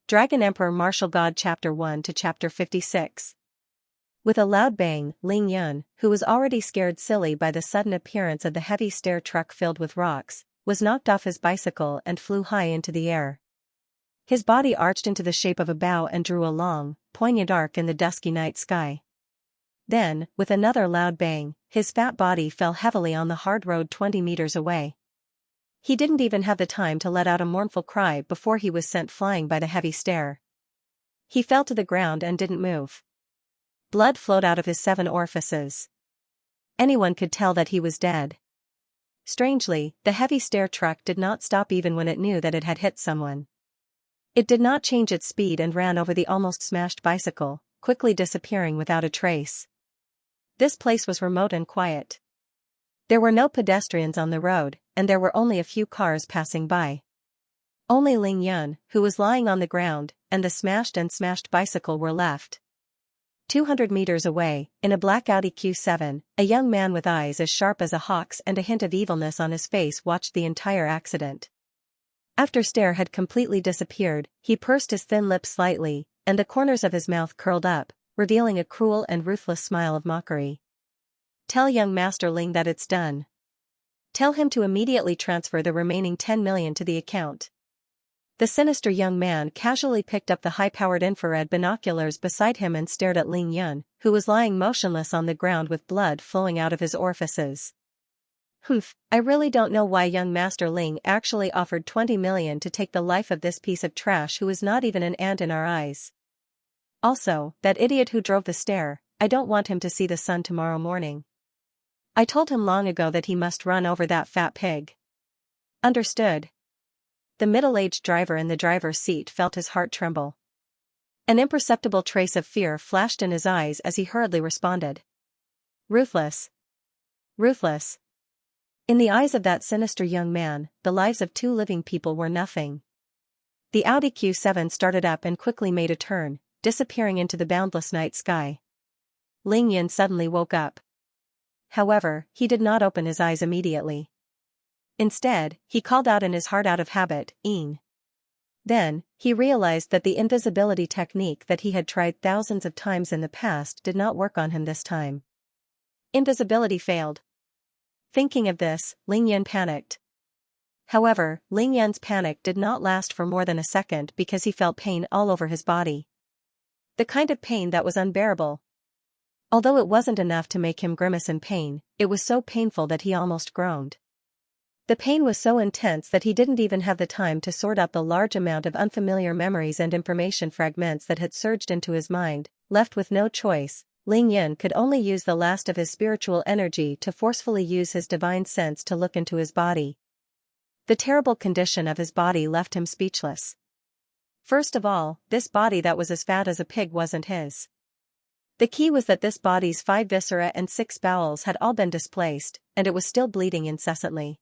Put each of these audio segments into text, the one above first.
Dragon Emperor Martial God Chapter 1 to Chapter 56. With a loud bang, Ling Yun, who was already scared silly by the sudden appearance of the heavy stair truck filled with rocks, was knocked off his bicycle and flew high into the air. His body arched into the shape of a bow and drew a long, poignant arc in the dusky night sky. Then, with another loud bang, his fat body fell heavily on the hard road 20 meters away. He didn't even have the time to let out a mournful cry before he was sent flying by the heavy stair. He fell to the ground and didn't move. Blood flowed out of his 7 orifices. Anyone could tell that he was dead. Strangely, the heavy stair truck did not stop even when it knew that it had hit someone. It did not change its speed and ran over the almost smashed bicycle, quickly disappearing without a trace. This place was remote and quiet. There were no pedestrians on the road, and there were only a few cars passing by. Only Ling Yun, who was lying on the ground, and the smashed bicycle were left. 200 meters away, in a black Audi Q7, a young man with eyes as sharp as a hawk's and a hint of evilness on his face watched the entire accident. After Stair had completely disappeared, he pursed his thin lips slightly, and the corners of his mouth curled up, revealing a cruel and ruthless smile of mockery. "Tell young Master Ling that it's done. Tell him to immediately transfer the remaining 10 million to the account." The sinister young man casually picked up the high-powered infrared binoculars beside him and stared at Ling Yun, who was lying motionless on the ground with blood flowing out of his orifices. "Humph, I really don't know why young Master Ling actually offered 20 million to take the life of this piece of trash who is not even an ant in our eyes. Also, that idiot who drove the stair, I don't want him to see the sun tomorrow morning. I told him long ago that he must run over that fat pig." "Understood." The middle-aged driver in the driver's seat felt his heart tremble. An imperceptible trace of fear flashed in his eyes as he hurriedly responded. "Ruthless. Ruthless." In the eyes of that sinister young man, the lives of 2 living people were nothing. The Audi Q7 started up and quickly made a turn, disappearing into the boundless night sky. Ling Yun suddenly woke up. However, he did not open his eyes immediately. Instead, he called out in his heart out of habit, "Een." Then, he realized that the invisibility technique that he had tried thousands of times in the past did not work on him this time. Invisibility failed. Thinking of this, Ling Yun panicked. However, Ling Yun's panic did not last for more than a second because he felt pain all over his body. The kind of pain that was unbearable. Although it wasn't enough to make him grimace in pain, it was so painful that he almost groaned. The pain was so intense that he didn't even have the time to sort out the large amount of unfamiliar memories and information fragments that had surged into his mind. Left with no choice, Ling Yun could only use the last of his spiritual energy to forcefully use his divine sense to look into his body. The terrible condition of his body left him speechless. First of all, this body that was as fat as a pig wasn't his. The key was that this body's 5 viscera and 6 bowels had all been displaced, and it was still bleeding incessantly.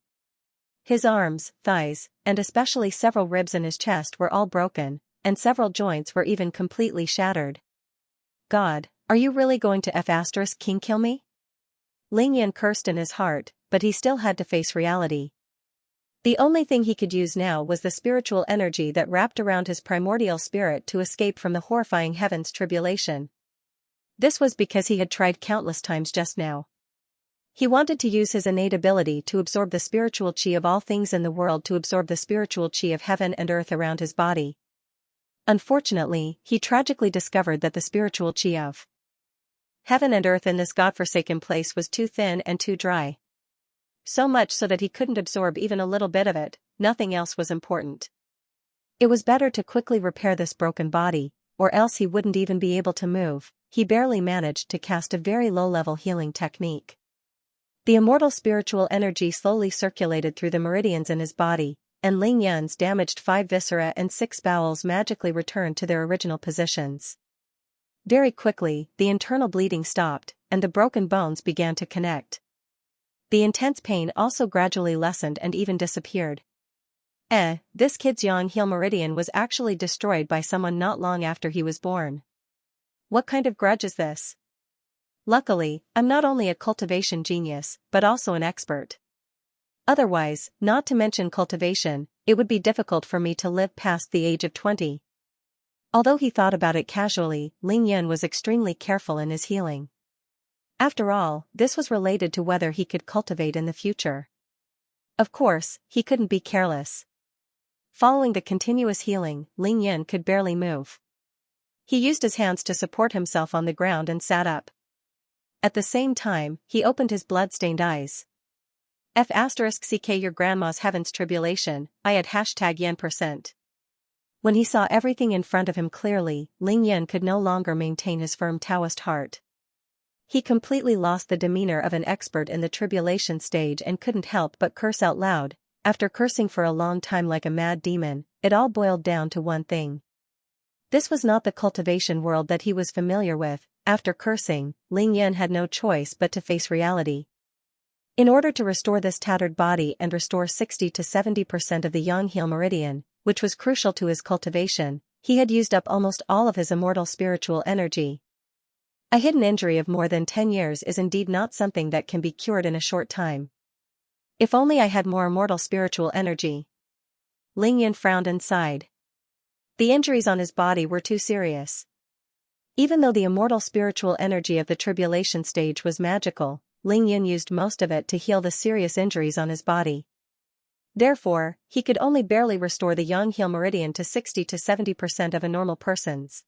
His arms, thighs, and especially several ribs in his chest were all broken, and several joints were even completely shattered. "God, are you really going to King kill me?" Ling Yun cursed in his heart, but he still had to face reality. The only thing he could use now was the spiritual energy that wrapped around his primordial spirit to escape from the horrifying heaven's tribulation. This was because he had tried countless times just now. He wanted to use his innate ability to absorb the spiritual chi of all things in the world to absorb the spiritual chi of heaven and earth around his body. Unfortunately, he tragically discovered that the spiritual chi of heaven and earth in this godforsaken place was too thin and too dry. So much so that he couldn't absorb even a little bit of it. Nothing else was important. It was better to quickly repair this broken body, or else he wouldn't even be able to move. He barely managed to cast a very low-level healing technique. The immortal spiritual energy slowly circulated through the meridians in his body, and Ling Yun's damaged 5 viscera and 6 bowels magically returned to their original positions. Very quickly, the internal bleeding stopped, and the broken bones began to connect. The intense pain also gradually lessened and even disappeared. This kid's yang heel meridian was actually destroyed by someone not long after he was born. What kind of grudge is this? Luckily, I'm not only a cultivation genius, but also an expert. Otherwise, not to mention cultivation, it would be difficult for me to live past the age of 20. Although he thought about it casually, Ling Yun was extremely careful in his healing. After all, this was related to whether he could cultivate in the future. Of course, he couldn't be careless. Following the continuous healing, Ling Yun could barely move. He used his hands to support himself on the ground and sat up. At the same time, he opened his blood-stained eyes. *CK Your grandma's heaven's tribulation, I had #yen%. When he saw everything in front of him clearly, Ling Yun could no longer maintain his firm Taoist heart. He completely lost the demeanor of an expert in the tribulation stage and couldn't help but curse out loud. After cursing for a long time like a mad demon, it all boiled down to one thing. This was not the cultivation world that he was familiar with. After cursing, Ling Yun had no choice but to face reality. In order to restore this tattered body and restore 60 to 70% of the Yonghil meridian, which was crucial to his cultivation, he had used up almost all of his immortal spiritual energy. A hidden injury of more than 10 years is indeed not something that can be cured in a short time. If only I had more immortal spiritual energy. Ling Yun frowned and sighed. The injuries on his body were too serious. Even though the immortal spiritual energy of the tribulation stage was magical, Ling Yun used most of it to heal the serious injuries on his body. Therefore, he could only barely restore the Yonghil meridian to 60 to 70% of a normal person's.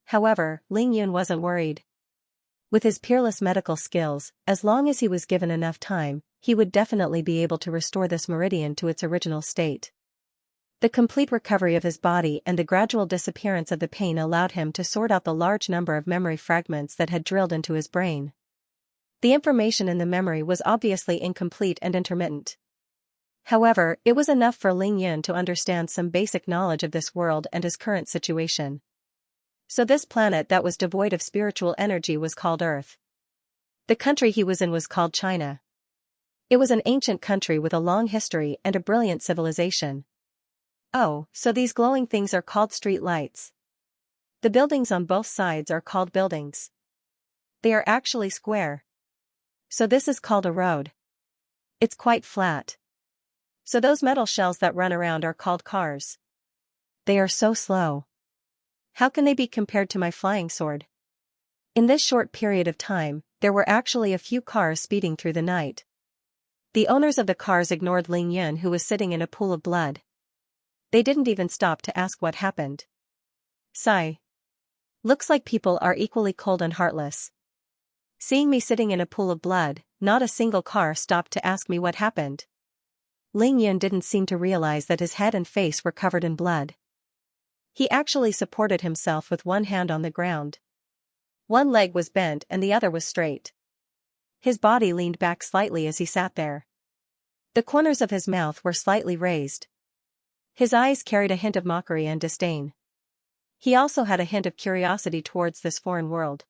However, Ling Yun wasn't worried. With his peerless medical skills, as long as he was given enough time, he would definitely be able to restore this meridian to its original state. The complete recovery of his body and the gradual disappearance of the pain allowed him to sort out the large number of memory fragments that had drilled into his brain. The information in the memory was obviously incomplete and intermittent. However, it was enough for Ling Yun to understand some basic knowledge of this world and his current situation. So this planet that was devoid of spiritual energy was called Earth. The country he was in was called China. It was an ancient country with a long history and a brilliant civilization. Oh, so these glowing things are called street lights. The buildings on both sides are called buildings. They are actually square. So this is called a road. It's quite flat. So those metal shells that run around are called cars. They are so slow. How can they be compared to my flying sword? In this short period of time, there were actually a few cars speeding through the night. The owners of the cars ignored Ling Yun, who was sitting in a pool of blood. They didn't even stop to ask what happened. Sigh. Looks like people are equally cold and heartless. Seeing me sitting in a pool of blood, not a single car stopped to ask me what happened. Ling Yun didn't seem to realize that his head and face were covered in blood. He actually supported himself with one hand on the ground. One leg was bent and the other was straight. His body leaned back slightly as he sat there. The corners of his mouth were slightly raised. His eyes carried a hint of mockery and disdain. He also had a hint of curiosity towards this foreign world.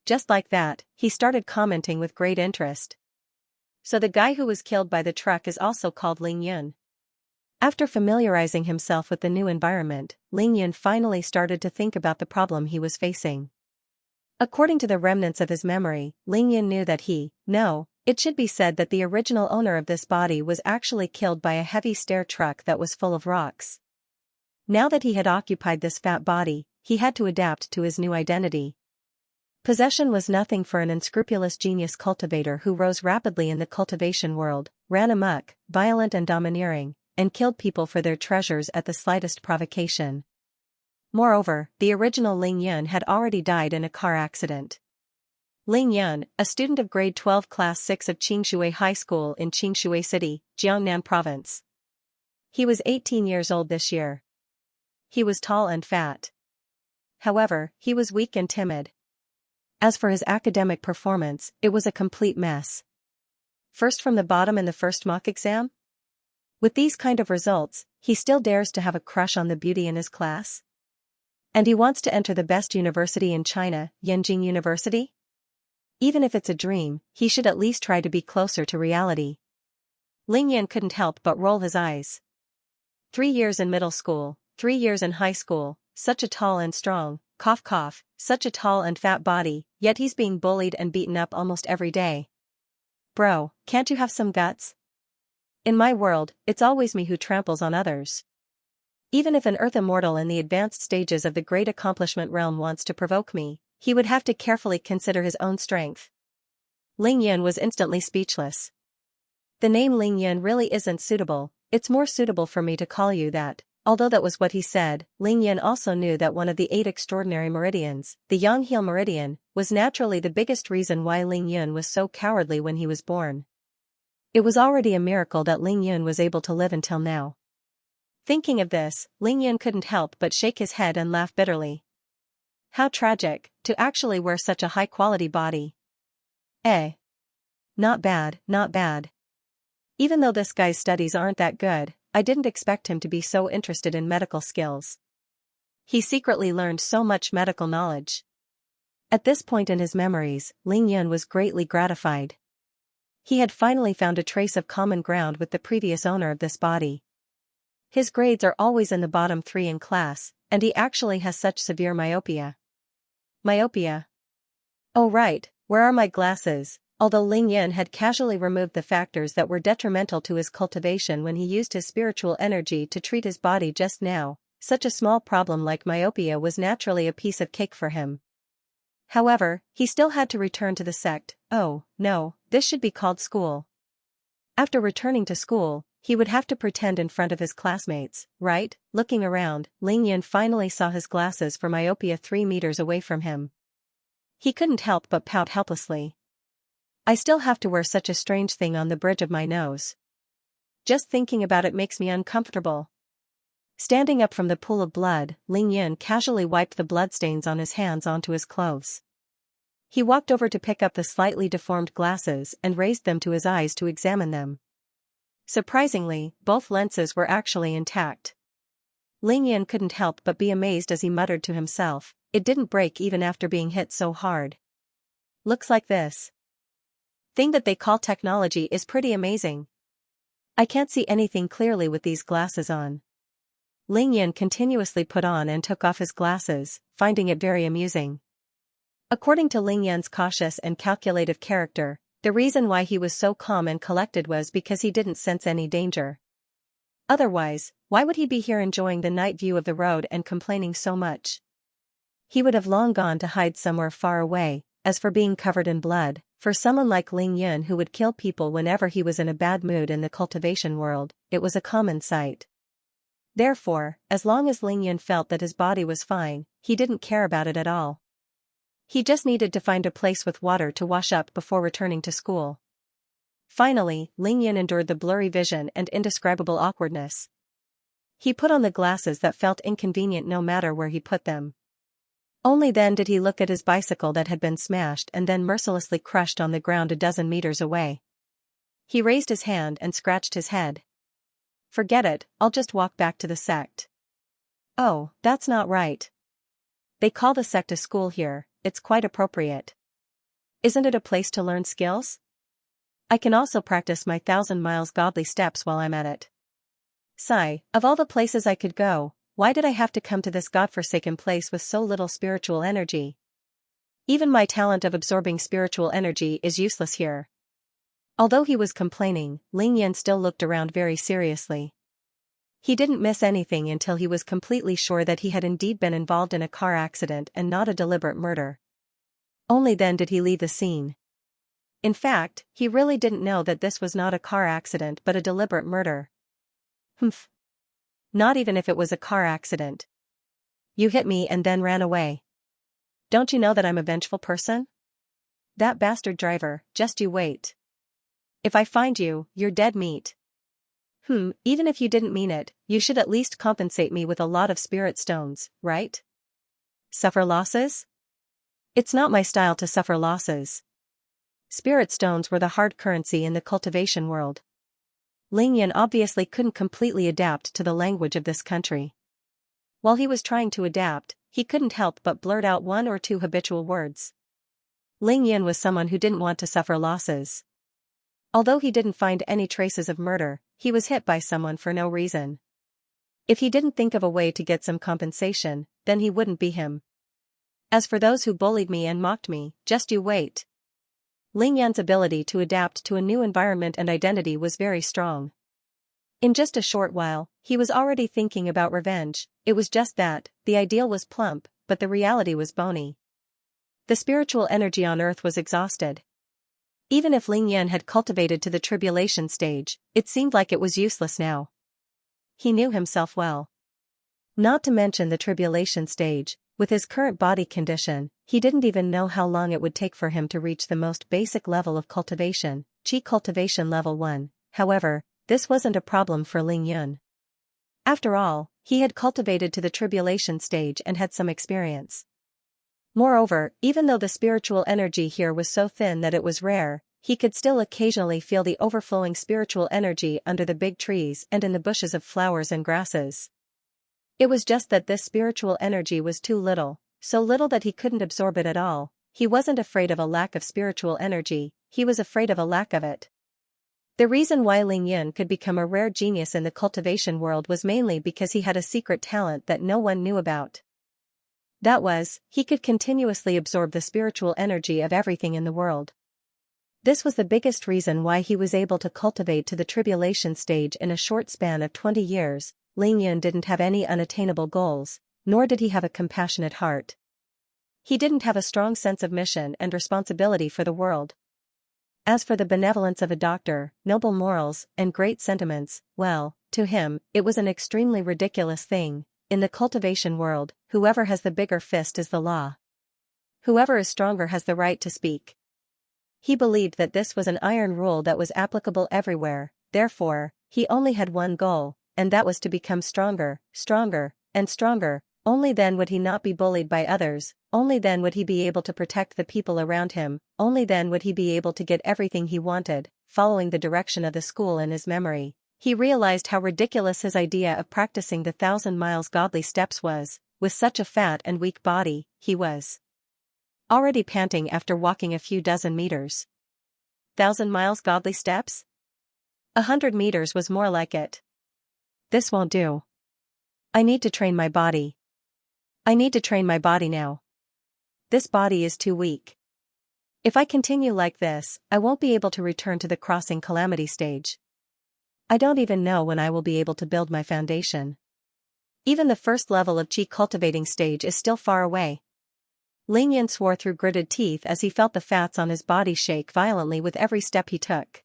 Just like that, he started commenting with great interest. So the guy who was killed by the truck is also called Ling Yun. After familiarizing himself with the new environment, Ling Yun finally started to think about the problem he was facing. According to the remnants of his memory, Ling Yun knew that it should be said that the original owner of this body was actually killed by a heavy stair truck that was full of rocks. Now that he had occupied this fat body, he had to adapt to his new identity. Possession was nothing for an unscrupulous genius cultivator who rose rapidly in the cultivation world, ran amok, violent and domineering, and killed people for their treasures at the slightest provocation. Moreover, the original Ling Yun had already died in a car accident. Ling Yun, a student of grade 12 class 6 of Xianxia High School in Xianxia City, Jiangnan Province. He was 18 years old this year. He was tall and fat. However, he was weak and timid. As for his academic performance, it was a complete mess. First from the bottom in the first mock exam? With these kind of results, he still dares to have a crush on the beauty in his class? And he wants to enter the best university in China, Yenjing University? Even if it's a dream, he should at least try to be closer to reality. Ling Yun couldn't help but roll his eyes. 3 years in middle school, 3 years in high school, such a tall and strong, such a tall and fat body, yet he's being bullied and beaten up almost every day. Bro, can't you have some guts? In my world, it's always me who tramples on others. Even if an Earth immortal in the advanced stages of the great accomplishment realm wants to provoke me, he would have to carefully consider his own strength. Ling Yun was instantly speechless. The name Ling Yun really isn't suitable, it's more suitable for me to call you that. Although that was what he said, Ling Yun also knew that one of the 8 extraordinary meridians, the Yanghe meridian, was naturally the biggest reason why Ling Yun was so cowardly when he was born. It was already a miracle that Ling Yun was able to live until now. Thinking of this, Ling Yun couldn't help but shake his head and laugh bitterly. How tragic, to actually wear such a high-quality body. Not bad, not bad. Even though this guy's studies aren't that good, I didn't expect him to be so interested in medical skills. He secretly learned so much medical knowledge. At this point in his memories, Ling Yun was greatly gratified. He had finally found a trace of common ground with the previous owner of this body. His grades are always in the bottom 3 in class, and he actually has such severe myopia. Myopia? Oh right, where are my glasses? Although Ling Yun had casually removed the factors that were detrimental to his cultivation when he used his spiritual energy to treat his body just now, such a small problem like myopia was naturally a piece of cake for him. However, he still had to return to the sect. Oh, no, this should be called school. After returning to school, he would have to pretend in front of his classmates, right? Looking around, Ling Yun finally saw his glasses for myopia 3 meters away from him. He couldn't help but pout helplessly. I still have to wear such a strange thing on the bridge of my nose. Just thinking about it makes me uncomfortable. Standing up from the pool of blood, Ling Yun casually wiped the bloodstains on his hands onto his clothes. He walked over to pick up the slightly deformed glasses and raised them to his eyes to examine them. Surprisingly, both lenses were actually intact. Ling Yun couldn't help but be amazed as he muttered to himself, it didn't break even after being hit so hard. Looks like this thing that they call technology is pretty amazing. I can't see anything clearly with these glasses on. Ling Yun continuously put on and took off his glasses, finding it very amusing. According to Ling Yun's cautious and calculative character, the reason why he was so calm and collected was because he didn't sense any danger. Otherwise, why would he be here enjoying the night view of the road and complaining so much? He would have long gone to hide somewhere far away. As for being covered in blood, for someone like Ling Yun who would kill people whenever he was in a bad mood in the cultivation world, it was a common sight. Therefore, as long as Ling Yun felt that his body was fine, he didn't care about it at all. He just needed to find a place with water to wash up before returning to school. Finally, Ling Yun endured the blurry vision and indescribable awkwardness. He put on the glasses that felt inconvenient no matter where he put them. Only then did he look at his bicycle that had been smashed and then mercilessly crushed on the ground a dozen meters away. He raised his hand and scratched his head. Forget it, I'll just walk back to the sect. Oh, that's not right. They call the sect a school here, it's quite appropriate. Isn't it a place to learn skills? I can also practice my 1,000 miles godly steps while I'm at it. Sigh, of all the places I could go, why did I have to come to this godforsaken place with so little spiritual energy? Even my talent of absorbing spiritual energy is useless here. Although he was complaining, Ling Yun still looked around very seriously. He didn't miss anything until he was completely sure that he had indeed been involved in a car accident and not a deliberate murder. Only then did he leave the scene. In fact, he really didn't know that this was not a car accident but a deliberate murder. Humph. Not even if it was a car accident. You hit me and then ran away. Don't you know that I'm a vengeful person? That bastard driver, just you wait. If I find you, you're dead meat. Even if you didn't mean it, you should at least compensate me with a lot of spirit stones, right? Suffer losses? It's not my style to suffer losses. Spirit stones were the hard currency in the cultivation world. Ling Yun obviously couldn't completely adapt to the language of this country. While he was trying to adapt, he couldn't help but blurt out 1 or 2 habitual words. Ling Yun was someone who didn't want to suffer losses. Although he didn't find any traces of murder, he was hit by someone for no reason. If he didn't think of a way to get some compensation, then he wouldn't be him. As for those who bullied me and mocked me, just you wait. Ling Yun's ability to adapt to a new environment and identity was very strong. In just a short while, he was already thinking about revenge. It was just that, the ideal was plump, but the reality was bony. The spiritual energy on earth was exhausted. Even if Ling Yan had cultivated to the tribulation stage, it seemed like it was useless now. He knew himself well. Not to mention the tribulation stage, with his current body condition, he didn't even know how long it would take for him to reach the most basic level of cultivation, Qi cultivation level 1. However, this wasn't a problem for Ling Yun. After all, he had cultivated to the tribulation stage and had some experience. Moreover, even though the spiritual energy here was so thin that it was rare, he could still occasionally feel the overflowing spiritual energy under the big trees and in the bushes of flowers and grasses. It was just that this spiritual energy was too little, so little that he couldn't absorb it at all. He wasn't afraid of a lack of spiritual energy, he was afraid of a lack of it. The reason why Ling Yun could become a rare genius in the cultivation world was mainly because he had a secret talent that no one knew about. That was, he could continuously absorb the spiritual energy of everything in the world. This was the biggest reason why he was able to cultivate to the tribulation stage in a short span of 20 years. Ling Yun didn't have any unattainable goals, nor did he have a compassionate heart. He didn't have a strong sense of mission and responsibility for the world. As for the benevolence of a doctor, noble morals, and great sentiments, well, to him, it was an extremely ridiculous thing. In the cultivation world, whoever has the bigger fist is the law. Whoever is stronger has the right to speak. He believed that this was an iron rule that was applicable everywhere, therefore, he only had one goal, and that was to become stronger, stronger, and stronger. Only then would he not be bullied by others, only then would he be able to protect the people around him, only then would he be able to get everything he wanted. Following the direction of the school in his memory, he realized how ridiculous his idea of practicing the 1,000 miles godly steps was. With such a fat and weak body, he was already panting after walking a few dozen meters. 1,000 miles godly steps? 100 meters was more like it. This won't do. I need to train my body. I need to train my body now. This body is too weak. If I continue like this, I won't be able to return to the crossing calamity stage. I don't even know when I will be able to build my foundation. Even the first level of Qi cultivating stage is still far away. Ling Yun swore through gritted teeth as he felt the fats on his body shake violently with every step he took.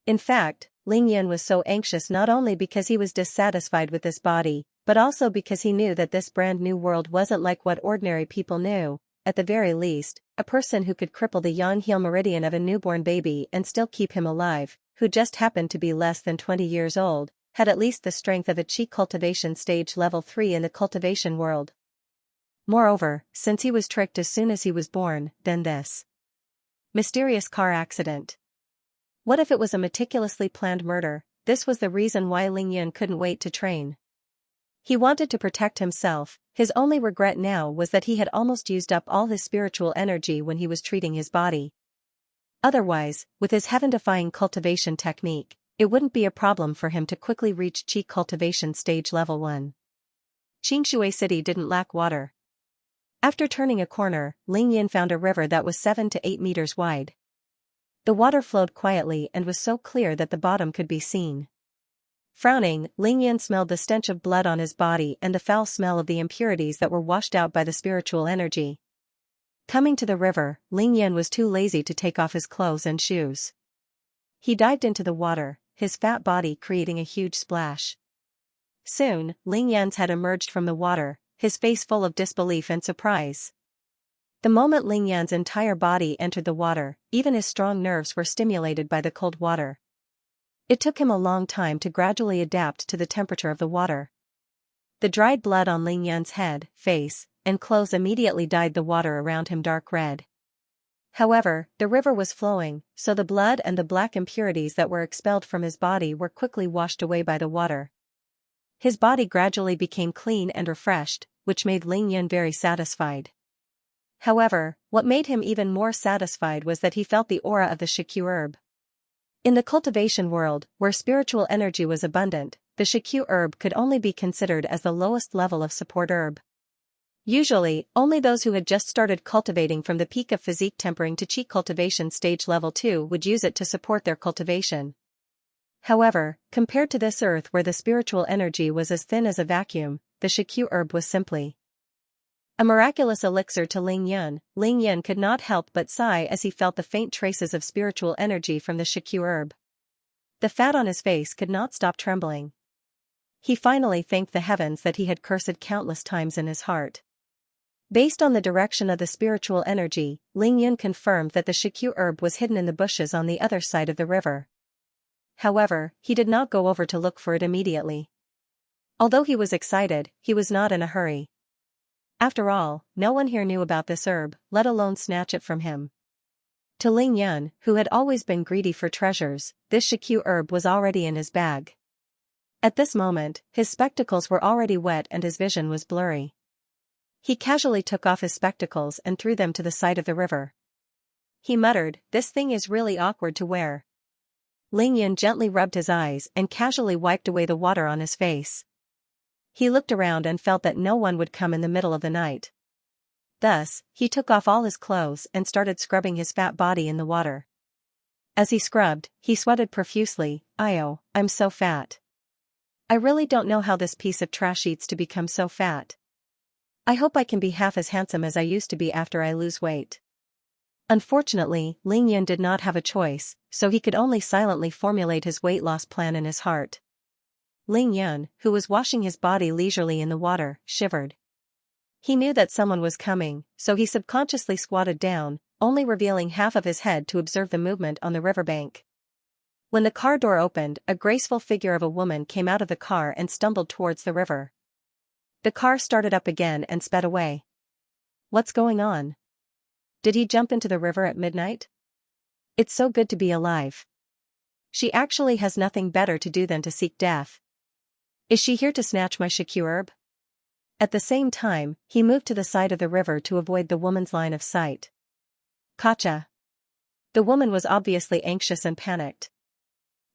In fact, Ling Yun was so anxious not only because he was dissatisfied with this body, but also because he knew that this brand new world wasn't like what ordinary people knew. At the very least, a person who could cripple the yang-heel meridian of a newborn baby and still keep him alive, who just happened to be less than 20 years old, had at least the strength of a Qi cultivation stage level 3 in the cultivation world. Moreover, since he was tricked as soon as he was born, then this mysterious car accident. What if it was a meticulously planned murder? This was the reason why Ling Yun couldn't wait to train. He wanted to protect himself. His only regret now was that he had almost used up all his spiritual energy when he was treating his body. Otherwise, with his heaven-defying cultivation technique, it wouldn't be a problem for him to quickly reach Qi cultivation stage level 1. Xianxia City didn't lack water. After turning a corner, Ling Yun found a river that was 7 to 8 meters wide. The water flowed quietly and was so clear that the bottom could be seen. Frowning, Ling Yun smelled the stench of blood on his body and the foul smell of the impurities that were washed out by the spiritual energy. Coming to the river, Ling Yun was too lazy to take off his clothes and shoes. He dived into the water, his fat body creating a huge splash. Soon, Ling Yun's head emerged from the water, his face full of disbelief and surprise. The moment Ling Yan's entire body entered the water, even his strong nerves were stimulated by the cold water. It took him a long time to gradually adapt to the temperature of the water. The dried blood on Ling Yan's head, face, and clothes immediately dyed the water around him dark red. However, the river was flowing, so the blood and the black impurities that were expelled from his body were quickly washed away by the water. His body gradually became clean and refreshed, which made Ling Yan very satisfied. However, what made him even more satisfied was that he felt the aura of the Shikyu herb. In the cultivation world, where spiritual energy was abundant, the Shikyu herb could only be considered as the lowest level of support herb. Usually, only those who had just started cultivating from the peak of physique tempering to Qi cultivation stage level 2 would use it to support their cultivation. However, compared to this earth where the spiritual energy was as thin as a vacuum, the Shikyu herb was simply a miraculous elixir to Ling Yun. Ling Yun could not help but sigh as he felt the faint traces of spiritual energy from the Shikyu herb. The fat on his face could not stop trembling. He finally thanked the heavens that he had cursed countless times in his heart. Based on the direction of the spiritual energy, Ling Yun confirmed that the Shikyu herb was hidden in the bushes on the other side of the river. However, he did not go over to look for it immediately. Although he was excited, he was not in a hurry. After all, no one here knew about this herb, let alone snatch it from him. To Ling Yun, who had always been greedy for treasures, this Shikyu herb was already in his bag. At this moment, his spectacles were already wet and his vision was blurry. He casually took off his spectacles and threw them to the side of the river. He muttered, "This thing is really awkward to wear." Ling Yun gently rubbed his eyes and casually wiped away the water on his face. He looked around and felt that no one would come in the middle of the night. Thus, he took off all his clothes and started scrubbing his fat body in the water. As he scrubbed, he sweated profusely. "Io, I'm so fat. I really don't know how this piece of trash eats to become so fat. I hope I can be half as handsome as I used to be after I lose weight." Unfortunately, Ling Yun did not have a choice, so he could only silently formulate his weight loss plan in his heart. Ling Yun, who was washing his body leisurely in the water, shivered. He knew that someone was coming, so he subconsciously squatted down, only revealing half of his head to observe the movement on the riverbank. When the car door opened, a graceful figure of a woman came out of the car and stumbled towards the river. The car started up again and sped away. What's going on? Did he jump into the river at midnight? It's so good to be alive. She actually has nothing better to do than to seek death. Is she here to snatch my Shikyu herb? At the same time, he moved to the side of the river to avoid the woman's line of sight. Kacha. The woman was obviously anxious and panicked.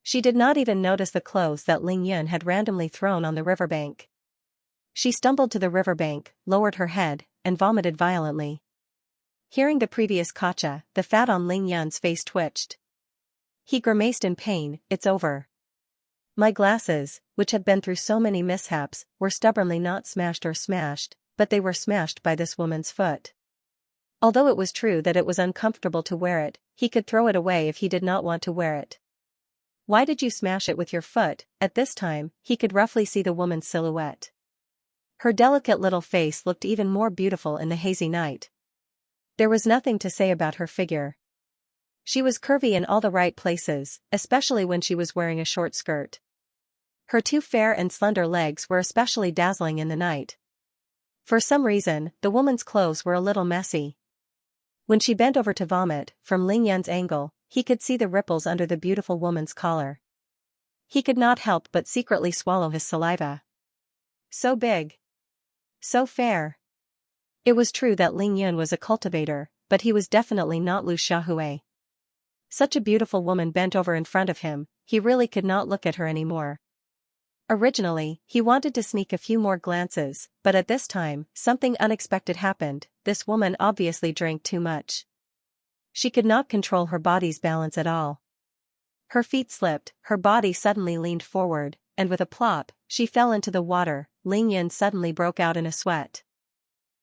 She did not even notice the clothes that Ling Yun had randomly thrown on the riverbank. She stumbled to the riverbank, lowered her head, and vomited violently. Hearing the previous Kacha, the fat on Ling Yun's face twitched. He grimaced in pain. "It's over. My glasses, which had been through so many mishaps, were stubbornly not smashed, but they were smashed by this woman's foot." Although it was true that it was uncomfortable to wear it, he could throw it away if he did not want to wear it. "Why did you smash it with your foot?" At this time, he could roughly see the woman's silhouette. Her delicate little face looked even more beautiful in the hazy night. There was nothing to say about her figure. She was curvy in all the right places, especially when she was wearing a short skirt. Her two fair and slender legs were especially dazzling in the night. For some reason, the woman's clothes were a little messy. When she bent over to vomit, from Ling Yun's angle, he could see the ripples under the beautiful woman's collar. He could not help but secretly swallow his saliva. So big. So fair. It was true that Ling Yun was a cultivator, but he was definitely not Lu Xiaohui. Such a beautiful woman bent over in front of him, he really could not look at her anymore. Originally, he wanted to sneak a few more glances, but at this time, something unexpected happened. This woman obviously drank too much. She could not control her body's balance at all. Her feet slipped, her body suddenly leaned forward, and with a plop, she fell into the water. Ling Yun suddenly broke out in a sweat.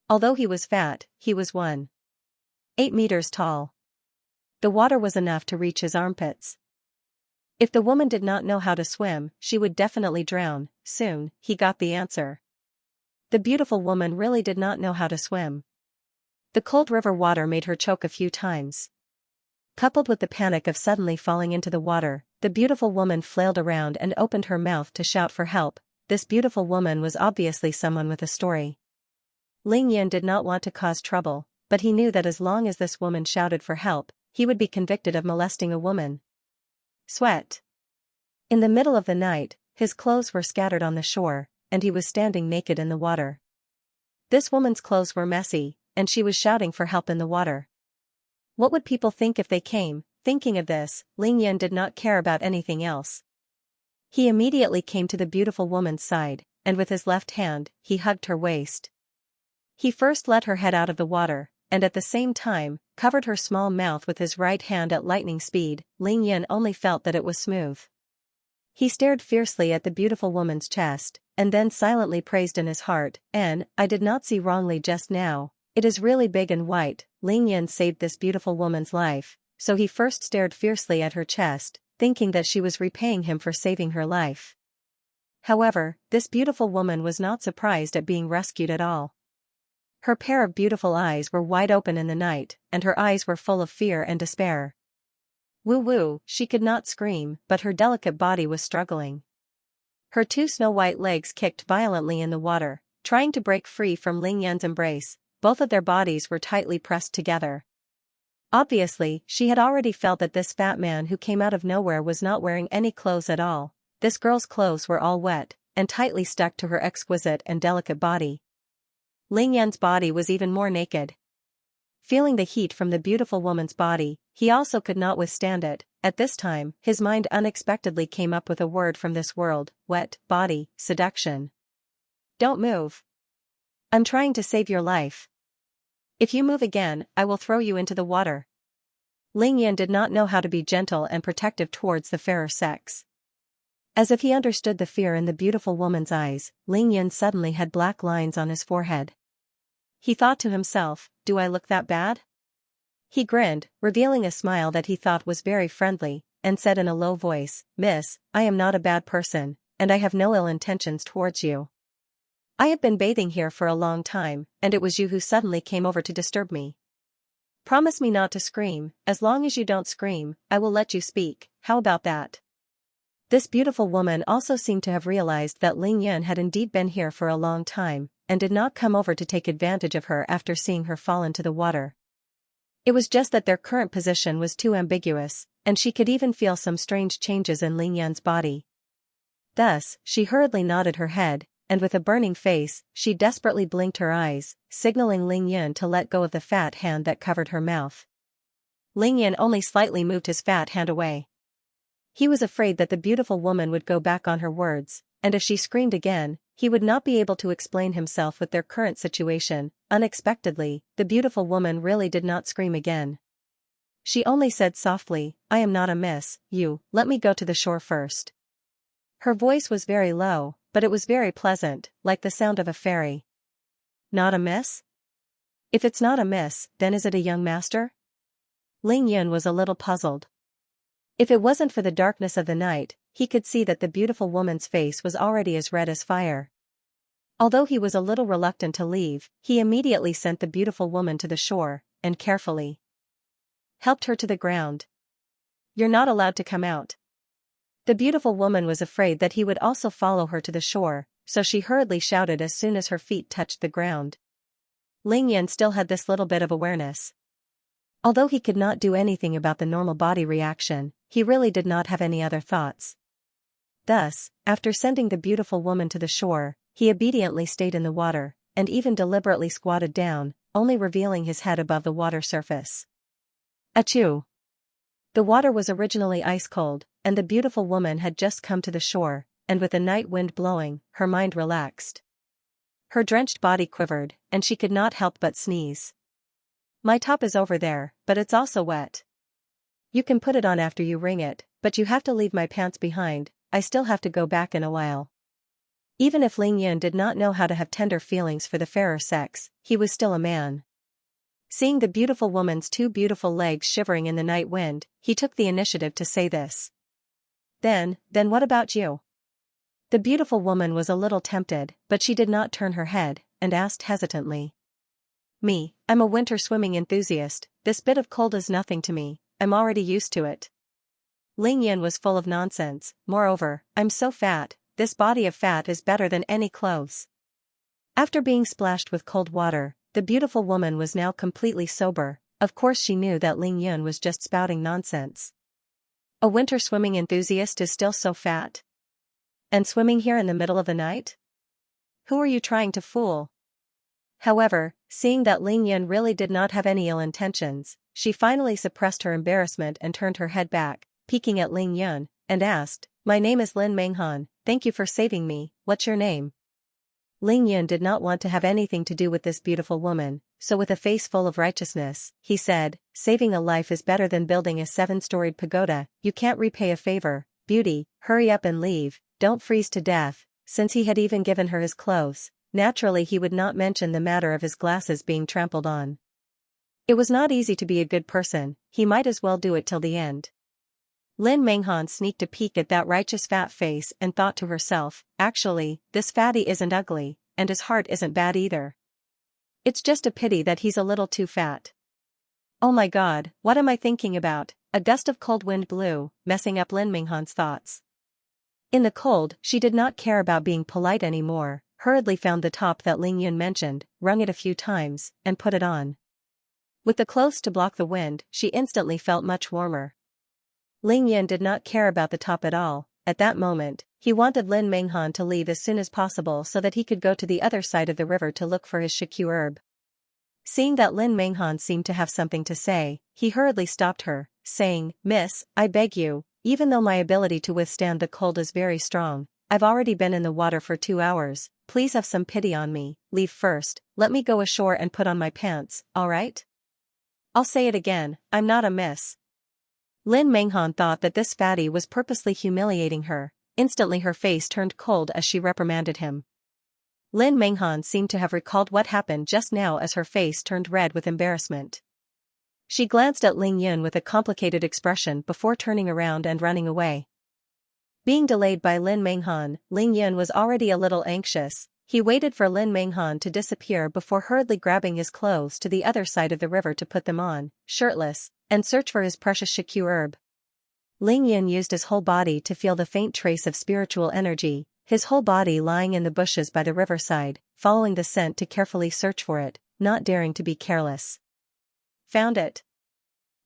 Although he was fat, he was 1.8 meters tall. The water was enough to reach his armpits. If the woman did not know how to swim, she would definitely drown. Soon, he got the answer. The beautiful woman really did not know how to swim. The cold river water made her choke a few times. Coupled with the panic of suddenly falling into the water, the beautiful woman flailed around and opened her mouth to shout for help. This beautiful woman was obviously someone with a story. Ling Yun did not want to cause trouble, but he knew that as long as this woman shouted for help, he would be convicted of molesting a woman. Sweat. In the middle of the night, his clothes were scattered on the shore, and he was standing naked in the water. This woman's clothes were messy, and she was shouting for help in the water. What would people think if they came? Thinking of this, Ling Yun did not care about anything else. He immediately came to the beautiful woman's side, and with his left hand, he hugged her waist. He first let her head out of the water, and at the same time, covered her small mouth with his right hand at lightning speed. Ling Yun only felt that it was smooth. He stared fiercely at the beautiful woman's chest, and then silently praised in his heart, I did not see wrongly just now. It is really big and white. Ling Yan saved this beautiful woman's life, so he first stared fiercely at her chest, thinking that she was repaying him for saving her life. However, this beautiful woman was not surprised at being rescued at all. Her pair of beautiful eyes were wide open in the night, and her eyes were full of fear and despair. Woo-woo, she could not scream, but her delicate body was struggling. Her two snow-white legs kicked violently in the water, trying to break free from Ling Yan's embrace. Both of their bodies were tightly pressed together. Obviously, she had already felt that this fat man who came out of nowhere was not wearing any clothes at all. This girl's clothes were all wet, and tightly stuck to her exquisite and delicate body. Ling Yan's body was even more naked. Feeling the heat from the beautiful woman's body, he also could not withstand it. At this time, his mind unexpectedly came up with a word from this world: wet body, seduction. Don't move. I'm trying to save your life. If you move again, I will throw you into the water. Ling Yan did not know how to be gentle and protective towards the fairer sex. As if he understood the fear in the beautiful woman's eyes, Ling Yan suddenly had black lines on his forehead. He thought to himself, do I look that bad? He grinned, revealing a smile that he thought was very friendly, and said in a low voice, Miss, I am not a bad person, and I have no ill intentions towards you. I have been bathing here for a long time, and it was you who suddenly came over to disturb me. Promise me not to scream. As long as you don't scream, I will let you speak. How about that? This beautiful woman also seemed to have realized that Ling Yan had indeed been here for a long time, and did not come over to take advantage of her after seeing her fall into the water. It was just that their current position was too ambiguous, and she could even feel some strange changes in Ling Yan's body. Thus, she hurriedly nodded her head, and with a burning face, she desperately blinked her eyes, signaling Ling Yan to let go of the fat hand that covered her mouth. Ling Yan only slightly moved his fat hand away. He was afraid that the beautiful woman would go back on her words, and if she screamed again, he would not be able to explain himself with their current situation. Unexpectedly, the beautiful woman really did not scream again. She only said softly, I am not a miss, you, let me go to the shore first. Her voice was very low, but it was very pleasant, like the sound of a fairy. Not a miss? If it's not a miss, then is it a young master? Ling Yan was a little puzzled. If it wasn't for the darkness of the night, he could see that the beautiful woman's face was already as red as fire. Although he was a little reluctant to leave, he immediately sent the beautiful woman to the shore, and carefully helped her to the ground. You're not allowed to come out. The beautiful woman was afraid that he would also follow her to the shore, so she hurriedly shouted as soon as her feet touched the ground. Ling Yan still had this little bit of awareness. Although he could not do anything about the normal body reaction, he really did not have any other thoughts. Thus, after sending the beautiful woman to the shore, he obediently stayed in the water, and even deliberately squatted down, only revealing his head above the water surface. Achoo! The water was originally ice cold, and the beautiful woman had just come to the shore, and with the night wind blowing, her mind relaxed. Her drenched body quivered, and she could not help but sneeze. My top is over there, but it's also wet. You can put it on after you wring it, but you have to leave my pants behind. I still have to go back in a while. Even if Ling Yan did not know how to have tender feelings for the fairer sex, he was still a man. Seeing the beautiful woman's two beautiful legs shivering in the night wind, he took the initiative to say this. Then what about you? The beautiful woman was a little tempted, but she did not turn her head, and asked hesitantly. Me, I'm a winter swimming enthusiast. This bit of cold is nothing to me, I'm already used to it. Ling Yan was full of nonsense. Moreover, I'm so fat, this body of fat is better than any clothes. After being splashed with cold water, the beautiful woman was now completely sober. Of course she knew that Ling Yan was just spouting nonsense. A winter swimming enthusiast is still so fat? And swimming here in the middle of the night? Who are you trying to fool? However, seeing that Ling Yan really did not have any ill intentions, she finally suppressed her embarrassment and turned her head back, peeking at Ling Yan, and asked, My name is Lin Menghan, thank you for saving me, what's your name? Ling Yan did not want to have anything to do with this beautiful woman, so with a face full of righteousness, he said, saving a life is better than building a 7-storied pagoda. You can't repay a favor, "Beauty, hurry up and leave, don't freeze to death." Since he had even given her his clothes, naturally he would not mention the matter of his glasses being trampled on. It was not easy to be a good person, he might as well do it till the end. Lin Menghan sneaked a peek at that righteous fat face and thought to herself, actually, this fatty isn't ugly, and his heart isn't bad either. It's just a pity that he's a little too fat. Oh my god, what am I thinking about? A gust of cold wind blew, messing up Lin Menghan's thoughts. In the cold, she did not care about being polite anymore, hurriedly found the top that Ling Yun mentioned, wrung it a few times, and put it on. With the clothes to block the wind, she instantly felt much warmer. Ling Yun did not care about the top at all. At that moment, he wanted Lin Menghan to leave as soon as possible so that he could go to the other side of the river to look for his shikyu herb. Seeing that Lin Menghan seemed to have something to say, he hurriedly stopped her, saying, "Miss, I beg you, even though my ability to withstand the cold is very strong, I've already been in the water for 2 hours, please have some pity on me, leave first, let me go ashore and put on my pants, alright? I'll say it again, I'm not a miss." Lin Menghan thought that this fatty was purposely humiliating her. Instantly her face turned cold as she reprimanded him. Lin Menghan seemed to have recalled what happened just now as her face turned red with embarrassment. She glanced at Ling Yun with a complicated expression before turning around and running away. Being delayed by Lin Menghan, Ling Yun was already a little anxious. He waited for Lin Menghan to disappear before hurriedly grabbing his clothes to the other side of the river to put them on, shirtless, and search for his precious shikyu herb. Ling Yun used his whole body to feel the faint trace of spiritual energy, his whole body lying in the bushes by the riverside, following the scent to carefully search for it, not daring to be careless. Found it.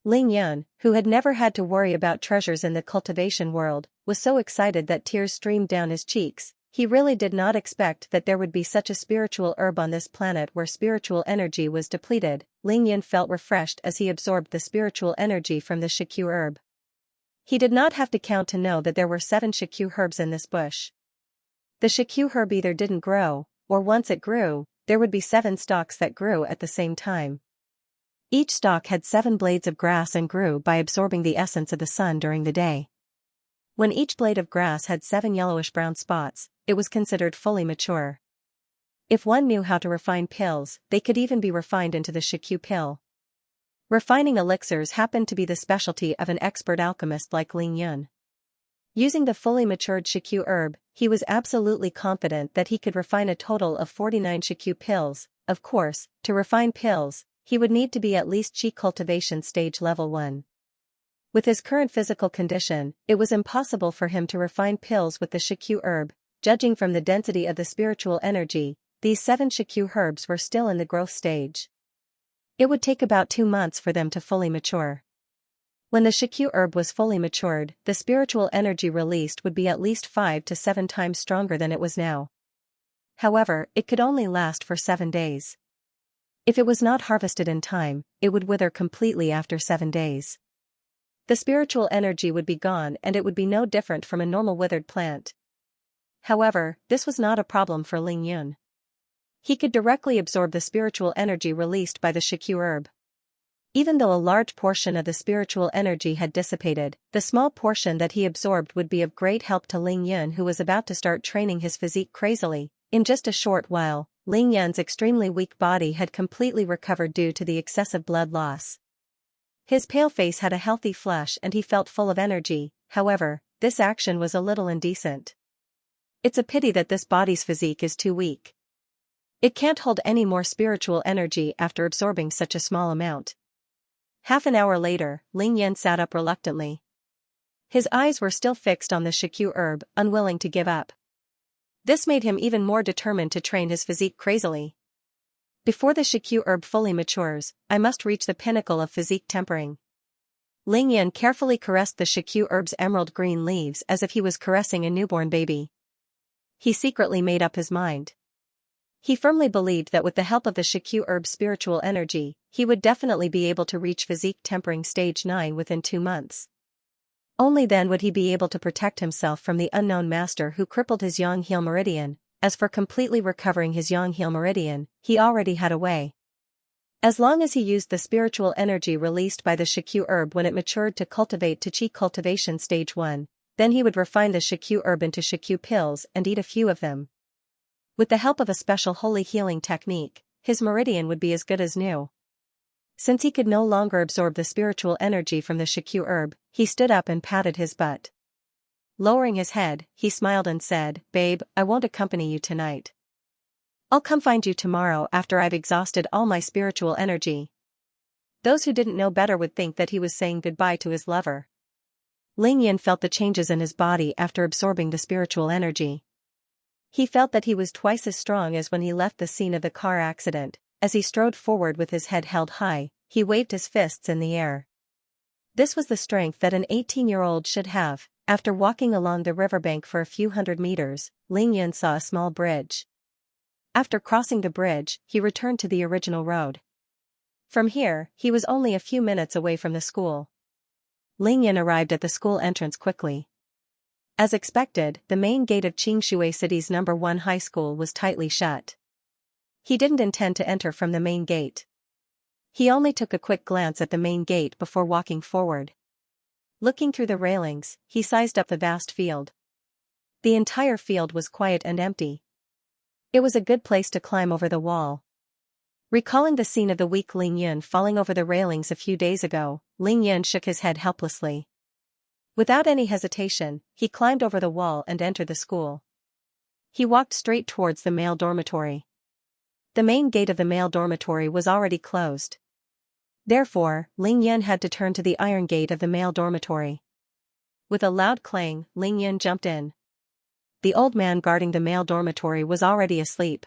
Ling Yun, who had never had to worry about treasures in the cultivation world, was so excited that tears streamed down his cheeks. He really did not expect that there would be such a spiritual herb on this planet where spiritual energy was depleted. Ling Yun felt refreshed as he absorbed the spiritual energy from the shikyu herb. He did not have to count to know that there were 7 shikyu herbs in this bush. The shikyu herb either didn't grow, or once it grew, there would be 7 stalks that grew at the same time. Each stalk had 7 blades of grass and grew by absorbing the essence of the sun during the day. When each blade of grass had 7 yellowish-brown spots, it was considered fully mature. If one knew how to refine pills, they could even be refined into the shikyu pill. Refining elixirs happened to be the specialty of an expert alchemist like Ling Yun. Using the fully matured shikyu herb, he was absolutely confident that he could refine a total of 49 shikyu pills. Of course, to refine pills, he would need to be at least Qi cultivation stage level 1. With his current physical condition, it was impossible for him to refine pills with the shikyu herb. Judging from the density of the spiritual energy, these 7 shikyu herbs were still in the growth stage. It would take about 2 months for them to fully mature. When the shikyu herb was fully matured, the spiritual energy released would be at least 5 to 7 times stronger than it was now. However, it could only last for 7 days. If it was not harvested in time, it would wither completely after 7 days. The spiritual energy would be gone and it would be no different from a normal withered plant. However, this was not a problem for Ling Yun. He could directly absorb the spiritual energy released by the shikyu herb. Even though a large portion of the spiritual energy had dissipated, the small portion that he absorbed would be of great help to Ling Yun, who was about to start training his physique crazily. In just a short while, Ling Yun's extremely weak body had completely recovered due to the excessive blood loss. His pale face had a healthy flush and he felt full of energy. However, this action was a little indecent. It's a pity that this body's physique is too weak. It can't hold any more spiritual energy after absorbing such a small amount. Half an hour later, Ling Yun sat up reluctantly. His eyes were still fixed on the shikyu herb, unwilling to give up. This made him even more determined to train his physique crazily. Before the shikyu herb fully matures, I must reach the pinnacle of physique tempering. Ling Yun carefully caressed the shikyu herb's emerald green leaves as if he was caressing a newborn baby. He secretly made up his mind. He firmly believed that with the help of the shikyu herb's spiritual energy, he would definitely be able to reach physique tempering stage 9 within 2 months. Only then would he be able to protect himself from the unknown master who crippled his yang heel meridian. As for completely recovering his yang heel meridian, he already had a way. As long as he used the spiritual energy released by the shikyu herb when it matured to cultivate to Qi cultivation stage 1, Then he would refine the Xianxia herb into Xianxia pills and eat a few of them. With the help of a special holy healing technique, his meridian would be as good as new. Since he could no longer absorb the spiritual energy from the Xianxia herb, he stood up and patted his butt. Lowering his head, he smiled and said, "Babe, I won't accompany you tonight. I'll come find you tomorrow after I've exhausted all my spiritual energy." Those who didn't know better would think that he was saying goodbye to his lover. Ling Yan felt the changes in his body after absorbing the spiritual energy. He felt that he was twice as strong as when he left the scene of the car accident. As he strode forward with his head held high, he waved his fists in the air. This was the strength that an 18-year-old should have. After walking along the riverbank for a few hundred meters, Ling Yan saw a small bridge. After crossing the bridge, he returned to the original road. From here, he was only a few minutes away from the school. Ling Yan arrived at the school entrance quickly. As expected, the main gate of Xianxia City's #1 high school was tightly shut. He didn't intend to enter from the main gate. He only took a quick glance at the main gate before walking forward. Looking through the railings, he sized up the vast field. The entire field was quiet and empty. It was a good place to climb over the wall. Recalling the scene of the weak Ling Yan falling over the railings a few days ago, Ling Yan shook his head helplessly. Without any hesitation, he climbed over the wall and entered the school. He walked straight towards the male dormitory. The main gate of the male dormitory was already closed. Therefore, Ling Yan had to turn to the iron gate of the male dormitory. With a loud clang, Ling Yan jumped in. The old man guarding the male dormitory was already asleep.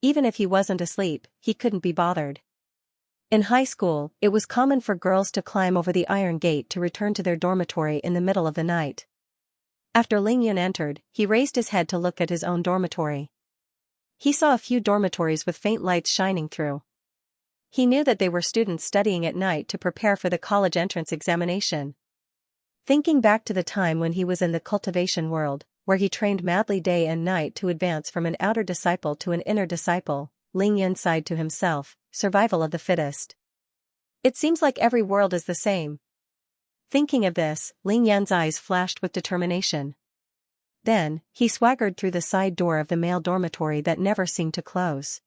Even if he wasn't asleep, he couldn't be bothered. In high school, it was common for girls to climb over the iron gate to return to their dormitory in the middle of the night. After Ling Yan entered, he raised his head to look at his own dormitory. He saw a few dormitories with faint lights shining through. He knew that they were students studying at night to prepare for the college entrance examination. Thinking back to the time when he was in the cultivation world, where he trained madly day and night to advance from an outer disciple to an inner disciple, Ling Yan sighed to himself, survival of the fittest. It seems like every world is the same. Thinking of this, Ling Yan's eyes flashed with determination. Then, he swaggered through the side door of the male dormitory that never seemed to close.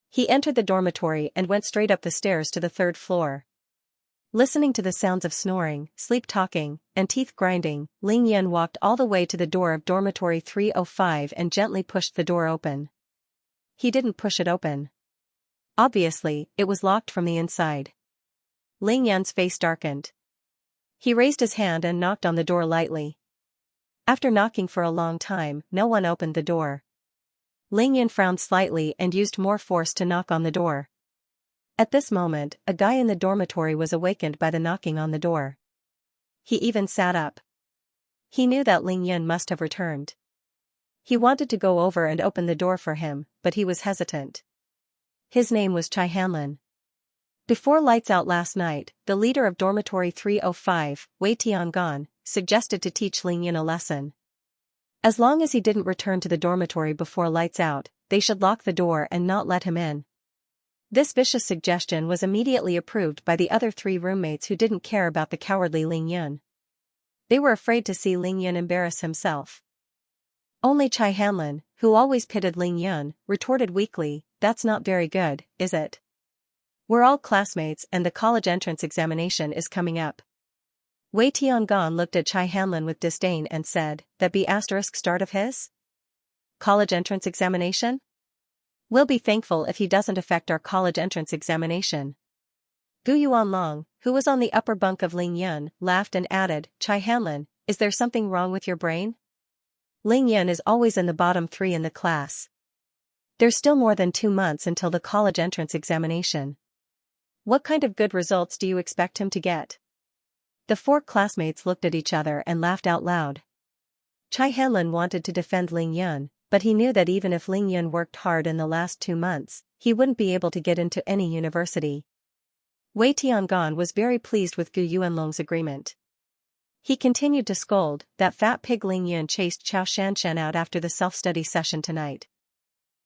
He entered the dormitory and went straight up the stairs to the 3rd floor. Listening to the sounds of snoring, sleep-talking, and teeth-grinding, Ling Yan walked all the way to the door of dormitory 305 and gently pushed the door open. He didn't push it open. Obviously, it was locked from the inside. Ling Yan's face darkened. He raised his hand and knocked on the door lightly. After knocking for a long time, no one opened the door. Ling Yan frowned slightly and used more force to knock on the door. At this moment, a guy in the dormitory was awakened by the knocking on the door. He even sat up. He knew that Ling Yan must have returned. He wanted to go over and open the door for him, but he was hesitant. His name was Xianxia. Before lights out last night, the leader of dormitory 305, Wei Tiangong, suggested to teach Ling Yan a lesson. As long as he didn't return to the dormitory before lights out, they should lock the door and not let him in. This vicious suggestion was immediately approved by the other 3 roommates who didn't care about the cowardly Ling Yan. They were afraid to see Ling Yan embarrass himself. Only Xianxia, who always pitted Ling Yan, retorted weakly, "That's not very good, is it? We're all classmates and the college entrance examination is coming up." Wei Tiangong looked at Xianxia with disdain and said, "That be asterisk start of his? College entrance examination? We'll be thankful if he doesn't affect our college entrance examination." Gu Yuanlong, who was on the upper bunk of Ling Yan, laughed and added, "Xianxia, is there something wrong with your brain? Ling Yan is always in the bottom 3 in the class. There's still more than 2 months until the college entrance examination. What kind of good results do you expect him to get?" The 4 classmates looked at each other and laughed out loud. Xianxia wanted to defend Ling Yan, but he knew that even if Ling Yan worked hard in the last 2 months, he wouldn't be able to get into any university. Wei Tiangong was very pleased with Gu Yuanlong's agreement. He continued to scold, "That fat pig Ling Yan chased Xianxia out after the self-study session tonight.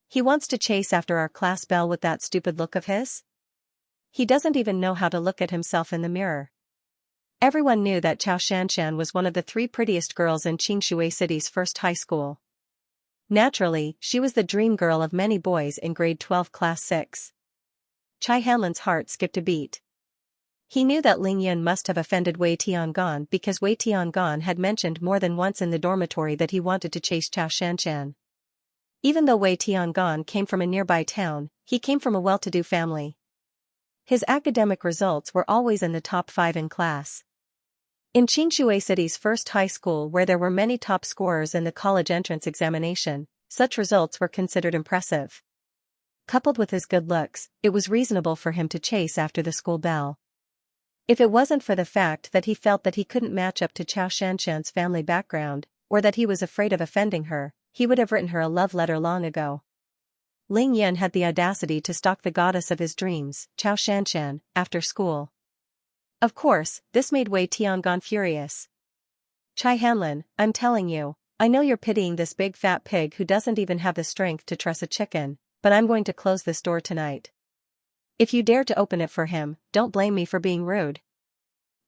He wants to chase after our class belle with that stupid look of his? He doesn't even know how to look at himself in the mirror." Everyone knew that Xianxia was one of the 3 prettiest girls in Xianxia City's first high school. Naturally, she was the dream girl of many boys in grade 12 class 6. Chai Hanlan's heart skipped a beat. He knew that Ling Yun must have offended Wei Tiangan because Wei Tiangan had mentioned more than once in the dormitory that he wanted to chase Xianxia. Even though Wei Tiangan came from a nearby town, he came from a well-to-do family. His academic results were always in the top 5 in class. In Xianxia City's first high school, where there were many top scorers in the college entrance examination, such results were considered impressive. Coupled with his good looks, it was reasonable for him to chase after the school bell. If it wasn't for the fact that he felt that he couldn't match up to Xianxia's family background, or that he was afraid of offending her, he would have written her a love letter long ago. Ling Yun had the audacity to stalk the goddess of his dreams, Xianxia, after school. Of course, this made Wei Tiangan furious. Chai Hanlan, I'm telling you, I know you're pitying this big fat pig who doesn't even have the strength to truss a chicken, but I'm going to close this door tonight. If you dare to open it for him, don't blame me for being rude.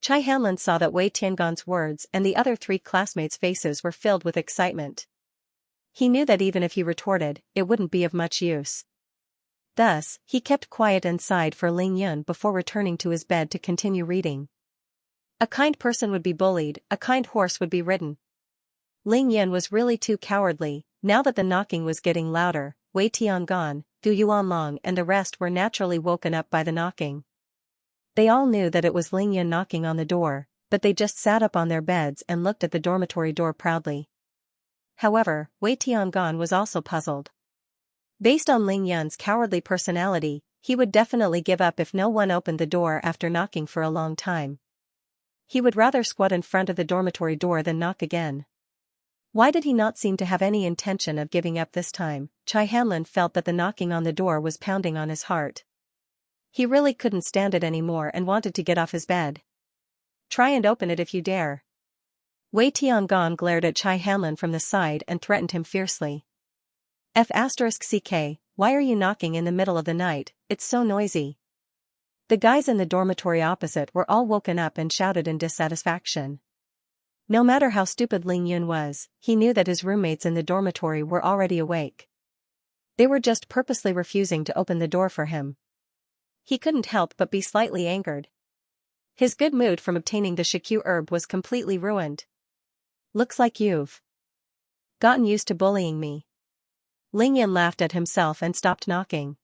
Chai Hanlan saw that Wei Tiangan's words and the other 3 classmates' faces were filled with excitement. He knew that even if he retorted, it wouldn't be of much use. Thus, he kept quiet and sighed for Ling Yun before returning to his bed to continue reading. A kind person would be bullied, a kind horse would be ridden. Ling Yun was really too cowardly. Now that the knocking was getting louder, Wei Tiangan, Gu Yuanlong and the rest were naturally woken up by the knocking. They all knew that it was Ling Yun knocking on the door, but they just sat up on their beds and looked at the dormitory door proudly. However, Wei Tiangan was also puzzled. Based on Ling Yun's cowardly personality, he would definitely give up if no one opened the door after knocking for a long time. He would rather squat in front of the dormitory door than knock again. Why did he not seem to have any intention of giving up this time? Chai Hanlan felt that the knocking on the door was pounding on his heart. He really couldn't stand it anymore and wanted to get off his bed. Try and open it if you dare. Wei Tiangan glared at Chai Hanlan from the side and threatened him fiercely. F***ck, why are you knocking in the middle of the night? It's so noisy. The guys in the dormitory opposite were all woken up and shouted in dissatisfaction. No matter how stupid Ling Yun was, he knew that his roommates in the dormitory were already awake. They were just purposely refusing to open the door for him. He couldn't help but be slightly angered. His good mood from obtaining the Shikyu herb was completely ruined. Looks like you've gotten used to bullying me. Ling Yun laughed at himself and stopped knocking.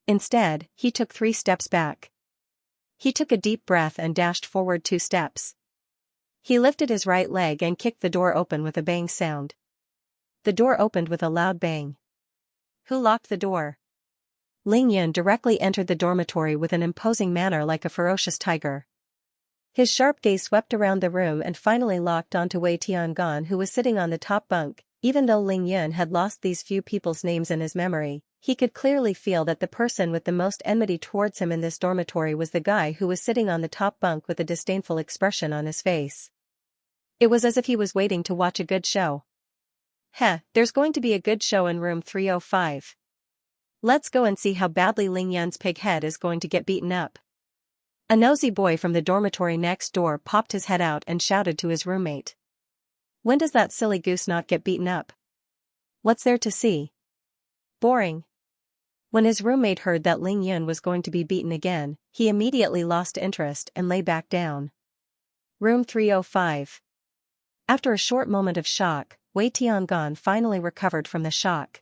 Instead, he took 3 steps back. He took a deep breath and dashed forward 2 steps. He lifted his right leg and kicked the door open with a bang sound. The door opened with a loud bang. Who locked the door? Ling Yun directly entered the dormitory with an imposing manner like a ferocious tiger. His sharp gaze swept around the room and finally locked onto Wei Tiangan, who was sitting on the top bunk. Even though Ling Yun had lost these few people's names in his memory, he could clearly feel that the person with the most enmity towards him in this dormitory was the guy who was sitting on the top bunk with a disdainful expression on his face. It was as if he was waiting to watch a good show. There's going to be a good show in room 305. Let's go and see how badly Ling Yun's pig head is going to get beaten up. A nosy boy from the dormitory next door popped his head out and shouted to his roommate. When does that silly goose not get beaten up? What's there to see? Boring. When his roommate heard that Ling Yun was going to be beaten again, he immediately lost interest and lay back down. Room 305. After a short moment of shock, Wei Tiangan finally recovered from the shock.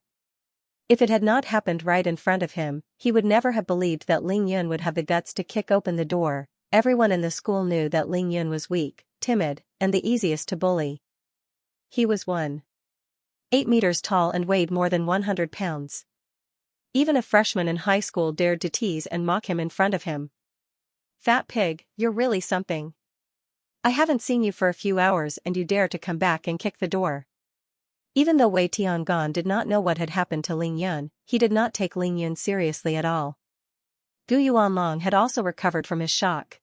If it had not happened right in front of him, he would never have believed that Ling Yun would have the guts to kick open the door. Everyone in the school knew that Ling Yun was weak, timid, and the easiest to bully. He was 1.8 meters tall and weighed more than 100 pounds. Even a freshman in high school dared to tease and mock him in front of him. Fat pig, you're really something. I haven't seen you for a few hours and you dare to come back and kick the door. Even though Wei Tiangan did not know what had happened to Ling Yun, he did not take Ling Yun seriously at all. Gu Yuanlong had also recovered from his shock.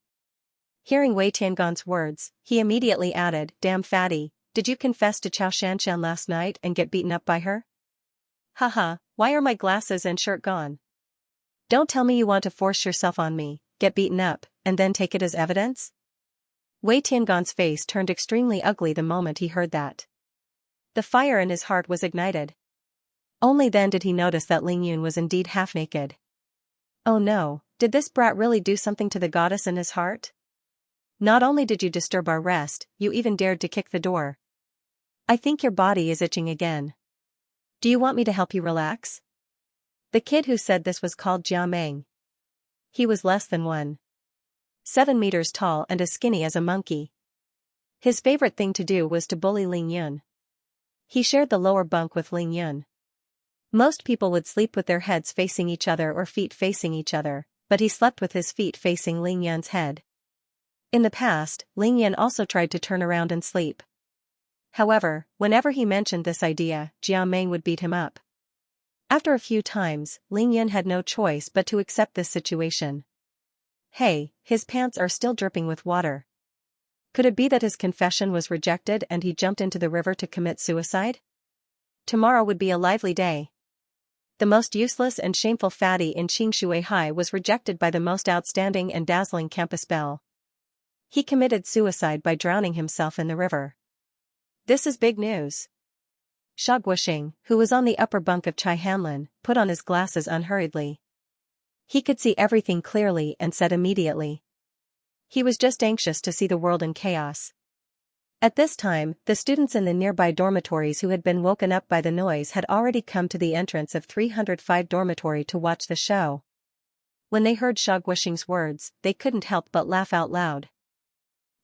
Hearing Wei Tiangan's words, he immediately added, Damn fatty, did you confess to Xianxia last night and get beaten up by her? Haha, why are my glasses and shirt gone? Don't tell me you want to force yourself on me, get beaten up, and then take it as evidence? Wei Tiangan's face turned extremely ugly the moment he heard that. The fire in his heart was ignited. Only then did he notice that Ling Yun was indeed half naked. Oh no, did this brat really do something to the goddess in his heart? Not only did you disturb our rest, you even dared to kick the door. I think your body is itching again. Do you want me to help you relax? The kid who said this was called Jia Meng. He was less than 1.7 meters tall and as skinny as a monkey. His favorite thing to do was to bully Ling Yun. He shared the lower bunk with Ling Yun. Most people would sleep with their heads facing each other or feet facing each other, but he slept with his feet facing Ling Yun's head. In the past, Ling Yun also tried to turn around and sleep. However, whenever he mentioned this idea, Jia Meng would beat him up. After a few times, Ling Yun had no choice but to accept this situation. Hey, his pants are still dripping with water. Could it be that his confession was rejected and he jumped into the river to commit suicide? Tomorrow would be a lively day. The most useless and shameful fatty in Xianxia High was rejected by the most outstanding and dazzling campus belle. He committed suicide by drowning himself in the river. This is big news. Sha Guoxing, who was on the upper bunk of Chai Hanlin, put on his glasses unhurriedly. He could see everything clearly and said immediately. He was just anxious to see the world in chaos. At this time, the students in the nearby dormitories who had been woken up by the noise had already come to the entrance of 305 dormitory to watch the show. When they heard Sha Guoxing's words, they couldn't help but laugh out loud.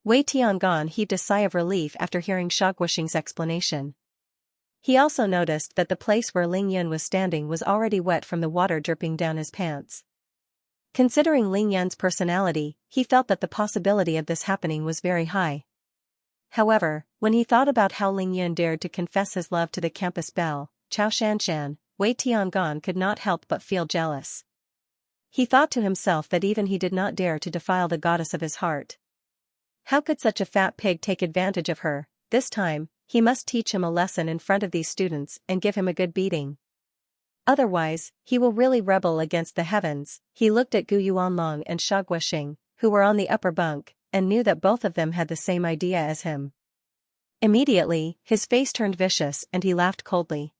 Wei Tiangan heaved a sigh of relief after hearing Sha Guoxing's explanation. He also noticed that the place where Ling Yun was standing was already wet from the water dripping down his pants. Considering Ling Yun's personality, he felt that the possibility of this happening was very high. However, when he thought about how Ling Yun dared to confess his love to the campus belle, Chao Shanshan, Wei Tiangan could not help but feel jealous. He thought to himself that even he did not dare to defile the goddess of his heart. How could such a fat pig take advantage of her? This time, he must teach him a lesson in front of these students and give him a good beating. Otherwise, he will really rebel against the heavens. He looked at Gu Yuanlong and Sha Guoxing, who were on the upper bunk, and knew that both of them had the same idea as him. Immediately, his face turned vicious and he laughed coldly.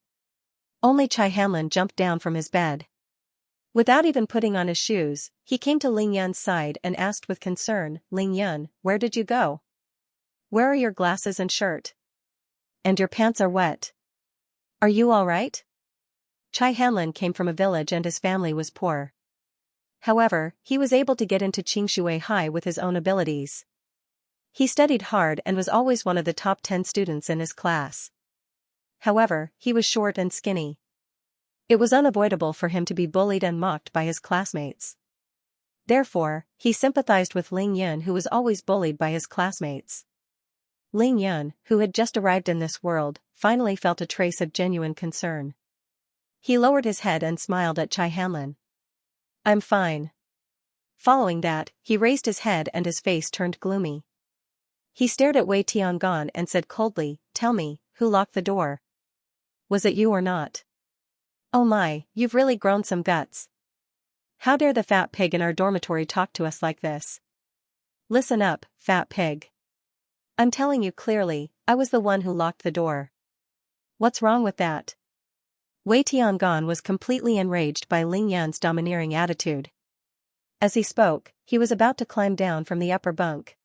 Only Chai Hanlin jumped down from his bed. Without even putting on his shoes, he came to Ling Yun's side and asked with concern, Ling Yun, where did you go? Where are your glasses and shirt? And your pants are wet. Are you all right? Chai Hanlin came from a village and his family was poor. However, he was able to get into Xianxia High with his own abilities. He studied hard and was always one of the top 10 students in his class. However, he was short and skinny. It was unavoidable for him to be bullied and mocked by his classmates. Therefore, he sympathized with Ling Yun, who was always bullied by his classmates. Ling Yun, who had just arrived in this world, finally felt a trace of genuine concern. He lowered his head and smiled at Chai Hanlin. I'm fine. Following that, he raised his head and his face turned gloomy. He stared at Wei Tiangan and said coldly, tell me, who locked the door? Was it you or not? Oh my, you've really grown some guts. How dare the fat pig in our dormitory talk to us like this? Listen up, fat pig. I'm telling you clearly, I was the one who locked the door. What's wrong with that? Wei Tiangan was completely enraged by Ling Yun's domineering attitude. As he spoke, he was about to climb down from the upper bunk.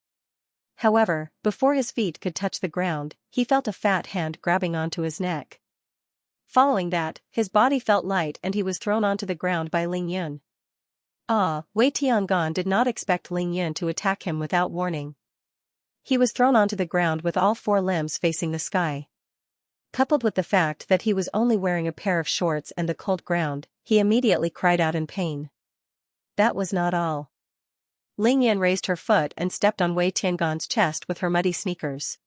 However, before his feet could touch the ground, he felt a fat hand grabbing onto his neck. Following that, his body felt light and he was thrown onto the ground by Ling Yun. Wei Tiangan did not expect Ling Yun to attack him without warning. He was thrown onto the ground with all four limbs facing the sky. Coupled with the fact that he was only wearing a pair of shorts and the cold ground, he immediately cried out in pain. That was not all. Ling Yun raised her foot and stepped on Wei Tiangan's chest with her muddy sneakers.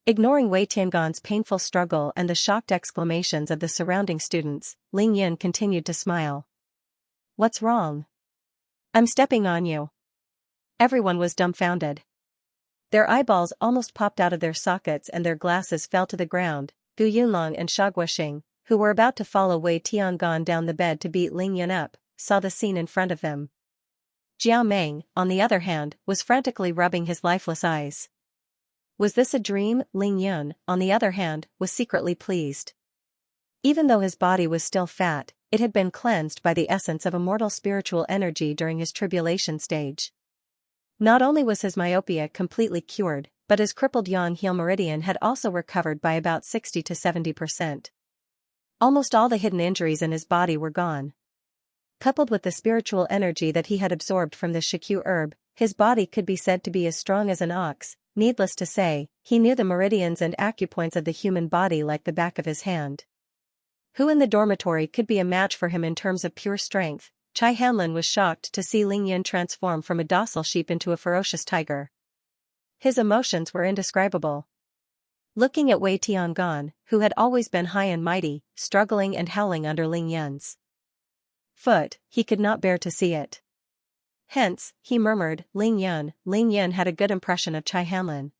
Ignoring Wei Tiangan's painful struggle and the shocked exclamations of the surrounding students, Ling Yun continued to smile. What's wrong? I'm stepping on you. Everyone was dumbfounded. Their eyeballs almost popped out of their sockets and their glasses fell to the ground. Gu Yunlong and Sha Guoxing, who were about to follow Wei Tiangan down the bed to beat Ling Yun up, saw the scene in front of them. Jiao Meng, on the other hand, was frantically rubbing his lifeless eyes. Was this a dream? Ling Yun, on the other hand, was secretly pleased. Even though his body was still fat, it had been cleansed by the essence of immortal spiritual energy during his tribulation stage. Not only was his myopia completely cured, but his crippled yang heel meridian had also recovered by about 60 to 70%. Almost all the hidden injuries in his body were gone. Coupled with the spiritual energy that he had absorbed from the Shikyu herb, his body could be said to be as strong as an ox. Needless to say, he knew the meridians and acupoints of the human body like the back of his hand. Who in the dormitory could be a match for him in terms of pure strength? Chai Hanlin was shocked to see Ling Yin transform from a docile sheep into a ferocious tiger. His emotions were indescribable. Looking at Wei Tiangan, who had always been high and mighty, struggling and howling under Ling Yin's foot, he could not bear to see it. Hence, he murmured, Ling Yin had a good impression of Chai Hanlin.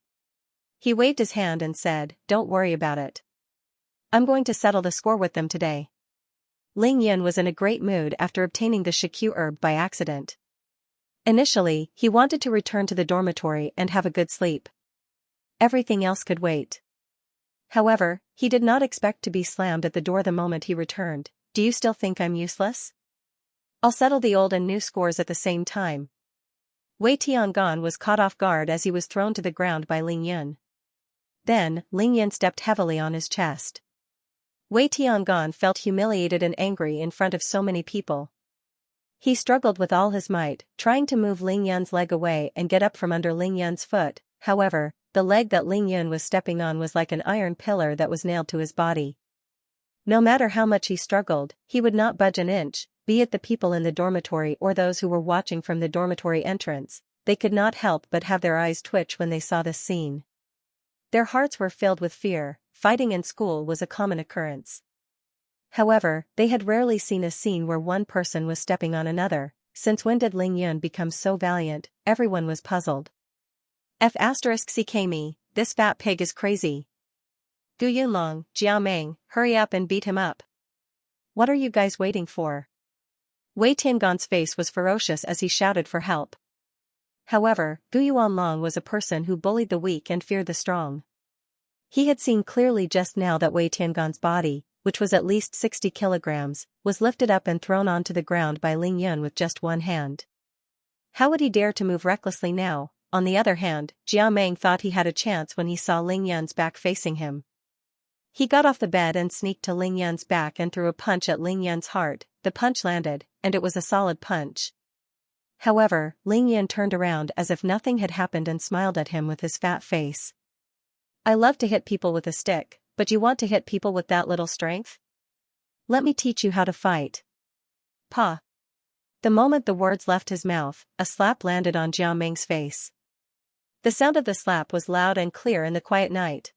He waved his hand and said, don't worry about it. I'm going to settle the score with them today. Ling Yin was in a great mood after obtaining the Shikyu herb by accident. Initially, he wanted to return to the dormitory and have a good sleep. Everything else could wait. However, he did not expect to be slammed at the door the moment he returned. Do you still think I'm useless? I'll settle the old and new scores at the same time. Wei Tiangan was caught off guard as he was thrown to the ground by Ling Yin. Then, Ling Yin stepped heavily on his chest. Wei Tiangan felt humiliated and angry in front of so many people. He struggled with all his might, trying to move Ling Yin's leg away and get up from under Ling Yin's foot. However, the leg that Ling Yin was stepping on was like an iron pillar that was nailed to his body. No matter how much he struggled, he would not budge an inch, be it the people in the dormitory or those who were watching from the dormitory entrance. They could not help but have their eyes twitch when they saw this scene. Their hearts were filled with fear. Fighting in school was a common occurrence. However, they had rarely seen a scene where one person was stepping on another. Since when did Ling Yun become so valiant? Everyone was puzzled. CKMe, this fat pig is crazy. Gu Yunlong, Jiao Meng, hurry up and beat him up. What are you guys waiting for? Wei Tiangan's face was ferocious as he shouted for help. However, Gu Yuanlong was a person who bullied the weak and feared the strong. He had seen clearly just now that Wei Tiangan's body, which was at least 60 kilograms, was lifted up and thrown onto the ground by Ling Yun with just one hand. How would he dare to move recklessly now? On the other hand, Jiao Meng thought he had a chance when he saw Ling Yun's back facing him. He got off the bed and sneaked to Ling Yun's back and threw a punch at Ling Yun's heart. The punch landed, and it was a solid punch. However, Ling Yun turned around as if nothing had happened and smiled at him with his fat face. I love to hit people with a stick, but you want to hit people with that little strength? Let me teach you how to fight. Pa. The moment the words left his mouth, a slap landed on Jiao Meng's face. The sound of the slap was loud and clear in the quiet night.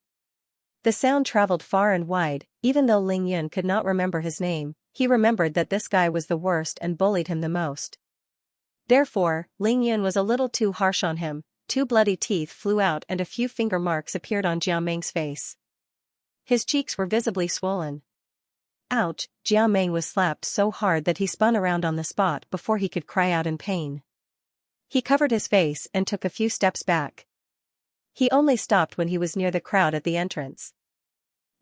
The sound traveled far and wide. Even though Ling Yun could not remember his name, he remembered that this guy was the worst and bullied him the most. Therefore, Ling Yun was a little too harsh on him. 2 bloody teeth flew out and a few finger marks appeared on Jiao Meng's face. His cheeks were visibly swollen. Ouch! Jiao Meng was slapped so hard that he spun around on the spot before he could cry out in pain. He covered his face and took a few steps back. He only stopped when he was near the crowd at the entrance.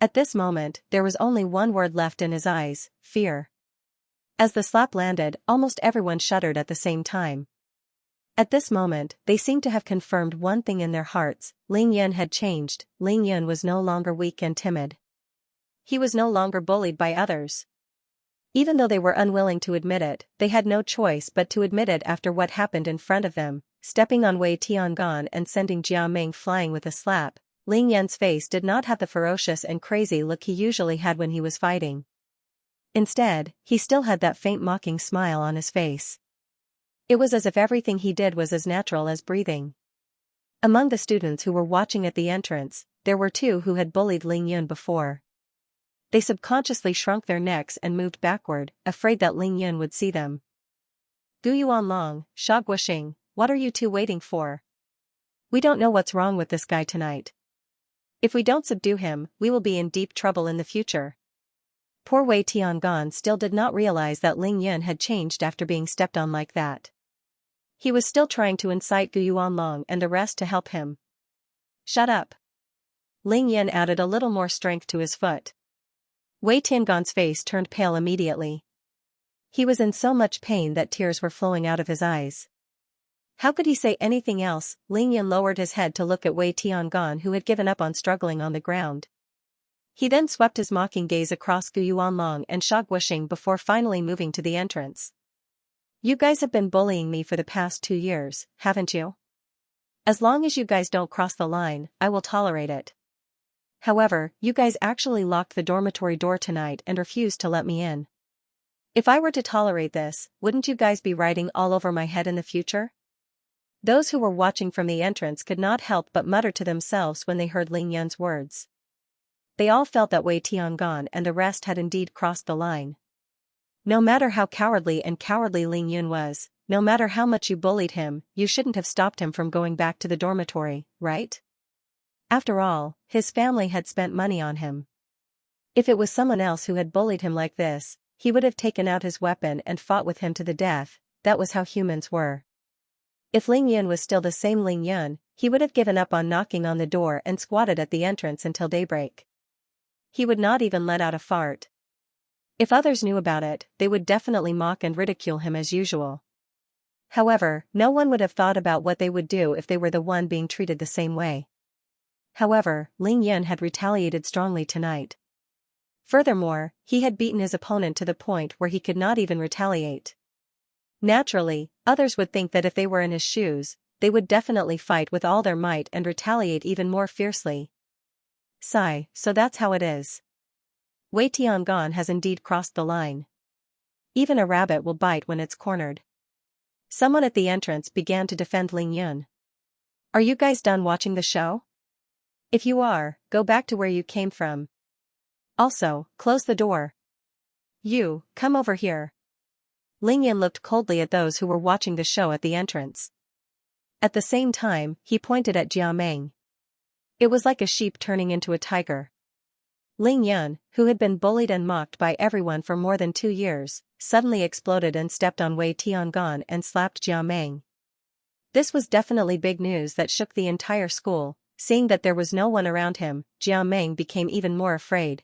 At this moment, there was only one word left in his eyes: fear. As the slap landed, almost everyone shuddered at the same time. At this moment, they seemed to have confirmed one thing in their hearts: Ling Yun had changed. Ling Yun was no longer weak and timid. He was no longer bullied by others. Even though they were unwilling to admit it, they had no choice but to admit it after what happened in front of them, stepping on Wei Tiangan and sending Jiao Meng flying with a slap. Ling Yun's face did not have the ferocious and crazy look he usually had when he was fighting. Instead, he still had that faint mocking smile on his face. It was as if everything he did was as natural as breathing. Among the students who were watching at the entrance, there were 2 who had bullied Ling Yun before. They subconsciously shrunk their necks and moved backward, afraid that Ling Yun would see them. Gu Yuanlong, Sha Guoxing, what are you 2 waiting for? We don't know what's wrong with this guy tonight. If we don't subdue him, we will be in deep trouble in the future. Poor Wei Tiangan still did not realize that Ling Yun had changed after being stepped on like that. He was still trying to incite Gu Yuanlong and the rest to help him. Shut up. Ling Yan added a little more strength to his foot. Wei Tiangon's face turned pale immediately. He was in so much pain that tears were flowing out of his eyes. How could he say anything else? Ling Yan lowered his head to look at Wei Tiangon, who had given up on struggling on the ground. He then swept his mocking gaze across Gu Yuanlong and Sha Guoxing before finally moving to the entrance. You guys have been bullying me for the past 2 years, haven't you? As long as you guys don't cross the line, I will tolerate it. However, you guys actually locked the dormitory door tonight and refused to let me in. If I were to tolerate this, wouldn't you guys be riding all over my head in the future? Those who were watching from the entrance could not help but mutter to themselves when they heard Ling Yan's words. They all felt that Wei Tiangon and the rest had indeed crossed the line. No matter how cowardly Ling Yun was, no matter how much you bullied him, you shouldn't have stopped him from going back to the dormitory, right? After all, his family had spent money on him. If it was someone else who had bullied him like this, he would have taken out his weapon and fought with him to the death. That was how humans were. If Ling Yun was still the same Ling Yun, he would have given up on knocking on the door and squatted at the entrance until daybreak. He would not even let out a fart. If others knew about it, they would definitely mock and ridicule him as usual. However, no one would have thought about what they would do if they were the one being treated the same way. However, Ling Yun had retaliated strongly tonight. Furthermore, he had beaten his opponent to the point where he could not even retaliate. Naturally, others would think that if they were in his shoes, they would definitely fight with all their might and retaliate even more fiercely. Sigh, so that's how it is. Wei Tiangon has indeed crossed the line. Even a rabbit will bite when it's cornered. Someone at the entrance began to defend Ling Yun. Are you guys done watching the show? If you are, go back to where you came from. Also, close the door. You, come over here. Ling Yan looked coldly at those who were watching the show at the entrance. At the same time, he pointed at Jia Meng. It was like a sheep turning into a tiger. Ling Yun, who had been bullied and mocked by everyone for more than 2 years, suddenly exploded and stepped on Wei Tiangon and slapped Jia Meng. This was definitely big news that shook the entire school. Seeing that there was no one around him, Jia Meng became even more afraid.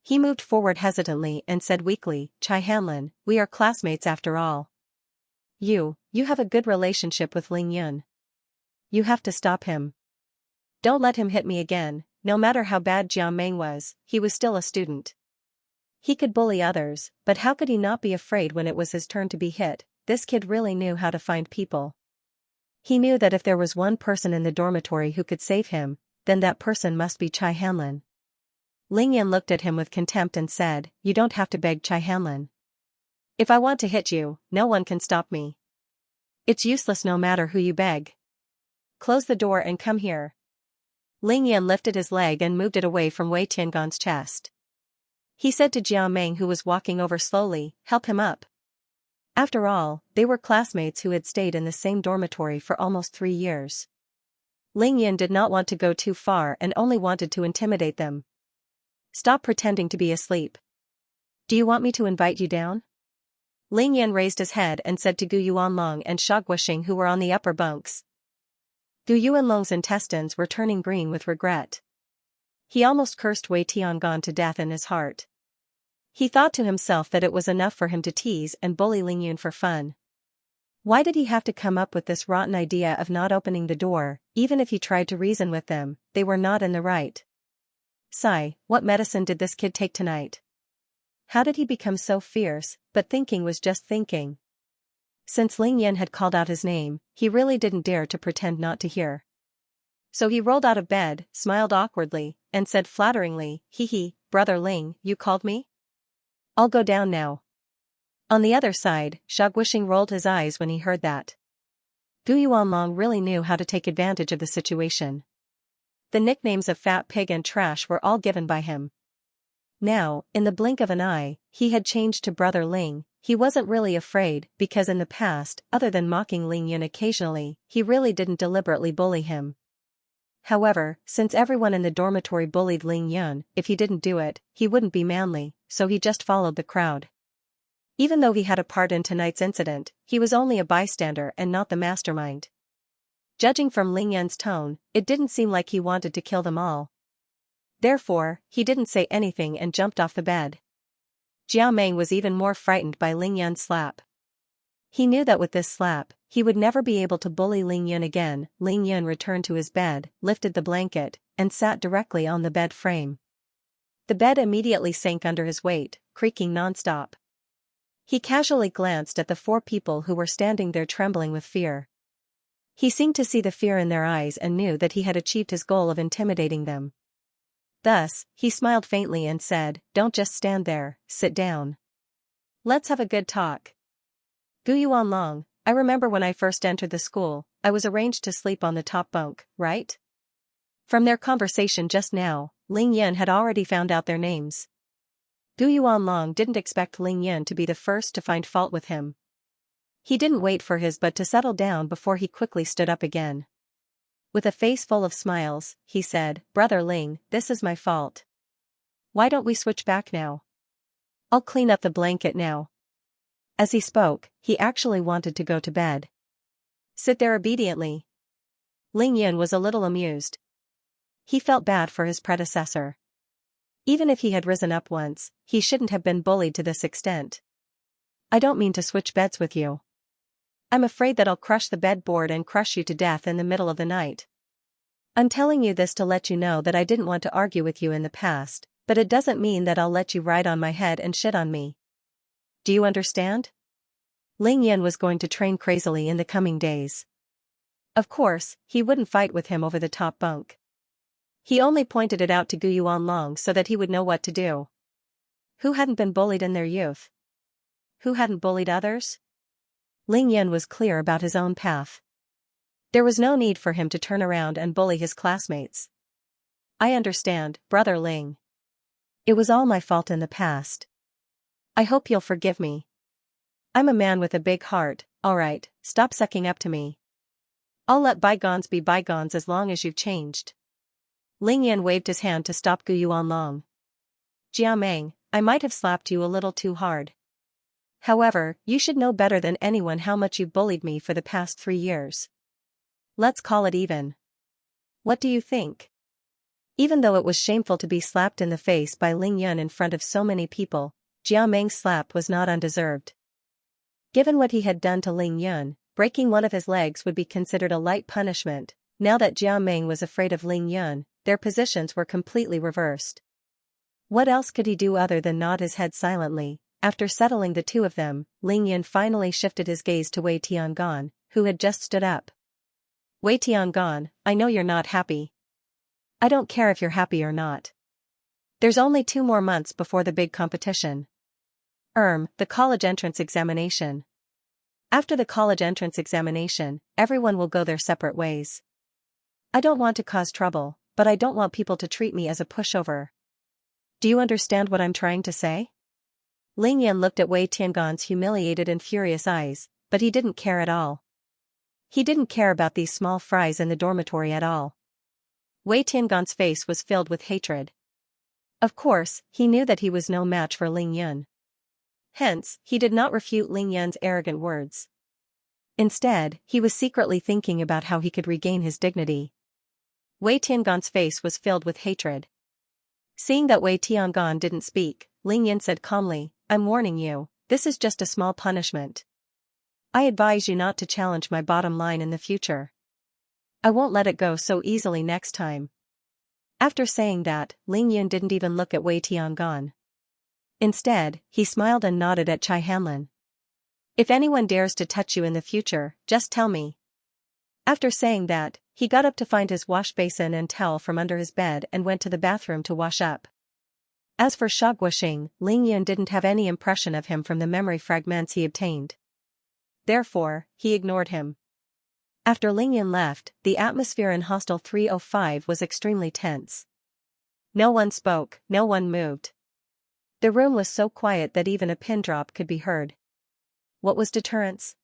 He moved forward hesitantly and said weakly, Chai Hanlin, we are classmates after all. You have a good relationship with Ling Yun. You have to stop him. Don't let him hit me again. No matter how bad Jia Meng was, he was still a student. He could bully others, but how could he not be afraid when it was his turn to be hit? This kid really knew how to find people. He knew that if there was one person in the dormitory who could save him, then that person must be Chai Hanlin. Ling Yan looked at him with contempt and said, You don't have to beg Chai Hanlin. If I want to hit you, no one can stop me. It's useless no matter who you beg. Close the door and come here. Ling Yan lifted his leg and moved it away from Wei Tiangon's chest. He said to Jia Meng, who was walking over slowly, help him up. After all, they were classmates who had stayed in the same dormitory for almost 3 years. Ling Yan did not want to go too far and only wanted to intimidate them. Stop pretending to be asleep. Do you want me to invite you down? Ling Yan raised his head and said to Gu Yuanlong and Sha Guoxing, who were on the upper bunks. Gu Yuanlong's intestines were turning green with regret. He almost cursed Wei Tiangon to death in his heart. He thought to himself that it was enough for him to tease and bully Ling Yun for fun. Why did he have to come up with this rotten idea of not opening the door? Even if he tried to reason with them, they were not in the right. Sigh, what medicine did this kid take tonight? How did he become so fierce? But thinking was just thinking. Since Ling Yan had called out his name, he really didn't dare to pretend not to hear. So he rolled out of bed, smiled awkwardly, and said flatteringly, Hee, brother Ling, you called me? I'll go down now. On the other side, Sha Guoxing rolled his eyes when he heard that. Gu Yuanlong really knew how to take advantage of the situation. The nicknames of Fat Pig and Trash were all given by him. Now, in the blink of an eye, he had changed to Brother Ling. He wasn't really afraid, because in the past, other than mocking Ling Yun occasionally, he really didn't deliberately bully him. However, since everyone in the dormitory bullied Ling Yun, if he didn't do it, he wouldn't be manly, so he just followed the crowd. Even though he had a part in tonight's incident, he was only a bystander and not the mastermind. Judging from Ling Yan's tone, it didn't seem like he wanted to kill them all. Therefore, he didn't say anything and jumped off the bed. Jiao Meng was even more frightened by Ling Yan's slap. He knew that with this slap, he would never be able to bully Ling Yan again. Ling Yan returned to his bed, lifted the blanket, and sat directly on the bed frame. The bed immediately sank under his weight, creaking non-stop. He casually glanced at the 4 people who were standing there trembling with fear. He seemed to see the fear in their eyes and knew that he had achieved his goal of intimidating them. Thus, he smiled faintly and said, "Don't just stand there, sit down. Let's have a good talk. Gu Yuanlong, I remember when I first entered the school, I was arranged to sleep on the top bunk, right?" From their conversation just now, Ling Yan had already found out their names. Gu Yuanlong didn't expect Ling Yan to be the first to find fault with him. He didn't wait for his butt to settle down before he quickly stood up again. With a face full of smiles, he said, "Brother Ling, this is my fault. Why don't we switch back now? I'll clean up the blanket now." As he spoke, he actually wanted to go to bed. "Sit there obediently." Ling Yan was a little amused. He felt bad for his predecessor. Even if he had risen up once, he shouldn't have been bullied to this extent. "I don't mean to switch beds with you. I'm afraid that I'll crush the bedboard and crush you to death in the middle of the night. I'm telling you this to let you know that I didn't want to argue with you in the past, but it doesn't mean that I'll let you ride on my head and shit on me. Do you understand?" Ling Yan was going to train crazily in the coming days. Of course, he wouldn't fight with him over the top bunk. He only pointed it out to Gu Yuanlong so that he would know what to do. Who hadn't been bullied in their youth? Who hadn't bullied others? Ling Yan was clear about his own path. There was no need for him to turn around and bully his classmates. "I understand, Brother Ling. It was all my fault in the past. I hope you'll forgive me. I'm a man with a big heart, alright, stop sucking up to me. I'll let bygones be bygones as long as you've changed." Ling Yan waved his hand to stop Gu Yuanlong. "Jiao Meng, I might have slapped you a little too hard. However, you should know better than anyone how much you've bullied me for the past 3 years. Let's call it even. What do you think?" Even though it was shameful to be slapped in the face by Ling Yan in front of so many people, Jiao Meng's slap was not undeserved. Given what he had done to Ling Yan, breaking one of his legs would be considered a light punishment. Now that Jiao Meng was afraid of Ling Yan, their positions were completely reversed. What else could he do other than nod his head silently? After settling the 2 of them, Ling Yan finally shifted his gaze to Wei Tiangan, who had just stood up. "Wei Tiangan, I know you're not happy. I don't care if you're happy or not. There's only 2 more months before the big competition. The college entrance examination. After the college entrance examination, everyone will go their separate ways. I don't want to cause trouble, but I don't want people to treat me as a pushover. Do you understand what I'm trying to say?" Ling Yan looked at Wei Tiangan's humiliated and furious eyes, but he didn't care at all. He didn't care about these small fries in the dormitory at all. Wei Tiangan's face was filled with hatred. Of course, he knew that he was no match for Ling Yan. Hence, he did not refute Ling Yan's arrogant words. Instead, he was secretly thinking about how he could regain his dignity. Wei Tiangan's face was filled with hatred. Seeing that Wei Tiangan didn't speak, Ling Yan said calmly, "I'm warning you, this is just a small punishment. I advise you not to challenge my bottom line in the future. I won't let it go so easily next time." After saying that, Ling Yan didn't even look at Wei Tiangan. Instead, he smiled and nodded at Chai Hanlin. "If anyone dares to touch you in the future, just tell me." After saying that, he got up to find his wash basin and towel from under his bed and went to the bathroom to wash up. As for Sha Guoxing, Ling Yan didn't have any impression of him from the memory fragments he obtained. Therefore, he ignored him. After Ling Yan left, the atmosphere in Hostel 305 was extremely tense. No one spoke, no one moved. The room was so quiet that even a pin drop could be heard. What was deterrence?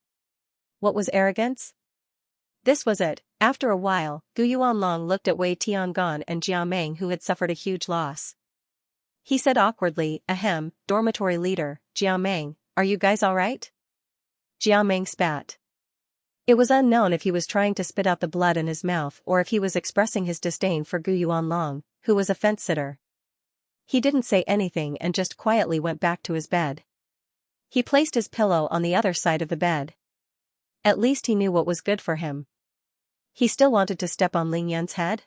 What was arrogance? This was it. After a while, Gu Yuanlong looked at Wei Tiangan and Jiao Meng, who had suffered a huge loss. He said awkwardly, "Ahem, dormitory leader, Jiao Meng, are you guys alright? Jia Meng spat. It was unknown if he was trying to spit out the blood in his mouth or if he was expressing his disdain for Gu Yuanlong, who was a fence-sitter. He didn't say anything and just quietly went back to his bed. He placed his pillow on the other side of the bed. At least he knew what was good for him. He still wanted to step on Ling Yun's head?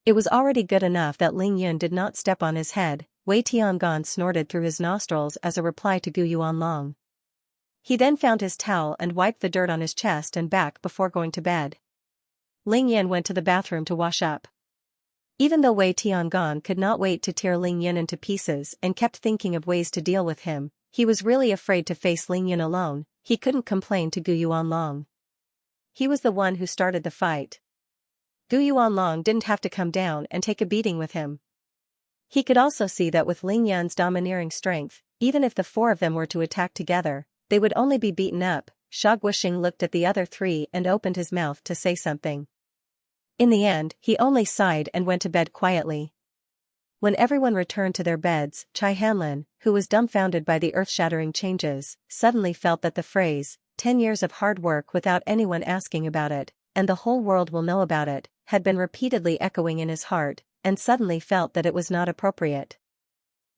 It was already good enough that Ling Yun did not step on his head. Wei Tiangong snorted through his nostrils as a reply to Gu Yuanlong. He then found his towel and wiped the dirt on his chest and back before going to bed. Ling Yun went to the bathroom to wash up. Even though Wei Tiangong could not wait to tear Ling Yun into pieces and kept thinking of ways to deal with him, he was really afraid to face Ling Yun alone. He couldn't complain to Gu Yuanlong. He was the one who started the fight. Gu Yuanlong didn't have to come down and take a beating with him. He could also see that with Ling Yun's domineering strength, even if the four of them were to attack together, they would only be beaten up. Sha Guoxing looked at the other three and opened his mouth to say something. In the end, he only sighed and went to bed quietly. When everyone returned to their beds, Chai Hanlin, who was dumbfounded by the earth-shattering changes, suddenly felt that the phrase, 10 years of hard work without anyone asking about it, and the whole world will know about it, had been repeatedly echoing in his heart, and suddenly felt that it was not appropriate.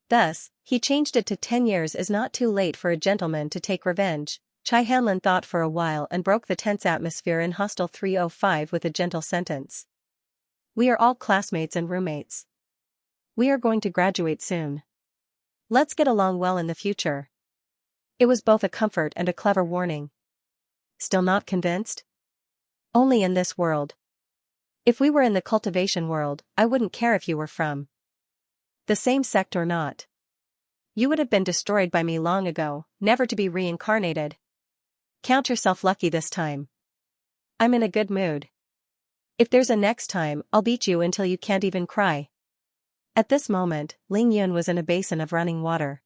Thus, he changed it to 10 years is not too late for a gentleman to take revenge. Chai Hanlin thought for a while and broke the tense atmosphere in Hostel 305 with a gentle sentence. We are all classmates and roommates. We are going to graduate soon. Let's get along well in the future. It was both a comfort and a clever warning. Still not convinced? Only in this world. If we were in the cultivation world, I wouldn't care if you were from the same sect or not. You would have been destroyed by me long ago, never to be reincarnated. Count yourself lucky this time. I'm in a good mood. If there's a next time, I'll beat you until you can't even cry. At this moment, Ling Yun was in a basin of running water.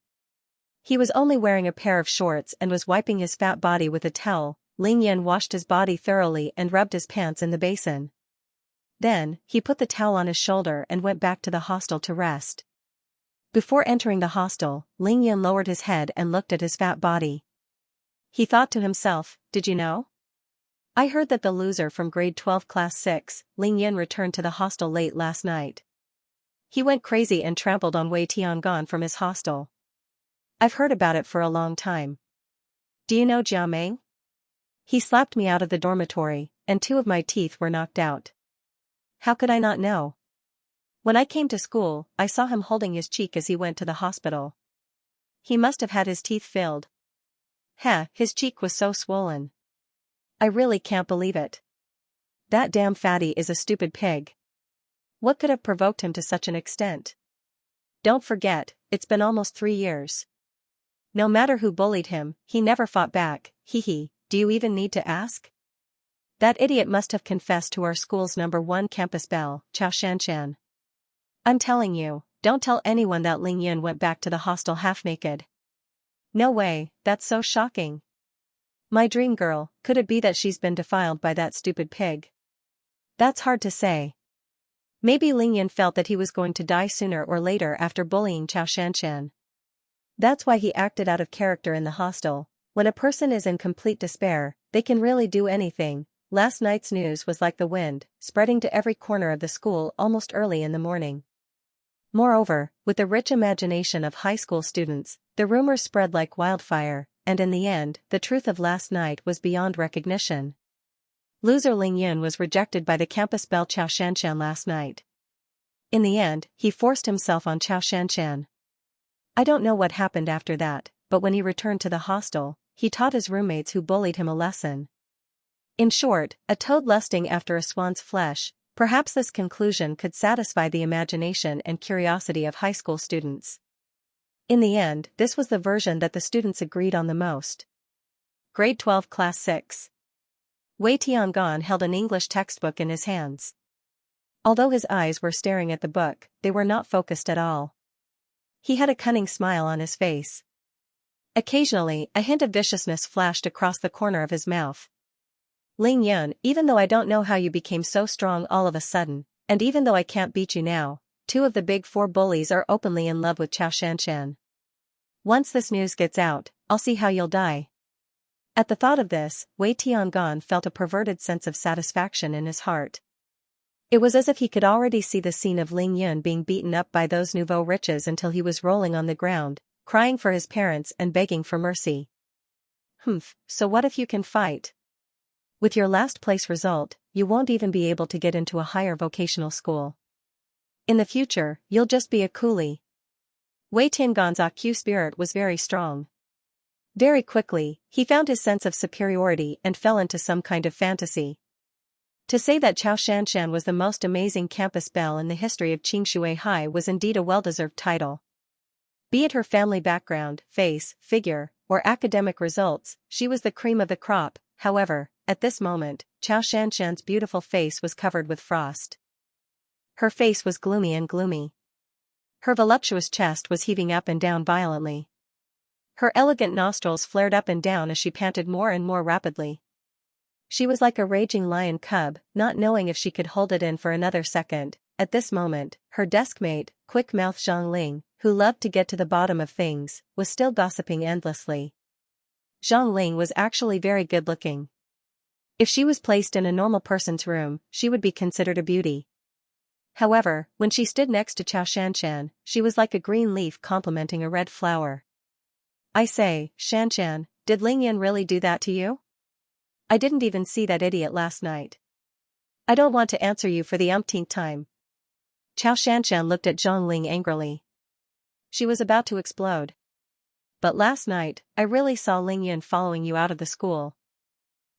He was only wearing a pair of shorts and was wiping his fat body with a towel. Ling Yun washed his body thoroughly and rubbed his pants in the basin. Then, he put the towel on his shoulder and went back to the hostel to rest. Before entering the hostel, Ling Yun lowered his head and looked at his fat body. He thought to himself, did you know? I heard that the loser from grade 12 class 6, Ling Yun returned to the hostel late last night. He went crazy and trampled on Wei Tiangong from his hostel. I've heard about it for a long time. Do you know Jia Meng? He slapped me out of the dormitory, and 2 of my teeth were knocked out. How could I not know? When I came to school, I saw him holding his cheek as he went to the hospital. He must have had his teeth filled. His cheek was so swollen. I really can't believe it. That damn fatty is a stupid pig. What could have provoked him to such an extent? Don't forget, it's been almost 3 years. No matter who bullied him, he never fought back. Do you even need to ask? That idiot must have confessed to our school's #1 campus belle, Xianxia. I'm telling you, don't tell anyone that Ling Yun went back to the hostel half-naked. No way, that's so shocking. My dream girl, could it be that she's been defiled by that stupid pig? That's hard to say. Maybe Ling Yun felt that he was going to die sooner or later after bullying Xianxia. That's why he acted out of character in the hostel. When a person is in complete despair, they can really do anything. Last night's news was like the wind, spreading to every corner of the school almost early in the morning. Moreover, with the rich imagination of high school students, the rumors spread like wildfire, and in the end, the truth of last night was beyond recognition. Loser Ling Yun was rejected by the campus belle Xianxia last night. In the end, he forced himself on Xianxia. I don't know what happened after that, but when he returned to the hostel, he taught his roommates who bullied him a lesson. In short, a toad lusting after a swan's flesh. Perhaps this conclusion could satisfy the imagination and curiosity of high school students. In the end, this was the version that the students agreed on the most. Grade 12 Class 6. Wei Tiangong held an English textbook in his hands. Although his eyes were staring at the book, they were not focused at all. He had a cunning smile on his face. Occasionally, a hint of viciousness flashed across the corner of his mouth. Ling Yun, even though I don't know how you became so strong all of a sudden, and even though I can't beat you now, 2 of the big 4 bullies are openly in love with Xianxia. Once this news gets out, I'll see how you'll die. At the thought of this, Wei Tiangong felt a perverted sense of satisfaction in his heart. It was as if he could already see the scene of Ling Yun being beaten up by those nouveau riches until he was rolling on the ground, crying for his parents and begging for mercy. So what if you can fight? With your last place result, you won't even be able to get into a higher vocational school. In the future, you'll just be a coolie. Wei Tiangong's IQ spirit was very strong. Very quickly, he found his sense of superiority and fell into some kind of fantasy. To say that Xianxia was the most amazing campus belle in the history of Qingshui High was indeed a well-deserved title. Be it her family background, face, figure, or academic results, she was the cream of the crop. However, at this moment, Xianxia's beautiful face was covered with frost. Her face was gloomy and gloomy. Her voluptuous chest was heaving up and down violently. Her elegant nostrils flared up and down as she panted more and more rapidly. She was like a raging lion cub, not knowing if she could hold it in for another second. At this moment, her deskmate, quick-mouthed Zhang Ling, who loved to get to the bottom of things, was still gossiping endlessly. Zhang Ling was actually very good-looking. If she was placed in a normal person's room, she would be considered a beauty. However, when she stood next to Xianxia, she was like a green leaf complementing a red flower. I say, Xianxia, did Ling Yan really do that to you? I didn't even see that idiot last night. I don't want to answer you for the umpteenth time. Xianxia looked at Zhang Ling angrily. She was about to explode. But last night, I really saw Ling Yan following you out of the school.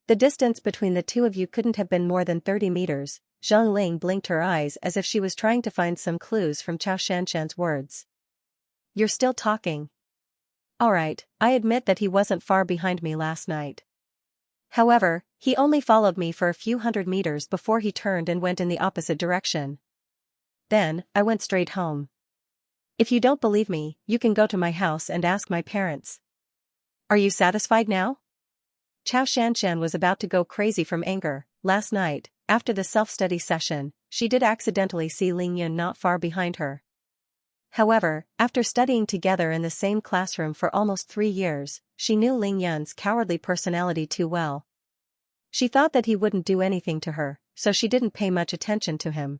The distance between the two of you couldn't have been more than 30 meters. Zhang Ling blinked her eyes as if she was trying to find some clues from Xianxia's words. You're still talking. Alright, I admit that he wasn't far behind me last night. However, he only followed me for a few hundred meters before he turned and went in the opposite direction. Then, I went straight home. If you don't believe me, you can go to my house and ask my parents. Are you satisfied now? Xianxia was about to go crazy from anger. Last night, after the self-study session, she did accidentally see Ling Yun not far behind her. However, after studying together in the same classroom for almost 3 years, she knew Ling Yun's cowardly personality too well. She thought that he wouldn't do anything to her, so she didn't pay much attention to him.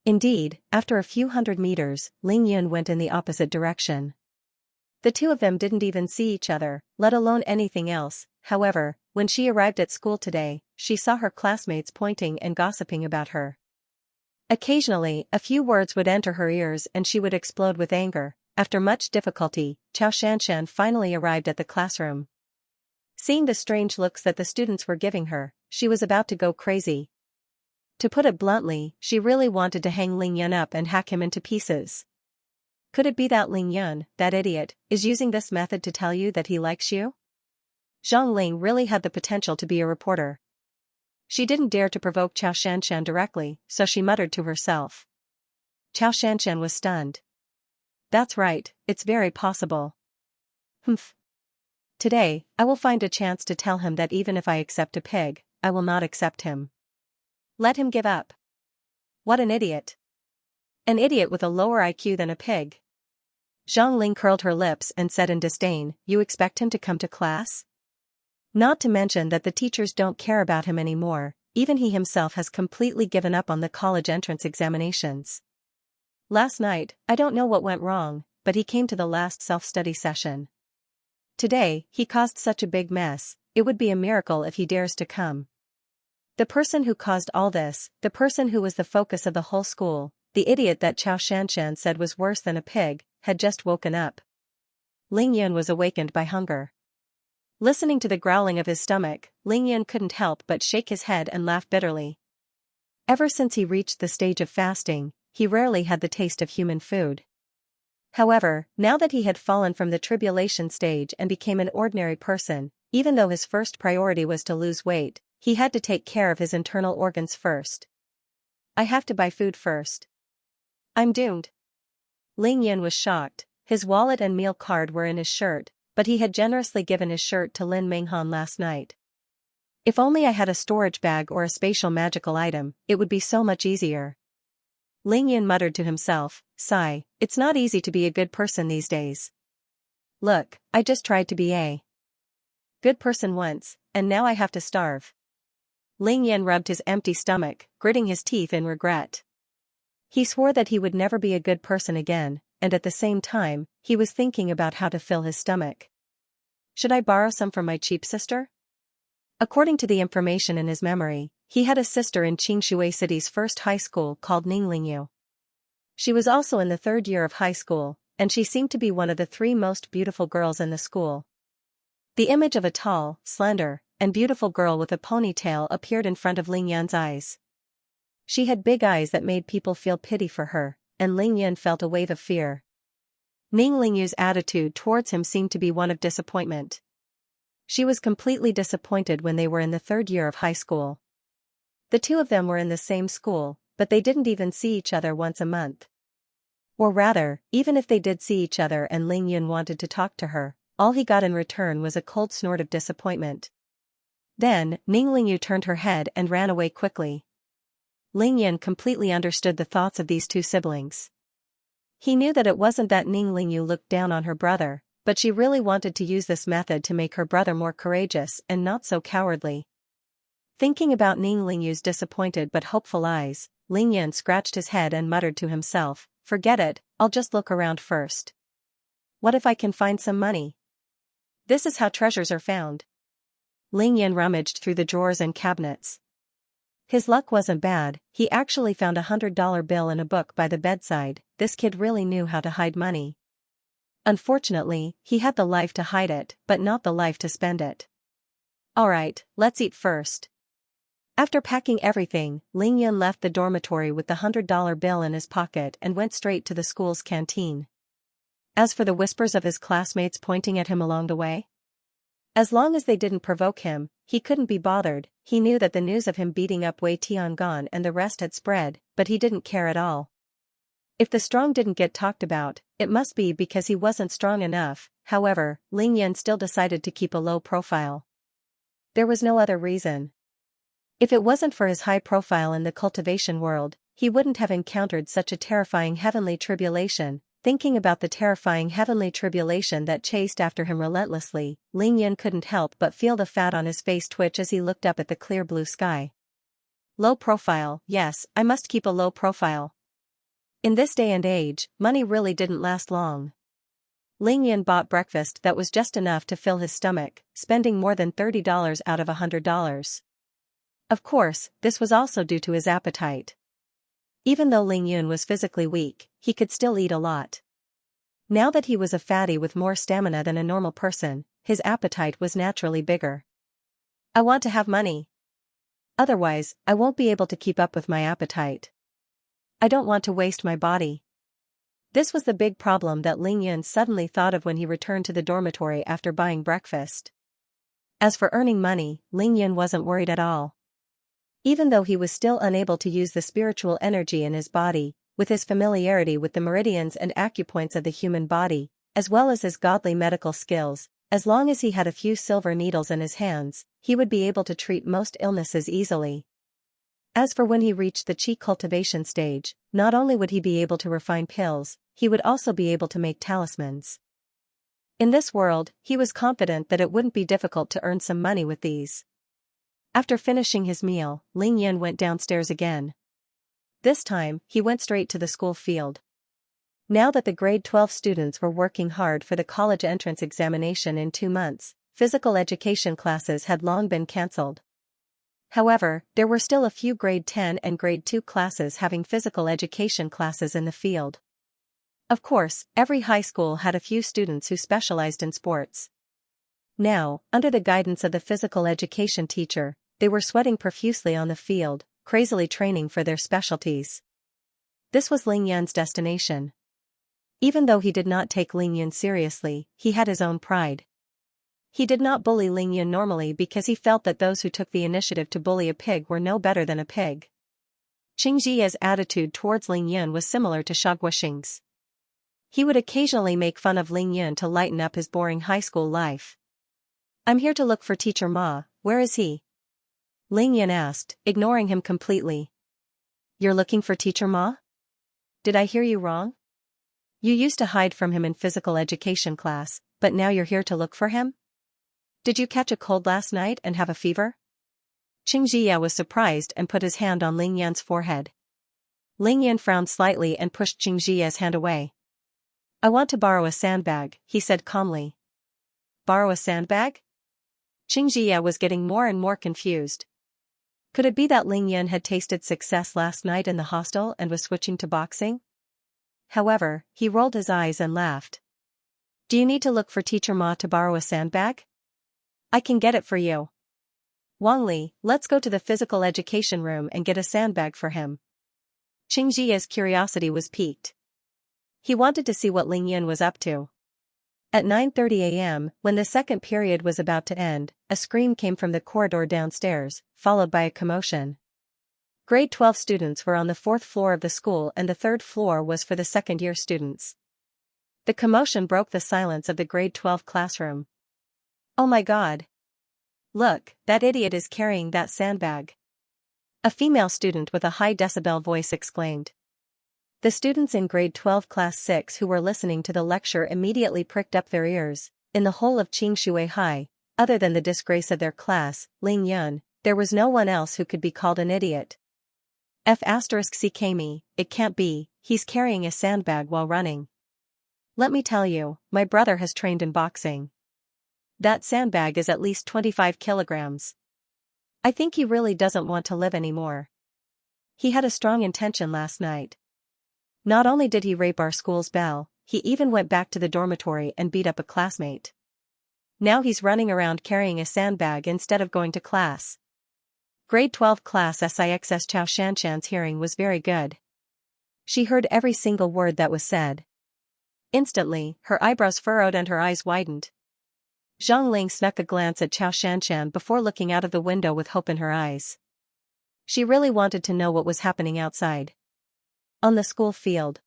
Indeed, after a few hundred meters, Ling Yun went in the opposite direction. The two of them didn't even see each other, let alone anything else. However, when she arrived at school today, she saw her classmates pointing and gossiping about her. Occasionally, a few words would enter her ears and she would explode with anger. After much difficulty, Xianxia finally arrived at the classroom. Seeing the strange looks that the students were giving her, she was about to go crazy. To put it bluntly, she really wanted to hang Ling Yun up and hack him into pieces. Could it be that Ling Yun, that idiot, is using this method to tell you that he likes you? Zhang Ling really had the potential to be a reporter. She didn't dare to provoke Xianxia directly, so she muttered to herself. Xianxia was stunned. That's right, it's very possible. Today, I will find a chance to tell him that even if I accept a pig, I will not accept him. Let him give up. What an idiot. An idiot with a lower IQ than a pig. Zhang Ling curled her lips and said in disdain, you expect him to come to class? Not to mention that the teachers don't care about him anymore, even he himself has completely given up on the college entrance examinations. Last night, I don't know what went wrong, but he came to the last self-study session. Today, he caused such a big mess, it would be a miracle if he dares to come. The person who caused all this, the person who was the focus of the whole school, the idiot that Xianxia said was worse than a pig, had just woken up. Ling Yun was awakened by hunger. Listening to the growling of his stomach, Ling Yun couldn't help but shake his head and laugh bitterly. Ever since he reached the stage of fasting, he rarely had the taste of human food. However, now that he had fallen from the tribulation stage and became an ordinary person, even though his first priority was to lose weight, he had to take care of his internal organs first. I have to buy food first. I'm doomed. Ling Yun was shocked. His wallet and meal card were in his shirt, but he had generously given his shirt to Lin Minghan last night. If only I had a storage bag or a spatial magical item, it would be so much easier. Ling Yun muttered to himself, sigh, it's not easy to be a good person these days. Look, I just tried to be a good person once, and now I have to starve. Ling Yan rubbed his empty stomach, gritting his teeth in regret. He swore that he would never be a good person again, and at the same time, he was thinking about how to fill his stomach. Should I borrow some from my cheap sister? According to the information in his memory, he had a sister in Xianxia City's first high school called Ninglingyu. She was also in the third year of high school, and she seemed to be one of the three most beautiful girls in the school. The image of a tall, slender, and beautiful girl with a ponytail appeared in front of Ling Yan's eyes. She had big eyes that made people feel pity for her, and Ling Yan felt a wave of fear. Ninglingyu's attitude towards him seemed to be one of disappointment. She was completely disappointed when they were in the third year of high school. The two of them were in the same school, but they didn't even see each other once a month. Or rather, even if they did see each other and Ling Yan wanted to talk to her, all he got in return was a cold snort of disappointment. Then, Ninglingyu turned her head and ran away quickly. Ling Yan completely understood the thoughts of these two siblings. He knew that it wasn't that Ninglingyu looked down on her brother, but she really wanted to use this method to make her brother more courageous and not so cowardly. Thinking about Ninglingyu's disappointed but hopeful eyes, Ling Yan scratched his head and muttered to himself, "Forget it, I'll just look around first. What if I can find some money? This is how treasures are found." Ling Yan rummaged through the drawers and cabinets. His luck wasn't bad, he actually found $100 bill in a book by the bedside. This kid really knew how to hide money. Unfortunately, he had the life to hide it, but not the life to spend it. Alright, let's eat first. After packing everything, Ling Yan left the dormitory with the $100 bill in his pocket and went straight to the school's canteen. As for the whispers of his classmates pointing at him along the way, as long as they didn't provoke him, he couldn't be bothered. He knew that the news of him beating up Wei Tiangong and the rest had spread, but he didn't care at all. If the strong didn't get talked about, it must be because he wasn't strong enough. However, Ling Yan still decided to keep a low profile. There was no other reason. If it wasn't for his high profile in the cultivation world, he wouldn't have encountered such a terrifying heavenly tribulation. Thinking about the terrifying heavenly tribulation that chased after him relentlessly, Ling Yan couldn't help but feel the fat on his face twitch as he looked up at the clear blue sky. Low profile, yes, I must keep a low profile. In this day and age, money really didn't last long. Ling Yan bought breakfast that was just enough to fill his stomach, spending more than $30 out of $100. Of course, this was also due to his appetite. Even though Ling Yan was physically weak, he could still eat a lot. Now that he was a fatty with more stamina than a normal person, his appetite was naturally bigger. I want to have money. Otherwise, I won't be able to keep up with my appetite. I don't want to waste my body. This was the big problem that Ling Yan suddenly thought of when he returned to the dormitory after buying breakfast. As for earning money, Ling Yan wasn't worried at all. Even though he was still unable to use the spiritual energy in his body, with his familiarity with the meridians and acupoints of the human body, as well as his godly medical skills, as long as he had a few silver needles in his hands, he would be able to treat most illnesses easily. As for when he reached the qi cultivation stage, not only would he be able to refine pills, he would also be able to make talismans. In this world, he was confident that it wouldn't be difficult to earn some money with these. After finishing his meal, Ling Yan went downstairs again. This time, he went straight to the school field. Now that the grade 12 students were working hard for the college entrance examination in 2 months, physical education classes had long been cancelled. However, there were still a few grade 10 and grade 2 classes having physical education classes in the field. Of course, every high school had a few students who specialized in sports. Now, under the guidance of the physical education teacher, they were sweating profusely on the field, crazily training for their specialties. This was Ling Yan's destination. Even though he did not take Ling Yan seriously, he had his own pride. He did not bully Ling Yan normally because he felt that those who took the initiative to bully a pig were no better than a pig. Xianxia's attitude towards Ling Yan was similar to Xianxia's. He would occasionally make fun of Ling Yan to lighten up his boring high school life. "I'm here to look for Teacher Ma, where is he?" Ling Yan asked, ignoring him completely. "You're looking for Teacher Ma? Did I hear you wrong? You used to hide from him in physical education class, but now you're here to look for him? Did you catch a cold last night and have a fever? Xianxia was surprised and put his hand on Ling Yan's forehead. Ling Yan frowned slightly and pushed Xianxia's hand away. I want to borrow a sandbag, he said calmly. Borrow a sandbag? Xianxia was getting more and more confused. Could it be that Ling Yan had tasted success last night in the hostel and was switching to boxing? However, he rolled his eyes and laughed. Do you need to look for Teacher Ma to borrow a sandbag? I can get it for you. Wang Li, let's go to the physical education room and get a sandbag for him. Xianxia's curiosity was piqued. He wanted to see what Ling Yan was up to. At 9:30 a.m., when the second period was about to end, a scream came from the corridor downstairs, followed by a commotion. Grade 12 students were on the fourth floor of the school and the third floor was for the second-year students. The commotion broke the silence of the grade 12 classroom. Oh my God! Look, that idiot is carrying that sandbag. A female student with a high decibel voice exclaimed. The students in grade 12 class 6 who were listening to the lecture immediately pricked up their ears. In the whole of Qingshui High, other than the disgrace of their class, Ling Yun, there was no one else who could be called an idiot. F***ck me, it can't be, he's carrying a sandbag while running. Let me tell you, my brother has trained in boxing. That sandbag is at least 25 kilograms. I think he really doesn't want to live anymore. He had a strong intention last night. Not only did he rape our school's belle, he even went back to the dormitory and beat up a classmate. Now he's running around carrying a sandbag instead of going to class. Grade 12 class SIXS Chao Shanshan's hearing was very good. She heard every single word that was said. Instantly, her eyebrows furrowed and her eyes widened. Zhang Ling snuck a glance at Chao Shanshan before looking out of the window with hope in her eyes. She really wanted to know what was happening outside. On the school field.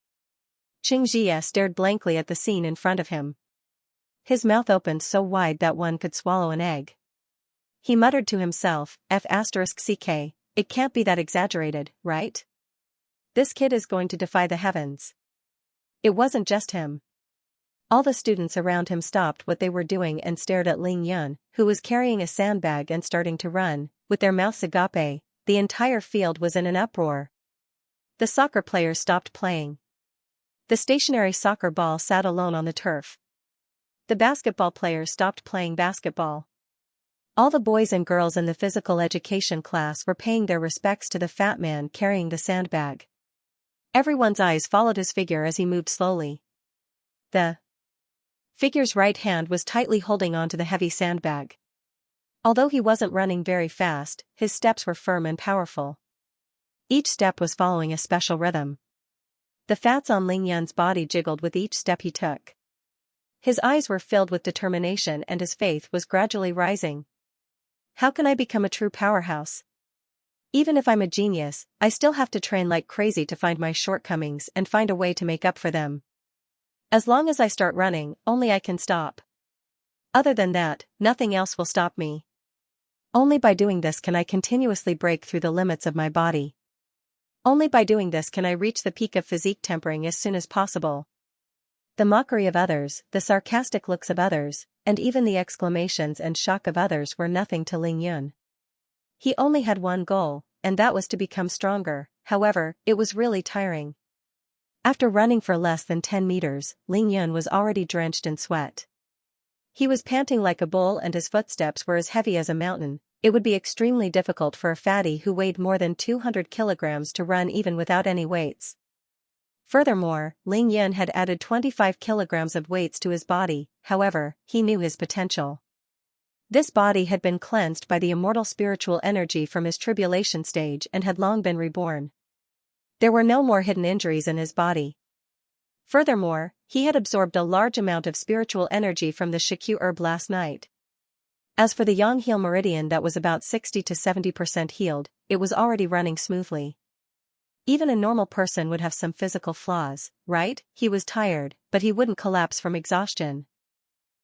Xianxia stared blankly at the scene in front of him. His mouth opened so wide that one could swallow an egg. He muttered to himself, F***ck, it can't be that exaggerated, right? This kid is going to defy the heavens. It wasn't just him. All the students around him stopped what they were doing and stared at Ling Yun, who was carrying a sandbag and starting to run, with their mouths agape. The entire field was in an uproar. The soccer players stopped playing. The stationary soccer ball sat alone on the turf. The basketball players stopped playing basketball. All the boys and girls in the physical education class were paying their respects to the fat man carrying the sandbag. Everyone's eyes followed his figure as he moved slowly. The figure's right hand was tightly holding onto the heavy sandbag. Although he wasn't running very fast, his steps were firm and powerful. Each step was following a special rhythm. The fats on Ling Yun's body jiggled with each step he took. His eyes were filled with determination and his faith was gradually rising. How can I become a true powerhouse? Even if I'm a genius, I still have to train like crazy to find my shortcomings and find a way to make up for them. As long as I start running, only I can stop. Other than that, nothing else will stop me. Only by doing this can I continuously break through the limits of my body. Only by doing this can I reach the peak of physique tempering as soon as possible. The mockery of others, the sarcastic looks of others, and even the exclamations and shock of others were nothing to Ling Yun. He only had one goal, and that was to become stronger. However, it was really tiring. After running for less than 10 meters, Ling Yun was already drenched in sweat. He was panting like a bull and his footsteps were as heavy as a mountain. It would be extremely difficult for a fatty who weighed more than 200 kilograms to run even without any weights. Furthermore, Ling Yun had added 25 kilograms of weights to his body. However, he knew his potential. This body had been cleansed by the immortal spiritual energy from his tribulation stage and had long been reborn. There were no more hidden injuries in his body. Furthermore, he had absorbed a large amount of spiritual energy from the Shikyu herb last night. As for the yang heal meridian that was about 60 to 70% healed, it was already running smoothly. Even a normal person would have some physical flaws, right? He was tired, but he wouldn't collapse from exhaustion.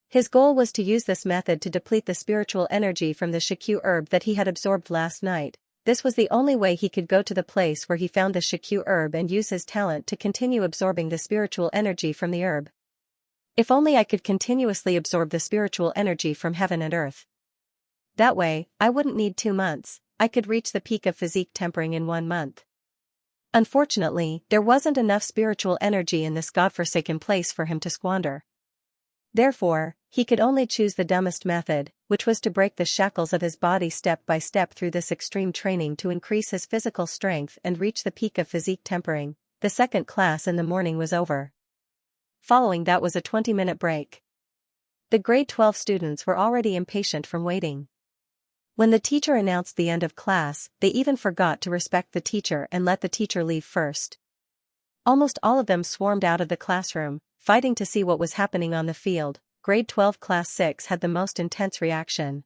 His goal was to use this method to deplete the spiritual energy from the Shikyu herb that he had absorbed last night. This was the only way he could go to the place where he found the Shikyu herb and use his talent to continue absorbing the spiritual energy from the herb. If only I could continuously absorb the spiritual energy from heaven and earth. That way, I wouldn't need 2 months, I could reach the peak of physique tempering in 1 month. Unfortunately, there wasn't enough spiritual energy in this godforsaken place for him to squander. Therefore, he could only choose the dumbest method, which was to break the shackles of his body step by step through this extreme training to increase his physical strength and reach the peak of physique tempering. The second class in the morning was over. Following that was a 20-minute break. The grade 12 students were already impatient from waiting. When the teacher announced the end of class, they even forgot to respect the teacher and let the teacher leave first. Almost all of them swarmed out of the classroom, fighting to see what was happening on the field. Grade 12 Class 6 had the most intense reaction.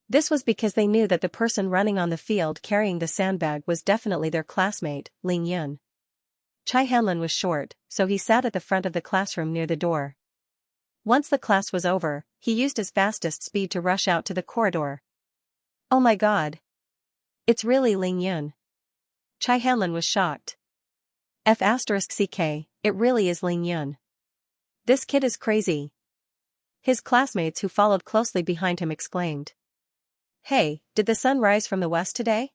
This was because they knew that the person running on the field carrying the sandbag was definitely their classmate, Ling Yun. Chai Hanlin was short, so he sat at the front of the classroom near the door. Once the class was over, he used his fastest speed to rush out to the corridor. Oh my god! It's really Ling Yun. Chai Hanlin was shocked. F***ck, it really is Ling Yun. This kid is crazy. His classmates who followed closely behind him exclaimed. Hey, did the sun rise from the west today?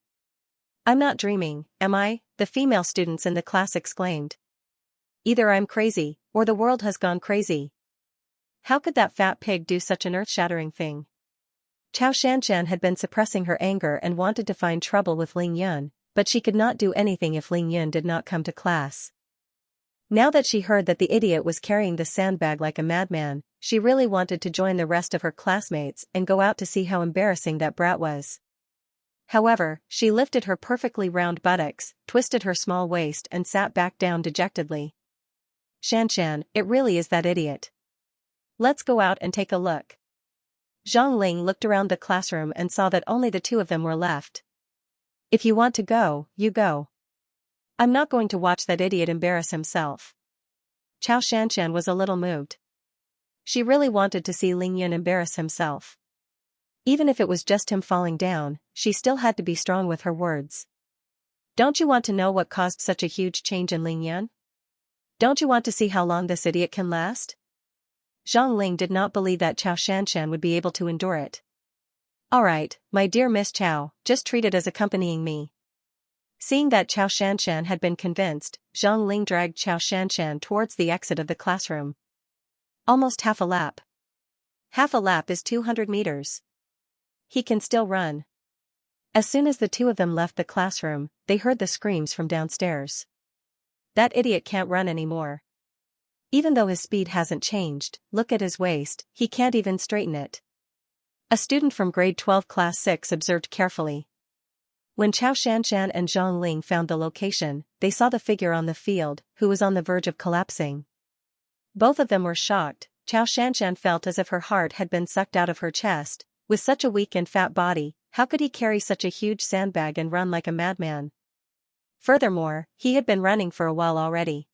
I'm not dreaming, am I? The female students in the class exclaimed. Either I'm crazy, or the world has gone crazy. How could that fat pig do such an earth-shattering thing? Xianxia had been suppressing her anger and wanted to find trouble with Ling Yun, but she could not do anything if Ling Yun did not come to class. Now that she heard that the idiot was carrying the sandbag like a madman, she really wanted to join the rest of her classmates and go out to see how embarrassing that brat was. However, she lifted her perfectly round buttocks, twisted her small waist and sat back down dejectedly. Xianxia, it really is that idiot. Let's go out and take a look. Zhang Ling looked around the classroom and saw that only the two of them were left. If you want to go, you go. I'm not going to watch that idiot embarrass himself. Xianxia was a little moved. She really wanted to see Ling Yun embarrass himself. Even if it was just him falling down, she still had to be strong with her words. Don't you want to know what caused such a huge change in Ling Yun? Don't you want to see how long this idiot can last? Zhang Ling did not believe that Xianxia would be able to endure it. Alright, my dear Miss Qiao, just treat it as accompanying me. Seeing that Xianxia had been convinced, Zhang Ling dragged Xianxia towards the exit of the classroom. Almost half a lap. Half a lap is 200 meters. He can still run. As soon as the two of them left the classroom, they heard the screams from downstairs. That idiot can't run anymore. Even though his speed hasn't changed, look at his waist, he can't even straighten it. A student from grade 12 class 6 observed carefully. When Xianxia and Zhang Ling found the location, they saw the figure on the field, who was on the verge of collapsing. Both of them were shocked. Xianxia felt as if her heart had been sucked out of her chest. With such a weak and fat body, how could he carry such a huge sandbag and run like a madman? Furthermore, he had been running for a while already.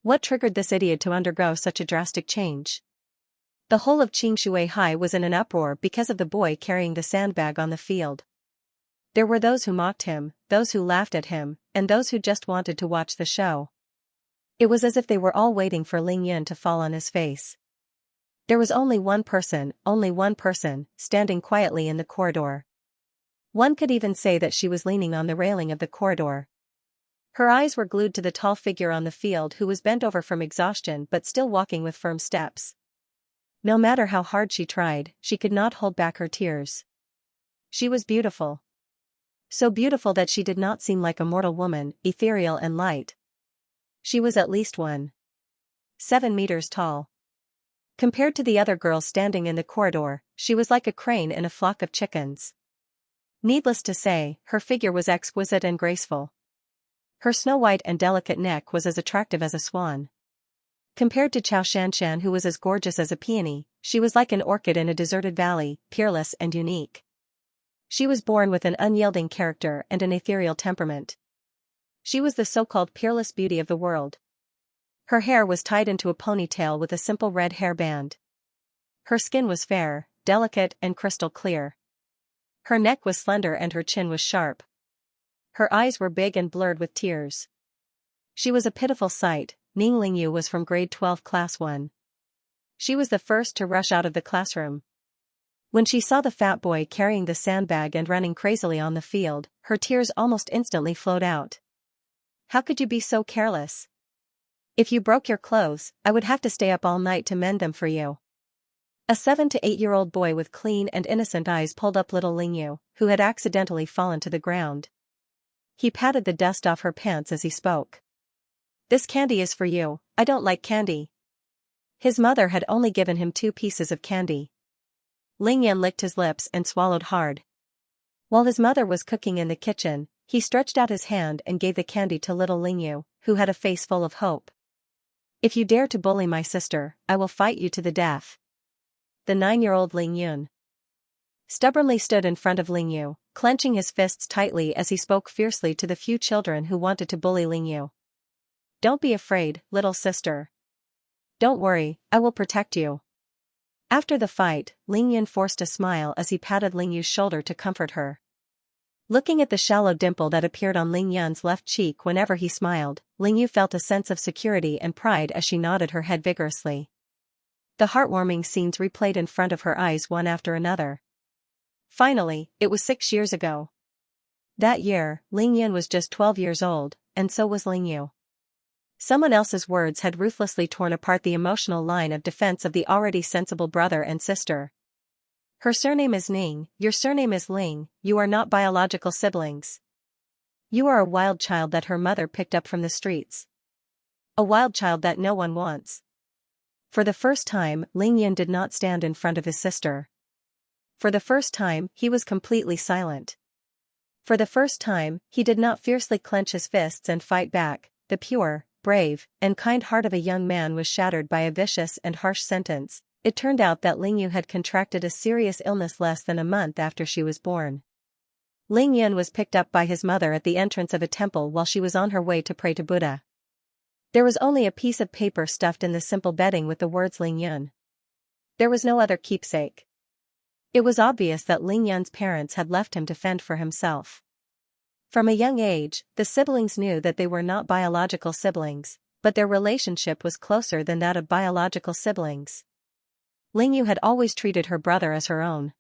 What triggered this idiot to undergo such a drastic change? The whole of Qingshui High was in an uproar because of the boy carrying the sandbag on the field. There were those who mocked him, those who laughed at him, and those who just wanted to watch the show. It was as if they were all waiting for Ling Yun to fall on his face. There was only one person, standing quietly in the corridor. One could even say that she was leaning on the railing of the corridor. Her eyes were glued to the tall figure on the field who was bent over from exhaustion but still walking with firm steps. No matter how hard she tried, she could not hold back her tears. She was beautiful. So beautiful that she did not seem like a mortal woman, ethereal and light. She was at least 1.7 meters tall. Compared to the other girls standing in the corridor, she was like a crane in a flock of chickens. Needless to say, her figure was exquisite and graceful. Her snow-white and delicate neck was as attractive as a swan. Compared to Xianxia, who was as gorgeous as a peony, she was like an orchid in a deserted valley, peerless and unique. She was born with an unyielding character and an ethereal temperament. She was the so-called peerless beauty of the world. Her hair was tied into a ponytail with a simple red hairband. Her skin was fair, delicate and crystal clear. Her neck was slender and her chin was sharp. Her eyes were big and blurred with tears. She was a pitiful sight. Ning Lingyu was from grade 12 class 1. she was the first to rush out of the classroom. When she saw the fat boy carrying the sandbag and running crazily on the field, her tears almost instantly flowed out. How could you be so careless? If you broke your clothes, I would have to stay up all night to mend them for you. A 7 to 8-year-old boy with clean and innocent eyes pulled up little Lingyu, who had accidentally fallen to the ground. He patted the dust off her pants as he spoke. This candy is for you, I don't like candy. His mother had only given him 2 pieces of candy. Lingyan licked his lips and swallowed hard. While his mother was cooking in the kitchen, he stretched out his hand and gave the candy to little Lingyu, who had a face full of hope. If you dare to bully my sister, I will fight you to the death. The 9-year-old Lingyun stubbornly stood in front of Lingyu, clenching his fists tightly as he spoke fiercely to the few children who wanted to bully Lingyu. Don't be afraid, little sister. Don't worry, I will protect you. After the fight, Lingyun forced a smile as he patted Lingyu's shoulder to comfort her. Looking at the shallow dimple that appeared on Lingyun's left cheek whenever he smiled, Lingyu felt a sense of security and pride as she nodded her head vigorously. The heartwarming scenes replayed in front of her eyes one after another. Finally, it was 6 years ago. That year, Lingyun was just 12 years old, and so was Lingyu. Someone else's words had ruthlessly torn apart the emotional line of defense of the already sensible brother and sister. Her surname is Ning, your surname is Ling, you are not biological siblings. You are a wild child that her mother picked up from the streets. A wild child that no one wants. For the first time, Lingyan did not stand in front of his sister. For the first time, he was completely silent. For the first time, he did not fiercely clench his fists and fight back. The pure, brave, and kind heart of a young man was shattered by a vicious and harsh sentence. It turned out that Lingyu had contracted a serious illness less than a month after she was born. Lingyun was picked up by his mother at the entrance of a temple while she was on her way to pray to Buddha. There was only a piece of paper stuffed in the simple bedding with the words Lingyun. There was no other keepsake. It was obvious that Lingyun's parents had left him to fend for himself. From a young age, the siblings knew that they were not biological siblings, but their relationship was closer than that of biological siblings. Lingyu had always treated her brother as her own.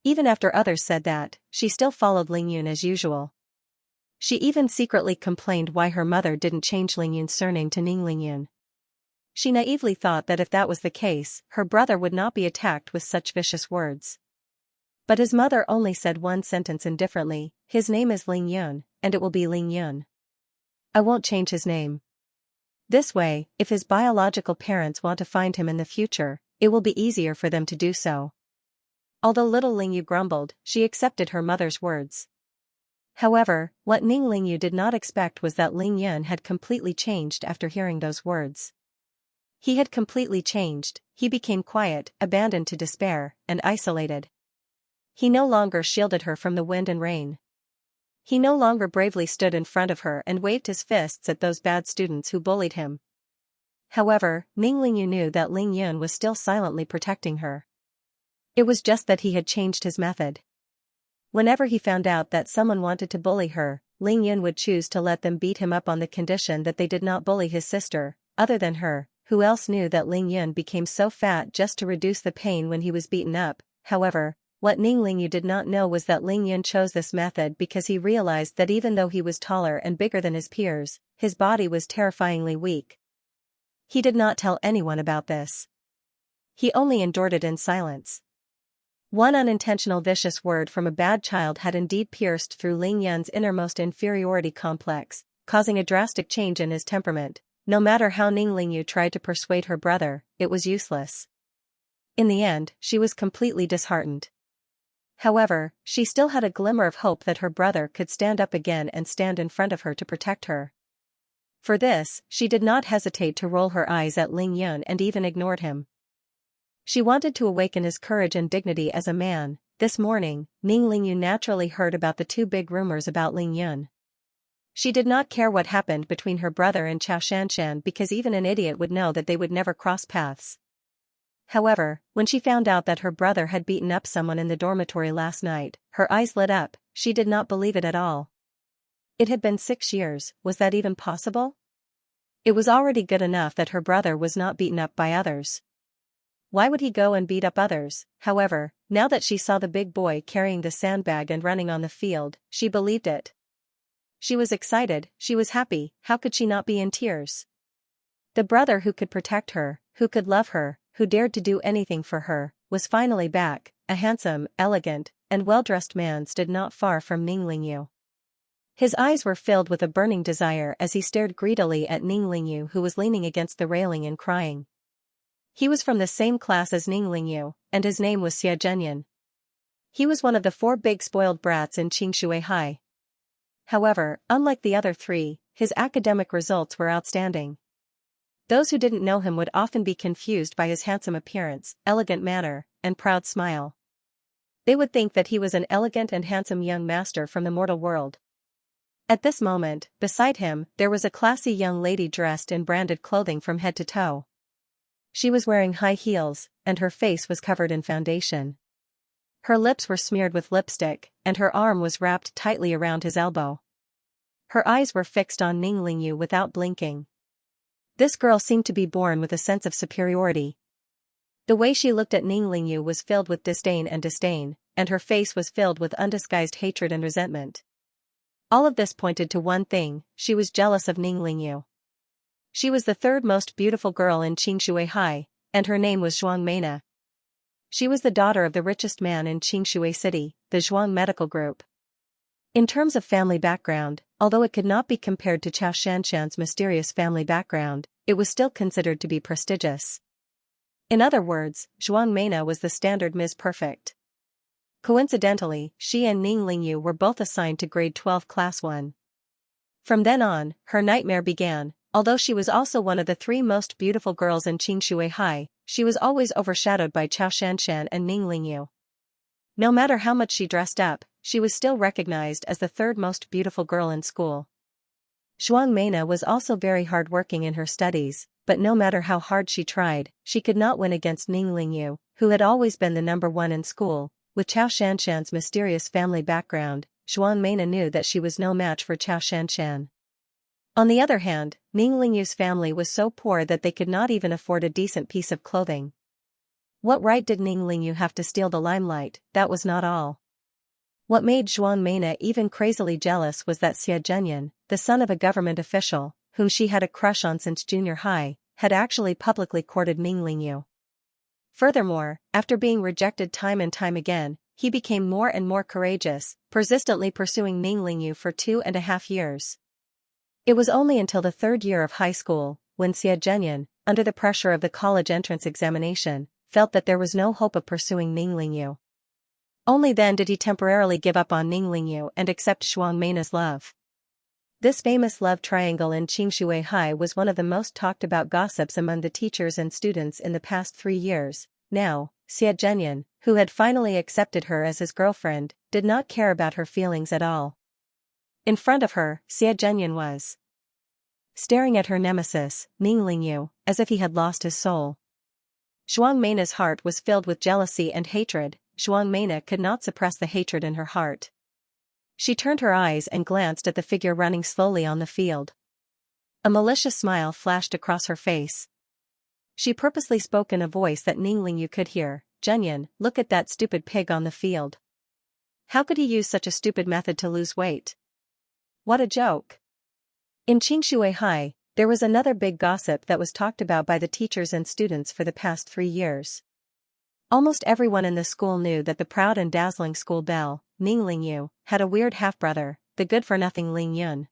Even after others said that, she still followed Lingyun as usual. She even secretly complained why her mother didn't change Lingyun's surname to Ning Lingyun. She naively thought that if that was the case, her brother would not be attacked with such vicious words. But his mother only said one sentence indifferently, his name is Lingyun, and it will be Lingyun. I won't change his name. This way, if his biological parents want to find him in the future, it will be easier for them to do so. Although little Lingyu grumbled, she accepted her mother's words. However, what Ning Lingyu did not expect was that Lingyun had completely changed after hearing those words. He had completely changed, he became quiet, abandoned to despair, and isolated. He no longer shielded her from the wind and rain. He no longer bravely stood in front of her and waved his fists at those bad students who bullied him. However, Ning Lingyu knew that Lingyun was still silently protecting her. It was just that he had changed his method. Whenever he found out that someone wanted to bully her, Lingyun would choose to let them beat him up on the condition that they did not bully his sister. Other than her, who else knew that Lingyun became so fat just to reduce the pain when he was beaten up? However, what Ning Lingyu did not know was that Lingyun chose this method because he realized that even though he was taller and bigger than his peers, his body was terrifyingly weak. He did not tell anyone about this. He only endured it in silence. One unintentional vicious word from a bad child had indeed pierced through Lingyun's innermost inferiority complex, causing a drastic change in his temperament. No matter how Ning Lingyu tried to persuade her brother, it was useless. In the end, she was completely disheartened. However, she still had a glimmer of hope that her brother could stand up again and stand in front of her to protect her. For this, she did not hesitate to roll her eyes at Lingyun and even ignored him. She wanted to awaken his courage and dignity as a man. This morning, Ning Lingyu naturally heard about the 2 big rumors about Lingyun. She did not care what happened between her brother and Xianxia because even an idiot would know that they would never cross paths. However, when she found out that her brother had beaten up someone in the dormitory last night, her eyes lit up. She did not believe it at all. It had been 6 years, was that even possible? It was already good enough that her brother was not beaten up by others. Why would he go and beat up others? However, now that she saw the big boy carrying the sandbag and running on the field, she believed it. She was excited, she was happy, how could she not be in tears? The brother who could protect her, who could love her, who dared to do anything for her, was finally back. A handsome, elegant, and well-dressed man stood not far from Ning Lingyu. His eyes were filled with a burning desire as he stared greedily at Ning Lingyu, who was leaning against the railing and crying. He was from the same class as Ning Lingyu, and his name was Xianxia. He was one of the 4 big spoiled brats in Xianxia High. However, unlike the other 3, his academic results were outstanding. Those who didn't know him would often be confused by his handsome appearance, elegant manner, and proud smile. They would think that he was an elegant and handsome young master from the mortal world. At this moment, beside him, there was a classy young lady dressed in branded clothing from head to toe. She was wearing high heels, and her face was covered in foundation. Her lips were smeared with lipstick, and her arm was wrapped tightly around his elbow. Her eyes were fixed on Ning Lingyu without blinking. This girl seemed to be born with a sense of superiority. The way she looked at Ning Lingyu was filled with disdain, and her face was filled with undisguised hatred and resentment. All of this pointed to one thing: she was jealous of Ning Lingyu. She was the 3rd most beautiful girl in Xianxia High, and her name was Mena. She was the daughter of the richest man in Xianxia City, the Zhuang Medical Group. In terms of family background, although it could not be compared to Chao Shanshan's mysterious family background, it was still considered to be prestigious. In other words, Mena was the standard Ms. Perfect. Coincidentally, she and Ning Lingyu were both assigned to grade 12 class 1. From then on, her nightmare began. Although she was also one of the 3 most beautiful girls in Xianxia High, she was always overshadowed by Chao Shanshan and Ning Lingyu. No matter how much she dressed up, she was still recognized as the 3rd most beautiful girl in school. Mena was also very hard-working in her studies, but no matter how hard she tried, she could not win against Ning Lingyu, who had always been the number 1 in school. With Chao Shanshan's mysterious family background, Mena knew that she was no match for Chao Shanshan. On the other hand, Ning Lingyu's family was so poor that they could not even afford a decent piece of clothing. What right did Ning Lingyu have to steal the limelight? That was not all. What made Mena even crazily jealous was that Xianxia, the son of a government official, whom she had a crush on since junior high, had actually publicly courted Ning Lingyu. Furthermore, after being rejected time and time again, he became more and more courageous, persistently pursuing Ning Lingyu for 2.5 years. It was only until the 3rd year of high school, when Xianxia, under the pressure of the college entrance examination, felt that there was no hope of pursuing Ning Lingyu. Only then did he temporarily give up on Ning Lingyu and accept Mena's love. This famous love triangle in Xianxia High was one of the most talked about gossips among the teachers and students in the past 3 years. Now, Xianxia, who had finally accepted her as his girlfriend, did not care about her feelings at all. In front of her, Xianxia was staring at her nemesis, Ning Lingyu, as if he had lost his soul. Mena's heart was filled with jealousy and hatred. Mena could not suppress the hatred in her heart. She turned her eyes and glanced at the figure running slowly on the field. A malicious smile flashed across her face. She purposely spoke in a voice that Ning Lingyu could hear. "Zhenyan, look at that stupid pig on the field. How could he use such a stupid method to lose weight? What a joke." In Xianxia High, there was another big gossip that was talked about by the teachers and students for the past 3 years. Almost everyone in the school knew that the proud and dazzling school belle, Ning Lingyu, had a weird half-brother, the good-for-nothing Ling Yun.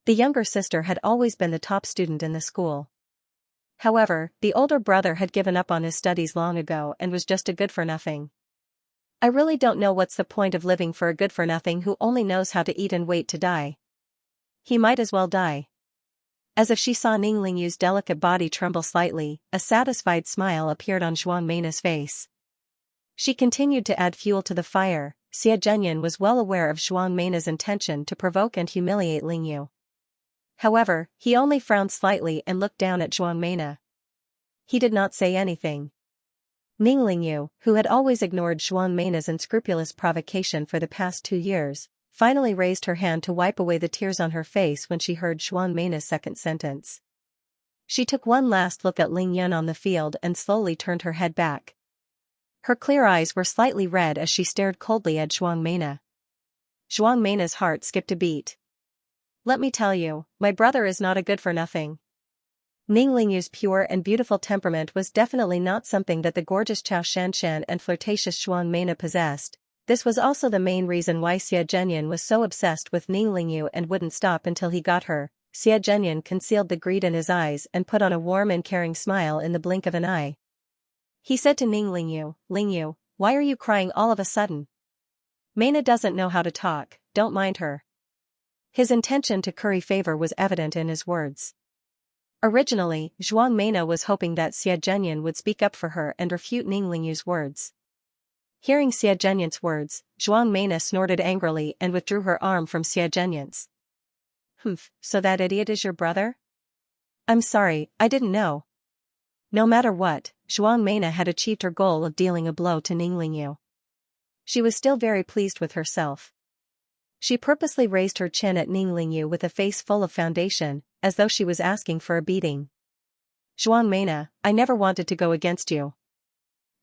The younger sister had always been the top student in the school. However, the older brother had given up on his studies long ago and was just a good-for-nothing. "I really don't know what's the point of living for a good-for-nothing who only knows how to eat and wait to die. He might as well die." As if she saw Ning Lingyu's delicate body tremble slightly, a satisfied smile appeared on Mena's face. She continued to add fuel to the fire. Xianxia was well aware of Mena's intention to provoke and humiliate Lingyu. However, he only frowned slightly and looked down at Mena. He did not say anything. Ning Lingyu, who had always ignored Mena's unscrupulous provocation for the past 2 years, finally raised her hand to wipe away the tears on her face when she heard Mena's second sentence. She took one last look at Ling Yun on the field and slowly turned her head back. Her clear eyes were slightly red as she stared coldly at Zhuang Mena. Zhuang Mena's heart skipped a beat. Let me tell you, my brother is not a good-for-nothing. Ning Lingyu's pure and beautiful temperament was definitely not something that the gorgeous Xianxia and flirtatious Zhuang Mena possessed. This was also the main reason why Xie Zhenyan was so obsessed with Ning Lingyu and wouldn't stop until he got her. Xie Zhenyan concealed the greed in his eyes and put on a warm and caring smile in the blink of an eye. He said to Ning Lingyu, "Lingyu, why are you crying all of a sudden? Mena doesn't know how to talk, don't mind her." His intention to curry favor was evident in his words. Originally, Zhuang Mena was hoping that Xie Zhenyan would speak up for her and refute Ning Lingyu's words. Hearing Xie Zhenyan's words, Zhuang Mena snorted angrily and withdrew her arm from Xie Zhenyan's. So that idiot is your brother? I'm sorry, I didn't know. No matter what, Zhuang Mena had achieved her goal of dealing a blow to Ning Lingyu. She was still very pleased with herself. She purposely raised her chin at Ning Lingyu with a face full of foundation, as though she was asking for a beating. Zhuang Mena, I never wanted to go against you.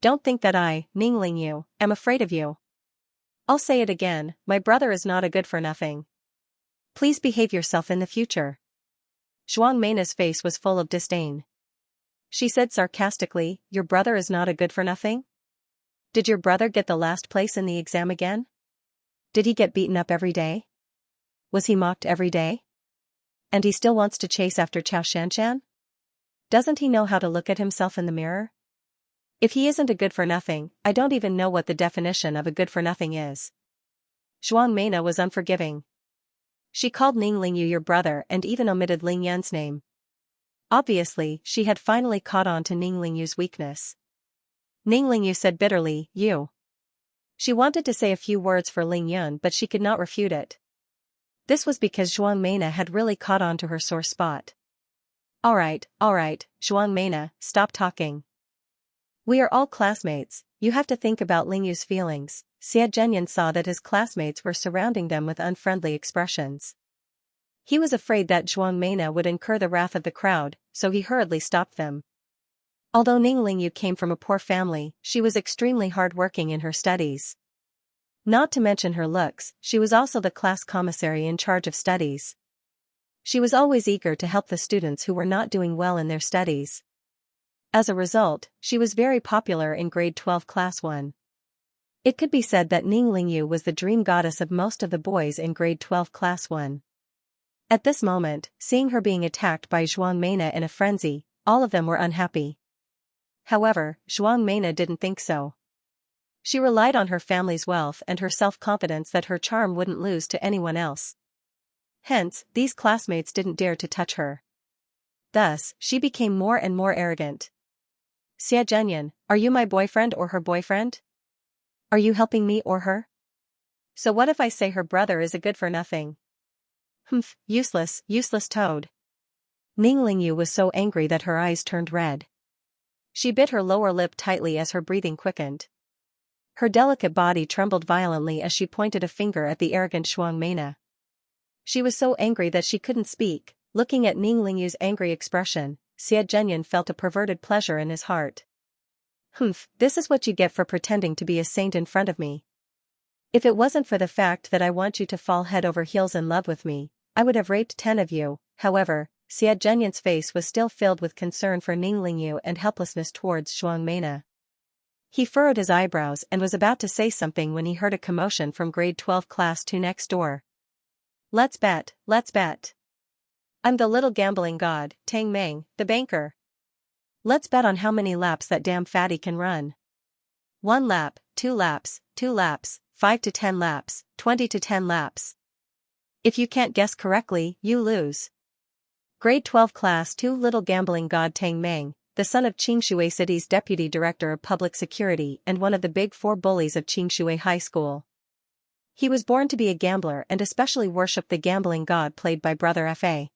Don't think that I, Ning Lingyu, am afraid of you. I'll say it again, my brother is not a good-for-nothing. Please behave yourself in the future. Zhuang Mena's face was full of disdain. She said sarcastically, your brother is not a good-for-nothing? Did your brother get the last place in the exam again? Did he get beaten up every day? Was he mocked every day? And he still wants to chase after Xianxia? Doesn't he know how to look at himself in the mirror? If he isn't a good-for-nothing, I don't even know what the definition of a good-for-nothing is. Zhuang Mena was unforgiving. She called Ning Lingyu your brother and even omitted Ling Yan's name. Obviously, she had finally caught on to Ning Lingyu's weakness. Ning Lingyu said bitterly, you. She wanted to say a few words for Ling Yun but she could not refute it. This was because Zhuang Mena had really caught on to her sore spot. Alright, Zhuang Mena, stop talking. We are all classmates, you have to think about Lingyu's feelings. Xie Zhenyan saw that his classmates were surrounding them with unfriendly expressions. He was afraid that Zhuang Mena would incur the wrath of the crowd, so he hurriedly stopped them. Although Ning Lingyu came from a poor family, she was extremely hard-working in her studies. Not to mention her looks, she was also the class commissary in charge of studies. She was always eager to help the students who were not doing well in their studies. As a result, she was very popular in grade 12 class 1. It could be said that Ning Lingyu was the dream goddess of most of the boys in grade 12 class 1. At this moment, seeing her being attacked by Zhuang Mena in a frenzy, all of them were unhappy. However, Zhuang Mena didn't think so. She relied on her family's wealth and her self-confidence that her charm wouldn't lose to anyone else. Hence, these classmates didn't dare to touch her. Thus, she became more and more arrogant. Xie Zhenyan, are you my boyfriend or her boyfriend? Are you helping me or her? So what if I say her brother is a good-for-nothing? Useless toad. Ning Lingyu was so angry that her eyes turned red. She bit her lower lip tightly as her breathing quickened. Her delicate body trembled violently as she pointed a finger at the arrogant Zhuang Mena. She was so angry that she couldn't speak. Looking at Ning Lingyu's angry expression, Xie Zhenyan felt a perverted pleasure in his heart. This is what you get for pretending to be a saint in front of me. If it wasn't for the fact that I want you to fall head over heels in love with me, I would have raped 10 of you. However, Xie Zhenyan's face was still filled with concern for Ning Lingyu and helplessness towards Zhuang Mena. He furrowed his eyebrows and was about to say something when he heard a commotion from grade 12 class 2 next door. Let's bet. I'm the little gambling god, Tang Meng, the banker. Let's bet on how many laps that damn fatty can run. 1 lap, 2 laps, 5 to 10 laps, 20 to 10 laps. If you can't guess correctly, you lose. Grade 12 Class 2 Little Gambling God Tang Meng, the son of Qingshui City's Deputy Director of Public Security and one of the Big Four bullies of Qingshui High School. He was born to be a gambler and especially worshipped the gambling god played by Brother Fa.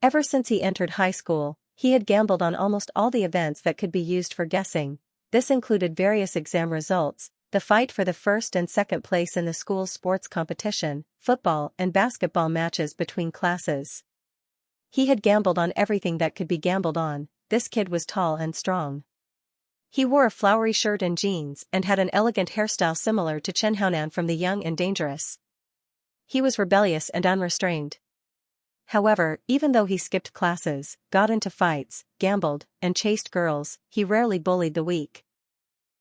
Ever since he entered high school, he had gambled on almost all the events that could be used for guessing. This included various exam results, the fight for the first and second place in the school's sports competition, football and basketball matches between classes. He had gambled on everything that could be gambled on. This kid was tall and strong. He wore a flowery shirt and jeans and had an elegant hairstyle similar to Chen Haonan from The Young and Dangerous. He was rebellious and unrestrained. However, even though he skipped classes, got into fights, gambled, and chased girls, he rarely bullied the weak.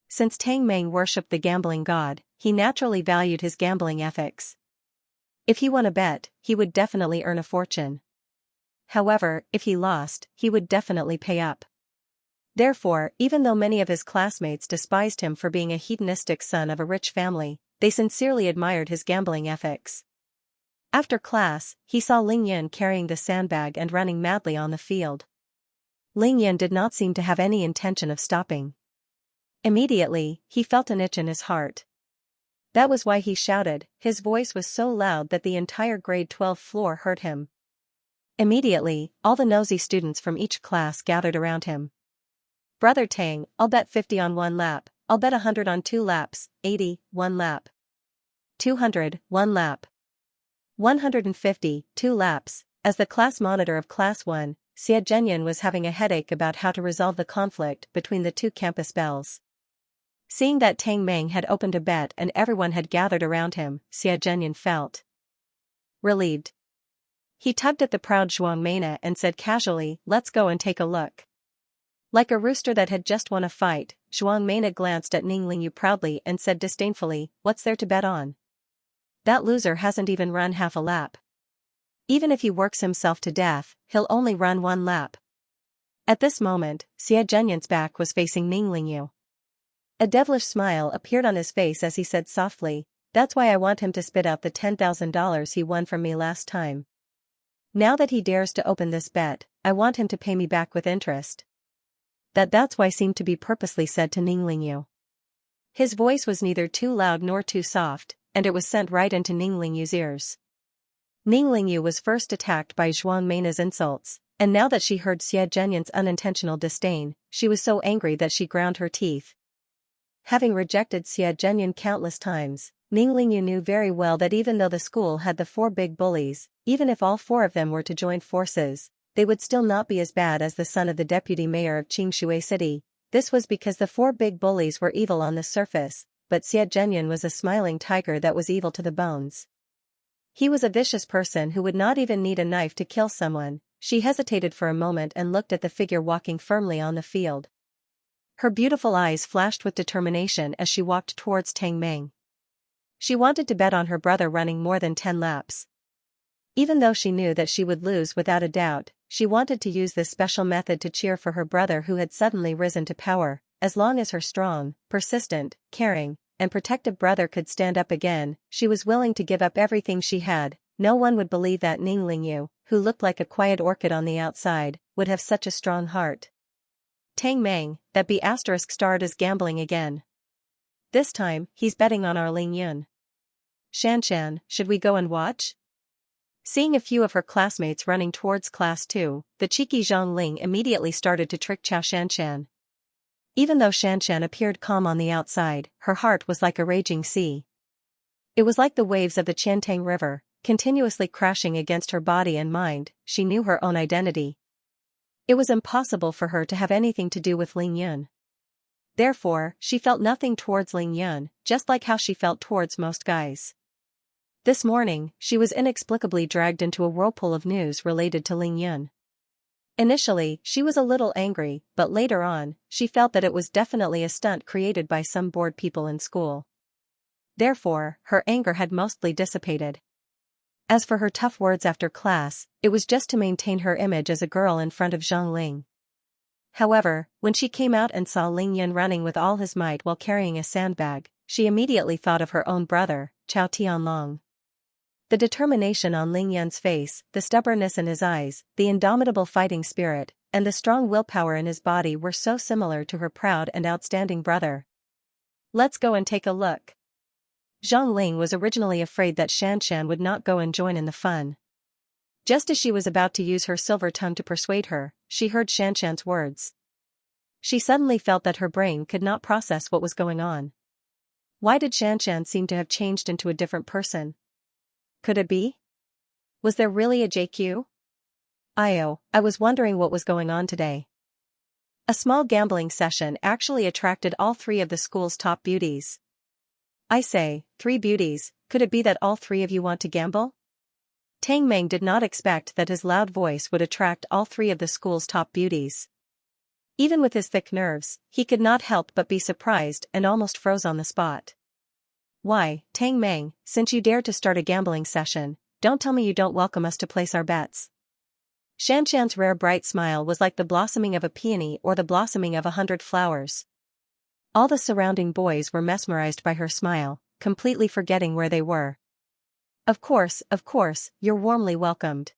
Since Tang Meng worshipped the gambling god, he naturally valued his gambling ethics. If he won a bet, he would definitely earn a fortune. However, if he lost, he would definitely pay up. Therefore, even though many of his classmates despised him for being a hedonistic son of a rich family, they sincerely admired his gambling ethics. After class, he saw Ling Yun carrying the sandbag and running madly on the field. Ling Yun did not seem to have any intention of stopping. Immediately, he felt an itch in his heart. That was why he shouted. His voice was so loud that the entire grade 12 floor heard him. Immediately, all the nosy students from each class gathered around him. "Brother Tang, I'll bet 50 on 1 lap, I'll bet 100 on 2 laps, 80, 1 lap. 200, 1 lap. 150, 2 laps." As the class monitor of Class 1, Xie Zhenyan was having a headache about how to resolve the conflict between the two campus bells. Seeing that Tang Meng had opened a bet and everyone had gathered around him, Xie Zhenyan felt relieved. He tugged at the proud Zhuang Meina and said casually, "Let's go and take a look." Like a rooster that had just won a fight, Zhuang Meina glanced at Ning Lingyu proudly and said disdainfully, "What's there to bet on? That loser hasn't even run half a lap. Even if he works himself to death, he'll only run 1 lap." At this moment, Xie Zhenyan's back was facing Ning Lingyu. A devilish smile appeared on his face as he said softly, "That's why I want him to spit out the $10,000 he won from me last time. Now that he dares to open this bet, I want him to pay me back with interest." That's why seemed to be purposely said to Ning Lingyu. His voice was neither too loud nor too soft, and it was sent right into Ning Lingyu's ears. Ning Lingyu was first attacked by Zhuang Meina's insults, and now that she heard Xie Zhenyan's unintentional disdain, she was so angry that she ground her teeth. Having rejected Xie Zhenyan countless times, Ning Lingyu knew very well that even though the school had the 4 big bullies, even if all 4 of them were to join forces, they would still not be as bad as the son of the deputy mayor of Qingshui City. This was because the 4 big bullies were evil on the surface, but Xie Zhenyan was a smiling tiger that was evil to the bones. He was a vicious person who would not even need a knife to kill someone. She hesitated for a moment and looked at the figure walking firmly on the field. Her beautiful eyes flashed with determination as she walked towards Tang Meng. She wanted to bet on her brother running more than 10 laps. Even though she knew that she would lose without a doubt, she wanted to use this special method to cheer for her brother who had suddenly risen to power. As long as her strong, persistent, caring, and protective brother could stand up again, she was willing to give up everything she had. No one would believe that Ning Lingyu, who looked like a quiet orchid on the outside, would have such a strong heart. Tang Meng, that B** starred as gambling again. This time, he's betting on our Ling Yun. Xianxia, should we go and watch? Seeing a few of her classmates running towards Class 2, the cheeky Zhang Ling immediately started to trick Xianxia. Even though Xianxia appeared calm on the outside, her heart was like a raging sea. It was like the waves of the Qiantang River, continuously crashing against her body and mind. She knew her own identity. It was impossible for her to have anything to do with Ling Yun. Therefore, she felt nothing towards Ling Yun, just like how she felt towards most guys. This morning, she was inexplicably dragged into a whirlpool of news related to Ling Yun. Initially, she was a little angry, but later on, she felt that it was definitely a stunt created by some bored people in school. Therefore, her anger had mostly dissipated. As for her tough words after class, it was just to maintain her image as a girl in front of Zhang Ling. However, when she came out and saw Ling Yun running with all his might while carrying a sandbag, she immediately thought of her own brother, Chao Tianlong. The determination on Ling Yun's face, the stubbornness in his eyes, the indomitable fighting spirit, and the strong willpower in his body were so similar to her proud and outstanding brother. "Let's go and take a look." Zhang Ling was originally afraid that Xianxia would not go and join in the fun. Just as she was about to use her silver tongue to persuade her, she heard Xianxia's words. She suddenly felt that her brain could not process what was going on. Why did Xianxia seem to have changed into a different person? Could it be? Was there really a JQ? I was wondering what was going on today. A small gambling session actually attracted all three of the school's top beauties. I say, 3 beauties, could it be that all 3 of you want to gamble? Tang Meng did not expect that his loud voice would attract all 3 of the school's top beauties. Even with his thick nerves, he could not help but be surprised and almost froze on the spot. Why, Tang Meng, since you dared to start a gambling session, don't tell me you don't welcome us to place our bets. Xianxia's rare bright smile was like the blossoming of a peony or the blossoming of 100 flowers. All the surrounding boys were mesmerized by her smile, completely forgetting where they were. Of course, you're warmly welcomed.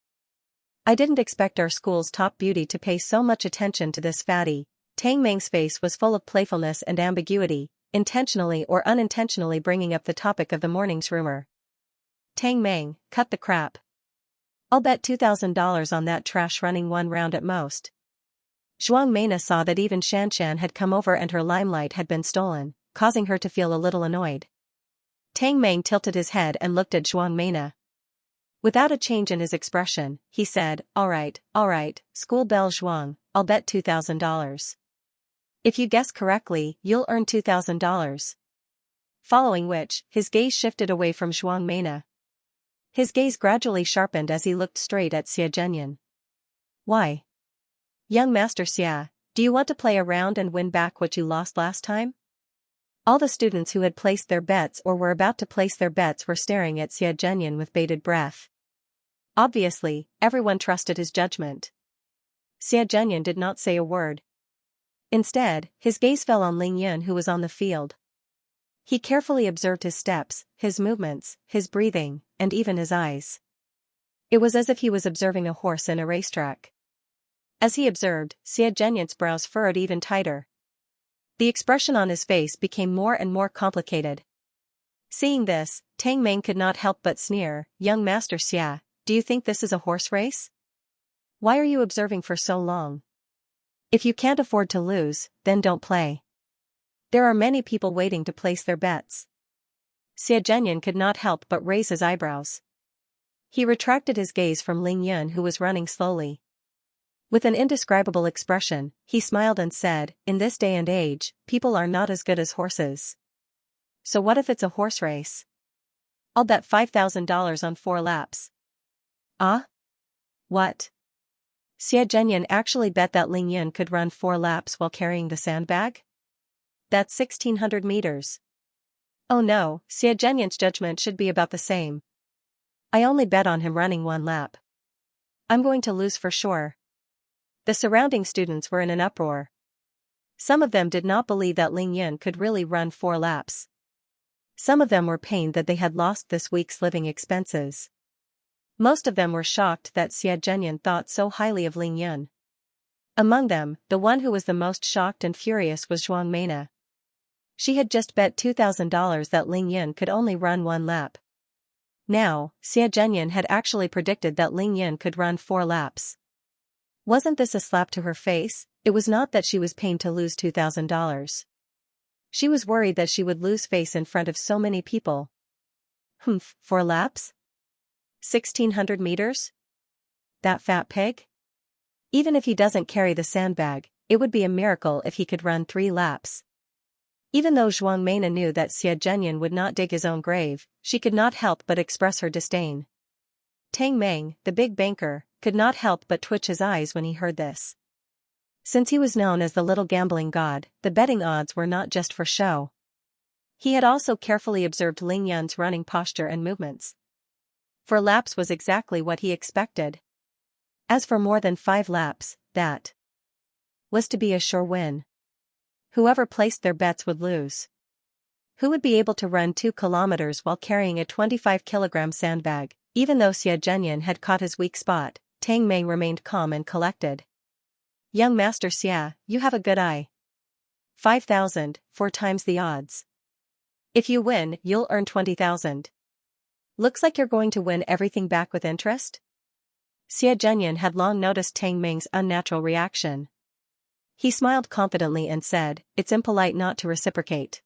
I didn't expect our school's top beauty to pay so much attention to this fatty. Tang Meng's face was full of playfulness and ambiguity, intentionally or unintentionally bringing up the topic of the morning's rumor. Tang Meng, cut the crap. I'll bet $2,000 on that trash running 1 round at most. Zhuang Meina saw that even Xianxia had come over and her limelight had been stolen, causing her to feel a little annoyed. Tang Meng tilted his head and looked at Zhuang Meina. Without a change in his expression, he said, all right, school bell Zhuang, I'll bet $2,000. If you guess correctly, you'll earn $2,000. Following which, his gaze shifted away from Zhuang Meina. His gaze gradually sharpened as he looked straight at Xie Zhenyan. Why? Young Master Xia, do you want to play a round and win back what you lost last time? All the students who had placed their bets or were about to place their bets were staring at Xie Zhenyan with bated breath. Obviously, everyone trusted his judgment. Xie Zhenyan did not say a word. Instead, his gaze fell on Ling Yun, who was on the field. He carefully observed his steps, his movements, his breathing, and even his eyes. It was as if he was observing a horse in a racetrack. As he observed, Xie Zhenyan's brows furrowed even tighter. The expression on his face became more and more complicated. Seeing this, Tang Meng could not help but sneer, young Master Xia, do you think this is a horse race? Why are you observing for so long? If you can't afford to lose, then don't play. There are many people waiting to place their bets. Xie Zhenyan could not help but raise his eyebrows. He retracted his gaze from Ling Yun, who was running slowly. With an indescribable expression, he smiled and said, in this day and age, people are not as good as horses. So what if it's a horse race? I'll bet $5,000 on 4 laps. Ah? What? Xie Zhenyan actually bet that Ling Yun could run 4 laps while carrying the sandbag? That's 1,600 meters. Oh no, Xie Zhenyan's judgment should be about the same. I only bet on him running 1 lap. I'm going to lose for sure. The surrounding students were in an uproar. Some of them did not believe that Ling Yun could really run 4 laps. Some of them were pained that they had lost this week's living expenses. Most of them were shocked that Xie Zhenyan thought so highly of Ling Yun. Among them, the one who was the most shocked and furious was Zhuang Meina. She had just bet $2,000 that Ling Yun could only run 1 lap. Now, Xie Zhenyan had actually predicted that Ling Yun could run 4 laps. Wasn't this a slap to her face? It was not that she was pained to lose $2,000. She was worried that she would lose face in front of so many people. 4 laps? 1,600 meters? That fat pig? Even if he doesn't carry the sandbag, it would be a miracle if he could run 3 laps. Even though Zhuang Meina knew that Xie Zhenyan would not dig his own grave, she could not help but express her disdain. Tang Meng, the big banker, could not help but twitch his eyes when he heard this. Since he was known as the little gambling god, the betting odds were not just for show. He had also carefully observed Ling Yun's running posture and movements. 4 laps was exactly what he expected. As for more than 5 laps, that was to be a sure win. Whoever placed their bets would lose. Who would be able to run 2 kilometers while carrying a 25-kilogram sandbag? Even though Xie Zhenyan had caught his weak spot, Tang Meng remained calm and collected. Young Master Xia, you have a good eye. 5,000, 4 times the odds. If you win, you'll earn 20,000. Looks like you're going to win everything back with interest? Xie Zhenyan had long noticed Tang Meng's unnatural reaction. He smiled confidently and said, it's impolite not to reciprocate.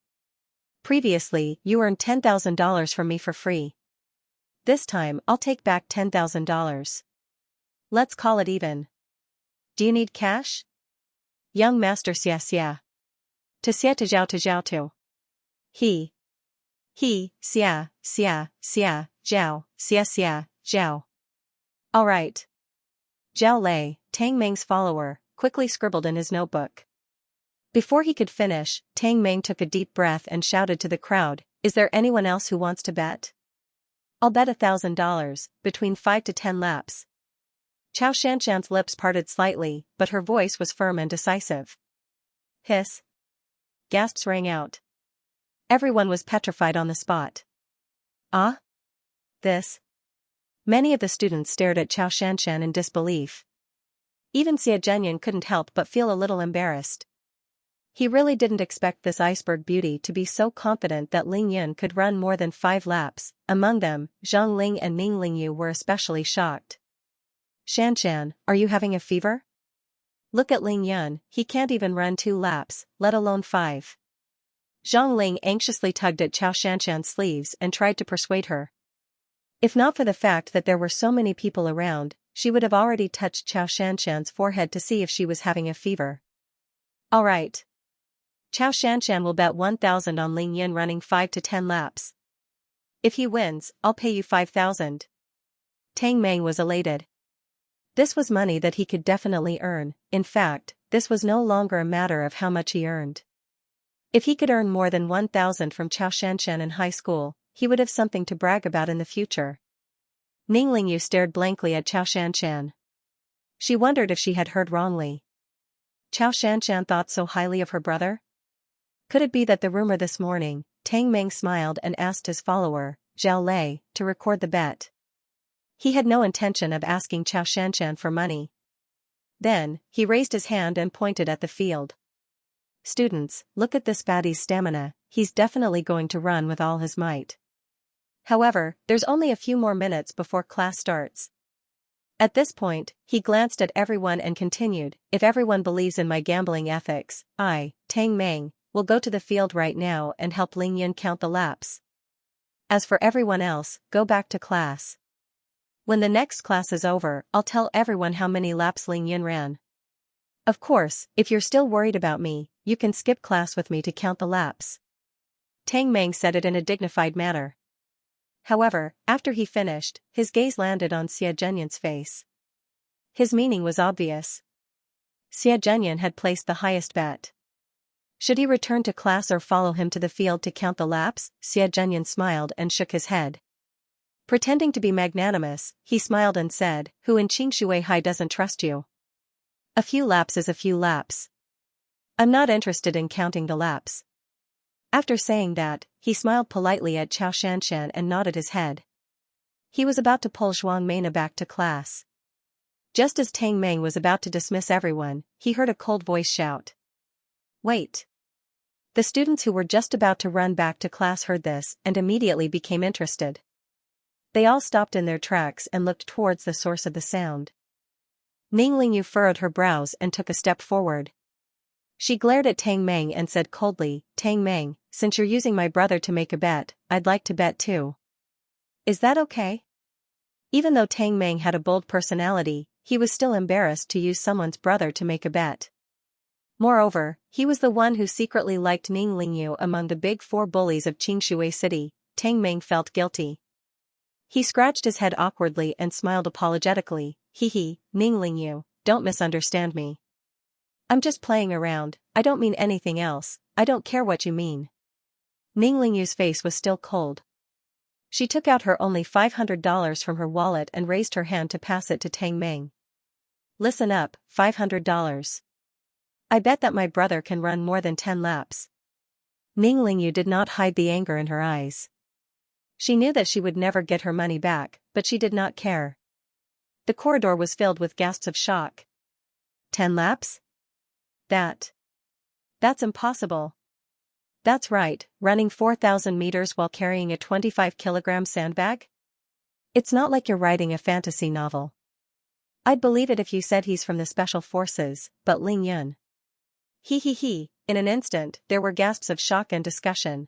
Previously, you earned $10,000 from me for free. This time, I'll take back $10,000. Let's call it even. Do you need cash? Young master Xianxia. To xia to zhao to. He, xia, zhao, xia, zhao. All right. Zhao Lei, Tang Meng's follower, quickly scribbled in his notebook. Before he could finish, Tang Meng took a deep breath and shouted to the crowd, "Is there anyone else who wants to bet? I'll bet $1,000, between 5 to 10 laps." Chao Shanshan's lips parted slightly, but her voice was firm and decisive. Hiss. Gasps rang out. Everyone was petrified on the spot. Ah? This? Many of the students stared at Chao Shanshan in disbelief. Even Xianxia couldn't help but feel a little embarrassed. He really didn't expect this iceberg beauty to be so confident that Ling Yun could run more than 5 laps. Among them, Zhang Ling and Ning Lingyu were especially shocked. Shanshan, are you having a fever? Look at Ling Yun, he can't even run 2 laps, let alone 5. Zhang Ling anxiously tugged at Chao Shanshan's sleeves and tried to persuade her. If not for the fact that there were so many people around, she would have already touched Chao Shanshan's forehead to see if she was having a fever. All right. Chao Shanshan will bet 1,000 on Ling Yun running 5 to 10 laps. If he wins, I'll pay you 5,000. Tang Meng was elated. This was money that he could definitely earn. In fact, this was no longer a matter of how much he earned. If he could earn more than 1,000 from Chao Shanshan in high school, he would have something to brag about in the future. Ning Lingyu stared blankly at Chao Shanshan. She wondered if she had heard wrongly. Chao Shanshan thought so highly of her brother? Could it be that the rumor this morning? Tang Meng smiled and asked his follower, Zhao Lei, to record the bet. He had no intention of asking Chao Shanshan for money. Then, he raised his hand and pointed at the field. Students, look at this fattie's stamina, he's definitely going to run with all his might. However, there's only a few more minutes before class starts. At this point, he glanced at everyone and continued, if everyone believes in my gambling ethics, I, Tang Meng, will go to the field right now and help Ling Yun count the laps. As for everyone else, go back to class. When the next class is over, I'll tell everyone how many laps Ling Yun ran. Of course, if you're still worried about me, you can skip class with me to count the laps. Tang Meng said it in a dignified manner. However, after he finished, his gaze landed on Xia Zhenyan's face. His meaning was obvious. Xia Zhenyan had placed the highest bet. Should he return to class or follow him to the field to count the laps? Xia Zhenyan smiled and shook his head. Pretending to be magnanimous, he smiled and said, who in Qingshui High doesn't trust you? A few laps is a few laps. I'm not interested in counting the laps. After saying that, he smiled politely at Chao Shanshan and nodded his head. He was about to pull Zhuang Meina back to class. Just as Tang Meng was about to dismiss everyone, he heard a cold voice shout. Wait. The students who were just about to run back to class heard this and immediately became interested. They all stopped in their tracks and looked towards the source of the sound. Ning Lingyu furrowed her brows and took a step forward. She glared at Tang Meng and said coldly, Tang Meng, since you're using my brother to make a bet, I'd like to bet too. Is that okay? Even though Tang Meng had a bold personality, he was still embarrassed to use someone's brother to make a bet. Moreover, he was the one who secretly liked Ning Lingyu among the big 4 bullies of Qingshui City. Tang Meng felt guilty. He scratched his head awkwardly and smiled apologetically. Hee, Ning Lingyu, don't misunderstand me. I'm just playing around, I don't mean anything else, I don't care what you mean. Ning Lingyu's face was still cold. She took out her only $500 from her wallet and raised her hand to pass it to Tang Meng. Listen up, $500. I bet that my brother can run more than 10 laps. Ning Lingyu did not hide the anger in her eyes. She knew that she would never get her money back, but she did not care. The corridor was filled with gasps of shock. 10 laps? That's impossible. That's right, running 4,000 meters while carrying a 25-kilogram sandbag? It's not like you're writing a fantasy novel. I'd believe it if you said he's from the Special Forces, but Ling Yun. He. In an instant, there were gasps of shock and discussion.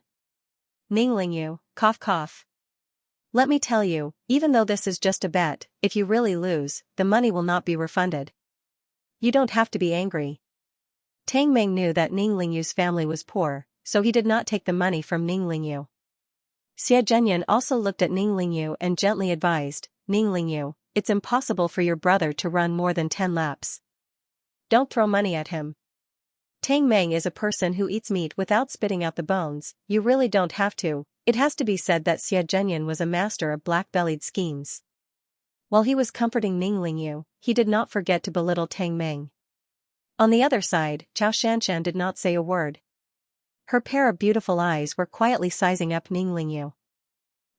Ning Lingyu, cough cough. Let me tell you, even though this is just a bet, if you really lose, the money will not be refunded. You don't have to be angry. Tang Meng knew that Ning Lingyu's family was poor, so he did not take the money from Ning Lingyu. Xie Zhenyan also looked at Ning Lingyu and gently advised, Ning Lingyu, it's impossible for your brother to run more than 10 laps. Don't throw money at him. Tang Meng is a person who eats meat without spitting out the bones. You really don't have to. It has to be said that Xie Zhenyan was a master of black-bellied schemes. While he was comforting Ning Lingyu, he did not forget to belittle Tang Meng. On the other side, Xianxia did not say a word. Her pair of beautiful eyes were quietly sizing up Ning Lingyu.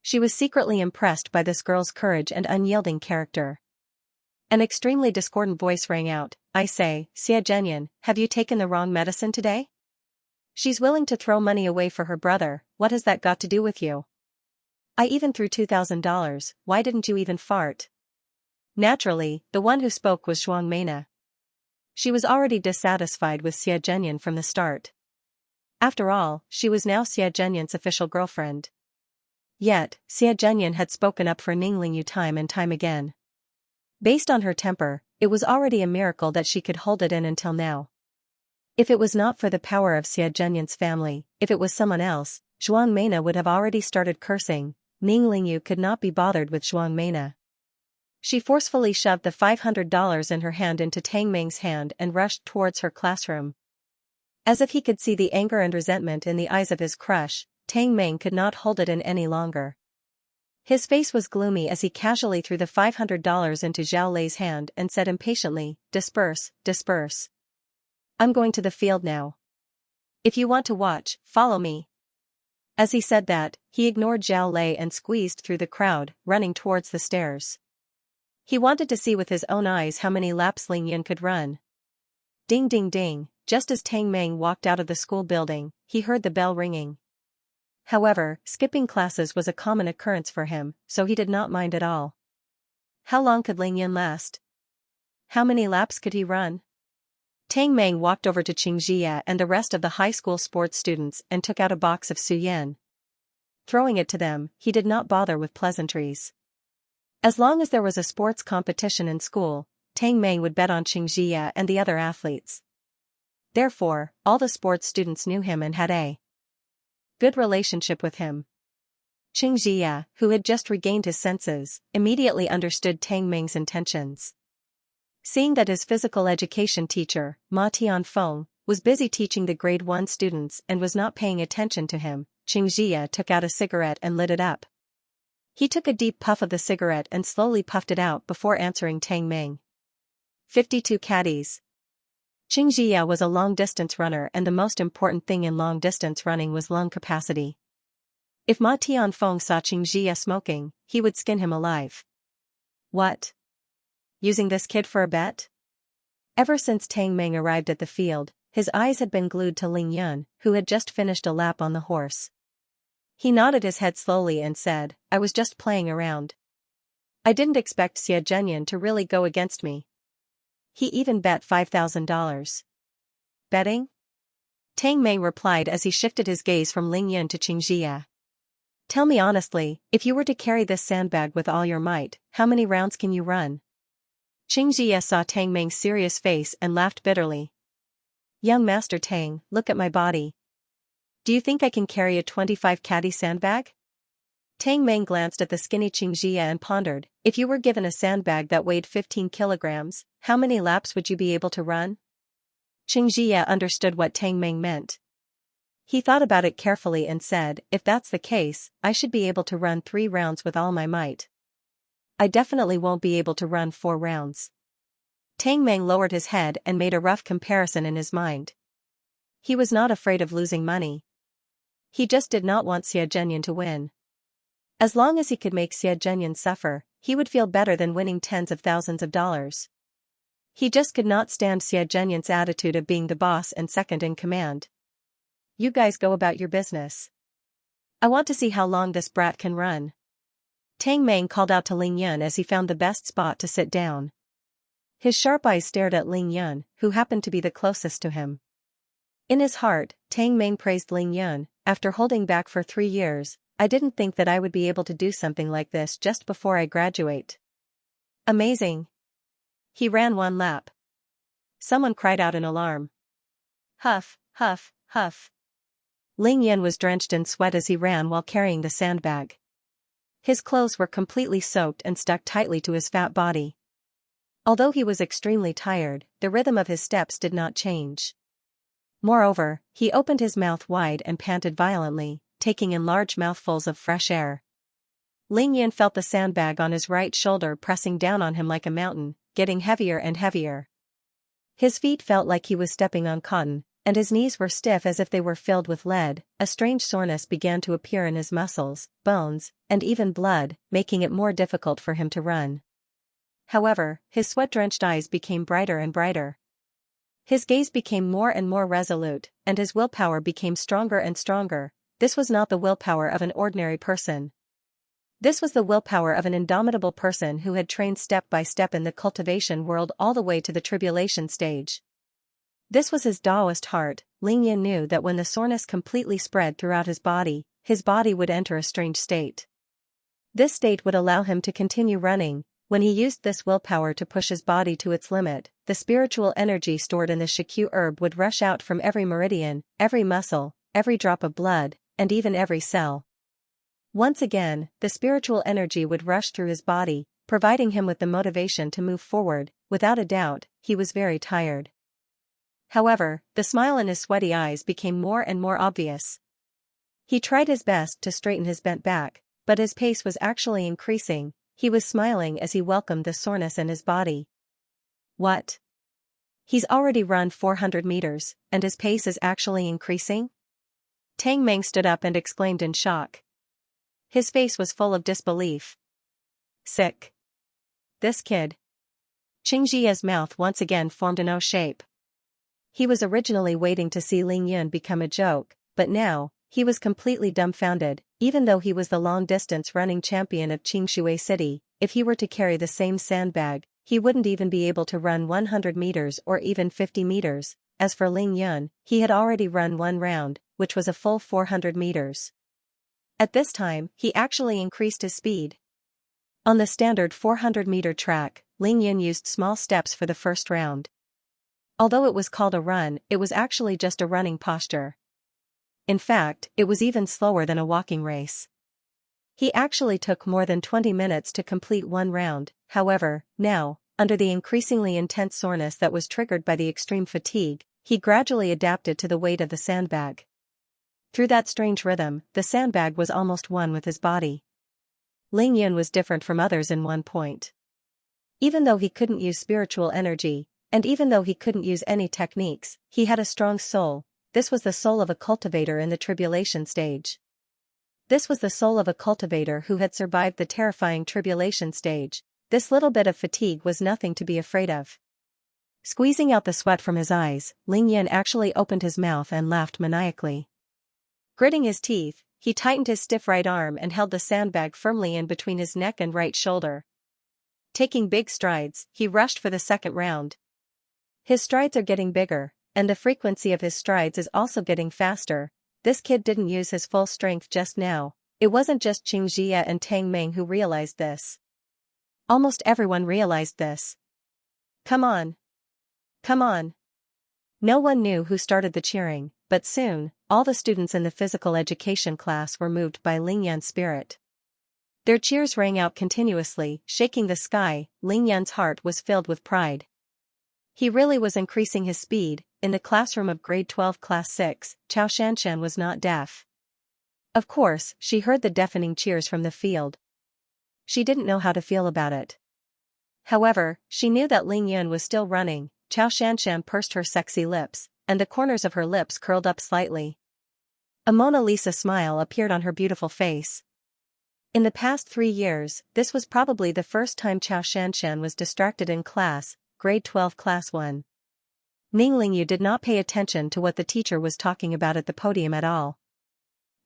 She was secretly impressed by this girl's courage and unyielding character. An extremely discordant voice rang out, I say, Xie Zhenyan, have you taken the wrong medicine today? She's willing to throw money away for her brother, what has that got to do with you? I even threw $2,000, why didn't you even fart? Naturally, the one who spoke was Zhuang Meina. She was already dissatisfied with Xie Zhenyan from the start. After all, she was now Xie Zhenyan's official girlfriend. Yet, Xie Zhenyan had spoken up for Ning Lingyu time and time again. Based on her temper, it was already a miracle that she could hold it in until now. If it was not for the power of Xie Zhenyan's family, if it was someone else, Zhuang Meina would have already started cursing. Ning Lingyu could not be bothered with Zhuang Meina. She forcefully shoved the $500 in her hand into Tang Meng's hand and rushed towards her classroom. As if he could see the anger and resentment in the eyes of his crush, Tang Meng could not hold it in any longer. His face was gloomy as he casually threw the $500 into Zhao Lei's hand and said impatiently, disperse, disperse. I'm going to the field now. If you want to watch, follow me. As he said that, he ignored Zhao Lei and squeezed through the crowd, running towards the stairs. He wanted to see with his own eyes how many laps Ling Yun could run. Ding ding ding, just as Tang Meng walked out of the school building, he heard the bell ringing. However, skipping classes was a common occurrence for him, so he did not mind at all. How long could Ling Yun last? How many laps could he run? Tang Meng walked over to Xianxia and the rest of the high school sports students and took out a box of suyen. Throwing it to them, he did not bother with pleasantries. As long as there was a sports competition in school, Tang Meng would bet on Xianxia and the other athletes. Therefore, all the sports students knew him and had a good relationship with him. Xianxia, who had just regained his senses, immediately understood Tang Meng's intentions. Seeing that his physical education teacher, Ma Tianfeng, was busy teaching the grade 1 students and was not paying attention to him, Xianxia took out a cigarette and lit it up. He took a deep puff of the cigarette and slowly puffed it out before answering Tang Meng. 52 caddies. Xianxia was a long-distance runner and the most important thing in long-distance running was lung capacity. If Ma Tianfeng saw Xianxia smoking, he would skin him alive. What? Using this kid for a bet? Ever since Tang Meng arrived at the field, his eyes had been glued to Ling Yun, who had just finished a lap on the horse. He nodded his head slowly and said, I was just playing around. I didn't expect Xie Zhenyan to really go against me. He even bet $5,000. Betting? Tang Meng replied as he shifted his gaze from Ling Yun to Xianxia. Tell me honestly, if you were to carry this sandbag with all your might, how many rounds can you run? Xianxia saw Tang Meng's serious face and laughed bitterly. Young Master Tang, look at my body. Do you think I can carry a 25 caddy sandbag? Tang Meng glanced at the skinny Xianxia and pondered, if you were given a sandbag that weighed 15 kilograms, how many laps would you be able to run? Xianxia understood what Tang Meng meant. He thought about it carefully and said, if that's the case, I should be able to run 3 rounds with all my might. I definitely won't be able to run 4 rounds. Tang Meng lowered his head and made a rough comparison in his mind. He was not afraid of losing money. He just did not want Xie Zhenyan to win. As long as he could make Xie Zhenyan suffer, he would feel better than winning tens of thousands of dollars. He just could not stand Xie Zhenyan's attitude of being the boss and second in command. You guys go about your business. I want to see how long this brat can run. Tang Meng called out to Ling Yun as he found the best spot to sit down. His sharp eyes stared at Ling Yun, who happened to be the closest to him. In his heart, Tang Meng praised Ling Yun. After holding back for 3 years, I didn't think that I would be able to do something like this just before I graduate. Amazing. He ran one lap. Someone cried out in alarm. Huff, huff, huff. Ling Yan was drenched in sweat as he ran while carrying the sandbag. His clothes were completely soaked and stuck tightly to his fat body. Although he was extremely tired, the rhythm of his steps did not change. Moreover, he opened his mouth wide and panted violently, taking in large mouthfuls of fresh air. Ling Yan felt the sandbag on his right shoulder pressing down on him like a mountain, getting heavier and heavier. His feet felt like he was stepping on cotton, and his knees were stiff as if they were filled with lead. A strange soreness began to appear in his muscles, bones, and even blood, making it more difficult for him to run. However, his sweat-drenched eyes became brighter and brighter. His gaze became more and more resolute, and his willpower became stronger and stronger. This was not the willpower of an ordinary person. This was the willpower of an indomitable person who had trained step by step in the cultivation world all the way to the tribulation stage. This was his Taoist heart. Ling Yan knew that when the soreness completely spread throughout his body would enter a strange state. This state would allow him to continue running. When he used this willpower to push his body to its limit, the spiritual energy stored in the Xianxia herb would rush out from every meridian, every muscle, every drop of blood, and even every cell. Once again, the spiritual energy would rush through his body, providing him with the motivation to move forward. Without a doubt, he was very tired. However, the smile in his sweaty eyes became more and more obvious. He tried his best to straighten his bent back, but his pace was actually increasing. He was smiling as he welcomed the soreness in his body. What? He's already run 400 meters, and his pace is actually increasing? Tang Meng stood up and exclaimed in shock. His face was full of disbelief. Sick. This kid. Xianxia's mouth once again formed an O shape. He was originally waiting to see Ling Yan become a joke, but now, he was completely dumbfounded. Even though he was the long-distance running champion of Xianxia City, if he were to carry the same sandbag, he wouldn't even be able to run 100 meters or even 50 meters. As for Ling Yan, he had already run one round, which was a full 400 meters. At this time, he actually increased his speed. On the standard 400-meter track, Ling Yan used small steps for the first round. Although it was called a run, it was actually just a running posture. In fact, it was even slower than a walking race. He actually took more than 20 minutes to complete one round. However, now, under the increasingly intense soreness that was triggered by the extreme fatigue, he gradually adapted to the weight of the sandbag. Through that strange rhythm, the sandbag was almost one with his body. Ling Yan was different from others in one point. Even though he couldn't use spiritual energy, and even though he couldn't use any techniques, he had a strong soul. This was the soul of a cultivator in the tribulation stage. This was the soul of a cultivator who had survived the terrifying tribulation stage. This little bit of fatigue was nothing to be afraid of. Squeezing out the sweat from his eyes, Ling Yan actually opened his mouth and laughed maniacally. Gritting his teeth, he tightened his stiff right arm and held the sandbag firmly in between his neck and right shoulder. Taking big strides, he rushed for the second round. His strides are getting bigger, and the frequency of his strides is also getting faster. This kid didn't use his full strength just now. It wasn't just Xianxia and Tang Meng who realized this. Almost everyone realized this. Come on. Come on. No one knew who started the cheering, but soon, all the students in the physical education class were moved by Ling Yan's spirit. Their cheers rang out continuously, shaking the sky. Ling Yan's heart was filled with pride. He really was increasing his speed. In the classroom of grade 12 class 6, Xianxia was not deaf. Of course, she heard the deafening cheers from the field. She didn't know how to feel about it. However, she knew that Ling Yan was still running. Xianxia pursed her sexy lips, and the corners of her lips curled up slightly. A Mona Lisa smile appeared on her beautiful face. In the past 3 years, this was probably the first time Xianxia was distracted in class, grade 12 class 1. Ning Lingyu did not pay attention to what the teacher was talking about at the podium at all.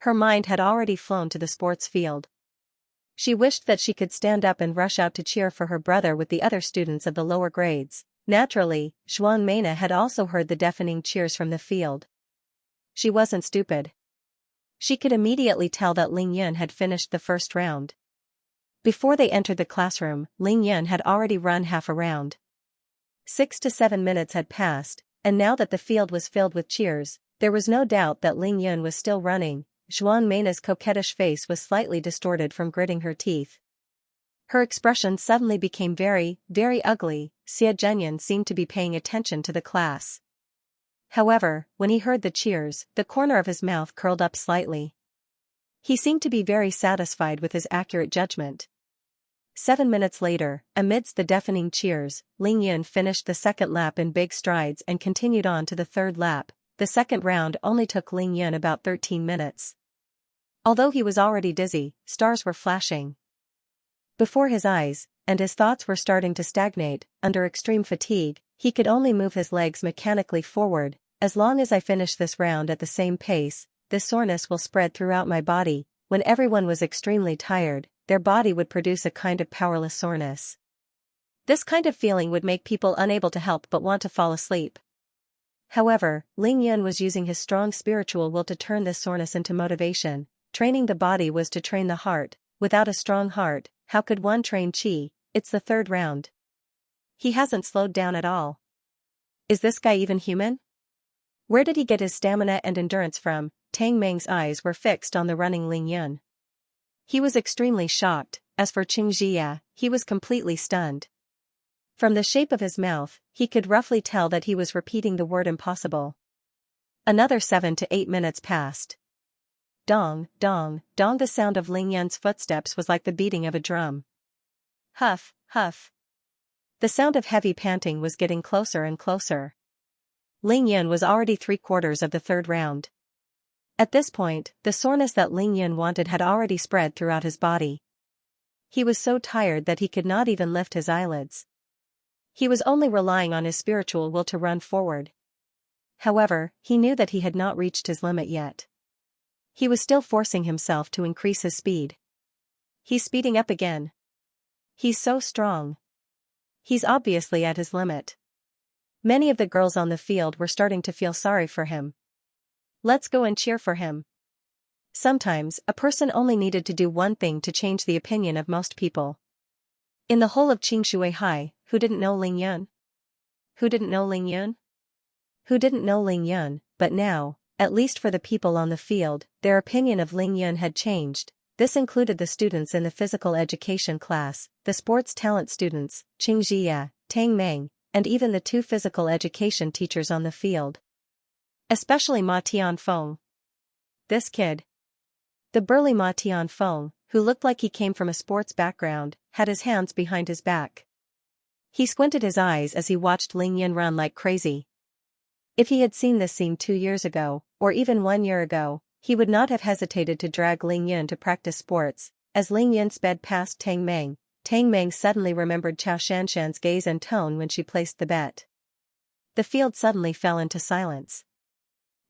Her mind had already flown to the sports field. She wished that she could stand up and rush out to cheer for her brother with the other students of the lower grades. Naturally, Xuan Meina had also heard the deafening cheers from the field. She wasn't stupid. She could immediately tell that Ling Yun had finished the first round. Before they entered the classroom, Ling Yun had already run half a round. 6 to 7 minutes had passed, and now that the field was filled with cheers, there was no doubt that Ling Yun was still running. Zhuan Meina's coquettish face was slightly distorted from gritting her teeth. Her expression suddenly became very, very ugly. Xie Zhenyan seemed to be paying attention to the class. However, when he heard the cheers, the corner of his mouth curled up slightly. He seemed to be very satisfied with his accurate judgment. 7 minutes later, amidst the deafening cheers, Ling Yun finished the second lap in big strides and continued on to the third lap. The second round only took Ling Yun about 13 minutes. Although he was already dizzy, stars were flashing before his eyes, and his thoughts were starting to stagnate. Under extreme fatigue, he could only move his legs mechanically forward. As long as I finish this round at the same pace, this soreness will spread throughout my body. When everyone was extremely tired, their body would produce a kind of powerless soreness. This kind of feeling would make people unable to help but want to fall asleep. However, Ling Yun was using his strong spiritual will to turn this soreness into motivation. Training the body was to train the heart. Without a strong heart, how could one train qi? It's the third round. He hasn't slowed down at all. Is this guy even human? Where did he get his stamina and endurance from? Tang Meng's eyes were fixed on the running Ling Yun. He was extremely shocked. As for Xianxia, he was completely stunned. From the shape of his mouth, he could roughly tell that he was repeating the word impossible. Another 7 to 8 minutes passed. Dong, dong, dong. The sound of Ling Yun's footsteps was like the beating of a drum. Huff, huff. The sound of heavy panting was getting closer and closer. Ling Yun was already 3/4 of the third round. At this point, the soreness that Ling Yun wanted had already spread throughout his body. He was so tired that he could not even lift his eyelids. He was only relying on his spiritual will to run forward. However, he knew that he had not reached his limit yet. He was still forcing himself to increase his speed. He's speeding up again. He's so strong. He's obviously at his limit. Many of the girls on the field were starting to feel sorry for him. Let's go and cheer for him. Sometimes, a person only needed to do one thing to change the opinion of most people. In the whole of Qingshui High, who didn't know Ling Yun? Who didn't know Ling Yun? Who didn't know Ling Yun? But now, at least for the people on the field, their opinion of Ling Yun had changed. This included the students in the physical education class, the sports talent students, Xianxia, Tang Meng, and even the 2 physical education teachers on the field. Especially Ma Tianfeng. This kid. The burly Ma Tianfeng, who looked like he came from a sports background, had his hands behind his back. He squinted his eyes as he watched Ling Yun run like crazy. If he had seen this scene 2 years ago, or even 1 year ago, he would not have hesitated to drag Ling Yun to practice sports. As Ling Yun sped past Tang Meng suddenly remembered Chao Shanshan's gaze and tone when she placed the bet. The field suddenly fell into silence.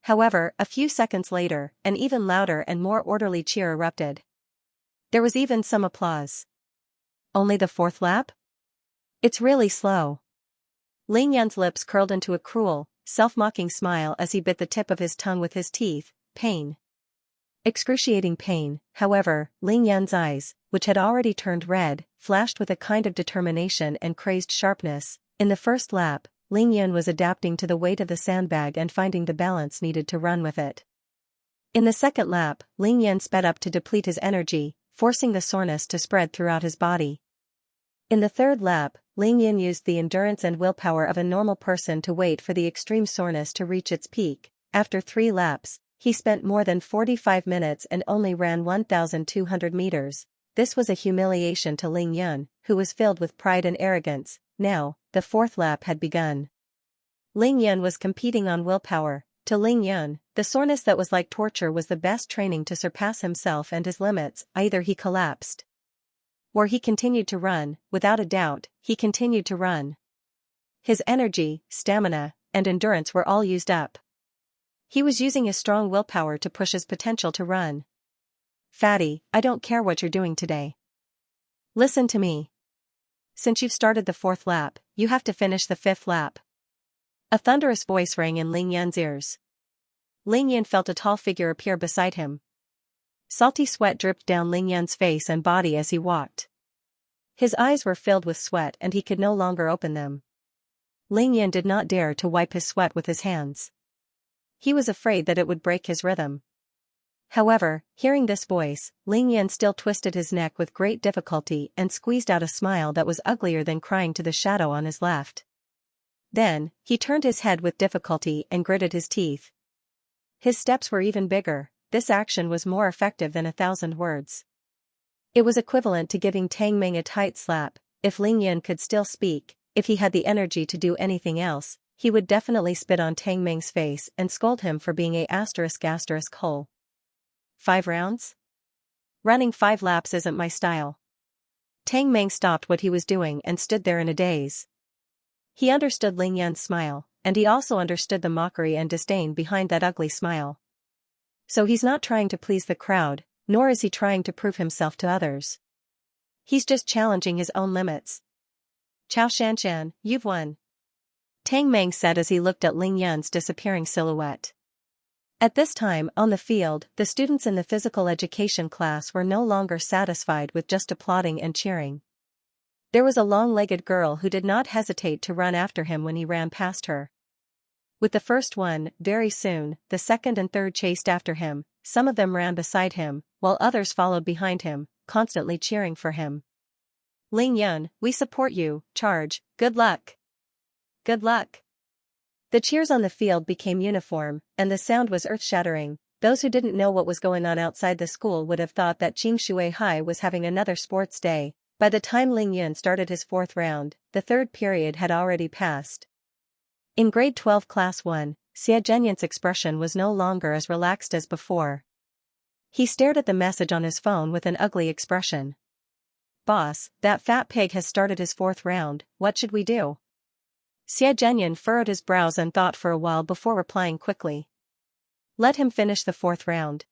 However, a few seconds later, an even louder and more orderly cheer erupted. There was even some applause. Only the 4th lap? It's really slow. Ling Yun's lips curled into a cruel, self-mocking smile as he bit the tip of his tongue with his teeth. Pain. Excruciating pain. However, Ling Yun's eyes, which had already turned red, flashed with a kind of determination and crazed sharpness. In the first lap, Ling Yun was adapting to the weight of the sandbag and finding the balance needed to run with it. In the second lap, Ling Yun sped up to deplete his energy, forcing the soreness to spread throughout his body. In the third lap, Ling Yun used the endurance and willpower of a normal person to wait for the extreme soreness to reach its peak. After 3 laps, he spent more than 45 minutes and only ran 1,200 meters. This was a humiliation to Ling Yun, who was filled with pride and arrogance. Now, the 4th lap had begun. Ling Yun was competing on willpower. To Ling Yun, the soreness that was like torture was the best training to surpass himself and his limits. Either he collapsed, or he continued to run. Without a doubt, he continued to run. His energy, stamina, and endurance were all used up. He was using his strong willpower to push his potential to run. Fatty, I don't care what you're doing today. Listen to me. Since you've started the 4th lap, you have to finish the 5th lap. A thunderous voice rang in Ling Yun's ears. Ling Yun felt a tall figure appear beside him. Salty sweat dripped down Ling Yun's face and body as he walked. His eyes were filled with sweat and he could no longer open them. Ling Yun did not dare to wipe his sweat with his hands. He was afraid that it would break his rhythm. However, hearing this voice, Ling Yun still twisted his neck with great difficulty and squeezed out a smile that was uglier than crying to the shadow on his left. Then, he turned his head with difficulty and gritted his teeth. His steps were even bigger. This action was more effective than 1,000 words. It was equivalent to giving Tang Meng a tight slap. If Ling Yun could still speak, if he had the energy to do anything else, he would definitely spit on Tang Meng's face and scold him for being a **** hole. 5 rounds? Running 5 laps isn't my style. Tang Meng stopped what he was doing and stood there in a daze. He understood Ling Yun's smile, and he also understood the mockery and disdain behind that ugly smile. So he's not trying to please the crowd, nor is he trying to prove himself to others. He's just challenging his own limits. Chao Xianxia, you've won. Tang Meng said as he looked at Ling Yun's disappearing silhouette. At this time, on the field, the students in the physical education class were no longer satisfied with just applauding and cheering. There was a long-legged girl who did not hesitate to run after him when he ran past her. With the first one, very soon, the second and third chased after him. Some of them ran beside him, while others followed behind him, constantly cheering for him. Ling Yun, we support you, charge, good luck. Good luck. The cheers on the field became uniform, and the sound was earth-shattering. Those who didn't know what was going on outside the school would have thought that Xingshui High was having another sports day. By the time Ling Yun started his 4th round, the 3rd period had already passed. In grade 12 class 1, Xie Zhenyin's expression was no longer as relaxed as before. He stared at the message on his phone with an ugly expression. Boss, that fat pig has started his 4th round, what should we do? Xie Zhenyin furrowed his brows and thought for a while before replying quickly. Let him finish the 4th round.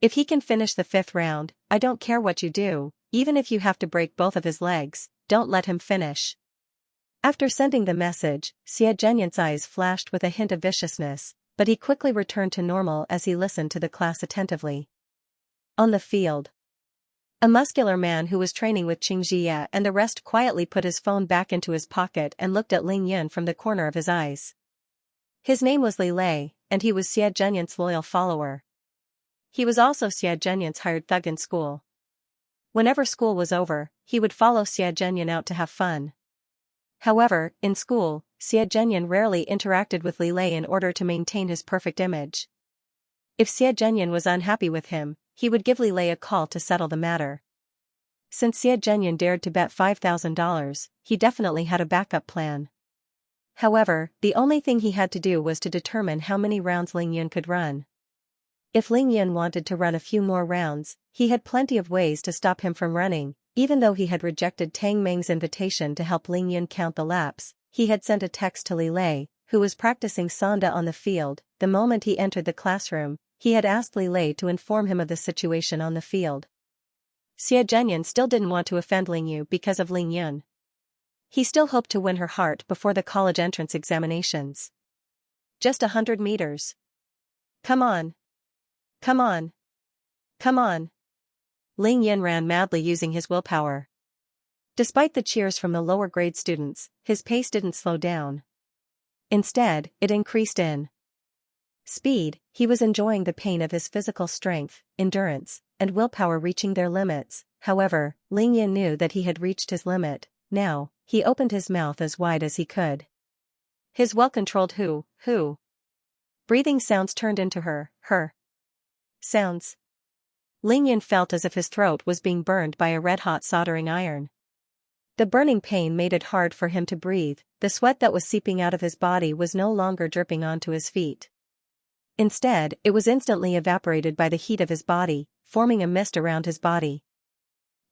If he can finish the 5th round, I don't care what you do, even if you have to break both of his legs, don't let him finish. After sending the message, Xie Zhenyin's eyes flashed with a hint of viciousness, but he quickly returned to normal as he listened to the class attentively. On the field, a muscular man who was training with Xianxia and the rest quietly put his phone back into his pocket and looked at Ling Yun from the corner of his eyes. His name was Li Lei, and he was Xie Zhenyin's loyal follower. He was also Xie Zhenyin's hired thug in school. Whenever school was over, he would follow Xie Zhenyin out to have fun. However, in school, Xie Zhenyin rarely interacted with Li Lei in order to maintain his perfect image. If Xie Zhenyin was unhappy with him, he would give Li Lei a call to settle the matter. Since Xie Zhenyin dared to bet $5,000, he definitely had a backup plan. However, the only thing he had to do was to determine how many rounds Ling Yun could run. If Ling Yun wanted to run a few more rounds, he had plenty of ways to stop him from running. Even though he had rejected Tang Meng's invitation to help Ling Yun count the laps, he had sent a text to Li Lei, who was practicing Sanda on the field. The moment he entered the classroom, he had asked Li Lei to inform him of the situation on the field. Xie Zhenyin still didn't want to offend Ling Yu because of Ling Yun. He still hoped to win her heart before the college entrance examinations. Just 100 meters. Come on. Come on. Come on. Ling Yun ran madly using his willpower. Despite the cheers from the lower grade students, his pace didn't slow down. Instead, it increased in speed. He was enjoying the pain of his physical strength, endurance, and willpower reaching their limits. However, Ling Yun knew that he had reached his limit. Now, he opened his mouth as wide as he could. His well-controlled hoo. Breathing sounds turned into her sounds. Ling Yun felt as if his throat was being burned by a red-hot soldering iron. The burning pain made it hard for him to breathe. The sweat that was seeping out of his body was no longer dripping onto his feet. Instead, it was instantly evaporated by the heat of his body, forming a mist around his body.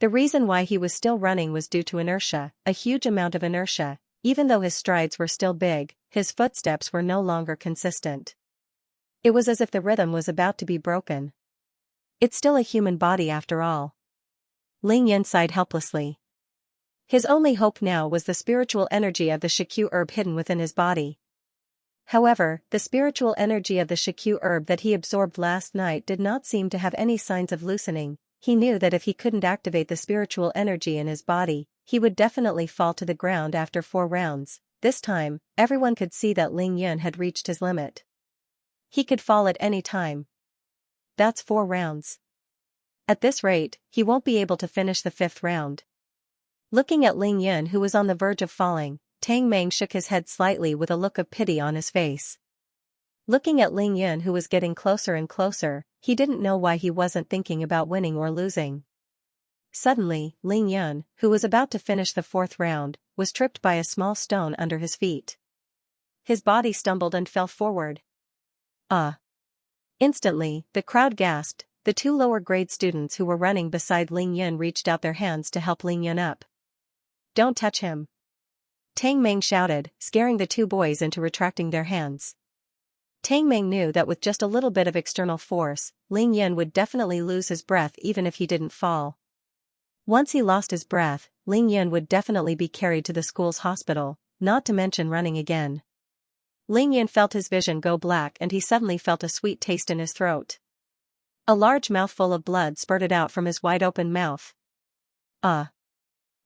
The reason why he was still running was due to inertia, a huge amount of inertia. Even though his strides were still big, his footsteps were no longer consistent. It was as if the rhythm was about to be broken. It's still a human body after all. Ling Yun sighed helplessly. His only hope now was the spiritual energy of the Shikyu herb hidden within his body. However, the spiritual energy of the Xianxia herb that he absorbed last night did not seem to have any signs of loosening. He knew that if he couldn't activate the spiritual energy in his body, he would definitely fall to the ground after 4 rounds. This time, everyone could see that Ling Yun had reached his limit. He could fall at any time. That's 4 rounds. At this rate, he won't be able to finish the 5th round. Looking at Ling Yun, who was on the verge of falling, Tang Meng shook his head slightly with a look of pity on his face. Looking at Ling Yun, who was getting closer and closer, he didn't know why he wasn't thinking about winning or losing. Suddenly, Ling Yun, who was about to finish the 4th round, was tripped by a small stone under his feet. His body stumbled and fell forward. Ah! Instantly, the crowd gasped. The 2 lower-grade students who were running beside Ling Yun reached out their hands to help Ling Yun up. "Don't touch him!" Tang Meng shouted, scaring the 2 boys into retracting their hands. Tang Meng knew that with just a little bit of external force, Ling Yun would definitely lose his breath even if he didn't fall. Once he lost his breath, Ling Yun would definitely be carried to the school's hospital, not to mention running again. Ling Yun felt his vision go black and he suddenly felt a sweet taste in his throat. A large mouthful of blood spurted out from his wide-open mouth. Ah!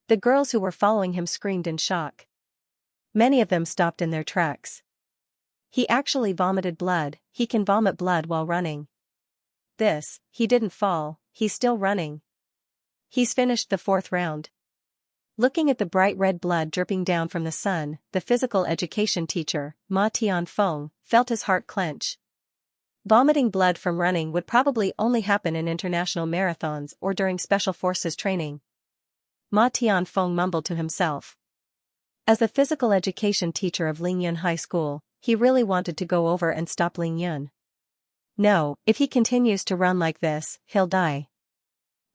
The girls who were following him screamed in shock. Many of them stopped in their tracks. He actually vomited blood. He can vomit blood while running. He didn't fall, he's still running. He's finished the 4th round. Looking at the bright red blood dripping down from the sun, the physical education teacher, Ma Tianfeng, felt his heart clench. Vomiting blood from running would probably only happen in international marathons or during special forces training. Ma Tianfeng mumbled to himself. As the physical education teacher of Lingyun High School, he really wanted to go over and stop Lingyun. No, if he continues to run like this, he'll die.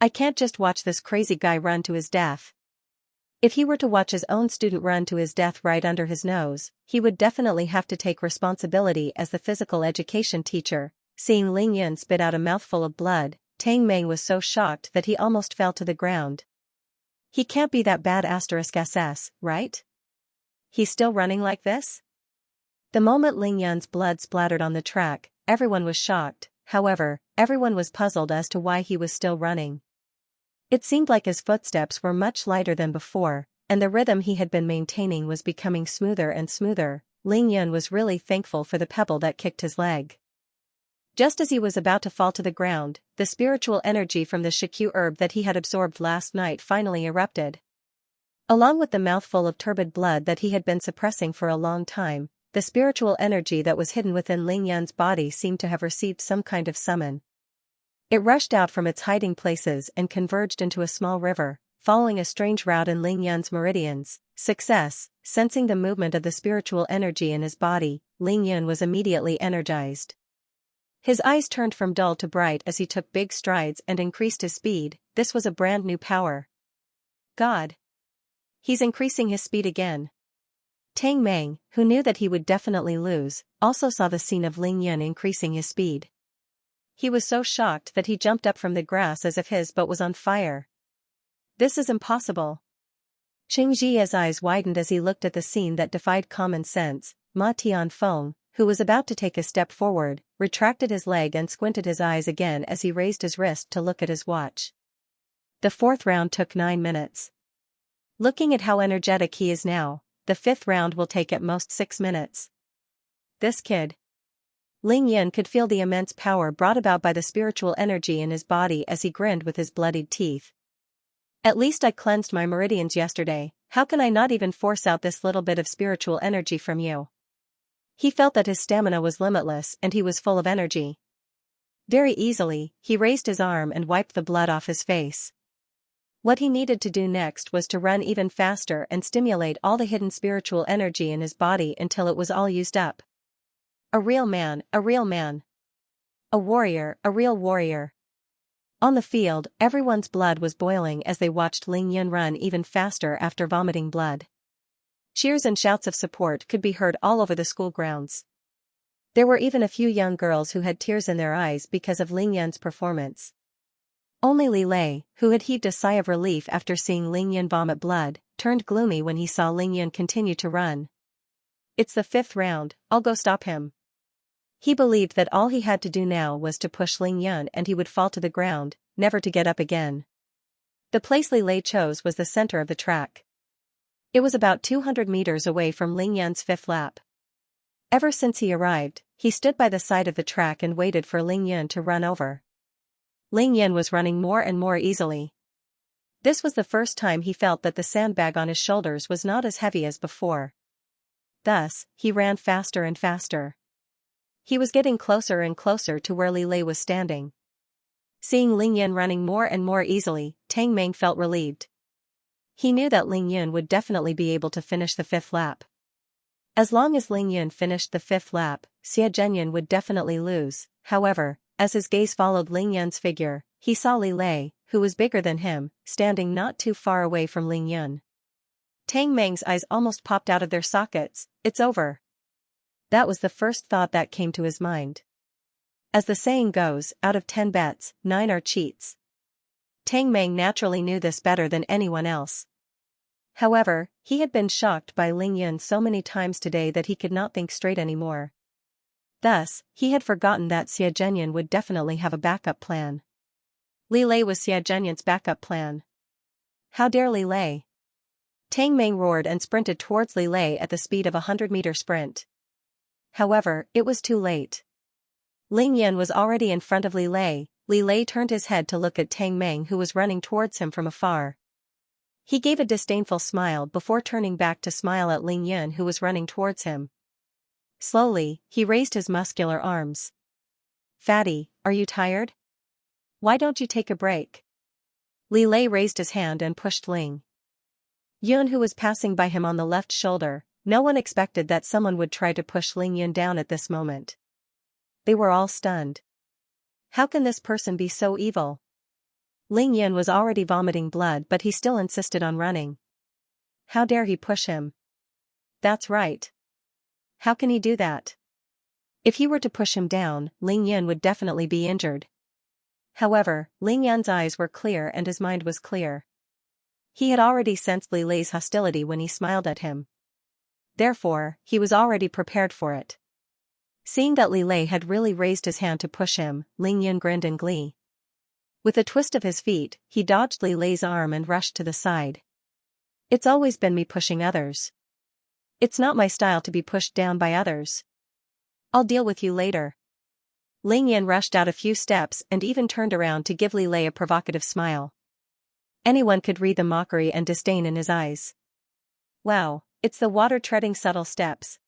I can't just watch this crazy guy run to his death. If he were to watch his own student run to his death right under his nose, he would definitely have to take responsibility as the physical education teacher. Seeing Ling Yun spit out a mouthful of blood, Tang Meng was so shocked that he almost fell to the ground. He can't be that bad *SS, right? He's still running like this? The moment Ling Yun's blood splattered on the track, everyone was shocked. However, everyone was puzzled as to why he was still running. It seemed like his footsteps were much lighter than before, and the rhythm he had been maintaining was becoming smoother and smoother. Ling Yun was really thankful for the pebble that kicked his leg. Just as he was about to fall to the ground, the spiritual energy from the Xianxia herb that he had absorbed last night finally erupted. Along with the mouthful of turbid blood that he had been suppressing for a long time, the spiritual energy that was hidden within Ling Yun's body seemed to have received some kind of summon. It rushed out from its hiding places and converged into a small river, following a strange route in Ling Yun's meridians. Success! Sensing the movement of the spiritual energy in his body, Ling Yun was immediately energized. His eyes turned from dull to bright as he took big strides and increased his speed. This was a brand new power. God! He's increasing his speed again. Tang Meng, who knew that he would definitely lose, also saw the scene of Ling Yun increasing his speed. He was so shocked that he jumped up from the grass as if his boat was on fire. This is impossible. Xianxia's eyes widened as he looked at the scene that defied common sense. Ma Tianfeng, who was about to take a step forward, retracted his leg and squinted his eyes again as he raised his wrist to look at his watch. The 4th round took 9 minutes. Looking at how energetic he is now, the 5th round will take at most 6 minutes. This kid. Ling Yun could feel the immense power brought about by the spiritual energy in his body as he grinned with his bloodied teeth. At least I cleansed my meridians yesterday, how can I not even force out this little bit of spiritual energy from you? He felt that his stamina was limitless and he was full of energy. Very easily, he raised his arm and wiped the blood off his face. What he needed to do next was to run even faster and stimulate all the hidden spiritual energy in his body until it was all used up. A real man, a real man. A warrior, a real warrior. On the field, everyone's blood was boiling as they watched Ling Yun run even faster after vomiting blood. Cheers and shouts of support could be heard all over the school grounds. There were even a few young girls who had tears in their eyes because of Ling Yun's performance. Only Li Lei, who had heaved a sigh of relief after seeing Ling Yun vomit blood, turned gloomy when he saw Ling Yun continue to run. It's the 5th round, I'll go stop him. He believed that all he had to do now was to push Ling Yun and he would fall to the ground, never to get up again. The place Li Lei chose was the center of the track. It was about 200 meters away from Ling Yun's 5th lap. Ever since he arrived, he stood by the side of the track and waited for Ling Yun to run over. Ling Yun was running more and more easily. This was the first time he felt that the sandbag on his shoulders was not as heavy as before. Thus, he ran faster and faster. He was getting closer and closer to where Li Lei was standing. Seeing Ling Yun running more and more easily, Tang Meng felt relieved. He knew that Ling Yun would definitely be able to finish the 5th lap. As long as Ling Yun finished the 5th lap, Xianxia would definitely lose. However, as his gaze followed Ling Yun's figure, he saw Li Lei, who was bigger than him, standing not too far away from Ling Yun. Tang Meng's eyes almost popped out of their sockets. It's over. That was the first thought that came to his mind. As the saying goes, out of 10 bets, 9 are cheats. Tang Meng naturally knew this better than anyone else. However, he had been shocked by Ling Yun so many times today that he could not think straight anymore. Thus, he had forgotten that Xianxia would definitely have a backup plan. Li Lei was Xianxia's backup plan. How dare Li Lei? Tang Meng roared and sprinted towards Li Lei at the speed of a 100-meter sprint. However, it was too late. Ling Yun was already in front of Li Lei. Li Lei turned his head to look at Tang Meng, who was running towards him from afar. He gave a disdainful smile before turning back to smile at Ling Yun, who was running towards him. Slowly, he raised his muscular arms. Fatty, are you tired? Why don't you take a break? Li Lei raised his hand and pushed Ling Yun, who was passing by him, on the left shoulder. No one expected that someone would try to push Ling Yun down at this moment. They were all stunned. How can this person be so evil? Ling Yun was already vomiting blood, but he still insisted on running. How dare he push him? That's right. How can he do that? If he were to push him down, Ling Yun would definitely be injured. However, Ling Yun's eyes were clear and his mind was clear. He had already sensed Li Lei's hostility when he smiled at him. Therefore, he was already prepared for it. Seeing that Li Lei had really raised his hand to push him, Ling Yun grinned in glee. With a twist of his feet, he dodged Li Lei's arm and rushed to the side. It's always been me pushing others. It's not my style to be pushed down by others. I'll deal with you later. Ling Yun rushed out a few steps and even turned around to give Li Lei a provocative smile. Anyone could read the mockery and disdain in his eyes. Wow, it's the water-treading subtle steps.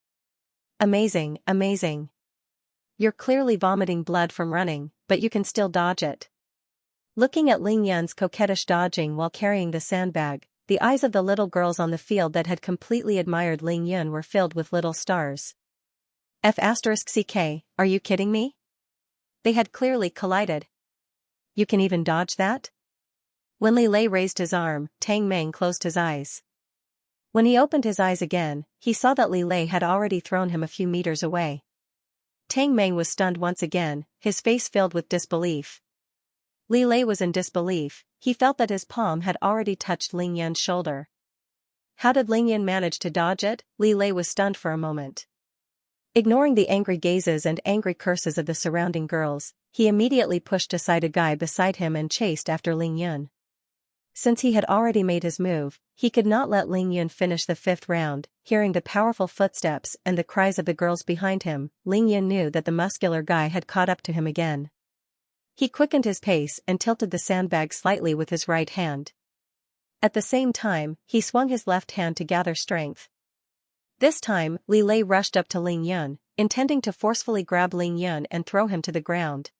Amazing, amazing. You're clearly vomiting blood from running, but you can still dodge it. Looking at Ling Yun's coquettish dodging while carrying the sandbag, the eyes of the little girls on the field that had completely admired Ling Yun were filled with little stars. F***ck, are you kidding me? They had clearly collided. You can even dodge that? When Li Lei raised his arm, Tang Meng closed his eyes. When he opened his eyes again, he saw that Li Lei had already thrown him a few meters away. Tang Meng was stunned once again, his face filled with disbelief. Li Lei was in disbelief. He felt that his palm had already touched Ling Yun's shoulder. How did Ling Yun manage to dodge it? Li Lei was stunned for a moment. Ignoring the angry gazes and angry curses of the surrounding girls, he immediately pushed aside a guy beside him and chased after Ling Yun. Since he had already made his move, he could not let Ling Yun finish the 5th round. Hearing the powerful footsteps and the cries of the girls behind him, Ling Yun knew that the muscular guy had caught up to him again. He quickened his pace and tilted the sandbag slightly with his right hand. At the same time, he swung his left hand to gather strength. This time, Li Lei rushed up to Ling Yun, intending to forcefully grab Ling Yun and throw him to the ground.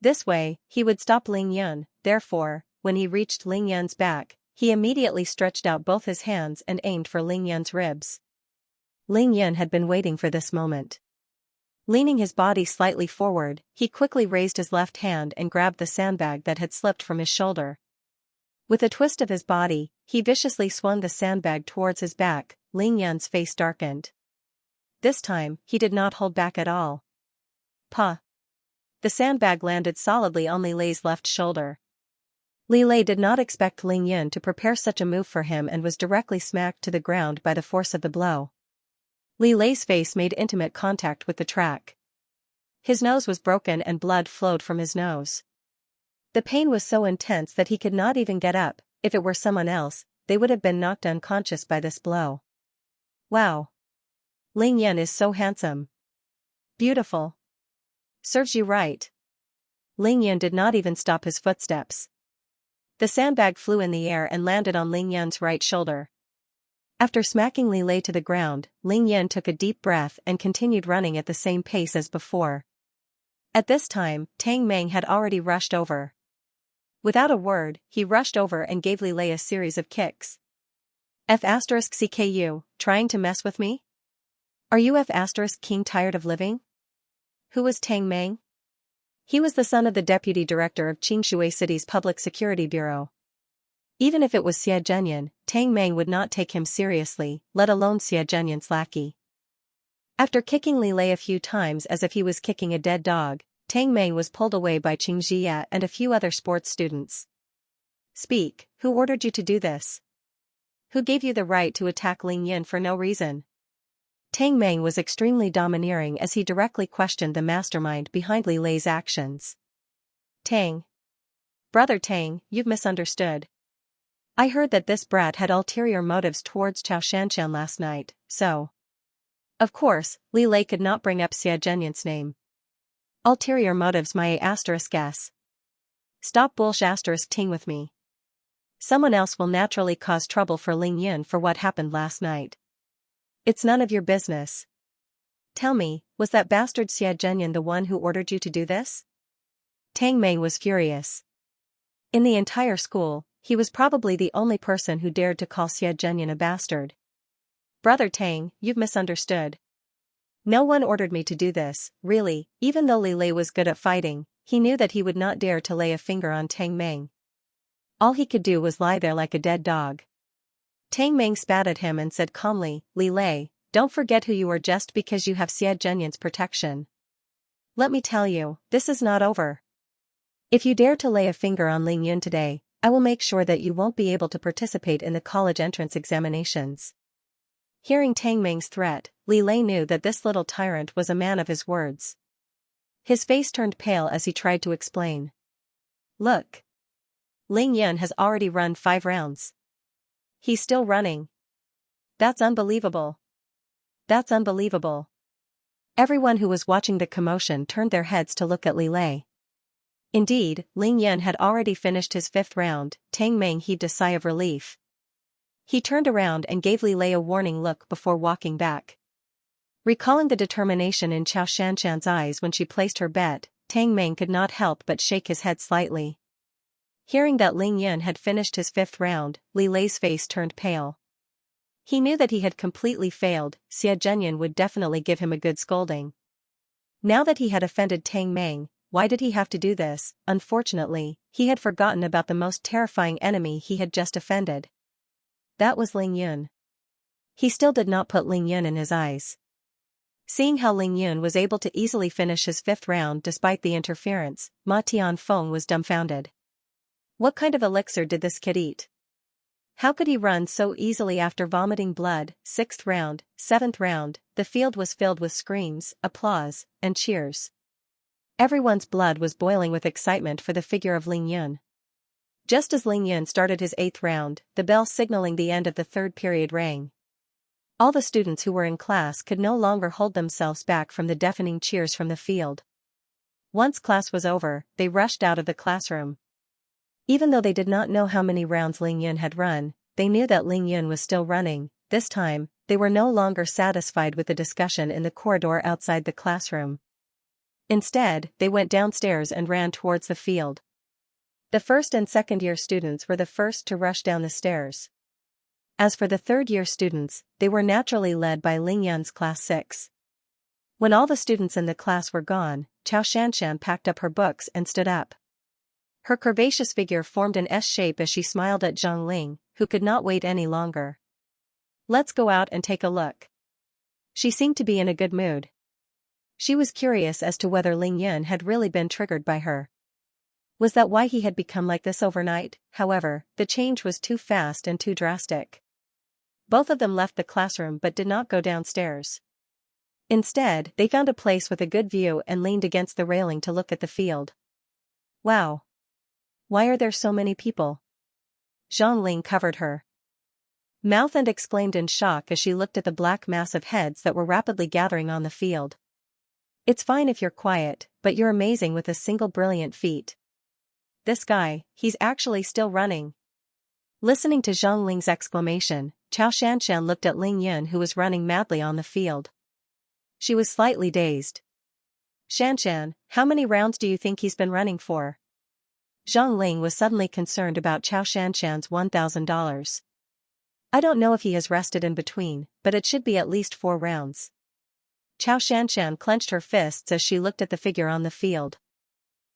This way, he would stop Ling Yun. Therefore, when he reached Ling Yun's back, he immediately stretched out both his hands and aimed for Ling Yun's ribs. Ling Yun had been waiting for this moment. Leaning his body slightly forward, he quickly raised his left hand and grabbed the sandbag that had slipped from his shoulder. With a twist of his body, he viciously swung the sandbag towards his back. Ling Yun's face darkened. This time, he did not hold back at all. Pah! The sandbag landed solidly on Li Lei's left shoulder. Li Lei did not expect Ling Yun to prepare such a move for him and was directly smacked to the ground by the force of the blow. Li Lei's face made intimate contact with the track. His nose was broken and blood flowed from his nose. The pain was so intense that he could not even get up. If it were someone else, they would have been knocked unconscious by this blow. Wow. Ling Yan is so handsome. Beautiful. Serves you right. Ling Yan did not even stop his footsteps. The sandbag flew in the air and landed on Ling Yan's right shoulder. After smacking Li Lei to the ground, Ling Yan took a deep breath and continued running at the same pace as before. At this time, Tang Meng had already rushed over. Without a word, he rushed over and gave Li Lei a series of kicks. F***CKU, trying to mess with me? Are you F***King tired of living? Who was Tang Meng? He was the son of the deputy director of Qingshui City's Public Security Bureau. Even if it was Xie Zhenyan, Tang Meng would not take him seriously, let alone Xie Zhenyan's lackey. After kicking Li Lei a few times as if he was kicking a dead dog, Tang Meng was pulled away by Xianxia and a few other sports students. Speak, who ordered you to do this? Who gave you the right to attack Ling Yan for no reason? Tang Meng was extremely domineering as he directly questioned the mastermind behind Li Lei's actions. Tang. Brother Tang, you've misunderstood. I heard that this brat had ulterior motives towards Xianxia last night, so. Of course, Li Lei could not bring up Xie Zhenyan's name. Ulterior motives my guess. Stop bullshit*ting with me. Someone else will naturally cause trouble for Ling Yan for what happened last night. It's none of your business. Tell me, was that bastard Xie Zhenyan the one who ordered you to do this? Tang Meng was furious. In the entire school, he was probably the only person who dared to call Xie Zhenyan a bastard. Brother Tang, you've misunderstood. No one ordered me to do this, really. Even though Li Lei was good at fighting, he knew that he would not dare to lay a finger on Tang Meng. All he could do was lie there like a dead dog. Tang Meng spat at him and said calmly, Li Lei, don't forget who you are just because you have Xie Zhenyan's protection. Let me tell you, this is not over. If you dare to lay a finger on Ling Yan today, I will make sure that you won't be able to participate in the college entrance examinations. Hearing Tang Meng's threat, Li Lei knew that this little tyrant was a man of his words. His face turned pale as he tried to explain. Look. Ling Yan has already run 5 rounds. He's still running. That's unbelievable. That's unbelievable. Everyone who was watching the commotion turned their heads to look at Li Lei. Indeed, Ling Yan had already finished his 5th round. Tang Meng heaved a sigh of relief. He turned around and gave Li Lei a warning look before walking back. Recalling the determination in Xianxia's eyes when she placed her bet, Tang Meng could not help but shake his head slightly. Hearing that Ling Yan had finished his 5th round, Li Lei's face turned pale. He knew that he had completely failed. Xie Zhenyan would definitely give him a good scolding. Now that he had offended Tang Meng, why did he have to do this? Unfortunately, he had forgotten about the most terrifying enemy he had just offended. That was Ling Yan. He still did not put Ling Yan in his eyes. Seeing how Ling Yan was able to easily finish his 5th round despite the interference, Ma Tianfeng was dumbfounded. What kind of elixir did this kid eat? How could he run so easily after vomiting blood? 6th round, 7th round, the field was filled with screams, applause, and cheers. Everyone's blood was boiling with excitement for the figure of Ling Yan. Just as Ling Yan started his 8th round, the bell signaling the end of the 3rd period rang. All the students who were in class could no longer hold themselves back from the deafening cheers from the field. Once class was over, they rushed out of the classroom. Even though they did not know how many rounds Ling Yan had run, they knew that Ling Yan was still running. This time, they were no longer satisfied with the discussion in the corridor outside the classroom. Instead, they went downstairs and ran towards the field. The 1st and 2nd year students were the first to rush down the stairs. As for the 3rd year students, they were naturally led by Ling Yan's class 6. When all the students in the class were gone, Xianxia packed up her books and stood up. Her curvaceous figure formed an S shape as she smiled at Zhang Ling, who could not wait any longer. Let's go out and take a look. She seemed to be in a good mood. She was curious as to whether Ling Yan had really been triggered by her. Was that why he had become like this overnight? However, the change was too fast and too drastic. Both of them left the classroom but did not go downstairs. Instead, they found a place with a good view and leaned against the railing to look at the field. Wow! Why are there so many people? Zhang covered her mouth and exclaimed in shock as she looked at the black mass of heads that were rapidly gathering on the field. It's fine if you're quiet, but you're amazing with a single brilliant feat. This guy, he's actually still running. Listening to Zhang Ling's exclamation, Xianxia looked at Ling Yun who was running madly on the field. She was slightly dazed. Xianxia, how many rounds do you think he's been running for? Zhang Ling was suddenly concerned about Xianxia's $1,000. I don't know if he has rested in between, but it should be at least 4 rounds. Xianxia clenched her fists as she looked at the figure on the field.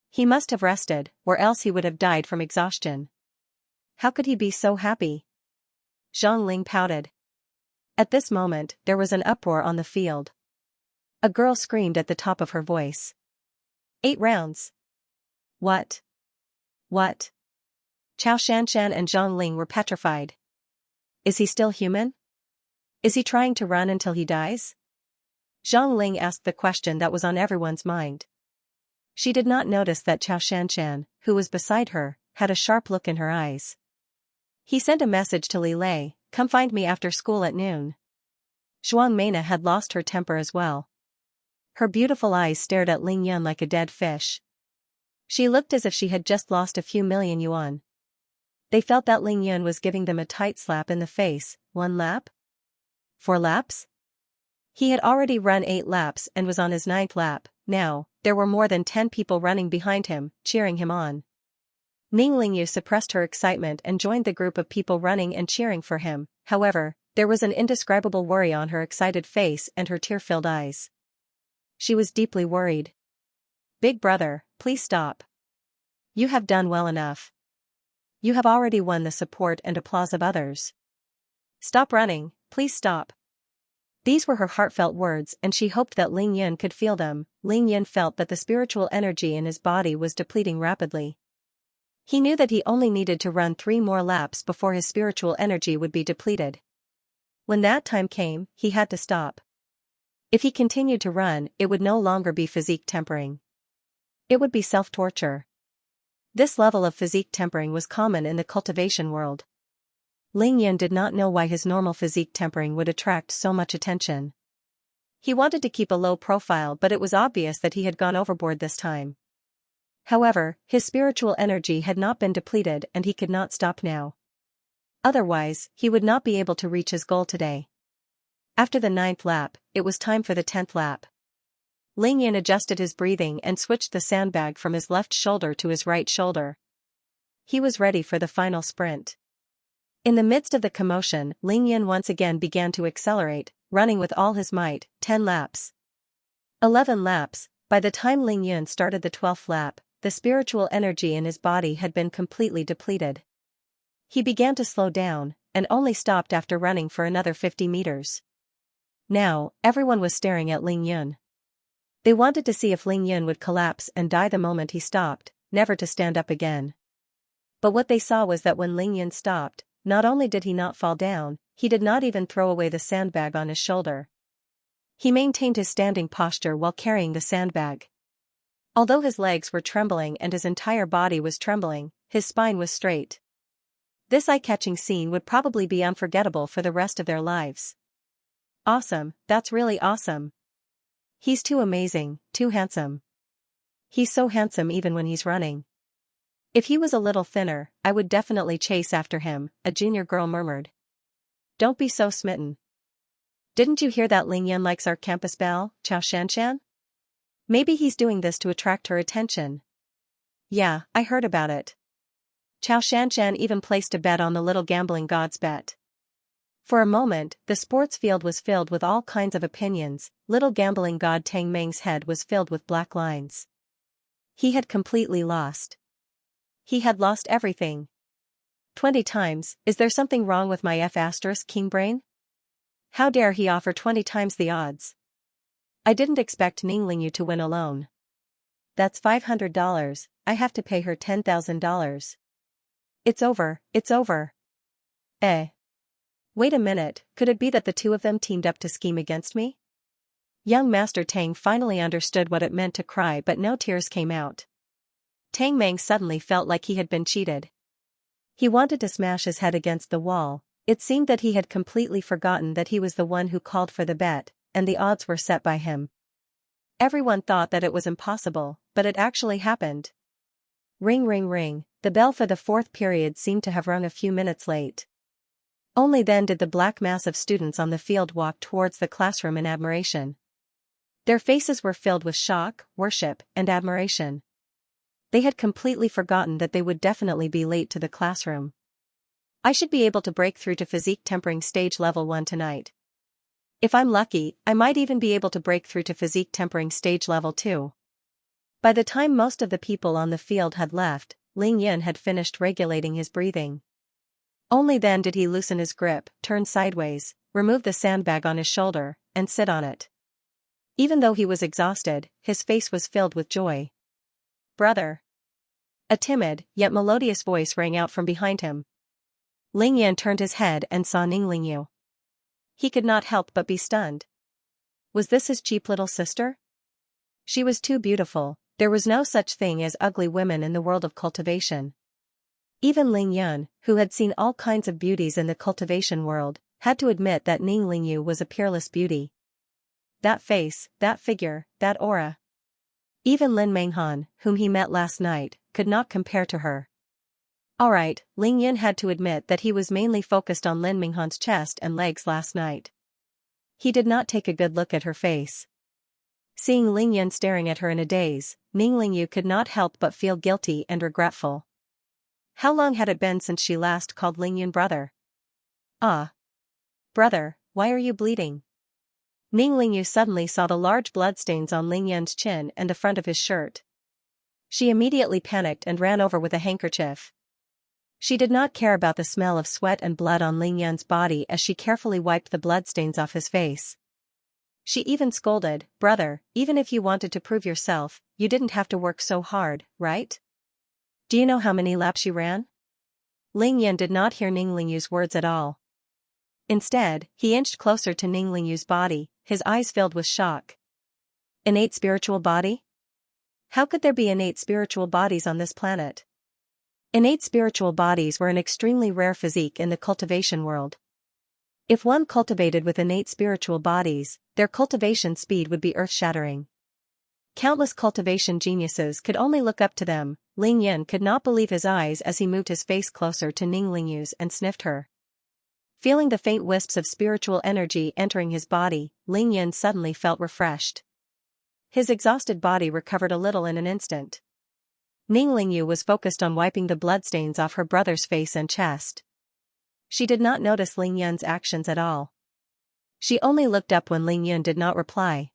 He must have rested, or else he would have died from exhaustion. How could he be so happy? Zhang Ling pouted. At this moment, there was an uproar on the field. A girl screamed at the top of her voice. 8 rounds. What? What? Xianxia and Zhang Ling were petrified. Is he still human? Is he trying to run until he dies? Zhang Ling asked the question that was on everyone's mind. She did not notice that Xianxia, who was beside her, had a sharp look in her eyes. He sent a message to Li Lei, come find me after school at noon. Zhuang Meina had lost her temper as well. Her beautiful eyes stared at Ling Yun like a dead fish. She looked as if she had just lost a few million yuan. They felt that Ling Yun was giving them a tight slap in the face. 1 lap? 4 laps? He had already run 8 laps and was on his 9th lap. Now, there were more than 10 people running behind him, cheering him on. Ning Lingyu suppressed her excitement and joined the group of people running and cheering for him. However, there was an indescribable worry on her excited face and her tear-filled eyes. She was deeply worried. Big brother, please stop. You have done well enough. You have already won the support and applause of others. Stop running, please stop. These were her heartfelt words and she hoped that Ling Yun could feel them. Ling Yun felt that the spiritual energy in his body was depleting rapidly. He knew that he only needed to run 3 more laps before his spiritual energy would be depleted. When that time came, he had to stop. If he continued to run, it would no longer be physique tempering. It would be self-torture. This level of physique tempering was common in the cultivation world. Ling Yun did not know why his normal physique tempering would attract so much attention. He wanted to keep a low profile, but it was obvious that he had gone overboard this time. However, his spiritual energy had not been depleted and he could not stop now. Otherwise, he would not be able to reach his goal today. After the 9th lap, it was time for the 10th lap. Ling Yun adjusted his breathing and switched the sandbag from his left shoulder to his right shoulder. He was ready for the final sprint. In the midst of the commotion, Ling Yun once again began to accelerate, running with all his might. 10 laps. 11 laps. By the time Ling Yun started the 12th lap, the spiritual energy in his body had been completely depleted. He began to slow down, and only stopped after running for another 50 meters. Now, everyone was staring at Ling Yun. They wanted to see if Ling Yun would collapse and die the moment he stopped, never to stand up again. But what they saw was that when Ling Yun stopped, not only did he not fall down, he did not even throw away the sandbag on his shoulder. He maintained his standing posture while carrying the sandbag. Although his legs were trembling and his entire body was trembling, his spine was straight. This eye-catching scene would probably be unforgettable for the rest of their lives. Awesome, that's really awesome. He's too amazing, too handsome. He's so handsome even when he's running. If he was a little thinner, I would definitely chase after him, a junior girl murmured. Don't be so smitten. Didn't you hear that Ling Yun likes our campus belle, Xianxia? Maybe he's doing this to attract her attention. Yeah, I heard about it. Xianxia even placed a bet on the little gambling god's bet. For a moment, the sports field was filled with all kinds of opinions. Little gambling god Tang Meng's head was filled with black lines. He had completely lost. He had lost everything. 20 times, is there something wrong with my King brain? How dare he offer 20 times the odds? I didn't expect Ning Lingyu to win alone. That's $500, I have to pay her $10,000. It's over, it's over. Wait a minute, could it be that the two of them teamed up to scheme against me? Young Master Tang finally understood what it meant to cry, but no tears came out. Tang Mang suddenly felt like he had been cheated. He wanted to smash his head against the wall. It seemed that he had completely forgotten that he was the one who called for the bet, and the odds were set by him. Everyone thought that it was impossible, but it actually happened. Ring ring ring, the bell for the fourth period seemed to have rung a few minutes late. Only then did the black mass of students on the field walk towards the classroom in admiration. Their faces were filled with shock, worship, and admiration. They had completely forgotten that they would definitely be late to the classroom. I should be able to break through to physique tempering stage level 1 tonight. If I'm lucky, I might even be able to break through to physique tempering stage level 2. By the time most of the people on the field had left, Ling Yan had finished regulating his breathing. Only then did he loosen his grip, turn sideways, remove the sandbag on his shoulder, and sit on it. Even though he was exhausted, his face was filled with joy. "Brother!" A timid, yet melodious voice rang out from behind him. Ling Yan turned his head and saw Ning Lingyu. He could not help but be stunned. Was this his cheap little sister? She was too beautiful. There was no such thing as ugly women in the world of cultivation. Even Ling Yan, who had seen all kinds of beauties in the cultivation world, had to admit that Ning Lingyu was a peerless beauty. That face, that figure, that aura. Even Lin Menghan, whom he met last night, could not compare to her. Alright, Ling Yan had to admit that he was mainly focused on Lin Menghan's chest and legs last night. He did not take a good look at her face. Seeing Ling Yan staring at her in a daze, Ning Lingyu could not help but feel guilty and regretful. How long had it been since she last called Ling Yan brother? Ah. Brother, why are you bleeding? Ning Lingyu suddenly saw the large bloodstains on Ling Yan's chin and the front of his shirt. She immediately panicked and ran over with a handkerchief. She did not care about the smell of sweat and blood on Ling Yan's body as she carefully wiped the bloodstains off his face. She even scolded, "Brother, even if you wanted to prove yourself, you didn't have to work so hard, right? Do you know how many laps you ran?" Ling Yan did not hear Ning Lingyu's words at all. Instead, he inched closer to Ning Lingyu's body, his eyes filled with shock. Innate spiritual body? How could there be innate spiritual bodies on this planet? Innate spiritual bodies were an extremely rare physique in the cultivation world. If one cultivated with innate spiritual bodies, their cultivation speed would be earth-shattering. Countless cultivation geniuses could only look up to them. Ling Yan could not believe his eyes as he moved his face closer to Ning Lingyu's and sniffed her. Feeling the faint wisps of spiritual energy entering his body, Ling Yan suddenly felt refreshed. His exhausted body recovered a little in an instant. Ning Lingyu was focused on wiping the bloodstains off her brother's face and chest. She did not notice Ling Yan's actions at all. She only looked up when Ling Yan did not reply.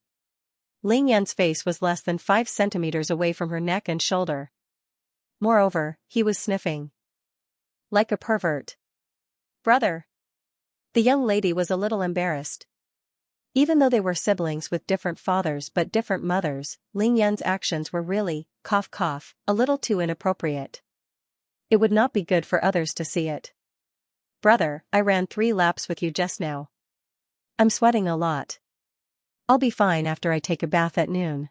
Ling Yan's face was less than 5 centimeters away from her neck and shoulder. Moreover, he was sniffing. Like a pervert. "Brother." The young lady was a little embarrassed. Even though they were siblings with different fathers but different mothers, Ling Yan's actions were really, cough cough, a little too inappropriate. It would not be good for others to see it. "Brother, I ran 3 laps with you just now. I'm sweating a lot. I'll be fine after I take a bath at noon."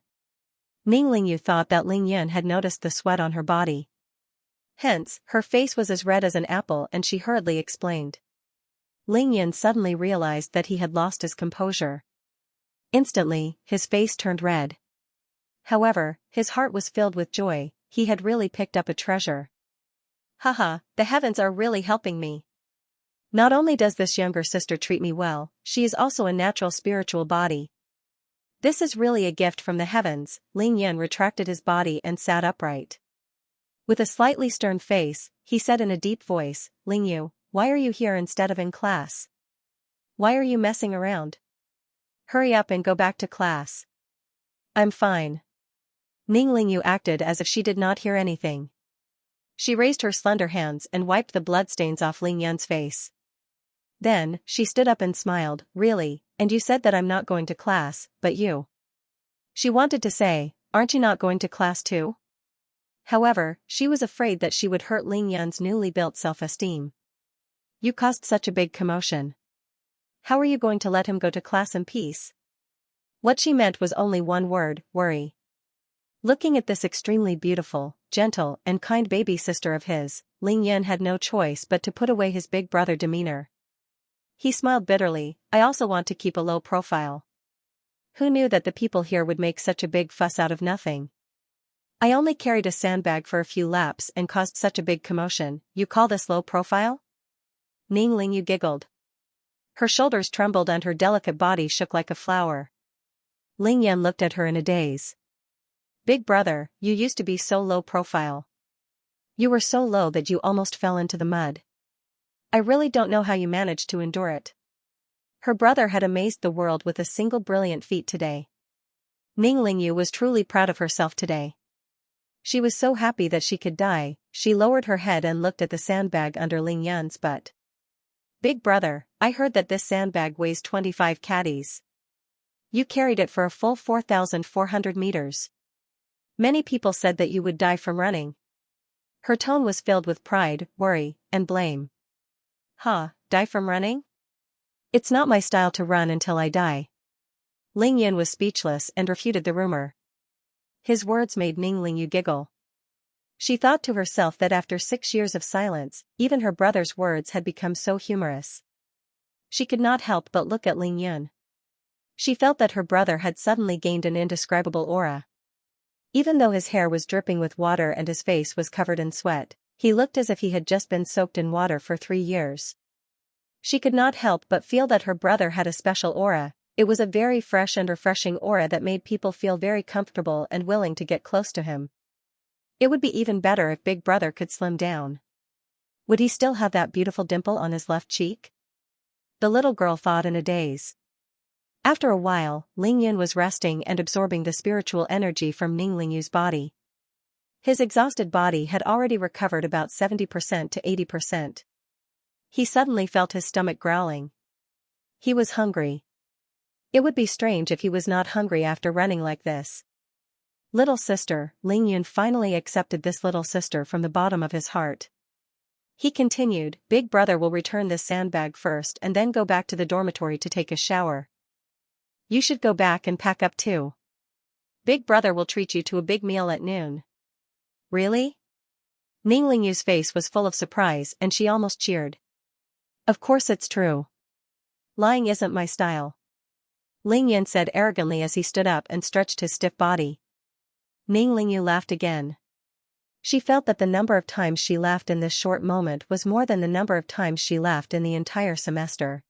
Ning Lingyu thought that Ling Yan had noticed the sweat on her body. Hence, her face was as red as an apple and she hurriedly explained. Ling Yan suddenly realized that he had lost his composure. Instantly, his face turned red. However, his heart was filled with joy. He had really picked up a treasure. Haha, the heavens are really helping me. Not only does this younger sister treat me well, she is also a natural spiritual body. This is really a gift from the heavens. Ling Yan retracted his body and sat upright. With a slightly stern face, he said in a deep voice, "Lingyu, why are you here instead of in class? Why are you messing around? Hurry up and go back to class." "I'm fine." Ning Lingyu acted as if she did not hear anything. She raised her slender hands and wiped the bloodstains off Ling Yan's face. Then, she stood up and smiled, "Really, and you said that I'm not going to class, but you." She wanted to say, "Aren't you not going to class too?" However, she was afraid that she would hurt Ling Yan's newly built self-esteem. "You caused such a big commotion. How are you going to let him go to class in peace?" What she meant was only one word: worry. Looking at this extremely beautiful, gentle, and kind baby sister of his, Ling Yun had no choice but to put away his big brother demeanor. He smiled bitterly. I also want to keep a low profile. Who knew that the people here would make such a big fuss out of nothing? I only carried a sandbag for a few laps and caused such a big commotion. You call this low profile? Ning Lingyu giggled. Her shoulders trembled and her delicate body shook like a flower. Ling Yan looked at her in a daze. Big brother, you used to be so low profile. You were so low that you almost fell into the mud. I really don't know how you managed to endure it. Her brother had amazed the world with a single brilliant feat today. Ning Lingyu was truly proud of herself today. She was so happy that she could die. She lowered her head and looked at the sandbag under Ling Yan's butt. Big brother, I heard that this sandbag weighs 25 caddies. You carried it for a full 4,400 meters. Many people said that you would die from running. Her tone was filled with pride, worry, and blame. Huh, die from running? It's not my style to run until I die. Ling Yun was speechless and refuted the rumor. His words made Ning Lingyu giggle. She thought to herself that after 6 years of silence, even her brother's words had become so humorous. She could not help but look at Ling Yun. She felt that her brother had suddenly gained an indescribable aura. Even though his hair was dripping with water and his face was covered in sweat, he looked as if he had just been soaked in water for 3 years. She could not help but feel that her brother had a special aura. It was a very fresh and refreshing aura that made people feel very comfortable and willing to get close to him. It would be even better if Big Brother could slim down. Would he still have that beautiful dimple on his left cheek? The little girl thought in a daze. After a while, Ling Yun was resting and absorbing the spiritual energy from Ning Lingyu's body. His exhausted body had already recovered about 70% to 80%. He suddenly felt his stomach growling. He was hungry. It would be strange if he was not hungry after running like this. Little sister, Ling Yun finally accepted this little sister from the bottom of his heart. He continued, Big brother will return this sandbag first and then go back to the dormitory to take a shower. You should go back and pack up too. Big brother will treat you to a big meal at noon. Really? Ning Lingyu's face was full of surprise and she almost cheered. Of course it's true. Lying isn't my style. Ling Yun said arrogantly as he stood up and stretched his stiff body. Ning Lingyu laughed again. She felt that the number of times she laughed in this short moment was more than the number of times she laughed in the entire semester.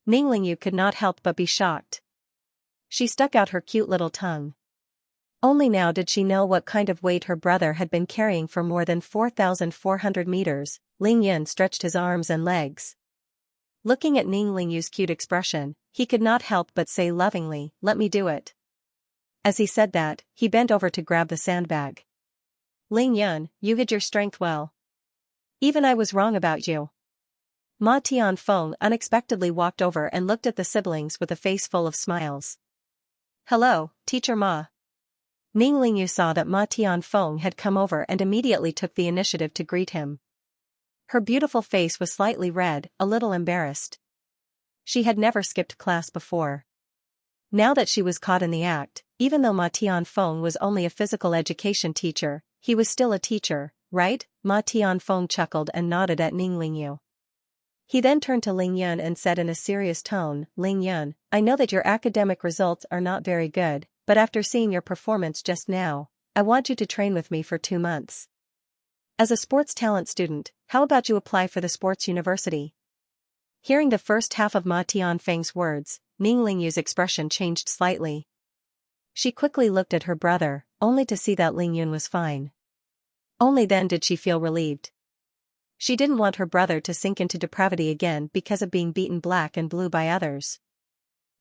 Ning Lingyu could not help but be shocked. She stuck out her cute little tongue. Only now did she know what kind of weight her brother had been carrying for more than 4,400 meters. Ling Yun stretched his arms and legs. Looking at Ning Lingyu's cute expression, he could not help but say lovingly, let me do it. As he said that, he bent over to grab the sandbag. Ling Yun, you hid your strength well. Even I was wrong about you. Ma Tianfeng unexpectedly walked over and looked at the siblings with a face full of smiles. Hello, Teacher Ma. Ning Lingyu saw that Ma Tianfeng had come over and immediately took the initiative to greet him. Her beautiful face was slightly red, a little embarrassed. She had never skipped class before. Now that she was caught in the act, even though Ma Tianfeng was only a physical education teacher, he was still a teacher, right? Ma Tianfeng chuckled and nodded at Ning Lingyu. He then turned to Ling Yun and said in a serious tone, Ling Yun, I know that your academic results are not very good, but after seeing your performance just now, I want you to train with me for 2 months. As a sports talent student, how about you apply for the sports university? Hearing the first half of Ma Tianfeng's words, Ning Lingyu's expression changed slightly. She quickly looked at her brother, only to see that Ling Yun was fine. Only then did she feel relieved. She didn't want her brother to sink into depravity again because of being beaten black and blue by others.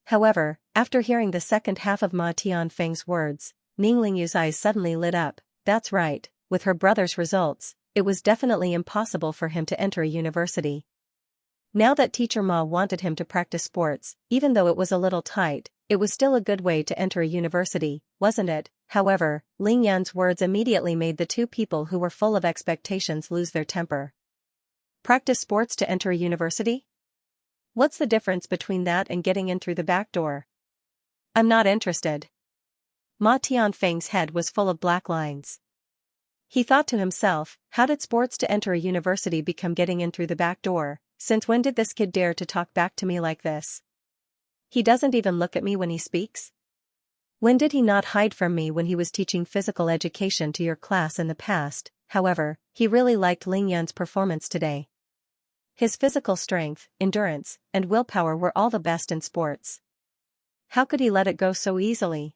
However, after hearing the second half of Ma Tianfeng's words, Ning Lingyu's eyes suddenly lit up. That's right, with her brother's results, it was definitely impossible for him to enter a university. Now that Teacher Ma wanted him to practice sports, even though it was a little tight, it was still a good way to enter a university, wasn't it? However, Ling Yan's words immediately made the two people who were full of expectations lose their temper. Practice sports to enter a university? What's the difference between that and getting in through the back door? I'm not interested. Ma Tianfeng's head was full of black lines. He thought to himself, how did sports to enter a university become getting in through the back door? Since when did this kid dare to talk back to me like this? He doesn't even look at me when he speaks? When did he not hide from me when he was teaching physical education to your class in the past? However, he really liked Ling Yun's performance today. His physical strength, endurance, and willpower were all the best in sports. How could he let it go so easily?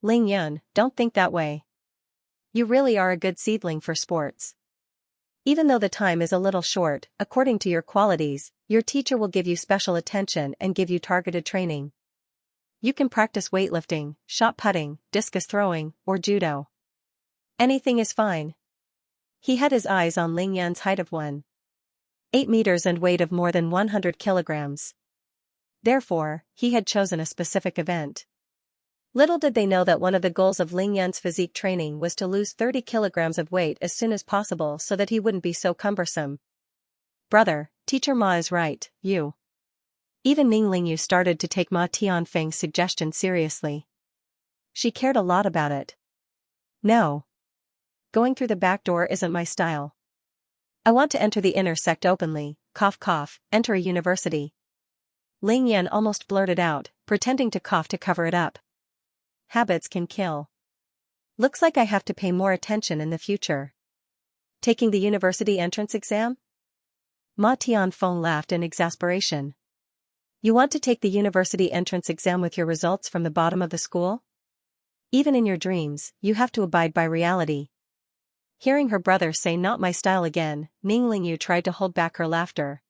Ling Yun, don't think that way. You really are a good seedling for sports. Even though the time is a little short, according to your qualities, your teacher will give you special attention and give you targeted training. You can practice weightlifting, shot putting, discus throwing, or judo. Anything is fine. He had his eyes on Ling Yun's height of 1.8 meters and weight of more than 100 kilograms. Therefore, he had chosen a specific event. Little did they know that one of the goals of Ling Yun's physique training was to lose 30 kilograms of weight as soon as possible so that he wouldn't be so cumbersome. Brother, Teacher Ma is right, you. Even Ning Lingyu started to take Ma Tianfeng's suggestion seriously. She cared a lot about it. No. Going through the back door isn't my style. I want to enter the inner sect openly, cough cough, enter a university. Ling Yan almost blurted out, pretending to cough to cover it up. Habits can kill. Looks like I have to pay more attention in the future. Taking the university entrance exam? Ma Tianfeng laughed in exasperation. You want to take the university entrance exam with your results from the bottom of the school? Even in your dreams, you have to abide by reality. Hearing her brother say not my style again, Ning Lingyu tried to hold back her laughter.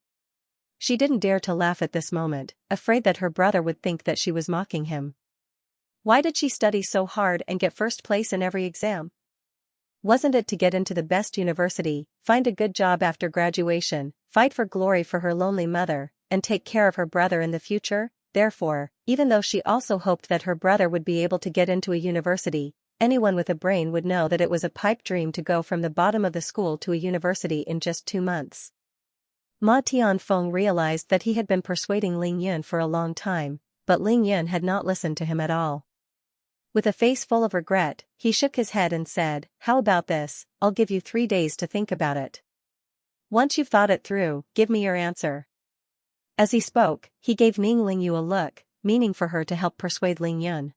She didn't dare to laugh at this moment, afraid that her brother would think that she was mocking him. Why did she study so hard and get first place in every exam? Wasn't it to get into the best university, find a good job after graduation, fight for glory for her lonely mother, and take care of her brother in the future? Therefore, even though she also hoped that her brother would be able to get into a university, anyone with a brain would know that it was a pipe dream to go from the bottom of the school to a university in just 2 months. Ma Tianfeng realized that he had been persuading Ling Yun for a long time, but Ling Yun had not listened to him at all. With a face full of regret, he shook his head and said, how about this, I'll give you 3 days to think about it. Once you've thought it through, give me your answer. As he spoke, he gave Ning Lingyu a look, meaning for her to help persuade Ling Yun.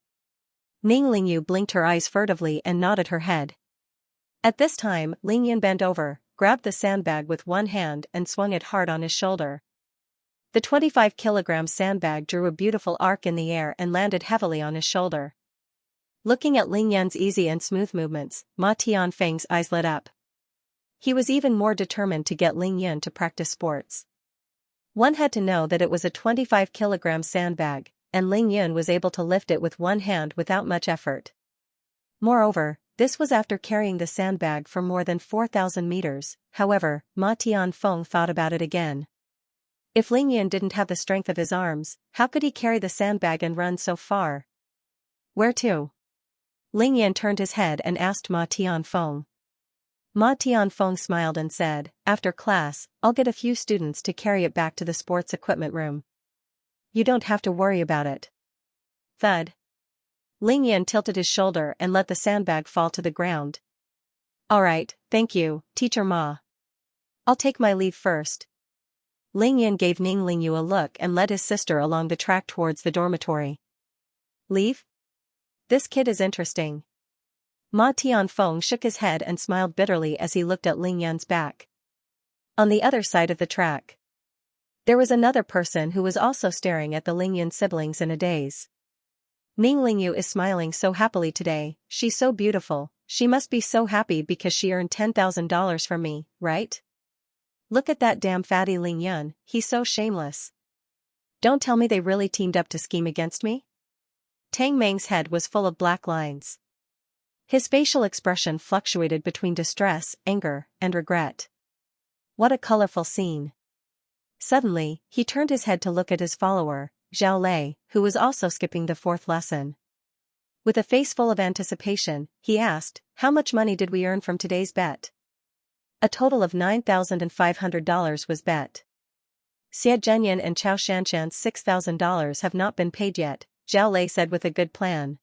Ning Lingyu blinked her eyes furtively and nodded her head. At this time, Ling Yun bent over, grabbed the sandbag with one hand and swung it hard on his shoulder. The 25-kilogram sandbag drew a beautiful arc in the air and landed heavily on his shoulder. Looking at Ling Yun's easy and smooth movements, Ma Tianfeng's eyes lit up. He was even more determined to get Ling Yun to practice sports. One had to know that it was a 25-kilogram sandbag, and Ling Yun was able to lift it with one hand without much effort. Moreover, this was after carrying the sandbag for more than 4,000 meters. However, Ma Tianfeng thought about it again. If Ling Yun didn't have the strength of his arms, how could he carry the sandbag and run so far? Where to? Ling Yun turned his head and asked Ma Tianfeng. Ma Tianfeng smiled and said, after class, I'll get a few students to carry it back to the sports equipment room. You don't have to worry about it. Thud. Ling Yun tilted his shoulder and let the sandbag fall to the ground. All right, thank you, Teacher Ma. I'll take my leave first. Ling Yun gave Ning Lingyu a look and led his sister along the track towards the dormitory. Leave? This kid is interesting. Ma Tianfeng shook his head and smiled bitterly as he looked at Ling Yun's back. On the other side of the track, there was another person who was also staring at the Ling Yun siblings in a daze. Ning Lingyu is smiling so happily today, she's so beautiful, she must be so happy because she earned $10,000 from me, right? Look at that damn fatty Ling Yun, he's so shameless. Don't tell me they really teamed up to scheme against me? Tang Meng's head was full of black lines. His facial expression fluctuated between distress, anger, and regret. What a colorful scene. Suddenly, he turned his head to look at his follower, Zhao Lei, who was also skipping the 4th lesson. With a face full of anticipation, he asked, how much money did we earn from today's bet? A total of $9,500 was bet. Xie Zhenyan and Chao Shanshan's $6,000 have not been paid yet, Zhao Lei said with a good plan.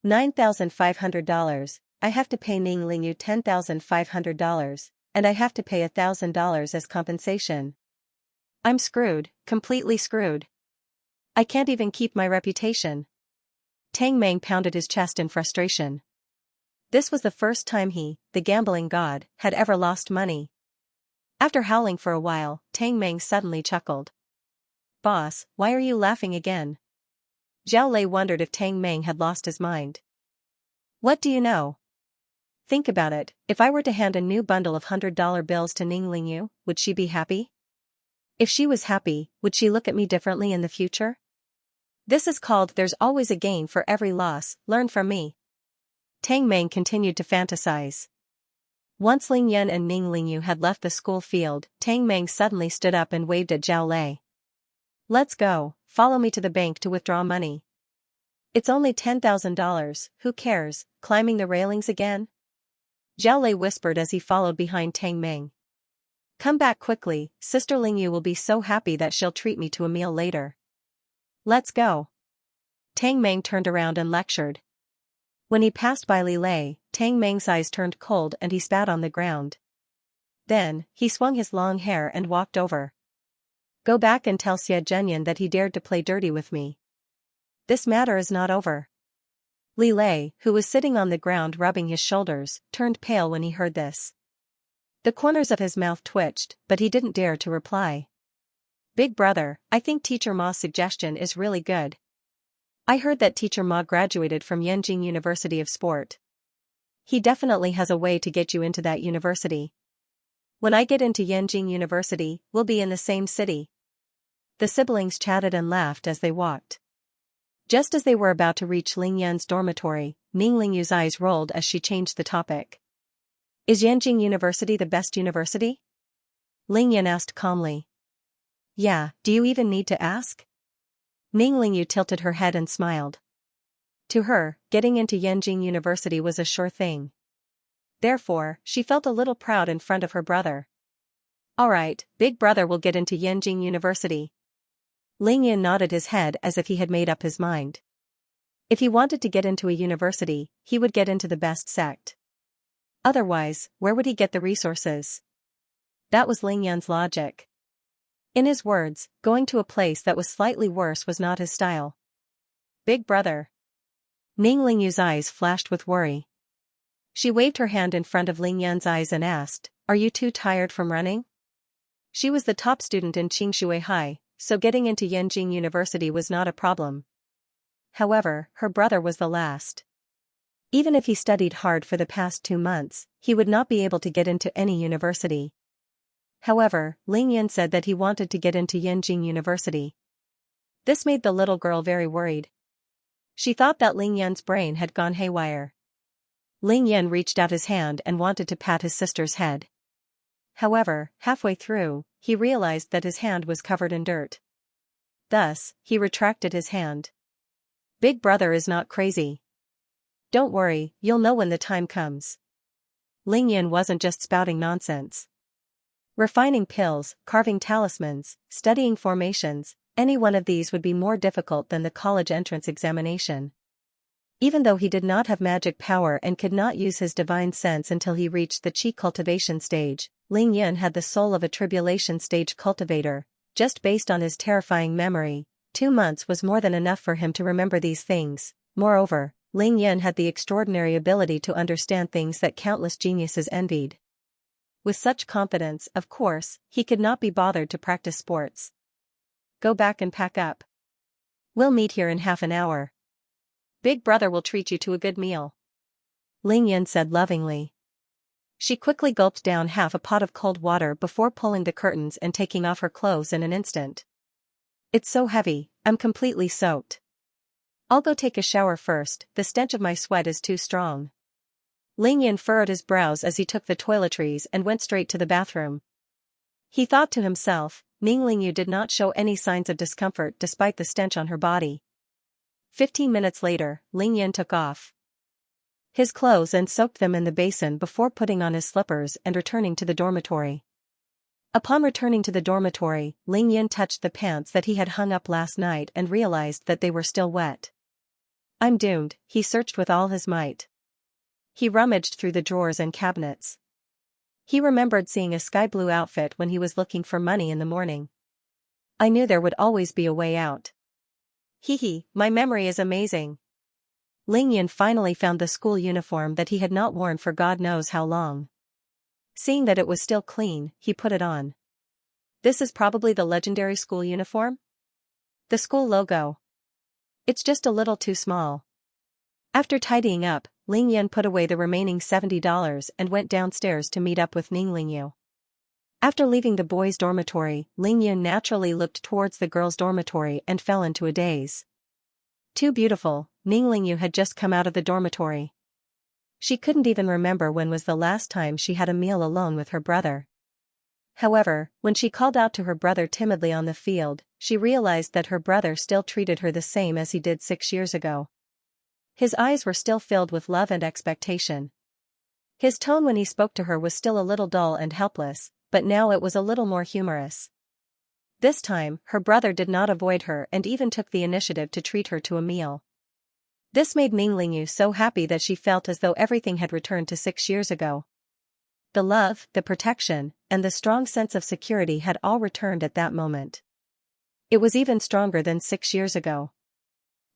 $9,500, I have to pay Ning Lingyu $10,500, and I have to pay $1,000 as compensation. I'm screwed, completely screwed. I can't even keep my reputation. Tang Meng pounded his chest in frustration. This was the first time he, the gambling god, had ever lost money. After howling for a while, Tang Meng suddenly chuckled. Boss, why are you laughing again? Zhao Lei wondered if Tang Meng had lost his mind. What do you know? Think about it, if I were to hand a new bundle of $100 bills to Ning Lingyu, would she be happy? If she was happy, would she look at me differently in the future? This is called there's always a gain for every loss, learn from me. Tang Meng continued to fantasize. Once Ling Yan and Ning Lingyu had left the school field, Tang Meng suddenly stood up and waved at Zhao Lei. Let's go, follow me to the bank to withdraw money. It's only $10,000, who cares, climbing the railings again? Zhao Lei whispered as he followed behind Tang Meng. Come back quickly, Sister Lingyu will be so happy that she'll treat me to a meal later. Let's go. Tang Meng turned around and lectured. When he passed by Li Lei, Tang Meng's eyes turned cold and he spat on the ground. Then, he swung his long hair and walked over. Go back and tell Xie Zhenyan that he dared to play dirty with me. This matter is not over. Li Lei, who was sitting on the ground rubbing his shoulders, turned pale when he heard this. The corners of his mouth twitched, but he didn't dare to reply. Big brother, I think Teacher Ma's suggestion is really good. I heard that Teacher Ma graduated from Yanjing University of Sport. He definitely has a way to get you into that university. When I get into Yanjing University, we'll be in the same city. The siblings chatted and laughed as they walked. Just as they were about to reach Ling Yan's dormitory, Ning Lingyu's eyes rolled as she changed the topic. Is Yanjing University the best university? Ling Yan asked calmly. Yeah, do you even need to ask? Ning Lingyu tilted her head and smiled. To her, getting into Yanjing University was a sure thing. Therefore, she felt a little proud in front of her brother. Alright, big brother will get into Yanjing University. Ling Yan nodded his head as if he had made up his mind. If he wanted to get into a university, he would get into the best sect. Otherwise, where would he get the resources? That was Ling Yan's logic. In his words, going to a place that was slightly worse was not his style. Big brother. Ning Lingyu's eyes flashed with worry. She waved her hand in front of Ling Yan's eyes and asked, Are you too tired from running? She was the top student in Qingshui High, so getting into Yanjing University was not a problem. However, her brother was the last. Even if he studied hard for the past 2 months, he would not be able to get into any university. However, Ling Yan said that he wanted to get into Yanjing University. This made the little girl very worried. She thought that Ling Yan's brain had gone haywire. Ling Yan reached out his hand and wanted to pat his sister's head. However, halfway through, he realized that his hand was covered in dirt. Thus, he retracted his hand. Big brother is not crazy. Don't worry, you'll know when the time comes. Ling Yan wasn't just spouting nonsense. Refining pills, carving talismans, studying formations, any one of these would be more difficult than the college entrance examination. Even though he did not have magic power and could not use his divine sense until he reached the Qi cultivation stage, Ling Yan had the soul of a tribulation stage cultivator. Just based on his terrifying memory, 2 months was more than enough for him to remember these things. Moreover, Ling Yan had the extraordinary ability to understand things that countless geniuses envied. With such confidence, of course, he could not be bothered to practice sports. Go back and pack up. We'll meet here in half an hour. Big brother will treat you to a good meal. Ling Yan said lovingly. She quickly gulped down half a pot of cold water before pulling the curtains and taking off her clothes in an instant. It's so heavy, I'm completely soaked. I'll go take a shower first, the stench of my sweat is too strong. Ling Yan furrowed his brows as he took the toiletries and went straight to the bathroom. He thought to himself, Ning Lingyu did not show any signs of discomfort despite the stench on her body. 15 minutes later, Ling Yan took off his clothes and soaked them in the basin before putting on his slippers and returning to the dormitory. Upon returning to the dormitory, Ling Yun touched the pants that he had hung up last night and realized that they were still wet. I'm doomed, he searched with all his might. He rummaged through the drawers and cabinets. He remembered seeing a sky blue outfit when he was looking for money in the morning. I knew there would always be a way out. Hee, my memory is amazing. Ling Yun finally found the school uniform that he had not worn for God knows how long. Seeing that it was still clean, he put it on. This is probably the legendary school uniform? The school logo. It's just a little too small. After tidying up, Ling Yun put away the remaining $70 and went downstairs to meet up with Ning Lingyu. After leaving the boys' dormitory, Ling Yun naturally looked towards the girls' dormitory and fell into a daze. Too beautiful, Ning Lingyu had just come out of the dormitory. She couldn't even remember when was the last time she had a meal alone with her brother. However, when she called out to her brother timidly on the field, she realized that her brother still treated her the same as he did 6 years ago. His eyes were still filled with love and expectation. His tone when he spoke to her was still a little dull and helpless, but now it was a little more humorous. This time, her brother did not avoid her and even took the initiative to treat her to a meal. This made Ning Lingyu so happy that she felt as though everything had returned to 6 years ago. The love, the protection, and the strong sense of security had all returned at that moment. It was even stronger than 6 years ago.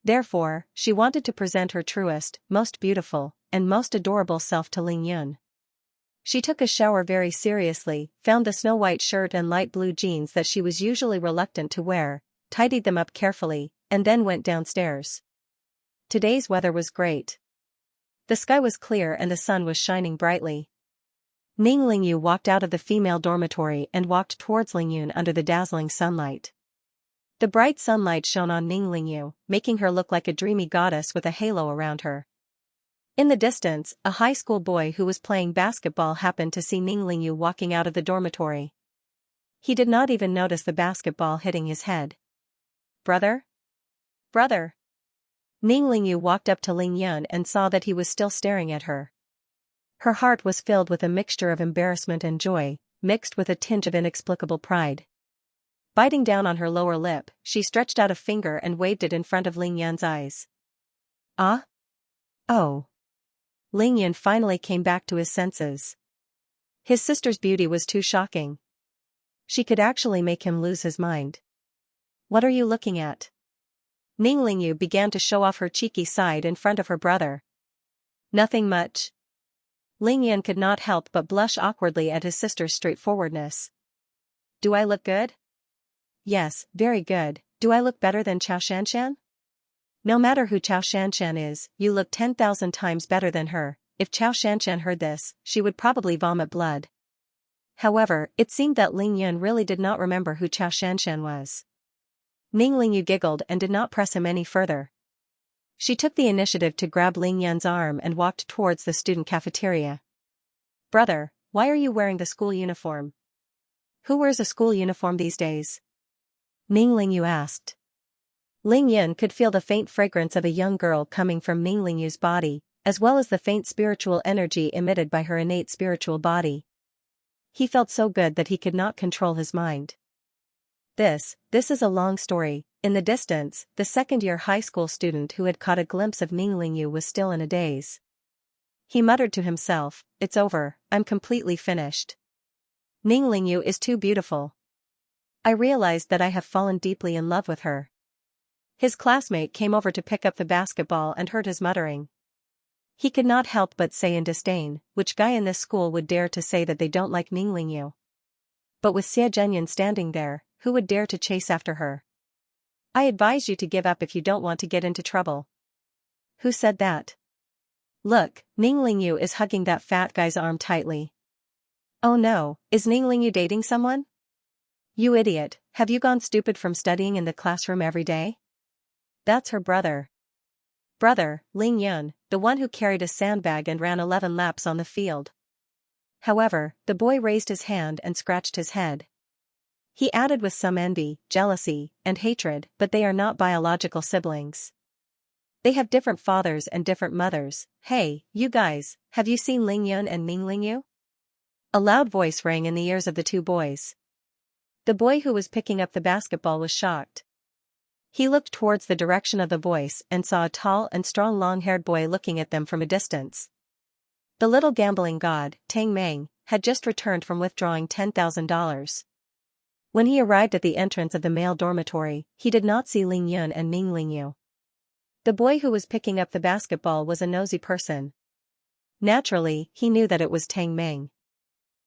Therefore, she wanted to present her truest, most beautiful, and most adorable self to Ling Yun. She took a shower very seriously, found the snow-white shirt and light blue jeans that she was usually reluctant to wear, tidied them up carefully, and then went downstairs. Today's weather was great. The sky was clear and the sun was shining brightly. Ning Lingyu walked out of the female dormitory and walked towards Ling Yun under the dazzling sunlight. The bright sunlight shone on Ning Lingyu, making her look like a dreamy goddess with a halo around her. In the distance, a high school boy who was playing basketball happened to see Ning Lingyu walking out of the dormitory. He did not even notice the basketball hitting his head. Brother? Brother! Ning Lingyu walked up to Ling Yun and saw that he was still staring at her. Her heart was filled with a mixture of embarrassment and joy, mixed with a tinge of inexplicable pride. Biting down on her lower lip, she stretched out a finger and waved it in front of Ling Yun's eyes. Ah? Oh. Ling Yun finally came back to his senses. His sister's beauty was too shocking. She could actually make him lose his mind. What are you looking at? Ning Lingyu began to show off her cheeky side in front of her brother. Nothing much. Ling Yun could not help but blush awkwardly at his sister's straightforwardness. Do I look good? Yes, very good. Do I look better than Xianxia? No matter who Xianxia is, you look 10,000 times better than her. If Xianxia heard this, she would probably vomit blood. However, it seemed that Ling Yun really did not remember who Xianxia was. Ning Lingyu giggled and did not press him any further. She took the initiative to grab Ling Yun's arm and walked towards the student cafeteria. Brother, why are you wearing the school uniform? Who wears a school uniform these days? Ning Lingyu asked. Ling Yun could feel the faint fragrance of a young girl coming from Ning Lingyu's body, as well as the faint spiritual energy emitted by her innate spiritual body. He felt so good that he could not control his mind. This is a long story. In the distance, the second-year high school student who had caught a glimpse of Ning Lingyu was still in a daze. He muttered to himself, "It's over, I'm completely finished. Ning Lingyu is too beautiful. I realized that I have fallen deeply in love with her." His classmate came over to pick up the basketball and heard his muttering. He could not help but say in disdain, which guy in this school would dare to say that they don't like Ning Lingyu? But with Xie Zhenyan standing there, who would dare to chase after her? I advise you to give up if you don't want to get into trouble. Who said that? Look, Ning Lingyu is hugging that fat guy's arm tightly. Oh no, is Ning Lingyu dating someone? You idiot, have you gone stupid from studying in the classroom every day? That's her brother. Brother, Ling Yun, the one who carried a sandbag and ran 11 laps on the field. However, the boy raised his hand and scratched his head. He added with some envy, jealousy, and hatred, but they are not biological siblings. They have different fathers and different mothers. Hey, you guys, have you seen Ling Yun and Ning Lingyu? A loud voice rang in the ears of the two boys. The boy who was picking up the basketball was shocked. He looked towards the direction of the voice and saw a tall and strong long-haired boy looking at them from a distance. The little gambling god, Tang Meng, had just returned from withdrawing $10,000. When he arrived at the entrance of the male dormitory, he did not see Ling Yun and Ning Lingyu. The boy who was picking up the basketball was a nosy person. Naturally, he knew that it was Tang Meng.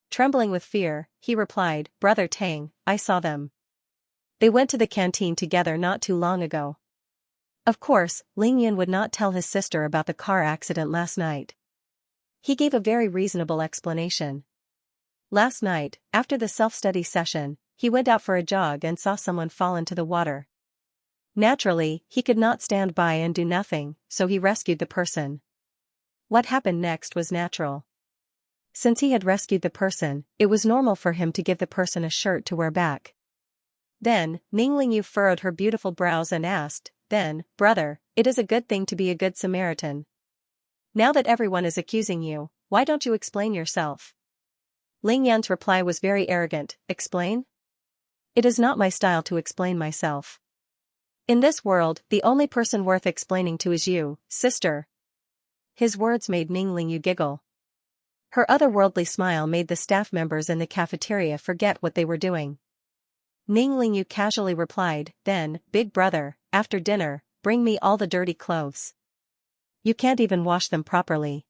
Trembling with fear, he replied, "Brother Tang, I saw them. They went to the canteen together not too long ago." Of course, Ling Yun would not tell his sister about the car accident last night. He gave a very reasonable explanation. Last night, after the self-study session, he went out for a jog and saw someone fall into the water. Naturally, he could not stand by and do nothing, so he rescued the person. What happened next was natural. Since he had rescued the person, it was normal for him to give the person a shirt to wear back. Then, Ning Lingyu furrowed her beautiful brows and asked, "Then, brother, it is a good thing to be a good Samaritan. Now that everyone is accusing you, why don't you explain yourself?" Ling Yan's reply was very arrogant. "Explain? It is not my style to explain myself. In this world, the only person worth explaining to is you, sister." His words made Ning Lingyu giggle. Her otherworldly smile made the staff members in the cafeteria forget what they were doing. Ning Lingyu casually replied, "Then, big brother, after dinner, bring me all the dirty clothes. You can't even wash them properly."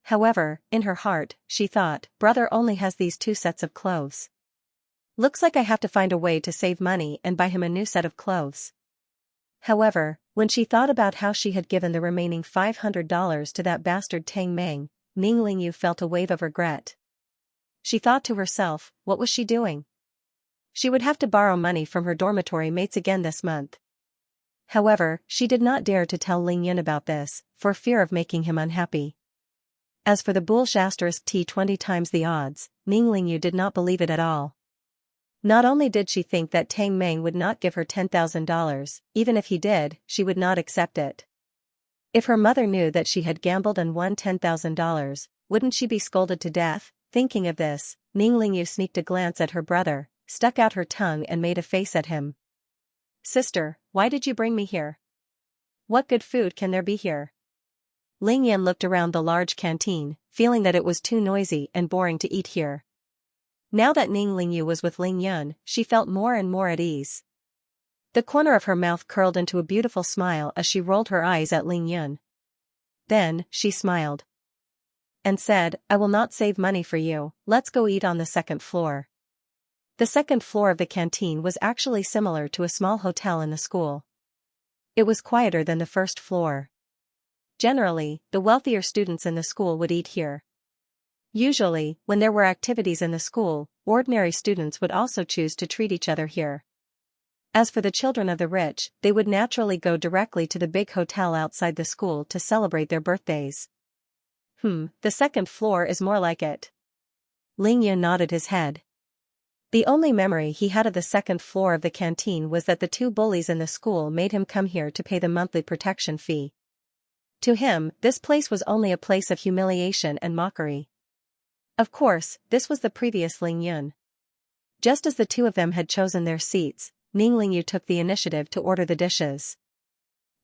However, in her heart, she thought, brother only has these 2 sets of clothes. Looks like I have to find a way to save money and buy him a new set of clothes. However, when she thought about how she had given the remaining $500 to that bastard Tang Meng, Ning Lingyu felt a wave of regret. She thought to herself, what was she doing? She would have to borrow money from her dormitory mates again this month. However, she did not dare to tell Ling Yun about this, for fear of making him unhappy. As for the Boolsh *T 20 times the odds, Ning Lingyu did not believe it at all. Not only did she think that Tang Meng would not give her $10,000, even if he did, she would not accept it. If her mother knew that she had gambled and won $10,000, wouldn't she be scolded to death? Thinking of this, Ning Lingyu sneaked a glance at her brother, stuck out her tongue and made a face at him. "Sister, why did you bring me here? What good food can there be here?" Ling Yan looked around the large canteen, feeling that it was too noisy and boring to eat here. Now that Ning Lingyu was with Ling Yun, she felt more and more at ease. The corner of her mouth curled into a beautiful smile as she rolled her eyes at Ling Yun. Then, she smiled and said, "I will not save money for you, let's go eat on the 2nd floor." The 2nd floor of the canteen was actually similar to a small hotel in the school. It was quieter than the 1st floor. Generally, the wealthier students in the school would eat here. Usually, when there were activities in the school, ordinary students would also choose to treat each other here. As for the children of the rich, they would naturally go directly to the big hotel outside the school to celebrate their birthdays. The 2nd floor is more like it." Ling Yun nodded his head. The only memory he had of the 2nd floor of the canteen was that the 2 bullies in the school made him come here to pay the monthly protection fee. To him, this place was only a place of humiliation and mockery. Of course, this was the previous Ling Yun. Just as the 2 of them had chosen their seats, Ning Lingyu took the initiative to order the dishes.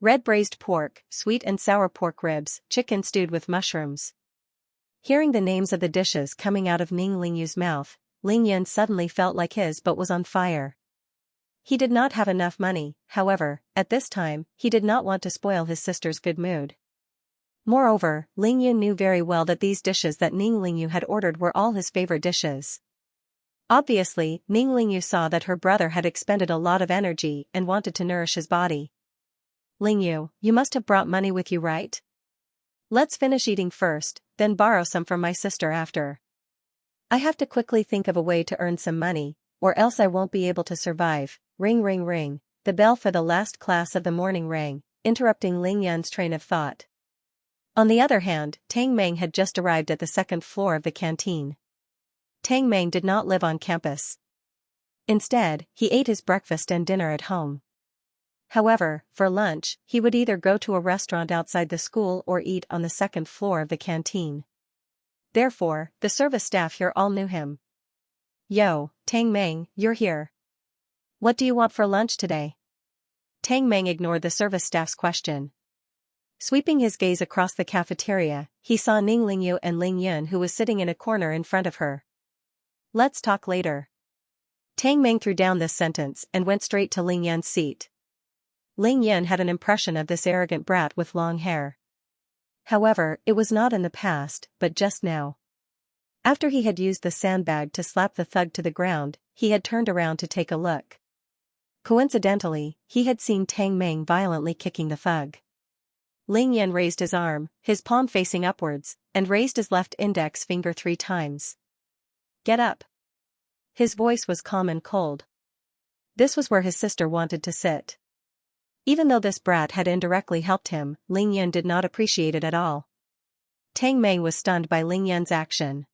Red braised pork, sweet and sour pork ribs, chicken stewed with mushrooms. Hearing the names of the dishes coming out of Ning Lingyu's mouth, Ling Yun suddenly felt like his butt was on fire. He did not have enough money, however, at this time, he did not want to spoil his sister's good mood. Moreover, Ling Yun knew very well that these dishes that Ning Lingyu had ordered were all his favorite dishes. Obviously, Ning Lingyu saw that her brother had expended a lot of energy and wanted to nourish his body. "Lingyu, you must have brought money with you, right? Let's finish eating first, then borrow some from my sister after. I have to quickly think of a way to earn some money, or else I won't be able to survive." Ring ring ring, the bell for the last class of the morning rang, interrupting Ling Yun's train of thought. On the other hand, Tang Meng had just arrived at the 2nd floor of the canteen. Tang Meng did not live on campus. Instead, he ate his breakfast and dinner at home. However, for lunch, he would either go to a restaurant outside the school or eat on the 2nd floor of the canteen. Therefore, the service staff here all knew him. "Yo, Tang Meng, you're here. What do you want for lunch today? Tang Meng ignored the service staff's question. Sweeping his gaze across the cafeteria, he saw Ning Lingyu and Ling Yun, who was sitting in a corner in front of her. Let's talk later. Tang Meng threw down this sentence and went straight to Ling Yun's seat. Ling Yun had an impression of this arrogant brat with long hair. However, it was not in the past, but just now. After he had used the sandbag to slap the thug to the ground, he had turned around to take a look. Coincidentally, he had seen Tang Meng violently kicking the thug. Ling Yun raised his arm, his palm facing upwards, and raised his left index finger 3 times. Get up. His voice was calm and cold. This was where his sister wanted to sit. Even though this brat had indirectly helped him, Ling Yun did not appreciate it at all. Tang Meng was stunned by Ling Yun's action.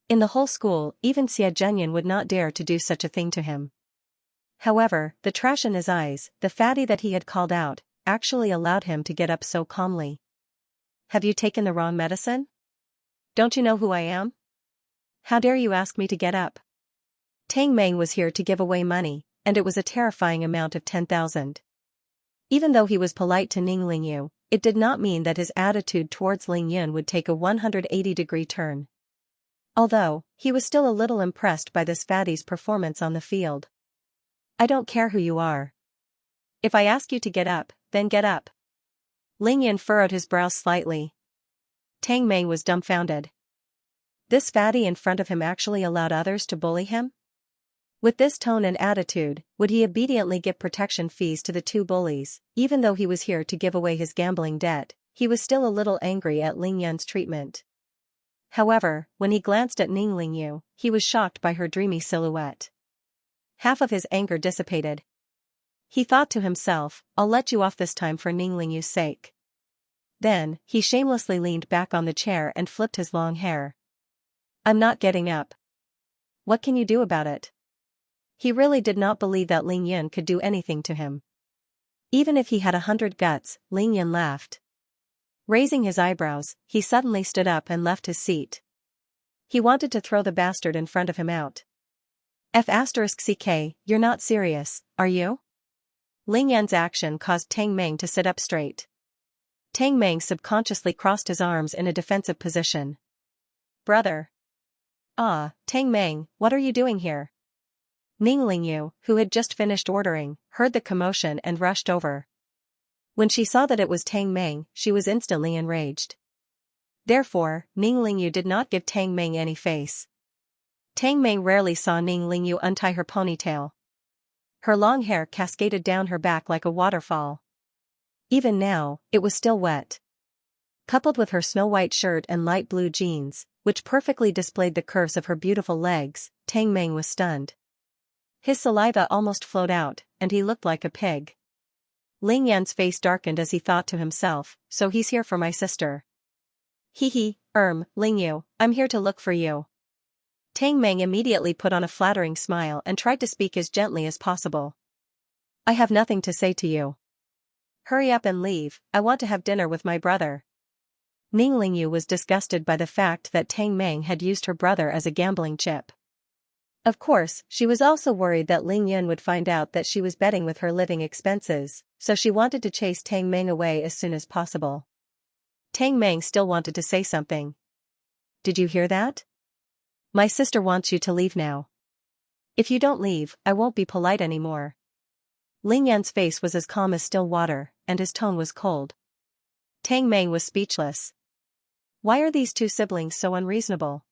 In the whole school, even Xia Zhenyan would not dare to do such a thing to him. However, the trash in his eyes, the fatty that he had called out, actually allowed him to get up so calmly. Have you taken the wrong medicine? Don't you know who I am? How dare you ask me to get up? Tang Meng was here to give away money, and it was a terrifying amount of 10,000. Even though he was polite to Ning Lingyu, it did not mean that his attitude towards Ling Yun would take a 180-degree turn. Although, he was still a little impressed by this fatty's performance on the field. I don't care who you are. If I ask you to get up, then get up. Ling Yun furrowed his brows slightly. Tang Meng was dumbfounded. This fatty in front of him actually allowed others to bully him? With this tone and attitude, would he obediently give protection fees to the 2 bullies? Even though he was here to give away his gambling debt, he was still a little angry at Ling Yun's treatment. However, when he glanced at Ning Lingyu, he was shocked by her dreamy silhouette. Half of his anger dissipated. He thought to himself, I'll let you off this time for Ning Lingyu's sake. Then, he shamelessly leaned back on the chair and flipped his long hair. I'm not getting up. What can you do about it? He really did not believe that Ling Yun could do anything to him. Even if he had 100 guts, Ling Yun laughed. Raising his eyebrows, he suddenly stood up and left his seat. He wanted to throw the bastard in front of him out. F***ck, you're not serious, are you? Ling Yun's action caused Tang Meng to sit up straight. Tang Meng subconsciously crossed his arms in a defensive position. Brother. Ah, Tang Meng, what are you doing here? Ning Lingyu, who had just finished ordering, heard the commotion and rushed over. When she saw that it was Tang Meng, she was instantly enraged. Therefore, Ning Lingyu did not give Tang Meng any face. Tang Meng rarely saw Ning Lingyu untie her ponytail. Her long hair cascaded down her back like a waterfall. Even now, it was still wet. Coupled with her snow-white shirt and light blue jeans, which perfectly displayed the curves of her beautiful legs, Tang Meng was stunned. His saliva almost flowed out, and he looked like a pig. Ling Yan's face darkened as he thought to himself, so he's here for my sister. Hee, Lingyu, I'm here to look for you. Tang Meng immediately put on a flattering smile and tried to speak as gently as possible. I have nothing to say to you. Hurry up and leave, I want to have dinner with my brother. Ning Lingyu was disgusted by the fact that Tang Meng had used her brother as a gambling chip. Of course, she was also worried that Ling Yun would find out that she was betting with her living expenses, so she wanted to chase Tang Meng away as soon as possible. Tang Meng still wanted to say something. Did you hear that? My sister wants you to leave now. If you don't leave, I won't be polite anymore. Ling Yan's face was as calm as still water, and his tone was cold. Tang Meng was speechless. Why are these 2 siblings so unreasonable?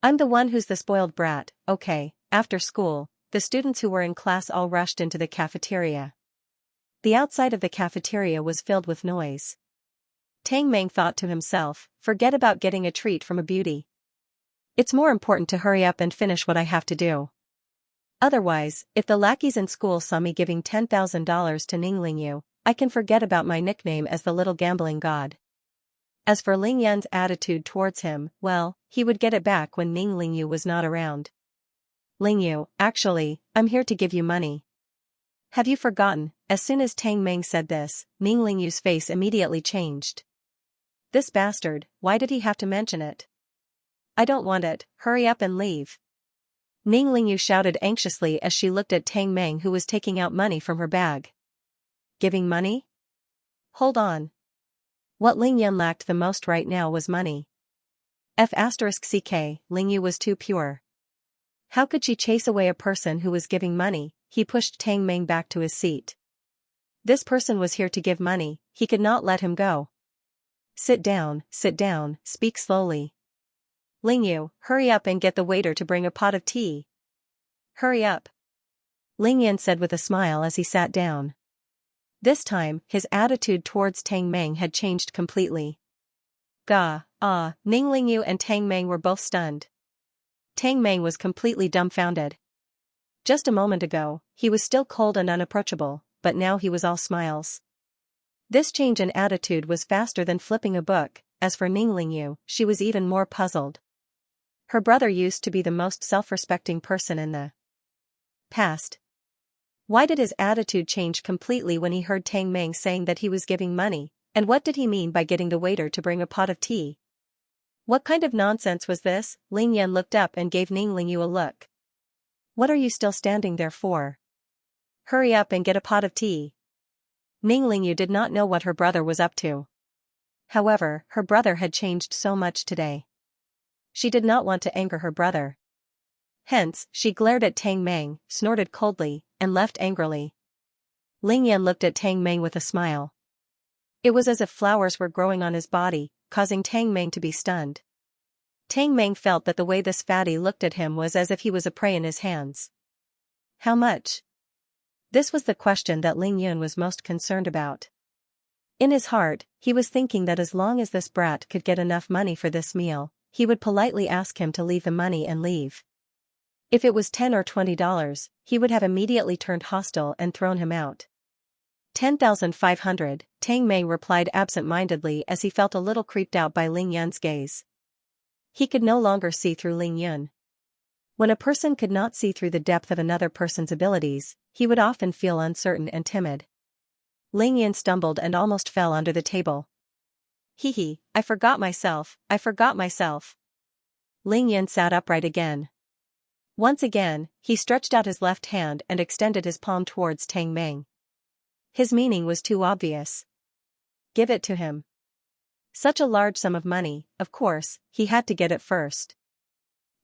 I'm the one who's the spoiled brat, okay. After school, the students who were in class all rushed into the cafeteria. The outside of the cafeteria was filled with noise. Tang Meng thought to himself, forget about getting a treat from a beauty. It's more important to hurry up and finish what I have to do. Otherwise, if the lackeys in school saw me giving $10,000 to Ning Lingyu, I can forget about my nickname as the little gambling god. As for Ling Yan's attitude towards him, well, he would get it back when Ning Lingyu was not around. Lingyu, actually, I'm here to give you money. Have you forgotten? As soon as Tang Meng said this, Ning Lingyu's face immediately changed. This bastard, why did he have to mention it? I don't want it, hurry up and leave. Ning Lingyu shouted anxiously as she looked at Tang Meng, who was taking out money from her bag. Giving money? Hold on. What Ling Yan lacked the most right now was money. *CK, Lingyu was too pure. How could she chase away a person who was giving money? He pushed Tang Meng back to his seat. This person was here to give money, he could not let him go. Sit down, speak slowly. Lingyu, hurry up and get the waiter to bring a pot of tea. Hurry up. Ling Yan said with a smile as he sat down. This time, his attitude towards Tang Meng had changed completely. Ning Lingyu and Tang Meng were both stunned. Tang Meng was completely dumbfounded. Just a moment ago, he was still cold and unapproachable, but now he was all smiles. This change in attitude was faster than flipping a book. As for Ning Lingyu, she was even more puzzled. Her brother used to be the most self-respecting person in the past. Why did his attitude change completely when he heard Tang Meng saying that he was giving money, and what did he mean by getting the waiter to bring a pot of tea? What kind of nonsense was this? Ling Yan looked up and gave Ning Lingyu a look. What are you still standing there for? Hurry up and get a pot of tea. Ning Lingyu did not know what her brother was up to. However, her brother had changed so much today. She did not want to anger her brother. Hence, she glared at Tang Meng, snorted coldly, and left angrily. Ling Yan looked at Tang Meng with a smile. It was as if flowers were growing on his body, causing Tang Meng to be stunned. Tang Meng felt that the way this fatty looked at him was as if he was a prey in his hands. How much? This was the question that Ling Yun was most concerned about. In his heart, he was thinking that as long as this brat could get enough money for this meal, he would politely ask him to leave the money and leave. If it was $10 or $20, he would have immediately turned hostile and thrown him out. 10,500, Tang Meng replied absent-mindedly as he felt a little creeped out by Ling Yun's gaze. He could no longer see through Ling Yun. When a person could not see through the depth of another person's abilities, he would often feel uncertain and timid. Ling Yun stumbled and almost fell under the table. I forgot myself. Ling Yun sat upright again. Once again, he stretched out his left hand and extended his palm towards Tang Meng. His meaning was too obvious. Give it to him. Such a large sum of money, of course, he had to get it first.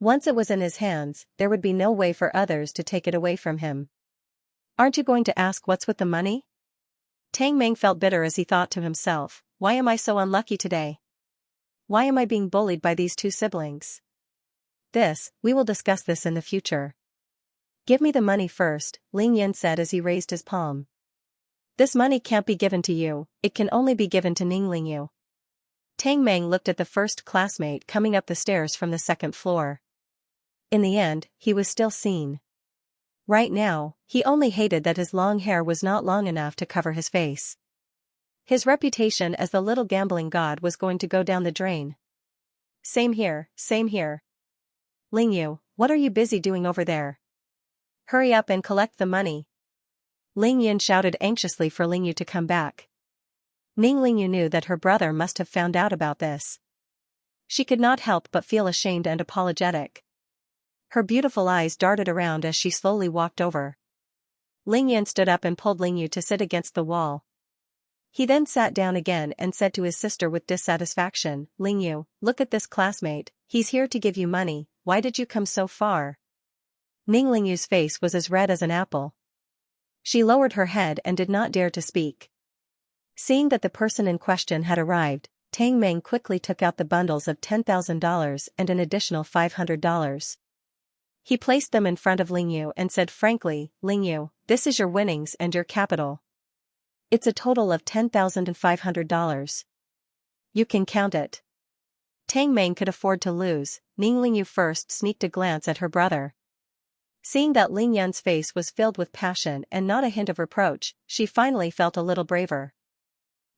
Once it was in his hands, there would be no way for others to take it away from him. Aren't you going to ask what's with the money? Tang Meng felt bitter as he thought to himself, why am I so unlucky today? Why am I being bullied by these two siblings? We will discuss this in the future. Give me the money first, Ling Yin said as he raised his palm. This money can't be given to you, it can only be given to Ning Lingyu. Tang Meng looked at the first classmate coming up the stairs from the second floor. In the end, he was still seen. Right now, he only hated that his long hair was not long enough to cover his face. His reputation as the little gambling god was going to go down the drain. Same here. Lingyu, what are you busy doing over there? Hurry up and collect the money. Ling Yin shouted anxiously for Lingyu to come back. Ning Lingyu knew that her brother must have found out about this. She could not help but feel ashamed and apologetic. Her beautiful eyes darted around as she slowly walked over. Ling Yin stood up and pulled Lingyu to sit against the wall. He then sat down again and said to his sister with dissatisfaction, Lingyu, look at this classmate, he's here to give you money, why did you come so far? Ning Lingyu's face was as red as an apple. She lowered her head and did not dare to speak. Seeing that the person in question had arrived, Tang Meng quickly took out the bundles of $10,000 and an additional $500. He placed them in front of Lingyu and said frankly, Lingyu, this is your winnings and your capital. It's a total of $10,500. You can count it. Tang Meng could afford to lose. Ning Lingyu first sneaked a glance at her brother. Seeing that Ling Yan's face was filled with passion and not a hint of reproach, she finally felt a little braver.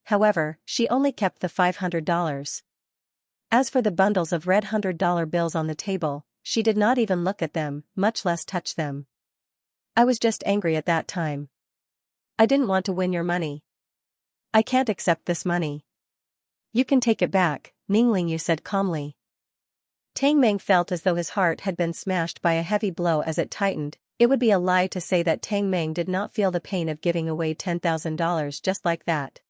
However, she only kept the $500. As for the bundles of red $100 bills on the table, she did not even look at them, much less touch them. I was just angry at that time. I didn't want to win your money. I can't accept this money. You can take it back, Ning Lingyu said calmly. Tang Meng felt as though his heart had been smashed by a heavy blow as it tightened. It would be a lie to say that Tang Meng did not feel the pain of giving away $10,000 just like that.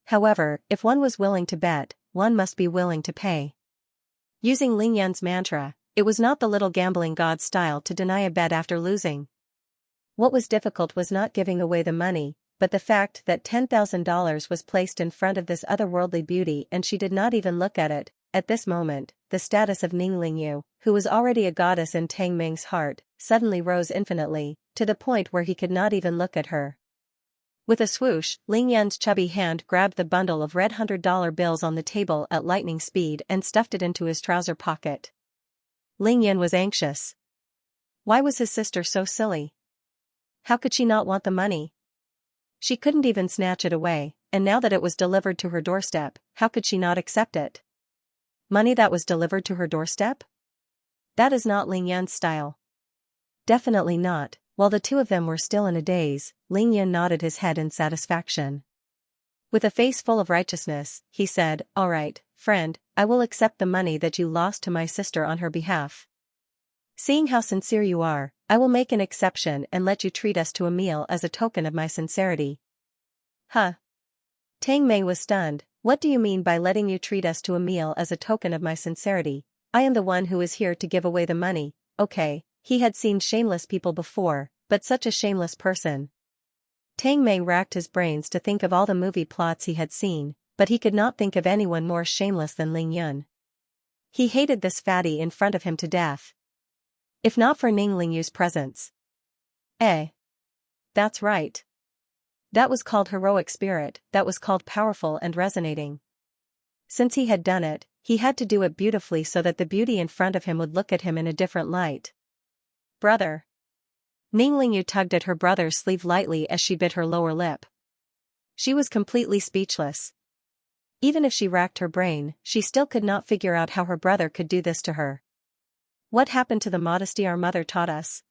However, if one was willing to bet, one must be willing to pay. Using Ling Yan's mantra, it was not the little gambling god's style to deny a bet after losing. What was difficult was not giving away the money, but the fact that $10,000 was placed in front of this otherworldly beauty and she did not even look at it. At this moment, the status of Ning Lingyu, who was already a goddess in Tang Meng's heart, suddenly rose infinitely, to the point where he could not even look at her. With a swoosh, Ling Yan's chubby hand grabbed the bundle of red $100 bills on the table at lightning speed and stuffed it into his trouser pocket. Ling Yan was anxious. Why was his sister so silly? How could she not want the money? She couldn't even snatch it away, and now that it was delivered to her doorstep, how could she not accept it? Money that was delivered to her doorstep? That is not Ling Yan's style. Definitely not. While the two of them were still in a daze, Ling Yan nodded his head in satisfaction. With a face full of righteousness, he said, "All right, friend, I will accept the money that you lost to my sister on her behalf. Seeing how sincere you are, I will make an exception and let you treat us to a meal as a token of my sincerity." Huh? Tang Mei was stunned. What do you mean by letting you treat us to a meal as a token of my sincerity? I am the one who is here to give away the money. Okay, he had seen shameless people before, but such a shameless person. Tang Mei racked his brains to think of all the movie plots he had seen, but he could not think of anyone more shameless than Ling Yun. He hated this fatty in front of him to death. If not for Ning Lingyu's presence. That's right. That was called heroic spirit, that was called powerful and resonating. Since he had done it, he had to do it beautifully so that the beauty in front of him would look at him in a different light. Brother. Ning Lingyu tugged at her brother's sleeve lightly as she bit her lower lip. She was completely speechless. Even if she racked her brain, she still could not figure out how her brother could do this to her. What happened to the modesty our mother taught us?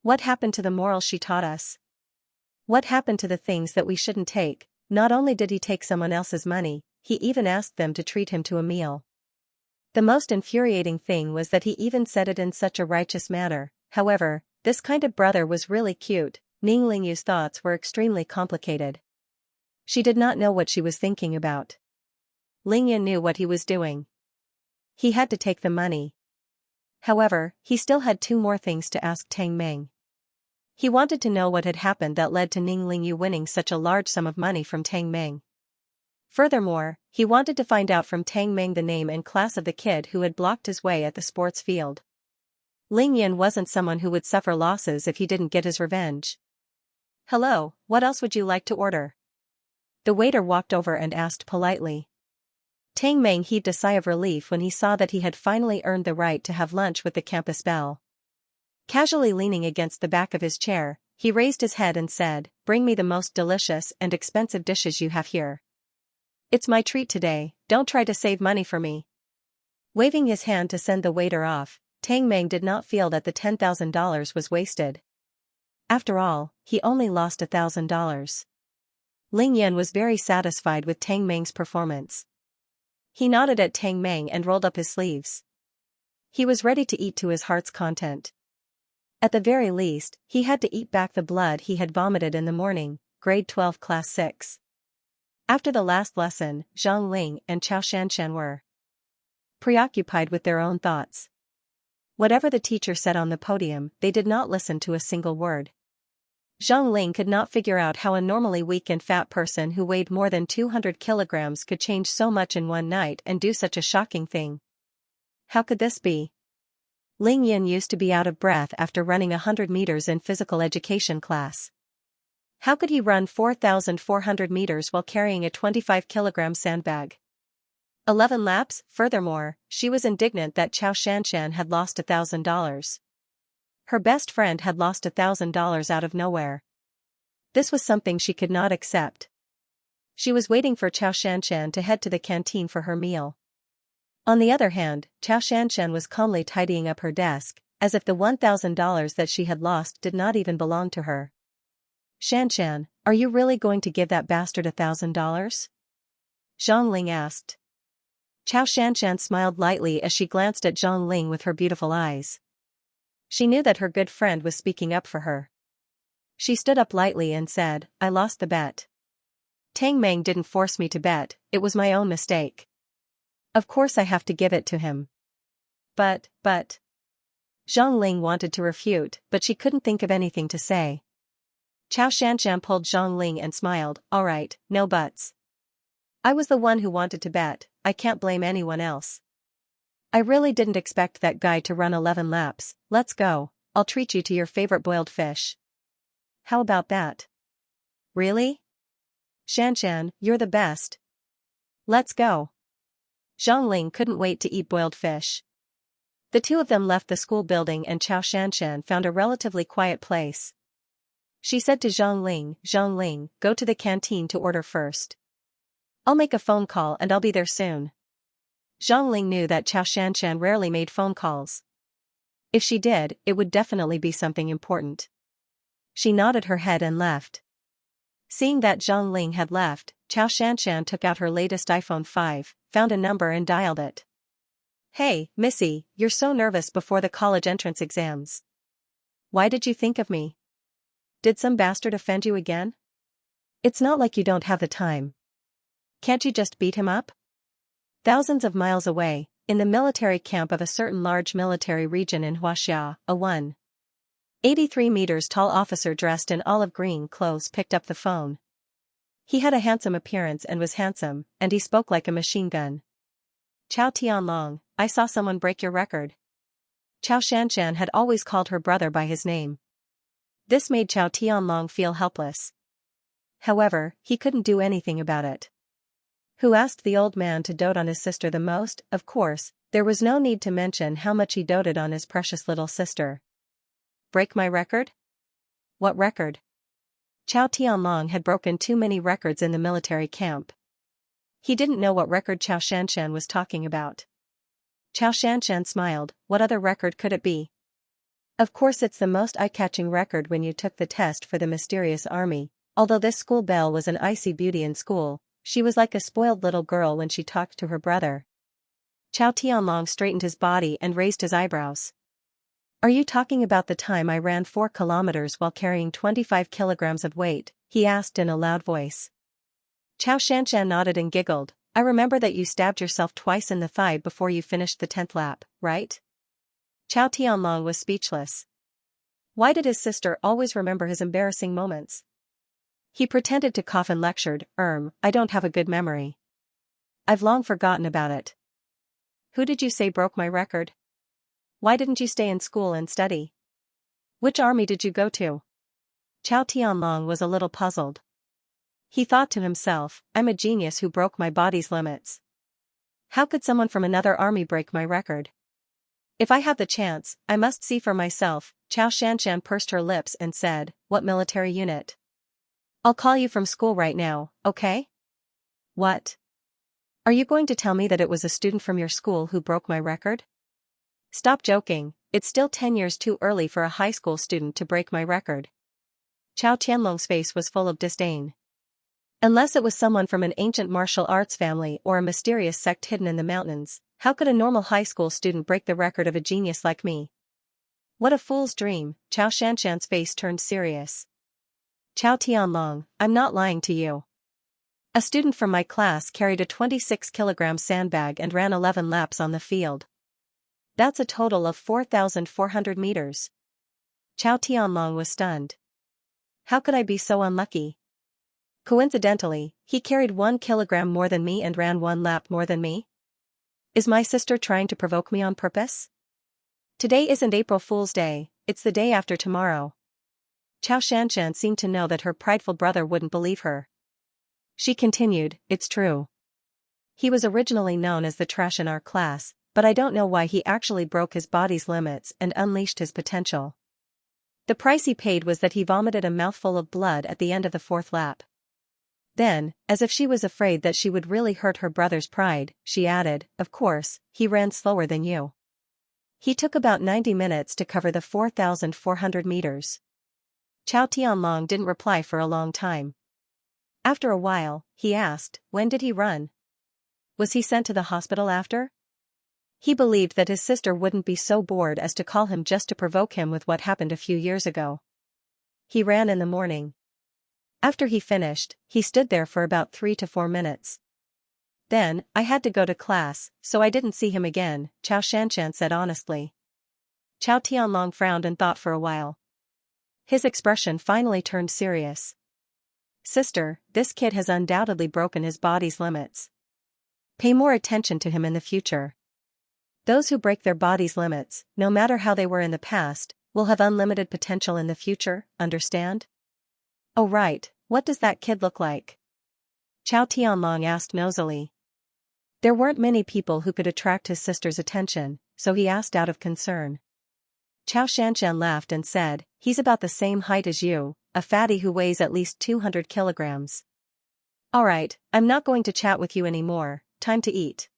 What happened to the morals she taught us? What happened to the things that we shouldn't take? Not only did he take someone else's money, he even asked them to treat him to a meal. The most infuriating thing was that he even said it in such a righteous manner. However, this kind of brother was really cute. Ning Lingyu's thoughts were extremely complicated. She did not know what she was thinking about. Ling Yun knew what he was doing. He had to take the money. However, he still had two more things to ask Tang Meng. He wanted to know what had happened that led to Ning Lingyu winning such a large sum of money from Tang Meng. Furthermore, he wanted to find out from Tang Meng the name and class of the kid who had blocked his way at the sports field. Ling Yun wasn't someone who would suffer losses if he didn't get his revenge. "Hello, what else would you like to order?" The waiter walked over and asked politely. Tang Meng heaved a sigh of relief when he saw that he had finally earned the right to have lunch with the campus belle. Casually leaning against the back of his chair, he raised his head and said, "Bring me the most delicious and expensive dishes you have here. It's my treat today, don't try to save money for me." Waving his hand to send the waiter off, Tang Meng did not feel that the $10,000 was wasted. After all, he only lost $1,000. Ling Yan was very satisfied with Tang Meng's performance. He nodded at Tang Meng and rolled up his sleeves. He was ready to eat to his heart's content. At the very least, he had to eat back the blood he had vomited in the morning, grade 12 class 6. After the last lesson, Zhang Ling and Xianxia were preoccupied with their own thoughts. Whatever the teacher said on the podium, they did not listen to a single word. Zhang Ling could not figure out how a normally weak and fat person who weighed more than 200 kilograms could change so much in one night and do such a shocking thing. How could this be? Ling Yin used to be out of breath after running 100 meters in physical education class. How could he run 4,400 meters while carrying a 25-kilogram sandbag? 11 laps. Furthermore, she was indignant that Xianxia had lost $1,000. Her best friend had lost $1,000 out of nowhere. This was something she could not accept. She was waiting for Xianxia to head to the canteen for her meal. On the other hand, Xianxia was calmly tidying up her desk, as if the $1,000 that she had lost did not even belong to her. "Xianxia, are you really going to give that bastard $1,000? Zhang Ling asked. Chao Shanshan smiled lightly as she glanced at Zhang Ling with her beautiful eyes. She knew that her good friend was speaking up for her. She stood up lightly and said, I lost the bet. Tang Meng didn't force me to bet, it was my own mistake. Of course I have to give it to him. But. Zhang Ling wanted to refute, but she couldn't think of anything to say. Chao Shanshan pulled Zhang Ling and smiled, alright, no buts. I was the one who wanted to bet, I can't blame anyone else. I really didn't expect that guy to run 11 laps, let's go, I'll treat you to your favorite boiled fish. How about that? Really? Shanshan, you're the best. Let's go. Zhang Ling couldn't wait to eat boiled fish. The two of them left the school building and Chao Shanshan found a relatively quiet place. She said to Zhang Ling, go to the canteen to order first. I'll make a phone call and I'll be there soon. Zhang Ling knew that Chao Shanshan rarely made phone calls. If she did, it would definitely be something important. She nodded her head and left. Seeing that Zhang Ling had left, Chao Shanshan took out her latest iPhone 5, found a number and dialed it. Hey, Missy, you're so nervous before the college entrance exams. Why did you think of me? Did some bastard offend you again? It's not like you don't have the time. Can't you just beat him up? Thousands of miles away, in the military camp of a certain large military region in Xianxia, a 183 meters tall officer dressed in olive green clothes picked up the phone. He had a handsome appearance and was handsome, and he spoke like a machine gun. Chao Tianlong, I saw someone break your record. Chao Shanshan had always called her brother by his name. This made Chao Tianlong feel helpless. However, he couldn't do anything about it. Who asked the old man to dote on his sister the most? Of course, there was no need to mention how much he doted on his precious little sister. Break my record? What record? Chao Tianlong had broken too many records in the military camp. He didn't know what record Chao Shanshan was talking about. Chao Shanshan smiled, what other record could it be? Of course it's the most eye-catching record when you took the test for the mysterious army. Although this school belle was an icy beauty in school, she was like a spoiled little girl when she talked to her brother. Chao Tianlong straightened his body and raised his eyebrows. Are you talking about the time I ran 4 kilometers while carrying 25 kilograms of weight? He asked in a loud voice. Chao Shanshan nodded and giggled. I remember that you stabbed yourself twice in the thigh before you finished the 10th lap, right? Chao Tianlong was speechless. Why did his sister always remember his embarrassing moments? He pretended to cough and lectured, I don't have a good memory. I've long forgotten about it. Who did you say broke my record? Why didn't you stay in school and study? Which army did you go to? Chao Tianlong was a little puzzled. He thought to himself, I'm a genius who broke my body's limits. How could someone from another army break my record? If I have the chance, I must see for myself. Chao Shanshan pursed her lips and said, what military unit? I'll call you from school right now, okay? What? Are you going to tell me that it was a student from your school who broke my record? Stop joking, it's still 10 years too early for a high school student to break my record. Chao Tianlong's face was full of disdain. Unless it was someone from an ancient martial arts family or a mysterious sect hidden in the mountains, how could a normal high school student break the record of a genius like me? What a fool's dream. Chao Shanshan's face turned serious. Chao Tianlong, I'm not lying to you. A student from my class carried a 26-kilogram sandbag and ran 11 laps on the field. That's a total of 4,400 meters. Chao Tianlong was stunned. How could I be so unlucky? Coincidentally, he carried 1 kilogram more than me and ran 1 lap more than me? Is my sister trying to provoke me on purpose? Today isn't April Fool's Day, it's the day after tomorrow. Chao Shanshan seemed to know that her prideful brother wouldn't believe her. She continued, it's true. He was originally known as the trash in our class, but I don't know why he actually broke his body's limits and unleashed his potential. The price he paid was that he vomited a mouthful of blood at the end of the 4th lap. Then, as if she was afraid that she would really hurt her brother's pride, she added, of course, he ran slower than you. He took about 90 minutes to cover the 4,400 meters. Chao Tianlong didn't reply for a long time. After a while, he asked, when did he run? Was he sent to the hospital after? He believed that his sister wouldn't be so bored as to call him just to provoke him with what happened a few years ago. He ran in the morning. After he finished, he stood there for about 3 to 4 minutes. Then, I had to go to class, so I didn't see him again, Xianxia said honestly. Chao Tianlong frowned and thought for a while. His expression finally turned serious. Sister, this kid has undoubtedly broken his body's limits. Pay more attention to him in the future. Those who break their body's limits, no matter how they were in the past, will have unlimited potential in the future, understand? Oh right, what does that kid look like? Chao Tianlong asked nosily. There weren't many people who could attract his sister's attention, so he asked out of concern. Xianxia laughed and said, he's about the same height as you, a fatty who weighs at least 200 kilograms. Alright, I'm not going to chat with you anymore, time to eat.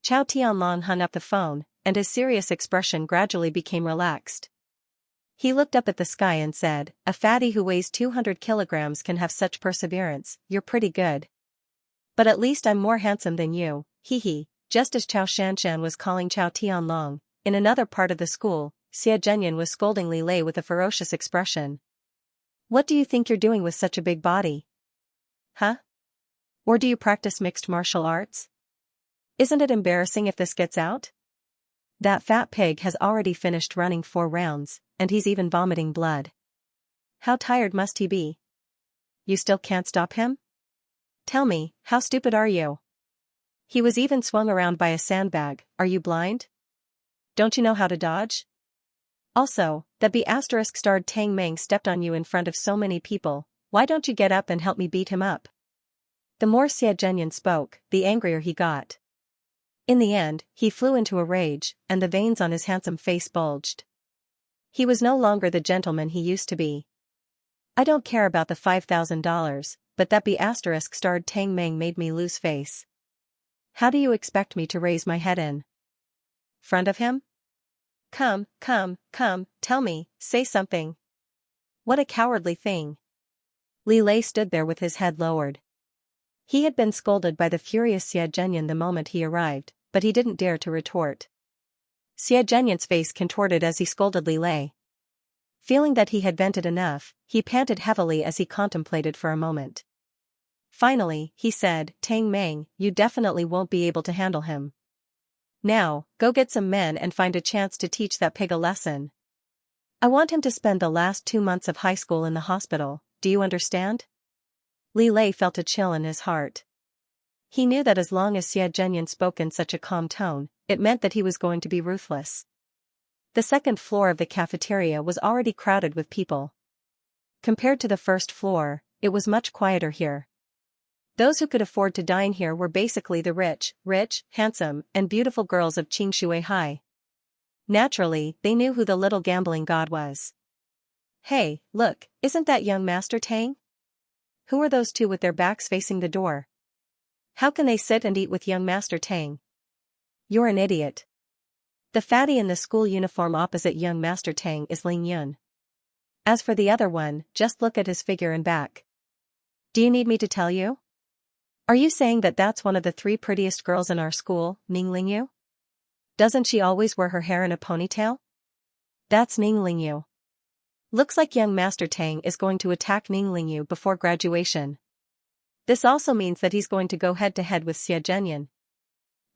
Chao Tianlong hung up the phone, and his serious expression gradually became relaxed. He looked up at the sky and said, a fatty who weighs 200 kilograms can have such perseverance, you're pretty good. But at least I'm more handsome than you, hee. Just as Chao Shanshan was calling Chao Tianlong, in another part of the school, Xie Zhenyan was scolding Li Lei with a ferocious expression. What do you think you're doing with such a big body? Huh? Or do you practice mixed martial arts? Isn't it embarrassing if this gets out? That fat pig has already finished running 4 rounds, and he's even vomiting blood. How tired must he be? You still can't stop him? Tell me, how stupid are you? He was even swung around by a sandbag, are you blind? Don't you know how to dodge? Also, that B***starred Tang Meng stepped on you in front of so many people, why don't you get up and help me beat him up? The more Xie Zhenyan spoke, the angrier he got. In the end, he flew into a rage, and the veins on his handsome face bulged. He was no longer the gentleman he used to be. I don't care about the $5,000, but that B***starred Tang Meng made me lose face. How do you expect me to raise my head in front of him? Come, tell me, say something. What a cowardly thing. Li Lei stood there with his head lowered. He had been scolded by the furious Xie Zhenyan the moment he arrived, but he didn't dare to retort. Xie Zhenyan's face contorted as he scolded Li Lei. Feeling that he had vented enough, he panted heavily as he contemplated for a moment. Finally, he said, Tang Meng, you definitely won't be able to handle him. Now, go get some men and find a chance to teach that pig a lesson. I want him to spend the last 2 months of high school in the hospital, do you understand? Li Lei felt a chill in his heart. He knew that as long as Xie Zhenyan spoke in such a calm tone, it meant that he was going to be ruthless. The second floor of the cafeteria was already crowded with people. Compared to the first floor, it was much quieter here. Those who could afford to dine here were basically the rich, handsome, and beautiful girls of Xianxia High. Naturally, they knew who the little gambling god was. Hey, look, isn't that young Master Tang? Who are those two with their backs facing the door? How can they sit and eat with young Master Tang? You're an idiot. The fatty in the school uniform opposite young Master Tang is Ling Yun. As for the other one, just look at his figure and back. Do you need me to tell you? Are you saying that that's one of the 3 prettiest girls in our school, Ning Lingyu? Doesn't she always wear her hair in a ponytail? That's Ning Lingyu. Looks like young Master Tang is going to attack Ning Lingyu before graduation. This also means that he's going to go head-to-head with Xie Zhenyan.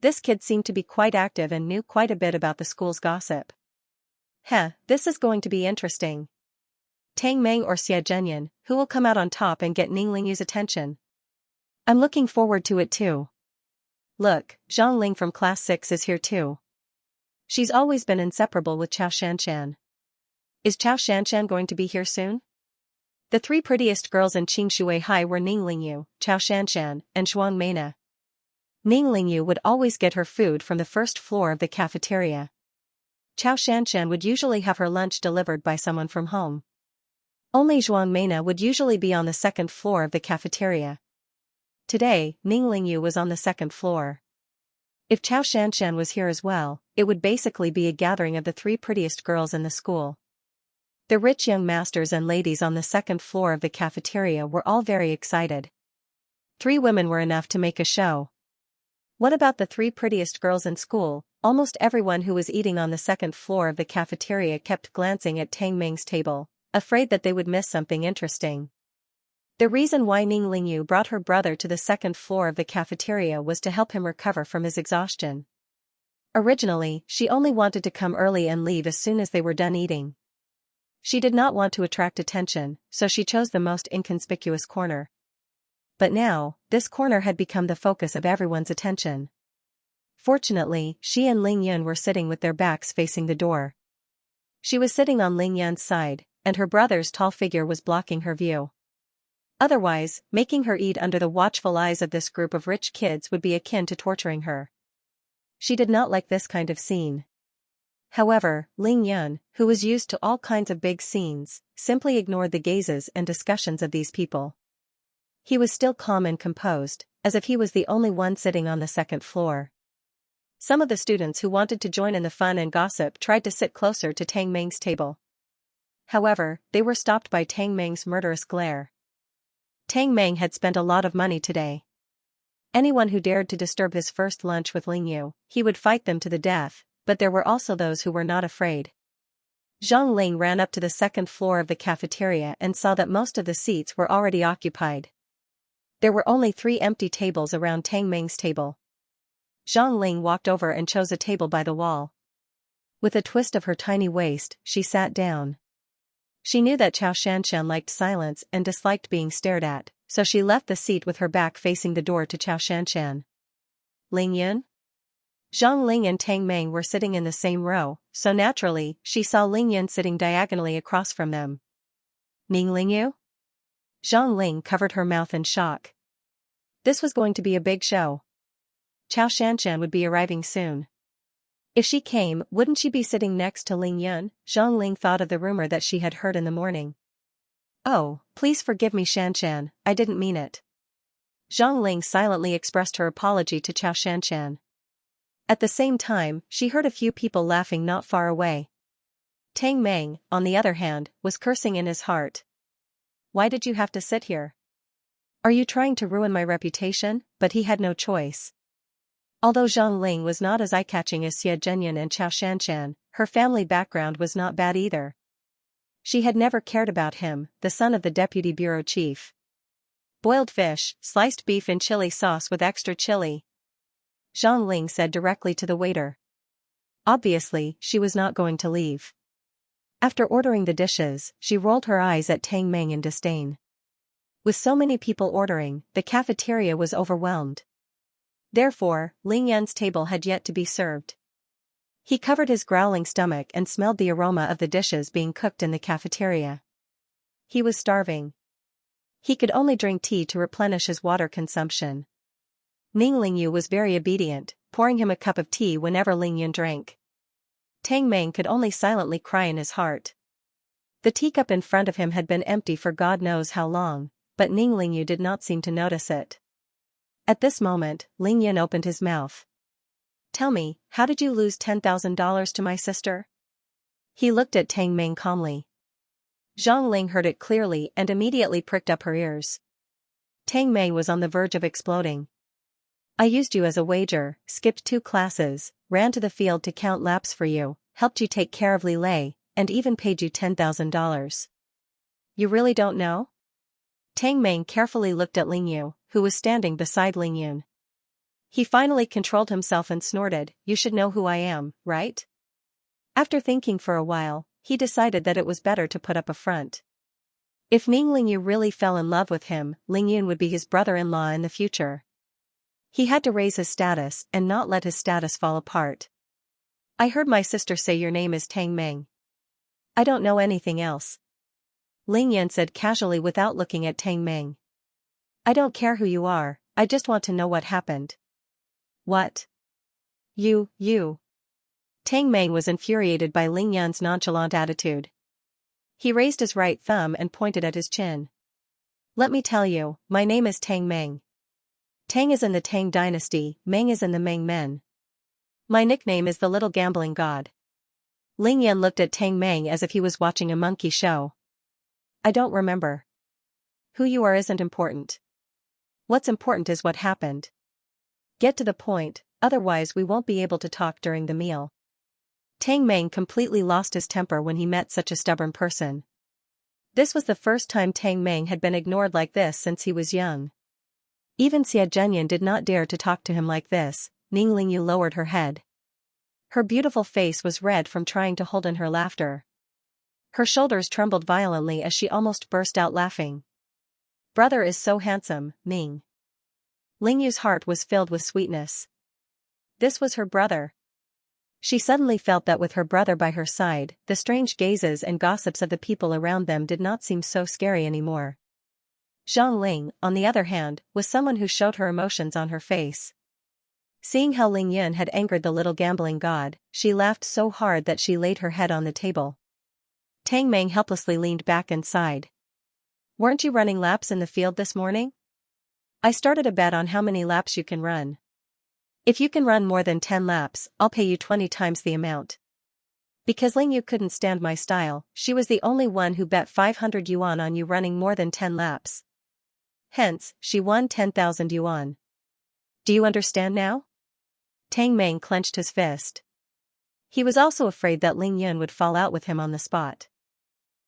This kid seemed to be quite active and knew quite a bit about the school's gossip. This is going to be interesting. Tang Meng or Xie Zhenyan, who will come out on top and get Ning Lingyu's attention? I'm looking forward to it too. Look, Zhang Ling from class 6 is here too. She's always been inseparable with Chao Shanshan. Is Chao Shanshan going to be here soon? The 3 prettiest girls in Xianxia High were Ning Lingyu, Chao Shanshan, and Zhuang Meina. Ning Lingyu would always get her food from the first floor of the cafeteria. Chao Shanshan would usually have her lunch delivered by someone from home. Only Zhuang Meina would usually be on the second floor of the cafeteria. Today, Ning Lingyu was on the second floor. If Chao Shanshan was here as well, it would basically be a gathering of the 3 prettiest girls in the school. The rich young masters and ladies on the second floor of the cafeteria were all very excited. 3 women were enough to make a show. What about the three prettiest girls in school? Almost everyone who was eating on the second floor of the cafeteria kept glancing at Tang Ming's table, afraid that they would miss something interesting. The reason why Ning Lingyu brought her brother to the second floor of the cafeteria was to help him recover from his exhaustion. Originally, she only wanted to come early and leave as soon as they were done eating. She did not want to attract attention, so she chose the most inconspicuous corner. But now, this corner had become the focus of everyone's attention. Fortunately, she and Ling Yun were sitting with their backs facing the door. She was sitting on Ling Yun's side, and her brother's tall figure was blocking her view. Otherwise, making her eat under the watchful eyes of this group of rich kids would be akin to torturing her. She did not like this kind of scene. However, Ling Yun, who was used to all kinds of big scenes, simply ignored the gazes and discussions of these people. He was still calm and composed, as if he was the only one sitting on the second floor. Some of the students who wanted to join in the fun and gossip tried to sit closer to Tang Ming's table. However, they were stopped by Tang Ming's murderous glare. Tang Ming had spent a lot of money today. Anyone who dared to disturb his first lunch with Ling Yu, he would fight them to the death, but there were also those who were not afraid. Zhang Ling ran up to the second floor of the cafeteria and saw that most of the seats were already occupied. There were only 3 empty tables around Tang Ming's table. Zhang Ling walked over and chose a table by the wall. With a twist of her tiny waist, she sat down. She knew that Xianxia liked silence and disliked being stared at, so she left the seat with her back facing the door to Xianxia. Ling Yun? Zhang Ling and Tang Ming were sitting in the same row, so naturally, she saw Ling Yun sitting diagonally across from them. Ning Lingyu? Zhang Ling covered her mouth in shock. This was going to be a big show. Xianxia would be arriving soon. If she came, wouldn't she be sitting next to Ling Yun? Zhang Ling thought of the rumor that she had heard in the morning. Oh, please forgive me, Xianxia, I didn't mean it. Zhang Ling silently expressed her apology to Xianxia. At the same time, she heard a few people laughing not far away. Tang Ming, on the other hand, was cursing in his heart. Why did you have to sit here? Are you trying to ruin my reputation? But he had no choice. Although Zhang Ling was not as eye-catching as Xie Zhenyan and Xianxia, her family background was not bad either. She had never cared about him, the son of the deputy bureau chief. Boiled fish, sliced beef in chili sauce with extra chili. Zhang Ling said directly to the waiter. Obviously, she was not going to leave. After ordering the dishes, she rolled her eyes at Tang Ming in disdain. With so many people ordering, the cafeteria was overwhelmed. Therefore, Ling Yun's table had yet to be served. He covered his growling stomach and smelled the aroma of the dishes being cooked in the cafeteria. He was starving. He could only drink tea to replenish his water consumption. Ning Lingyu was very obedient, pouring him a cup of tea whenever Ling Yun drank. Tang Ming could only silently cry in his heart. The teacup in front of him had been empty for God knows how long, but Ning Lingyu did not seem to notice it. At this moment, Ling Yun opened his mouth. Tell me, how did you lose $10,000 to my sister? He looked at Tang Ming calmly. Zhang Ling heard it clearly and immediately pricked up her ears. Tang Ming was on the verge of exploding. I used you as a wager, skipped 2 classes, ran to the field to count laps for you, helped you take care of Li Lei, and even paid you $10,000. You really don't know? Tang Ming carefully looked at Ling Yu, who was standing beside Ling Yun. He finally controlled himself and snorted, You should know who I am, right? After thinking for a while, he decided that it was better to put up a front. If Ning Lingyu really fell in love with him, Ling Yun would be his brother-in-law in the future. He had to raise his status and not let his status fall apart. I heard my sister say your name is Tang Ming. I don't know anything else. Ling Yun said casually without looking at Tang Ming. I don't care who you are, I just want to know what happened. What? You. Tang Ming was infuriated by Ling Yun's nonchalant attitude. He raised his right thumb and pointed at his chin. Let me tell you, my name is Tang Ming. Tang is in the Tang dynasty, Ming is in the Ming men. My nickname is the Little Gambling God. Ling Yun looked at Tang Ming as if he was watching a monkey show. I don't remember. Who you are isn't important. What's important is what happened. Get to the point, otherwise we won't be able to talk during the meal. Tang Meng completely lost his temper when he met such a stubborn person. This was the first time Tang Meng had been ignored like this since he was young. Even Xia Zhenyan did not dare to talk to him like this. Ning Lingyu lowered her head. Her beautiful face was red from trying to hold in her laughter. Her shoulders trembled violently as she almost burst out laughing. Brother is so handsome, Ning. Lingyu's heart was filled with sweetness. This was her brother. She suddenly felt that with her brother by her side, the strange gazes and gossips of the people around them did not seem so scary anymore. Zhang Ling, on the other hand, was someone who showed her emotions on her face. Seeing how Ling Yun had angered the little gambling god, she laughed so hard that she laid her head on the table. Tang Meng helplessly leaned back and sighed. Weren't you running laps in the field this morning? I started a bet on how many laps you can run. If you can run more than 10 laps, I'll pay you 20 times the amount. Because Ling Yu couldn't stand my style, she was the only one who bet 500 yuan on you running more than 10 laps. Hence, she won 10,000 yuan. Do you understand now? Tang Meng clenched his fist. He was also afraid that Ling Yun would fall out with him on the spot.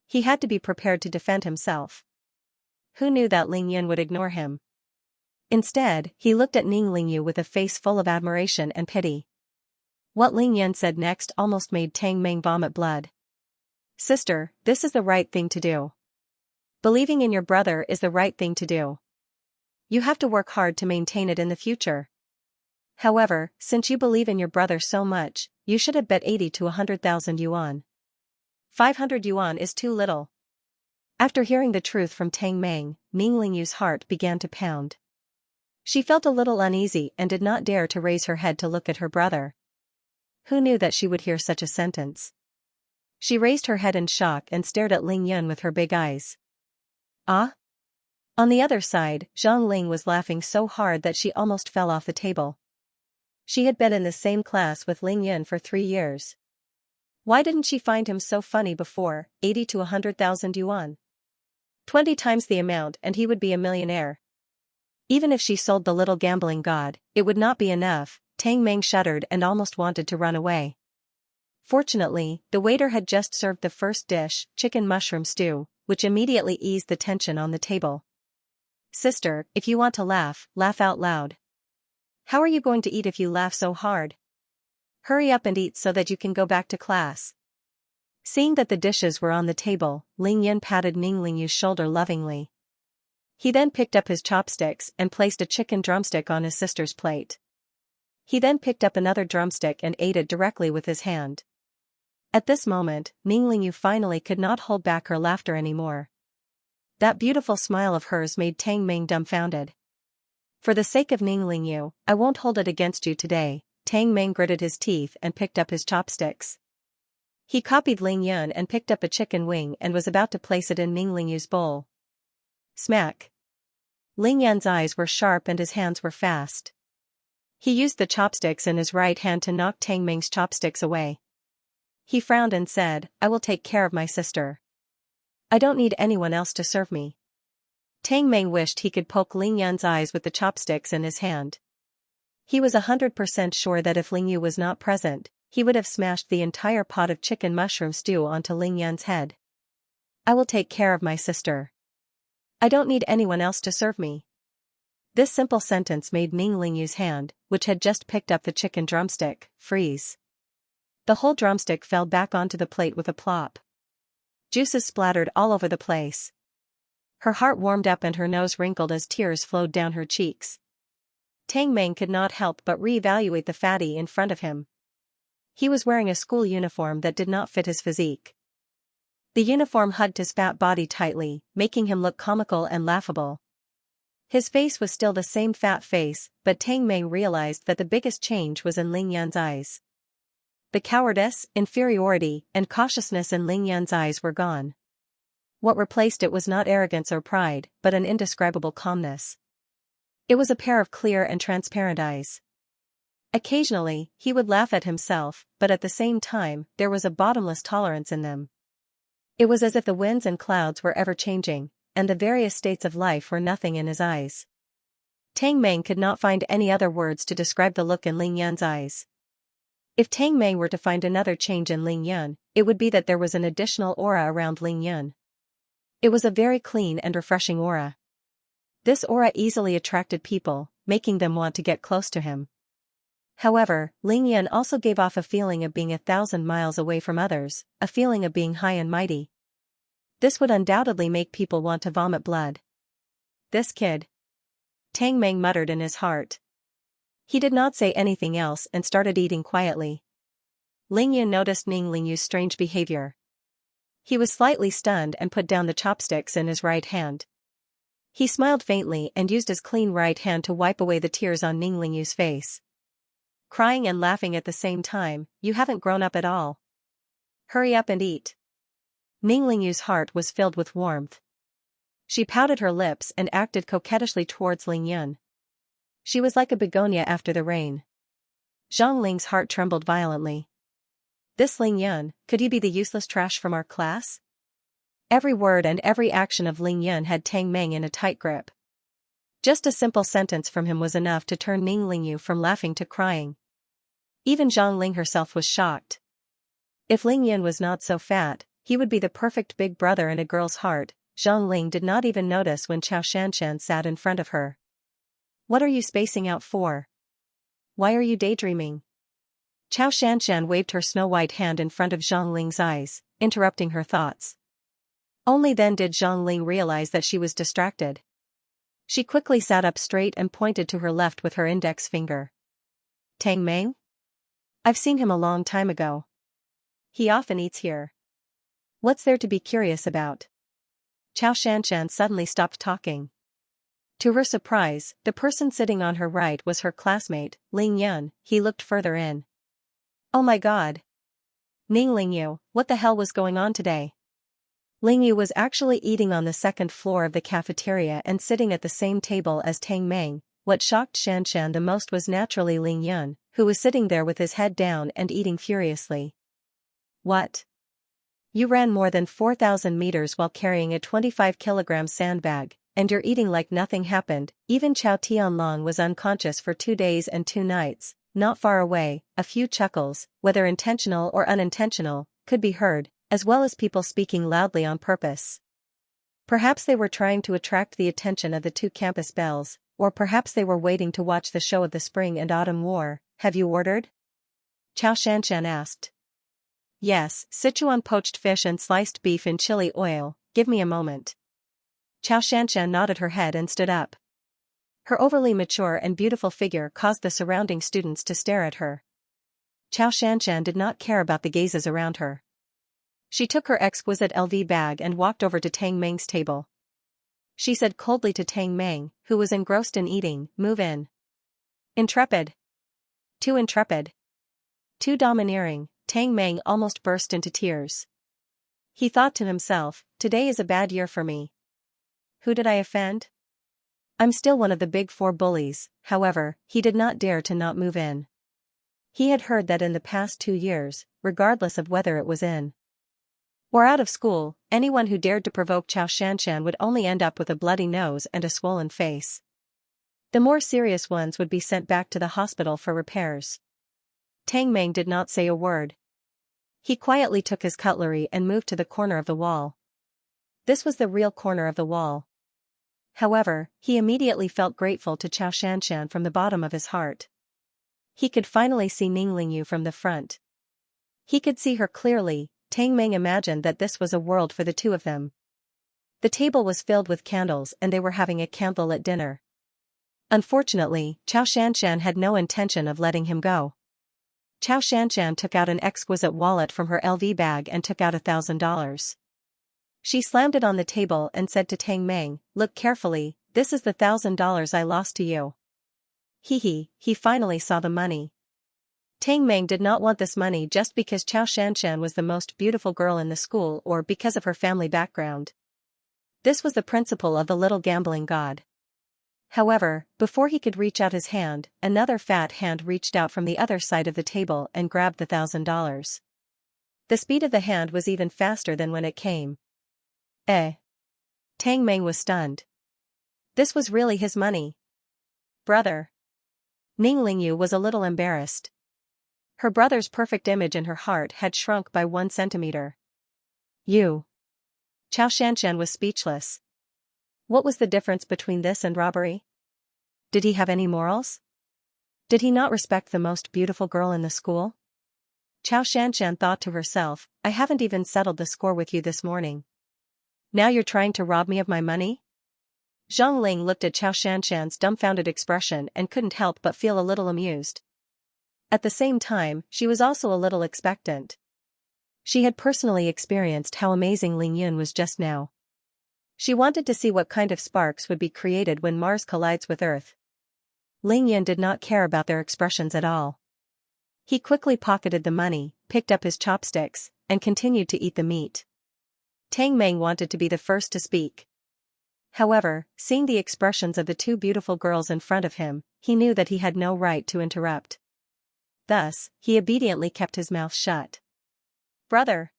He had to be prepared to defend himself. Who knew that Ling Yun would ignore him? Instead, he looked at Ning Lingyu with a face full of admiration and pity. What Ling Yun said next almost made Tang Meng vomit blood. Sister, this is the right thing to do. Believing in your brother is the right thing to do. You have to work hard to maintain it in the future. However, since you believe in your brother so much, you should have bet 80 to 100,000 yuan. 500 yuan is too little. After hearing the truth from Tang Meng, Ning Lingyu's heart began to pound. She felt a little uneasy and did not dare to raise her head to look at her brother. Who knew that she would hear such a sentence? She raised her head in shock and stared at Ling Yun with her big eyes. Ah? On the other side, Zhang Ling was laughing so hard that she almost fell off the table. She had been in the same class with Ling Yun for 3 years. Why didn't she find him so funny before? 80 to 100,000 yuan. 20 times the amount and he would be a millionaire. Even if she sold the little gambling god, it would not be enough. Tang Meng shuddered and almost wanted to run away. Fortunately, the waiter had just served the first dish, chicken mushroom stew, which immediately eased the tension on the table. Sister, if you want to laugh, laugh out loud. How are you going to eat if you laugh so hard? Hurry up and eat so that you can go back to class. Seeing that the dishes were on the table, Ling Yun patted Ning Lingyu's shoulder lovingly. He then picked up his chopsticks and placed a chicken drumstick on his sister's plate. He then picked up another drumstick and ate it directly with his hand. At this moment, Ning Lingyu finally could not hold back her laughter anymore. That beautiful smile of hers made Tang Meng dumbfounded. For the sake of Ning Lingyu, I won't hold it against you today. Tang Meng gritted his teeth and picked up his chopsticks. He copied Ling Yun and picked up a chicken wing and was about to place it in Ning Lingyu's bowl. Smack! Ling Yun's eyes were sharp and his hands were fast. He used the chopsticks in his right hand to knock Tang Meng's chopsticks away. He frowned and said, I will take care of my sister. I don't need anyone else to serve me. Tang Meng wished he could poke Ling Yun's eyes with the chopsticks in his hand. He was 100% sure that if Ling Yu was not present, he would have smashed the entire pot of chicken mushroom stew onto Ling Yun's head. I will take care of my sister. I don't need anyone else to serve me. This simple sentence made Ning Lingyu's hand, which had just picked up the chicken drumstick, freeze. The whole drumstick fell back onto the plate with a plop. Juices splattered all over the place. Her heart warmed up and her nose wrinkled as tears flowed down her cheeks. Tang Meng could not help but re-evaluate the fatty in front of him. He was wearing a school uniform that did not fit his physique. The uniform hugged his fat body tightly, making him look comical and laughable. His face was still the same fat face, but Tang Meng realized that the biggest change was in Ling Yun's eyes. The cowardice, inferiority, and cautiousness in Ling Yun's eyes were gone. What replaced it was not arrogance or pride, but an indescribable calmness. It was a pair of clear and transparent eyes. Occasionally, he would laugh at himself, but at the same time, there was a bottomless tolerance in them. It was as if the winds and clouds were ever changing, and the various states of life were nothing in his eyes. Tang Meng could not find any other words to describe the look in Ling Yun's eyes. If Tang Meng were to find another change in Ling Yun, it would be that there was an additional aura around Ling Yun. It was a very clean and refreshing aura. This aura easily attracted people, making them want to get close to him. However, Ling Yun also gave off a feeling of being 1,000 miles away from others, a feeling of being high and mighty. This would undoubtedly make people want to vomit blood. This kid. Tang Meng muttered in his heart. He did not say anything else and started eating quietly. Ling Yun noticed Ning Lingyu's strange behavior. He was slightly stunned and put down the chopsticks in his right hand. He smiled faintly and used his clean right hand to wipe away the tears on Ning Lingyu's face. Crying and laughing at the same time, you haven't grown up at all. Hurry up and eat. Ning Lingyu's heart was filled with warmth. She pouted her lips and acted coquettishly towards Ling Yun. She was like a begonia after the rain. Zhang Ling's heart trembled violently. This Ling Yun, could he be the useless trash from our class? Every word and every action of Ling Yun had Tang Meng in a tight grip. Just a simple sentence from him was enough to turn Ning Lingyu from laughing to crying. Even Zhang Ling herself was shocked. If Ling Yun was not so fat, he would be the perfect big brother in a girl's heart. Zhang Ling did not even notice when Xianxia sat in front of her. What are you spacing out for? Why are you daydreaming? Xianxia waved her snow-white hand in front of Zhang Ling's eyes, interrupting her thoughts. Only then did Zhang Ling realize that she was distracted. She quickly sat up straight and pointed to her left with her index finger. Tang Meng? I've seen him a long time ago. He often eats here. What's there to be curious about? Xianxia suddenly stopped talking. To her surprise, the person sitting on her right was her classmate, Ling Yun. He looked further in. Oh my god. Ning Lingyu, what the hell was going on today? Lingyu was actually eating on the second floor of the cafeteria and sitting at the same table as Tang Meng. What shocked Xianxia the most was naturally Ling Yun, who was sitting there with his head down and eating furiously. What? You ran more than 4,000 meters while carrying a 25-kilogram sandbag, and you're eating like nothing happened. Even Chao Tianlong was unconscious for 2 days and 2 nights. Not far away, a few chuckles, whether intentional or unintentional, could be heard, as well as people speaking loudly on purpose. Perhaps they were trying to attract the attention of the 2 campus belles, or perhaps they were waiting to watch the show of the Spring and Autumn War. Have you ordered? Xianxia asked. Yes, Sichuan poached fish and sliced beef in chili oil. Give me a moment. Xianxia nodded her head and stood up. Her overly mature and beautiful figure caused the surrounding students to stare at her. Xianxia did not care about the gazes around her. She took her exquisite LV bag and walked over to Tang Meng's table. She said coldly to Tang Meng, who was engrossed in eating, move in. Intrepid. Too intrepid. Too domineering. Tang Meng almost burst into tears. He thought to himself, today is a bad year for me. Who did I offend? I'm still one of the big 4 bullies. However, he did not dare to not move in. He had heard that in the past 2 years, regardless of whether it was in or out of school, anyone who dared to provoke Xianxia would only end up with a bloody nose and a swollen face. The more serious ones would be sent back to the hospital for repairs. Tang Meng did not say a word. He quietly took his cutlery and moved to the corner of the wall. This was the real corner of the wall. However, he immediately felt grateful to Xianxia from the bottom of his heart. He could finally see Ning Lingyu from the front. He could see her clearly. Tang Meng imagined that this was a world for the 2 of them. The table was filled with candles and they were having a candlelit dinner. Unfortunately, Xianxia had no intention of letting him go. Xianxia took out an exquisite wallet from her LV bag and took out $1,000. She slammed it on the table and said to Tang Meng, look carefully, this is the $1,000 I lost to you. He finally saw the money. Tang Meng did not want this money just because Xianxia was the most beautiful girl in the school or because of her family background. This was the principle of the little gambling god. However, before he could reach out his hand, another fat hand reached out from the other side of the table and grabbed the $1,000. The speed of the hand was even faster than when it came. Tang Meng was stunned. This was really his money. Brother. Ning Lingyu was a little embarrassed. Her brother's perfect image in her heart had shrunk by 1 centimeter. You. Xianxia was speechless. What was the difference between this and robbery? Did he have any morals? Did he not respect the most beautiful girl in the school? Xianxia thought to herself, I haven't even settled the score with you this morning. Now you're trying to rob me of my money? Zhang Ling looked at Xianxia's dumbfounded expression and couldn't help but feel a little amused. At the same time, she was also a little expectant. She had personally experienced how amazing Ling Yun was just now. She wanted to see what kind of sparks would be created when Mars collides with Earth. Ling Yun did not care about their expressions at all. He quickly pocketed the money, picked up his chopsticks, and continued to eat the meat. Tang Meng wanted to be the first to speak. However, seeing the expressions of the two beautiful girls in front of him, he knew that he had no right to interrupt. Thus, he obediently kept his mouth shut. Brother!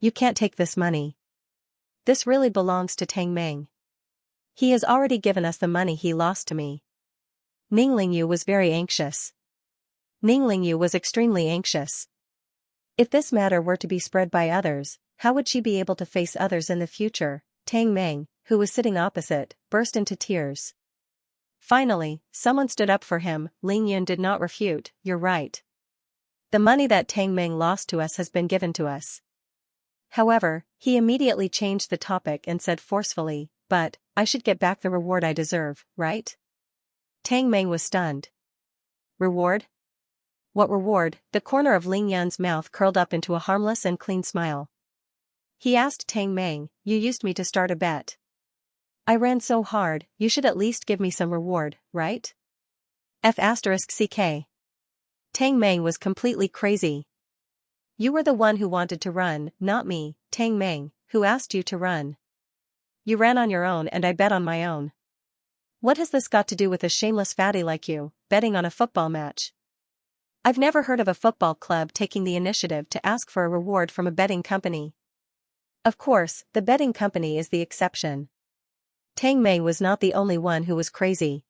You can't take this money. This really belongs to Tang Meng. He has already given us the money he lost to me. Ning Lingyu was very anxious. Ning Lingyu was extremely anxious. If this matter were to be spread by others, how would she be able to face others in the future? Tang Meng, who was sitting opposite, burst into tears. Finally, someone stood up for him. Ling Yun did not refute, you're right. The money that Tang Meng lost to us has been given to us. However, he immediately changed the topic and said forcefully, but, I should get back the reward I deserve, right? Tang Meng was stunned. Reward? What reward? The corner of Ling Yun's mouth curled up into a harmless and clean smile. He asked Tang Meng, you used me to start a bet. I ran so hard, you should at least give me some reward, right? F***ck. Tang Meng was completely crazy. You were the one who wanted to run, not me, Tang Meng, who asked you to run. You ran on your own and I bet on my own. What has this got to do with a shameless fatty like you, betting on a football match? I've never heard of a football club taking the initiative to ask for a reward from a betting company. Of course, the betting company is the exception. Tang Meng was not the only one who was crazy.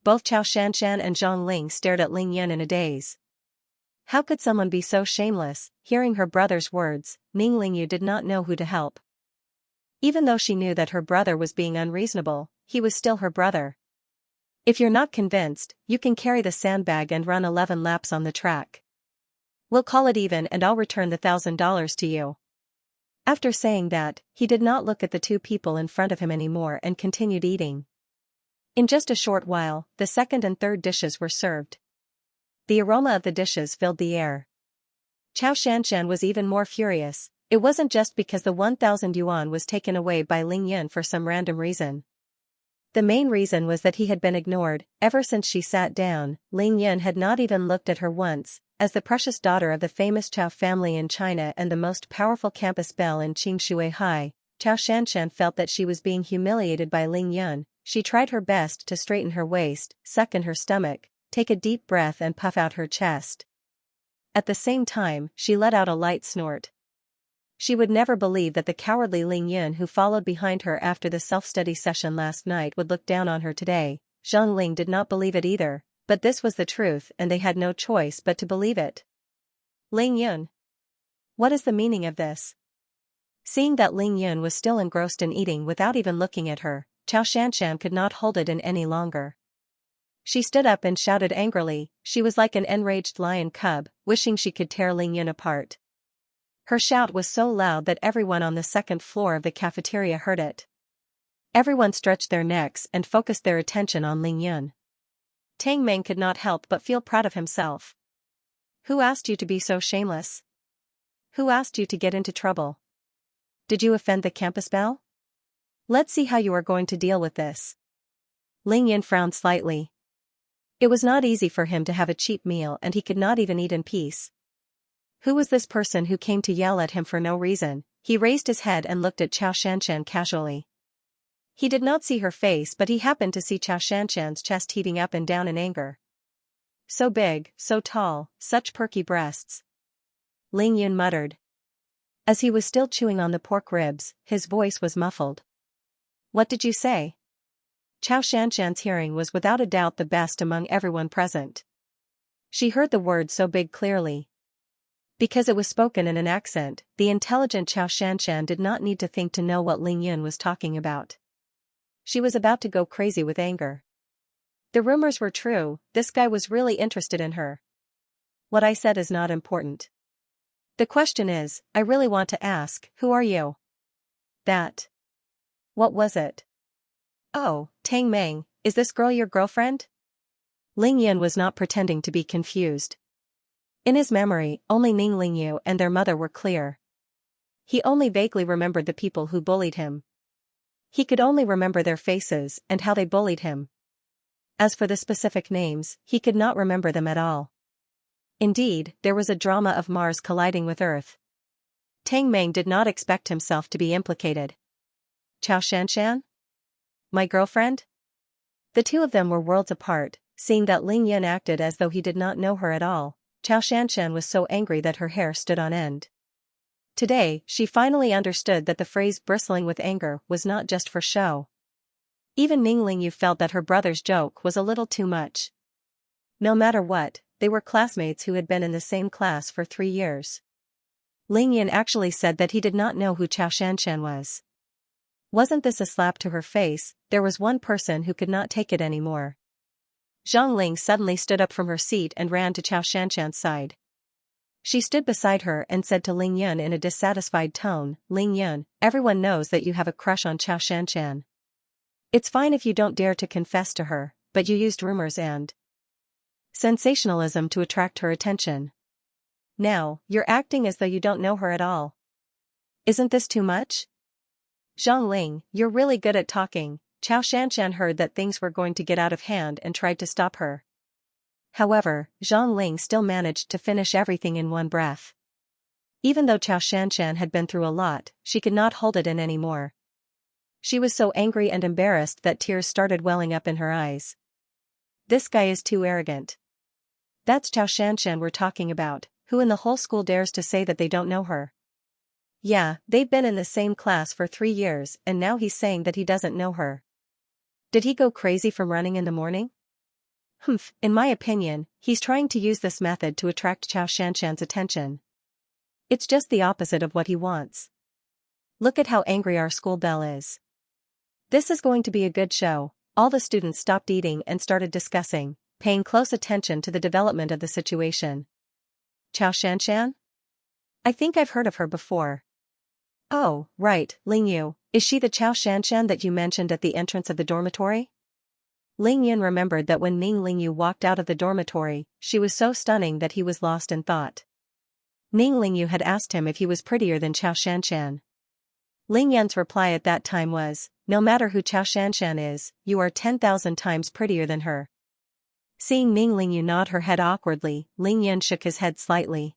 Both Xianxia and Zhang Ling stared at Ling Yun in a daze. How could someone be so shameless? Hearing her brother's words, Ning Lingyu did not know who to help. Even though she knew that her brother was being unreasonable, he was still her brother. If you're not convinced, you can carry the sandbag and run 11 laps on the track. We'll call it even and I'll return the $1,000 to you. After saying that, he did not look at the two people in front of him anymore and continued eating. In just a short while, the second and third dishes were served. The aroma of the dishes filled the air. Xianxia was even more furious. It wasn't just because the 1,000 yuan was taken away by Ling Yun for some random reason. The main reason was that he had been ignored. Ever since she sat down, Ling Yun had not even looked at her once. As the precious daughter of the famous Chao family in China and the most powerful campus belle in Qingshui High, Xianxia felt that she was being humiliated by Ling Yun. She tried her best to straighten her waist, suck in her stomach, take a deep breath and puff out her chest. At the same time, she let out a light snort. She would never believe that the cowardly Ling Yun who followed behind her after the self-study session last night would look down on her today. Zhang Ling did not believe it either, but this was the truth and they had no choice but to believe it. Ling Yun. What is the meaning of this? Seeing that Ling Yun was still engrossed in eating without even looking at her, Xianxia could not hold it in any longer. She stood up and shouted angrily. She was like an enraged lion cub, wishing she could tear Ling Yun apart. Her shout was so loud that everyone on the second floor of the cafeteria heard it. Everyone stretched their necks and focused their attention on Ling Yun. Tang Meng could not help but feel proud of himself. Who asked you to be so shameless? Who asked you to get into trouble? Did you offend the campus belle? Let's see how you are going to deal with this. Ling Yun frowned slightly. It was not easy for him to have a cheap meal and he could not even eat in peace. Who was this person who came to yell at him for no reason? He raised his head and looked at Xianxia casually. He did not see her face but he happened to see Xianxia's chest heaving up and down in anger. So big, so tall, such perky breasts. Ling Yun muttered. As he was still chewing on the pork ribs, his voice was muffled. What did you say? Chao Shanshan's hearing was without a doubt the best among everyone present. She heard the word so big clearly. Because it was spoken in an accent, the intelligent Chao Shanshan did not need to think to know what Ling Yun was talking about. She was about to go crazy with anger. The rumors were true, this guy was really interested in her. What I said is not important. The question is, I really want to ask, who are you? That. What was it? Oh, Tang Meng, is this girl your girlfriend? Ling Yun was not pretending to be confused. In his memory, only Ning Lingyu and their mother were clear. He only vaguely remembered the people who bullied him. He could only remember their faces and how they bullied him. As for the specific names, he could not remember them at all. Indeed, there was a drama of Mars colliding with Earth. Tang Meng did not expect himself to be implicated. Chao Shanshan? My girlfriend? The two of them were worlds apart, seeing that Ling Yun acted as though he did not know her at all. Chao Shanshan was so angry that her hair stood on end. Today, she finally understood that the phrase bristling with anger was not just for show. Even Ning Lingyu felt that her brother's joke was a little too much. No matter what, they were classmates who had been in the same class for 3 years. Ling Yun actually said that he did not know who Chao Shanshan was. Wasn't this a slap to her face? There was one person who could not take it anymore. Zhang Ling suddenly stood up from her seat and ran to Chao Shanshan's side. She stood beside her and said to Ling Yun in a dissatisfied tone, Ling Yun, everyone knows that you have a crush on Chao Shanshan. It's fine if you don't dare to confess to her, but you used rumors and sensationalism to attract her attention. Now, you're acting as though you don't know her at all. Isn't this too much? Zhang Ling, you're really good at talking. Chao Shanshan heard that things were going to get out of hand and tried to stop her. However, Zhang Ling still managed to finish everything in one breath. Even though Chao Shanshan had been through a lot, she could not hold it in anymore. She was so angry and embarrassed that tears started welling up in her eyes. This guy is too arrogant. That's Chao Shanshan we're talking about, who in the whole school dares to say that they don't know her. Yeah, they've been in the same class for 3 years and now he's saying that he doesn't know her. Did he go crazy from running in the morning? Humph, in my opinion, he's trying to use this method to attract Chao Shanshan's attention. It's just the opposite of what he wants. Look at how angry our school belle is. This is going to be a good show. All the students stopped eating and started discussing, paying close attention to the development of the situation. Chao Shanshan? I think I've heard of her before. Oh, right, Ling Yu, is she the Chao Shanshan that you mentioned at the entrance of the dormitory? Ling Yun remembered that when Ning Lingyu walked out of the dormitory, she was so stunning that he was lost in thought. Ning Lingyu had asked him if he was prettier than Chao Shanshan. Ling Yun's reply at that time was, no matter who Chao Shanshan is, you are 10,000 times prettier than her. Seeing Ning Lingyu nod her head awkwardly, Ling Yun shook his head slightly.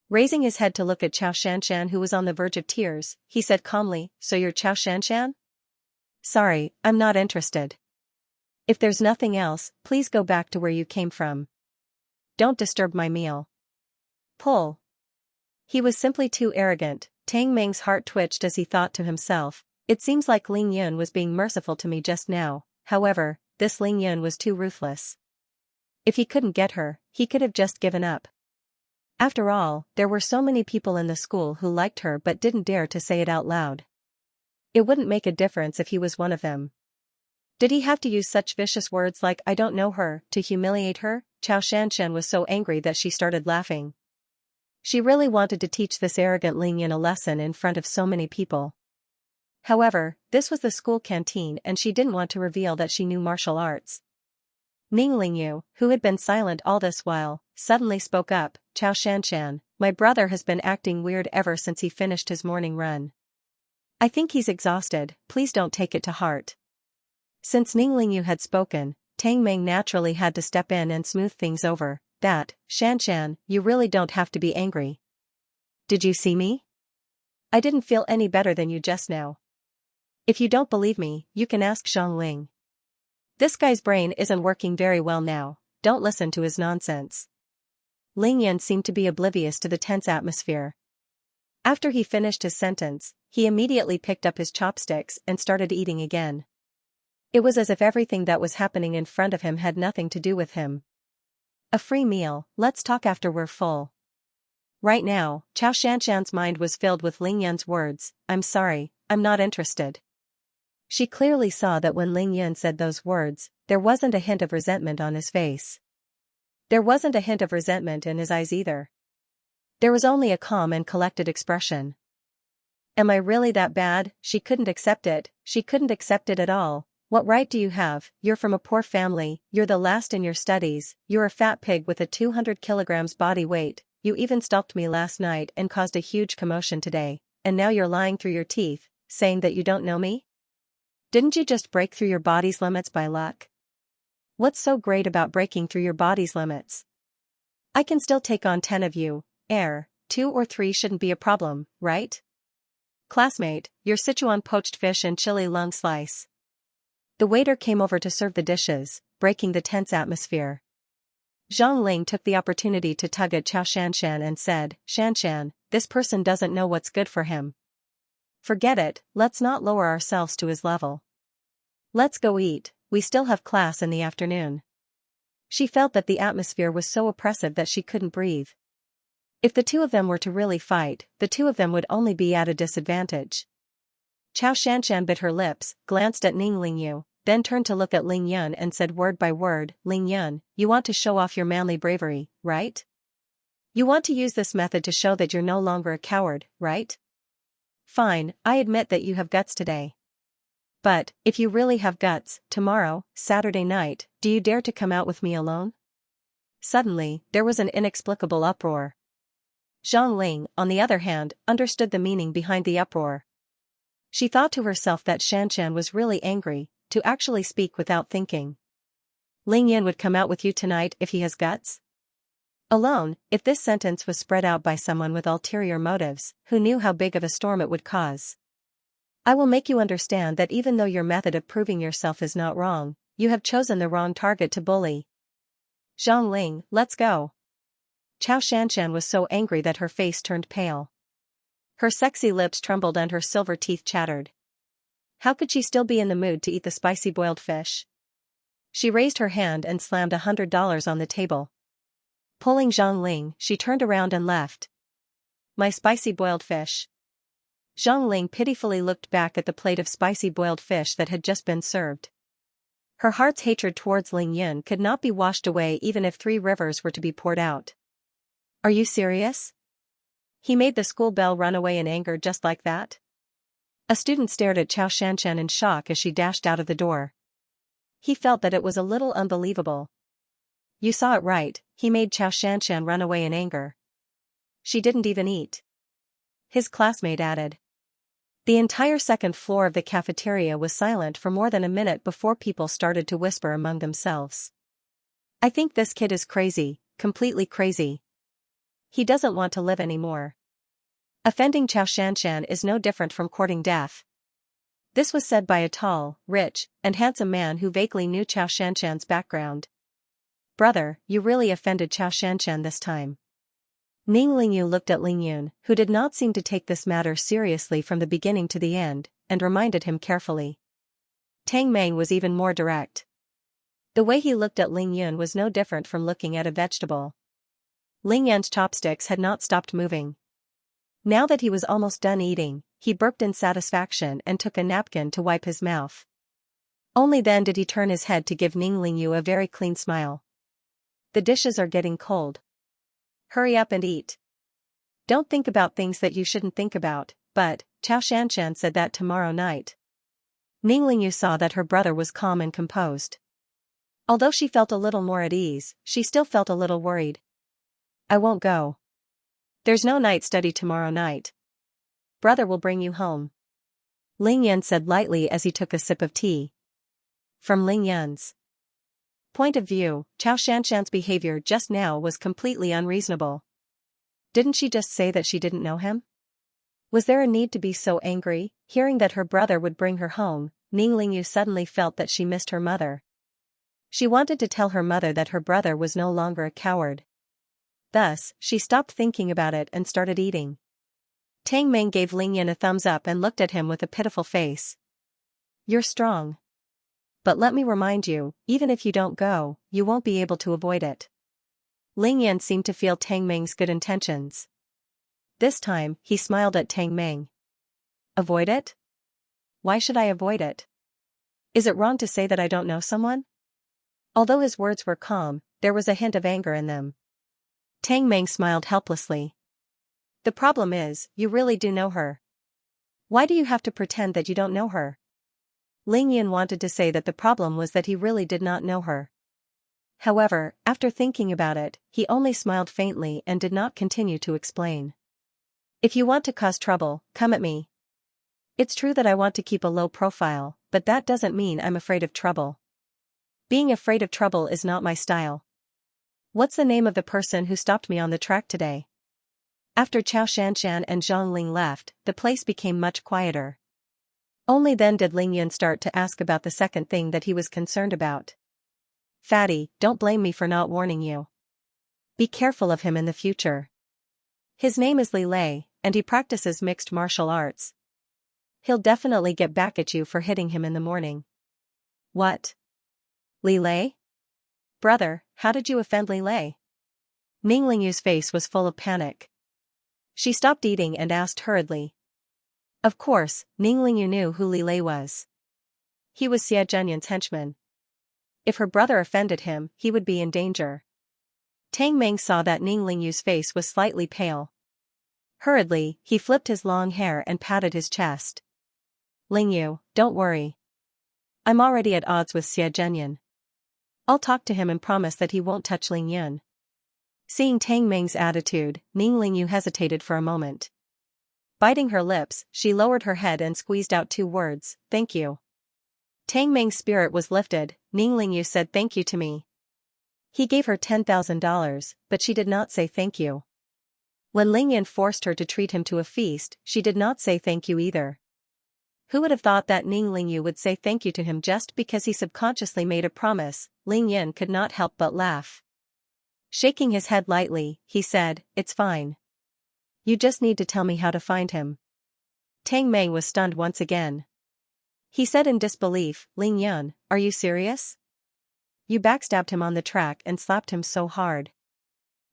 Raising his head to look at Chao Shanshan who was on the verge of tears, he said calmly, so you're Chao Shanshan? Sorry, I'm not interested. If there's nothing else, please go back to where you came from. Don't disturb my meal. Pull. He was simply too arrogant. Tang Meng's heart twitched as he thought to himself, it seems like Ling Yun was being merciful to me just now. However, this Ling Yun was too ruthless. If he couldn't get her, he could have just given up. After all, there were so many people in the school who liked her but didn't dare to say it out loud. It wouldn't make a difference if he was one of them. Did he have to use such vicious words like I don't know her to humiliate her? Chao Shanshan was so angry that she started laughing. She really wanted to teach this arrogant Ling Yun a lesson in front of so many people. However, this was the school canteen and she didn't want to reveal that she knew martial arts. Ning Lingyu, who had been silent all this while, suddenly spoke up, Chao Shanshan, my brother has been acting weird ever since he finished his morning run. I think he's exhausted, please don't take it to heart. Since Ning Lingyu had spoken, Tang Meng naturally had to step in and smooth things over. That, Shanshan, you really don't have to be angry. Did you see me? I didn't feel any better than you just now. If you don't believe me, you can ask Zhang Ling. This guy's brain isn't working very well now, don't listen to his nonsense. Ling Yun seemed to be oblivious to the tense atmosphere. After he finished his sentence, he immediately picked up his chopsticks and started eating again. It was as if everything that was happening in front of him had nothing to do with him. A free meal, let's talk after we're full. Right now, Xianxia's mind was filled with Ling Yun's words, I'm sorry, I'm not interested. She clearly saw that when Ling Yun said those words, there wasn't a hint of resentment on his face. There wasn't a hint of resentment in his eyes either. There was only a calm and collected expression. Am I really that bad? She couldn't accept it, she couldn't accept it at all. What right do you have? You're from a poor family, you're the last in your studies, you're a fat pig with a 200 kilograms body weight, you even stalked me last night and caused a huge commotion today, and now you're lying through your teeth, saying that you don't know me? Didn't you just break through your body's limits by luck? What's so great about breaking through your body's limits? I can still take on 10 of you, 2 or 3 shouldn't be a problem, right? Classmate, your Sichuan poached fish and chili lung slice. The waiter came over to serve the dishes, breaking the tense atmosphere. Zhang Ling took the opportunity to tug at Xianxia and said, Xianxia, this person doesn't know what's good for him. Forget it, let's not lower ourselves to his level. Let's go eat, we still have class in the afternoon. She felt that the atmosphere was so oppressive that she couldn't breathe. If the two of them were to really fight, the two of them would only be at a disadvantage. Xianxia bit her lips, glanced at Ning Lingyu, then turned to look at Ling Yun and said word by word, Ling Yun, you want to show off your manly bravery, right? You want to use this method to show that you're no longer a coward, right? Fine, I admit that you have guts today. But, if you really have guts, tomorrow, Saturday night, do you dare to come out with me alone? Suddenly, there was an inexplicable uproar. Zhang Ling, on the other hand, understood the meaning behind the uproar. She thought to herself that Xianxia was really angry, to actually speak without thinking. Ling Yun would come out with you tonight if he has guts? Alone, if this sentence was spread out by someone with ulterior motives, who knew how big of a storm it would cause. I will make you understand that even though your method of proving yourself is not wrong, you have chosen the wrong target to bully. Zhang Ling, let's go. Xianxia was so angry that her face turned pale. Her sexy lips trembled and her silver teeth chattered. How could she still be in the mood to eat the spicy boiled fish? She raised her hand and slammed $100 on the table. Pulling Zhang Ling, she turned around and left. My spicy boiled fish. Zhang Ling pitifully looked back at the plate of spicy boiled fish that had just been served. Her heart's hatred towards Ling Yun could not be washed away even if 3 rivers were to be poured out. Are you serious? He made the school bell run away in anger just like that? A student stared at Xianxia in shock as she dashed out of the door. He felt that it was a little unbelievable. You saw it right, he made Xianxia run away in anger. She didn't even eat. His classmate added. The entire second floor of the cafeteria was silent for more than a minute before people started to whisper among themselves. I think this kid is crazy, completely crazy. He doesn't want to live anymore. Offending Xianxia is no different from courting death. This was said by a tall, rich, and handsome man who vaguely knew Xianxia's background. Brother, you really offended Xianxia this time. Ning Lingyu looked at Ling Yun, who did not seem to take this matter seriously from the beginning to the end, and reminded him carefully. Tang Meng was even more direct. The way he looked at Ling Yun was no different from looking at a vegetable. Ling Yun's chopsticks had not stopped moving. Now that he was almost done eating, he burped in satisfaction and took a napkin to wipe his mouth. Only then did he turn his head to give Ning Lingyu a very clean smile. The dishes are getting cold. Hurry up and eat. Don't think about things that you shouldn't think about, but, Xianxia said that tomorrow night. Ning Lingyu saw that her brother was calm and composed. Although she felt a little more at ease, she still felt a little worried. I won't go. There's no night study tomorrow night. Brother will bring you home. Ling Yun said lightly as he took a sip of tea. From Ling Yun's point of view, Xianxia's behavior just now was completely unreasonable. Didn't she just say that she didn't know him? Was there a need to be so angry? Hearing that her brother would bring her home, Ning Lingyu suddenly felt that she missed her mother. She wanted to tell her mother that her brother was no longer a coward. Thus, she stopped thinking about it and started eating. Tang Meng gave Ling Yun a thumbs up and looked at him with a pitiful face. You're strong. But let me remind you, even if you don't go, you won't be able to avoid it. Ling Yan seemed to feel Tang Meng's good intentions. This time, he smiled at Tang Meng. Avoid it? Why should I avoid it? Is it wrong to say that I don't know someone? Although his words were calm, there was a hint of anger in them. Tang Meng smiled helplessly. The problem is, you really do know her. Why do you have to pretend that you don't know her? Ling Yan wanted to say that the problem was that he really did not know her. However, after thinking about it, he only smiled faintly and did not continue to explain. If you want to cause trouble, come at me. It's true that I want to keep a low profile, but that doesn't mean I'm afraid of trouble. Being afraid of trouble is not my style. What's the name of the person who stopped me on the track today? After Chao Shanshan and Zhang Ling left, the place became much quieter. Only then did Ling Yun start to ask about the second thing that he was concerned about. Fatty, don't blame me for not warning you. Be careful of him in the future. His name is Li Lei, and he practices mixed martial arts. He'll definitely get back at you for hitting him in the morning. What? Li Lei? Brother, how did you offend Li Lei? Ning Lingyu's face was full of panic. She stopped eating and asked hurriedly. Of course, Ning Lingyu knew who Li Lei was. He was Xie Zhenyan's henchman. If her brother offended him, he would be in danger. Tang Meng saw that Ning Lingyu's face was slightly pale. Hurriedly, he flipped his long hair and patted his chest. Lingyu, don't worry. I'm already at odds with Xie Zhenyan. I'll talk to him and promise that he won't touch Ling Yun. Seeing Tang Meng's attitude, Ning Lingyu hesitated for a moment. Biting her lips, she lowered her head and squeezed out 2 words, thank you. Tang Meng's spirit was lifted. Ning Lingyu said thank you to me. He gave her $10,000, but she did not say thank you. When Ling Yan forced her to treat him to a feast, she did not say thank you either. Who would have thought that Ning Lingyu would say thank you to him just because he subconsciously made a promise? Ling Yan could not help but laugh. Shaking his head lightly, he said, it's fine. You just need to tell me how to find him. Tang Meng was stunned once again. He said in disbelief, Ling Yun, are you serious? You backstabbed him on the track and slapped him so hard.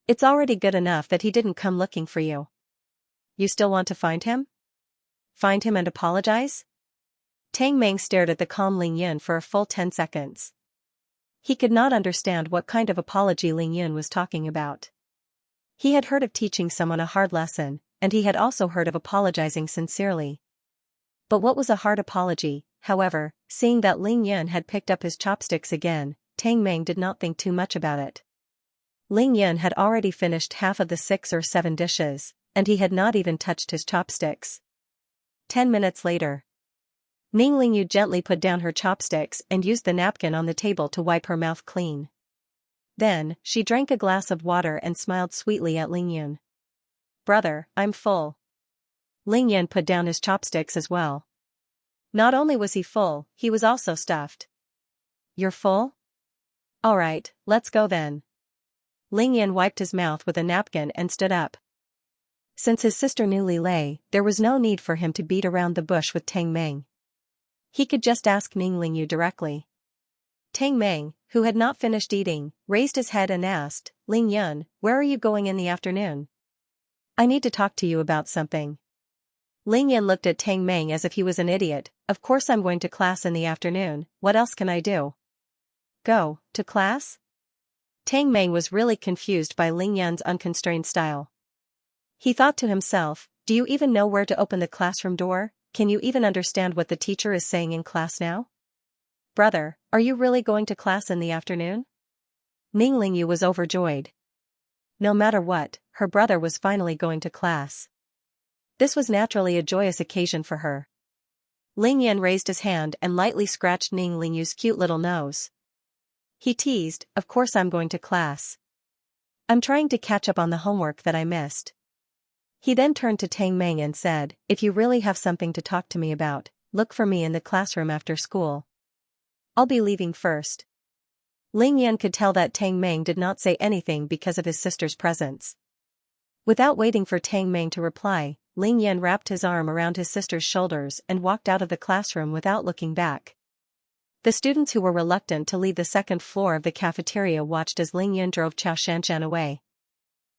It's already good enough that he didn't come looking for you. You still want to find him? Find him and apologize? Tang Meng stared at the calm Ling Yun for a full 10 seconds. He could not understand what kind of apology Ling Yun was talking about. He had heard of teaching someone a hard lesson, and he had also heard of apologizing sincerely. But what was a hard apology? However, seeing that Ling Yun had picked up his chopsticks again, Tang Meng did not think too much about it. Ling Yun had already finished half of the 6 or 7 dishes, and he had not even touched his chopsticks. 10 minutes later. Ning Lingyu gently put down her chopsticks and used the napkin on the table to wipe her mouth clean. Then, she drank a glass of water and smiled sweetly at Ling Yun. Brother, I'm full. Ling Yun put down his chopsticks as well. Not only was he full, he was also stuffed. You're full? Alright, let's go then. Ling Yun wiped his mouth with a napkin and stood up. Since his sister knew Li Lei, there was no need for him to beat around the bush with Tang Meng. He could just ask Ning Lingyu directly. Tang Meng, who had not finished eating, raised his head and asked, Ling Yun, where are you going in the afternoon? I need to talk to you about something. Ling Yun looked at Tang Meng as if he was an idiot. Of course I'm going to class in the afternoon, what else can I do? Go, to class? Tang Meng was really confused by Ling Yun's unconstrained style. He thought to himself, do you even know where to open the classroom door? Can you even understand what the teacher is saying in class now? Brother, are you really going to class in the afternoon? Ning Lingyu was overjoyed. No matter what, her brother was finally going to class. This was naturally a joyous occasion for her. Ling Yan raised his hand and lightly scratched Ning Lingyu's cute little nose. He teased, of course I'm going to class. I'm trying to catch up on the homework that I missed. He then turned to Tang Meng and said, if you really have something to talk to me about, look for me in the classroom after school. I'll be leaving first. Ling Yan could tell that Tang Meng did not say anything because of his sister's presence. Without waiting for Tang Meng to reply, Ling Yan wrapped his arm around his sister's shoulders and walked out of the classroom without looking back. The students who were reluctant to leave the second floor of the cafeteria watched as Ling Yun drove Xianxia away.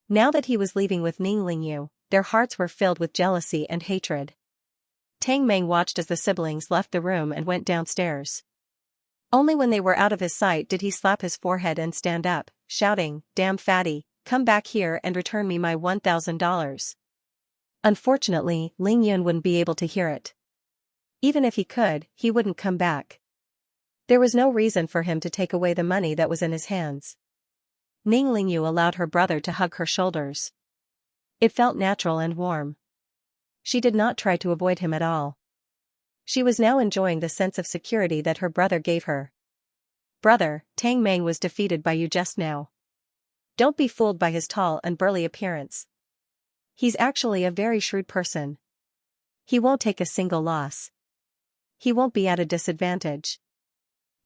Now that he was leaving with Ning Lingyu, their hearts were filled with jealousy and hatred. Tang Meng watched as the siblings left the room and went downstairs. Only when they were out of his sight did he slap his forehead and stand up, shouting, "Damn fatty, come back here and return me my $1,000. Unfortunately, Ling Yun wouldn't be able to hear it. Even if he could, he wouldn't come back. There was no reason for him to take away the money that was in his hands. Ning Lingyu allowed her brother to hug her shoulders. It felt natural and warm. She did not try to avoid him at all. She was now enjoying the sense of security that her brother gave her. "Brother, Tang Meng was defeated by you just now. Don't be fooled by his tall and burly appearance. He's actually a very shrewd person. He won't take a single loss. He won't be at a disadvantage."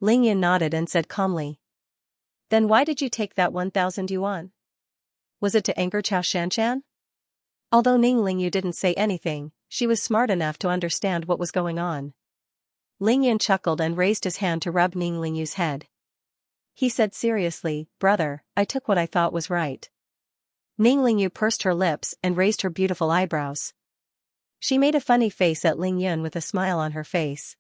Ling Yun nodded and said calmly. "Then why did you take that 1,000 yuan? Was it to anger Xianxia?" Although Ning Lingyu didn't say anything, she was smart enough to understand what was going on. Ling Yun chuckled and raised his hand to rub Ning Lingyu's head. He said seriously, "Brother, I took what I thought was right." Ning Lingyu pursed her lips and raised her beautiful eyebrows. She made a funny face at Ling Yun with a smile on her face.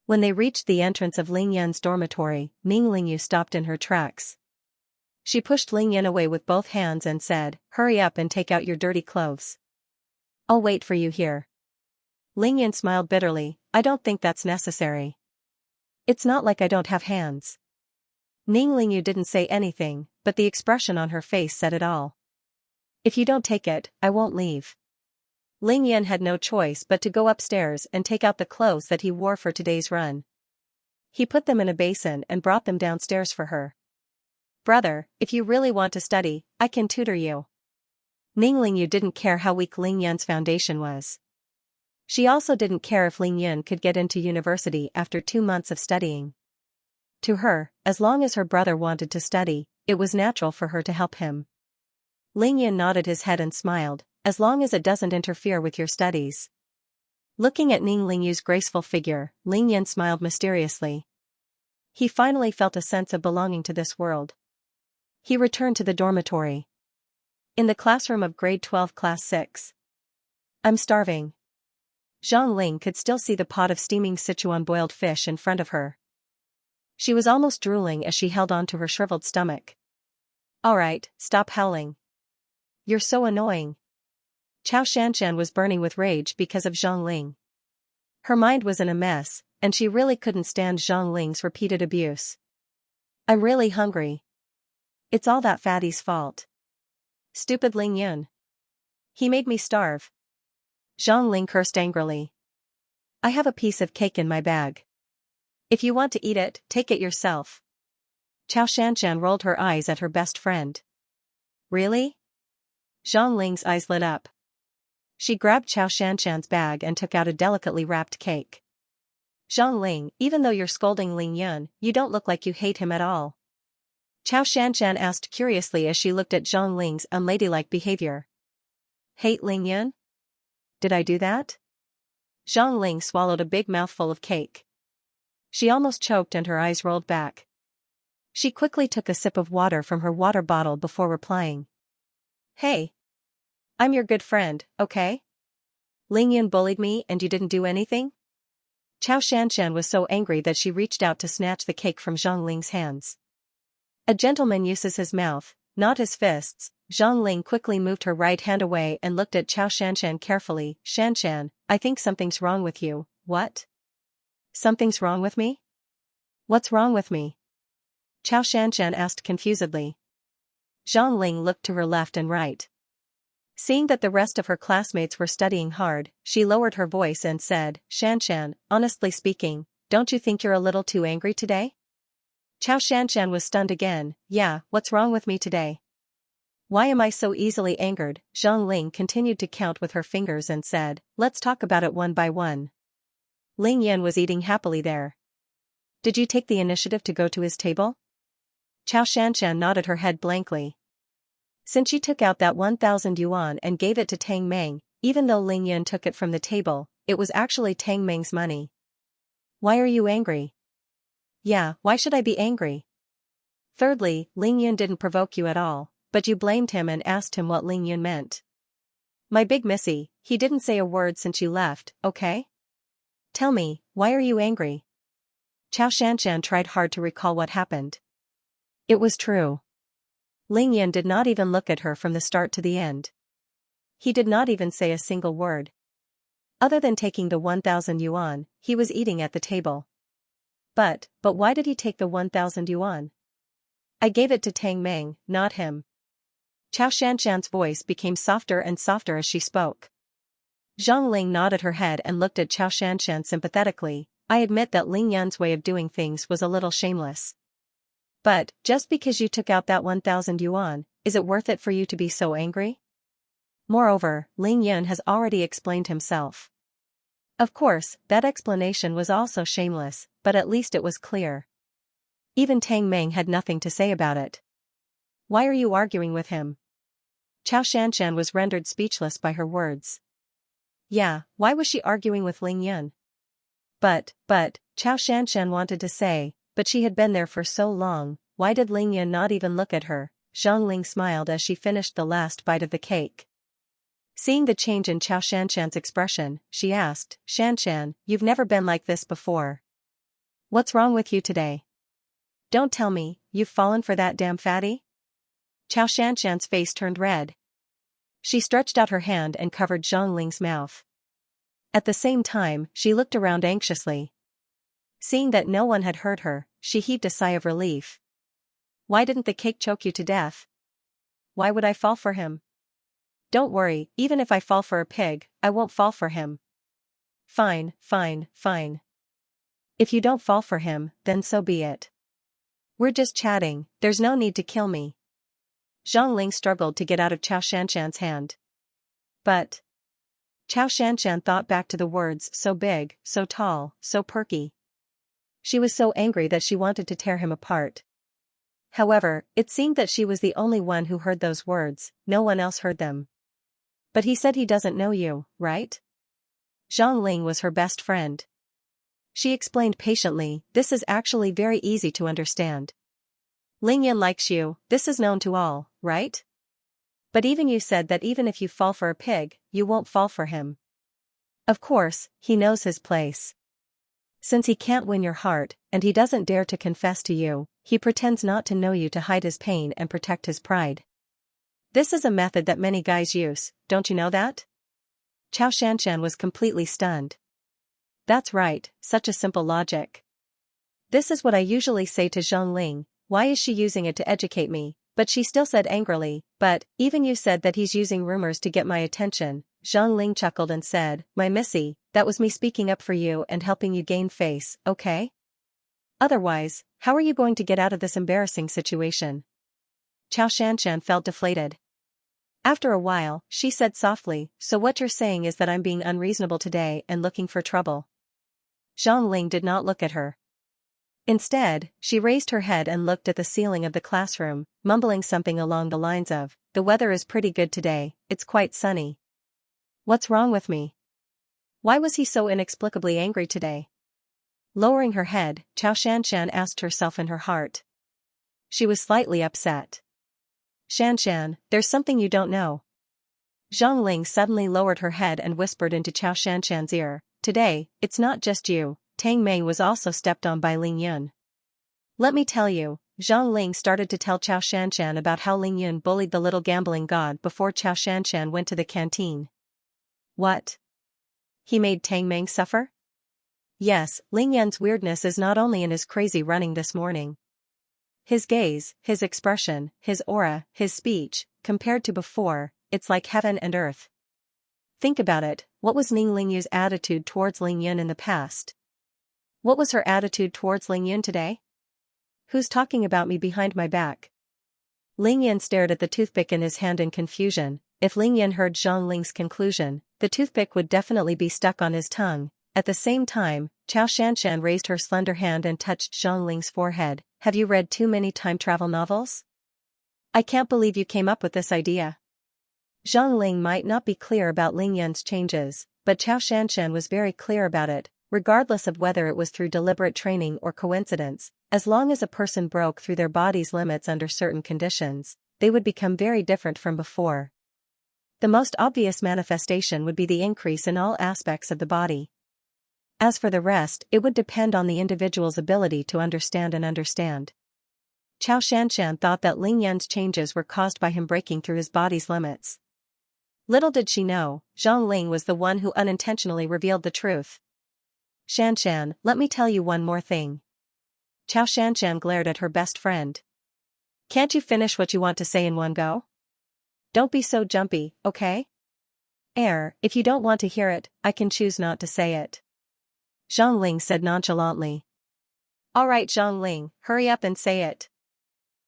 When they reached the entrance of Ling Yun's dormitory, Ning Lingyu stopped in her tracks. She pushed Ling Yun away with both hands and said, "Hurry up and take out your dirty clothes. I'll wait for you here." Ling Yun smiled bitterly, "I don't think that's necessary. It's not like I don't have hands." Ning Lingyu didn't say anything, but the expression on her face said it all. "If you don't take it, I won't leave." Ling Yun had no choice but to go upstairs and take out the clothes that he wore for today's run. He put them in a basin and brought them downstairs for her. "Brother, if you really want to study, I can tutor you." Ning Lingyu didn't care how weak Ling Yun's foundation was. She also didn't care if Ling Yun could get into university after 2 months of studying. To her, as long as her brother wanted to study, it was natural for her to help him. Ling Yun nodded his head and smiled, "As long as it doesn't interfere with your studies." Looking at Ning Lingyu's graceful figure, Ling Yun smiled mysteriously. He finally felt a sense of belonging to this world. He returned to the dormitory. In the classroom of grade 12 class 6. "I'm starving." Zhang Ling could still see the pot of steaming Sichuan boiled fish in front of her. She was almost drooling as she held on to her shriveled stomach. "All right, stop howling. You're so annoying." Xianxia was burning with rage because of Zhang Ling. Her mind was in a mess, and she really couldn't stand Zhang Ling's repeated abuse. "I'm really hungry. It's all that fatty's fault. Stupid Ling Yun. He made me starve." Zhang Ling cursed angrily. "I have a piece of cake in my bag. If you want to eat it, take it yourself." Xianxia rolled her eyes at her best friend. "Really?" Zhang Ling's eyes lit up. She grabbed Xianxia's bag and took out a delicately wrapped cake. "Zhang Ling, even though you're scolding Ling Yun, you don't look like you hate him at all." Xianxia asked curiously as she looked at Zhang Ling's unladylike behavior. "Hate Ling Yun? Did I do that?" Zhang Ling swallowed a big mouthful of cake. She almost choked and her eyes rolled back. She quickly took a sip of water from her water bottle before replying. "Hey. I'm your good friend, okay? Ling Yun bullied me and you didn't do anything?" Xianxia was so angry that she reached out to snatch the cake from Zhang Ling's hands. "A gentleman uses his mouth, not his fists." Zhang Ling quickly moved her right hand away and looked at Xianxia carefully. "Xianxia, I think something's wrong with you." "What? Something's wrong with me? What's wrong with me?" Xianxia asked confusedly. Zhang Ling looked to her left and right. Seeing that the rest of her classmates were studying hard, she lowered her voice and said, "Xianxia, honestly speaking, don't you think you're a little too angry today?" Xianxia was stunned again. "Yeah, what's wrong with me today? Why am I so easily angered?" Zhang Ling continued to count with her fingers and said, "Let's talk about it one by one." Ling Yun was eating happily there. "Did you take the initiative to go to his table?" Xianxia nodded her head blankly. Since she took out that 1,000 yuan and gave it to Tang Meng, even though Ling Yun took it from the table, it was actually Tang Meng's money. "Why are you angry?" Yeah, why should I be angry? Thirdly, Ling Yun didn't provoke you at all, but you blamed him and asked him what Ling Yun meant. My big missy, he didn't say a word since you left, okay? Tell me, why are you angry? Xianxia tried hard to recall what happened. It was true. Ling Yun did not even look at her from the start to the end. He did not even say a single word. Other than taking the 1,000 yuan, he was eating at the table. But why did he take the 1,000 yuan? I gave it to Tang Meng, not him. Xianxia's voice became softer and softer as she spoke. Zhang Ling nodded her head and looked at Xianxia sympathetically. I admit that Ling Yun's way of doing things was a little shameless. But, just because you took out that 1,000 yuan, is it worth it for you to be so angry? Moreover, Ling Yun has already explained himself. Of course, that explanation was also shameless, but at least it was clear. Even Tang Meng had nothing to say about it. Why are you arguing with him? Xianxia was rendered speechless by her words. Yeah, why was she arguing with Ling Yun? But, Xianxia wanted to say, but she had been there for so long, why did Ling Yun not even look at her? Zhang Ling smiled as she finished the last bite of the cake. Seeing the change in Xianxia's expression, she asked, Xianxia, you've never been like this before. What's wrong with you today? Don't tell me, you've fallen for that damn fatty? Xianxia's face turned red. She stretched out her hand and covered Zhang Ling's mouth. At the same time, she looked around anxiously. Seeing that no one had heard her, she heaved a sigh of relief. Why didn't the cake choke you to death? Why would I fall for him? Don't worry, even if I fall for a pig, I won't fall for him. Fine. If you don't fall for him, then so be it. We're just chatting, there's no need to kill me. Zhang Ling struggled to get out of Xianxia's hand. But Xianxia thought back to the words so big, so tall, so perky. She was so angry that she wanted to tear him apart. However, it seemed that she was the only one who heard those words, no one else heard them. But he said he doesn't know you, right? Zhang Ling was her best friend. She explained patiently, this is actually very easy to understand. Ling Yun likes you, this is known to all, right? But even you said that even if you fall for a pig, you won't fall for him. Of course, he knows his place. Since he can't win your heart, and he doesn't dare to confess to you, he pretends not to know you to hide his pain and protect his pride. This is a method that many guys use, don't you know that? Xianxia was completely stunned. That's right, such a simple logic. This is what I usually say to Zhang Ling, why is she using it to educate me? But she still said angrily, but, even you said that he's using rumors to get my attention. Zhang Ling chuckled and said, my missy, that was me speaking up for you and helping you gain face, okay? Otherwise, how are you going to get out of this embarrassing situation? Xianxia felt deflated. After a while, she said softly, so what you're saying is that I'm being unreasonable today and looking for trouble. Zhang Ling did not look at her. Instead, she raised her head and looked at the ceiling of the classroom, mumbling something along the lines of, the weather is pretty good today, it's quite sunny. What's wrong with me? Why was he so inexplicably angry today? Lowering her head, Xianxia asked herself in her heart. She was slightly upset. Xianxia, there's something you don't know. Zhang Ling suddenly lowered her head and whispered into Xianxia's ear, today, it's not just you, Tang Mei was also stepped on by Ling Yun. Let me tell you, Zhang Ling started to tell Xianxia about how Ling Yun bullied the little gambling god before Xianxia went to the canteen. What? He made Tang Mei suffer? Yes, Ling Yun's weirdness is not only in his crazy running this morning. His gaze, his expression, his aura, his speech, compared to before, it's like heaven and earth. Think about it, what was Ning Lingyu's attitude towards Ling Yun in the past? What was her attitude towards Ling Yun today? Who's talking about me behind my back? Ling Yun stared at the toothpick in his hand in confusion. If Ling Yun heard Zhang Ling's conclusion, the toothpick would definitely be stuck on his tongue. At the same time, Xianxia raised her slender hand and touched Zhang Ling's forehead. Have you read too many time travel novels? I can't believe you came up with this idea. Zhang Ling might not be clear about Ling Yun's changes, but Xianxia was very clear about it. regardless of whether it was through deliberate training or coincidence. As long as a person broke through their body's limits under certain conditions, they would become very different from before. The most obvious manifestation would be the increase in all aspects of the body. As for the rest, it would depend on the individual's ability to understand and understand. Xianxia thought that Ling Yan's changes were caused by him breaking through his body's limits. Little did she know, Zhang Ling was the one who unintentionally revealed the truth. Xianxia, let me tell you one more thing. Xianxia glared at her best friend. Can't you finish what you want to say in one go? Don't be so jumpy, okay? If you don't want to hear it, I can choose not to say it. Zhang Ling said nonchalantly. All right, Zhang Ling, hurry up and say it.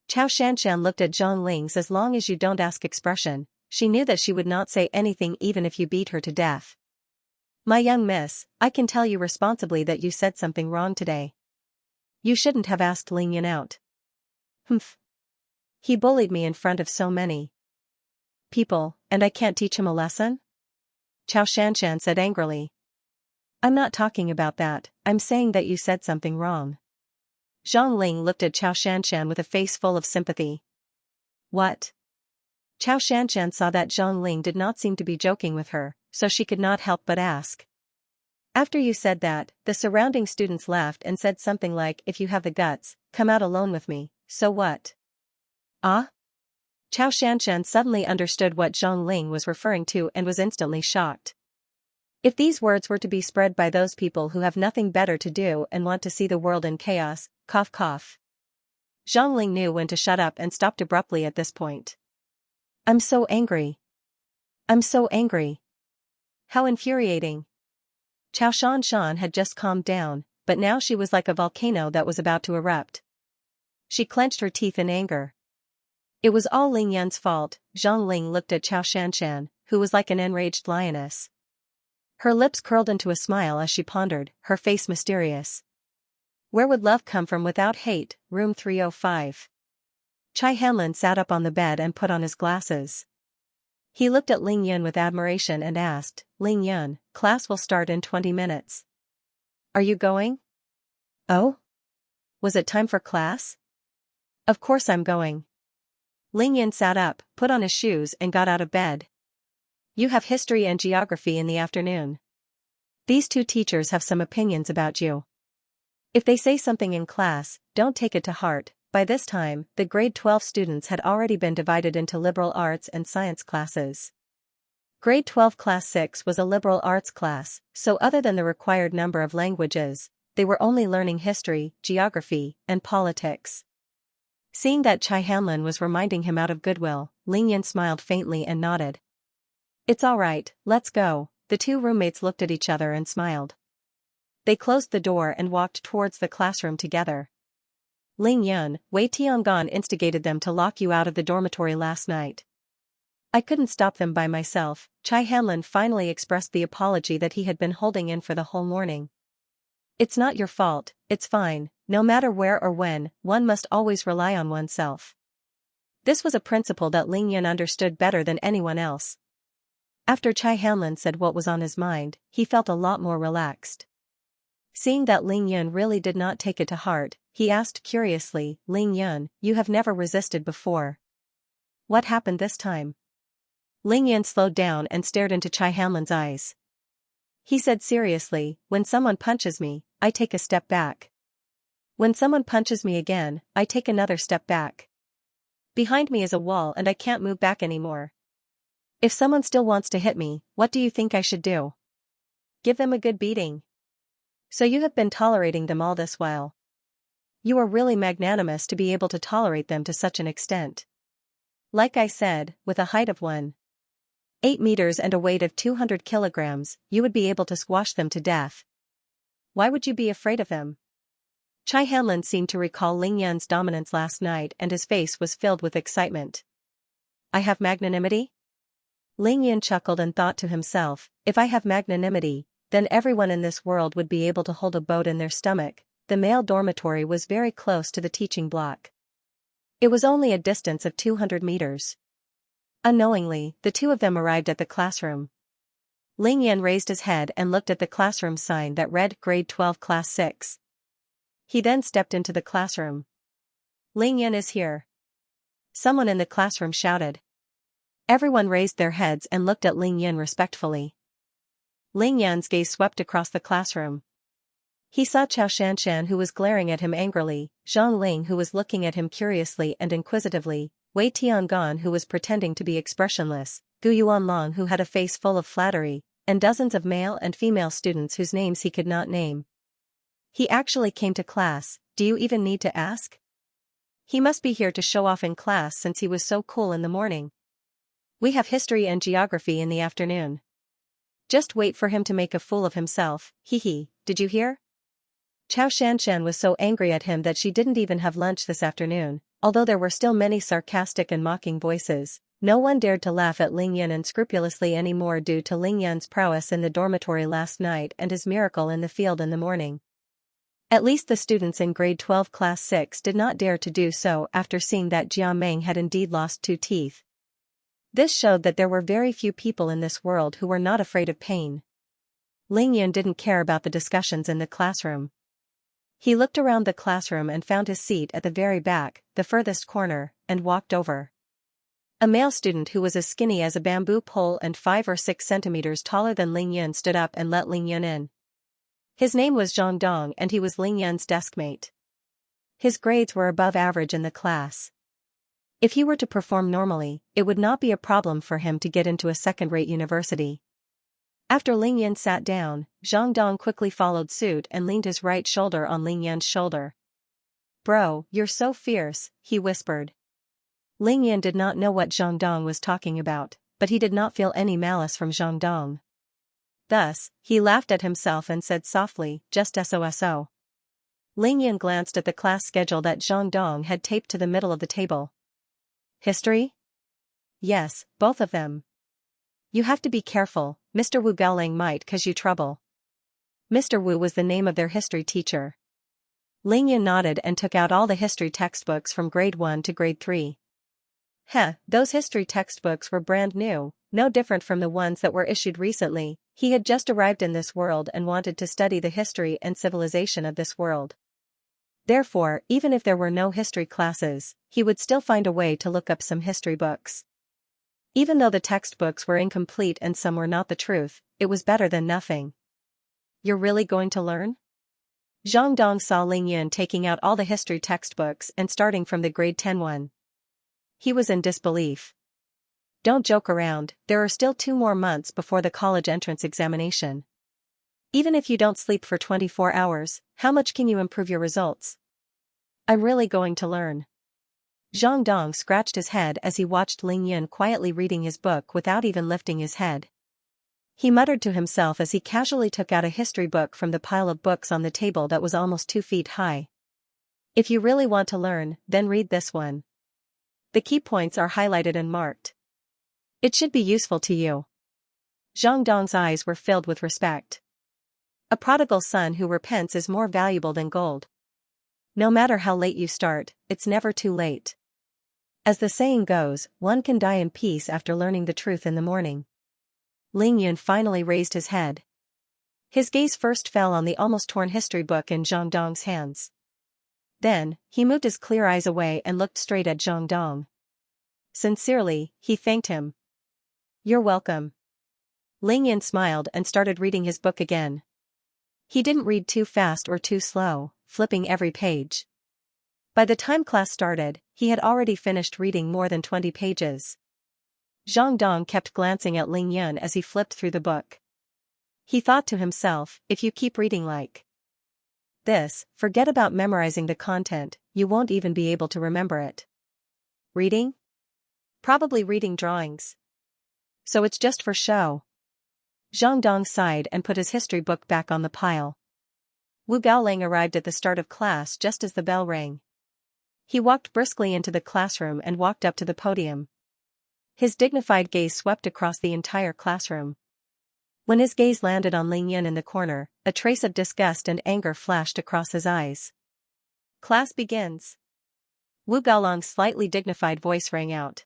Xianxia looked at Zhang Ling's as long as you don't ask expression. She knew that she would not say anything even if you beat her to death. My young miss, I can tell you responsibly that you said something wrong today. You shouldn't have asked Ling Yan out. Humph. He bullied me in front of so many people, and I can't teach him a lesson? Xianxia said angrily. I'm not talking about that, I'm saying that you said something wrong. Zhang Ling looked at Xianxia with a face full of sympathy. What? Xianxia saw that Zhang Ling did not seem to be joking with her, so she could not help but ask. After you said that, the surrounding students laughed and said something like, if you have the guts, come out alone with me, so what? Ah? Xianxia suddenly understood what Zhang Ling was referring to and was instantly shocked. If these words were to be spread by those people who have nothing better to do and want to see the world in chaos, cough cough. Zhang Ling knew when to shut up and stopped abruptly at this point. I'm so angry. I'm so angry. How infuriating. Xianxia had just calmed down, but now she was like a volcano that was about to erupt. She clenched her teeth in anger. It was all Ling Yan's fault. Zhang Ling looked at Xianxia, who was like an enraged lioness. Her lips curled into a smile as she pondered, her face mysterious. Where would love come from without hate? Room 305. Xianxia sat up on the bed and put on his glasses. He looked at Ling Yan with admiration and asked, Ling Yan, class will start in 20 minutes. Are you going? Oh? Was it time for class? Of course I'm going. Ling Yan sat up, put on his shoes and got out of bed. You have history and geography in the afternoon. These two teachers have some opinions about you. If they say something in class, don't take it to heart. By this time, the grade 12 students had already been divided into liberal arts and science classes. Grade 12 class 6 was a liberal arts class, so other than the required number of languages, they were only learning history, geography, and politics. Seeing that Xianxia was reminding him out of goodwill, Ling Yan smiled faintly and nodded. It's all right, let's go. The two roommates looked at each other and smiled. They closed the door and walked towards the classroom together. Ling Yan, Wei Tiangong instigated them to lock you out of the dormitory last night. I couldn't stop them by myself. Xianxia finally expressed the apology that he had been holding in for the whole morning. It's not your fault, it's fine, no matter where or when, one must always rely on oneself. This was a principle that Ling Yan understood better than anyone else. After Xianxia said what was on his mind, he felt a lot more relaxed. Seeing that Ling Yan really did not take it to heart, he asked curiously, Ling Yan, you have never resisted before. What happened this time? Ling Yan slowed down and stared into Xianxia's eyes. He said seriously, when someone punches me, I take a step back. When someone punches me again, I take another step back. Behind me is a wall and I can't move back anymore. If someone still wants to hit me, what do you think I should do? Give them a good beating. So you have been tolerating them all this while. You are really magnanimous to be able to tolerate them to such an extent. Like I said, with a height of 1.8 meters and a weight of 200 kilograms, you would be able to squash them to death. Why would you be afraid of them? Xianxia seemed to recall Ling Yan's dominance last night and his face was filled with excitement. I have magnanimity? Ling Yan chuckled and thought to himself, if I have magnanimity, then everyone in this world would be able to hold a boat in their stomach. The male dormitory was very close to the teaching block. It was only a distance of 200 meters. Unknowingly, the two of them arrived at the classroom. Ling Yan raised his head and looked at the classroom sign that read Grade 12 Class 6. He then stepped into the classroom. Ling Yan is here. Someone in the classroom shouted. Everyone raised their heads and looked at Ling Yan respectfully. Ling Yan's gaze swept across the classroom. He saw Xianxia who was glaring at him angrily, Zhang Ling who was looking at him curiously and inquisitively, Wei Tiangan who was pretending to be expressionless, Gu Yuanlong who had a face full of flattery, and dozens of male and female students whose names he could not name. He actually came to class, do you even need to ask? He must be here to show off in class since he was so cool in the morning. We have history and geography in the afternoon. Just wait for him to make a fool of himself, hee, did you hear? Xianxia was so angry at him that she didn't even have lunch this afternoon, although there were still many sarcastic and mocking voices. No one dared to laugh at Ling Yan unscrupulously anymore due to Ling Yan's prowess in the dormitory last night and his miracle in the field in the morning. At least the students in grade 12 class 6 did not dare to do so after seeing that Jia Meng had indeed lost 2 teeth. This showed that there were very few people in this world who were not afraid of pain. Ling Yan didn't care about the discussions in the classroom. He looked around the classroom and found his seat at the very back, the furthest corner, and walked over. A male student who was as skinny as a bamboo pole and 5 or 6 centimeters taller than Ling Yan stood up and let Ling Yan in. His name was Zhang Dong and he was Ling Yan's deskmate. His grades were above average in the class. If he were to perform normally, it would not be a problem for him to get into a second-rate university. After Ling Yan sat down, Zhang Dong quickly followed suit and leaned his right shoulder on Ling Yan's shoulder. Bro, you're so fierce, he whispered. Ling Yan did not know what Zhang Dong was talking about, but he did not feel any malice from Zhang Dong. Thus, he laughed at himself and said softly, just SOSO. Ling Yan glanced at the class schedule that Zhang Dong had taped to the middle of the table. History? Yes, both of them. You have to be careful, Mr. Wu Gaoling might cause you trouble. Mr. Wu was the name of their history teacher. Ling Yan nodded and took out all the history textbooks from grade 1 to grade 3. Those history textbooks were brand new, no different from the ones that were issued recently. He had just arrived in this world and wanted to study the history and civilization of this world. Therefore, even if there were no history classes, he would still find a way to look up some history books. Even though the textbooks were incomplete and some were not the truth, it was better than nothing. You're really going to learn? Zhang Dong saw Ling Yan taking out all the history textbooks and starting from the grade 10 one. He was in disbelief. Don't joke around, there are still 2 more months before the college entrance examination. Even if you don't sleep for 24 hours, how much can you improve your results? I'm really going to learn. Zhang Dong scratched his head as he watched Ling Yan quietly reading his book without even lifting his head. He muttered to himself as he casually took out a history book from the pile of books on the table that was almost 2 feet high. If you really want to learn, then read this one. The key points are highlighted and marked. It should be useful to you. Zhang Dong's eyes were filled with respect. A prodigal son who repents is more valuable than gold. No matter how late you start, it's never too late. As the saying goes, one can die in peace after learning the truth in the morning. Ling Yan finally raised his head. His gaze first fell on the almost torn history book in Zhang Dong's hands. Then, he moved his clear eyes away and looked straight at Zhang Dong. Sincerely, he thanked him. You're welcome. Ling Yan smiled and started reading his book again. He didn't read too fast or too slow, flipping every page. By the time class started, he had already finished reading more than 20 pages. Zhang Dong kept glancing at Ling Yan as he flipped through the book. He thought to himself, if you keep reading like this, forget about memorizing the content, you won't even be able to remember it. Reading? Probably reading drawings. So it's just for show. Zhang Dong sighed and put his history book back on the pile. Wu Gaoling arrived at the start of class just as the bell rang. He walked briskly into the classroom and walked up to the podium. His dignified gaze swept across the entire classroom. When his gaze landed on Ling Yan in the corner, a trace of disgust and anger flashed across his eyes. Class begins. Wu Gaolong's slightly dignified voice rang out.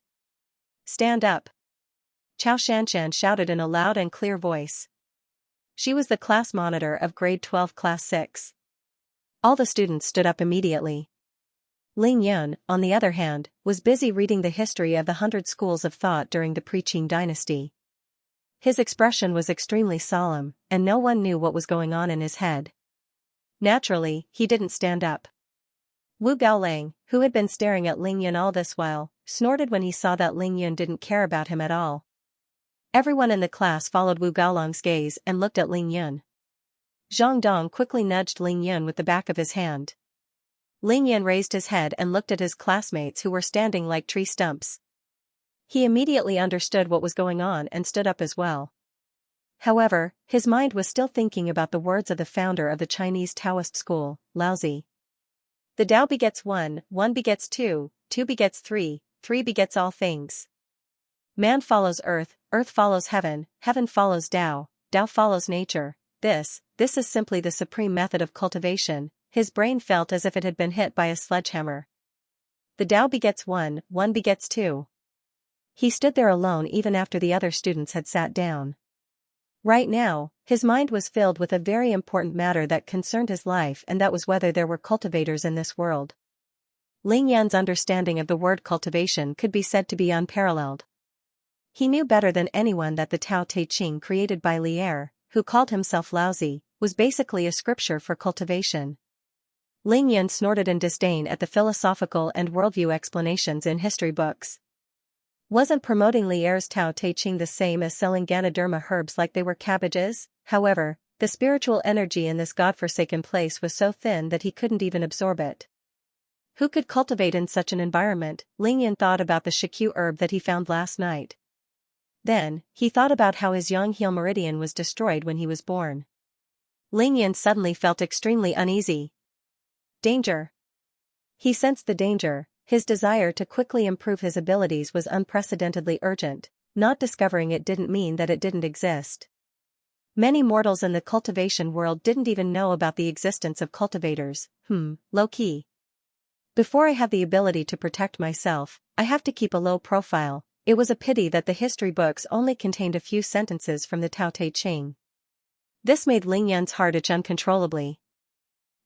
Stand up. Xianxia shouted in a loud and clear voice. She was the class monitor of grade 12 class 6. All the students stood up immediately. Ling Yun, on the other hand, was busy reading the history of the 100 schools of thought during the pre-Qing dynasty. His expression was extremely solemn, and no one knew what was going on in his head. Naturally, he didn't stand up. Wu Gaolang, who had been staring at Ling Yun all this while, snorted when he saw that Ling Yun didn't care about him at all. Everyone in the class followed Wu Gaolang's gaze and looked at Ling Yun. Zhang Dong quickly nudged Ling Yun with the back of his hand. Ling Yun raised his head and looked at his classmates who were standing like tree stumps. He immediately understood what was going on and stood up as well. However, his mind was still thinking about the words of the founder of the Chinese Taoist school, Laozi. The Tao begets one, one begets two, two begets three, three begets all things. Man follows earth, earth follows heaven, heaven follows Tao, Tao follows nature. This is simply the supreme method of cultivation. His brain felt as if it had been hit by a sledgehammer. The Tao begets one, one begets two. He stood there alone even after the other students had sat down. Right now, his mind was filled with a very important matter that concerned his life, and that was whether there were cultivators in this world. Ling Yan's understanding of the word cultivation could be said to be unparalleled. He knew better than anyone that the Tao Te Ching created by Li Er, who called himself Laozi, was basically a scripture for cultivation. Ling Yan snorted in disdain at the philosophical and worldview explanations in history books. Wasn't promoting Li Er's Tao Te Ching the same as selling Ganoderma herbs like they were cabbages? However, the spiritual energy in this godforsaken place was so thin that he couldn't even absorb it. Who could cultivate in such an environment? Ling Yan thought about the shikyu herb that he found last night. Then, he thought about how his yang heel meridian was destroyed when he was born. Ling Yan suddenly felt extremely uneasy. Danger. He sensed the danger. His desire to quickly improve his abilities was unprecedentedly urgent. Not discovering it didn't mean that it didn't exist. Many mortals in the cultivation world didn't even know about the existence of cultivators. Low-key. Before I have the ability to protect myself, I have to keep a low profile. It was a pity that the history books only contained a few sentences from the Tao Te Ching. This made Ling Yan's heart itch uncontrollably.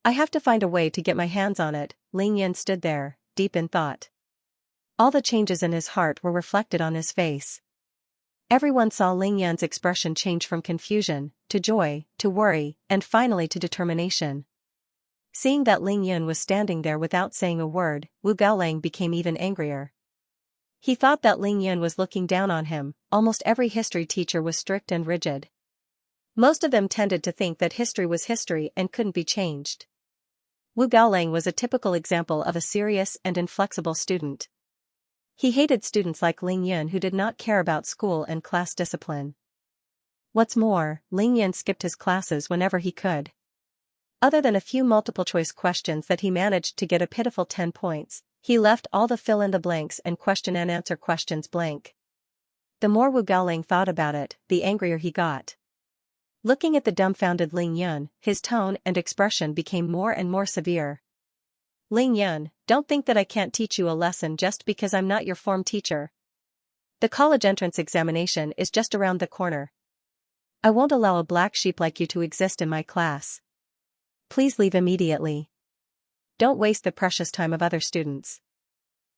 I have to find a way to get my hands on it. Ling Yan stood there, deep in thought. All the changes in his heart were reflected on his face. Everyone saw Ling Yan's expression change from confusion, to joy, to worry, and finally to determination. Seeing that Ling Yan was standing there without saying a word, Wu Gaolang became even angrier. He thought that Ling Yan was looking down on him. Almost every history teacher was strict and rigid. Most of them tended to think that history was history and couldn't be changed. Wu Gaolang was a typical example of a serious and inflexible student. He hated students like Ling Yan who did not care about school and class discipline. What's more, Ling Yan skipped his classes whenever he could. Other than a few multiple-choice questions that he managed to get a pitiful 10 points, he left all the fill-in-the-blanks and question-and-answer questions blank. The more Wu Gaolang thought about it, the angrier he got. Looking at the dumbfounded Ling Yun, his tone and expression became more and more severe. Ling Yun, don't think that I can't teach you a lesson just because I'm not your form teacher. The college entrance examination is just around the corner. I won't allow a black sheep like you to exist in my class. Please leave immediately. Don't waste the precious time of other students.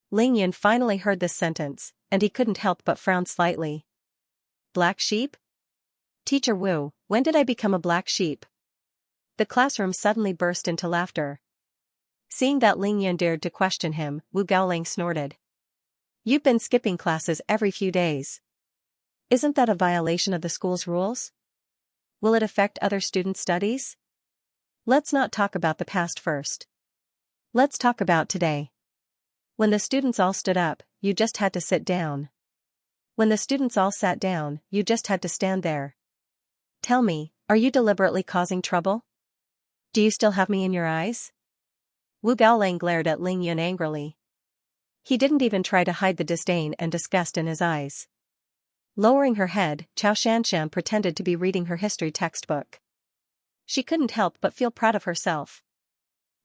Ling Yun finally heard this sentence, and he couldn't help but frown slightly. Black sheep? Teacher Wu, when did I become a black sheep? The classroom suddenly burst into laughter. Seeing that Ling Yun dared to question him, Wu Gaolang snorted. You've been skipping classes every few days. Isn't that a violation of the school's rules? Will it affect other students' studies? Let's not talk about the past first. Let's talk about today. When the students all stood up, you just had to sit down. When the students all sat down, you just had to stand there. Tell me, are you deliberately causing trouble? Do you still have me in your eyes? Wu Gaolang glared at Ling Yun angrily. He didn't even try to hide the disdain and disgust in his eyes. Lowering her head, Xianxia pretended to be reading her history textbook. She couldn't help but feel proud of herself.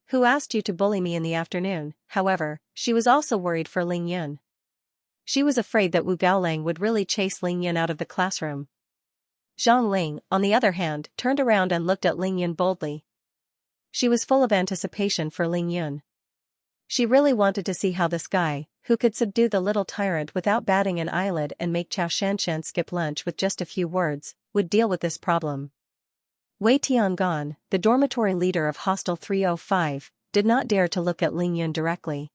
Who asked you to bully me in the afternoon? However, she was also worried for Ling Yun. She was afraid that Wu Gaolang would really chase Ling Yan out of the classroom. Zhang Ling, on the other hand, turned around and looked at Ling Yan boldly. She was full of anticipation for Ling Yan. She really wanted to see how this guy, who could subdue the little tyrant without batting an eyelid and make Xianxia skip lunch with just a few words, would deal with this problem. Wei Tiangan, the dormitory leader of Hostel 305, did not dare to look at Ling Yan directly.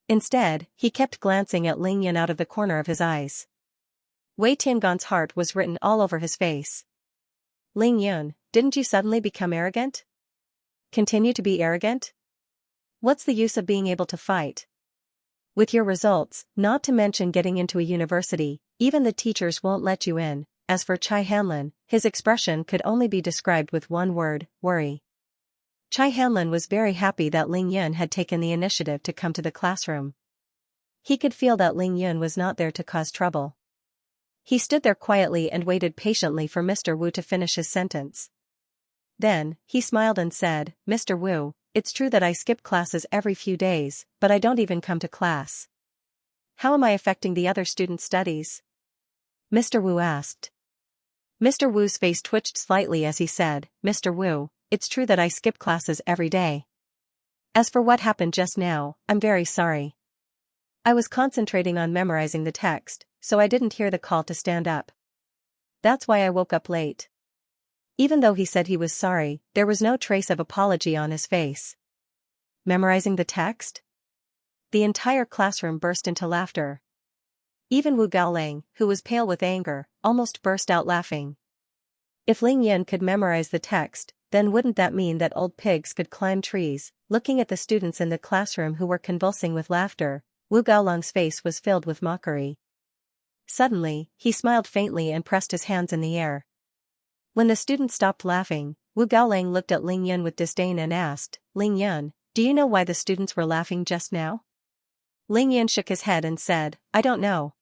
Instead, he kept glancing at Ling Yan out of the corner of his eyes. Wei Tiangan's heart was written all over his face. Ling Yan, didn't you suddenly become arrogant? Continue to be arrogant? What's the use of being able to fight? With your results, not to mention getting into a university, even the teachers won't let you in. As for Chai Hanlin, his expression could only be described with one word: worry. Chai Hanlin was very happy that Ling Yan had taken the initiative to come to the classroom. He could feel that Ling Yan was not there to cause trouble. He stood there quietly and waited patiently for Mr. Wu to finish his sentence. Then, he smiled and said, "Mr. Wu, it's true that I skip classes every few days, but I don't even come to class. How am I affecting the other students' studies?" Mr. Wu asked. Mr. Wu's face twitched slightly as he said, "Mr. Wu, it's true that I skip classes every day. As for what happened just now, I'm very sorry. I was concentrating on memorizing the text, so I didn't hear the call to stand up. That's why I woke up late." Even though he said he was sorry, there was no trace of apology on his face. Memorizing the text? The entire classroom burst into laughter. Even Wu Gaolang, who was pale with anger, almost burst out laughing. If Ling Yan could memorize the text, then wouldn't that mean that old pigs could climb trees? Looking at the students in the classroom who were convulsing with laughter, Wu Gaolang's face was filled with mockery. Suddenly, he smiled faintly and pressed his hands in the air. When the students stopped laughing, Wu Gaolang looked at Ling Yan with disdain and asked, "Ling Yan, do you know why the students were laughing just now?" Ling Yan shook his head and said, "I don't know."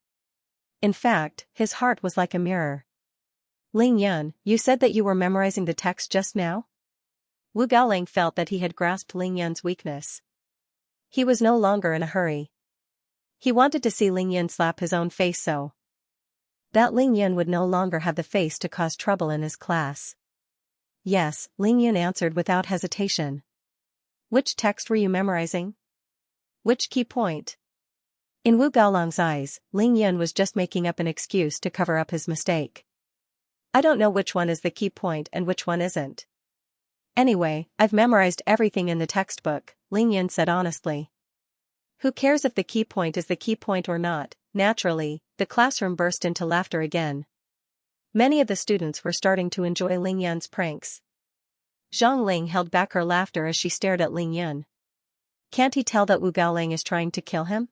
In fact, his heart was like a mirror. "Ling Yan, you said that you were memorizing the text just now?" Wu Gaolang felt that he had grasped Ling Yan's weakness. He was no longer in a hurry. He wanted to see Ling Yan slap his own face so that Ling Yan would no longer have the face to cause trouble in his class. "Yes," Ling Yan answered without hesitation. "Which text were you memorizing? Which key point?" In Wu Gaolang's eyes, Ling Yan was just making up an excuse to cover up his mistake. "I don't know which one is the key point and which one isn't. Anyway, I've memorized everything in the textbook," Ling Yan said honestly. "Who cares if the key point is the key point or not?" Naturally, the classroom burst into laughter again. Many of the students were starting to enjoy Ling Yan's pranks. Zhang Ling held back her laughter as she stared at Ling Yan. Can't he tell that Wu Gaolang is trying to kill him?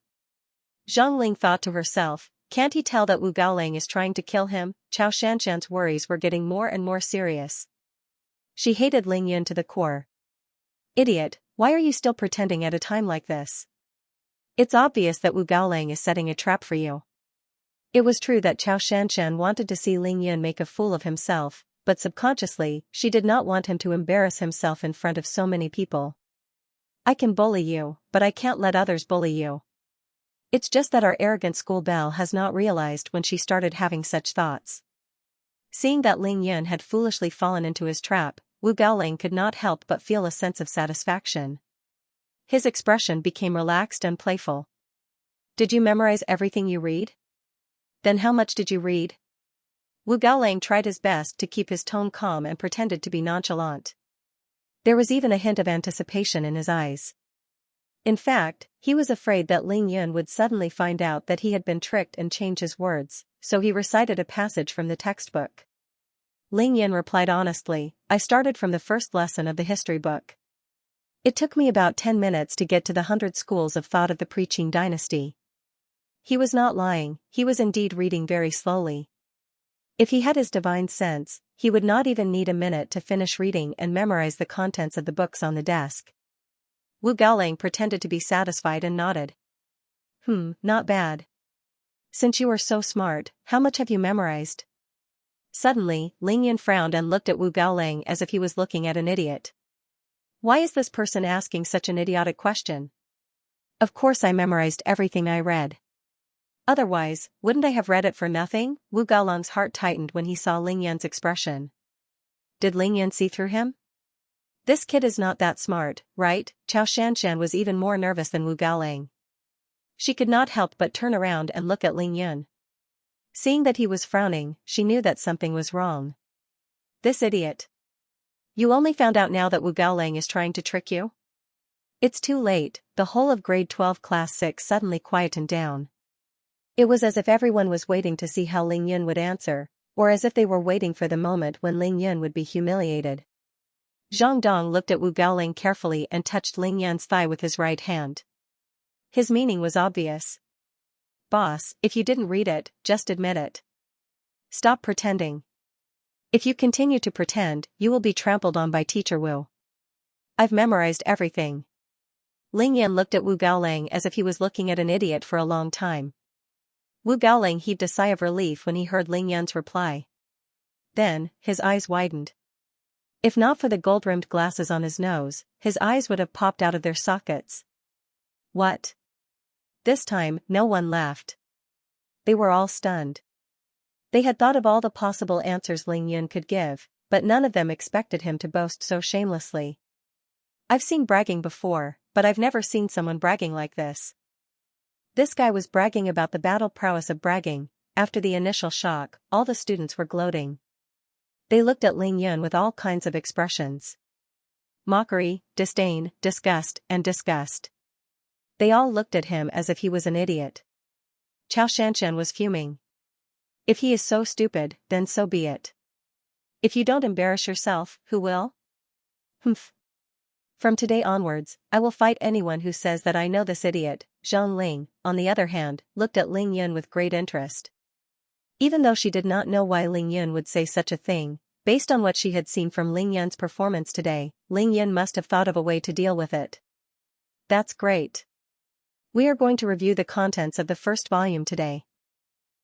Zhang Ling thought to herself, can't he tell that Wu Gaolang is trying to kill him? Chao Shanshan's worries were getting more and more serious. She hated Ling Yan to the core. "Idiot, why are you still pretending at a time like this? It's obvious that Wu Gaolang is setting a trap for you." It was true that Chao Shanshan wanted to see Ling Yan make a fool of himself, but subconsciously, she did not want him to embarrass himself in front of so many people. "I can bully you, but I can't let others bully you. It's just that our arrogant school belle has not realized when she started having such thoughts." Seeing that Ling Yan had foolishly fallen into his trap, Wu Gaolang could not help but feel a sense of satisfaction. His expression became relaxed and playful. "Did you memorize everything you read? Then how much did you read?" Wu Gaolang tried his best to keep his tone calm and pretended to be nonchalant. There was even a hint of anticipation in his eyes. In fact, he was afraid that Ling Yan would suddenly find out that he had been tricked and change his words, so he recited a passage from the textbook. Ling Yan replied honestly, "I started from the first lesson of the history book. It took me about 10 minutes to get to the 100 schools of thought of the Preaching dynasty." He was not lying, he was indeed reading very slowly. If he had his divine sense, he would not even need a minute to finish reading and memorize the contents of the books on the desk. Wu Gaolang pretended to be satisfied and nodded. Not bad. Since you are so smart, how much have you memorized?" Suddenly, Ling Yan frowned and looked at Wu Gaolang as if he was looking at an idiot. Why is this person asking such an idiotic question? Of course I memorized everything I read. Otherwise, wouldn't I have read it for nothing? Wu Gaolang's heart tightened when he saw Ling Yan's expression. Did Ling Yan see through him? This kid is not that smart, right? Xianxia was even more nervous than Wu Gaolang. She could not help but turn around and look at Ling Yan. Seeing that he was frowning, she knew that something was wrong. This idiot. You only found out now that Wu Gaolang is trying to trick you? It's too late. The whole of grade 12 class 6 suddenly quietened down. It was as if everyone was waiting to see how Ling Yan would answer, or as if they were waiting for the moment when Ling Yan would be humiliated. Zhang Dong looked at Wu Gaolang carefully and touched Ling Yan's thigh with his right hand. His meaning was obvious. Boss, if you didn't read it, just admit it. Stop pretending. If you continue to pretend, you will be trampled on by Teacher Wu. I've memorized everything. Ling Yan looked at Wu Gaolang as if he was looking at an idiot for a long time. Wu Gaolang heaved a sigh of relief when he heard Ling Yan's reply. Then, his eyes widened. If not for the gold-rimmed glasses on his nose, his eyes would have popped out of their sockets. What? This time, no one laughed. They were all stunned. They had thought of all the possible answers Ling Yan could give, but none of them expected him to boast so shamelessly. I've seen bragging before, but I've never seen someone bragging like this. This guy was bragging about the battle prowess of bragging. After the initial shock, all the students were gloating. They looked at Ling Yan with all kinds of expressions. Mockery, disdain, disgust, and disgust. They all looked at him as if he was an idiot. Xianxia was fuming. If he is so stupid, then so be it. If you don't embarrass yourself, who will? Humph. From today onwards, I will fight anyone who says that I know this idiot. Zhang Ling, on the other hand, looked at Ling Yan with great interest. Even though she did not know why Ling Yan would say such a thing, based on what she had seen from Ling Yan's performance today, Ling Yan must have thought of a way to deal with it. That's great. We are going to review the contents of the first volume today.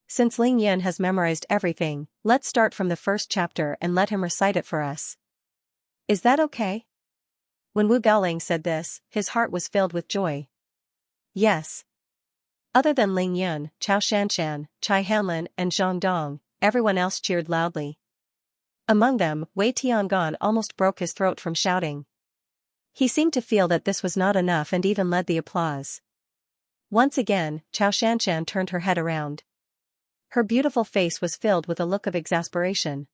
Since Ling Yan has memorized everything, let's start from the first chapter and let him recite it for us. Is that okay? When Wu Gaolang said this, his heart was filled with joy. Yes. Other than Ling Yan, Xianxia, Chai Hanlin, and Zhang Dong, everyone else cheered loudly. Among them, Wei Tiangan almost broke his throat from shouting. He seemed to feel that this was not enough and even led the applause. Once again, Xianxia turned her head around. Her beautiful face was filled with a look of exasperation.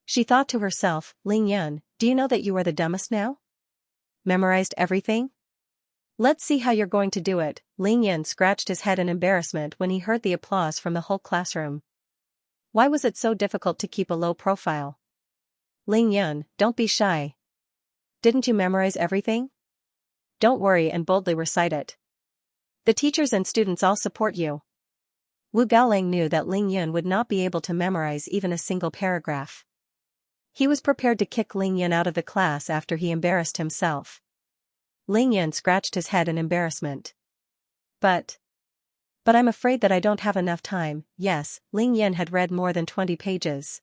She thought to herself, Ling Yan, do you know that you are the dumbest now? Memorized everything? Let's see how you're going to do it. Ling Yan scratched his head in embarrassment when he heard the applause from the whole classroom. Why was it so difficult to keep a low profile? Ling Yan, don't be shy. Didn't you memorize everything? Don't worry and boldly recite it. The teachers and students all support you. Wu Gaolang knew that Ling Yan would not be able to memorize even a single paragraph. He was prepared to kick Ling Yan out of the class after he embarrassed himself. Ling Yan scratched his head in embarrassment. But I'm afraid that I don't have enough time. Yes, Ling Yan had read more than 20 pages.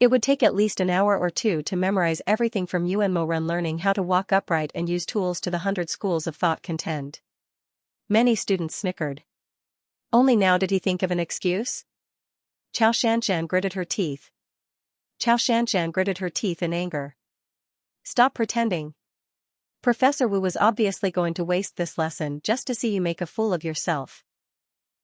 It would take at least an hour or two to memorize everything from Yuan Mo Run learning how to walk upright and use tools to the 100 schools of thought contend. Many students snickered. Only now did he think of an excuse? Xianxia gritted her teeth. Xianxia gritted her teeth in anger. Stop pretending. Professor Wu was obviously going to waste this lesson just to see you make a fool of yourself.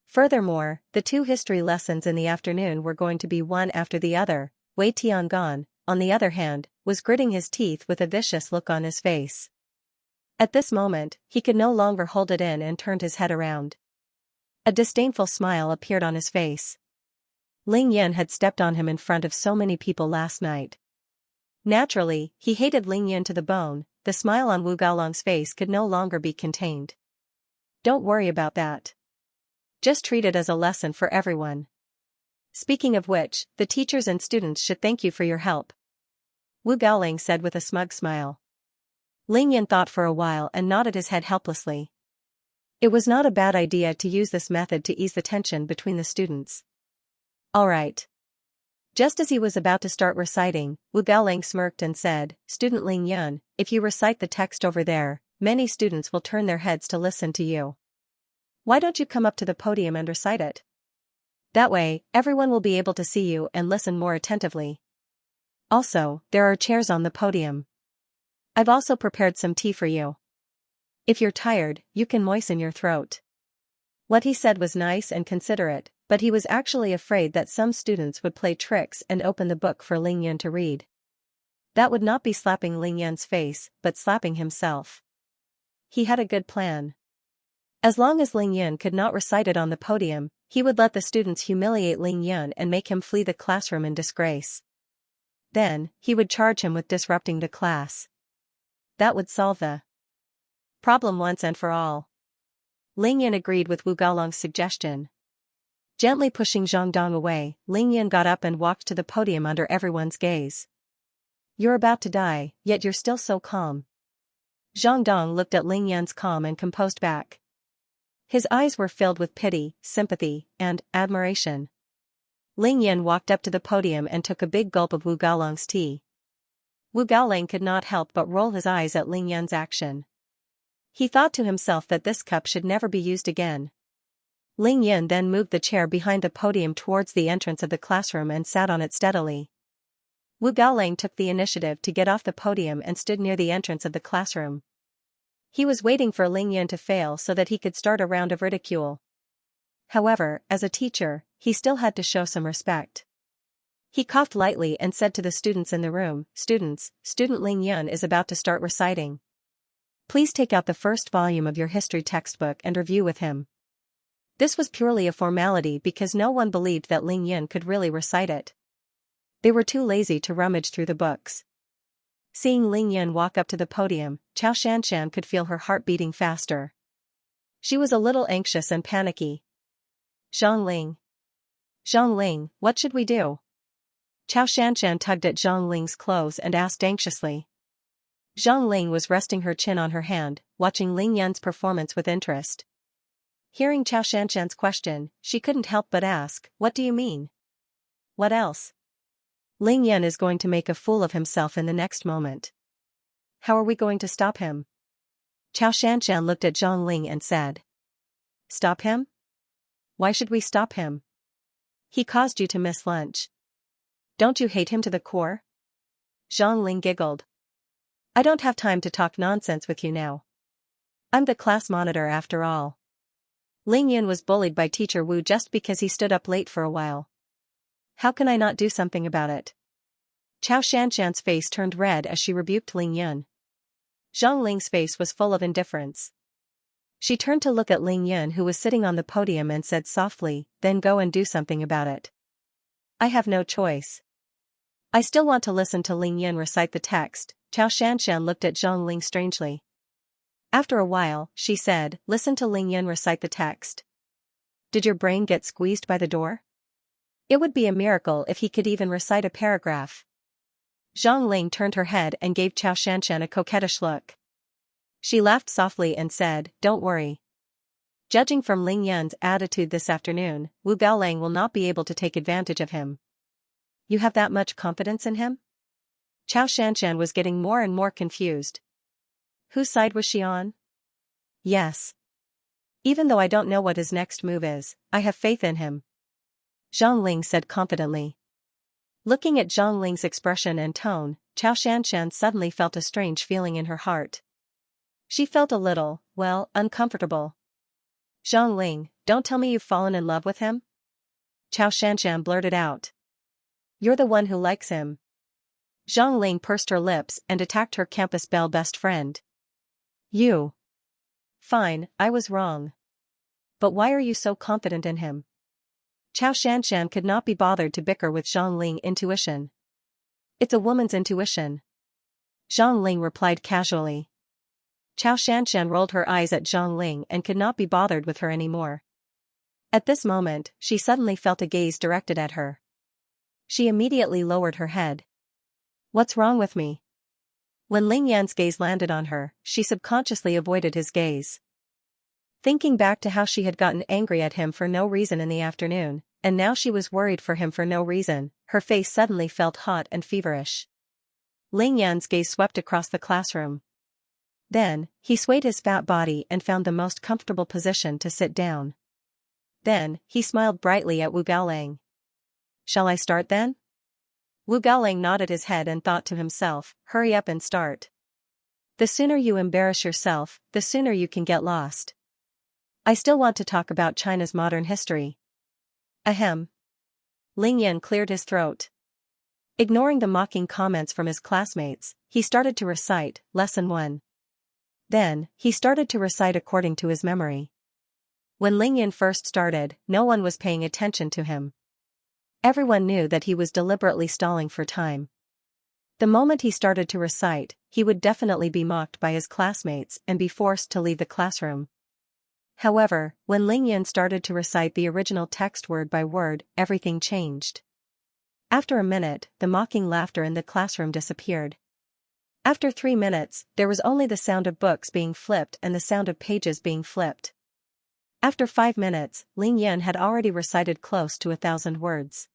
Furthermore, the 2 history lessons in the afternoon were going to be one after the other. Wei Tiangan, on the other hand, was gritting his teeth with a vicious look on his face. At this moment, he could no longer hold it in and turned his head around. A disdainful smile appeared on his face. Ling Yan had stepped on him in front of so many people last night. Naturally, he hated Ling Yan to the bone. The smile on Wu Gaolang's face could no longer be contained. Don't worry about that. Just treat it as a lesson for everyone. Speaking of which, the teachers and students should thank you for your help. Wu Gaolang said with a smug smile. Ling Yan thought for a while and nodded his head helplessly. It was not a bad idea to use this method to ease the tension between the students. All right. Just as he was about to start reciting, Wu Gaolang smirked and said, Student Ling Yan, if you recite the text over there, many students will turn their heads to listen to you. Why don't you come up to the podium and recite it? That way, everyone will be able to see you and listen more attentively. Also, there are chairs on the podium. I've also prepared some tea for you. If you're tired, you can moisten your throat. What he said was nice and considerate, but he was actually afraid that some students would play tricks and open the book for Ling Yan to read. That would not be slapping Ling Yan's face, but slapping himself. He had a good plan. As long as Ling Yan could not recite it on the podium, he would let the students humiliate Ling Yan and make him flee the classroom in disgrace. Then, he would charge him with disrupting the class. That would solve the problem once and for all. Ling Yan agreed with Wu Gaolong's suggestion. Gently pushing Zhang Dong away, Ling Yan got up and walked to the podium under everyone's gaze. You're about to die, yet you're still so calm. Zhang Dong looked at Ling Yan's calm and composed back. His eyes were filled with pity, sympathy, and admiration. Ling Yan walked up to the podium and took a big gulp of Wu Gaolong's tea. Wu Gaolang could not help but roll his eyes at Ling Yan's action. He thought to himself that this cup should never be used again. Ling Yan then moved the chair behind the podium towards the entrance of the classroom and sat on it steadily. Wu Gaolang took the initiative to get off the podium and stood near the entrance of the classroom. He was waiting for Ling Yan to fail so that he could start a round of ridicule. However, as a teacher, he still had to show some respect. He coughed lightly and said to the students in the room, "Students, Student Ling Yan is about to start reciting. Please take out the first volume of your history textbook and review with him." This was purely a formality because no one believed that Ling Yan could really recite it. They were too lazy to rummage through the books. Seeing Ling Yan walk up to the podium, Xianxia could feel her heart beating faster. She was a little anxious and panicky. Zhang Ling, what should we do? Xianxia tugged at Zhang Ling's clothes and asked anxiously. Zhang Ling was resting her chin on her hand, watching Ling Yan's performance with interest. Hearing Xianxia's question, she couldn't help but ask, "What do you mean?" "What else? Ling Yan is going to make a fool of himself in the next moment. How are we going to stop him?" Xianxia looked at Zhang Ling and said. "Stop him? Why should we stop him? He caused you to miss lunch. Don't you hate him to the core?" Zhang Ling giggled. "I don't have time to talk nonsense with you now. I'm the class monitor after all. Ling Yan was bullied by teacher Wu just because he stood up late for a while. How can I not do something about it?" Xianxia's face turned red as she rebuked Ling Yan. Zhang Ling's face was full of indifference. She turned to look at Ling Yan who was sitting on the podium and said softly, "Then go and do something about it." "I have no choice. I still want to listen to Ling Yan recite the text." Xianxia looked at Zhang Ling strangely. After a while, she said, "Listen to Ling Yan recite the text. Did your brain get squeezed by the door? It would be a miracle if he could even recite a paragraph." Zhang Ling turned her head and gave Xianxia a coquettish look. She laughed softly and said, "Don't worry. Judging from Ling Yan's attitude this afternoon, Wu Gaolang will not be able to take advantage of him." "You have that much confidence in him?" Xianxia was getting more and more confused. Whose side was she on? "Yes. Even though I don't know what his next move is, I have faith in him," Zhang Ling said confidently. Looking at Zhang Ling's expression and tone, Xianxia suddenly felt a strange feeling in her heart. She felt a little, uncomfortable. "Zhang Ling, don't tell me you've fallen in love with him?" Xianxia blurted out. "You're the one who likes him." Zhang Ling pursed her lips and attacked her campus belle best friend. "You." "Fine, I was wrong. But why are you so confident in him?" Xianxia could not be bothered to bicker with Zhang Ling's intuition. "It's a woman's intuition," Zhang Ling replied casually. Xianxia rolled her eyes at Zhang Ling and could not be bothered with her anymore. At this moment, she suddenly felt a gaze directed at her. She immediately lowered her head. "What's wrong with me?" When Ling Yan's gaze landed on her, she subconsciously avoided his gaze. Thinking back to how she had gotten angry at him for no reason in the afternoon, and now she was worried for him for no reason, her face suddenly felt hot and feverish. Ling Yan's gaze swept across the classroom. Then, he swayed his fat body and found the most comfortable position to sit down. Then, he smiled brightly at Wu Gaolang. "Shall I start then?" Wu Gaolang nodded his head and thought to himself, "Hurry up and start. The sooner you embarrass yourself, the sooner you can get lost. I still want to talk about China's modern history." Ahem. Ling Yan cleared his throat. Ignoring the mocking comments from his classmates, he started to recite, Lesson 1. Then, he started to recite according to his memory. When Ling Yan first started, no one was paying attention to him. Everyone knew that he was deliberately stalling for time. The moment he started to recite, he would definitely be mocked by his classmates and be forced to leave the classroom. However, when Ling Yan started to recite the original text word by word, everything changed. After a minute, the mocking laughter in the classroom disappeared. After 3 minutes, there was only the sound of books being flipped and the sound of pages being flipped. After 5 minutes, Ling Yan had already recited close to 1,000 words.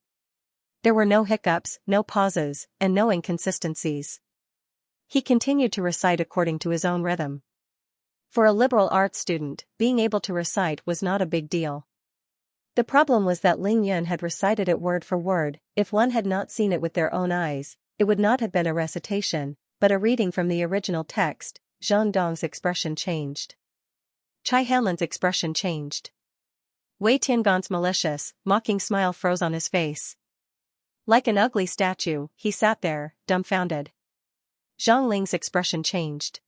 There were no hiccups, no pauses, and no inconsistencies. He continued to recite according to his own rhythm. For a liberal arts student, being able to recite was not a big deal. The problem was that Ling Yan had recited it word for word. If one had not seen it with their own eyes, it would not have been a recitation, but a reading from the original text. Zhang Dong's expression changed. Chai Hanlan's expression changed. Wei Tiangan's malicious, mocking smile froze on his face. Like an ugly statue, he sat there, dumbfounded. Zhang Ling's expression changed.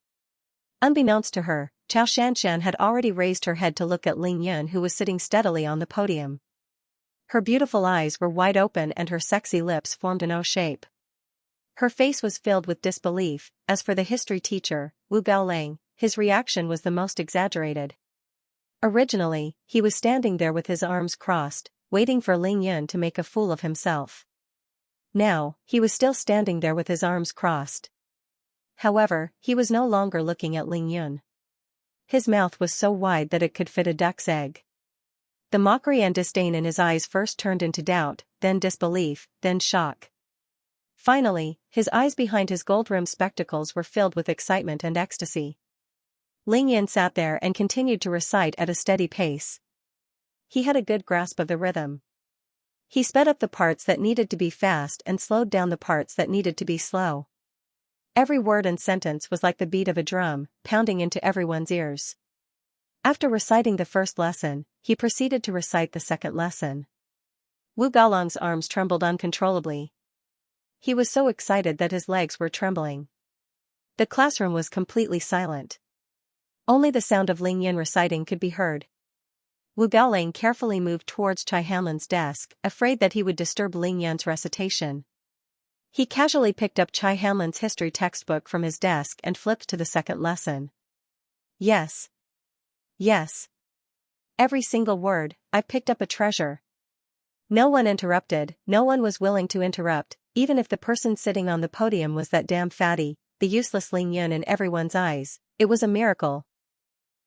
Unbeknownst to her, Xianxia had already raised her head to look at Ling Yan, who was sitting steadily on the podium. Her beautiful eyes were wide open and her sexy lips formed an O shape. Her face was filled with disbelief. As for the history teacher, Wu Gaolang, his reaction was the most exaggerated. Originally, he was standing there with his arms crossed, waiting for Ling Yan to make a fool of himself. Now, he was still standing there with his arms crossed. However, he was no longer looking at Ling Yan. His mouth was so wide that it could fit a duck's egg. The mockery and disdain in his eyes first turned into doubt, then disbelief, then shock. Finally, his eyes behind his gold-rimmed spectacles were filled with excitement and ecstasy. Ling Yan sat there and continued to recite at a steady pace. He had a good grasp of the rhythm. He sped up the parts that needed to be fast and slowed down the parts that needed to be slow. Every word and sentence was like the beat of a drum, pounding into everyone's ears. After reciting the first lesson, he proceeded to recite the second lesson. Wu Gaolang's arms trembled uncontrollably. He was so excited that his legs were trembling. The classroom was completely silent. Only the sound of Ling Yan reciting could be heard. Wu Gaolang carefully moved towards Chai Hanlan's desk, afraid that he would disturb Ling Yan's recitation. He casually picked up Chai Hanlan's history textbook from his desk and flipped to the second lesson. Yes. Yes. Every single word, I picked up a treasure. No one interrupted, no one was willing to interrupt, even if the person sitting on the podium was that damn fatty, the useless Ling Yan in everyone's eyes. It was a miracle.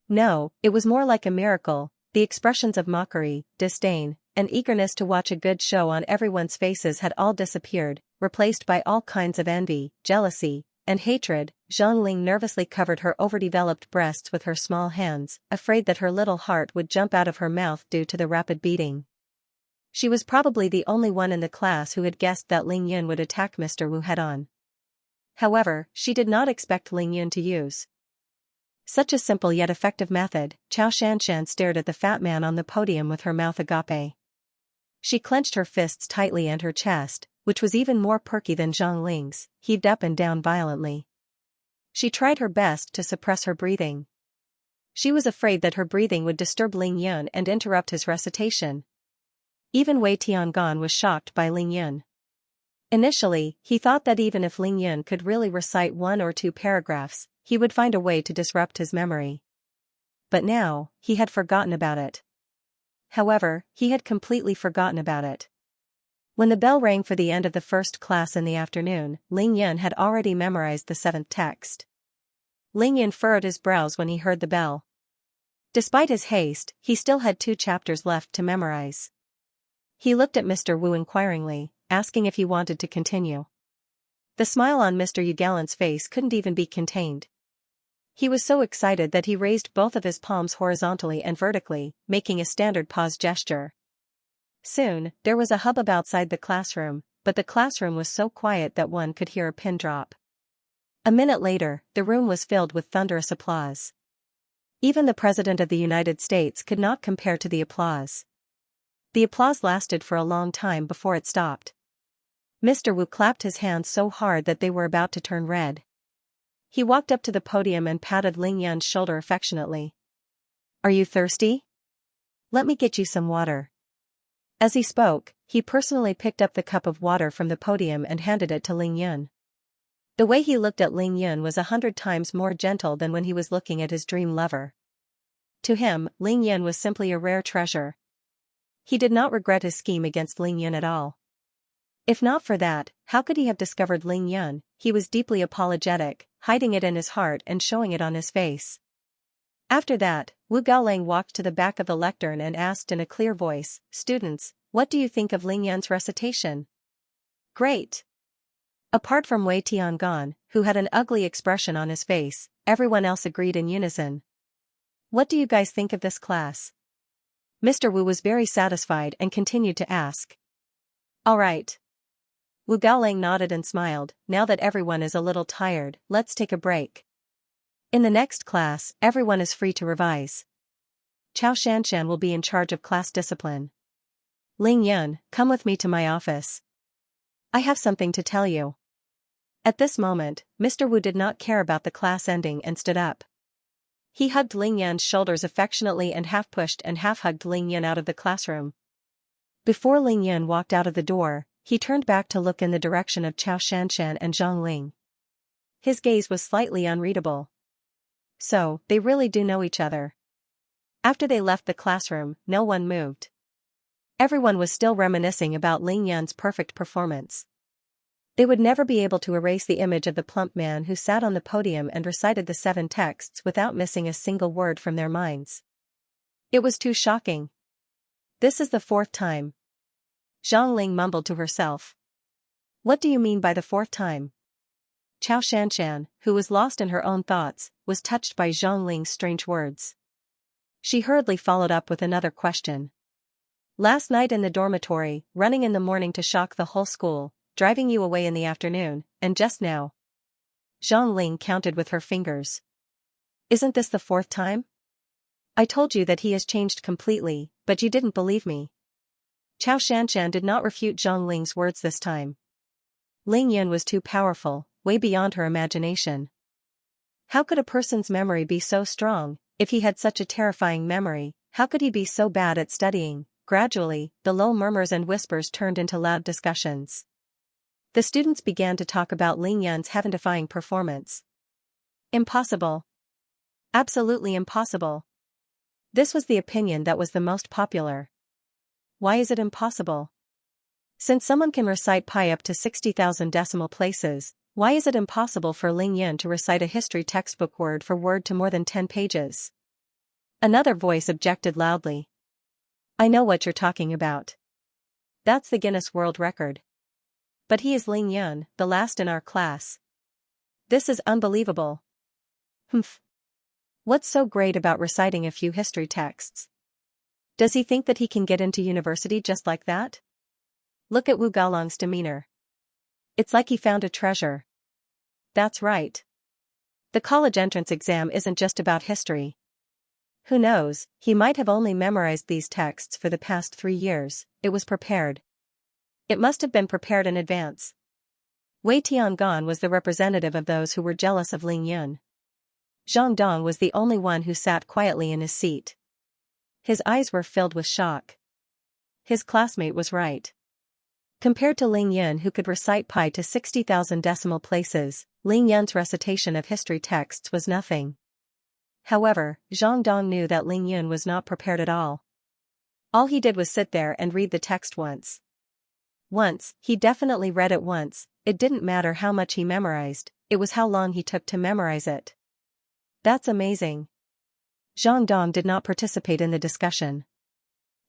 No, it was more like a miracle. The expressions of mockery, disdain, and eagerness to watch a good show on everyone's faces had all disappeared, replaced by all kinds of envy, jealousy, and hatred. Zhang Ling nervously covered her overdeveloped breasts with her small hands, afraid that her little heart would jump out of her mouth due to the rapid beating. She was probably the only one in the class who had guessed that Ling Yan would attack Mr. Wu head-on. However, she did not expect Ling Yan to use such a simple yet effective method. Xianxia stared at the fat man on the podium with her mouth agape. She clenched her fists tightly and her chest, which was even more perky than Zhang Ling's, heaved up and down violently. She tried her best to suppress her breathing. She was afraid that her breathing would disturb Ling Yan and interrupt his recitation. Even Wei Tiangan was shocked by Ling Yan. Initially, he thought that even if Ling Yan could really recite 1 or 2 paragraphs, he would find a way to disrupt his memory. But now, he had forgotten about it. However, he had completely forgotten about it. When the bell rang for the end of the first class in the afternoon, Ling Yan had already memorized the 7th text. Ling Yan furrowed his brows when he heard the bell. Despite his haste, he still had 2 chapters left to memorize. He looked at Mr. Wu inquiringly, asking if he wanted to continue. The smile on Mr. Yu Galant's face couldn't even be contained. He was so excited that he raised both of his palms horizontally and vertically, making a standard pause gesture. Soon, there was a hubbub outside the classroom, but the classroom was so quiet that one could hear a pin drop. A minute later, the room was filled with thunderous applause. Even the President of the United States could not compare to the applause. The applause lasted for a long time before it stopped. Mr. Wu clapped his hands so hard that they were about to turn red. He walked up to the podium and patted Ling Yan's shoulder affectionately. "Are you thirsty? Let me get you some water." As he spoke, he personally picked up the cup of water from the podium and handed it to Ling Yan. The way he looked at Ling Yan was 100 times more gentle than when he was looking at his dream lover. To him, Ling Yan was simply a rare treasure. He did not regret his scheme against Ling Yan at all. If not for that, how could he have discovered Ling Yan? He was deeply apologetic, hiding it in his heart and showing it on his face. After that, Wu Gaolang walked to the back of the lectern and asked in a clear voice, "Students, what do you think of Ling Yan's recitation?" "Great." Apart from Wei Tiangan, who had an ugly expression on his face, everyone else agreed in unison. "What do you guys think of this class?" Mr. Wu was very satisfied and continued to ask. "All right." Wu Gaolang nodded and smiled. "Now that everyone is a little tired, let's take a break. In the next class, everyone is free to revise. Xianxia will be in charge of class discipline. Ling Yan, come with me to my office. I have something to tell you." At this moment, Mr. Wu did not care about the class ending and stood up. He hugged Ling Yan's shoulders affectionately and half pushed and half hugged Ling Yan out of the classroom. Before Ling Yan walked out of the door, he turned back to look in the direction of Xianxia and Zhang Ling. His gaze was slightly unreadable. So, they really do know each other. After they left the classroom, no one moved. Everyone was still reminiscing about Ling Yan's perfect performance. They would never be able to erase the image of the plump man who sat on the podium and recited the 7 texts without missing a single word from their minds. It was too shocking. "This is the 4th time." Zhang Ling mumbled to herself. "What do you mean by the 4th time?" Xianxia, who was lost in her own thoughts, was touched by Zhang Ling's strange words. She hurriedly followed up with another question. "Last night in the dormitory, running in the morning to shock the whole school, driving you away in the afternoon, and just now." Zhang Ling counted with her fingers. "Isn't this the 4th time? I told you that he has changed completely, but you didn't believe me." Xianxia did not refute Zhang Ling's words this time. Ling Yan was too powerful, way beyond her imagination. How could a person's memory be so strong? If he had such a terrifying memory, how could he be so bad at studying? Gradually, the low murmurs and whispers turned into loud discussions. The students began to talk about Ling Yan's heaven-defying performance. Impossible. Absolutely impossible. This was the opinion that was the most popular. Why is it impossible? Since someone can recite pi up to 60,000 decimal places, why is it impossible for Ling Yan to recite a history textbook word for word to more than 10 pages? Another voice objected loudly. "I know what you're talking about. That's the Guinness World Record. But he is Ling Yan, the last in our class. This is unbelievable." "Humph. What's so great about reciting a few history texts? Does he think that he can get into university just like that? Look at Wu Gaolang's demeanor. It's like he found a treasure." "That's right. The college entrance exam isn't just about history. Who knows, he might have only memorized these texts for the past 3 years, it was prepared. It must have been prepared in advance." Wei Tiangan was the representative of those who were jealous of Ling Yan. Zhang Dong was the only one who sat quietly in his seat. His eyes were filled with shock. His classmate was right. Compared to Ling Yan, who could recite pi to 60,000 decimal places, Ling Yan's recitation of history texts was nothing. However, Zhang Dong knew that Ling Yan was not prepared at all. All he did was sit there and read the text once. Once, he definitely read it once. It didn't matter how much he memorized, it was how long he took to memorize it. That's amazing. Zhang Dong did not participate in the discussion.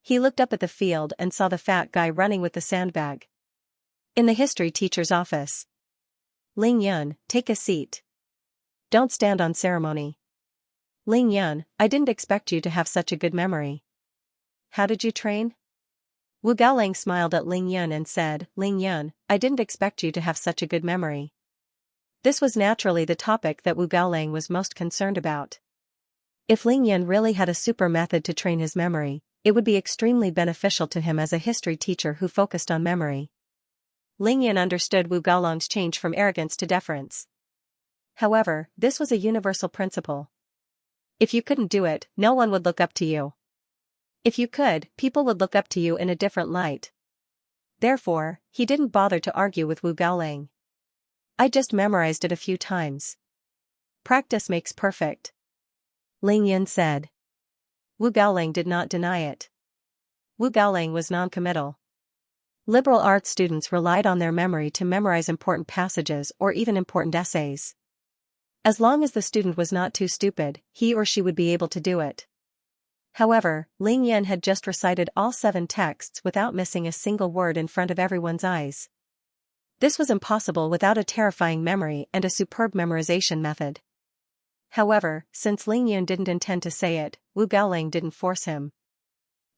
He looked up at the field and saw the fat guy running with the sandbag. In the history teacher's office. "Ling Yan, take a seat. Don't stand on ceremony. Ling Yun, I didn't expect you to have such a good memory. How did you train? Wu Gaolang smiled at Ling Yun and said, Ling Yun, I didn't expect you to have such a good memory. This was naturally the topic that Wu Gaolang was most concerned about. If Ling Yun really had a super method to train his memory, it would be extremely beneficial to him as a history teacher who focused on memory. Ling Yun understood Wu Gaolang's change from arrogance to deference. However, this was a universal principle. If you couldn't do it, no one would look up to you. If you could, people would look up to you in a different light. Therefore, he didn't bother to argue with Wu Gaolang. I just memorized it a few times. Practice makes perfect. Ling Yun said. Wu Gaolang did not deny it. Wu Gaolang was non-committal. Liberal arts students relied on their memory to memorize important passages or even important essays. As long as the student was not too stupid, he or she would be able to do it. However, Ling Yun had just recited all 7 texts without missing a single word in front of everyone's eyes. This was impossible without a terrifying memory and a superb memorization method. However, since Ling Yun didn't intend to say it, Wu Gaolang didn't force him.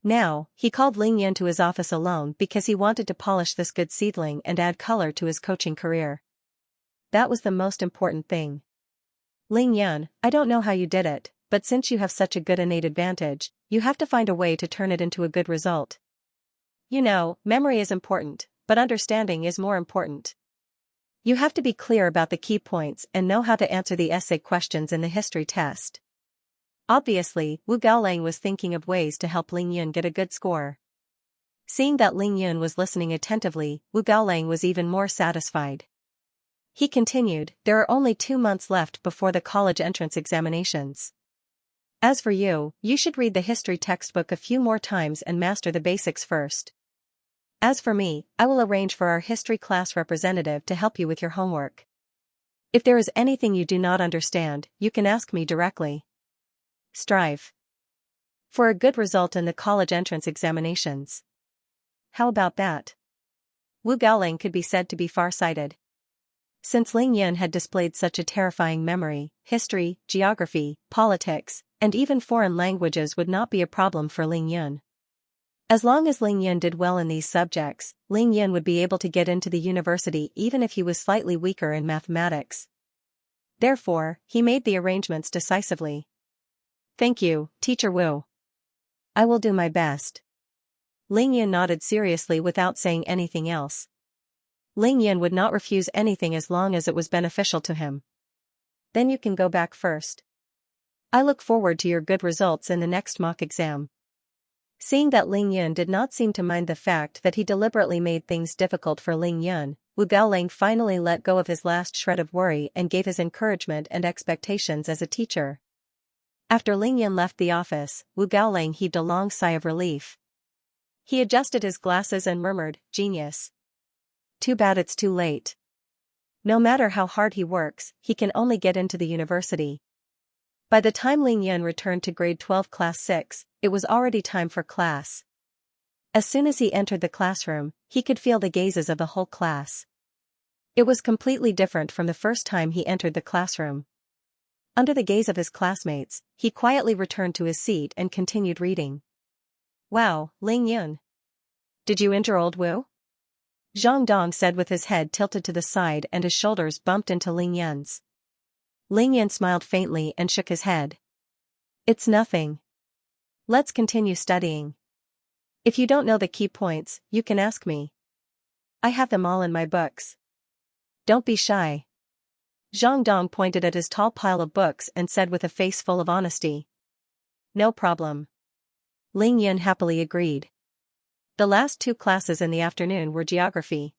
Now, he called Ling Yun to his office alone because he wanted to polish this good seedling and add color to his coaching career. That was the most important thing. Ling Yun, I don't know how you did it, but since you have such a good innate advantage, you have to find a way to turn it into a good result. You know, memory is important, but understanding is more important. You have to be clear about the key points and know how to answer the essay questions in the history test. Obviously, Wu Gaolang was thinking of ways to help Ling Yun get a good score. Seeing that Ling Yun was listening attentively, Wu Gaolang was even more satisfied. He continued, there are only 2 months left before the college entrance examinations. As for you, you should read the history textbook a few more times and master the basics first. As for me, I will arrange for our history class representative to help you with your homework. If there is anything you do not understand, you can ask me directly. Strive for a good result in the college entrance examinations. How about that? Wu Gaolang could be said to be far-sighted. Since Ling Yun had displayed such a terrifying memory, history, geography, politics, and even foreign languages would not be a problem for Ling Yun. As long as Ling Yun did well in these subjects, Ling Yun would be able to get into the university even if he was slightly weaker in mathematics. Therefore, he made the arrangements decisively. Thank you, Teacher Wu. I will do my best. Ling Yun nodded seriously without saying anything else. Ling Yun would not refuse anything as long as it was beneficial to him. Then you can go back first. I look forward to your good results in the next mock exam. Seeing that Ling Yun did not seem to mind the fact that he deliberately made things difficult for Ling Yun, Wu Gaolang finally let go of his last shred of worry and gave his encouragement and expectations as a teacher. After Ling Yun left the office, Wu Gaolang heaved a long sigh of relief. He adjusted his glasses and murmured, "Genius. Too bad it's too late. No matter how hard he works, he can only get into the university." By the time Ling Yun returned to grade 12 class 6, it was already time for class. As soon as he entered the classroom, he could feel the gazes of the whole class. It was completely different from the first time he entered the classroom. Under the gaze of his classmates, he quietly returned to his seat and continued reading. Wow, Ling Yun. Did you injure old Wu? Zhang Dong said with his head tilted to the side and his shoulders bumped into Ling Yun's. Ling Yun smiled faintly and shook his head. It's nothing. Let's continue studying. If you don't know the key points, you can ask me. I have them all in my books. Don't be shy. Zhang Dong pointed at his tall pile of books and said with a face full of honesty. No problem. Ling Yun happily agreed. The last 2 classes in the afternoon were geography.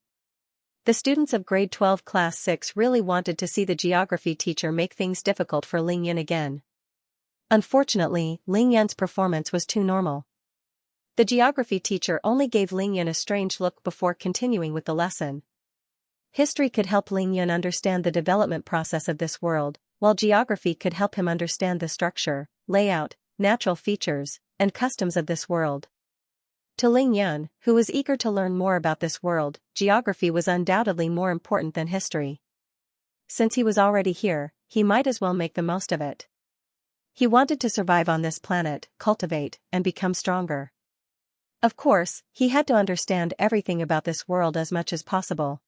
The students of grade 12 class 6 really wanted to see the geography teacher make things difficult for Ling Yun again. Unfortunately, Ling Yun's performance was too normal. The geography teacher only gave Ling Yun a strange look before continuing with the lesson. History could help Ling Yun understand the development process of this world, while geography could help him understand the structure, layout, natural features, and customs of this world. To Ling Yun, who was eager to learn more about this world, geography was undoubtedly more important than history. Since he was already here, he might as well make the most of it. He wanted to survive on this planet, cultivate, and become stronger. Of course, he had to understand everything about this world as much as possible.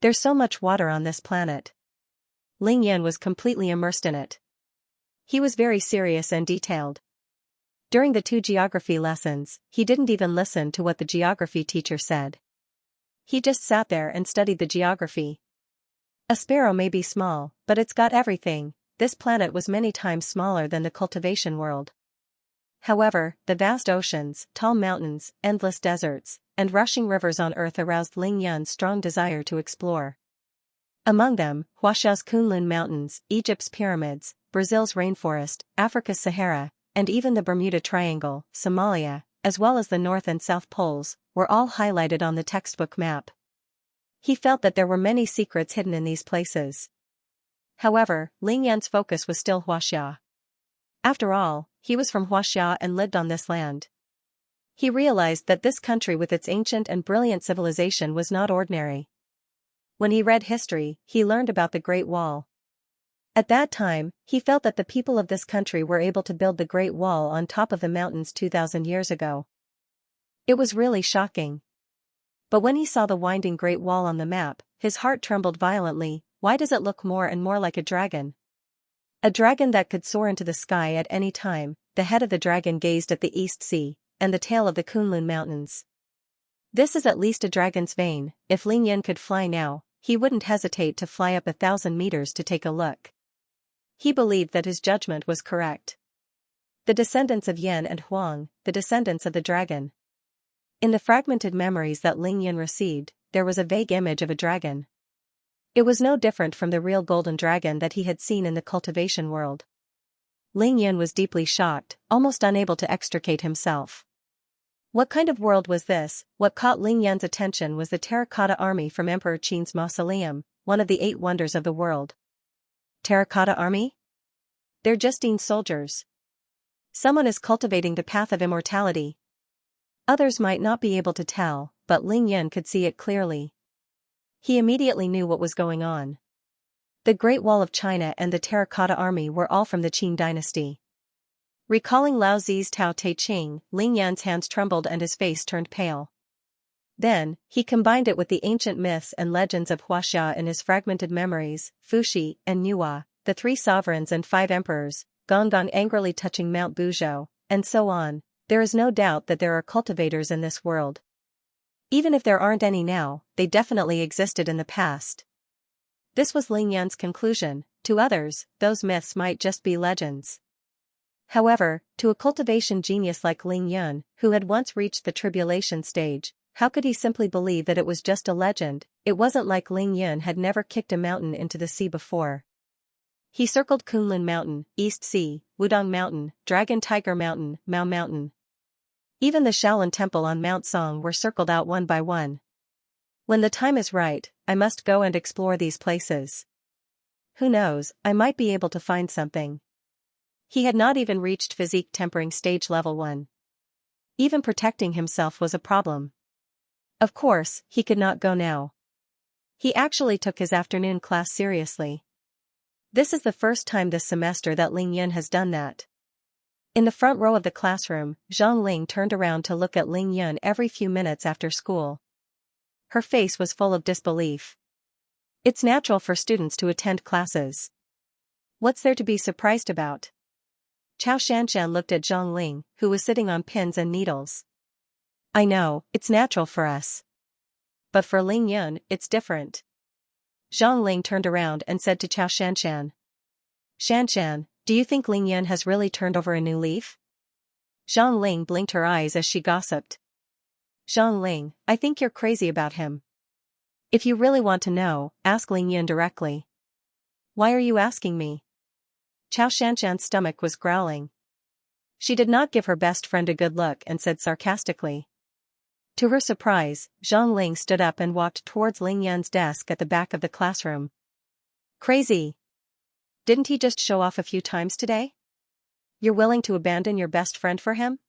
There's so much water on this planet. Ling Yan was completely immersed in it. He was very serious and detailed. During the 2 geography lessons, he didn't even listen to what the geography teacher said. He just sat there and studied the geography. A sparrow may be small, but it's got everything. This planet was many times smaller than the cultivation world. However, the vast oceans, tall mountains, endless deserts, and rushing rivers on Earth aroused Ling Yan's strong desire to explore. Among them, Huaxia's Kunlun Mountains, Egypt's pyramids, Brazil's rainforest, Africa's Sahara, and even the Bermuda Triangle, Somalia, as well as the North and South Poles, were all highlighted on the textbook map. He felt that there were many secrets hidden in these places. However, Ling Yan's focus was still Huaxia. After all, he was from Huaxia and lived on this land. He realized that this country with its ancient and brilliant civilization was not ordinary. When he read history, he learned about the Great Wall. At that time, he felt that the people of this country were able to build the Great Wall on top of the mountains 2,000 years ago. It was really shocking. But when he saw the winding Great Wall on the map, his heart trembled violently. Why does it look more and more like a dragon? A dragon that could soar into the sky at any time. The head of the dragon gazed at the East Sea, and the tail of the Kunlun Mountains. This is at least a dragon's vein. If Ling Yan could fly now, he wouldn't hesitate to fly up 1,000 meters to take a look. He believed that his judgment was correct. The descendants of Yan and Huang, the descendants of the dragon. In the fragmented memories that Ling Yan received, there was a vague image of a dragon. It was no different from the real golden dragon that he had seen in the cultivation world. Ling Yan was deeply shocked, almost unable to extricate himself. What kind of world was this? What caught Ling Yan's attention was the terracotta army from Emperor Qin's mausoleum, one of the 8 wonders of the world. Terracotta army? They're Justine soldiers. Someone is cultivating the path of immortality. Others might not be able to tell, but Ling Yan could see it clearly. He immediately knew what was going on. The Great Wall of China and the Terracotta Army were all from the Qin dynasty. Recalling Lao Zi's Tao Te Ching, Ling Yan's hands trembled and his face turned pale. Then, he combined it with the ancient myths and legends of Huaxia in his fragmented memories, Fuxi and Nuwa, the 3 sovereigns and 5 emperors, Gongong angrily touching Mount Buzhou, and so on. There is no doubt that there are cultivators in this world. Even if there aren't any now, they definitely existed in the past. This was Ling Yan's conclusion. To others, those myths might just be legends. However, to a cultivation genius like Ling Yan, who had once reached the tribulation stage, how could he simply believe that it was just a legend? It wasn't like Ling Yan had never kicked a mountain into the sea before. He circled Kunlun Mountain, East Sea, Wudong Mountain, Dragon Tiger Mountain, Mao Mountain. Even the Shaolin Temple on Mount Song were circled out one by one. When the time is right, I must go and explore these places. Who knows, I might be able to find something. He had not even reached physique tempering stage level 1. Even protecting himself was a problem. Of course, he could not go now. He actually took his afternoon class seriously. This is the first time this semester that Ling Yan has done that. In the front row of the classroom, Zhang Ling turned around to look at Ling Yan every few minutes after school. Her face was full of disbelief. It's natural for students to attend classes. What's there to be surprised about? Xianxia looked at Zhang Ling, who was sitting on pins and needles. I know, it's natural for us. But for Ling Yan, it's different. Zhang Ling turned around and said to Xianxia. Xianxia, do you think Ling Yan has really turned over a new leaf? Zhang Ling blinked her eyes as she gossiped. Zhang Ling, I think you're crazy about him. If you really want to know, ask Ling Yan directly. Why are you asking me? Xianxia's stomach was growling. She did not give her best friend a good look and said sarcastically. To her surprise, Zhang Ling stood up and walked towards Ling Yan's desk at the back of the classroom. Crazy. Didn't he just show off a few times today? You're willing to abandon your best friend for him?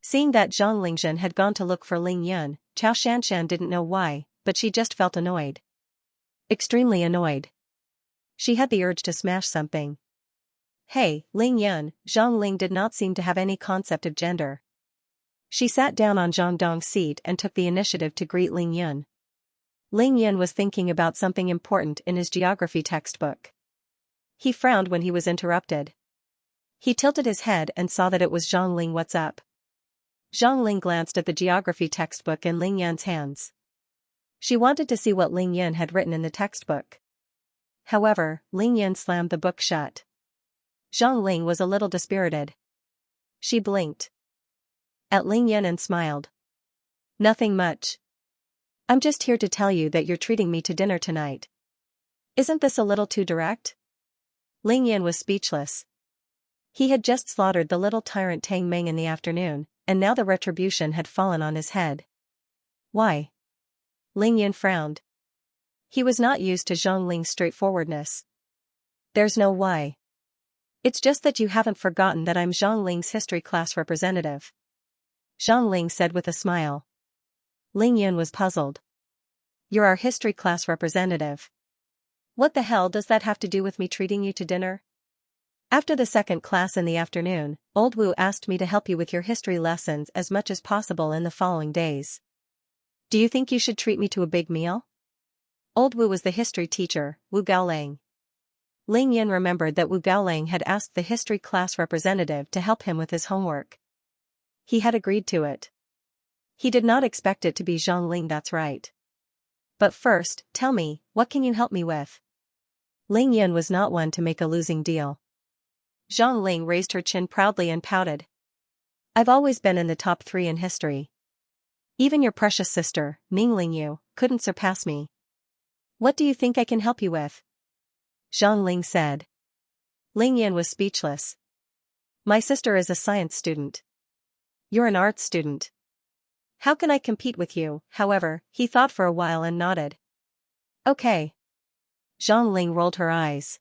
Seeing that Zhang Lingzhen had gone to look for Ling Yan, Xianxia didn't know why, but she just felt annoyed. Extremely annoyed. she had the urge to smash something. Hey, Ling Yun, Zhang Ling did not seem to have any concept of gender. She sat down on Zhang Dong's seat and took the initiative to greet Ling Yun. Ling Yun was thinking about something important in his geography textbook. He frowned when he was interrupted. He tilted his head and saw that it was Zhang Ling. What's up? Zhang Ling glanced at the geography textbook in Ling Yun's hands. She wanted to see what Ling Yun had written in the textbook. However, Ling Yun slammed the book shut. Zhang Ling was a little dispirited. She blinked at Ling Yun and smiled. Nothing much. I'm just here to tell you that you're treating me to dinner tonight. Isn't this a little too direct? Ling Yun was speechless. He had just slaughtered the little tyrant Tang Meng in the afternoon, and now the retribution had fallen on his head. Why? Ling Yun frowned. He was not used to Zhang Ling's straightforwardness. There's no why. It's just that you haven't forgotten that I'm Zhang Ling's history class representative. Zhang Ling said with a smile. Ling Yun was puzzled. You're our history class representative. What the hell does that have to do with me treating you to dinner? After the second class in the afternoon, Old Wu asked me to help you with your history lessons as much as possible in the following days. Do you think you should treat me to a big meal? Old Wu was the history teacher, Wu Gaolang. Ling Yun remembered that Wu Gaolang had asked the history class representative to help him with his homework. He had agreed to it. He did not expect it to be Zhang Ling, that's right. But first, tell me, what can you help me with? Ling Yun was not one to make a losing deal. Zhang Ling raised her chin proudly and pouted. I've always been in the top 3 in history. Even your precious sister, Ming Ling Yu, couldn't surpass me. What do you think I can help you with? Zhang Ling said. Ling Yun was speechless. My sister is a science student. You're an arts student. How can I compete with you? However, he thought for a while and nodded. Okay. Zhang Ling rolled her eyes.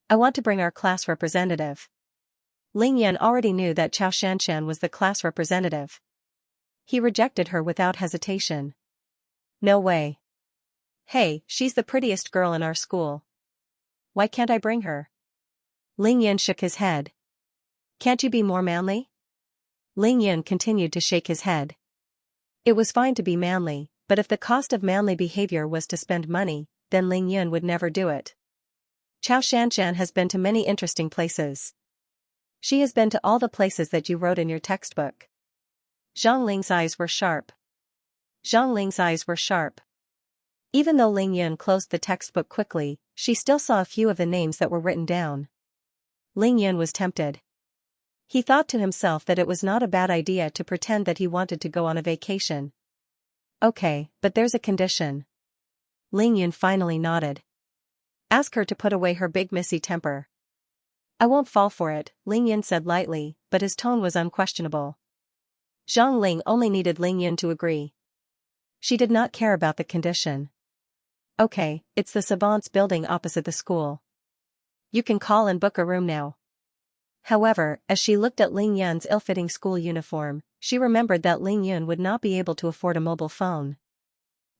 I want to bring our class representative. Ling Yun already knew that Xianxia was the class representative. He rejected her without hesitation. No way. Hey, she's the prettiest girl in our school. Why can't I bring her? Ling Yun shook his head. Can't you be more manly? Ling Yun continued to shake his head. It was fine to be manly, but if the cost of manly behavior was to spend money, then Ling Yun would never do it. Xianxia has been to many interesting places. She has been to all the places that you wrote in your textbook. Zhang Ling's eyes were sharp. Even though Ling Yun closed the textbook quickly, she still saw a few of the names that were written down. Ling Yun was tempted. He thought to himself that it was not a bad idea to pretend that he wanted to go on a vacation. Okay, but there's a condition. Ling Yun finally nodded. Ask her to put away her big missy temper. I won't fall for it, Ling Yun said lightly, but his tone was unquestionable. Zhang Ling only needed Ling Yun to agree. She did not care about the condition. Okay, it's the Savants building opposite the school. You can call and book a room now. However, as she looked at Ling Yun's ill-fitting school uniform, she remembered that Ling Yun would not be able to afford a mobile phone.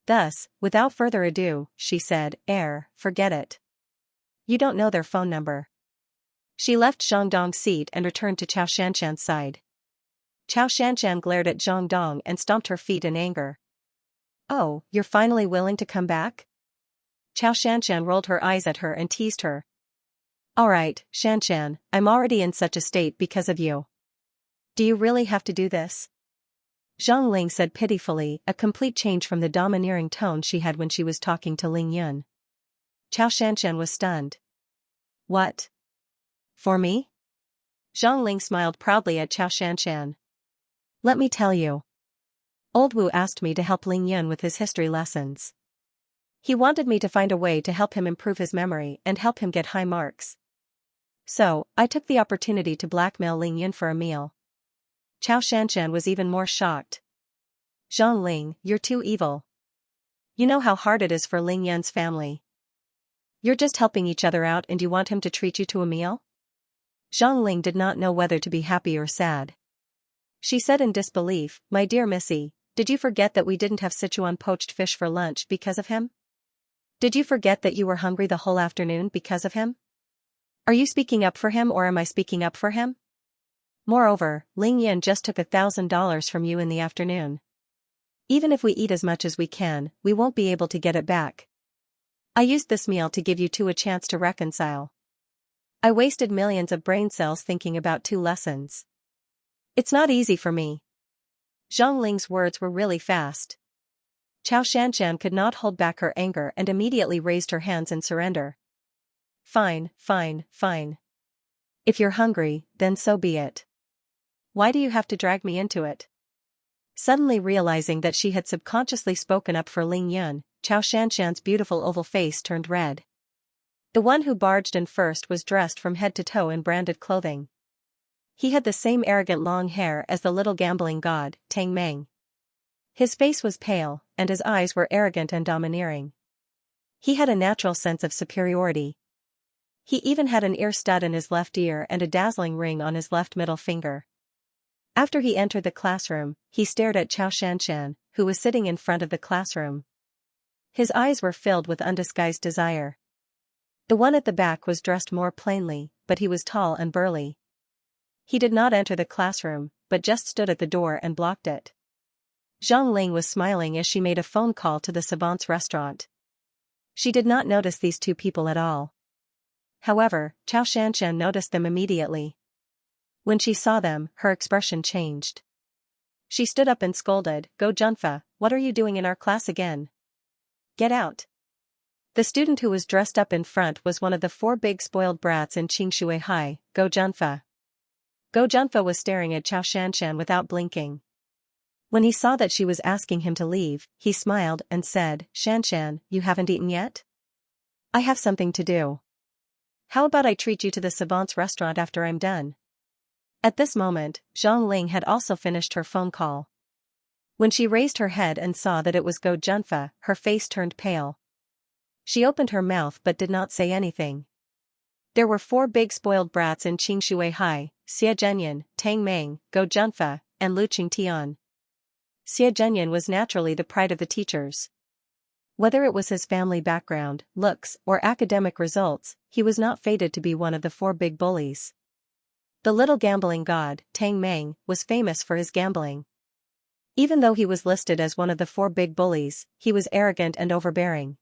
Thus, without further ado, she said, forget it. You don't know their phone number. She left Zhang Dong's seat and returned to Xianxia's side. Xianxia glared at Zhang Dong and stomped her feet in anger. Oh, you're finally willing to come back? Xianxia rolled her eyes at her and teased her. Alright, Xianxia, I'm already in such a state because of you. Do you really have to do this? Zhang Ling said pitifully, a complete change from the domineering tone she had when she was talking to Ling Yun. Xianxia was stunned. What? For me? Zhang Ling smiled proudly at Xianxia. Let me tell you. Old Wu asked me to help Ling Yun with his history lessons. He wanted me to find a way to help him improve his memory and help him get high marks. So, I took the opportunity to blackmail Ling Yun for a meal. Xianxia was even more shocked. Zhang Ling, you're too evil. You know how hard it is for Ling Yun's family. You're just helping each other out and you want him to treat you to a meal? Zhang Ling did not know whether to be happy or sad. She said in disbelief, My dear Missy, did you forget that we didn't have Sichuan poached fish for lunch because of him? Did you forget that you were hungry the whole afternoon because of him? Are you speaking up for him or am I speaking up for him? Moreover, Ling Yan just took $1,000 from you in the afternoon. Even if we eat as much as we can, we won't be able to get it back. I used this meal to give you two a chance to reconcile. I wasted millions of brain cells thinking about two lessons. It's not easy for me. Zhang Ling's words were really fast. Xianxia could not hold back her anger and immediately raised her hands in surrender. Fine, fine, fine. If you're hungry, then so be it. Why do you have to drag me into it? Suddenly realizing that she had subconsciously spoken up for Ling Yun, Xianxia's beautiful oval face turned red. The one who barged in first was dressed from head to toe in branded clothing. He had the same arrogant long hair as the little gambling god, Tang Meng. His face was pale, and his eyes were arrogant and domineering. He had a natural sense of superiority. He even had an ear stud in his left ear and a dazzling ring on his left middle finger. After he entered the classroom, he stared at Xianxia, who was sitting in front of the classroom. His eyes were filled with undisguised desire. The one at the back was dressed more plainly, but he was tall and burly. He did not enter the classroom, but just stood at the door and blocked it. Zhang Ling was smiling as she made a phone call to the savant's restaurant. She did not notice these two people at all. However, Xianxia noticed them immediately. When she saw them, her expression changed. She stood up and scolded, "Go Junfa, what are you doing in our class again? Get out." The student who was dressed up in front was one of the four big spoiled brats in Qingshui High, Go Junfa. Go Junfa was staring at Xianxia without blinking. When he saw that she was asking him to leave, he smiled and said, "Xianxia, you haven't eaten yet? I have something to do. How about I treat you to the savant's restaurant after I'm done?" At this moment, Zhang Ling had also finished her phone call. When she raised her head and saw that it was Go Junfa, her face turned pale. She opened her mouth but did not say anything. There were four big spoiled brats in Qingshui High, Xie Zhenyan, Tang Meng, Go Junfa, and Lu Qingtian. Xie Zhenyan was naturally the pride of the teachers. Whether it was his family background, looks, or academic results, he was not fated to be one of the four big bullies. The little gambling god, Tang Meng, was famous for his gambling. Even though he was listed as one of the four big bullies, he was arrogant and overbearing.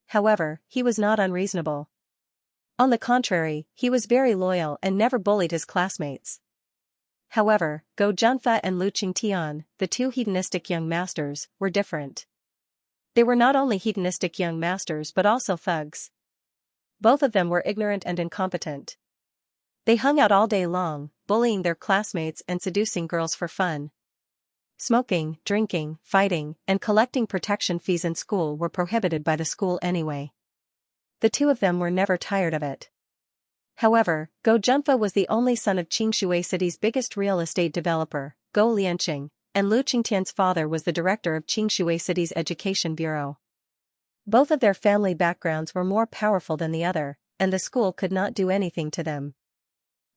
However, he was not unreasonable. On the contrary, he was very loyal and never bullied his classmates. However, Go Junfa and Lu Qingtian, the two hedonistic young masters, were different. They were not only hedonistic young masters but also thugs. Both of them were ignorant and incompetent. They hung out all day long, bullying their classmates and seducing girls for fun. Smoking, drinking, fighting, and collecting protection fees in school were prohibited by the school anyway. The two of them were never tired of it. However, Go Junfa was the only son of Qingshui City's biggest real estate developer, Go Lianqing, and Lu Qingtian's father was the director of Qingshui City's education bureau. Both of their family backgrounds were more powerful than the other, and the school could not do anything to them.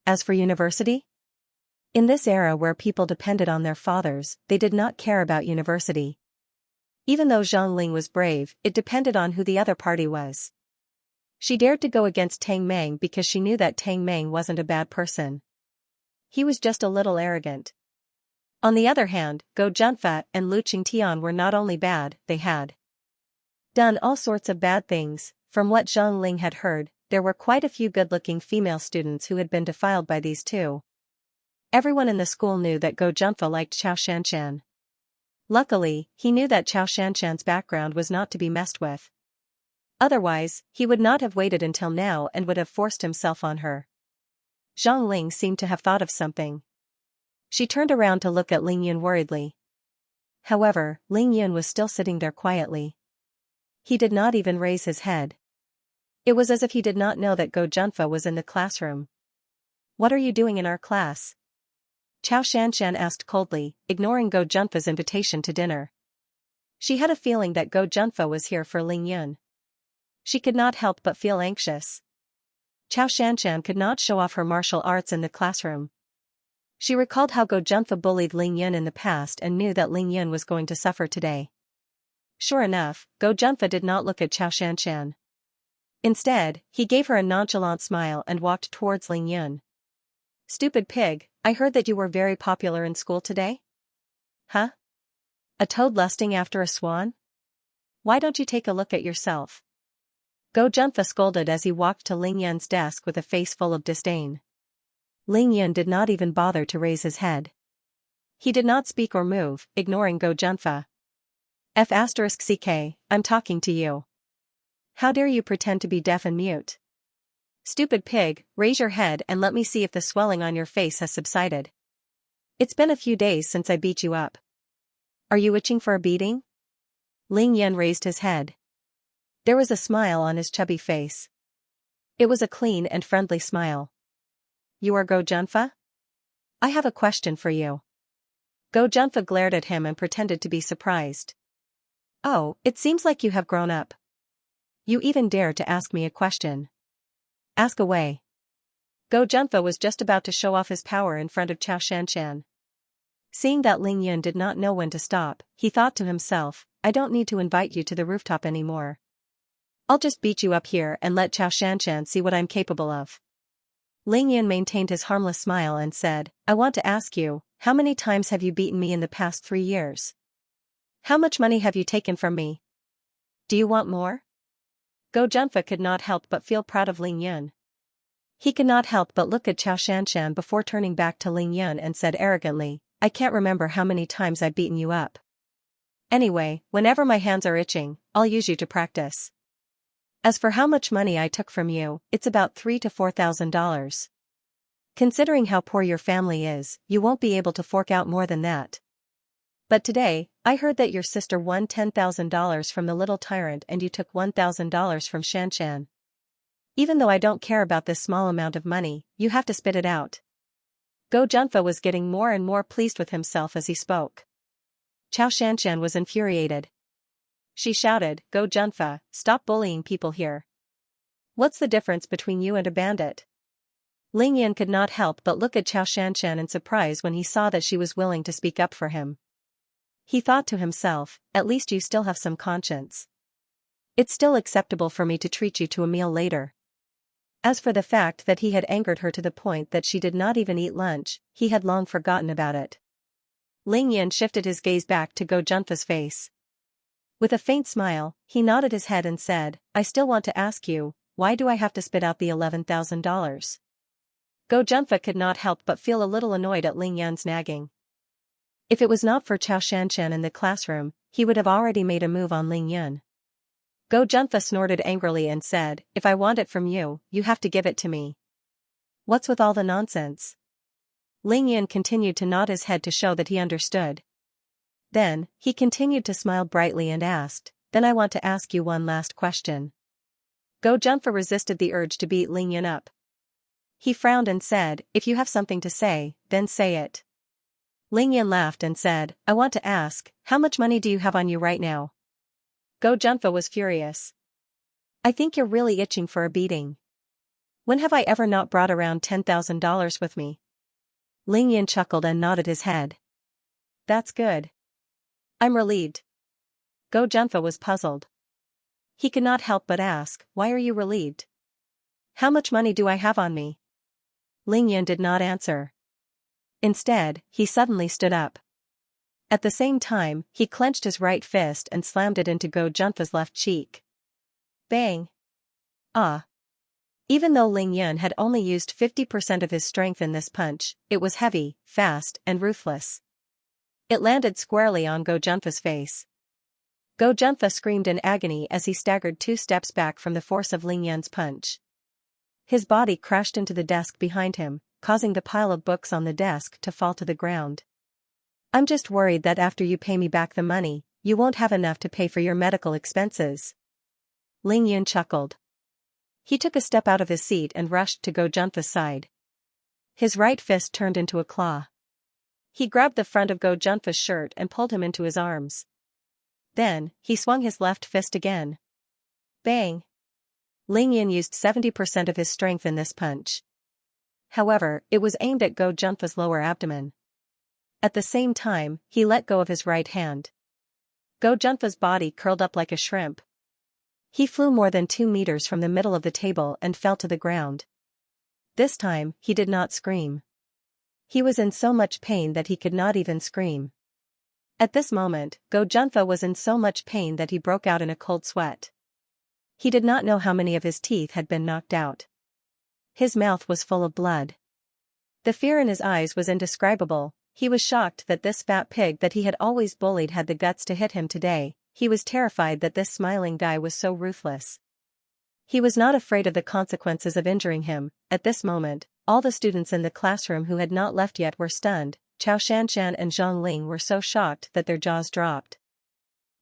As for university? In this era where people depended on their fathers, they did not care about university. Even though Zhang Ling was brave, it depended on who the other party was. She dared to go against Tang Meng because she knew that Tang Meng wasn't a bad person. He was just a little arrogant. On the other hand, Go Junfa and Lu Qingtian were not only bad, they had done all sorts of bad things. From what Zhang Ling had heard, there were quite a few good-looking female students who had been defiled by these two. Everyone in the school knew that Go Junfa liked Xianxia. Luckily, he knew that Xianxia's background was not to be messed with. Otherwise, he would not have waited until now and would have forced himself on her. Zhang Ling seemed to have thought of something. She turned around to look at Ling Yun worriedly. However, Ling Yun was still sitting there quietly. He did not even raise his head. It was as if he did not know that Go Junfa was in the classroom. "What are you doing in our class?" Xianxia asked coldly, ignoring Go Junfa's invitation to dinner. She had a feeling that Go Junfa was here for Ling Yun. She could not help but feel anxious. Xianxia could not show off her martial arts in the classroom. She recalled how Go Junfa bullied Ling Yun in the past and knew that Ling Yun was going to suffer today. Sure enough, Go Junfa did not look at Xianxia. Instead, he gave her a nonchalant smile and walked towards Ling Yun. Stupid pig, I heard that you were very popular in school today? Huh? A toad lusting after a swan? Why don't you take a look at yourself? Go Junfa scolded as he walked to Ling Yun's desk with a face full of disdain. Ling Yun did not even bother to raise his head. He did not speak or move, ignoring Go Junfa. F*CK, I'm talking to you. How dare you pretend to be deaf and mute? Stupid pig, raise your head and let me see if the swelling on your face has subsided. It's been a few days since I beat you up. Are you itching for a beating? Ling Yun raised his head. There was a smile on his chubby face. It was a clean and friendly smile. You are Go Junfa? I have a question for you. Go Junfa glared at him and pretended to be surprised. Oh, it seems like you have grown up. You even dare to ask me a question. Ask away. Go Junfa was just about to show off his power in front of Xianxia. Seeing that Ling Yun did not know when to stop, he thought to himself, I don't need to invite you to the rooftop anymore. I'll just beat you up here and let Xianxia see what I'm capable of. Ling Yun maintained his harmless smile and said, I want to ask you, how many times have you beaten me in the past 3 years? How much money have you taken from me? Do you want more? Go Junfa could not help but feel proud of Ling Yun. He could not help but look at Xianxia before turning back to Ling Yun and said arrogantly, I can't remember how many times I've beaten you up. Anyway, whenever my hands are itching, I'll use you to practice. As for how much money I took from you, it's about $3,000 to $4,000. Considering how poor your family is, you won't be able to fork out more than that. But today, I heard that your sister won $10,000 from the little tyrant and you took $1,000 from Xianxia. Even though I don't care about this small amount of money, you have to spit it out. Go Junfa was getting more and more pleased with himself as he spoke. Xianxia was infuriated. She shouted, Go Junfa, stop bullying people here. What's the difference between you and a bandit? Ling Yun could not help but look at Xianxia in surprise when he saw that she was willing to speak up for him. He thought to himself, at least you still have some conscience. It's still acceptable for me to treat you to a meal later. As for the fact that he had angered her to the point that she did not even eat lunch, he had long forgotten about it. Ling Yun shifted his gaze back to Go Junfa's face. With a faint smile, he nodded his head and said, I still want to ask you, why do I have to spit out the $11,000? Go Junfa could not help but feel a little annoyed at Ling Yun's nagging. If it was not for Xianxia in the classroom, he would have already made a move on Ling Yun. Go Junfa snorted angrily and said, if I want it from you, you have to give it to me. What's with all the nonsense? Ling Yun continued to nod his head to show that he understood. Then, he continued to smile brightly and asked, then I want to ask you one last question. Go Junfa resisted the urge to beat Ling Yun up. He frowned and said, if you have something to say, then say it. Ling Yun laughed and said, I want to ask, how much money do you have on you right now? Go Junfa was furious. I think you're really itching for a beating. When have I ever not brought around $10,000 with me? Ling Yun chuckled and nodded his head. That's good. I'm relieved. Go Junfa was puzzled. He could not help but ask, why are you relieved? How much money do I have on me? Ling Yun did not answer. Instead, he suddenly stood up. At the same time, he clenched his right fist and slammed it into Go Junfa's left cheek. Bang! Ah! Even though Ling Yun had only used 50% of his strength in this punch, it was heavy, fast, and ruthless. It landed squarely on Go Junfa's face. Go Junfa screamed in agony as he staggered 2 steps back from the force of Ling Yun's punch. His body crashed into the desk behind him, causing the pile of books on the desk to fall to the ground. I'm just worried that after you pay me back the money, you won't have enough to pay for your medical expenses. Ling Yun chuckled. He took a step out of his seat and rushed to Go Junfa's side. His right fist turned into a claw. He grabbed the front of Go Junfa's shirt and pulled him into his arms. Then, he swung his left fist again. Bang! Ling Yun used 70% of his strength in this punch. However, it was aimed at Go Junfa's lower abdomen. At the same time, he let go of his right hand. Go Junfa's body curled up like a shrimp. He flew more than 2 meters from the middle of the table and fell to the ground. This time, he did not scream. He was in so much pain that he could not even scream. At this moment, Go Junfa was in so much pain that he broke out in a cold sweat. He did not know how many of his teeth had been knocked out. His mouth was full of blood. The fear in his eyes was indescribable. He was shocked that this fat pig that he had always bullied had the guts to hit him today. He was terrified that this smiling guy was so ruthless. He was not afraid of the consequences of injuring him. At this moment, all the students in the classroom who had not left yet were stunned. Xianxia and Zhongling were so shocked that their jaws dropped.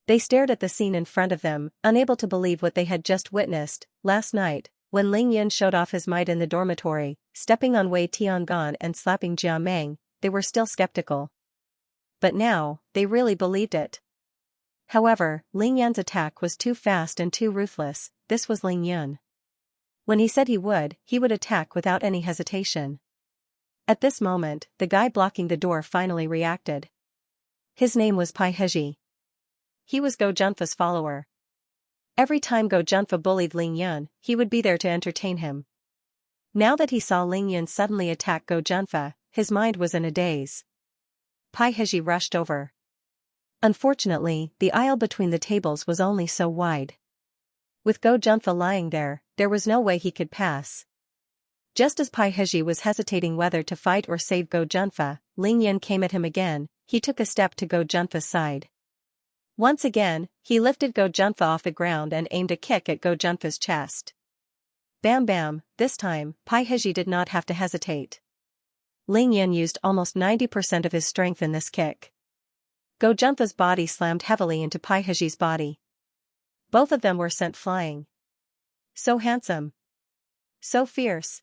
They stared at the scene in front of them, unable to believe what they had just witnessed. Last night, when Ling Yan showed off his might in the dormitory, stepping on Wei Tiangan and slapping Jia Meng, they were still skeptical. But now, they really believed it. However, Ling Yan's attack was too fast and too ruthless. This was Ling Yan. When he said he would attack without any hesitation. At this moment, the guy blocking the door finally reacted. His name was Pai Heji. He was Go Junfa's follower. Every time Go Junfa bullied Ling Yan, he would be there to entertain him. Now that he saw Ling Yan suddenly attack Go Junfa, his mind was in a daze. Pai Heji rushed over. Unfortunately, the aisle between the tables was only so wide. With Go Junfa lying there was no way he could pass. Just as Pai Heji was hesitating whether to fight or save Go Junfa, Ling Yan came at him again. He took a step to Go Junfa's side. Once again, he lifted Go Junfa off the ground and aimed a kick at Go Junfa's chest. Bam bam, this time, Pai Heji did not have to hesitate. Ling Yan used almost 90% of his strength in this kick. Go Junfa's body slammed heavily into Pai Heji's body. Both of them were sent flying. So handsome. So fierce.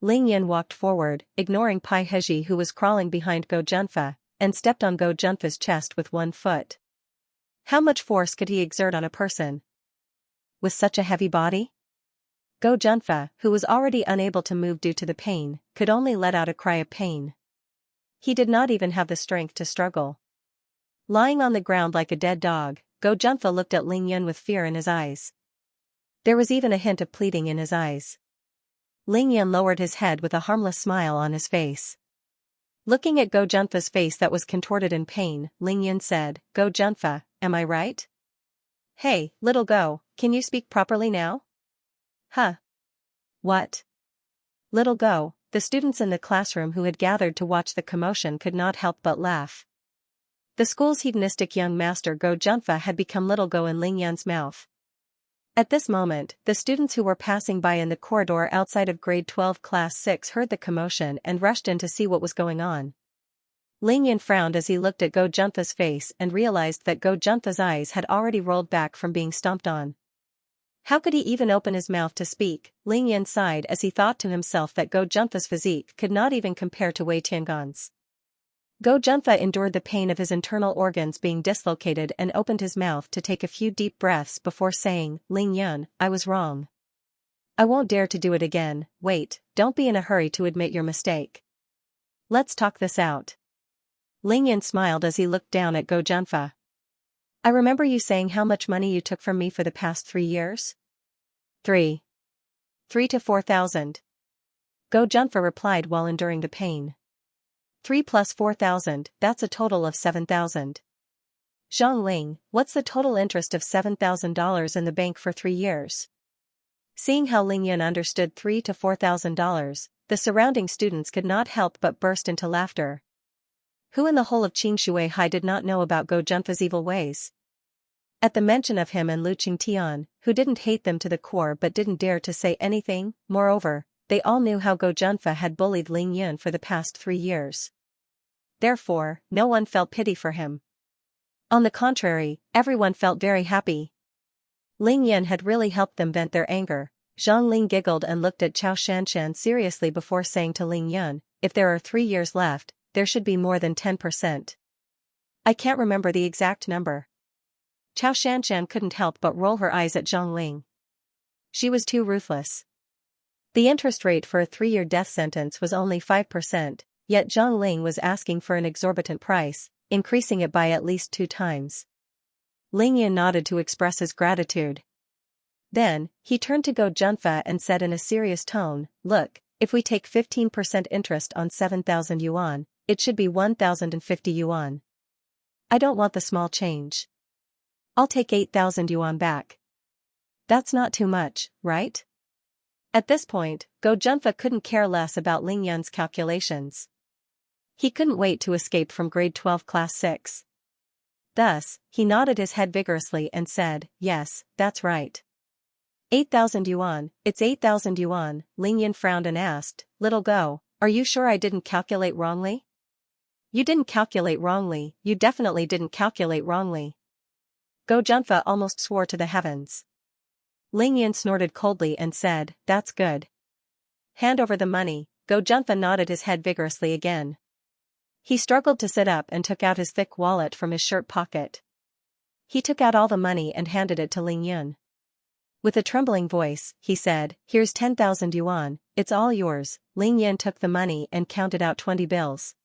Ling Yan walked forward, ignoring Pai Heji who was crawling behind Go Junfa, and stepped on Go Junfa's chest with one foot. How much force could he exert on a person with such a heavy body? Go Junfa, who was already unable to move due to the pain, could only let out a cry of pain. He did not even have the strength to struggle. Lying on the ground like a dead dog, Go Junfa looked at Ling Yan with fear in his eyes. There was even a hint of pleading in his eyes. Ling Yan lowered his head with a harmless smile on his face. Looking at Go Junfa's face that was contorted in pain, Ling Yan said, "Go Junfa, am I right? Hey, little Go, can you speak properly now?" Huh? What? Little Go, the students in the classroom who had gathered to watch the commotion could not help but laugh. The school's hedonistic young master Go Junfa had become Little Go in Ling Yan's mouth. At this moment, the students who were passing by in the corridor outside of grade 12 class 6 heard the commotion and rushed in to see what was going on. Ling Yan frowned as he looked at Go Junfa's face and realized that Go Junfa's eyes had already rolled back from being stomped on. How could he even open his mouth to speak? Ling Yan sighed as he thought to himself that Go Junfa's physique could not even compare to Wei Tiangan's. Go Junfa endured the pain of his internal organs being dislocated and opened his mouth to take a few deep breaths before saying, "Ling Yan, I was wrong. I won't dare to do it again." "Wait, don't be in a hurry to admit your mistake. Let's talk this out." Ling Yan smiled as he looked down at Go Junfa. "I remember you saying how much money you took from me for the past 3 years? 3 to 4,000. Go Junfa replied while enduring the pain. 3 plus 4,000, that's a total of 7,000. Zhongling, what's the total interest of $7,000 in the bank for 3 years? Seeing how Ling Yan understood $3,000 to $4,000, the surrounding students could not help but burst into laughter. Who in the whole of Qingshui High did not know about Go Junfa's evil ways? At the mention of him and Lu Qingtian, who didn't hate them to the core but didn't dare to say anything, moreover, they all knew how Go Junfa had bullied Ling Yan for the past 3 years. Therefore, no one felt pity for him. On the contrary, everyone felt very happy. Ling Yan had really helped them vent their anger. Zhongling giggled and looked at Xianxia seriously before saying to Ling Yan, "If there are 3 years left, there should be more than 10%. I can't remember the exact number." Xianxia couldn't help but roll her eyes at Zhongling. She was too ruthless. The interest rate for a 3-year death sentence was only 5%, yet Zhongling was asking for an exorbitant price, increasing it by at least 2 times. Ling Yan nodded to express his gratitude. Then, he turned to Go Junfa and said in a serious tone, "Look, if we take 15% interest on 7,000 yuan, it should be 1,050 yuan. I don't want the small change. I'll take 8,000 yuan back. That's not too much, right?" At this point, Go Junfa couldn't care less about Ling Yan's calculations. He couldn't wait to escape from grade 12 class 6. Thus, he nodded his head vigorously and said, "Yes, that's right. 8,000 yuan, it's 8,000 yuan, Ling Yan frowned and asked, "Little Go, are you sure I didn't calculate wrongly?" "You didn't calculate wrongly, you definitely didn't calculate wrongly." Go Junfa almost swore to the heavens. Ling Yan snorted coldly and said, "That's good. Hand over the money." Go Junfa nodded his head vigorously again. He struggled to sit up and took out his thick wallet from his shirt pocket. He took out all the money and handed it to Ling Yan. With a trembling voice, he said, "Here's 10,000 yuan, it's all yours." Ling Yan took the money and counted out 20 bills.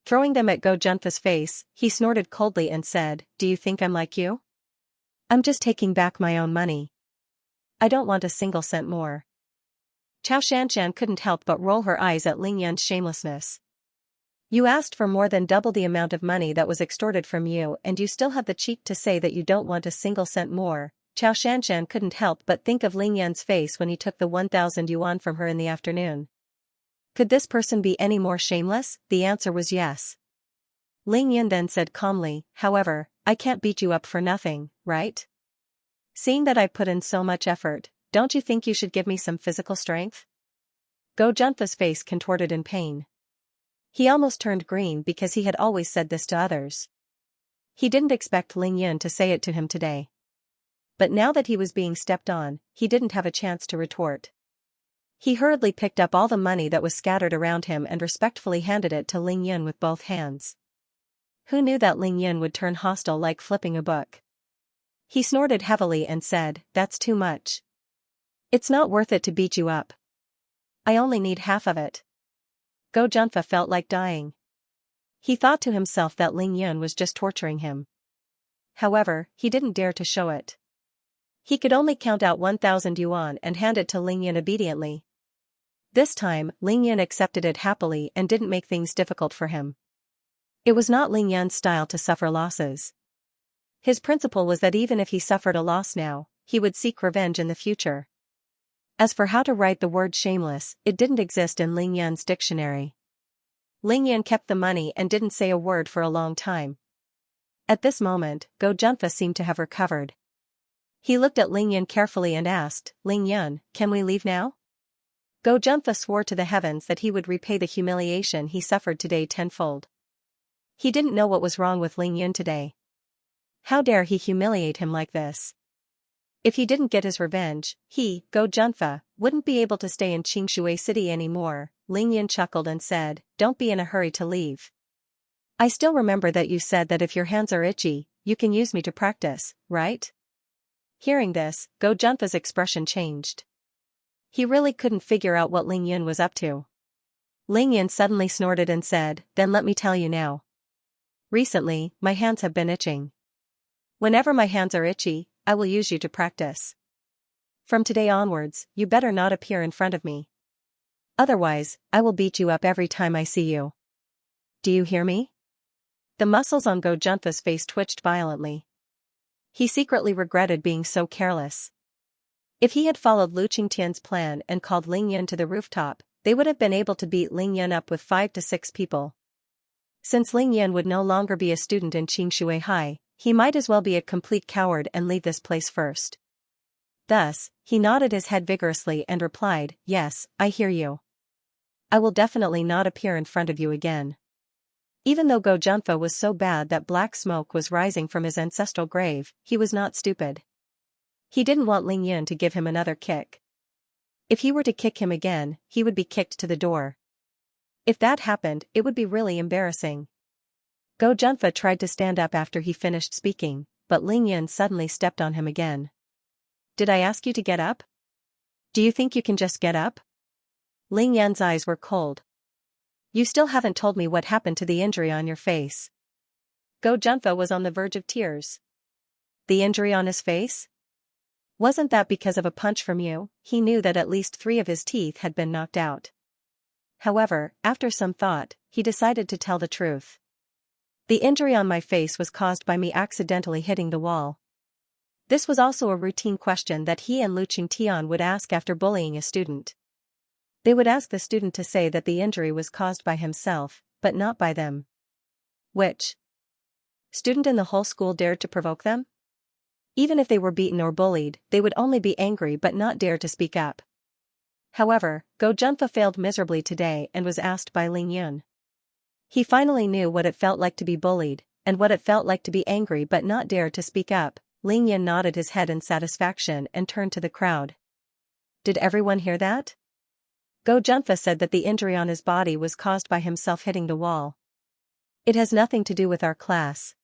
Throwing them at Go Junfa's face, he snorted coldly and said, "Do you think I'm like you? I'm just taking back my own money. I don't want a single cent more." Xianxia couldn't help but roll her eyes at Ling Yan's shamelessness. "You asked for more than double the amount of money that was extorted from you and you still have the cheek to say that you don't want a single cent more." Xianxia couldn't help but think of Ling Yan's face when he took the 1,000 yuan from her in the afternoon. Could this person be any more shameless? The answer was yes. Ling Yan then said calmly, "However, I can't beat you up for nothing, right? Seeing that I put in so much effort, don't you think you should give me some physical strength?" Go Junfa's face contorted in pain. He almost turned green because he had always said this to others. He didn't expect Ling Yan to say it to him today. But now that he was being stepped on, he didn't have a chance to retort. He hurriedly picked up all the money that was scattered around him and respectfully handed it to Ling Yan with both hands. Who knew that Ling Yan would turn hostile like flipping a book? He snorted heavily and said, "That's too much. It's not worth it to beat you up. I only need half of it." Go Junfa felt like dying. He thought to himself that Ling Yan was just torturing him. However, he didn't dare to show it. He could only count out 1,000 yuan and hand it to Ling Yan obediently. This time, Ling Yan accepted it happily and didn't make things difficult for him. It was not Ling Yan's style to suffer losses. His principle was that even if he suffered a loss now, he would seek revenge in the future. As for how to write the word shameless, it didn't exist in Ling Yan's dictionary. Ling Yan kept the money and didn't say a word for a long time. At this moment, Go Junfa seemed to have recovered. He looked at Ling Yan carefully and asked, "Ling Yan, can we leave now?" Go Junfa swore to the heavens that he would repay the humiliation he suffered today tenfold. He didn't know what was wrong with Ling Yan today. How dare he humiliate him like this? If he didn't get his revenge, he, Go Junfa, wouldn't be able to stay in Xianxia City anymore. Ling Yan chuckled and said, "Don't be in a hurry to leave. I still remember that you said that if your hands are itchy, you can use me to practice, right?" Hearing this, Go Junfa's expression changed. He really couldn't figure out what Ling Yan was up to. Ling Yan suddenly snorted and said, "Then let me tell you now. Recently, my hands have been itching. Whenever my hands are itchy, I will use you to practice. From today onwards, you better not appear in front of me. Otherwise, I will beat you up every time I see you. Do you hear me?" The muscles on Go Junfa's face twitched violently. He secretly regretted being so careless. If he had followed Lu Qingtian's plan and called Ling Yan to the rooftop, they would have been able to beat Ling Yan up with 5 to 6 people. Since Ling Yan would no longer be a student in Xianxia High, he might as well be a complete coward and leave this place first. Thus, he nodded his head vigorously and replied, "Yes, I hear you. I will definitely not appear in front of you again." Even though Go Junfa was so bad that black smoke was rising from his ancestral grave, he was not stupid. He didn't want Ling Yan to give him another kick. If he were to kick him again, he would be kicked to the door. If that happened, it would be really embarrassing. Go Junfa tried to stand up after he finished speaking, but Ling Yan suddenly stepped on him again. "Did I ask you to get up? Do you think you can just get up?" Ling Yan's eyes were cold. "You still haven't told me what happened to the injury on your face." Go Junfa was on the verge of tears. The injury on his face? Wasn't that because of a punch from you? He knew that at least 3 of his teeth had been knocked out. However, after some thought, he decided to tell the truth. The injury on my face was caused by me accidentally hitting the wall. This was also a routine question that he and Lu Qingtian would ask after bullying a student. They would ask the student to say that the injury was caused by himself, but not by them. Which student in the whole school dared to provoke them? Even if they were beaten or bullied, they would only be angry but not dare to speak up. However, Go Junfa failed miserably today and was asked by Ling Yun. He finally knew what it felt like to be bullied, and what it felt like to be angry but not dare to speak up. Ling Yun nodded his head in satisfaction and turned to the crowd. Did everyone hear that? Go Junfa said that the injury on his body was caused by himself hitting the wall. It has nothing to do with our class.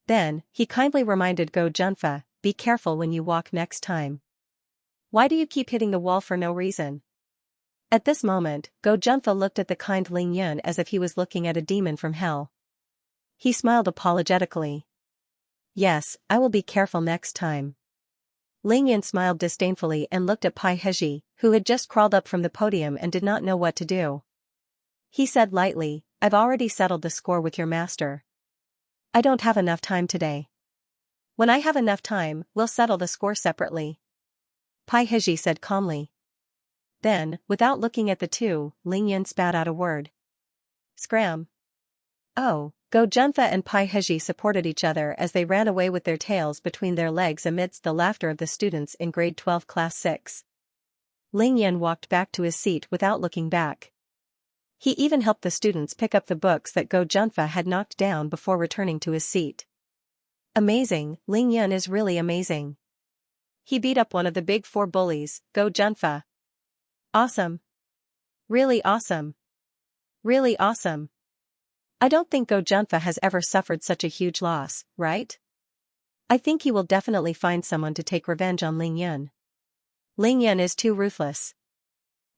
Then, he kindly reminded Go Junfa, be careful when you walk next time. Why do you keep hitting the wall for no reason? At this moment, Go Junfa looked at the kind Ling Yun as if he was looking at a demon from hell. He smiled apologetically. Yes, I will be careful next time. Ling Yun smiled disdainfully and looked at Pai Heji, who had just crawled up from the podium and did not know what to do. He said lightly, I've already settled the score with your master. I don't have enough time today. When I have enough time, we'll settle the score separately. Pai Heji said calmly. Then, without looking at the two, Ling Yun spat out a word. Scram. Oh, Go Junfa and Pai Heji supported each other as they ran away with their tails between their legs amidst the laughter of the students in grade 12 class 6. Ling Yun walked back to his seat without looking back. He even helped the students pick up the books that Go Junfa had knocked down before returning to his seat. Amazing, Ling Yun is really amazing. He beat up one of the big 4 bullies, Go Junfa. Awesome. Really awesome. Really awesome. I don't think Go Junfa has ever suffered such a huge loss, right? I think he will definitely find someone to take revenge on Ling Yun. Ling Yun is too ruthless.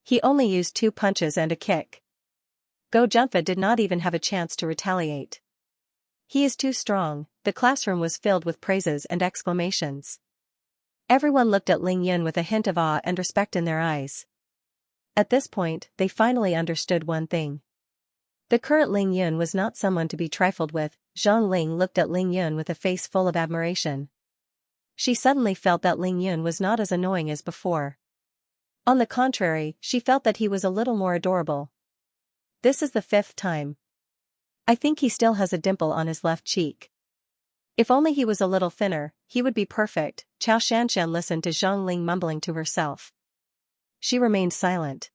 He only used 2 punches and a kick. Go Junfa did not even have a chance to retaliate. He is too strong. The classroom was filled with praises and exclamations. Everyone looked at Ling Yun with a hint of awe and respect in their eyes. At this point, they finally understood one thing. The current Ling Yun was not someone to be trifled with. Zhang Ling looked at Ling Yun with a face full of admiration. She suddenly felt that Ling Yun was not as annoying as before. On the contrary, she felt that he was a little more adorable. This is the 5th time. I think he still has a dimple on his left cheek. If only he was a little thinner, he would be perfect. Chao Xianxia listened to Zhang Ling mumbling to herself. She remained silent.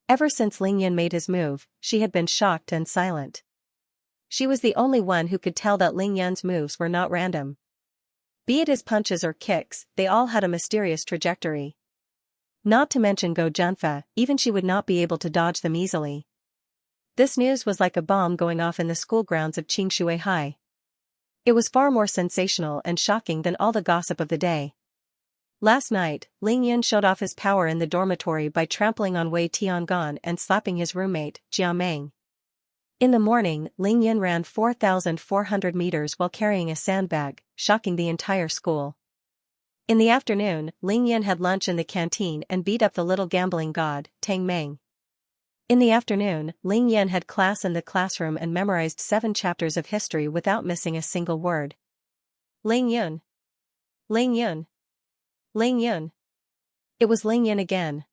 Ever since Ling Yun made his move, she had been shocked and silent. She was the only one who could tell that Ling Yun's moves were not random. Be it his punches or kicks, they all had a mysterious trajectory. Not to mention Go Junfa, even she would not be able to dodge them easily. This news was like a bomb going off in the school grounds of Xianxia High. It was far more sensational and shocking than all the gossip of the day. Last night, Ling Yun showed off his power in the dormitory by trampling on Wei Tiangan and slapping his roommate, Jia Meng. In the morning, Ling Yun ran 4,400 meters while carrying a sandbag, shocking the entire school. In the afternoon, Ling Yun had lunch in the canteen and beat up the little gambling god, Tang Meng. In the afternoon, Ling Yun had class in the classroom and memorized 7 chapters of history without missing a single word. Ling Yun. Ling Yun. Ling Yun. It was Ling Yun again.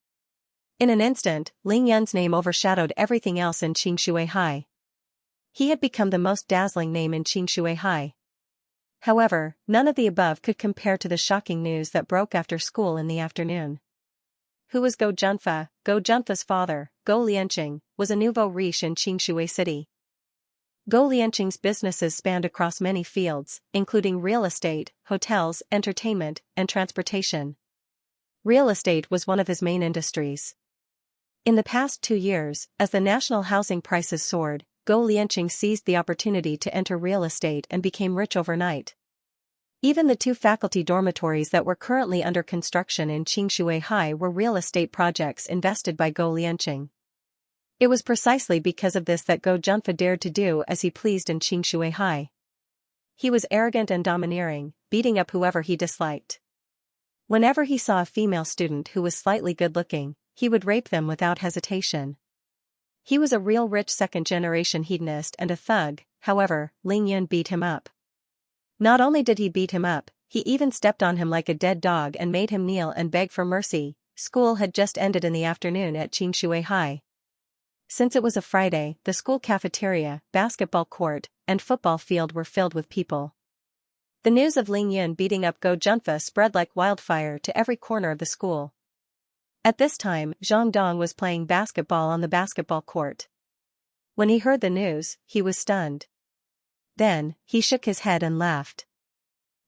In an instant, Ling Yun's name overshadowed everything else in Xianxia High. He had become the most dazzling name in Xianxia High. However, none of the above could compare to the shocking news that broke after school in the afternoon. Who was Go Junfa? Go Junfa's father, Go Lianqing, was a nouveau riche in Xianxia City. Go Lianqing's businesses spanned across many fields, including real estate, hotels, entertainment, and transportation. Real estate was one of his main industries. In the past 2 years, as the national housing prices soared, Go Lianqing seized the opportunity to enter real estate and became rich overnight. Even the 2 faculty dormitories that were currently under construction in Xianxia High were real estate projects invested by Go Lianqing. It was precisely because of this that Go Junfa dared to do as he pleased in Xianxia High. He was arrogant and domineering, beating up whoever he disliked. Whenever he saw a female student who was slightly good-looking, he would rape them without hesitation. He was a real rich second-generation hedonist and a thug. However, Ling Yun beat him up. Not only did he beat him up, he even stepped on him like a dead dog and made him kneel and beg for mercy. School had just ended in the afternoon at Xianxia High. Since it was a Friday, the school cafeteria, basketball court, and football field were filled with people. The news of Ling Yun beating up Go Junfa spread like wildfire to every corner of the school. At this time, Zhang Dong was playing basketball on the basketball court. When he heard the news, he was stunned. Then, he shook his head and laughed.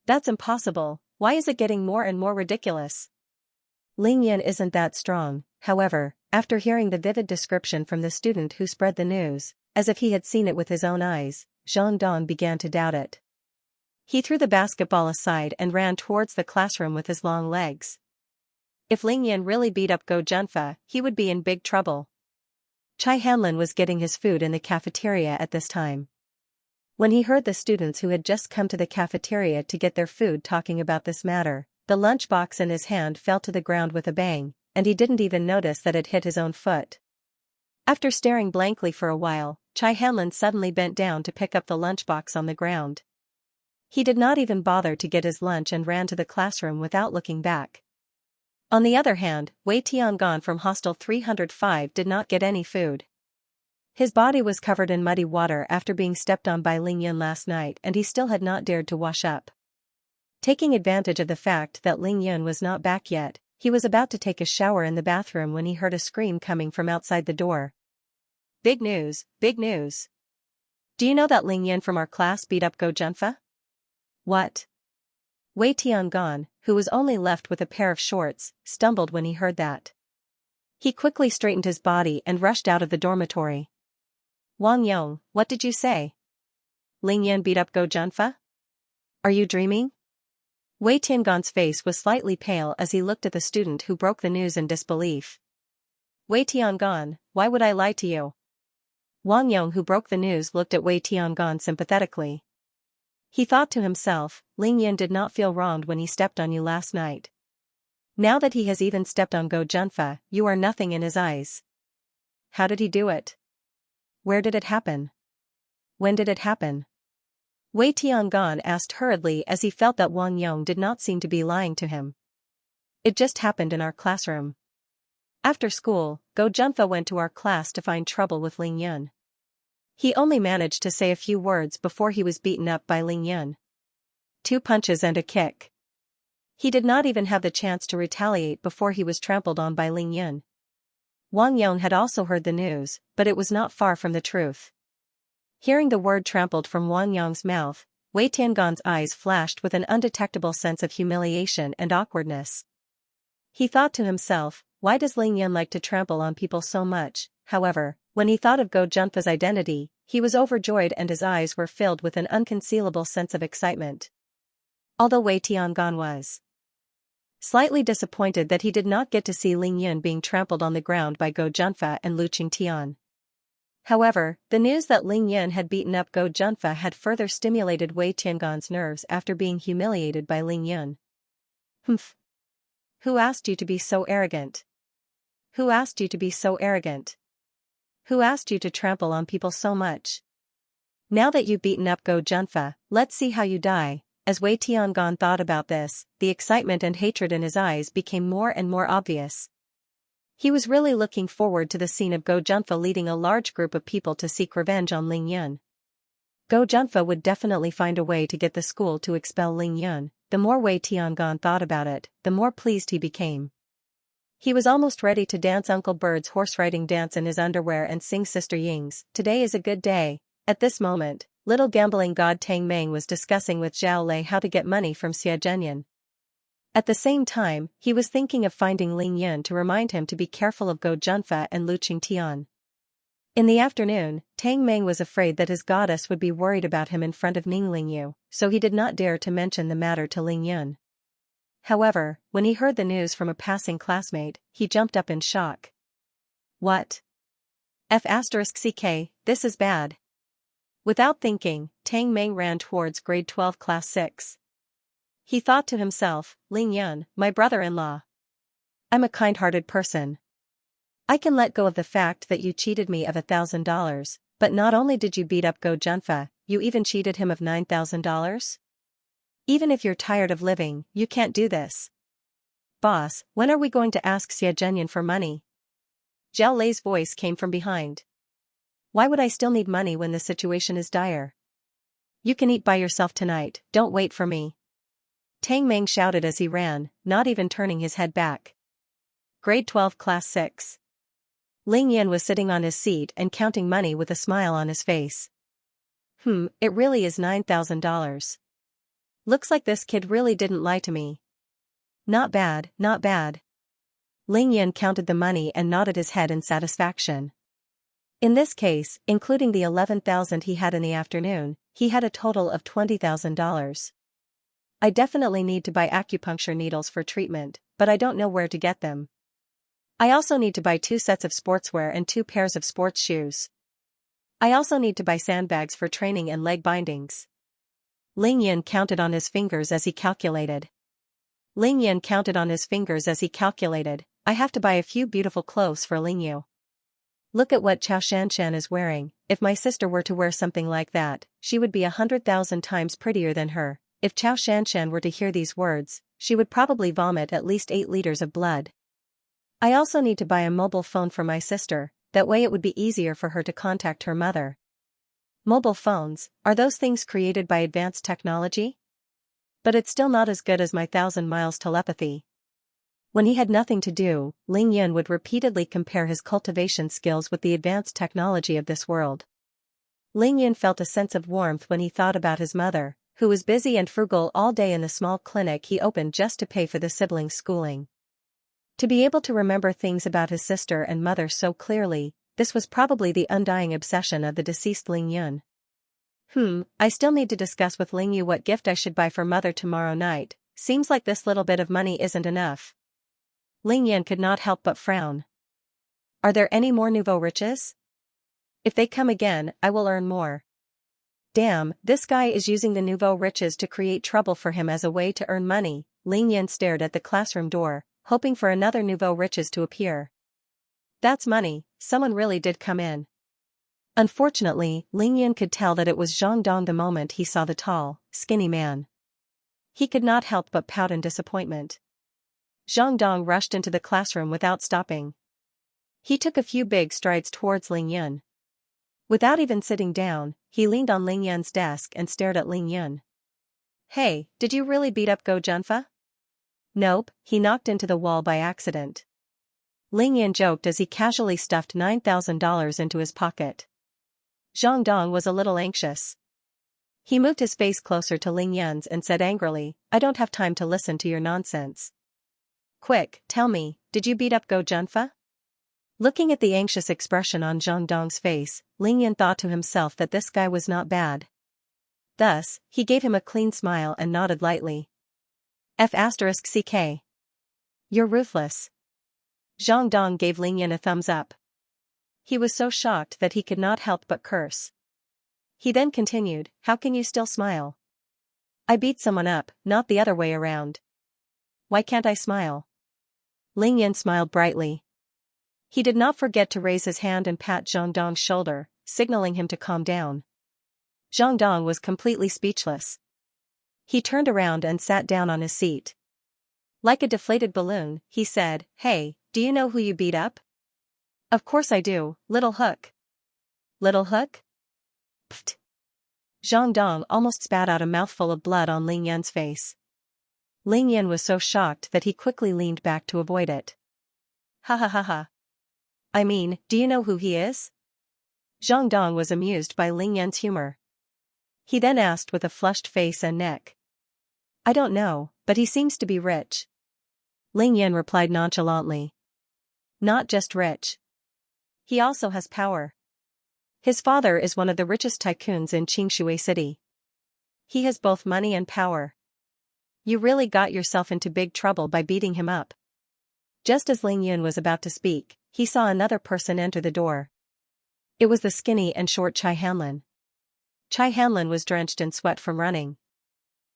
That's impossible. Why is it getting more and more ridiculous? Ling Yun isn't that strong. However, after hearing the vivid description from the student who spread the news, as if he had seen it with his own eyes, Zhang Dong began to doubt it. He threw the basketball aside and ran towards the classroom with his long legs. If Ling Yun really beat up Go Junfa, he would be in big trouble. Chai Hanlin was getting his food in the cafeteria at this time. When he heard the students who had just come to the cafeteria to get their food talking about this matter, the lunchbox in his hand fell to the ground with a bang, and he didn't even notice that it hit his own foot. After staring blankly for a while, Chai Hanlin suddenly bent down to pick up the lunchbox on the ground. He did not even bother to get his lunch and ran to the classroom without looking back. On the other hand, Wei Tiangan from Hostel 305 did not get any food. His body was covered in muddy water after being stepped on by Ling Yun last night, and he still had not dared to wash up. Taking advantage of the fact that Ling Yun was not back yet, he was about to take a shower in the bathroom when he heard a scream coming from outside the door. Big news, big news. Do you know that Ling Yun from our class beat up Go Junfa? What? Wei Tiangan, who was only left with a pair of shorts, stumbled when he heard that. He quickly straightened his body and rushed out of the dormitory. Wang Yong, what did you say? Ling Yun beat up Go Junfa? Are you dreaming? Wei Tiangan's face was slightly pale as he looked at the student who broke the news in disbelief. Wei Tiangan, why would I lie to you? Wang Yong, who broke the news, looked at Wei Tiangan sympathetically. He thought to himself, Ling Yun did not feel wronged when he stepped on you last night. Now that he has even stepped on Go Junfa, you are nothing in his eyes. How did he do it? Where did it happen? When did it happen? Wei Tiangan asked hurriedly as he felt that Wang Yong did not seem to be lying to him. It just happened in our classroom. After school, Go Junfa went to our class to find trouble with Ling Yun. He only managed to say a few words before he was beaten up by Ling Yun. 2 punches and a kick. He did not even have the chance to retaliate before he was trampled on by Ling Yun. Wang Yong had also heard the news, but it was not far from the truth. Hearing the word trampled from Wang Yong's mouth, Wei Tiangan's eyes flashed with an undetectable sense of humiliation and awkwardness. He thought to himself, why does Ling Yun like to trample on people so much? However, when he thought of Go Junfa's identity, he was overjoyed and his eyes were filled with an unconcealable sense of excitement. Although Wei Tiangan was slightly disappointed that he did not get to see Ling Yun being trampled on the ground by Go Junfa and Lu Qingtian. However, the news that Ling Yun had beaten up Go Junfa had further stimulated Wei Tiangan's nerves after being humiliated by Ling Yun. Humph. Who asked you to be so arrogant? Who asked you to be so arrogant? Who asked you to trample on people so much? Now that you've beaten up Go Junfa, let's see how you die. As Wei Tiangan thought about this, the excitement and hatred in his eyes became more and more obvious. He was really looking forward to the scene of Go Junfa leading a large group of people to seek revenge on Ling Yun. Go Junfa would definitely find a way to get the school to expel Ling Yun. The more Wei Tiangan thought about it, the more pleased he became. He was almost ready to dance Uncle Bird's horse-riding dance in his underwear and sing Sister Ying's "Today is a Good Day." At this moment, little gambling god Tang Meng was discussing with Zhao Lei how to get money from Xia Zhenyan. At the same time, he was thinking of finding Ling Yun to remind him to be careful of Go Junfa and Lu Qingtian. In the afternoon, Tang Meng was afraid that his goddess would be worried about him in front of Ning Lingyu, so he did not dare to mention the matter to Ling Yun. However, when he heard the news from a passing classmate, he jumped up in shock. What? F***ck, this is bad. Without thinking, Tang Meng ran towards grade 12 class 6. He thought to himself, Ling Yun, my brother-in-law. I'm a kind-hearted person. I can let go of the fact that you cheated me of $1,000, but not only did you beat up Go Junfa, you even cheated him of $9,000? Even if you're tired of living, you can't do this. Boss, when are we going to ask Xia Zhenyan for money? Zhao Lei's voice came from behind. Why would I still need money when the situation is dire? You can eat by yourself tonight, don't wait for me. Tang Meng shouted as he ran, not even turning his head back. Grade 12 Class 6. Ling Yan was sitting on his seat and counting money with a smile on his face. It really is $9,000. Looks like this kid really didn't lie to me. Not bad, not bad. Ling Yan counted the money and nodded his head in satisfaction. In this case, including the $11,000 he had in the afternoon, he had a total of $20,000. I definitely need to buy acupuncture needles for treatment, but I don't know where to get them. I also need to buy 2 sets of sportswear and 2 pairs of sports shoes. I also need to buy sandbags for training and leg bindings. Ling Yan counted on his fingers as he calculated. I have to buy a few beautiful clothes for Ling Yu. Look at what Chao Shanshan is wearing. If my sister were to wear something like that, she would be 100,000 times prettier than her. If Chao Shanshan were to hear these words, she would probably vomit at least 8 liters of blood. I also need to buy a mobile phone for my sister, that way it would be easier for her to contact her mother. Mobile phones, are those things created by advanced technology? But it's still not as good as my 1,000 miles telepathy. When he had nothing to do, Ling Yun would repeatedly compare his cultivation skills with the advanced technology of this world. Ling Yun felt a sense of warmth when he thought about his mother, who was busy and frugal all day in the small clinic he opened just to pay for the siblings' schooling. To be able to remember things about his sister and mother so clearly, this was probably the undying obsession of the deceased Ling Yun. I still need to discuss with Ling Yu what gift I should buy for mother tomorrow night. Seems like this little bit of money isn't enough. Ling Yan could not help but frown. Are there any more nouveau riches? If they come again, I will earn more. Damn, this guy is using the nouveau riches to create trouble for him as a way to earn money. Ling Yan stared at the classroom door, hoping for another nouveau riches to appear. That's money, someone really did come in. Unfortunately, Ling Yan could tell that it was Zhang Dong the moment he saw the tall, skinny man. He could not help but pout in disappointment. Zhang Dong rushed into the classroom without stopping. He took a few big strides towards Ling Yun. Without even sitting down, he leaned on Ling Yun's desk and stared at Ling Yun. Hey, did you really beat up Go Junfa? Nope, he knocked into the wall by accident. Ling Yun joked as he casually stuffed $9,000 into his pocket. Zhang Dong was a little anxious. He moved his face closer to Ling Yun's and said angrily, I don't have time to listen to your nonsense. Quick, tell me, did you beat up Go Junfa? Looking at the anxious expression on Zhang Dong's face, Ling Yun thought to himself that this guy was not bad. Thus, he gave him a clean smile and nodded lightly. F***CK. You're ruthless. Zhang Dong gave Ling Yun a thumbs up. He was so shocked that he could not help but curse. He then continued, how can you still smile? I beat someone up, not the other way around. Why can't I smile? Ling Yan smiled brightly. He did not forget to raise his hand and pat Zhang Dong's shoulder, signaling him to calm down. Zhang Dong was completely speechless. He turned around and sat down on his seat. Like a deflated balloon, he said, hey, do you know who you beat up? Of course I do, Little Hook. Little Hook? Pfft. Zhang Dong almost spat out a mouthful of blood on Ling Yan's face. Ling Yan was so shocked that he quickly leaned back to avoid it. Ha ha ha ha. I mean, do you know who he is? Zhang Dong was amused by Ling Yan's humor. He then asked with a flushed face and neck. I don't know, but he seems to be rich. Ling Yan replied nonchalantly. Not just rich. He also has power. His father is one of the richest tycoons in Qingshui City. He has both money and power. You really got yourself into big trouble by beating him up. Just as Ling Yun was about to speak, he saw another person enter the door. It was the skinny and short Chai Hanlin. Chai Hanlin was drenched in sweat from running.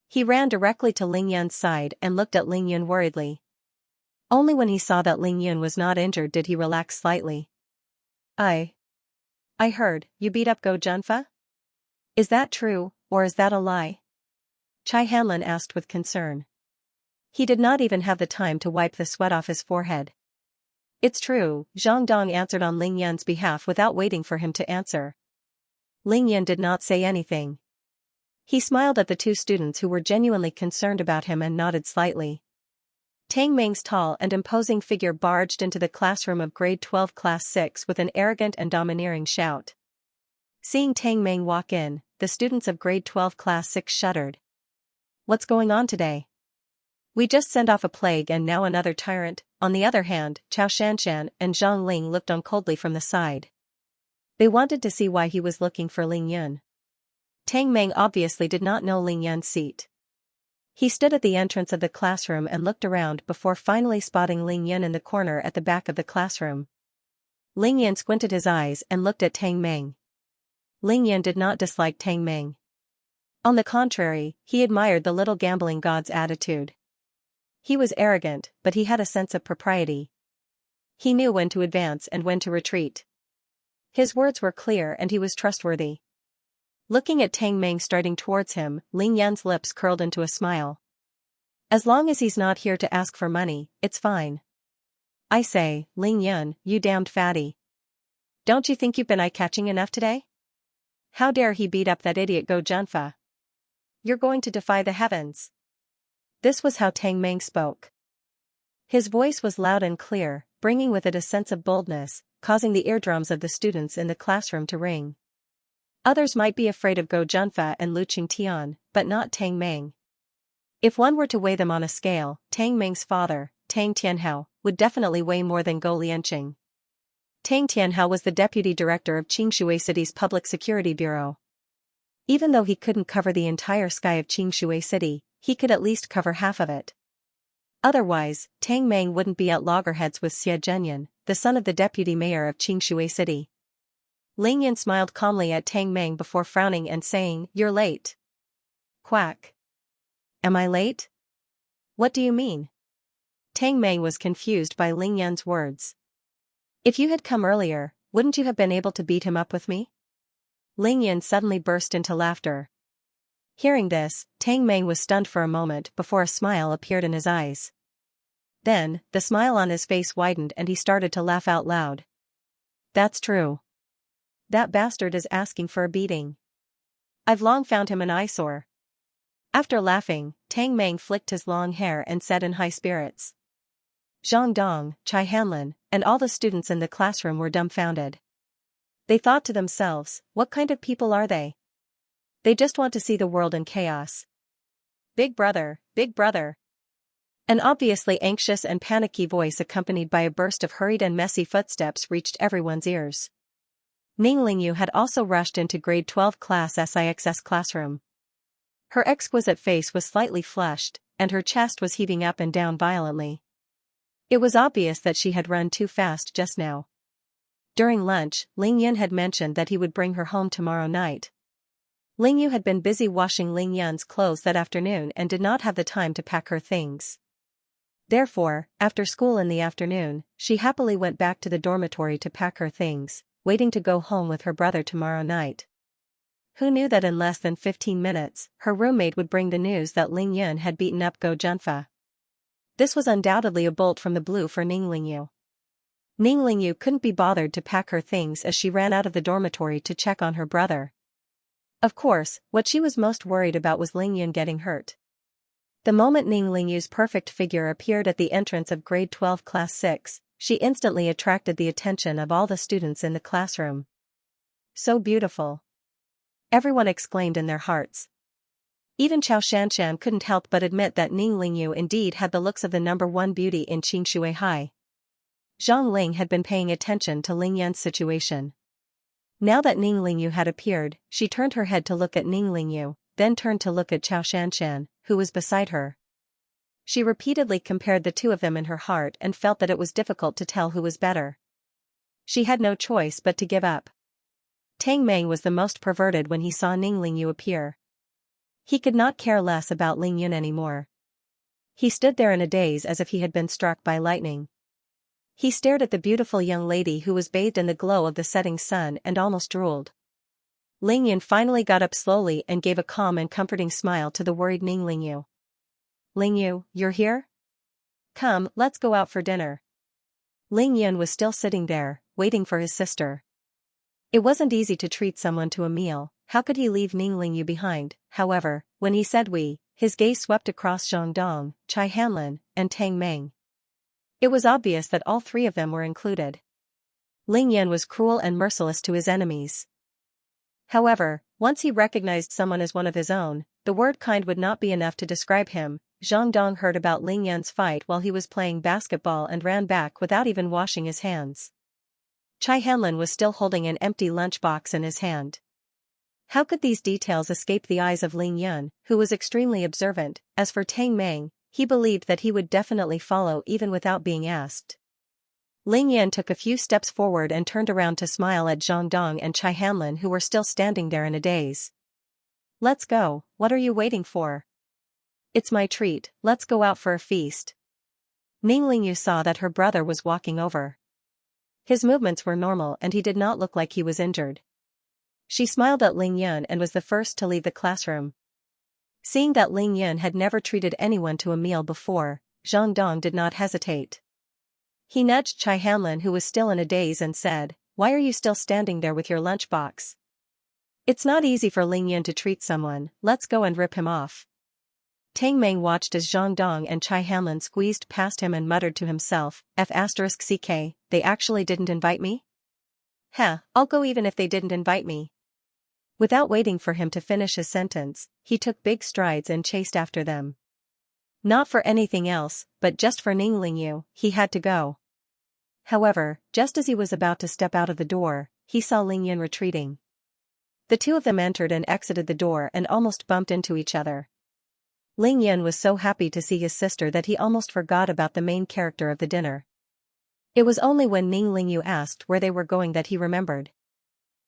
He ran directly to Ling Yun's side and looked at Ling Yun worriedly. Only when he saw that Ling Yun was not injured did he relax slightly. I heard, you beat up Go Junfa? Is that true, or is that a lie? Chai Hanlin asked with concern. He did not even have the time to wipe the sweat off his forehead. It's true, Zhang Dong answered on Ling Yun's behalf without waiting for him to answer. Ling Yun did not say anything. He smiled at the two students who were genuinely concerned about him and nodded slightly. Tang Meng's tall and imposing figure barged into the classroom of grade 12 class 6 with an arrogant and domineering shout. Seeing Tang Meng walk in, the students of grade 12 class 6 shuddered. What's going on today? We just sent off a plague and now another tyrant. On the other hand, Chao Shanshan and Zhang Ling looked on coldly from the side. They wanted to see why he was looking for Ling Yun. Tang Meng obviously did not know Ling Yun's seat. He stood at the entrance of the classroom and looked around before finally spotting Ling Yun in the corner at the back of the classroom. Ling Yun squinted his eyes and looked at Tang Meng. Ling Yun did not dislike Tang Meng. On the contrary, he admired the little gambling god's attitude. He was arrogant, but he had a sense of propriety. He knew when to advance and when to retreat. His words were clear and he was trustworthy. Looking at Tang Meng striding towards him, Ling Yun's lips curled into a smile. As long as he's not here to ask for money, it's fine. I say, Ling Yun, you damned fatty. Don't you think you've been eye-catching enough today? How dare he beat up that idiot Go Junfa? You're going to defy the heavens. This was how Tang Meng spoke. His voice was loud and clear, bringing with it a sense of boldness, causing the eardrums of the students in the classroom to ring. Others might be afraid of Go Junfa and Lu Qingtian, but not Tang Meng. If one were to weigh them on a scale, Tang Meng's father, Tang Tianhao, would definitely weigh more than Go Lianqing. Tang Tianhao was the deputy director of Qingshui City's Public Security Bureau. Even though he couldn't cover the entire sky of Qingshui City, he could at least cover half of it. Otherwise, Tang Meng wouldn't be at loggerheads with Xie Zhenyan, the son of the deputy mayor of Qingshui City. Ling Yun smiled calmly at Tang Meng before frowning and saying, "You're late." Quack. Am I late? What do you mean? Tang Meng was confused by Ling Yun's words. If you had come earlier, wouldn't you have been able to beat him up with me? Ling Yun suddenly burst into laughter. Hearing this, Tang Meng was stunned for a moment before a smile appeared in his eyes. Then, the smile on his face widened and he started to laugh out loud. That's true. That bastard is asking for a beating. I've long found him an eyesore. After laughing, Tang Meng flicked his long hair and said in high spirits. Zhang Dong, Chai Hanlin, and all the students in the classroom were dumbfounded. They thought to themselves, what kind of people are they? They just want to see the world in chaos. Big brother, big brother. An obviously anxious and panicky voice accompanied by a burst of hurried and messy footsteps reached everyone's ears. Ning Lingyu had also rushed into grade 12 class SIXS classroom. Her exquisite face was slightly flushed, and her chest was heaving up and down violently. It was obvious that she had run too fast just now. During lunch, Ling Yun had mentioned that he would bring her home tomorrow night. Ling Yu had been busy washing Ling Yun's clothes that afternoon and did not have the time to pack her things. Therefore, after school in the afternoon, she happily went back to the dormitory to pack her things, waiting to go home with her brother tomorrow night. Who knew that in less than 15 minutes, her roommate would bring the news that Ling Yun had beaten up Go Junfa. This was undoubtedly a bolt from the blue for Ning Lingyu. Ning Lingyu couldn't be bothered to pack her things as she ran out of the dormitory to check on her brother. Of course, what she was most worried about was Ling Yun getting hurt. The moment Ning Lingyu's perfect figure appeared at the entrance of grade 12 class 6, she instantly attracted the attention of all the students in the classroom. So beautiful. Everyone exclaimed in their hearts. Even Chao Shanshan couldn't help but admit that Ning Lingyu indeed had the looks of the #1 beauty in Qingshui High. Zhang Ling had been paying attention to Ling Yun's situation. Now that Ning Lingyu had appeared, she turned her head to look at Ning Lingyu, then turned to look at Chao Shanshan, who was beside her. She repeatedly compared the two of them in her heart and felt that it was difficult to tell who was better. She had no choice but to give up. Tang Meng was the most perverted when he saw Ning Lingyu appear. He could not care less about Ling Yun anymore. He stood there in a daze as if he had been struck by lightning. He stared at the beautiful young lady who was bathed in the glow of the setting sun and almost drooled. Ling Yun finally got up slowly and gave a calm and comforting smile to the worried Ling Yu. Ling Yu, you're here? Come, let's go out for dinner. Ling Yun was still sitting there, waiting for his sister. It wasn't easy to treat someone to a meal. How could he leave Ling Yu behind? However, when he said we, his gaze swept across Zhang Dong, Chai Hanlin, and Tang Meng. It was obvious that all three of them were included. Ling Yun was cruel and merciless to his enemies. However, once he recognized someone as one of his own, the word kind would not be enough to describe him. Zhang Dong heard about Ling Yun's fight while he was playing basketball and ran back without even washing his hands. Chai Hanlin was still holding an empty lunchbox in his hand. How could these details escape the eyes of Ling Yun, who was extremely observant? As for Tang Meng, he believed that he would definitely follow even without being asked. Ling Yun took a few steps forward and turned around to smile at Zhang Dong and Chai Hanlin, who were still standing there in a daze. Let's go, what are you waiting for? It's my treat, let's go out for a feast. Ling Yu saw that her brother was walking over. His movements were normal and he did not look like he was injured. She smiled at Ling Yun and was the first to leave the classroom. Seeing that Ling Yun had never treated anyone to a meal before, Zhang Dong did not hesitate. He nudged Chai Hanlin, who was still in a daze, and said, "Why are you still standing there with your lunchbox? It's not easy for Ling Yun to treat someone, let's go and rip him off." Tang Meng watched as Zhang Dong and Chai Hanlin squeezed past him and muttered to himself, F***ck, they actually didn't invite me? Heh, I'll go even if they didn't invite me. Without waiting for him to finish his sentence, he took big strides and chased after them. Not for anything else, but just for Ling Yu, he had to go. However, just as he was about to step out of the door, he saw Ling Yun retreating. The two of them entered and exited the door and almost bumped into each other. Ling Yun was so happy to see his sister that he almost forgot about the main character of the dinner. It was only when Ling Yu asked where they were going that he remembered.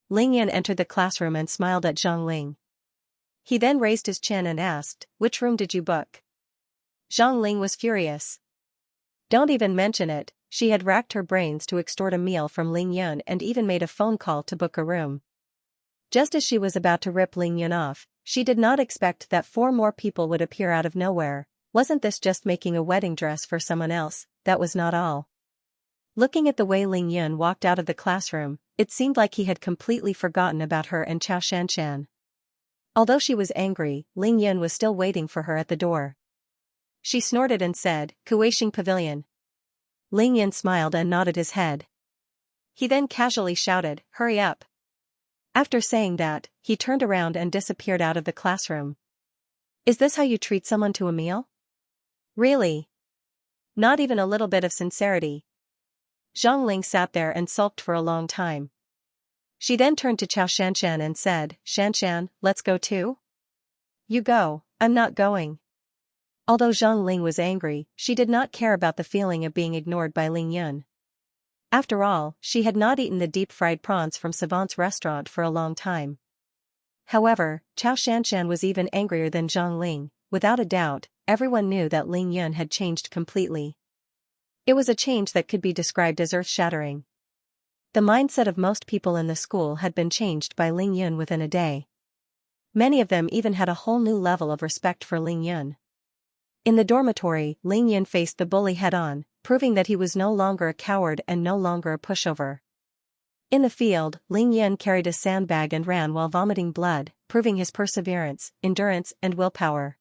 Ling Yun entered the classroom and smiled at Zhang Ling. He then raised his chin and asked, "Which room did you book?" Zhang Ling was furious. Don't even mention it, she had racked her brains to extort a meal from Ling Yun and even made a phone call to book a room. Just as she was about to rip Ling Yun off, she did not expect that 4 more people would appear out of nowhere. Wasn't this just making a wedding dress for someone else? That was not all. Looking at the way Ling Yun walked out of the classroom, it seemed like he had completely forgotten about her and Xianxia. Although she was angry, Ling Yun was still waiting for her at the door. She snorted and said, "Cultivation Pavilion." Ling Yun smiled and nodded his head. He then casually shouted, "Hurry up." After saying that, he turned around and disappeared out of the classroom. Is this how you treat someone to a meal? Really? Not even a little bit of sincerity. Zhang Ling sat there and sulked for a long time. She then turned to Xianxia and said, "Xianxia, let's go too?" "You go, I'm not going." Although Zhang Ling was angry, she did not care about the feeling of being ignored by Ling Yun. After all, she had not eaten the deep-fried prawns from Savant's restaurant for a long time. However, Xianxia was even angrier than Zhang Ling. Without a doubt, everyone knew that Ling Yun had changed completely. It was a change that could be described as earth-shattering. The mindset of most people in the school had been changed by Ling Yun within a day. Many of them even had a whole new level of respect for Ling Yun. In the dormitory, Ling Yun faced the bully head-on, proving that he was no longer a coward and no longer a pushover. In the field, Ling Yun carried a sandbag and ran while vomiting blood, proving his perseverance, endurance, and willpower.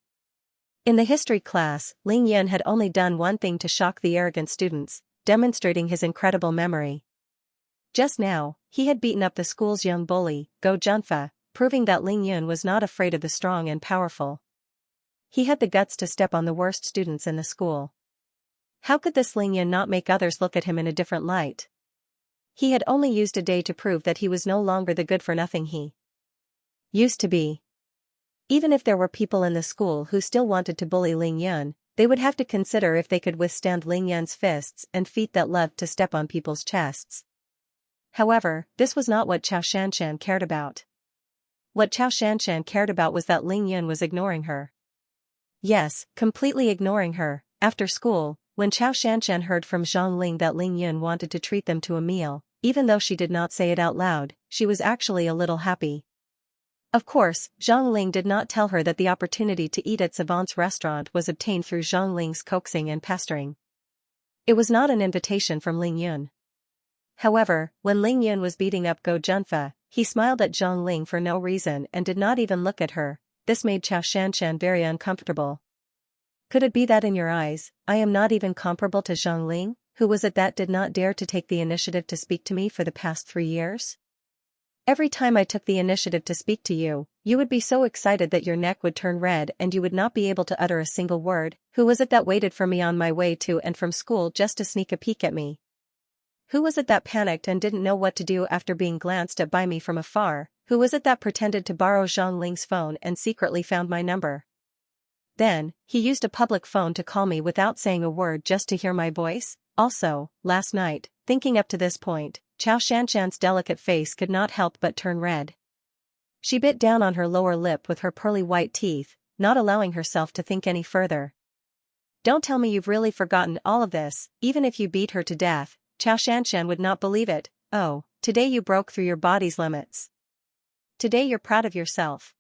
In the history class, Ling Yun had only done one thing to shock the arrogant students, demonstrating his incredible memory. Just now, he had beaten up the school's young bully, Go Junfa, proving that Ling Yun was not afraid of the strong and powerful. He had the guts to step on the worst students in the school. How could this Ling Yun not make others look at him in a different light? He had only used a day to prove that he was no longer the good-for-nothing he used to be. Even if there were people in the school who still wanted to bully Ling Yun, they would have to consider if they could withstand Ling Yun's fists and feet that loved to step on people's chests. However, this was not what Xianxia cared about. what Chao Shanshan cared about was that Ling Yun was ignoring her. Yes, completely ignoring her. After school, when Chao Shanshan heard from Zhang Ling that Ling Yun wanted to treat them to a meal, even though she did not say it out loud, she was actually a little happy. Of course, Zhang Ling did not tell her that the opportunity to eat at Savant's restaurant was obtained through Zhang Ling's coaxing and pestering. It was not an invitation from Ling Yun. However, when Ling Yun was beating up Go Junfa, he smiled at Zhang Ling for no reason and did not even look at her. This made Chao Shanshan very uncomfortable. Could it be that in your eyes, I am not even comparable to Zhang Ling, who was it that did not dare to take the initiative to speak to me for the past 3 years? Every time I took the initiative to speak to you, you would be so excited that your neck would turn red and you would not be able to utter a single word. Who was it that waited for me on my way to and from school just to sneak a peek at me? Who was it that panicked and didn't know what to do after being glanced at by me from afar? Who was it that pretended to borrow Zhang Ling's phone and secretly found my number? Then, he used a public phone to call me without saying a word just to hear my voice? Also, last night, thinking up to this point, Chao Shanshan's delicate face could not help but turn red. She bit down on her lower lip with her pearly white teeth, not allowing herself to think any further. Don't tell me you've really forgotten all of this. Even if you beat her to death, Chao Shanshan would not believe it. Oh, today you broke through your body's limits. Today you're proud of yourself.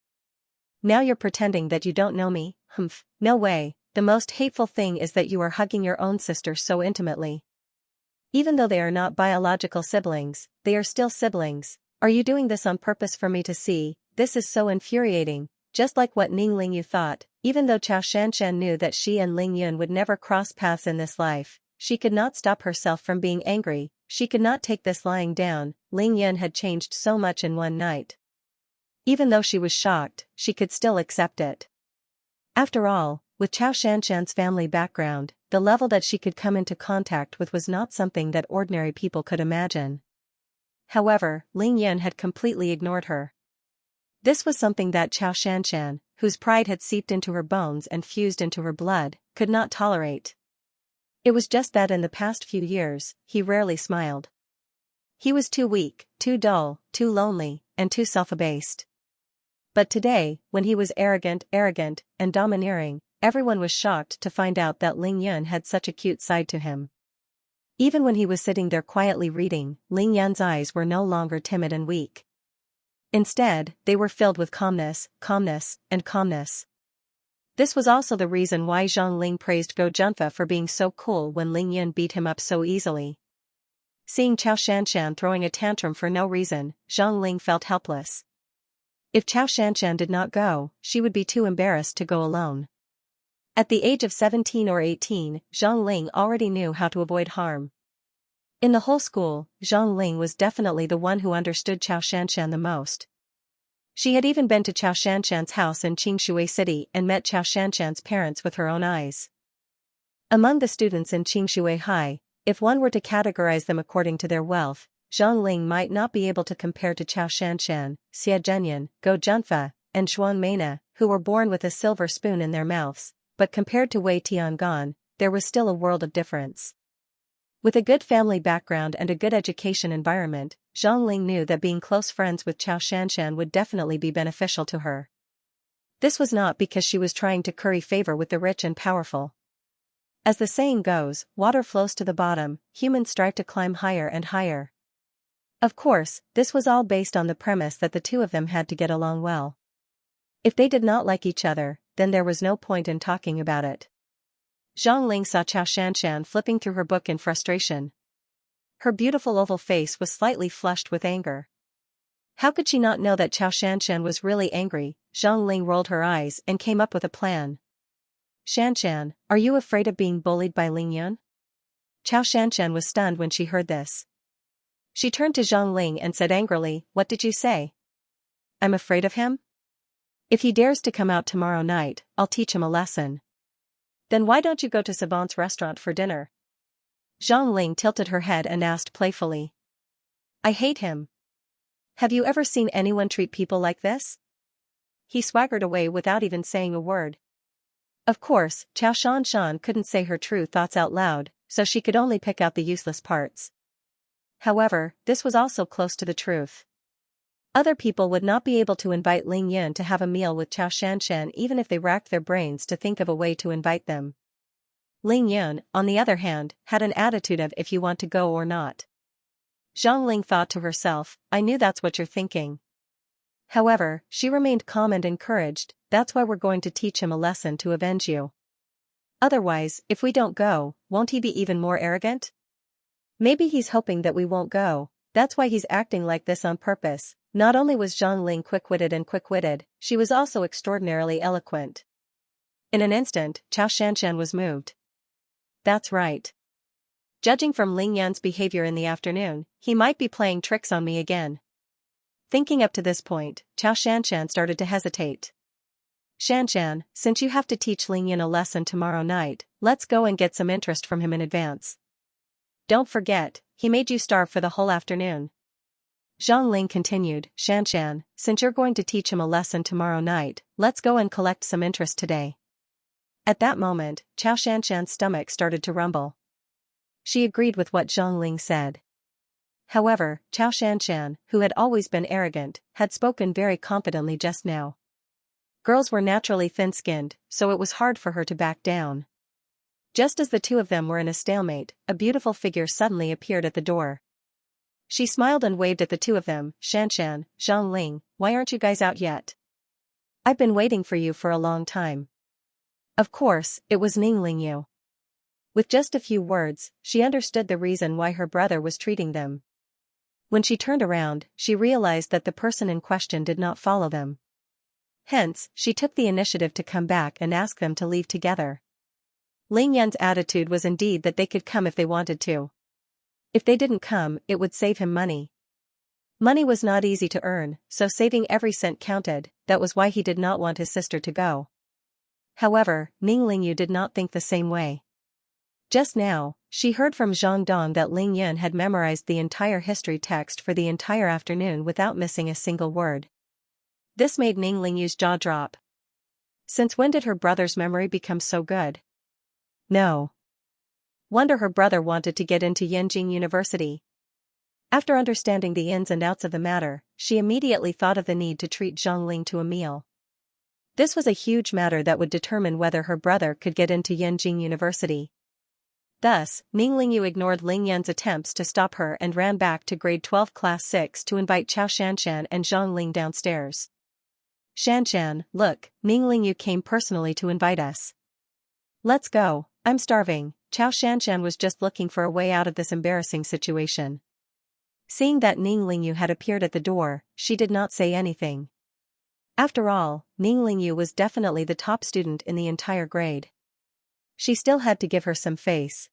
Now you're pretending that you don't know me? Humph, no way. The most hateful thing is that you are hugging your own sister so intimately. Even though they are not biological siblings, they are still siblings. Are you doing this on purpose for me to see? This is so infuriating. Just like what Ning Ling Yu thought, even though Chao Shanshan knew that she and Ling Yun would never cross paths in this life, she could not stop herself from being angry. She could not take this lying down. Ling Yun had changed so much in one night. Even though she was shocked, she could still accept it. After all, with Chao Shanshan's family background, the level that she could come into contact with was not something that ordinary people could imagine. However, Ling Yun had completely ignored her. This was something that Chao Shanshan, whose pride had seeped into her bones and fused into her blood, could not tolerate. It was just that in the past few years, he rarely smiled. He was too weak, too dull, too lonely, and too self-abased. But today, when he was arrogant, and domineering, everyone was shocked to find out that Ling Yun had such a cute side to him. Even when he was sitting there quietly reading, Ling Yun's eyes were no longer timid and weak. Instead, they were filled with calmness. This was also the reason why Zhang Ling praised Go Junfa for being so cool when Ling Yun beat him up so easily. Seeing Chao Shanshan throwing a tantrum for no reason, Zhang Ling felt helpless. If Chao Shanshan did not go, she would be too embarrassed to go alone. At the age of 17 or 18, Zhang Ling already knew how to avoid harm. In the whole school, Zhang Ling was definitely the one who understood Chao Shanshan the most. She had even been to Chao Shanshan's house in Xianxia City and met Chao Shanshan's parents with her own eyes. Among the students in Xianxia High, if one were to categorize them according to their wealth, Zhang Ling might not be able to compare to Chao Shanshan, Xia Zhenyan, Go Junfa, and Xuan Meina, who were born with a silver spoon in their mouths, but compared to Wei Tiangan, there was still a world of difference. With a good family background and a good education environment, Zhang Ling knew that being close friends with Chao Shanshan would definitely be beneficial to her. This was not because she was trying to curry favor with the rich and powerful. As the saying goes, water flows to the bottom, humans strive to climb higher and higher. Of course, this was all based on the premise that the two of them had to get along well. If they did not like each other, then there was no point in talking about it. Zhang Ling saw Chao Shanshan flipping through her book in frustration. Her beautiful oval face was slightly flushed with anger. How could she not know that Chao Shanshan was really angry? Zhang Ling rolled her eyes and came up with a plan. Shanshan, are you afraid of being bullied by Ling Yun? Chao Shanshan was stunned when she heard this. She turned to Zhang Ling and said angrily, "What did you say? I'm afraid of him? If he dares to come out tomorrow night, I'll teach him a lesson." Then why don't you go to Savant's restaurant for dinner? Zhang Ling tilted her head and asked playfully. I hate him. Have you ever seen anyone treat people like this? He swaggered away without even saying a word. Of course, Chao Shanshan couldn't say her true thoughts out loud, so she could only pick out the useless parts. However, this was also close to the truth. Other people would not be able to invite Ling Yan to have a meal with Xianxia even if they racked their brains to think of a way to invite them. Ling Yan, on the other hand, had an attitude of if you want to go or not. Zhang Ling thought to herself, I knew that's what you're thinking. However, she remained calm and encouraged, that's why we're going to teach him a lesson to avenge you. Otherwise, if we don't go, won't he be even more arrogant? Maybe he's hoping that we won't go, that's why he's acting like this on purpose. Not only was Zhang Ling quick-witted, she was also extraordinarily eloquent. In an instant, Xianxia was moved. That's right. Judging from Ling Yan's behavior in the afternoon, he might be playing tricks on me again. Thinking up to this point, Xianxia started to hesitate. Xianxia, since you have to teach Ling Yan a lesson tomorrow night, let's go and get some interest from him in advance. Don't forget, he made you starve for the whole afternoon. Zhang Ling continued, Xianxia, since you're going to teach him a lesson tomorrow night, let's go and collect some interest today. At that moment, Xianxia's stomach started to rumble. She agreed with what Zhang Ling said. However, Xianxia, who had always been arrogant, had spoken very confidently just now. Girls were naturally thin-skinned, so it was hard for her to back down. Just as the two of them were in a stalemate, a beautiful figure suddenly appeared at the door. She smiled and waved at the two of them, Xianxia, Zhang Ling, why aren't you guys out yet? I've been waiting for you for a long time. Of course, it was Ningling. With just a few words, she understood the reason why her brother was treating them. When she turned around, she realized that the person in question did not follow them. Hence, she took the initiative to come back and ask them to leave together. Ling Yan's attitude was indeed that they could come if they wanted to. If they didn't come, it would save him money. Money was not easy to earn, so saving every cent counted, that was why he did not want his sister to go. However, Ningling did not think the same way. Just now, she heard from Zhang Dong that Ling Yan had memorized the entire history text for the entire afternoon without missing a single word. This made Ningling's jaw drop. Since when did her brother's memory become so good? No wonder her brother wanted to get into Yanjing University. After understanding the ins and outs of the matter, she immediately thought of the need to treat Zhang Ling to a meal. This was a huge matter that would determine whether her brother could get into Yanjing University. Thus, Ningling ignored Ling Yan's attempts to stop her and ran back to grade 12 class 6 to invite Xianxia and Zhang Ling downstairs. Xianxia, look, Ningling came personally to invite us. Let's go, I'm starving. Xianxia was just looking for a way out of this embarrassing situation. Seeing that Ningling had appeared at the door, she did not say anything. After all, Ningling was definitely the top student in the entire grade. She still had to give her some face.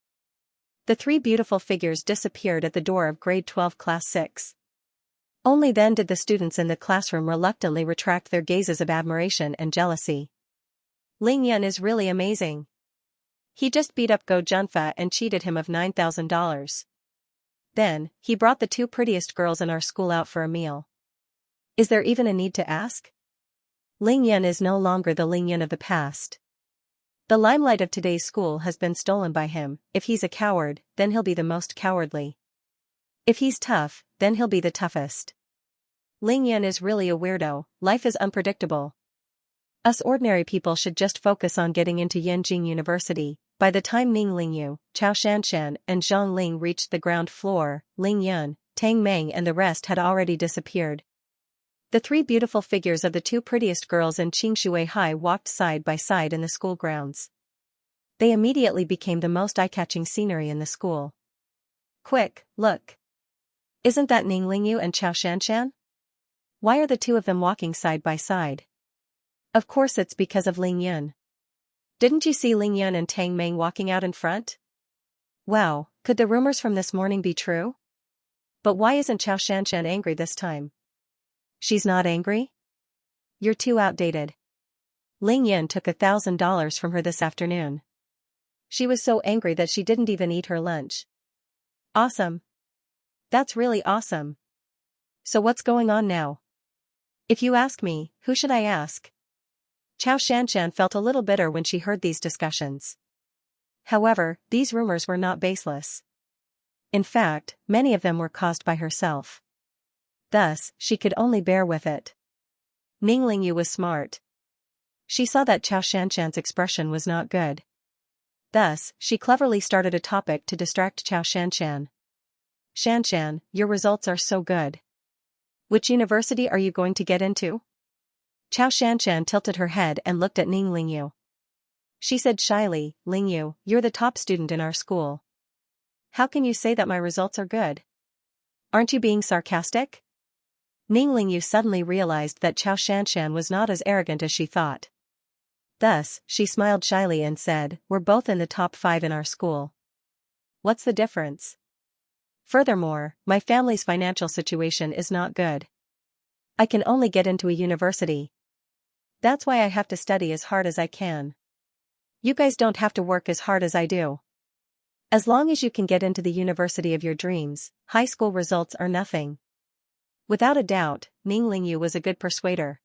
The three beautiful figures disappeared at the door of grade 12 class 6. Only then did the students in the classroom reluctantly retract their gazes of admiration and jealousy. Ling Yan is really amazing. He just beat up Go Junfa and cheated him of $9,000. Then, he brought the two prettiest girls in our school out for a meal. Is there even a need to ask? Ling Yan is no longer the Ling Yan of the past. The limelight of today's school has been stolen by him. If he's a coward, then he'll be the most cowardly. If he's tough, then he'll be the toughest. Ling Yan is really a weirdo. Life is unpredictable. Us ordinary people should just focus on getting into Yanjing University. By the time Ningling, Xianxia, and Zhang Ling reached the ground floor, Ling Yan, Tang Meng and the rest had already disappeared. The three beautiful figures of the two prettiest girls in Qingshui High walked side by side in the school grounds. They immediately became the most eye-catching scenery in the school. Quick, look. Isn't that Ningling and Xianxia? Why are the two of them walking side by side? Of course it's because of Ling Yan. Didn't you see Ling Yan and Tang Meng walking out in front? Wow, could the rumors from this morning be true? But why isn't Xianxia angry this time? She's not angry? You're too outdated. Ling Yan took $1,000 from her this afternoon. She was so angry that she didn't even eat her lunch. Awesome. That's really awesome. So what's going on now? If you ask me, who should I ask? Xianxia felt a little bitter when she heard these discussions. However, these rumors were not baseless. In fact, many of them were caused by herself. Thus, she could only bear with it. Ning Lingyu was smart. She saw that Xianxia's expression was not good. Thus, she cleverly started a topic to distract Xianxia. Xianxia, your results are so good. Which university are you going to get into? Xianxia tilted her head and looked at Ning Lingyu. She said shyly, Lingyu, you're the top student in our school. How can you say that my results are good? Aren't you being sarcastic? Ning Lingyu suddenly realized that Xianxia was not as arrogant as she thought. Thus, she smiled shyly and said, we're both in the top 5 in our school. What's the difference? Furthermore, my family's financial situation is not good. I can only get into a university. That's why I have to study as hard as I can. You guys don't have to work as hard as I do. As long as you can get into the university of your dreams, high school results are nothing. Without a doubt, Ning Lingyu was a good persuader.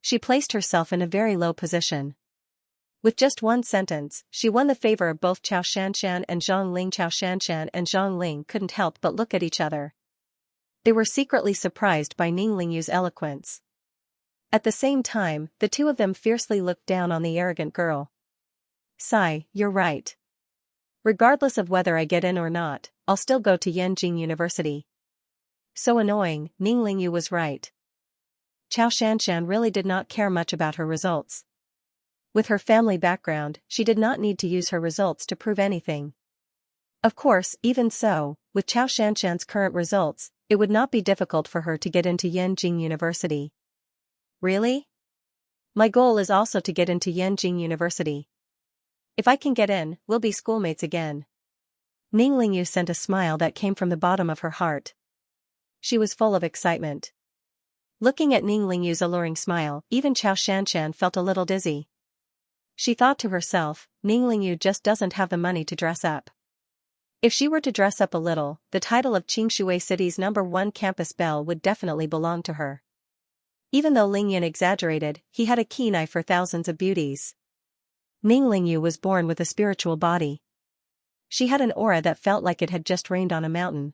She placed herself in a very low position. With just one sentence, she won the favor of both Xianxia and Zhang Ling. Xianxia and Zhang Ling couldn't help but look at each other. They were secretly surprised by Ning Lingyu's eloquence. At the same time, the two of them fiercely looked down on the arrogant girl. Sigh, you're right. Regardless of whether I get in or not, I'll still go to Yanjing University. So annoying, Ning Lingyu was right. Xianxia really did not care much about her results. With her family background, she did not need to use her results to prove anything. Of course, even so, with Xianxia's current results, it would not be difficult for her to get into Yanjing University. Really? My goal is also to get into Yanjing University. If I can get in, we'll be schoolmates again. Ning Lingyu sent a smile that came from the bottom of her heart. She was full of excitement. Looking at Ning Lingyu's alluring smile, even Xianxia felt a little dizzy. She thought to herself, Ning Lingyu just doesn't have the money to dress up. If she were to dress up a little, the title of Qingshui City's #1 campus belle would definitely belong to her. Even though Lingyan exaggerated, he had a keen eye for thousands of beauties. Ning Lingyu was born with a spiritual body. She had an aura that felt like it had just rained on a mountain.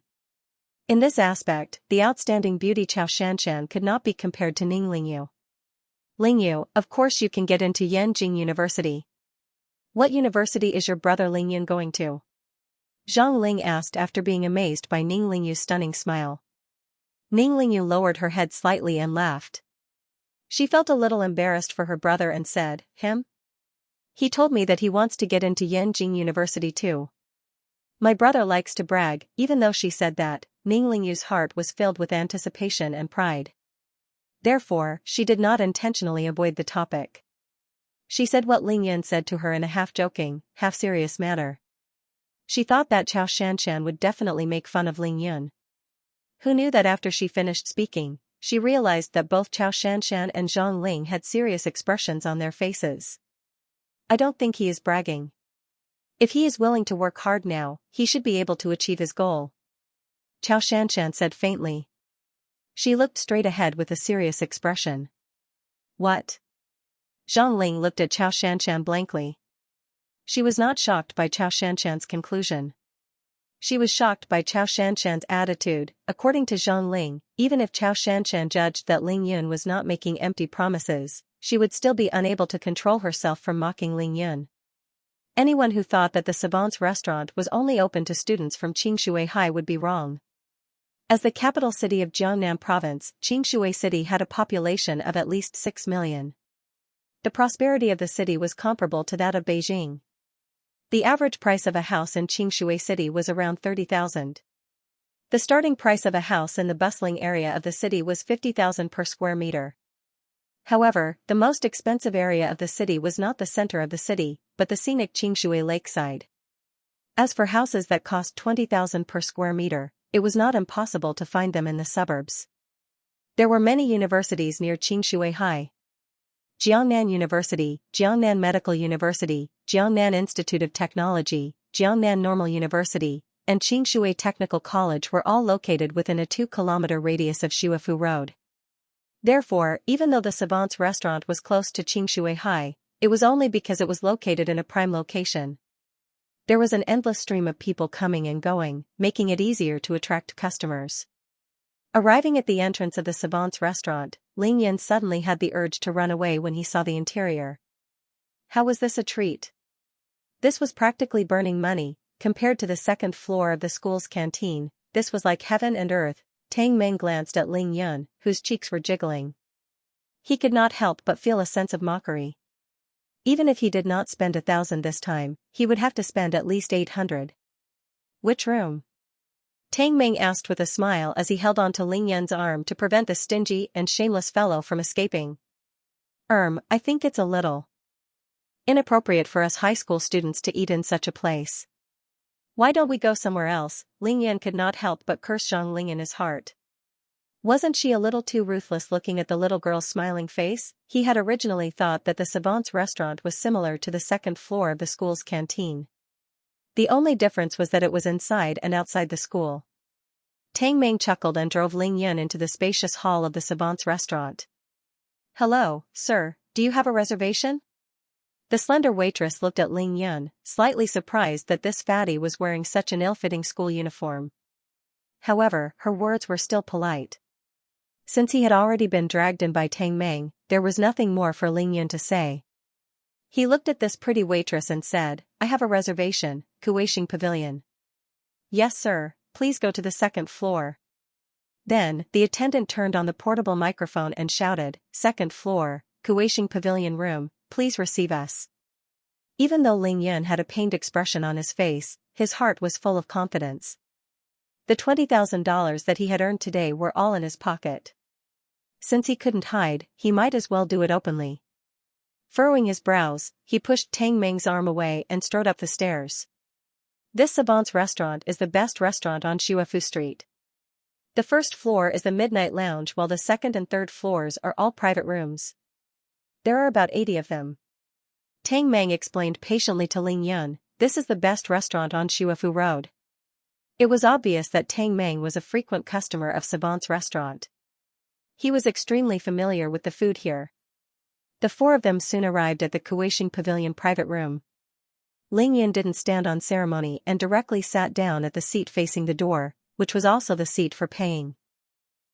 In this aspect, the outstanding beauty Xianxia could not be compared to Ning Lingyu. Lingyu, of course you can get into Yanjing University. What university is your brother Lingyan going to? Zhang Ling asked after being amazed by Ning Lingyu's stunning smile. Ning Lingyu lowered her head slightly and laughed. She felt a little embarrassed for her brother and said, him? He told me that he wants to get into Yanjing University too. My brother likes to brag. Even though she said that, Ning Lingyu's heart was filled with anticipation and pride. Therefore, she did not intentionally avoid the topic. She said what Lingyan said to her in a half-joking, half-serious manner. She thought that Xianxia would definitely make fun of Lingyan. Who knew that after she finished speaking, she realized that both Xianxia and Zhang Ling had serious expressions on their faces. I don't think he is bragging. If he is willing to work hard now, he should be able to achieve his goal. Xianxia said faintly. She looked straight ahead with a serious expression. What? Zhang Ling looked at Xianxia blankly. She was not shocked by Xianxia's conclusion. She was shocked by Xianxia's attitude. According to Zhang Ling, even if Xianxia judged that Lingyan was not making empty promises, she would still be unable to control herself from mocking Lingyan. Anyone who thought that the Savant's restaurant was only open to students from Qingshui High would be wrong. As the capital city of Jiangnan Province, Qingshui City had a population of at least 6 million. The prosperity of the city was comparable to that of Beijing. The average price of a house in Qingshui City was around 30,000. The starting price of a house in the bustling area of the city was 50,000 per square meter. However, the most expensive area of the city was not the center of the city, but the scenic Qingshui lakeside. As for houses that cost 20,000 per square meter, it was not impossible to find them in the suburbs. There were many universities near Qingshui High. Jiangnan University, Jiangnan Medical University, Jiangnan Institute of Technology, Jiangnan Normal University, and Qingshui Technical College were all located within a 2-kilometer radius of Shuifu Road. Therefore, even though the Savant's restaurant was close to Qingshui High, it was only because it was located in a prime location. There was an endless stream of people coming and going, making it easier to attract customers. Arriving at the entrance of the savant's restaurant, Ling Yan suddenly had the urge to run away when he saw the interior. How was this a treat? This was practically burning money. Compared to the second floor of the school's canteen, this was like heaven and earth. Tang Meng glanced at Ling Yan, whose cheeks were jiggling. He could not help but feel a sense of mockery. Even if he did not spend 1,000 this time, he would have to spend at least 800. Which room? Tang Meng asked with a smile as he held on to Ling Yan's arm to prevent the stingy and shameless fellow from escaping. I think it's a little inappropriate for us high school students to eat in such a place. Why don't we go somewhere else? Ling Yan could not help but curse Zhang Ling in his heart. Wasn't she a little too ruthless looking at the little girl's smiling face? He had originally thought that the savant's restaurant was similar to the second floor of the school's canteen. The only difference was that it was inside and outside the school. Tang Meng chuckled and drove Ling Yan into the spacious hall of the savant's restaurant. Hello, sir, do you have a reservation? The slender waitress looked at Ling Yan, slightly surprised that this fatty was wearing such an ill-fitting school uniform. However, her words were still polite. Since he had already been dragged in by Tang Meng, there was nothing more for Ling Yan to say. He looked at this pretty waitress and said, I have a reservation, Cultivation Pavilion. Yes sir, please go to the second floor. Then, the attendant turned on the portable microphone and shouted, second floor, Cultivation Pavilion room, please receive us. Even though Ling Yan had a pained expression on his face, his heart was full of confidence. The $20,000 that he had earned today were all in his pocket. Since he couldn't hide, he might as well do it openly. Furrowing his brows, he pushed Tang Meng's arm away and strode up the stairs. This savant's restaurant is the best restaurant on Shuafu Street. The first floor is the midnight lounge while the second and third floors are all private rooms. There are about 80 of them. Tang Meng explained patiently to Ling Yan, this is the best restaurant on Shuafu Road. It was obvious that Tang Meng was a frequent customer of Savant's restaurant. He was extremely familiar with the food here. The four of them soon arrived at the Cultivation Pavilion private room. Ling Yan didn't stand on ceremony and directly sat down at the seat facing the door, which was also the seat for paying.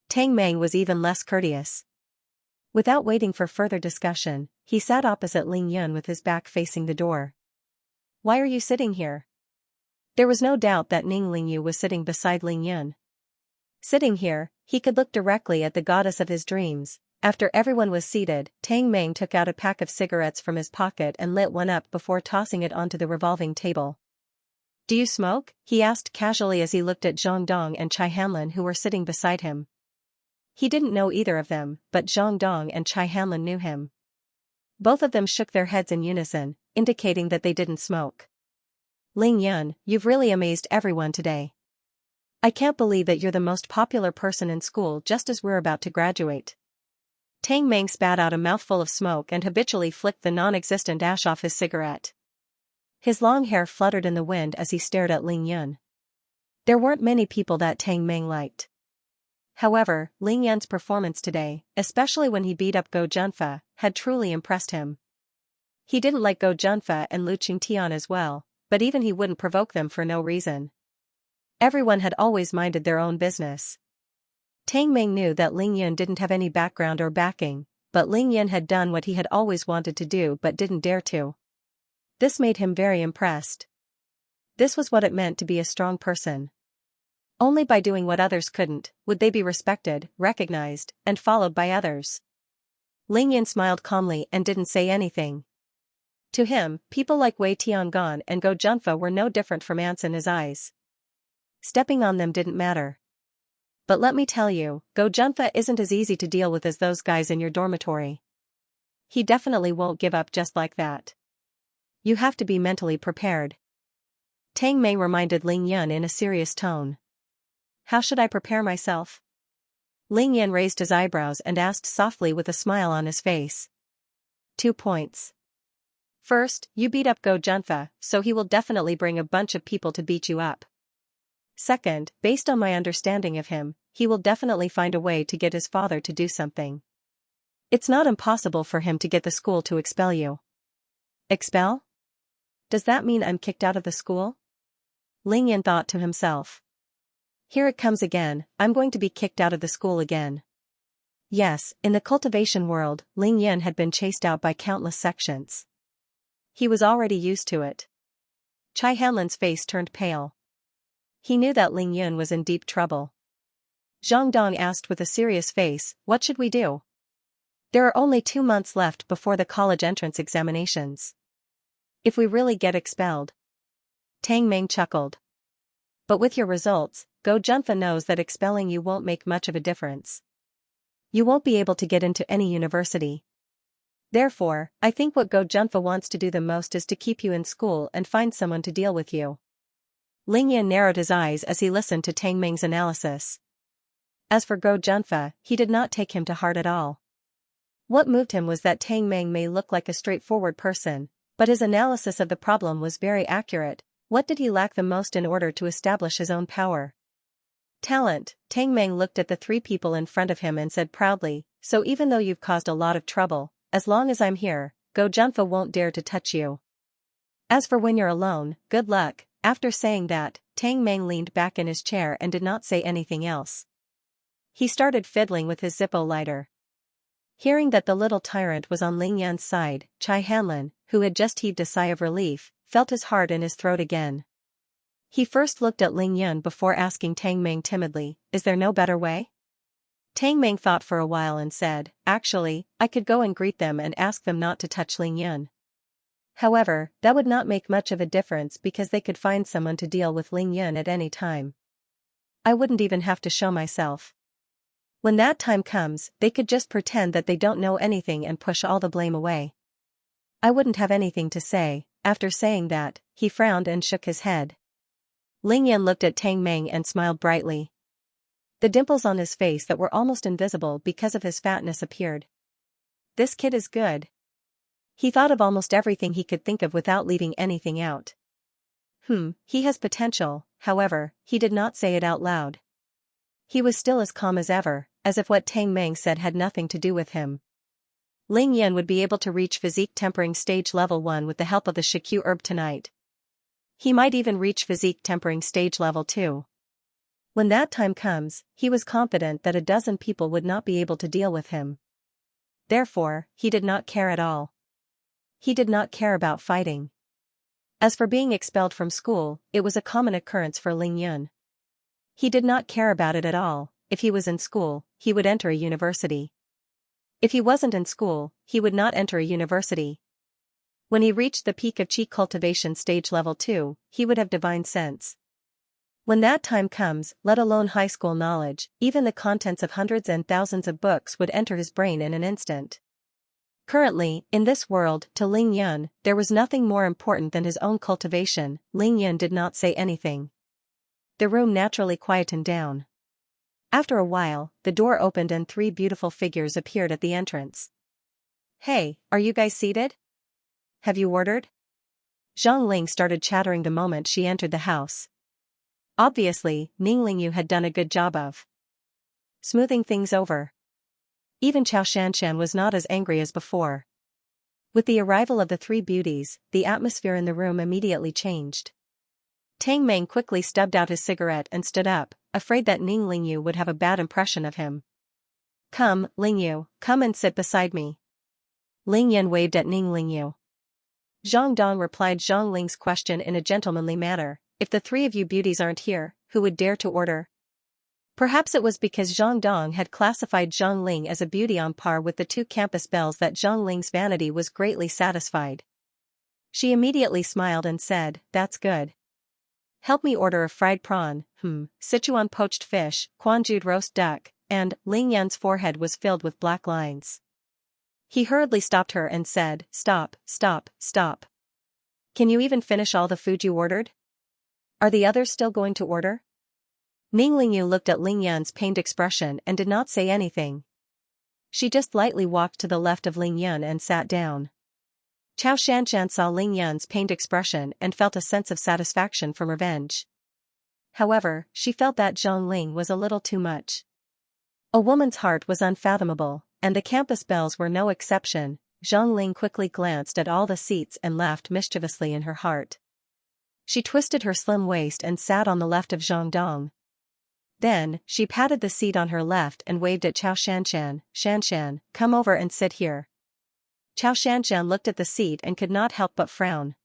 Tang Meng was even less courteous. Without waiting for further discussion, he sat opposite Ling Yan with his back facing the door. Why are you sitting here? There was no doubt that Ning Lingyu was sitting beside Ling Yan. Sitting here, he could look directly at the goddess of his dreams. After everyone was seated, Tang Meng took out a pack of cigarettes from his pocket and lit one up before tossing it onto the revolving table. Do you smoke? He asked casually as he looked at Zhang Dong and Chai Hanlin who were sitting beside him. He didn't know either of them, but Zhang Dong and Chai Hanlin knew him. Both of them shook their heads in unison, indicating that they didn't smoke. Ling Yan, you've really amazed everyone today. I can't believe that you're the most popular person in school just as we're about to graduate. Tang Meng spat out a mouthful of smoke and habitually flicked the non-existent ash off his cigarette. His long hair fluttered in the wind as he stared at Ling Yan. There weren't many people that Tang Meng liked. However, Ling Yan's performance today, especially when he beat up Go Junfa, had truly impressed him. He didn't like Go Junfa and Lu Qingtian as well, but even he wouldn't provoke them for no reason. Everyone had always minded their own business. Tang Meng knew that Ling Yan didn't have any background or backing, but Ling Yan had done what he had always wanted to do but didn't dare to. This made him very impressed. This was what it meant to be a strong person. Only by doing what others couldn't, would they be respected, recognized, and followed by others. Ling Yan smiled calmly and didn't say anything. To him, people like Wei Tiangan and Go Junfa were no different from ants in his eyes. Stepping on them didn't matter. But let me tell you, Go Junfa isn't as easy to deal with as those guys in your dormitory. He definitely won't give up just like that. You have to be mentally prepared. Tang Mei reminded Ling Yan in a serious tone. How should I prepare myself? Ling Yan raised his eyebrows and asked softly with a smile on his face. 2 points. First, you beat up Go Junfa, so he will definitely bring a bunch of people to beat you up. Second, based on my understanding of him, he will definitely find a way to get his father to do something. It's not impossible for him to get the school to expel you. Expel? Does that mean I'm kicked out of the school? Ling Yan thought to himself. Here it comes again, I'm going to be kicked out of the school again. Yes, in the cultivation world, Ling Yan had been chased out by countless sections. He was already used to it. Chai Hanlin's face turned pale. He knew that Ling Yun was in deep trouble. Zhang Dong asked with a serious face, what should we do? There are only 2 months left before the college entrance examinations. If we really get expelled. Tang Meng chuckled. But with your results, Go Junfa knows that expelling you won't make much of a difference. You won't be able to get into any university. Therefore, I think what Go Junfa wants to do the most is to keep you in school and find someone to deal with you. Ling Yan narrowed his eyes as he listened to Tang Meng's analysis. As for Go Junfa, he did not take him to heart at all. What moved him was that Tang Meng may look like a straightforward person, but his analysis of the problem was very accurate. What did he lack the most in order to establish his own power? Talent. Tang Meng looked at the 3 people in front of him and said proudly, so even though you've caused a lot of trouble, as long as I'm here, Go Junfa won't dare to touch you. As for when you're alone, good luck. After saying that, Tang Meng leaned back in his chair and did not say anything else. He started fiddling with his Zippo lighter. Hearing that the little tyrant was on Ling Yan's side, Chai Hanlin, who had just heaved a sigh of relief, felt his heart in his throat again. He first looked at Ling Yun before asking Tang Meng timidly, is there no better way? Tang Meng thought for a while and said, actually, I could go and greet them and ask them not to touch Ling Yun. However, that would not make much of a difference because they could find someone to deal with Ling Yun at any time. I wouldn't even have to show myself. When that time comes, they could just pretend that they don't know anything and push all the blame away. I wouldn't have anything to say. After saying that, he frowned and shook his head. Ling Yan looked at Tang Meng and smiled brightly. The dimples on his face that were almost invisible because of his fatness appeared. This kid is good. He thought of almost everything he could think of without leaving anything out. He has potential, however, he did not say it out loud. He was still as calm as ever, as if what Tang Meng said had nothing to do with him. Ling Yan would be able to reach physique tempering stage level 1 with the help of the Shikyu herb tonight. He might even reach physique tempering stage level 2. When that time comes, he was confident that a dozen people would not be able to deal with him. Therefore, he did not care at all. He did not care about fighting. As for being expelled from school, it was a common occurrence for Ling Yun. He did not care about it at all. If he was in school, he would enter a university. If he wasn't in school, he would not enter a university. When he reached the peak of Qi cultivation stage level 2, he would have divine sense. When that time comes, let alone high school knowledge, even the contents of hundreds and thousands of books would enter his brain in an instant. Currently, in this world, to Ling Yun, there was nothing more important than his own cultivation. Ling Yun did not say anything. The room naturally quietened down. After a while, the door opened and 3 beautiful figures appeared at the entrance. Hey, are you guys seated? Have you ordered? Zhang Ling started chattering the moment she entered the house. Obviously, Ning Lingyu had done a good job of smoothing things over. Even Xianxia was not as angry as before. With the arrival of the 3 beauties, the atmosphere in the room immediately changed. Tang Meng quickly stubbed out his cigarette and stood up, afraid that Ning Lingyu would have a bad impression of him. Come, Lingyu, come and sit beside me. Ling Yan waved at Ning Lingyu. Zhang Dong replied Zhang Ling's question in a gentlemanly manner, if the 3 of you beauties aren't here, who would dare to order? Perhaps it was because Zhang Dong had classified Zhang Ling as a beauty on par with the 2 campus belles that Zhang Ling's vanity was greatly satisfied. She immediately smiled and said, that's good. Help me order a fried prawn, Sichuan poached fish, Quanjued roast duck, and Ling Yan's forehead was filled with black lines. He hurriedly stopped her and said, stop, stop, stop. Can you even finish all the food you ordered? Are the others still going to order? Ning Lingyu looked at Ling Yan's pained expression and did not say anything. She just lightly walked to the left of Ling Yan and sat down. Chao Shanshan saw Ling Yan's pained expression and felt a sense of satisfaction from revenge. However, she felt that Zhang Ling was a little too much. A woman's heart was unfathomable, and the campus belles were no exception. Zhang Ling quickly glanced at all the seats and laughed mischievously in her heart. She twisted her slim waist and sat on the left of Zhang Dong. Then, she patted the seat on her left and waved at Xianxia. Xianxia, come over and sit here. Xianxia looked at the seat and could not help but frown.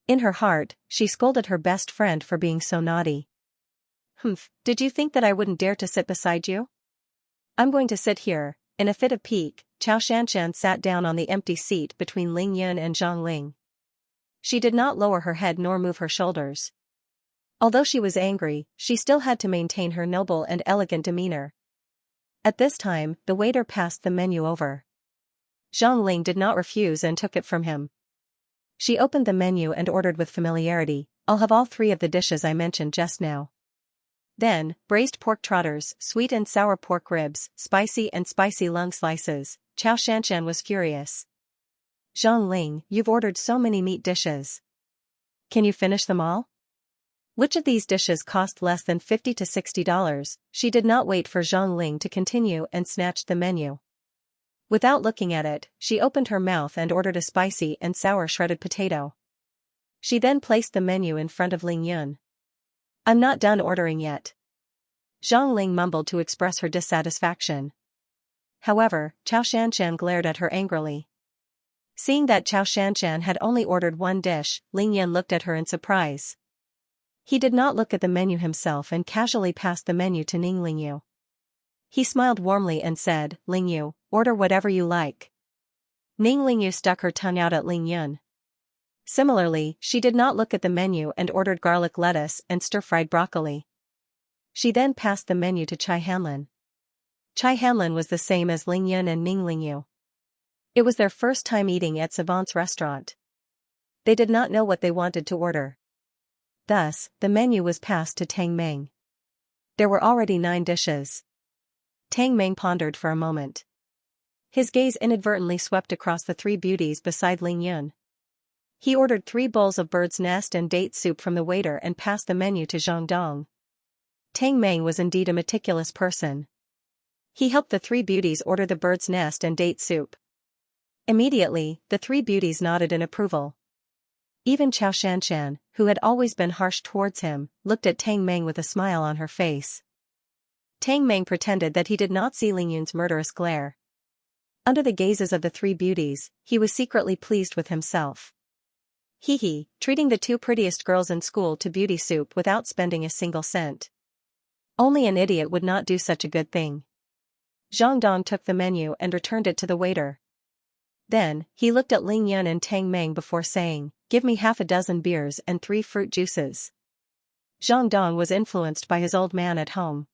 In her heart, she scolded her best friend for being so naughty. Humph, did you think that I wouldn't dare to sit beside you? I'm going to sit here. In a fit of pique, Xianxia sat down on the empty seat between Ling Yun and Zhang Ling. She did not lower her head nor move her shoulders. Although she was angry, she still had to maintain her noble and elegant demeanor. At this time, the waiter passed the menu over. Zhang Ling did not refuse and took it from him. She opened the menu and ordered with familiarity, I'll have all 3 of the dishes I mentioned just now. Then, braised pork trotters, sweet and sour pork ribs, spicy and spicy lung slices. Xianxia was furious. Zhang Ling, you've ordered so many meat dishes. Can you finish them all? Which of these dishes cost less than $50 to $60? She did not wait for Zhang Ling to continue and snatched the menu. Without looking at it, she opened her mouth and ordered a spicy and sour shredded potato. She then placed the menu in front of Ling Yun. I'm not done ordering yet. Zhang Ling mumbled to express her dissatisfaction. However, Xianxia glared at her angrily. Seeing that Xianxia had only ordered 1 dish, Ling Yun looked at her in surprise. He did not look at the menu himself and casually passed the menu to Ling Yu. He smiled warmly and said, Ling Yu, order whatever you like. Ling Yu stuck her tongue out at Ling Yun. Similarly, she did not look at the menu and ordered garlic lettuce and stir-fried broccoli. She then passed the menu to Chai Hanlin. Chai Hanlin was the same as Ling Yun and Ling Yu. It was their first time eating at Savant's restaurant. They did not know what they wanted to order. Thus, the menu was passed to Tang Meng. There were already 9 dishes. Tang Meng pondered for a moment. His gaze inadvertently swept across the 3 beauties beside Ling Yun. He ordered 3 bowls of bird's nest and date soup from the waiter and passed the menu to Zhang Dong. Tang Meng was indeed a meticulous person. He helped the 3 beauties order the bird's nest and date soup. Immediately, the 3 beauties nodded in approval. Even Xianxia, who had always been harsh towards him, looked at Tang Meng with a smile on her face. Tang Meng pretended that he did not see Ling Yun's murderous glare. Under the gazes of the 3 beauties, he was secretly pleased with himself. Hee, treating the 2 prettiest girls in school to beauty soup without spending a single cent. Only an idiot would not do such a good thing. Zhang Dong took the menu and returned it to the waiter. Then, he looked at Ling Yun and Tang Meng before saying, give me half a dozen beers and 3 fruit juices. Zhang Dong was influenced by his old man at home.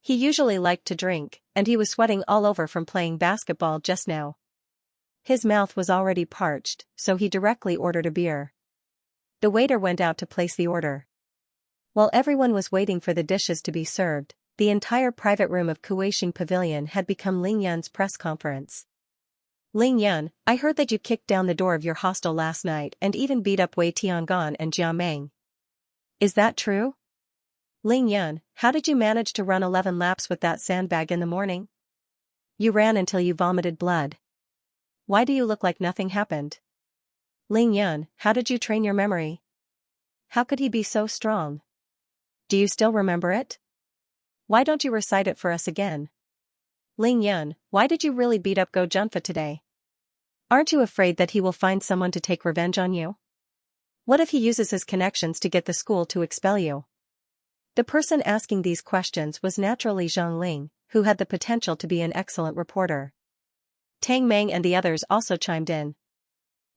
He usually liked to drink, and he was sweating all over from playing basketball just now. His mouth was already parched, so he directly ordered a beer. The waiter went out to place the order. While everyone was waiting for the dishes to be served, the entire private room of Cultivation Pavilion had become Ling Yun's press conference. Ling Yun, I heard that you kicked down the door of your hostel last night and even beat up Wei Tiangan and Jia Meng. Is that true? Ling Yun, how did you manage to run 11 laps with that sandbag in the morning? You ran until you vomited blood. Why do you look like nothing happened? Ling Yun, how did you train your memory? How could he be so strong? Do you still remember it? Why don't you recite it for us again? Ling Yun, why did you really beat up Go Junfa today? Aren't you afraid that he will find someone to take revenge on you? What if he uses his connections to get the school to expel you? The person asking these questions was naturally Zhang Ling, who had the potential to be an excellent reporter. Tang Meng and the others also chimed in.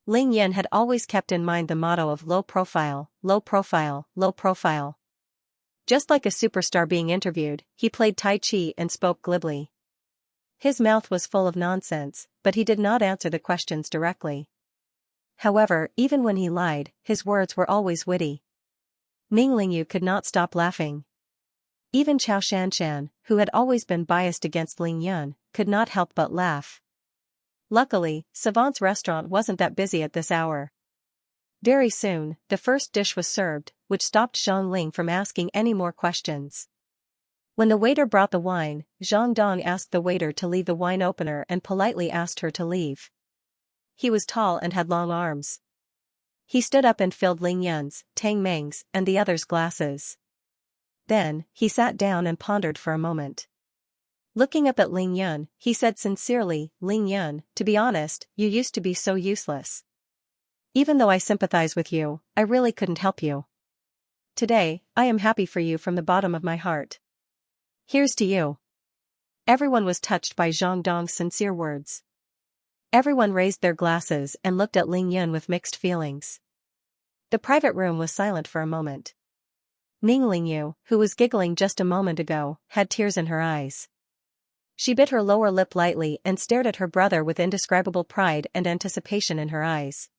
Ling Yun had always kept in mind the motto of low profile, low profile, low profile. Just like a superstar being interviewed, he played Tai Chi and spoke glibly. His mouth was full of nonsense, but he did not answer the questions directly. However, even when he lied, his words were always witty. Ning Yu could not stop laughing. Even Xianxia, who had always been biased against Ling Yun, could not help but laugh. Luckily, Savant's restaurant wasn't that busy at this hour. Very soon, the first dish was served, which stopped Zhang Ling from asking any more questions. When the waiter brought the wine, Zhang Dong asked the waiter to leave the wine opener and politely asked her to leave. He was tall and had long arms. He stood up and filled Ling Yun's, Tang Meng's, and the others' glasses. Then, he sat down and pondered for a moment. Looking up at Ling Yun, he said sincerely, "Ling Yun, to be honest, you used to be so useless. Even though I sympathize with you, I really couldn't help you. Today, I am happy for you from the bottom of my heart. Here's to you." Everyone was touched by Zhang Dong's sincere words. Everyone raised their glasses and looked at Ling Yun with mixed feelings. The private room was silent for a moment. Ning Lingyu, who was giggling just a moment ago, had tears in her eyes. She bit her lower lip lightly and stared at her brother with indescribable pride and anticipation in her eyes.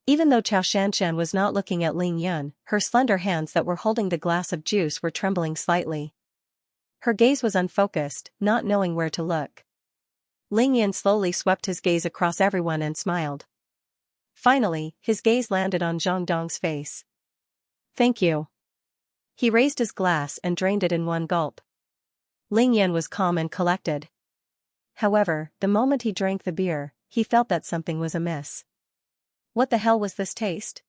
Even though Xianxia was not looking at Ling Yun, her slender hands that were holding the glass of juice were trembling slightly. Her gaze was unfocused, not knowing where to look. Ling Yun slowly swept his gaze across everyone and smiled. Finally, his gaze landed on Zhang Dong's face. "Thank you." He raised his glass and drained it in one gulp. Ling Yun was calm and collected. However, the moment he drank the beer, he felt that something was amiss. What the hell was this taste?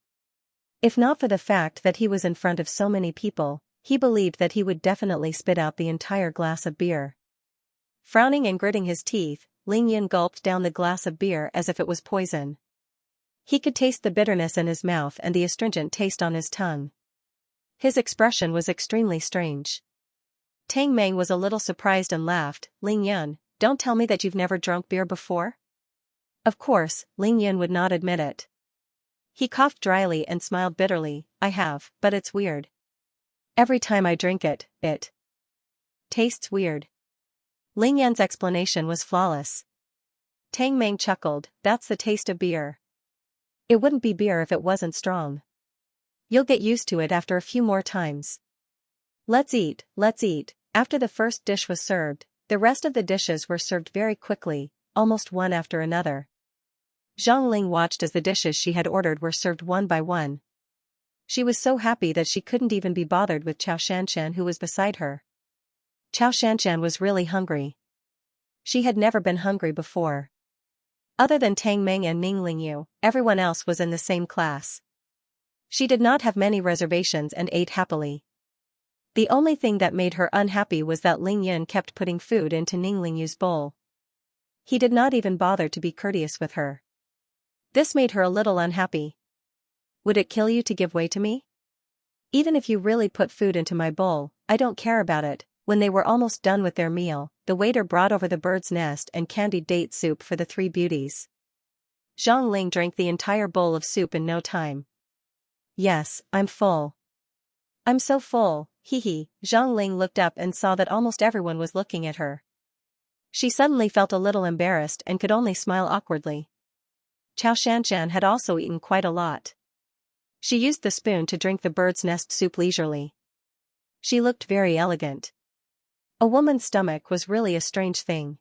If not for the fact that he was in front of so many people, he believed that he would definitely spit out the entire glass of beer. Frowning and gritting his teeth, Ling Yun gulped down the glass of beer as if it was poison. He could taste the bitterness in his mouth and the astringent taste on his tongue. His expression was extremely strange. Tang Meng was a little surprised and laughed. "Ling Yun, don't tell me that you've never drunk beer before?" Of course, Ling Yun would not admit it. He coughed dryly and smiled bitterly. "I have, but it's weird. Every time I drink it, it tastes weird." Ling Yan's explanation was flawless. Tang Meng chuckled, "That's the taste of beer. It wouldn't be beer if it wasn't strong. You'll get used to it after a few more times. Let's eat, let's eat." After the first dish was served, the rest of the dishes were served very quickly, almost one after another. Zhang Ling watched as the dishes she had ordered were served one by one. She was so happy that she couldn't even be bothered with Chao Shanshan, who was beside her. Chao Shanshan was really hungry. She had never been hungry before. Other than Tang Meng and Ning Lingyu, everyone else was in the same class. She did not have many reservations and ate happily. The only thing that made her unhappy was that Ling Yun kept putting food into Ning Lingyu's bowl. He did not even bother to be courteous with her. This made her a little unhappy. "Would it kill you to give way to me? Even if you really put food into my bowl, I don't care about it." When they were almost done with their meal, the waiter brought over the bird's nest and candied date soup for the three beauties. Zhang Ling drank the entire bowl of soup in no time. "Yes, I'm full. I'm so full, hee." Zhang Ling looked up and saw that almost everyone was looking at her. She suddenly felt a little embarrassed and could only smile awkwardly. Chao Shanshan had also eaten quite a lot. She used the spoon to drink the bird's nest soup leisurely. She looked very elegant. A woman's stomach was really a strange thing.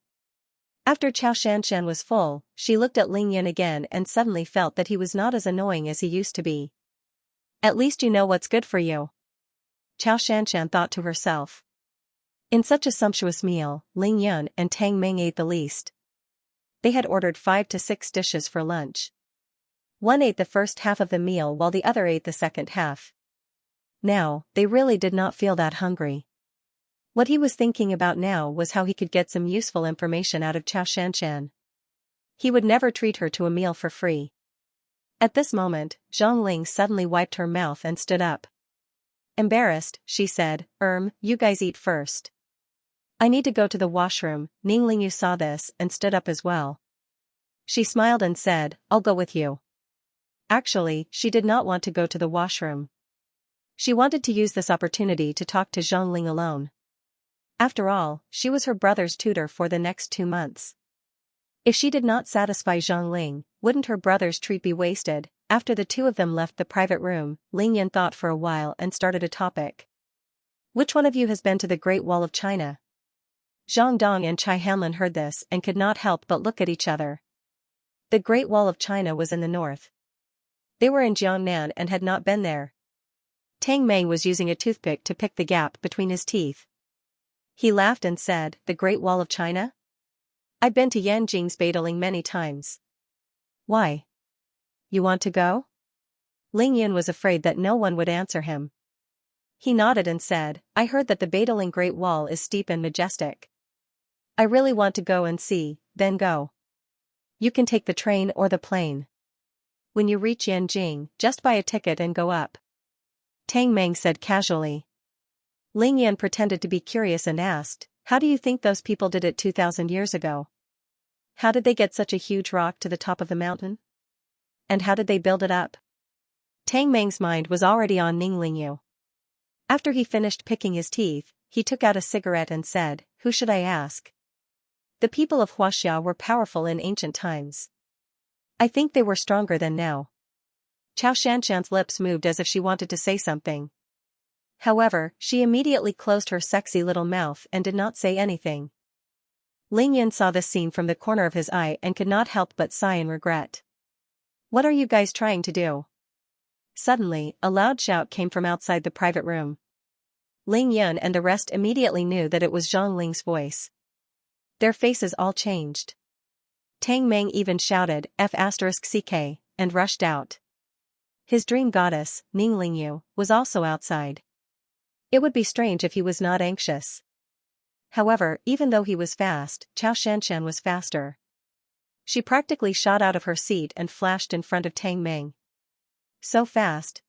After Chao Shanshan was full, she looked at Ling Yun again and suddenly felt that he was not as annoying as he used to be. "At least you know what's good for you," Chao Shanshan thought to herself. In such a sumptuous meal, Ling Yun and Tang Meng ate the least. They had ordered 5 to 6 dishes for lunch. One ate the first half of the meal while the other ate the second half. Now, they really did not feel that hungry. What he was thinking about now was how he could get some useful information out of Chao Shanshan. He would never treat her to a meal for free. At this moment, Zhang Ling suddenly wiped her mouth and stood up. Embarrassed, she said, You guys eat first. I need to go to the washroom." Ning Lingyu saw this and stood up as well. She smiled and said, "I'll go with you." Actually, she did not want to go to the washroom. She wanted to use this opportunity to talk to Zhang Ling alone. After all, she was her brother's tutor for the next 2 months. If she did not satisfy Zhang Ling, wouldn't her brother's treat be wasted? After the two of them left the private room, Ling Yan thought for a while and started a topic. "Which one of you has been to the Great Wall of China?" Zhang Dong and Chai Hanlin heard this and could not help but look at each other. The Great Wall of China was in the north. They were in Jiangnan and had not been there. Tang Meng was using a toothpick to pick the gap between his teeth. He laughed and said, "The Great Wall of China? I've been to Yanjing's Badaling many times." "Why? You want to go?" Ling Yun was afraid that no one would answer him. He nodded and said, I heard that the Badaling Great Wall is steep and majestic. I really want to go and see, then go. You can take the train or the plane. When you reach Yanjing, just buy a ticket and go up. Tang Meng said casually. Ling Yan pretended to be curious and asked, how do you think those people did it 2,000 years ago? How did they get such a huge rock to the top of the mountain? And how did they build it up? Tang Meng's mind was already on Ning Lingyu. After he finished picking his teeth, he took out a cigarette and said, who should I ask? The people of Huaxia were powerful in ancient times. I think they were stronger than now. Chao Shanshan's lips moved as if she wanted to say something. However, she immediately closed her sexy little mouth and did not say anything. Ling Yan saw this scene from the corner of his eye and could not help but sigh in regret. What are you guys trying to do? Suddenly, a loud shout came from outside the private room. Ling Yan and the rest immediately knew that it was Zhang Ling's voice. Their faces all changed. Tang Meng even shouted F***ck and rushed out. His dream goddess, Ning Lingyu, was also outside. It would be strange if he was not anxious. However, even though he was fast, Chao Shanshan was faster. She practically shot out of her seat and flashed in front of Tang Meng. So fast.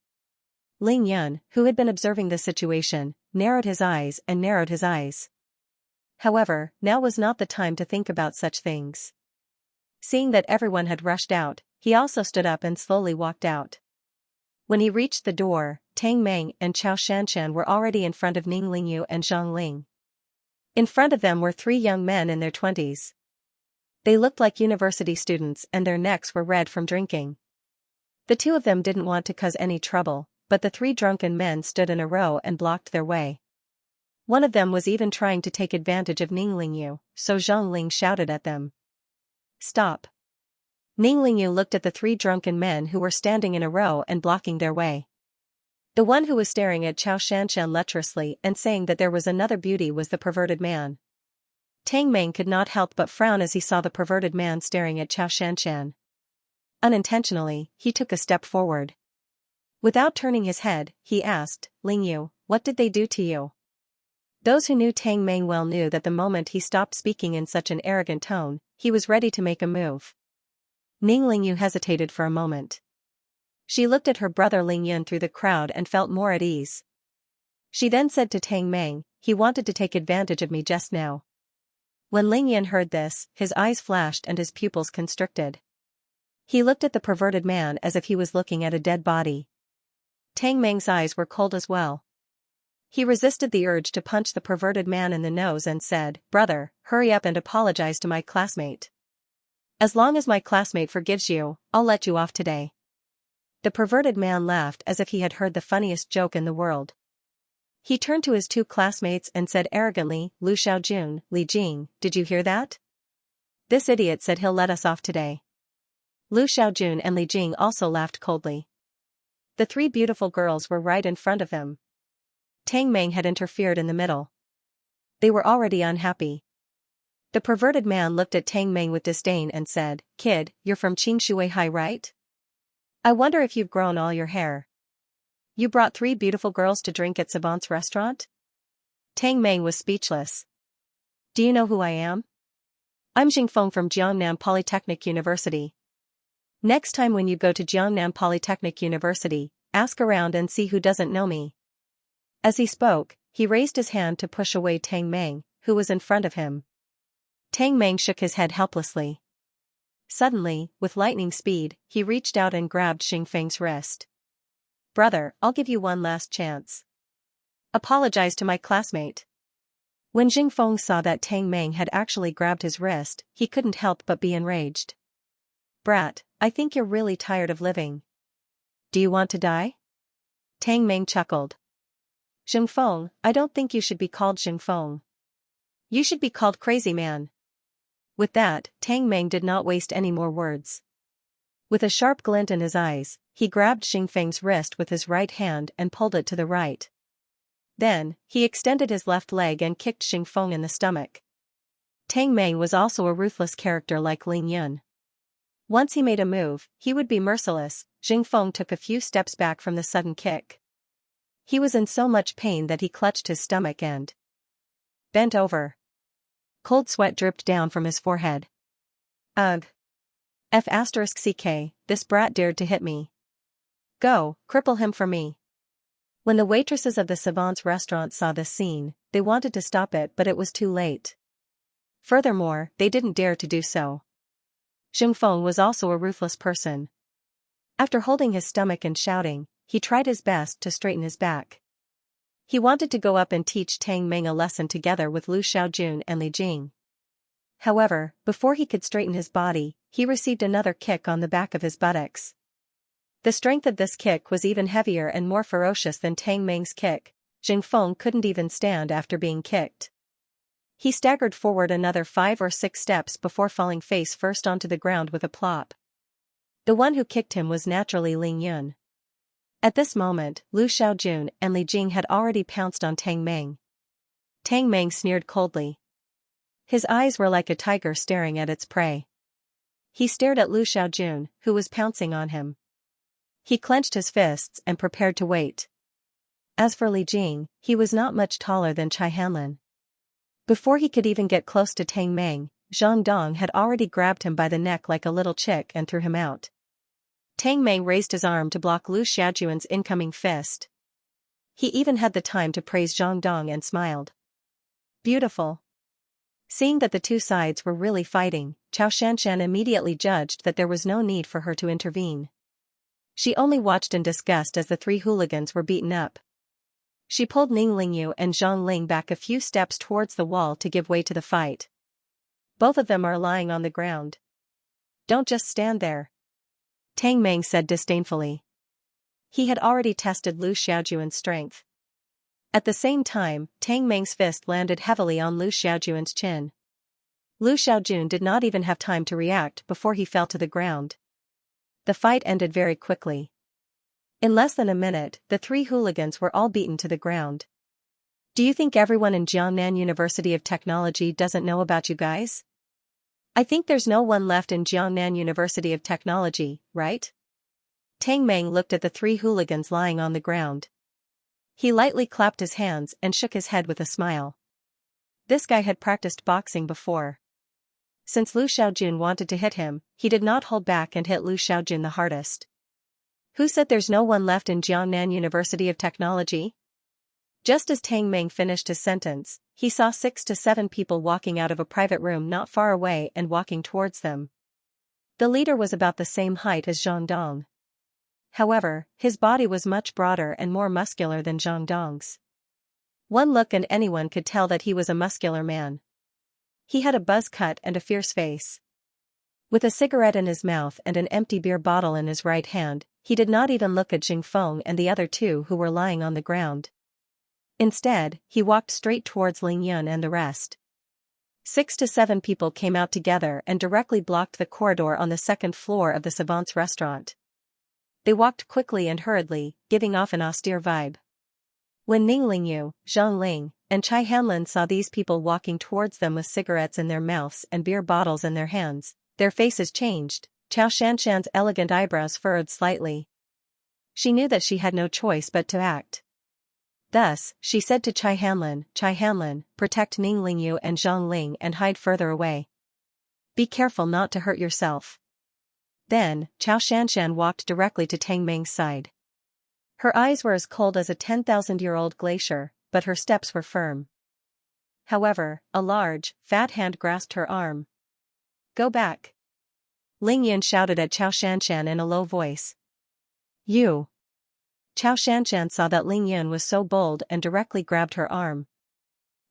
Ling Yan, who had been observing the situation, narrowed his eyes and narrowed his eyes. However, now was not the time to think about such things. Seeing that everyone had rushed out, he also stood up and slowly walked out. When he reached the door, Tang Meng and Chao Shanshan were already in front of Ning Lingyu and Zhang Ling. In front of them were three young men in their 20s. They looked like university students and their necks were red from drinking. The two of them didn't want to cause any trouble, but the three drunken men stood in a row and blocked their way. One of them was even trying to take advantage of Ning Lingyu, so Zhang Ling shouted at them. Stop. Ning Lingyu looked at the three drunken men who were standing in a row and blocking their way. The one who was staring at Chao Shanshan lecherously and saying that there was another beauty was the perverted man. Tang Meng could not help but frown as he saw the perverted man staring at Chao Shanshan. Unintentionally, he took a step forward. Without turning his head, he asked, Lingyu, what did they do to you? Those who knew Tang Meng well knew that the moment he stopped speaking in such an arrogant tone, he was ready to make a move. Ning Lingyu hesitated for a moment. She looked at her brother Ling Yan through the crowd and felt more at ease. She then said to Tang Meng, he wanted to take advantage of me just now. When Ling Yan heard this, his eyes flashed and his pupils constricted. He looked at the perverted man as if he was looking at a dead body. Tang Meng's eyes were cold as well. He resisted the urge to punch the perverted man in the nose and said, Brother, hurry up and apologize to my classmate. As long as my classmate forgives you, I'll let you off today. The perverted man laughed as if he had heard the funniest joke in the world. He turned to his two classmates and said arrogantly, Lu Xiaojun, Li Jing, did you hear that? This idiot said he'll let us off today. Lu Xiaojun and Li Jing also laughed coldly. The three beautiful girls were right in front of him. Tang Meng had interfered in the middle. They were already unhappy. The perverted man looked at Tang Meng with disdain and said, Kid, you're from Qingshui High, right? I wonder if you've grown all your hair. You brought three beautiful girls to drink at Savant's restaurant? Tang Meng was speechless. Do you know who I am? I'm Jingfeng from Jiangnam Polytechnic University. Next time when you go to Jiangnam Polytechnic University, ask around and see who doesn't know me. As he spoke, he raised his hand to push away Tang Meng, who was in front of him. Tang Meng shook his head helplessly. Suddenly, with lightning speed, he reached out and grabbed Xingfeng's wrist. Brother, I'll give you one last chance. Apologize to my classmate. When Xingfeng saw that Tang Meng had actually grabbed his wrist, he couldn't help but be enraged. Brat, I think you're really tired of living. Do you want to die? Tang Meng chuckled. Xingfeng, I don't think you should be called Xingfeng. You should be called Crazy Man. With that, Tang Meng did not waste any more words. With a sharp glint in his eyes, he grabbed Xingfeng's wrist with his right hand and pulled it to the right. Then, he extended his left leg and kicked Xingfeng in the stomach. Tang Meng was also a ruthless character like Ling Yun. Once he made a move, he would be merciless. Xingfeng took a few steps back from the sudden kick. He was in so much pain that he clutched his stomach and bent over. Cold sweat dripped down from his forehead. Ugh. F*ck, this brat dared to hit me. Go, cripple him for me. When the waitresses of the savant's restaurant saw this scene, they wanted to stop it but it was too late. Furthermore, they didn't dare to do so. Xianxia was also a ruthless person. After holding his stomach and shouting, he tried his best to straighten his back. He wanted to go up and teach Tang Meng a lesson together with Lu Xiaojun and Li Jing. However, before he could straighten his body, he received another kick on the back of his buttocks. The strength of this kick was even heavier and more ferocious than Tang Meng's kick. Xianxia couldn't even stand after being kicked. He staggered forward another 5 or 6 steps before falling face first onto the ground with a plop. The one who kicked him was naturally Ling Yun. At this moment, Lu Xiaojun and Li Jing had already pounced on Tang Meng. Tang Meng sneered coldly. His eyes were like a tiger staring at its prey. He stared at Lu Xiaojun, who was pouncing on him. He clenched his fists and prepared to wait. As for Li Jing, he was not much taller than Chai Hanlin. Before he could even get close to Tang Meng, Zhang Dong had already grabbed him by the neck like a little chick and threw him out. Tang Meng raised his arm to block Lu Xiaojun's incoming fist. He even had the time to praise Zhang Dong and smiled. Beautiful. Seeing that the two sides were really fighting, Xianxia immediately judged that there was no need for her to intervene. She only watched in disgust as the 3 hooligans were beaten up. She pulled Ning Lingyu and Zhang Ling back a few steps towards the wall to give way to the fight. Both of them are lying on the ground. Don't just stand there. Tang Meng said disdainfully. He had already tested Lu Xiaojun's strength. At the same time, Tang Meng's fist landed heavily on Lu Xiaojun's chin. Lu Xiaojun did not even have time to react before he fell to the ground. The fight ended very quickly. In less than a minute, the 3 hooligans were all beaten to the ground. Do you think everyone in Jiangnan University of Technology doesn't know about you guys? I think there's no one left in Jiangnan University of Technology, right? Tang Meng looked at the 3 hooligans lying on the ground. He lightly clapped his hands and shook his head with a smile. This guy had practiced boxing before. Since Lu Xiaojun wanted to hit him, he did not hold back and hit Lu Xiaojun the hardest. Who said there's no one left in Jiangnan University of Technology? Just as Tang Meng finished his sentence, he saw 6 to 7 people walking out of a private room not far away and walking towards them. The leader was about the same height as Zhang Dong. However, his body was much broader and more muscular than Zhang Dong's. One look and anyone could tell that he was a muscular man. He had a buzz cut and a fierce face. With a cigarette in his mouth and an empty beer bottle in his right hand, he did not even look at Xianxia and the other 2 who were lying on the ground. Instead, he walked straight towards Ling Yun and the rest. 6 to 7 people came out together and directly blocked the corridor on the 2nd floor of the savant's restaurant. They walked quickly and hurriedly, giving off an austere vibe. When Ning Lingyu, Zhang Ling, and Chai Hanlin saw these people walking towards them with cigarettes in their mouths and beer bottles in their hands, their faces changed. Xianxia's elegant eyebrows furrowed slightly. She knew that she had no choice but to act. Thus, she said to Chai Hanlin, protect Ning Lingyu and Zhang Ling and hide further away. Be careful not to hurt yourself. Then, Xianxia walked directly to Tang Meng's side. Her eyes were as cold as a 10,000-year-old glacier, but her steps were firm. However, a large, fat hand grasped her arm. Go back. Ling Yun shouted at Xianxia in a low voice. You. Xianxia saw that Ling Yun was so bold and directly grabbed her arm.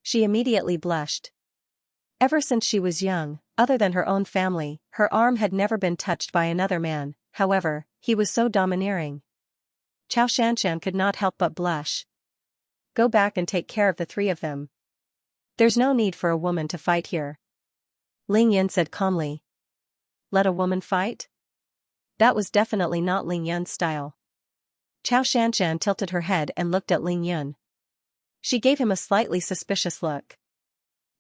She immediately blushed. Ever since she was young, other than her own family, her arm had never been touched by another man, however, he was so domineering. Xianxia could not help but blush. Go back and take care of the 3 of them. There's no need for a woman to fight here. Ling Yun said calmly. Let a woman fight? That was definitely not Ling Yun's style. Xianxia tilted her head and looked at Ling Yun. She gave him a slightly suspicious look.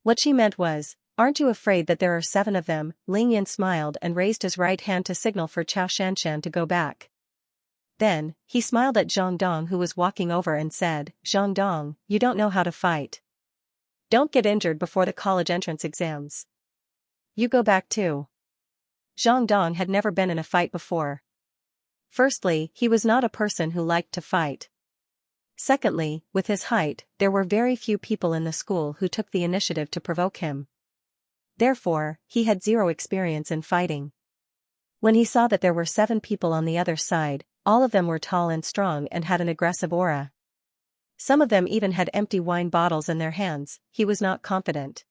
What she meant was, aren't you afraid that there are 7 of them? Ling Yun smiled and raised his right hand to signal for Xianxia to go back. Then, he smiled at Zhang Dong, who was walking over, and said, "Zhang Dong, you don't know how to fight. Don't get injured before the college entrance exams. You go back too." Zhang Dong had never been in a fight before. Firstly, he was not a person who liked to fight. Secondly, with his height, there were very few people in the school who took the initiative to provoke him. Therefore, he had zero experience in fighting. When he saw that there were 7 people on the other side, all of them were tall and strong and had an aggressive aura. Some of them even had empty wine bottles in their hands, he was not confident.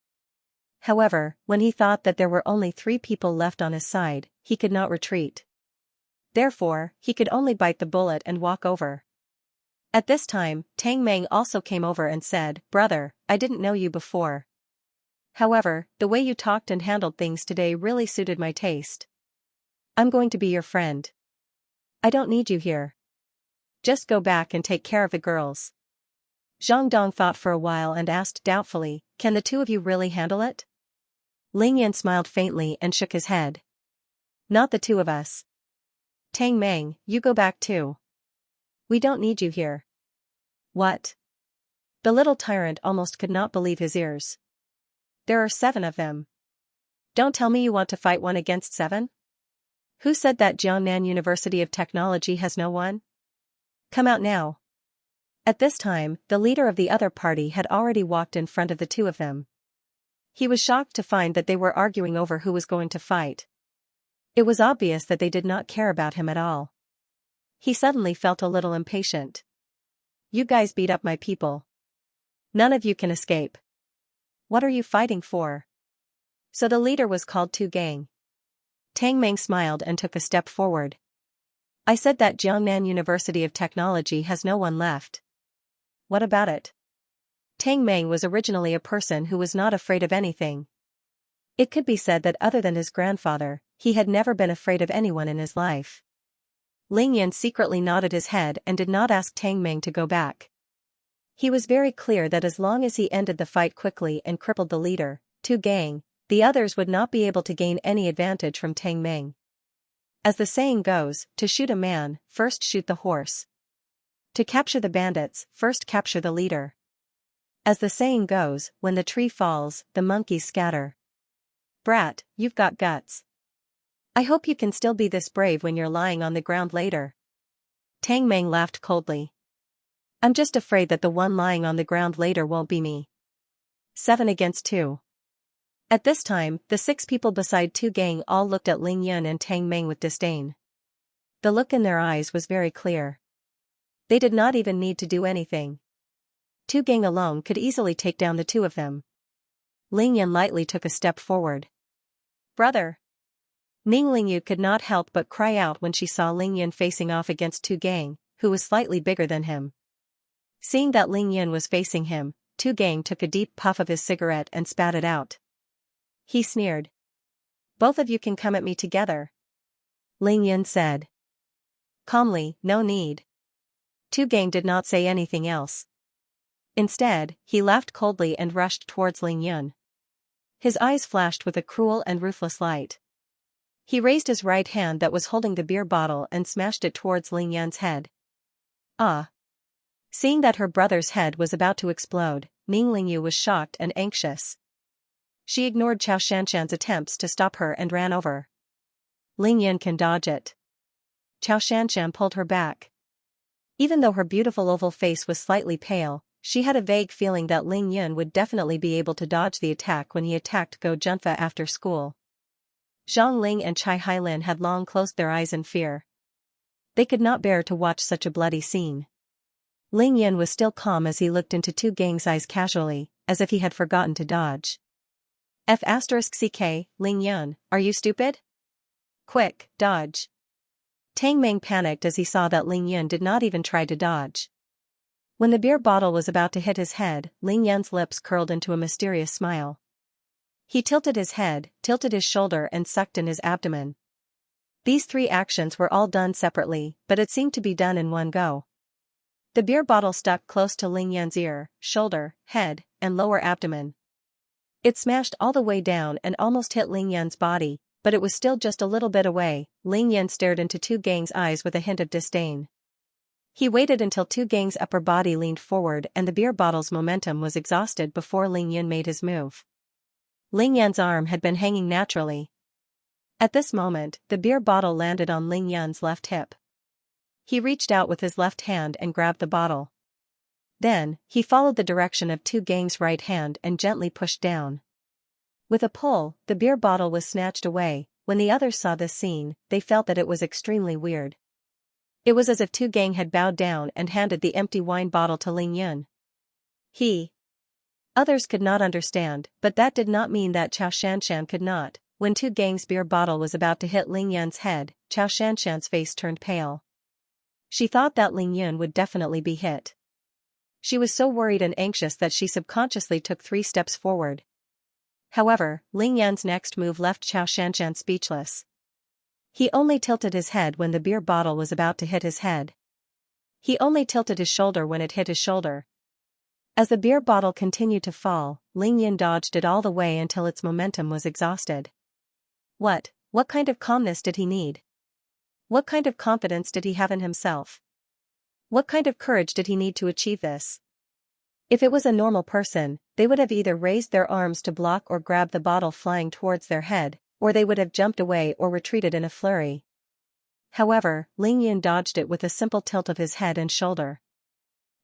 However, when he thought that there were only 3 people left on his side, he could not retreat. Therefore, he could only bite the bullet and walk over. At this time, Tang Meng also came over and said, "Brother, I didn't know you before. However, the way you talked and handled things today really suited my taste. I'm going to be your friend. I don't need you here. Just go back and take care of the girls." Zhang Dong thought for a while and asked doubtfully, "Can the 2 of you really handle it?" Ling Yan smiled faintly and shook his head. "Not the 2 of us. Tang Meng, you go back too. We don't need you here." "What?" The little tyrant almost could not believe his ears. "There are 7 of them. Don't tell me you want to fight 1 against 7? Who said that Jiangnan University of Technology has no one? Come out now." At this time, the leader of the other party had already walked in front of the 2 of them. He was shocked to find that they were arguing over who was going to fight. It was obvious that they did not care about him at all. He suddenly felt a little impatient. "You guys beat up my people. None of you can escape. What are you fighting for?" So the leader was called Tu Gang. Tang Meng smiled and took a step forward. "I said that Jiangnan University of Technology has no one left. What about it?" Tang Meng was originally a person who was not afraid of anything. It could be said that other than his grandfather, he had never been afraid of anyone in his life. Ling Yan secretly nodded his head and did not ask Tang Meng to go back. He was very clear that as long as he ended the fight quickly and crippled the leader, Tu Gang, the others would not be able to gain any advantage from Tang Meng. As the saying goes, to shoot a man, first shoot the horse. To capture the bandits, first capture the leader. As the saying goes, when the tree falls, the monkeys scatter. Brat, you've got guts. I hope you can still be this brave when you're lying on the ground later. Tang Meng laughed coldly. I'm just afraid that the one lying on the ground later won't be me. 7 against 2. At this time, the 6 people beside Tu Gang all looked at Ling Yun and Tang Meng with disdain. The look in their eyes was very clear. They did not even need to do anything. Tu Gang alone could easily take down the 2 of them. Ling Yun lightly took a step forward. Brother! Ning Lingyu could not help but cry out when she saw Ling Yun facing off against Tu Gang, who was slightly bigger than him. Seeing that Ling Yun was facing him, Tu Gang took a deep puff of his cigarette and spat it out. He sneered. Both of you can come at me together. Ling Yun said. Calmly, no need. Tu Gang did not say anything else. Instead, he laughed coldly and rushed towards Ling Yun. His eyes flashed with a cruel and ruthless light. He raised his right hand that was holding the beer bottle and smashed it towards Ling Yun's head. Ah! Seeing that her brother's head was about to explode, Ning Lingyu was shocked and anxious. She ignored Xianxia's attempts to stop her and ran over. Ling Yun can dodge it. Xianxia pulled her back. Even though her beautiful oval face was slightly pale, she had a vague feeling that Ling Yun would definitely be able to dodge the attack when he attacked Go Junfa after school. Zhang Ling and Chai Hailin had long closed their eyes in fear. They could not bear to watch such a bloody scene. Ling Yun was still calm as he looked into Tu Gang's eyes casually, as if he had forgotten to dodge. F***ck, Ling Yun, are you stupid? Quick, dodge. Tang Meng panicked as he saw that Ling Yun did not even try to dodge. When the beer bottle was about to hit his head, Ling Yun's lips curled into a mysterious smile. He tilted his head, tilted his shoulder and sucked in his abdomen. These 3 actions were all done separately, but it seemed to be done in one go. The beer bottle stuck close to Ling Yun's ear, shoulder, head, and lower abdomen. It smashed all the way down and almost hit Ling Yun's body, but it was still just a little bit away. Ling Yun stared into Tu Gang's eyes with a hint of disdain. He waited until Tu Gang's upper body leaned forward and the beer bottle's momentum was exhausted before Ling Yan made his move. Ling Yan's arm had been hanging naturally. At this moment, the beer bottle landed on Ling Yan's left hip. He reached out with his left hand and grabbed the bottle. Then, he followed the direction of Tu Gang's right hand and gently pushed down. With a pull, the beer bottle was snatched away. When the others saw this scene, they felt that it was extremely weird. It was as if Tu Gang had bowed down and handed the empty wine bottle to Ling Yan. Others could not understand, but that did not mean that Xianxia could not. When Tu Gang's beer bottle was about to hit Ling Yan's head, Xianxia's face turned pale. She thought that Ling Yan would definitely be hit. She was so worried and anxious that she subconsciously took 3 steps forward. However, Ling Yan's next move left Xianxia speechless. He only tilted his head when the beer bottle was about to hit his head. He only tilted his shoulder when it hit his shoulder. As the beer bottle continued to fall, Ling Yan dodged it all the way until its momentum was exhausted. What kind of calmness did he need? What kind of confidence did he have in himself? What kind of courage did he need to achieve this? If it was a normal person, they would have either raised their arms to block or grab the bottle flying towards their head, or they would have jumped away or retreated in a flurry. However, Ling Yan dodged it with a simple tilt of his head and shoulder.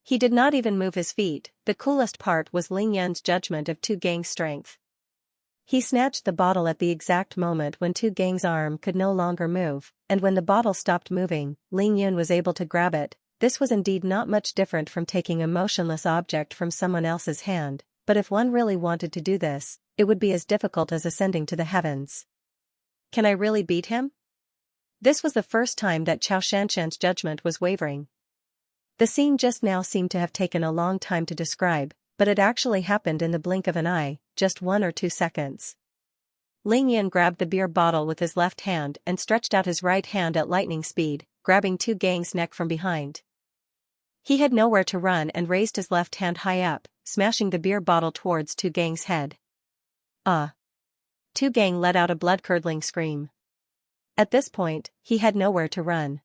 He did not even move his feet. The coolest part was Ling Yan's judgment of Tu Gang's strength. He snatched the bottle at the exact moment when Tu Gang's arm could no longer move, and when the bottle stopped moving, Ling Yan was able to grab it. This was indeed not much different from taking a motionless object from someone else's hand, but if one really wanted to do this, it would be as difficult as ascending to the heavens. Can I really beat him? This was the first time that Xianxia's judgment was wavering. The scene just now seemed to have taken a long time to describe, but it actually happened in the blink of an eye, just 1 or 2 seconds. Ling Yan grabbed the beer bottle with his left hand and stretched out his right hand at lightning speed, grabbing Tu Gang's neck from behind. He had nowhere to run and raised his left hand high up, smashing the beer bottle towards Tu Gang's head. Tu Gang let out a blood-curdling scream. At this point, he had nowhere to run.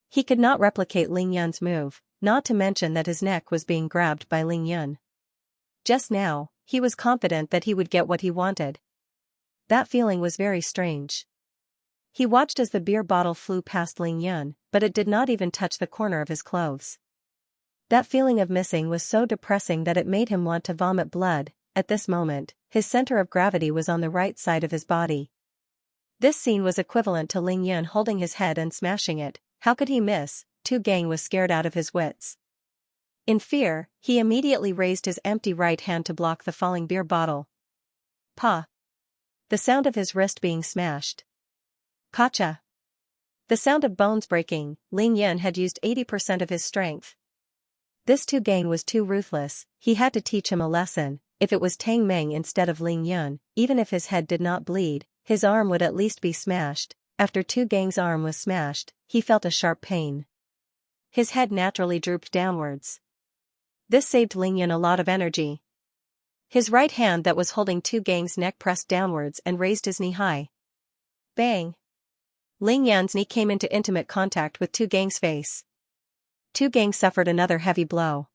He could not replicate Ling Yan's move, not to mention that his neck was being grabbed by Ling Yan. Just now, he was confident that he would get what he wanted. That feeling was very strange. He watched as the beer bottle flew past Ling Yan, but it did not even touch the corner of his clothes. That feeling of missing was so depressing that it made him want to vomit blood. At this moment, his center of gravity was on the right side of his body. This scene was equivalent to Ling Yan holding his head and smashing it. How could he miss? Tu Gang was scared out of his wits. In fear, he immediately raised his empty right hand to block the falling beer bottle. Pa! The sound of his wrist being smashed. Kacha! The sound of bones breaking. Ling Yan had used 80% of his strength. This Tu Gang was too ruthless. He had to teach him a lesson. If it was Tang Meng instead of Ling Yan, even if his head did not bleed, his arm would at least be smashed. After Tu Gang's arm was smashed, he felt a sharp pain. His head naturally drooped downwards. This saved Ling Yan a lot of energy. His right hand that was holding Tu Gang's neck pressed downwards and raised his knee high. Bang! Ling Yan's knee came into intimate contact with Tu Gang's face. Tu Gang suffered another heavy blow.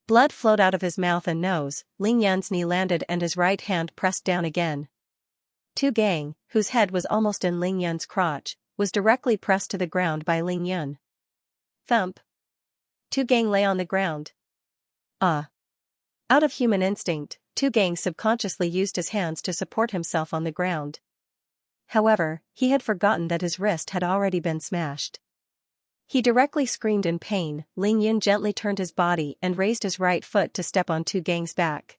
Blood flowed out of his mouth and nose. Ling Yan's knee landed and his right hand pressed down again. Tu Gang, whose head was almost in Ling Yan's crotch, was directly pressed to the ground by Ling Yan. Thump! Tu Gang lay on the ground. Out of human instinct, Tu Gang subconsciously used his hands to support himself on the ground. However, he had forgotten that his wrist had already been smashed. He directly screamed in pain. Ling Yan gently turned his body and raised his right foot to step on Tu Gang's back.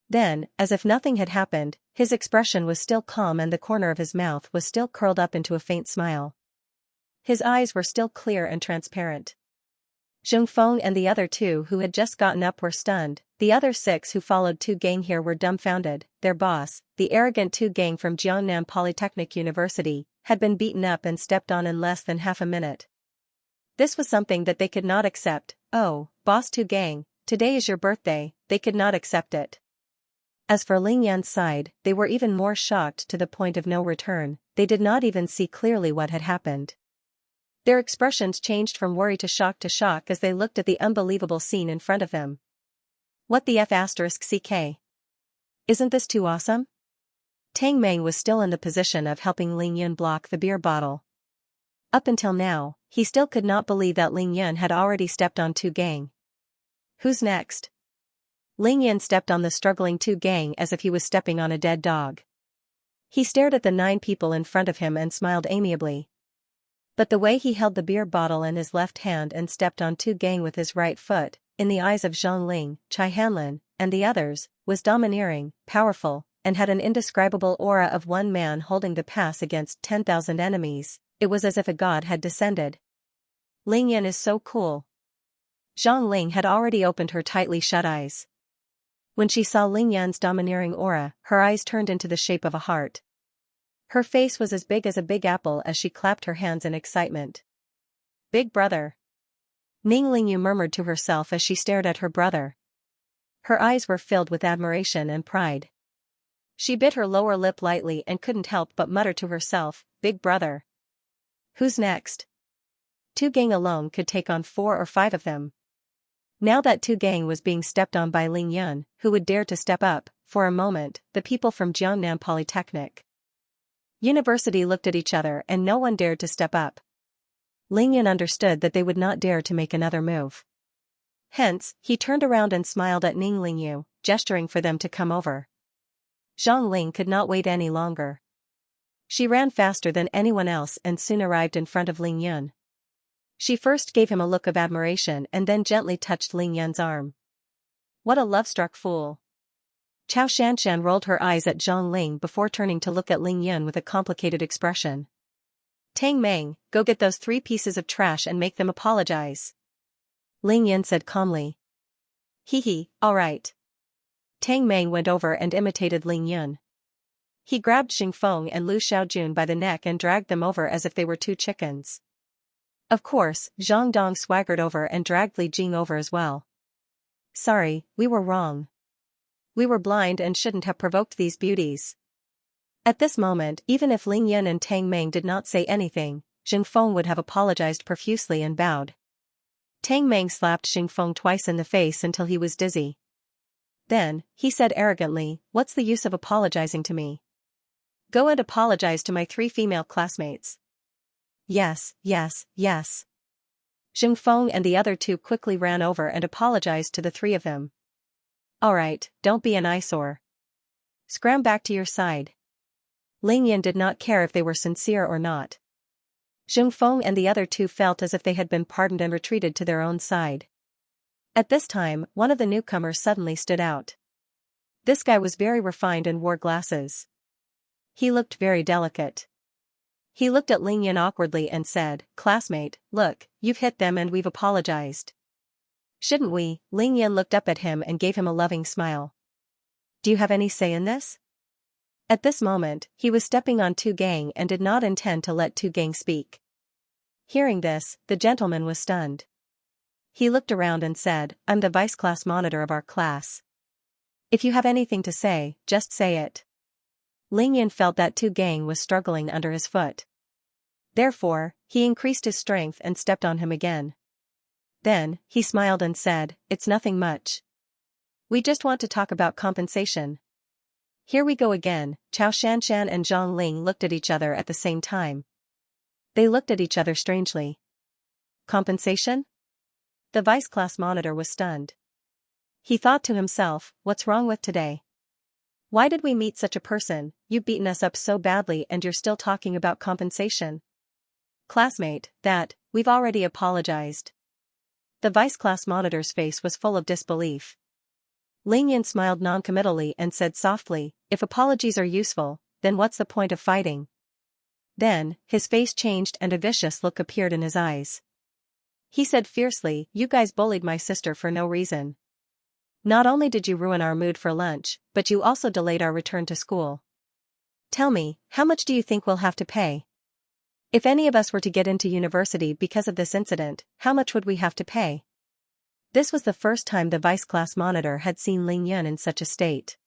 Then, as if nothing had happened, his expression was still calm and the corner of his mouth was still curled up into a faint smile. His eyes were still clear and transparent. Zheng Feng and the other 2 who had just gotten up were stunned. The other 6 who followed Tu Gang here were dumbfounded. Their boss, the arrogant Tu Gang from Jiangnan Polytechnic University, had been beaten up and stepped on in less than half a minute. This was something that they could not accept. Oh, Boss Tu Gang, today is your birthday. They could not accept it. As for Ling Yan's side, they were even more shocked to the point of no return. They did not even see clearly what had happened. Their expressions changed from worry to shock as they looked at the unbelievable scene in front of them. What the F***ck? Isn't this too awesome? Tang Meng was still in the position of helping Ling Yun block the beer bottle. Up until now, he still could not believe that Ling Yun had already stepped on Tu Gang. Who's next? Ling Yun stepped on the struggling Tu Gang as if he was stepping on a dead dog. He stared at the 9 people in front of him and smiled amiably. But the way he held the beer bottle in his left hand and stepped on Tu Gang with his right foot, in the eyes of Zhang Ling, Chai Hanlin, and the others, was domineering, powerful, and had an indescribable aura of one man holding the pass against 10,000 enemies. It was as if a god had descended. Ling Yun is so cool. Zhang Ling had already opened her tightly shut eyes. When she saw Ling Yun's domineering aura, her eyes turned into the shape of a heart. Her face was as big as a big apple as she clapped her hands in excitement. Big brother. Ning Lingyu murmured to herself as she stared at her brother. Her eyes were filled with admiration and pride. She bit her lower lip lightly and couldn't help but mutter to herself, Big brother. Who's next? Tu Gang alone could take on 4 or 5 of them. Now that Tu Gang was being stepped on by Ling Yun, who would dare to step up, for a moment, the people from Jiangnam Polytechnic University looked at each other and no one dared to step up. Ling Yun understood that they would not dare to make another move. Hence, he turned around and smiled at Ning Lingyu, gesturing for them to come over. Zhang Ling could not wait any longer. She ran faster than anyone else and soon arrived in front of Ling Yun. She first gave him a look of admiration and then gently touched Ling Yun's arm. What a love-struck fool. Chao Shanshan rolled her eyes at Zhang Ling before turning to look at Ling Yun with a complicated expression. Tang Meng, go get those 3 pieces of trash and make them apologize. Ling Yun said calmly. All right. Tang Meng went over and imitated Ling Yun. He grabbed Xing Feng and Lu Xiaojun by the neck and dragged them over as if they were 2 chickens. Of course, Zhang Dong swaggered over and dragged Li Jing over as well. Sorry, we were wrong. We were blind and shouldn't have provoked these beauties. At this moment, even if Ling Yun and Tang Meng did not say anything, Xing Feng would have apologized profusely and bowed. Tang Meng slapped Xing Feng twice in the face until he was dizzy. Then, he said arrogantly, what's the use of apologizing to me? Go and apologize to my 3 female classmates. Yes. Xing Feng and the other 2 quickly ran over and apologized to the 3 of them. Alright, don't be an eyesore. Scram back to your side. Ling Yun did not care if they were sincere or not. Xing Feng and the other 2 felt as if they had been pardoned and retreated to their own side. At this time, one of the newcomers suddenly stood out. This guy was very refined and wore glasses. He looked very delicate. He looked at Ling Yun awkwardly and said, classmate, look, you've hit them and we've apologized. Shouldn't we? Ling Yun looked up at him and gave him a loving smile. Do you have any say in this? At this moment, he was stepping on Tu Gang and did not intend to let Tu Gang speak. Hearing this, the gentleman was stunned. He looked around and said, I'm the vice class monitor of our class. If you have anything to say, just say it. Ling Yun felt that Tu Gang was struggling under his foot. Therefore, he increased his strength and stepped on him again. Then, he smiled and said, it's nothing much. We just want to talk about compensation. Here we go again. Chao Shanshan and Zhang Ling looked at each other at the same time. They looked at each other strangely. Compensation? The vice class monitor was stunned. He thought to himself, what's wrong with today? Why did we meet such a person? You've beaten us up so badly and you're still talking about compensation. Classmate, we've already apologized. The vice class monitor's face was full of disbelief. Ling Yun smiled noncommittally and said softly, if apologies are useful, then what's the point of fighting? Then, his face changed and a vicious look appeared in his eyes. He said fiercely, you guys bullied my sister for no reason. Not only did you ruin our mood for lunch, but you also delayed our return to school. Tell me, how much do you think we'll have to pay? If any of us were to get into university because of this incident, how much would we have to pay? This was the first time the vice class monitor had seen Ling Yun in such a state.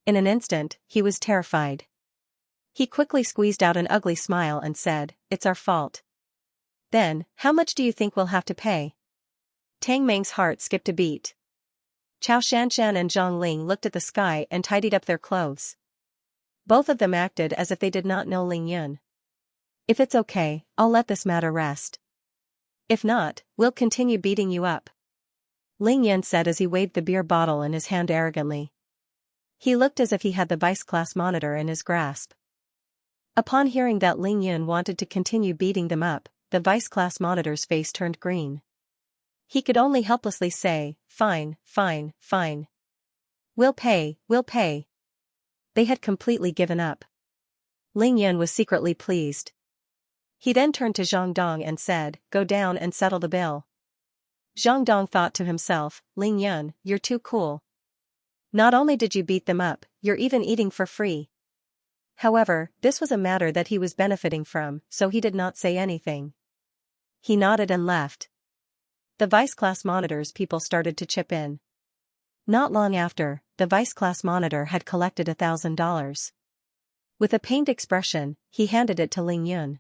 In an instant, he was terrified. He quickly squeezed out an ugly smile and said, it's our fault. Then, how much do you think we'll have to pay? Tang Meng's heart skipped a beat. Xianxia and Zhang Ling looked at the sky and tidied up their clothes. Both of them acted as if they did not know Ling Yun. If it's okay, I'll let this matter rest. If not, we'll continue beating you up. Ling Yun said as he waved the beer bottle in his hand arrogantly. He looked as if he had the vice-class monitor in his grasp. Upon hearing that Ling Yun wanted to continue beating them up, the vice-class monitor's face turned green. He could only helplessly say, "Fine, fine, fine. We'll pay, we'll pay." They had completely given up. Ling Yun was secretly pleased. He then turned to Zhang Dong and said, "Go down and settle the bill." Zhang Dong thought to himself, "Ling Yun, you're too cool. Not only did you beat them up, you're even eating for free." However, this was a matter that he was benefiting from, so he did not say anything. He nodded and left. The vice-class monitor's people started to chip in. Not long after, the vice-class monitor had collected $1,000. With a pained expression, he handed it to Ling Yun.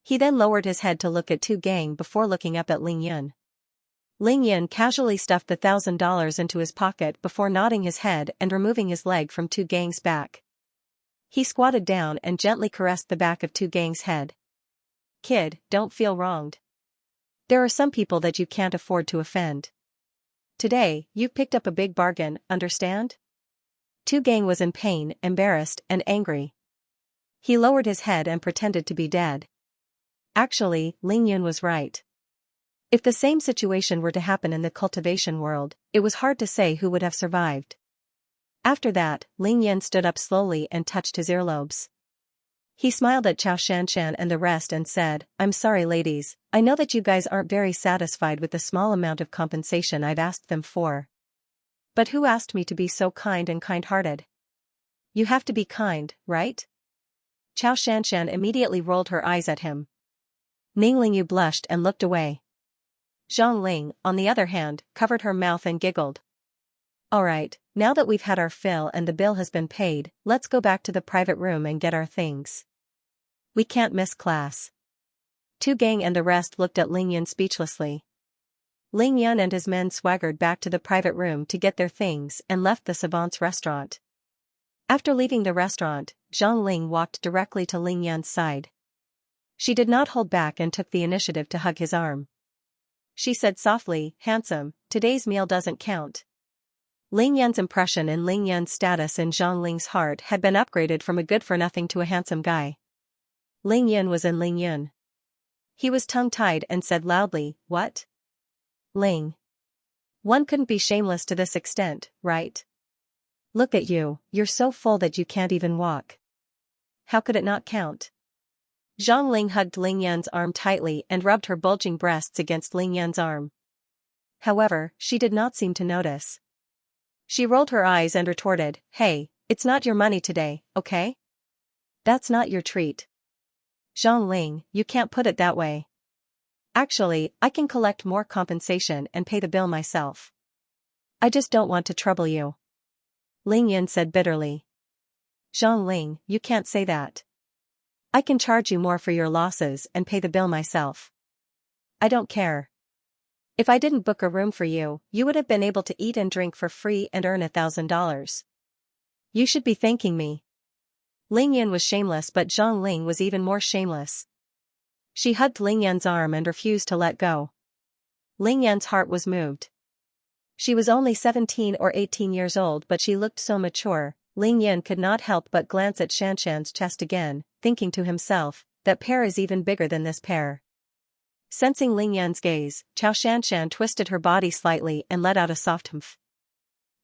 He then lowered his head to look at Tu Gang before looking up at Ling Yun. Ling Yun casually stuffed the $1,000 into his pocket before nodding his head and removing his leg from Tu Gang's back. He squatted down and gently caressed the back of Tu Gang's head. "Kid, don't feel wronged. There are some people that you can't afford to offend. Today, you've picked up a big bargain, understand?" Tu Gang was in pain, embarrassed, and angry. He lowered his head and pretended to be dead. Actually, Ling Yun was right. If the same situation were to happen in the cultivation world, it was hard to say who would have survived. After that, Ling Yun stood up slowly and touched his earlobes. He smiled at Xianxia and the rest and said, "I'm sorry ladies, I know that you guys aren't very satisfied with the small amount of compensation I've asked them for. But who asked me to be so kind and kind-hearted? You have to be kind, right?" Xianxia immediately rolled her eyes at him. Ning Lingyu blushed and looked away. Zhang Ling, on the other hand, covered her mouth and giggled. "Alright, now that we've had our fill and the bill has been paid, let's go back to the private room and get our things. We can't miss class." Tu Gang and the rest looked at Ling Yun speechlessly. Ling Yun and his men swaggered back to the private room to get their things and left the savant's restaurant. After leaving the restaurant, Zhang Ling walked directly to Ling Yun's side. She did not hold back and took the initiative to hug his arm. She said softly, "Handsome, today's meal doesn't count." Ling Yun's impression and Ling Yun's status in Zhang Ling's heart had been upgraded from a good-for-nothing to a handsome guy. Ling Yun was in Ling Yun. He was tongue-tied and said loudly, "What? Ling. One couldn't be shameless to this extent, right? Look at you, you're so full that you can't even walk. How could it not count?" Zhang Ling hugged Ling Yun's arm tightly and rubbed her bulging breasts against Ling Yun's arm. However, she did not seem to notice. She rolled her eyes and retorted, "Hey, it's not your money today, okay? That's not your treat. Zhang Ling, you can't put it that way. Actually, I can collect more compensation and pay the bill myself. I just don't want to trouble you." Ling Yun said bitterly. "Zhang Ling, you can't say that. I can charge you more for your losses and pay the bill myself. I don't care. If I didn't book a room for you, you would have been able to eat and drink for free and earn $1,000. You should be thanking me." Ling Yun was shameless, but Zhang Ling was even more shameless. She hugged Ling Yun's arm and refused to let go. Ling Yun's heart was moved. She was only 17 or 18 years old, but she looked so mature. Ling Yun could not help but glance at Xianxia's chest again, thinking to himself, "That pear is even bigger than this pear." Sensing Ling Yun's gaze, Xianxia twisted her body slightly and let out a soft humph.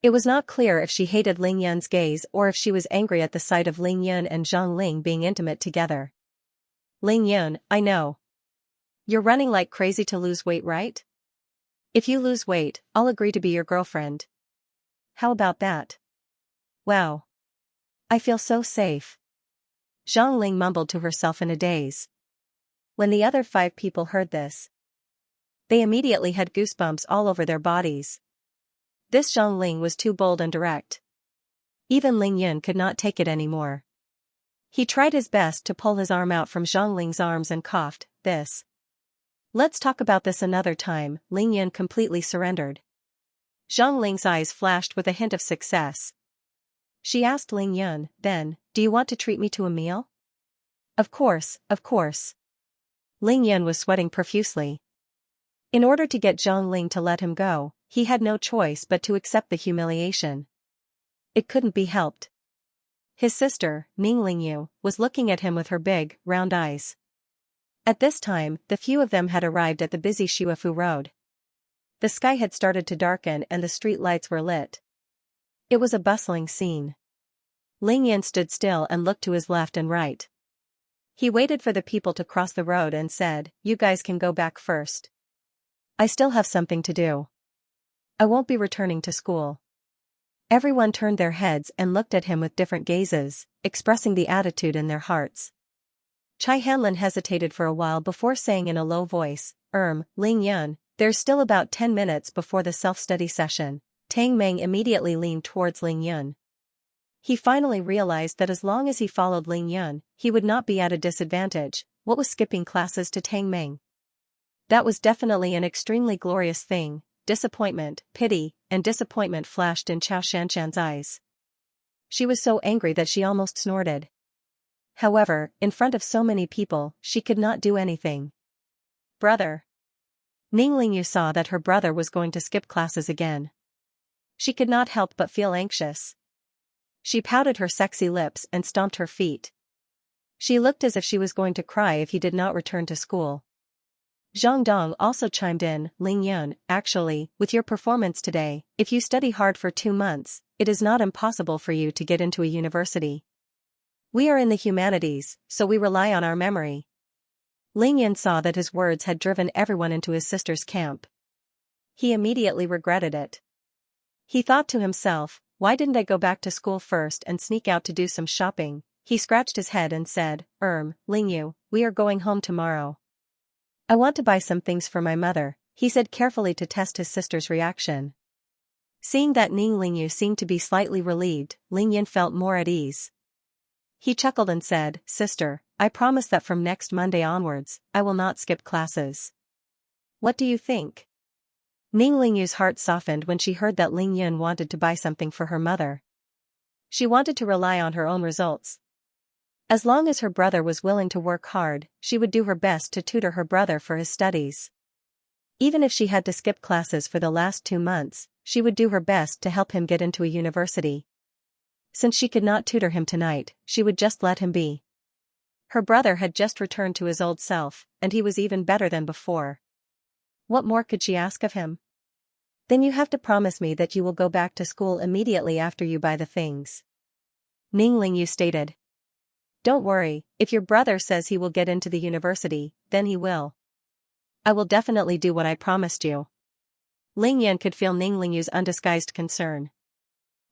It was not clear if she hated Ling Yun's gaze or if she was angry at the sight of Ling Yun and Zhang Ling being intimate together. "Ling Yun, I know. You're running like crazy to lose weight, right? If you lose weight, I'll agree to be your girlfriend. How about that? Wow. I feel so safe." Zhang Ling mumbled to herself in a daze. When the other 5 people heard this, they immediately had goosebumps all over their bodies. This Zhang Ling was too bold and direct. Even Ling Yun could not take it anymore. He tried his best to pull his arm out from Zhang Ling's arms and coughed, "This Let's talk about this another time. Ling Yan completely surrendered. Zhang Ling's eyes flashed with a hint of success. She asked Ling Yan, then, do you want to treat me to a meal? Of course, of course. Ling Yan was sweating profusely. In order to get Zhang Ling to let him go, he had no choice but to accept the humiliation. It couldn't be helped. His sister, Ning Lingyu, was looking at him with her big, round eyes. At this time, the few of them had arrived at the busy Shuafu Road. The sky had started to darken and the street lights were lit. It was a bustling scene. Ling Yan stood still and looked to his left and right. He waited for the people to cross the road and said, "You guys can go back first. I still have something to do. I won't be returning to school." Everyone turned their heads and looked at him with different gazes, expressing the attitude in their hearts. Chai Hanlin hesitated for a while before saying in a low voice, Ling Yan, there's still about 10 minutes before the self-study session." Tang Meng immediately leaned towards Ling Yan. He finally realized that as long as he followed Ling Yan, he would not be at a disadvantage. What was skipping classes to Tang Meng? That was definitely an extremely glorious thing. Disappointment, pity, and disappointment flashed in Chao Shanshan's eyes. She was so angry that she almost snorted. However, in front of so many people, she could not do anything. Brother. Ning Lingyu saw that her brother was going to skip classes again. She could not help but feel anxious. She pouted her sexy lips and stomped her feet. She looked as if she was going to cry if he did not return to school. Zhang Dong also chimed in, Ling Yun, actually, with your performance today, if you study hard for 2 months, it is not impossible for you to get into a university. We are in the humanities, so we rely on our memory. Ling Yun saw that his words had driven everyone into his sister's camp. He immediately regretted it. He thought to himself, why didn't I go back to school first and sneak out to do some shopping? He scratched his head and said, Lingyu, we are going home tomorrow. I want to buy some things for my mother, he said carefully to test his sister's reaction. Seeing that Ning Lingyu seemed to be slightly relieved, Ling Yan felt more at ease. He chuckled and said, Sister, I promise that from next Monday onwards, I will not skip classes. What do you think? Ning Lingyu's heart softened when she heard that Ling Yun wanted to buy something for her mother. She wanted to rely on her own results. As long as her brother was willing to work hard, she would do her best to tutor her brother for his studies. Even if she had to skip classes for the last 2 months, she would do her best to help him get into a university. Since she could not tutor him tonight, she would just let him be. Her brother had just returned to his old self, and he was even better than before. What more could she ask of him? Then you have to promise me that you will go back to school immediately after you buy the things. Ning Lingyu stated. Don't worry, if your brother says he will get into the university, then he will. I will definitely do what I promised you. Ling Yan could feel Ning Lingyu's undisguised concern.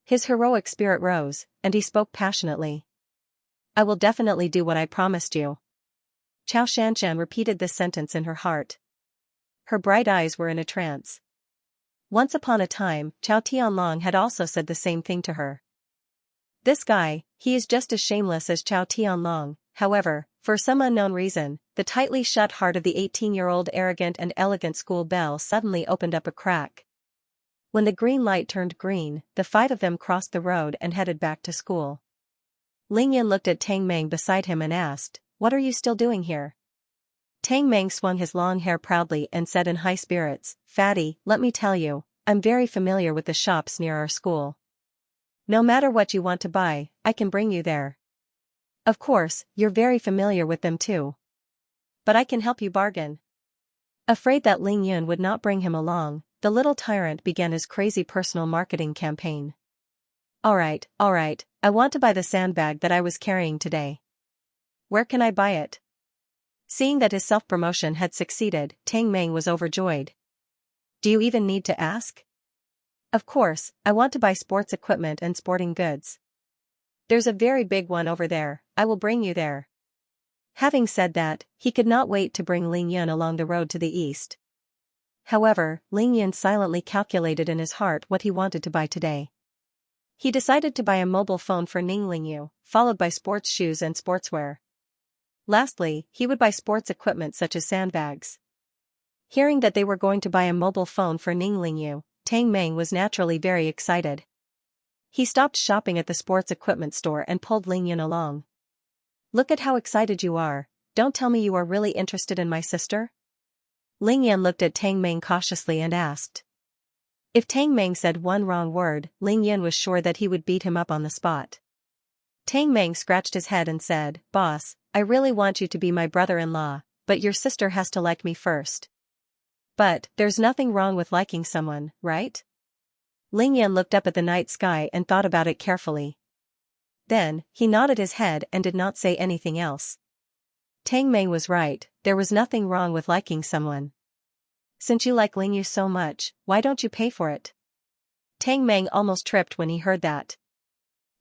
His heroic spirit rose, and he spoke passionately. I will definitely do what I promised you. Chao Shanshan repeated this sentence in her heart. Her bright eyes were in a trance. Once upon a time, Chao Tianlong had also said the same thing to her. This guy, he is just as shameless as Chao Tianlong. However, for some unknown reason, the tightly shut heart of the 18-year-old arrogant and elegant school belle suddenly opened up a crack. When the green light turned green, the 5 of them crossed the road and headed back to school. Ling Yan looked at Tang Meng beside him and asked, What are you still doing here? Tang Meng swung his long hair proudly and said in high spirits, Fatty, let me tell you, I'm very familiar with the shops near our school. No matter what you want to buy, I can bring you there. Of course, you're very familiar with them too. But I can help you bargain. Afraid that Ling Yun would not bring him along, the little tyrant began his crazy personal marketing campaign. Alright, I want to buy the sandbag that I was carrying today. Where can I buy it? Seeing that his self-promotion had succeeded, Tang Meng was overjoyed. Do you even need to ask? Of course, I want to buy sports equipment and sporting goods. There's a very big one over there, I will bring you there. Having said that, he could not wait to bring Ling Yun along the road to the east. However, Ling Yun silently calculated in his heart what he wanted to buy today. He decided to buy a mobile phone for Ning Lingyu, followed by sports shoes and sportswear. Lastly, he would buy sports equipment such as sandbags. Hearing that they were going to buy a mobile phone for Ning Lingyu, Tang Meng was naturally very excited. He stopped shopping at the sports equipment store and pulled Lingyun along. Look at how excited you are, don't tell me you are really interested in my sister? Lingyan looked at Tang Meng cautiously and asked. If Tang Meng said one wrong word, Lingyan was sure that he would beat him up on the spot. Tang Meng scratched his head and said, Boss, I really want you to be my brother-in-law, but your sister has to like me first. But, there's nothing wrong with liking someone, right? Lingyan looked up at the night sky and thought about it carefully. Then, he nodded his head and did not say anything else. Tang Meng was right, there was nothing wrong with liking someone. Since you like Lingyu so much, why don't you pay for it? Tang Meng almost tripped when he heard that.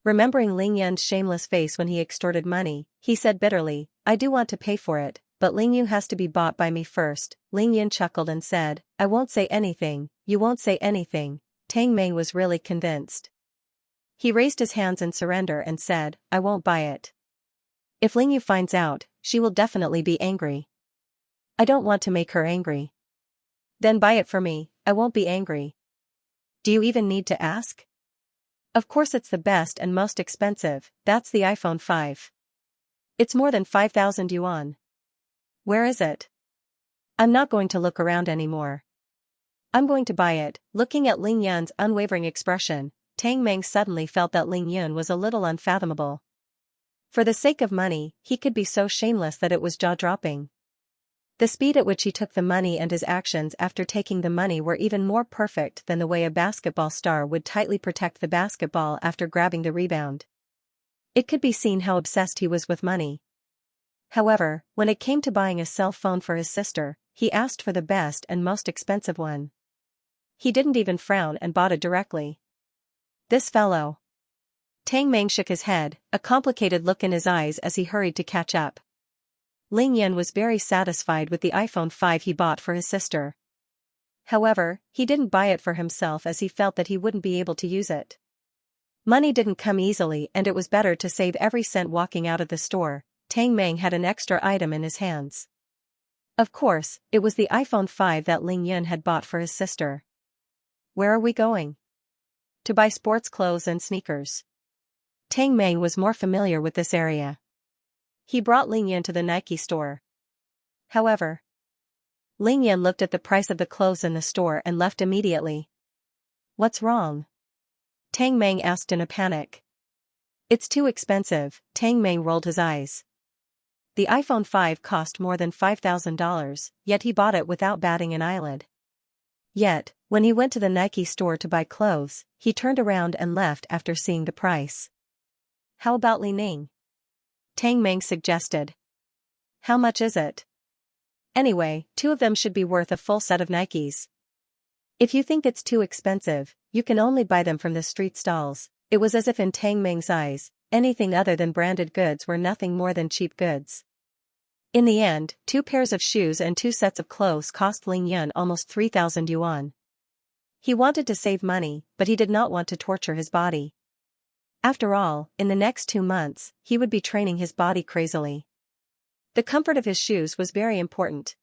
Remembering Lingyan's shameless face when he extorted money, he said bitterly, I do want to pay for it, but Lingyu has to be bought by me first. Lingyan chuckled and said, I won't say anything, you won't say anything. Tang Meng was really convinced. He raised his hands in surrender and said, I won't buy it. If Lingyu finds out, she will definitely be angry. I don't want to make her angry. Then buy it for me, I won't be angry. Do you even need to ask? Of course it's the best and most expensive, that's the iPhone 5. It's more than 5,000 yuan. Where is it? I'm not going to look around anymore. I'm going to buy it. Looking at Ling Yun's unwavering expression, Tang Meng suddenly felt that Ling Yun was a little unfathomable. For the sake of money, he could be so shameless that it was jaw-dropping. The speed at which he took the money and his actions after taking the money were even more perfect than the way a basketball star would tightly protect the basketball after grabbing the rebound. It could be seen how obsessed he was with money. However, when it came to buying a cell phone for his sister, he asked for the best and most expensive one. He didn't even frown and bought it directly. This fellow. Tang Meng shook his head, a complicated look in his eyes as he hurried to catch up. Ling Yan was very satisfied with the iPhone 5 he bought for his sister. However, he didn't buy it for himself as he felt that he wouldn't be able to use it. Money didn't come easily and it was better to save every cent walking out of the store. Tang Meng had an extra item in his hands. Of course, it was the iPhone 5 that Ling Yun had bought for his sister. Where are we going? To buy sports clothes and sneakers. Tang Meng was more familiar with this area. He brought Ling Yun to the Nike store. However, Ling Yun looked at the price of the clothes in the store and left immediately. What's wrong? Tang Meng asked in a panic. It's too expensive. Tang Meng rolled his eyes. The iPhone 5 cost more than $5,000, yet he bought it without batting an eyelid. Yet, when he went to the Nike store to buy clothes, he turned around and left after seeing the price. How about Li Ning? Tang Meng suggested. How much is it? Anyway, 2 of them should be worth a full set of Nikes. If you think it's too expensive, you can only buy them from the street stalls. It was as if in Tang Meng's eyes, anything other than branded goods were nothing more than cheap goods. In the end, 2 pairs of shoes and 2 sets of clothes cost Ling Yun almost 3,000 yuan. He wanted to save money, but he did not want to torture his body. After all, in the next 2 months, he would be training his body crazily. The comfort of his shoes was very important.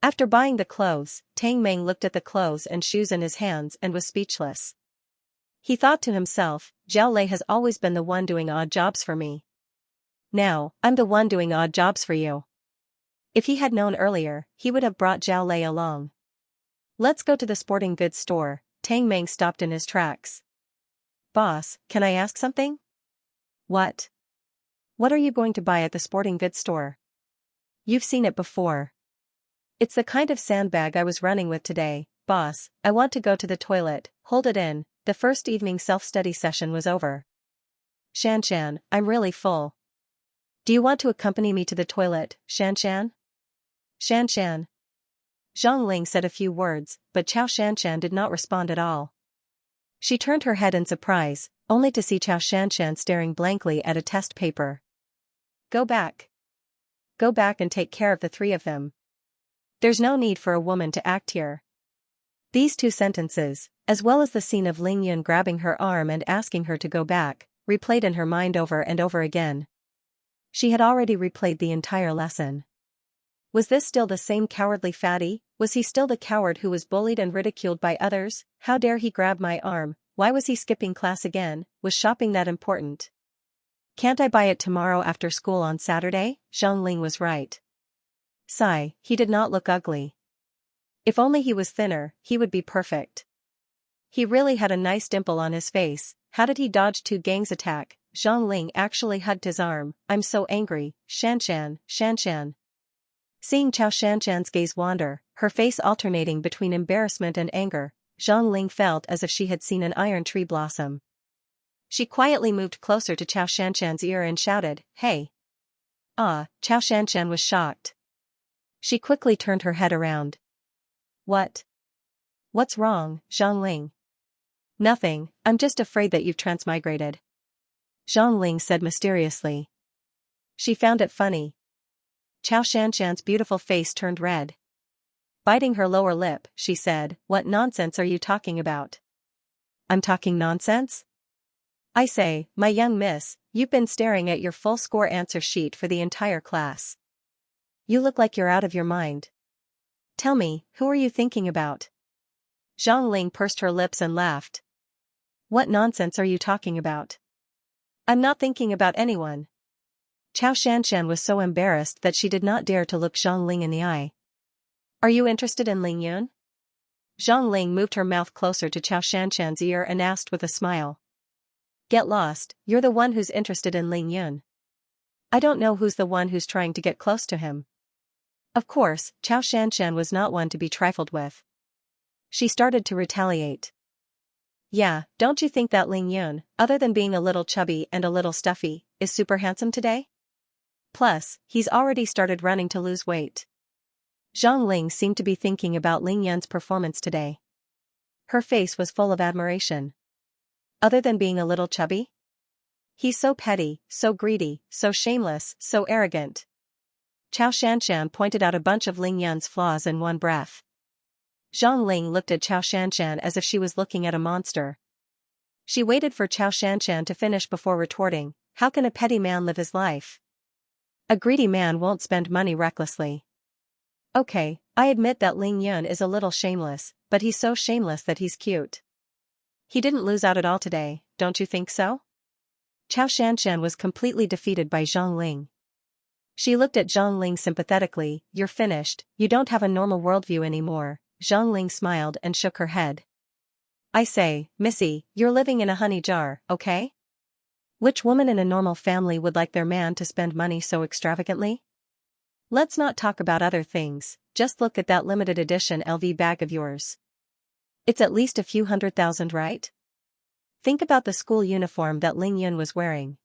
After buying the clothes, Tang Meng looked at the clothes and shoes in his hands and was speechless. He thought to himself, Zhao Lei has always been the one doing odd jobs for me. Now, I'm the one doing odd jobs for you. If he had known earlier, he would have brought Zhao Lei along. Let's go to the sporting goods store. Tang Meng stopped in his tracks. Boss, can I ask something? What? What are you going to buy at the sporting goods store? You've seen it before. It's the kind of sandbag I was running with today. Boss, I want to go to the toilet. Hold it in. The first evening self-study session was over. Xianxia, I'm really full. Do you want to accompany me to the toilet, Xianxia? Xianxia. Zhang Ling said a few words, but Chao Xianxia did not respond at all. She turned her head in surprise, only to see Chao Xianxia staring blankly at a test paper. Go back. Go back and take care of the 3 of them. There's no need for a woman to act here. These 2 sentences, as well as the scene of Ling Yun grabbing her arm and asking her to go back, replayed in her mind over and over again. She had already replayed the entire lesson. Was this still the same cowardly fatty? Was he still the coward who was bullied and ridiculed by others? How dare he grab my arm? Why was he skipping class again? Was shopping that important? Can't I buy it tomorrow after school on Saturday? Zhang Ling was right. Sigh, he did not look ugly. If only he was thinner, he would be perfect. He really had a nice dimple on his face. How did he dodge two gangs' attack? Zhang Ling actually hugged his arm. I'm so angry, Xianxia, Xianxia. Seeing Xianxia's gaze wander, her face alternating between embarrassment and anger, Zhang Ling felt as if she had seen an iron tree blossom. She quietly moved closer to Xianxia's ear and shouted, "Hey!" Ah, Xianxia was shocked. She quickly turned her head around. What? What's wrong, Zhang Ling? Nothing, I'm just afraid that you've transmigrated. Zhang Ling said mysteriously. She found it funny. Xianxia's beautiful face turned red. Biting her lower lip, she said, "What nonsense are you talking about?" I'm talking nonsense? I say, my young miss, you've been staring at your full score answer sheet for the entire class. You look like you're out of your mind. Tell me, who are you thinking about? Zhang Ling pursed her lips and laughed. What nonsense are you talking about? I'm not thinking about anyone. Xianxia was so embarrassed that she did not dare to look Zhang Ling in the eye. Are you interested in Ling Yun? Zhang Ling moved her mouth closer to Xianxia's ear and asked with a smile. Get lost, you're the one who's interested in Ling Yun. I don't know who's the one who's trying to get close to him. Of course, Xianxia was not one to be trifled with. She started to retaliate. Yeah, don't you think that Ling Yun, other than being a little chubby and a little stuffy, is super handsome today? Plus, he's already started running to lose weight. Zhang Ling seemed to be thinking about Ling Yun's performance today. Her face was full of admiration. Other than being a little chubby? He's so petty, so greedy, so shameless, so arrogant. Xianxia pointed out a bunch of Ling Yun's flaws in one breath. Zhang Ling looked at Xianxia as if she was looking at a monster. She waited for Xianxia to finish before retorting, how can a petty man live his life? A greedy man won't spend money recklessly. Okay, I admit that Ling Yun is a little shameless, but he's so shameless that he's cute. He didn't lose out at all today, don't you think so? Xianxia was completely defeated by Zhang Ling. She looked at Zhang Ling sympathetically, you're finished, you don't have a normal worldview anymore. Zhang Ling smiled and shook her head. I say, Missy, you're living in a honey jar, okay? Which woman in a normal family would like their man to spend money so extravagantly? Let's not talk about other things, just look at that limited edition LV bag of yours. It's at least a few $100,000, right? Think about the school uniform that Ling Yun was wearing.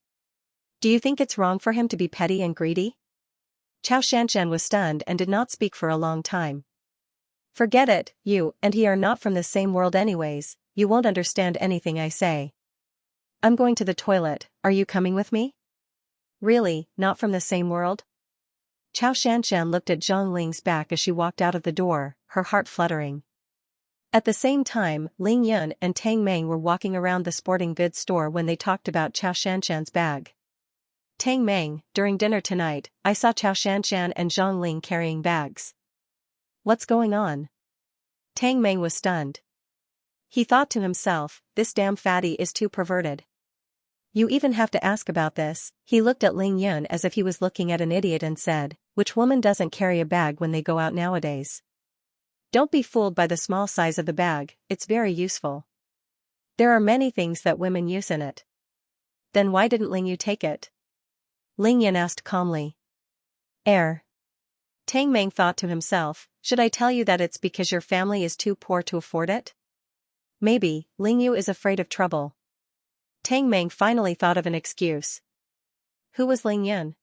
Do you think it's wrong for him to be petty and greedy? Xianxia was stunned and did not speak for a long time. Forget it, you and he are not from the same world anyways, you won't understand anything I say. I'm going to the toilet, are you coming with me? Really, not from the same world? Xianxia looked at Zhang Ling's back as she walked out of the door, her heart fluttering. At the same time, Ling Yun and Tang Meng were walking around the sporting goods store when they talked about Xianxia's bag. Tang Meng, during dinner tonight, I saw Xianxia and Zhang Ling carrying bags. What's going on? Tang Meng was stunned. He thought to himself, this damn fatty is too perverted. You even have to ask about this. He looked at Ling Yun as if he was looking at an idiot and said, which woman doesn't carry a bag when they go out nowadays? Don't be fooled by the small size of the bag, it's very useful. There are many things that women use in it. Then why didn't Ling Yu take it? Ling Yun asked calmly. Tang Meng thought to himself, should I tell you that it's because your family is too poor to afford it? Maybe, Ling Yu is afraid of trouble. Tang Meng finally thought of an excuse. Who was Ling Yun?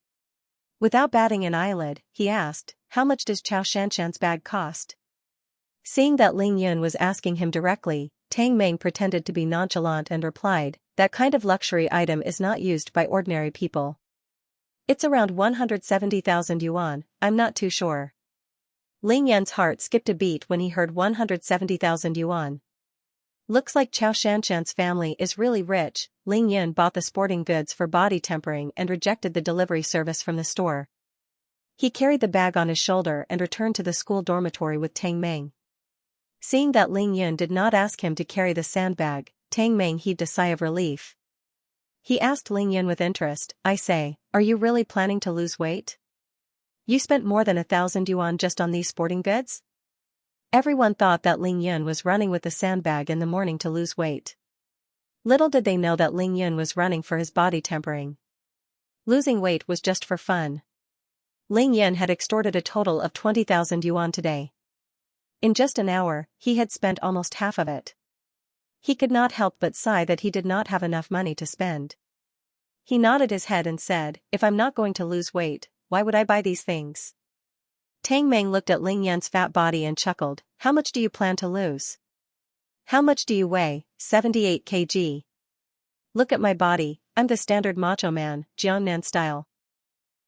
Without batting an eyelid, he asked, how much does Xianxia's bag cost? Seeing that Ling Yun was asking him directly, Tang Meng pretended to be nonchalant and replied, that kind of luxury item is not used by ordinary people. It's around 170,000 yuan, I'm not too sure. Ling Yun's heart skipped a beat when he heard 170,000 yuan. Looks like Xianxia's family is really rich. Ling Yun bought the sporting goods for body tempering and rejected the delivery service from the store. He carried the bag on his shoulder and returned to the school dormitory with Tang Meng. Seeing that Ling Yun did not ask him to carry the sandbag, Tang Meng heaved a sigh of relief. He asked Ling Yun with interest, I say, are you really planning to lose weight? You spent more than 1,000 yuan just on these sporting goods? Everyone thought that Ling Yun was running with the sandbag in the morning to lose weight. Little did they know that Ling Yun was running for his body tempering. Losing weight was just for fun. Ling Yun had extorted a total of 20,000 yuan today. In just an hour, he had spent almost half of it. He could not help but sigh that he did not have enough money to spend. He nodded his head and said, if I'm not going to lose weight, why would I buy these things? Tang Meng looked at Ling Yun's fat body and chuckled, how much do you plan to lose? How much do you weigh? 78 kg. Look at my body, I'm the standard macho man, Jiangnan style.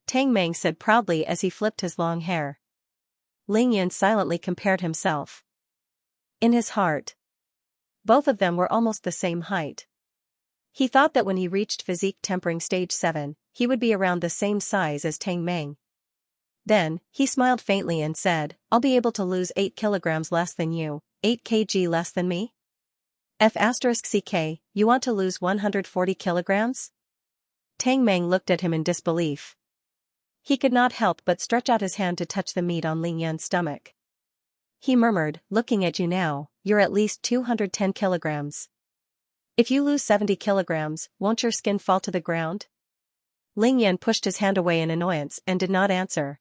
Tang Meng said proudly as he flipped his long hair. Ling Yun silently compared himself. In his heart, both of them were almost the same height. He thought that when he reached physique tempering stage 7, he would be around the same size as Tang Meng. Then, he smiled faintly and said, I'll be able to lose 8 kilograms less than you, 8 kg less than me? F***ck, you want to lose 140 kilograms? Tang Meng looked at him in disbelief. He could not help but stretch out his hand to touch the meat on Ling Yun's stomach. He murmured, looking at you now, you're at least 210 kilograms. If you lose 70 kilograms, won't your skin fall to the ground? Ling Yun pushed his hand away in annoyance and did not answer.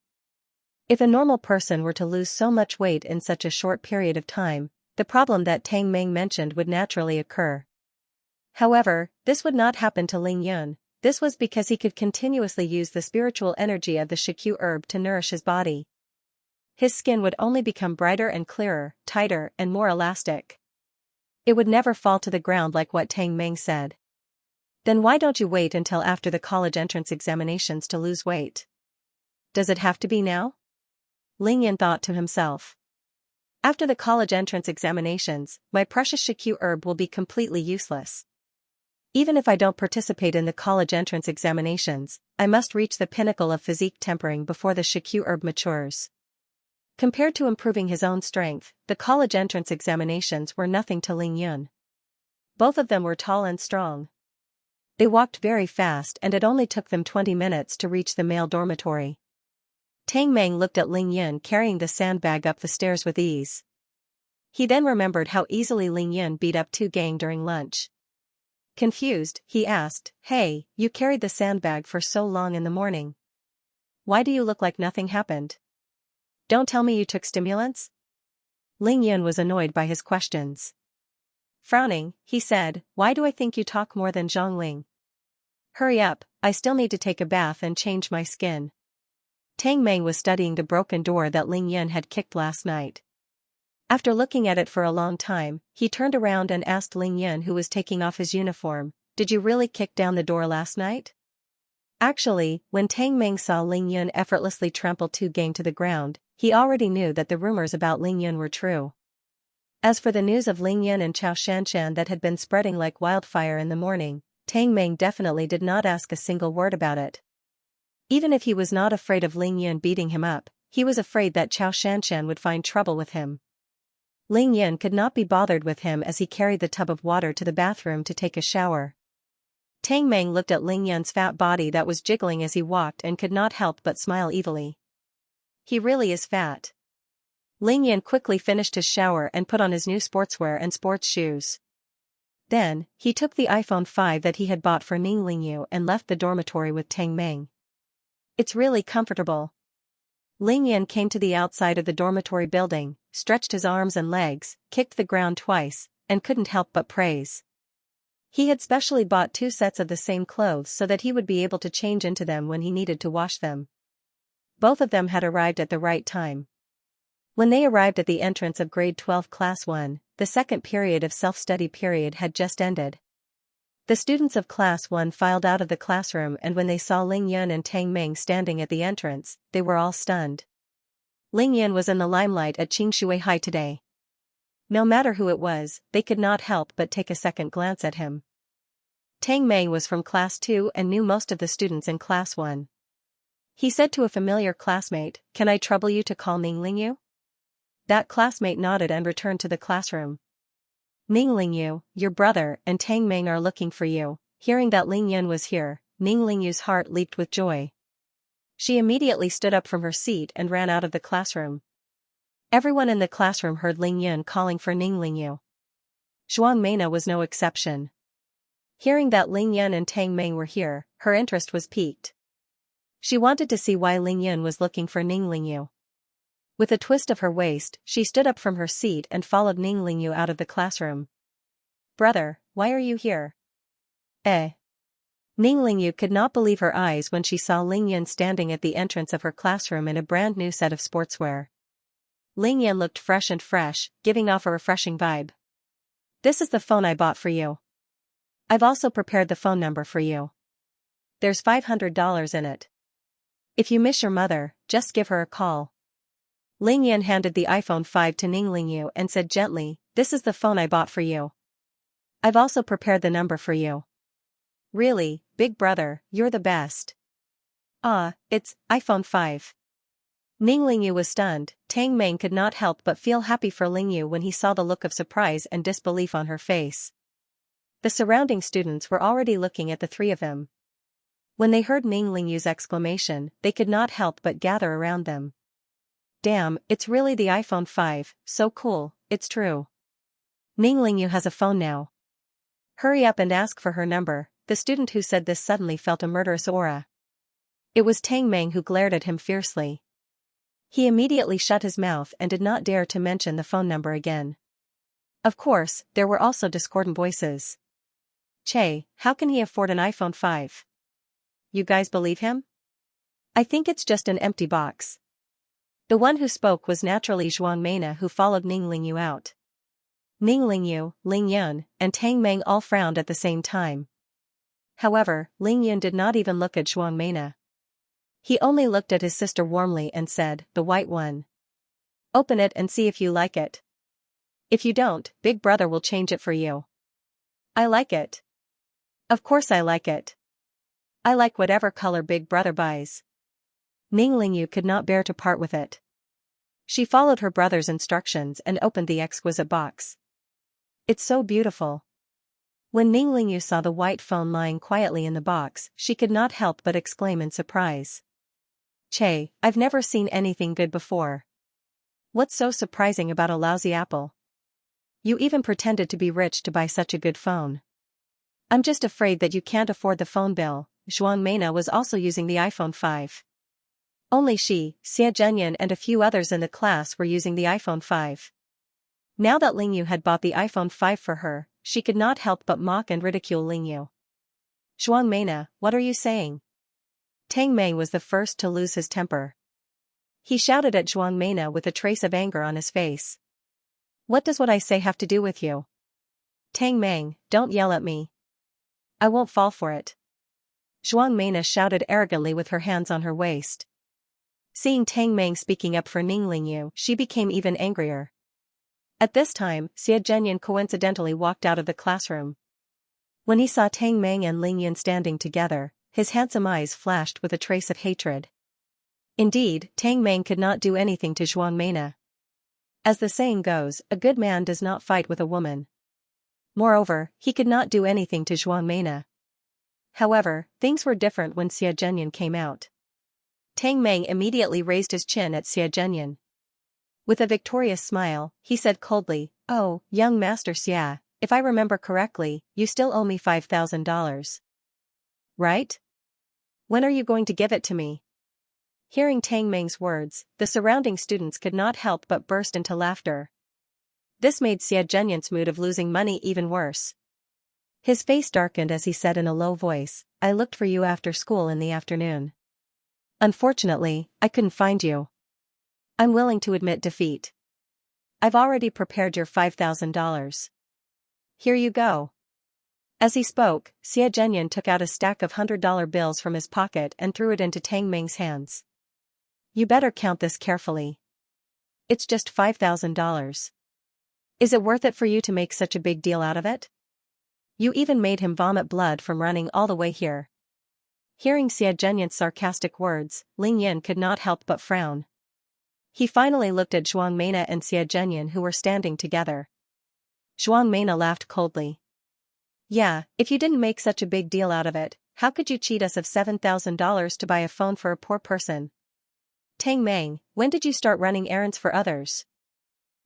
If a normal person were to lose so much weight in such a short period of time, the problem that Tang Meng mentioned would naturally occur. However, this would not happen to Ling Yun. This was because he could continuously use the spiritual energy of the Xianxia herb to nourish his body. His skin would only become brighter and clearer, tighter and more elastic. It would never fall to the ground like what Tang Meng said. Then why don't you wait until after the college entrance examinations to lose weight? Does it have to be now? Ling Yun thought to himself. After the college entrance examinations, my precious Xianxia herb will be completely useless. Even if I don't participate in the college entrance examinations, I must reach the pinnacle of physique tempering before the Xianxia herb matures. Compared to improving his own strength, the college entrance examinations were nothing to Ling Yun. Both of them were tall and strong. They walked very fast and it only took them 20 minutes to reach the male dormitory. Tang Meng looked at Ling Yun carrying the sandbag up the stairs with ease. He then remembered how easily Ling Yun beat up two gang during lunch. Confused, he asked, hey, you carried the sandbag for so long in the morning. Why do you look like nothing happened? Don't tell me you took stimulants? Ling Yun was annoyed by his questions. Frowning, he said, why do I think you talk more than Zhongling? Hurry up, I still need to take a bath and change my skin. Tang Meng was studying the broken door that Ling Yun had kicked last night. After looking at it for a long time, he turned around and asked Ling Yun, who was taking off his uniform, did you really kick down the door last night? Actually, when Tang Meng saw Ling Yun effortlessly trample two gang to the ground, he already knew that the rumors about Ling Yun were true. As for the news of Ling Yun and Xianxia that had been spreading like wildfire in the morning, Tang Meng definitely did not ask a single word about it. Even if he was not afraid of Ling Yun beating him up, he was afraid that Xianxia would find trouble with him. Ling Yun could not be bothered with him as he carried the tub of water to the bathroom to take a shower. Tang Meng looked at Ling Yun's fat body that was jiggling as he walked and could not help but smile evilly. He really is fat. Ling Yun quickly finished his shower and put on his new sportswear and sports shoes. Then, he took the iPhone 5 that he had bought for Ning Lingyu and left the dormitory with Tang Meng. It's really comfortable. Ling Yun came to the outside of the dormitory building, stretched his arms and legs, kicked the ground twice, and couldn't help but praise. He had specially bought 2 sets of the same clothes so that he would be able to change into them when he needed to wash them. Both of them had arrived at the right time. When they arrived at the entrance of grade 12 class 1, the second period of self-study period had just ended. The students of class 1 filed out of the classroom, and when they saw Ling Yun and Tang Meng standing at the entrance, they were all stunned. Ling Yun was in the limelight at Qingshui High today. No matter who it was, they could not help but take a second glance at him. Tang Meng was from class 2 and knew most of the students in class 1. He said to a familiar classmate, "Can I trouble you to call Ning Lingyu?" That classmate nodded and returned to the classroom. "Ning Lingyu, your brother and Tang Meng are looking for you." Hearing that Ling Yun was here, Ning Lingyu's heart leaped with joy. She immediately stood up from her seat and ran out of the classroom. Everyone in the classroom heard Ling Yun calling for Ning Lingyu. Zhuang Meina was no exception. Hearing that Ling Yun and Tang Meng were here, her interest was piqued. She wanted to see why Ling Yun was looking for Ning Lingyu. With a twist of her waist, she stood up from her seat and followed Ning Lingyu out of the classroom. "Brother, why are you here?" Ning Lingyu could not believe her eyes when she saw Ling Yun standing at the entrance of her classroom in a brand new set of sportswear. Ling Yun looked fresh, giving off a refreshing vibe. "This is the phone I bought for you. I've also prepared the phone number for you. There's $500 in it. If you miss your mother, just give her a call." Ling Yun handed the iPhone 5 to Ning Lingyu and said gently, "This is the phone I bought for you. I've also prepared the number for you." "Really, big brother, you're the best." "Ah, it's iPhone 5. Ning Lingyu was stunned. Tang Meng could not help but feel happy for Lingyu when he saw the look of surprise and disbelief on her face. The surrounding students were already looking at the three of them. When they heard Ning Lingyu's exclamation, they could not help but gather around them. "Damn, it's really the iPhone 5, so cool, it's true. Ning Lingyu has a phone now. Hurry up and ask for her number." The student who said this suddenly felt a murderous aura. It was Tang Meng who glared at him fiercely. He immediately shut his mouth and did not dare to mention the phone number again. Of course, there were also discordant voices. "Che, how can he afford an iPhone 5? You guys believe him? I think it's just an empty box." The one who spoke was naturally Zhuang Meina, who followed Ning Lingyu out. Ning Lingyu, Ling Yun, and Tang Meng all frowned at the same time. However, Ling Yun did not even look at Zhuang Meina. He only looked at his sister warmly and said, "The white one. Open it and see if you like it. If you don't, Big Brother will change it for you." "I like it. Of course I like it. I like whatever color Big Brother buys." Ning Lingyu could not bear to part with it. She followed her brother's instructions and opened the exquisite box. "It's so beautiful." When Ning Lingyu saw the white phone lying quietly in the box, she could not help but exclaim in surprise. "Che, I've never seen anything good before. What's so surprising about a lousy apple? You even pretended to be rich to buy such a good phone. I'm just afraid that you can't afford the phone bill." Zhuang Meina was also using the iPhone 5. Only she, Xia Zhenyan and a few others in the class were using the iPhone 5. Now that Lingyu had bought the iPhone 5 for her, she could not help but mock and ridicule Lingyu. "Zhuang Meina, what are you saying?" Tang Meng was the first to lose his temper. He shouted at Zhuang Meina with a trace of anger on his face. "What does what I say have to do with you? Tang Meng, don't yell at me. I won't fall for it." Zhuang Meina shouted arrogantly with her hands on her waist. Seeing Tang Meng speaking up for Ning Lingyu, she became even angrier. At this time, Xia Zhenyan coincidentally walked out of the classroom. When he saw Tang Meng and Ling Yun standing together, his handsome eyes flashed with a trace of hatred. Indeed, Tang Meng could not do anything to Zhuang Meina. As the saying goes, a good man does not fight with a woman. Moreover, he could not do anything to Zhuang Meina. However, things were different when Xia Zhenyan came out. Tang Meng immediately raised his chin at Xia Zhenyan. With a victorious smile, he said coldly, "Oh, young Master Xia, if I remember correctly, you still owe me $5,000. Right? When are you going to give it to me?" Hearing Tang Meng's words, the surrounding students could not help but burst into laughter. This made Xia Zhenyan's mood of losing money even worse. His face darkened as he said in a low voice, "I looked for you after school in the afternoon. Unfortunately, I couldn't find you. I'm willing to admit defeat. I've already prepared your $5,000. Here you go." As he spoke, Xia Zhenyan took out a stack of $100 bills from his pocket and threw it into Tang Meng's hands. "You better count this carefully. It's just $5,000. Is it worth it for you to make such a big deal out of it? You even made him vomit blood from running all the way here." Hearing Xie Zhenyan's sarcastic words, Ling Yan could not help but frown. He finally looked at Zhuang Meina and Xie Zhenyan who were standing together. Zhuang Meina laughed coldly. Yeah, if you didn't make such a big deal out of it, how could you cheat us of $7,000 to buy a phone for a poor person? Tang Meng, when did you start running errands for others?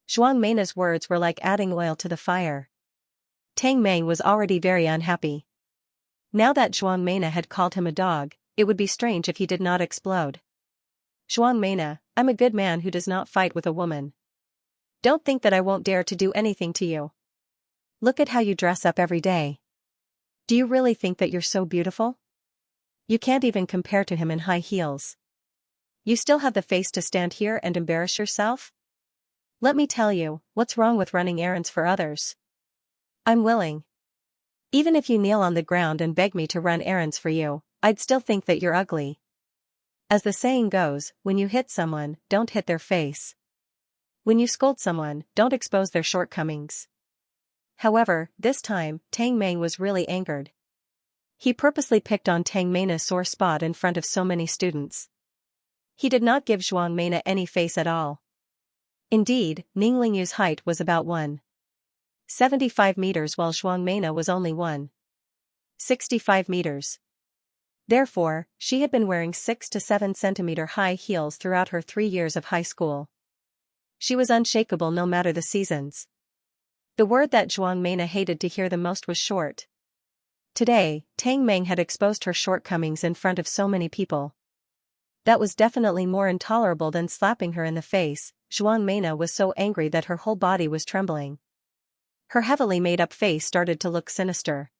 Zhuang Meina's words were like adding oil to the fire. Tang Meng was already very unhappy. Now that Zhuang Meina had called him a dog, it would be strange if he did not explode. Zhuang Meina, I'm a good man who does not fight with a woman. Don't think that I won't dare to do anything to you. Look at how you dress up every day. Do you really think that you're so beautiful? You can't even compare to him in high heels. You still have the face to stand here and embarrass yourself? Let me tell you, what's wrong with running errands for others? I'm willing. Even if you kneel on the ground and beg me to run errands for you, I'd still think that you're ugly. As the saying goes, when you hit someone, don't hit their face. When you scold someone, don't expose their shortcomings. However, this time, Tang Meng was really angered. He purposely picked on Tang Meina's sore spot in front of so many students. He did not give Zhuang Meina any face at all. Indeed, Ning Lingyu's height was about 1.75 meters while Zhuang Meina was only 1.65 meters. Therefore, she had been wearing 6 to 7 centimeter high heels throughout her 3 years of high school. She was unshakable no matter the seasons. The word that Zhuang Meina hated to hear the most was short. Today, Tang Meng had exposed her shortcomings in front of so many people. That was definitely more intolerable than slapping her in the face. Zhuang Meina was so angry that her whole body was trembling. Her heavily made-up face started to look sinister.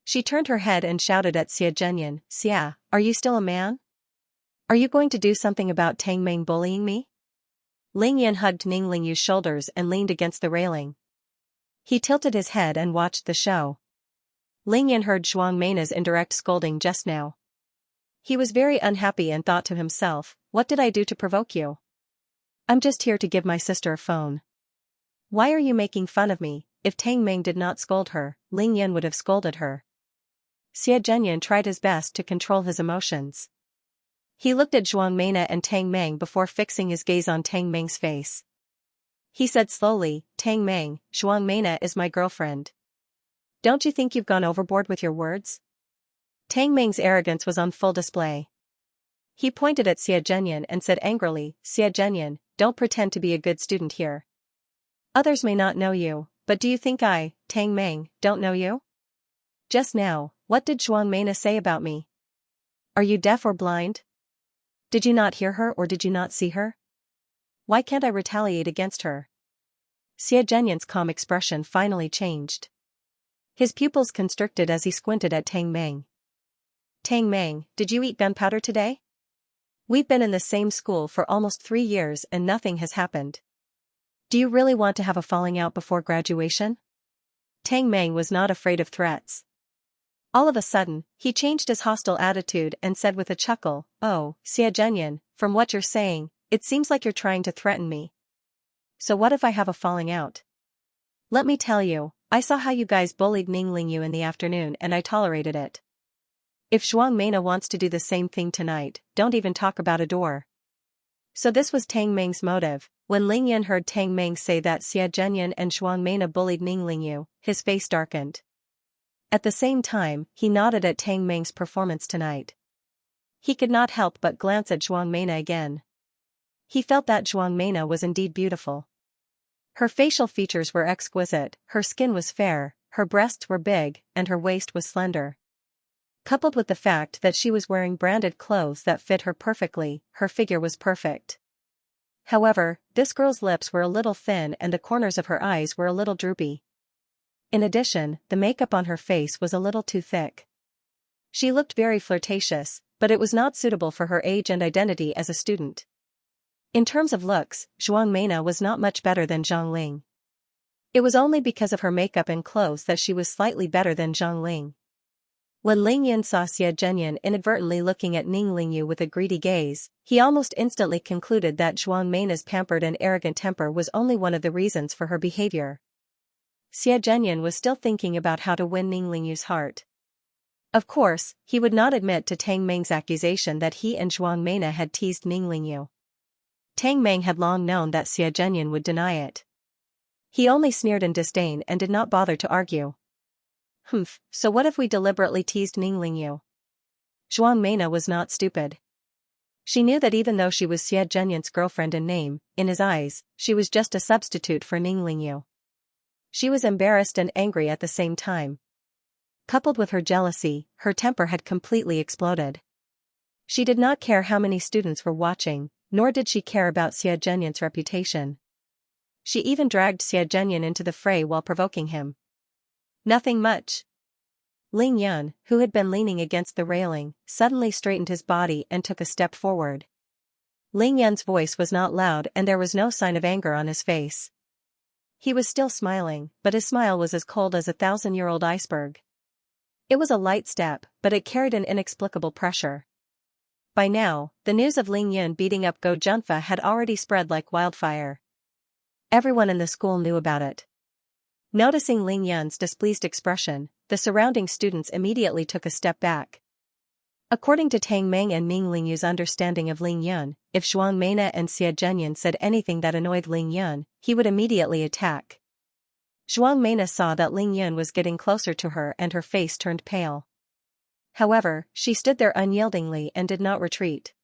She turned her head and shouted at Xie Zhenyan, Xia, are you still a man? Are you going to do something about Tang Meng bullying me? Ling Yan hugged Ning Lingyu's shoulders and leaned against the railing. He tilted his head and watched the show. Ling Yan heard Zhuang Meina's indirect scolding just now. He was very unhappy and thought to himself, what did I do to provoke you? I'm just here to give my sister a phone. Why are you making fun of me? If Tang Meng did not scold her, Ling Yan would have scolded her. Xie Zhenyan tried his best to control his emotions. He looked at Zhuang Meina and Tang Meng before fixing his gaze on Tang Meng's face. He said slowly, Tang Meng, Zhuang Meina is my girlfriend. Don't you think you've gone overboard with your words? Tang Meng's arrogance was on full display. He pointed at Xie Zhenyan and said angrily, Xie Zhenyan, don't pretend to be a good student here. Others may not know you, but do you think I, Tang Meng, don't know you? Just now, what did Zhuang Meina say about me? Are you deaf or blind? Did you not hear her or did you not see her? Why can't I retaliate against her? Xie Zhenyan's calm expression finally changed. His pupils constricted as he squinted at Tang Meng. Tang Meng, did you eat gunpowder today? We've been in the same school for almost 3 years and nothing has happened. Do you really want to have a falling out before graduation? Tang Meng was not afraid of threats. All of a sudden, he changed his hostile attitude and said with a chuckle, oh, Xie Zhenyan, from what you're saying, it seems like you're trying to threaten me. So what if I have a falling out? Let me tell you, I saw how you guys bullied Ning Lingyu in the afternoon and I tolerated it. If Zhuang Meina wants to do the same thing tonight, don't even talk about a door. So this was Tang Meng's motive. When Ling Yan heard Tang Meng say that Xie Zhenyan and Zhuang Meina bullied Ning Lingyu, his face darkened. At the same time, he nodded at Tang Meng's performance tonight. He could not help but glance at Zhuang Meina again. He felt that Zhuang Meina was indeed beautiful. Her facial features were exquisite, her skin was fair, her breasts were big, and her waist was slender. Coupled with the fact that she was wearing branded clothes that fit her perfectly, her figure was perfect. However, this girl's lips were a little thin and the corners of her eyes were a little droopy. In addition, the makeup on her face was a little too thick. She looked very flirtatious, but it was not suitable for her age and identity as a student. In terms of looks, Zhuang Meina was not much better than Zhang Ling. It was only because of her makeup and clothes that she was slightly better than Zhang Ling. When Ling Yan saw Xie Zhenyan inadvertently looking at Ning Lingyu with a greedy gaze, he almost instantly concluded that Zhuang Meina's pampered and arrogant temper was only one of the reasons for her behavior. Xie Zhenyan was still thinking about how to win Ning Lingyu's heart. Of course, he would not admit to Tang Meng's accusation that he and Zhuang Meina had teased Ning Lingyu. Tang Meng had long known that Xie Zhenyan would deny it. He only sneered in disdain and did not bother to argue. Humph, so what if we deliberately teased Ning Lingyu? Zhuang Meina was not stupid. She knew that even though she was Xie Zhenyan's girlfriend in name, in his eyes, she was just a substitute for Ning Lingyu. She was embarrassed and angry at the same time. Coupled with her jealousy, her temper had completely exploded. She did not care how many students were watching, nor did she care about Xie Zhenyan's reputation. She even dragged Xie Zhenyan into the fray while provoking him. Nothing much. Ling Yun, who had been leaning against the railing, suddenly straightened his body and took a step forward. Ling Yun's voice was not loud and there was no sign of anger on his face. He was still smiling, but his smile was as cold as a 1,000-year-old iceberg. It was a light step, but it carried an inexplicable pressure. By now, the news of Ling Yun beating up Go Junfa had already spread like wildfire. Everyone in the school knew about it. Noticing Ling Yun's displeased expression, the surrounding students immediately took a step back. According to Tang Meng and Ning Lingyu's understanding of Ling Yun, if Zhuang Meina and Xie Zhenyan said anything that annoyed Ling Yun, he would immediately attack. Zhuang Meina saw that Ling Yun was getting closer to her and her face turned pale. However, she stood there unyieldingly and did not retreat.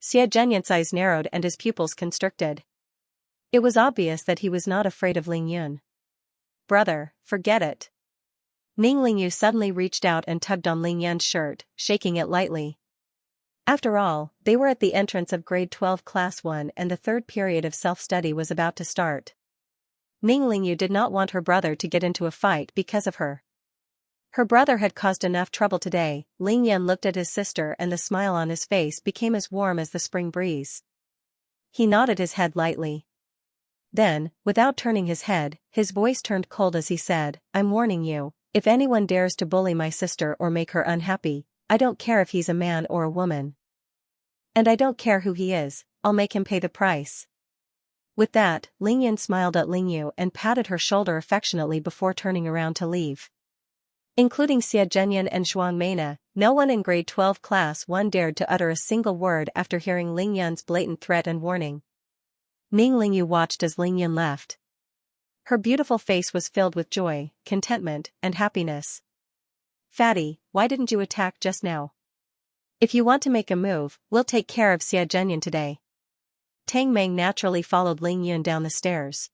Xie Zhenyan's eyes narrowed and his pupils constricted. It was obvious that he was not afraid of Ling Yun. Brother, forget it. Ning Lingyu suddenly reached out and tugged on Ling Yun's shirt, shaking it lightly. After all, they were at the entrance of grade 12 class 1 and the third period of self-study was about to start. Ning Lingyu did not want her brother to get into a fight because of her. Her brother had caused enough trouble today. Ling Yun looked at his sister and the smile on his face became as warm as the spring breeze. He nodded his head lightly. Then, without turning his head, his voice turned cold as he said, "I'm warning you, if anyone dares to bully my sister or make her unhappy, I don't care if he's a man or a woman. And I don't care who he is, I'll make him pay the price." With that, Ling Yun smiled at Ling Yu and patted her shoulder affectionately before turning around to leave. Including Xie Zhenyan and Zhuang Meina, no one in grade 12 class 1 dared to utter a single word after hearing Ling Yun's blatant threat and warning. Ning Lingyu watched as Ling Yun left. Her beautiful face was filled with joy, contentment, and happiness. "Fatty, why didn't you attack just now? If you want to make a move, we'll take care of Xie Zhenyan today." Tang Meng naturally followed Ling Yun down the stairs.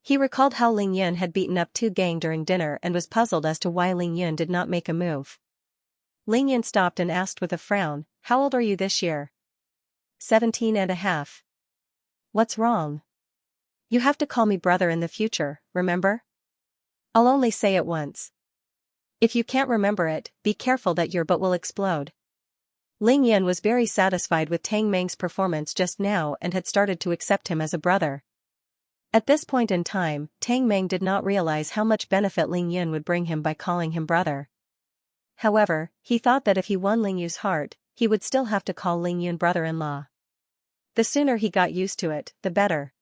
He recalled how Ling Yun had beaten up two gang during dinner and was puzzled as to why Ling Yun did not make a move. Ling Yun stopped and asked with a frown, "How old are you this year?" 17.5. "What's wrong? You have to call me brother in the future, remember? I'll only say it once. If you can't remember it, be careful that your butt will explode." Ling Yun was very satisfied with Tang Meng's performance just now and had started to accept him as a brother. At this point in time, Tang Meng did not realize how much benefit Ling Yun would bring him by calling him brother. However, he thought that if he won Ling Yu's heart, he would still have to call Ling Yun brother-in-law. The sooner he got used to it, the better.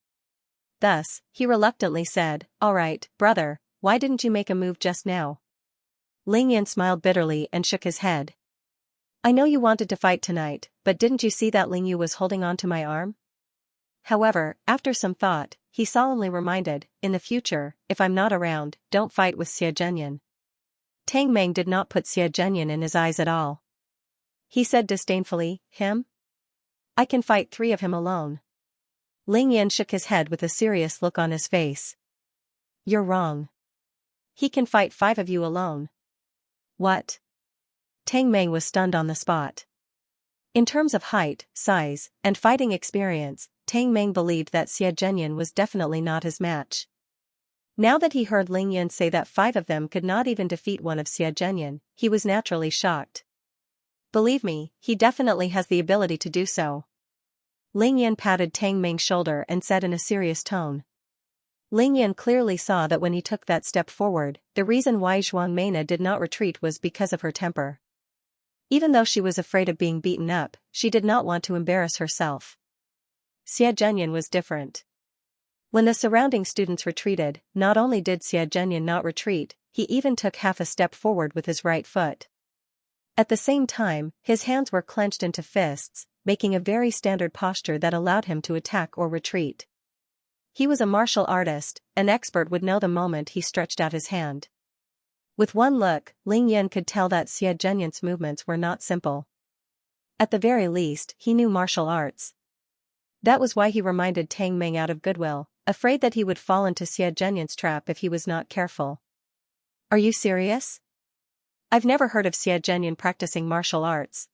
Thus, he reluctantly said, "All right, brother, why didn't you make a move just now?" Ling Yun smiled bitterly and shook his head. "I know you wanted to fight tonight, but didn't you see that Ling Yu was holding on to my arm?" However, after some thought, he solemnly reminded, "In the future, if I'm not around, don't fight with Xie Zhenyan." Tang Meng did not put Xie Zhenyan in his eyes at all. He said disdainfully, "Him? I can fight 3 of him alone." Ling Yun shook his head with a serious look on his face. "You're wrong. He can fight 5 of you alone." "What?" Tang Meng was stunned on the spot. In terms of height, size, and fighting experience, Tang Meng believed that Xie Zhenyan was definitely not his match. Now that he heard Ling Yun say that 5 of them could not even defeat one of Xie Zhenyan, he was naturally shocked. "Believe me, he definitely has the ability to do so." Ling Yun patted Tang Meng's shoulder and said in a serious tone. Ling Yun clearly saw that when he took that step forward, the reason why Zhuang Meina did not retreat was because of her temper. Even though she was afraid of being beaten up, she did not want to embarrass herself. Xie Zhenyan was different. When the surrounding students retreated, not only did Xie Zhenyan not retreat, he even took half a step forward with his right foot. At the same time, his hands were clenched into fists, making a very standard posture that allowed him to attack or retreat. He was a martial artist, an expert would know the moment he stretched out his hand. With one look, Ling Yan could tell that Xianxia's movements were not simple. At the very least, he knew martial arts. That was why he reminded Tang Meng out of goodwill, afraid that he would fall into Xianxia's trap if he was not careful. Are you serious? I've never heard of Xianxia practicing martial arts.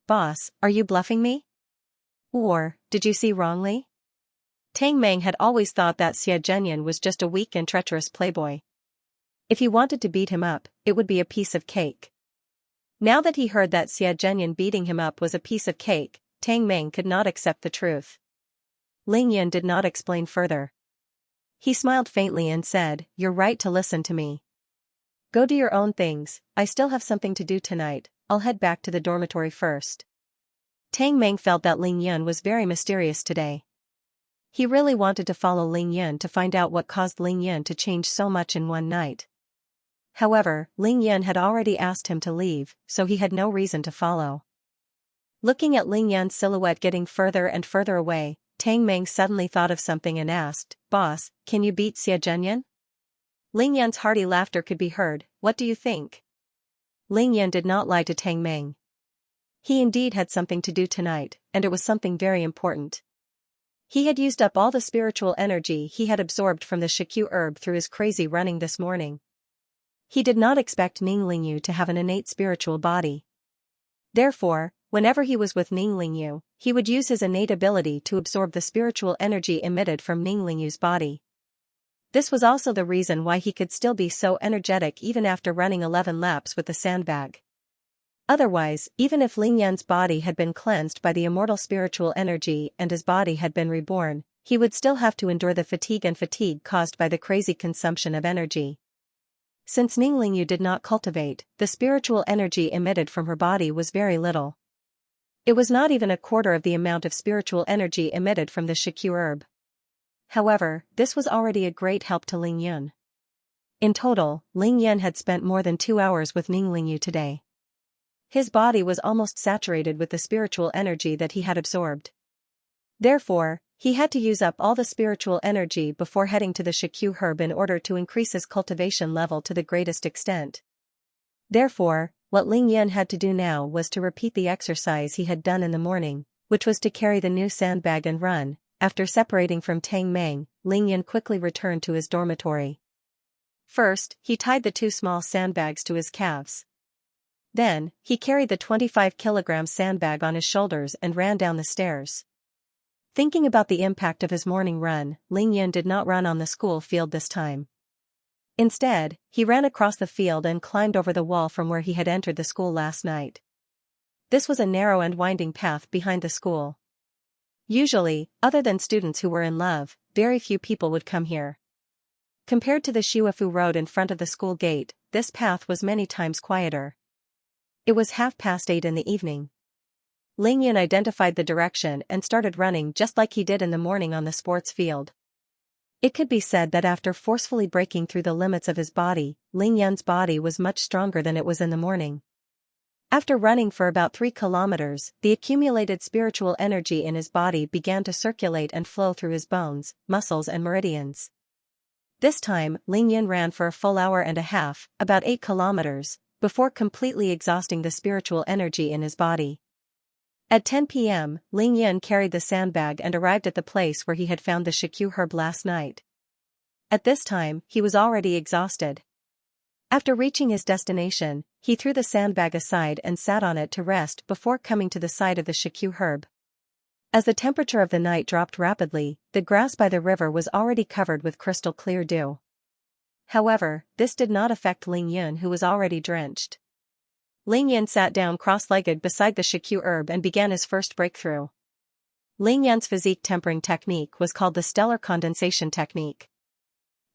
Boss, are you bluffing me? Or, did you see wrongly? Tang Meng had always thought that Xianxia was just a weak and treacherous playboy. If he wanted to beat him up, it would be a piece of cake. Now that he heard that Xianxia beating him up was a piece of cake, Tang Meng could not accept the truth. Ling Yan did not explain further. He smiled faintly and said, "You're right to listen to me. Go do your own things, I still have something to do tonight, I'll head back to the dormitory first." Tang Meng felt that Ling Yan was very mysterious today. He really wanted to follow Ling Yan to find out what caused Ling Yan to change so much in one night. However, Ling Yan had already asked him to leave, so he had no reason to follow. Looking at Ling Yan's silhouette getting further and further away, Tang Meng suddenly thought of something and asked, "Boss, can you beat Xianxia?" Ling Yan's hearty laughter could be heard. "What do you think?" Ling Yan did not lie to Tang Meng. He indeed had something to do tonight, and it was something very important. He had used up all the spiritual energy he had absorbed from the Xianxia herb through his crazy running this morning. He did not expect Ning Lingyu to have an innate spiritual body. Therefore, whenever he was with Ning Lingyu, he would use his innate ability to absorb the spiritual energy emitted from Ning Lingyu's body. This was also the reason why he could still be so energetic even after running 11 laps with the sandbag. Otherwise, even if Ling Yan's body had been cleansed by the immortal spiritual energy and his body had been reborn, he would still have to endure the fatigue caused by the crazy consumption of energy. Since Ning Lingyu did not cultivate, the spiritual energy emitted from her body was very little. It was not even a quarter of the amount of spiritual energy emitted from the Xianxia herb. However, this was already a great help to Ling Yan. In total, Ling Yan had spent more than 2 hours with Ning Lingyu today. His body was almost saturated with the spiritual energy that he had absorbed. Therefore, he had to use up all the spiritual energy before heading to the Xianxia herb in order to increase his cultivation level to the greatest extent. Therefore, what Ling Yan had to do now was to repeat the exercise he had done in the morning, which was to carry the new sandbag and run. After separating from Tang Meng, Ling Yan quickly returned to his dormitory. First, he tied the 2 small sandbags to his calves. Then, he carried the 25-kilogram sandbag on his shoulders and ran down the stairs. Thinking about the impact of his morning run, Ling Yan did not run on the school field this time. Instead, he ran across the field and climbed over the wall from where he had entered the school last night. This was a narrow and winding path behind the school. Usually, other than students who were in love, very few people would come here. Compared to the Shuafu road in front of the school gate, this path was many times quieter. It was 8:30 in the evening. Ling Yan identified the direction and started running just like he did in the morning on the sports field. It could be said that after forcefully breaking through the limits of his body, Ling Yan's body was much stronger than it was in the morning. After running for about 3 kilometers, the accumulated spiritual energy in his body began to circulate and flow through his bones, muscles and meridians. This time, Ling Yan ran for a full hour and a half, about 8 kilometers, before completely exhausting the spiritual energy in his body. At 10 p.m., Ling Yan carried the sandbag and arrived at the place where he had found the Xianxia herb last night. At this time, he was already exhausted. After reaching his destination, he threw the sandbag aside and sat on it to rest before coming to the side of the Xianxia herb. As the temperature of the night dropped rapidly, the grass by the river was already covered with crystal clear dew. However, this did not affect Ling Yan, who was already drenched. Ling Yan sat down cross-legged beside the Xianxia herb and began his first breakthrough. Ling Yan's physique tempering technique was called the stellar condensation technique.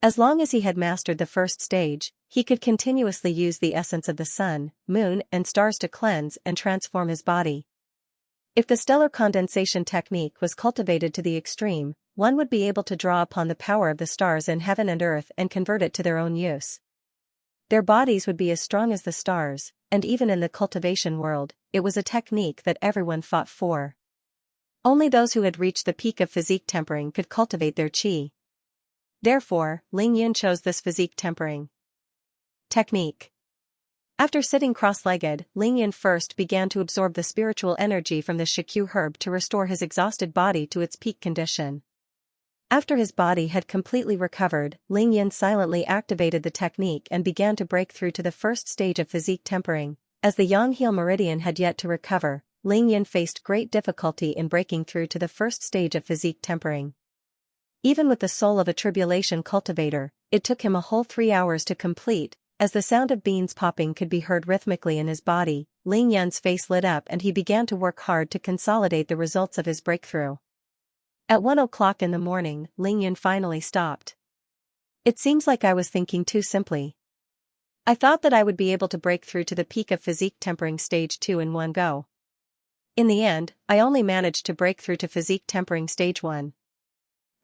As long as he had mastered the first stage, he could continuously use the essence of the sun, moon, and stars to cleanse and transform his body. If the stellar condensation technique was cultivated to the extreme, one would be able to draw upon the power of the stars in heaven and earth and convert it to their own use. Their bodies would be as strong as the stars, and even in the cultivation world, it was a technique that everyone fought for. Only those who had reached the peak of physique tempering could cultivate their qi. Therefore, Ling Yun chose this physique tempering technique. After sitting cross-legged, Ling Yun first began to absorb the spiritual energy from the Xianxia herb to restore his exhausted body to its peak condition. After his body had completely recovered, Ling Yun silently activated the technique and began to break through to the first stage of physique tempering. As the Yang-Heal meridian had yet to recover, Ling Yun faced great difficulty in breaking through to the first stage of physique tempering. Even with the soul of a tribulation cultivator, it took him a whole 3 hours to complete. As the sound of beans popping could be heard rhythmically in his body, Ling Yun's face lit up and he began to work hard to consolidate the results of his breakthrough. At 1 o'clock in the morning, Ling Yun finally stopped. It seems like I was thinking too simply. I thought that I would be able to break through to the peak of physique tempering stage 2 in one go. In the end, I only managed to break through to physique tempering stage 1.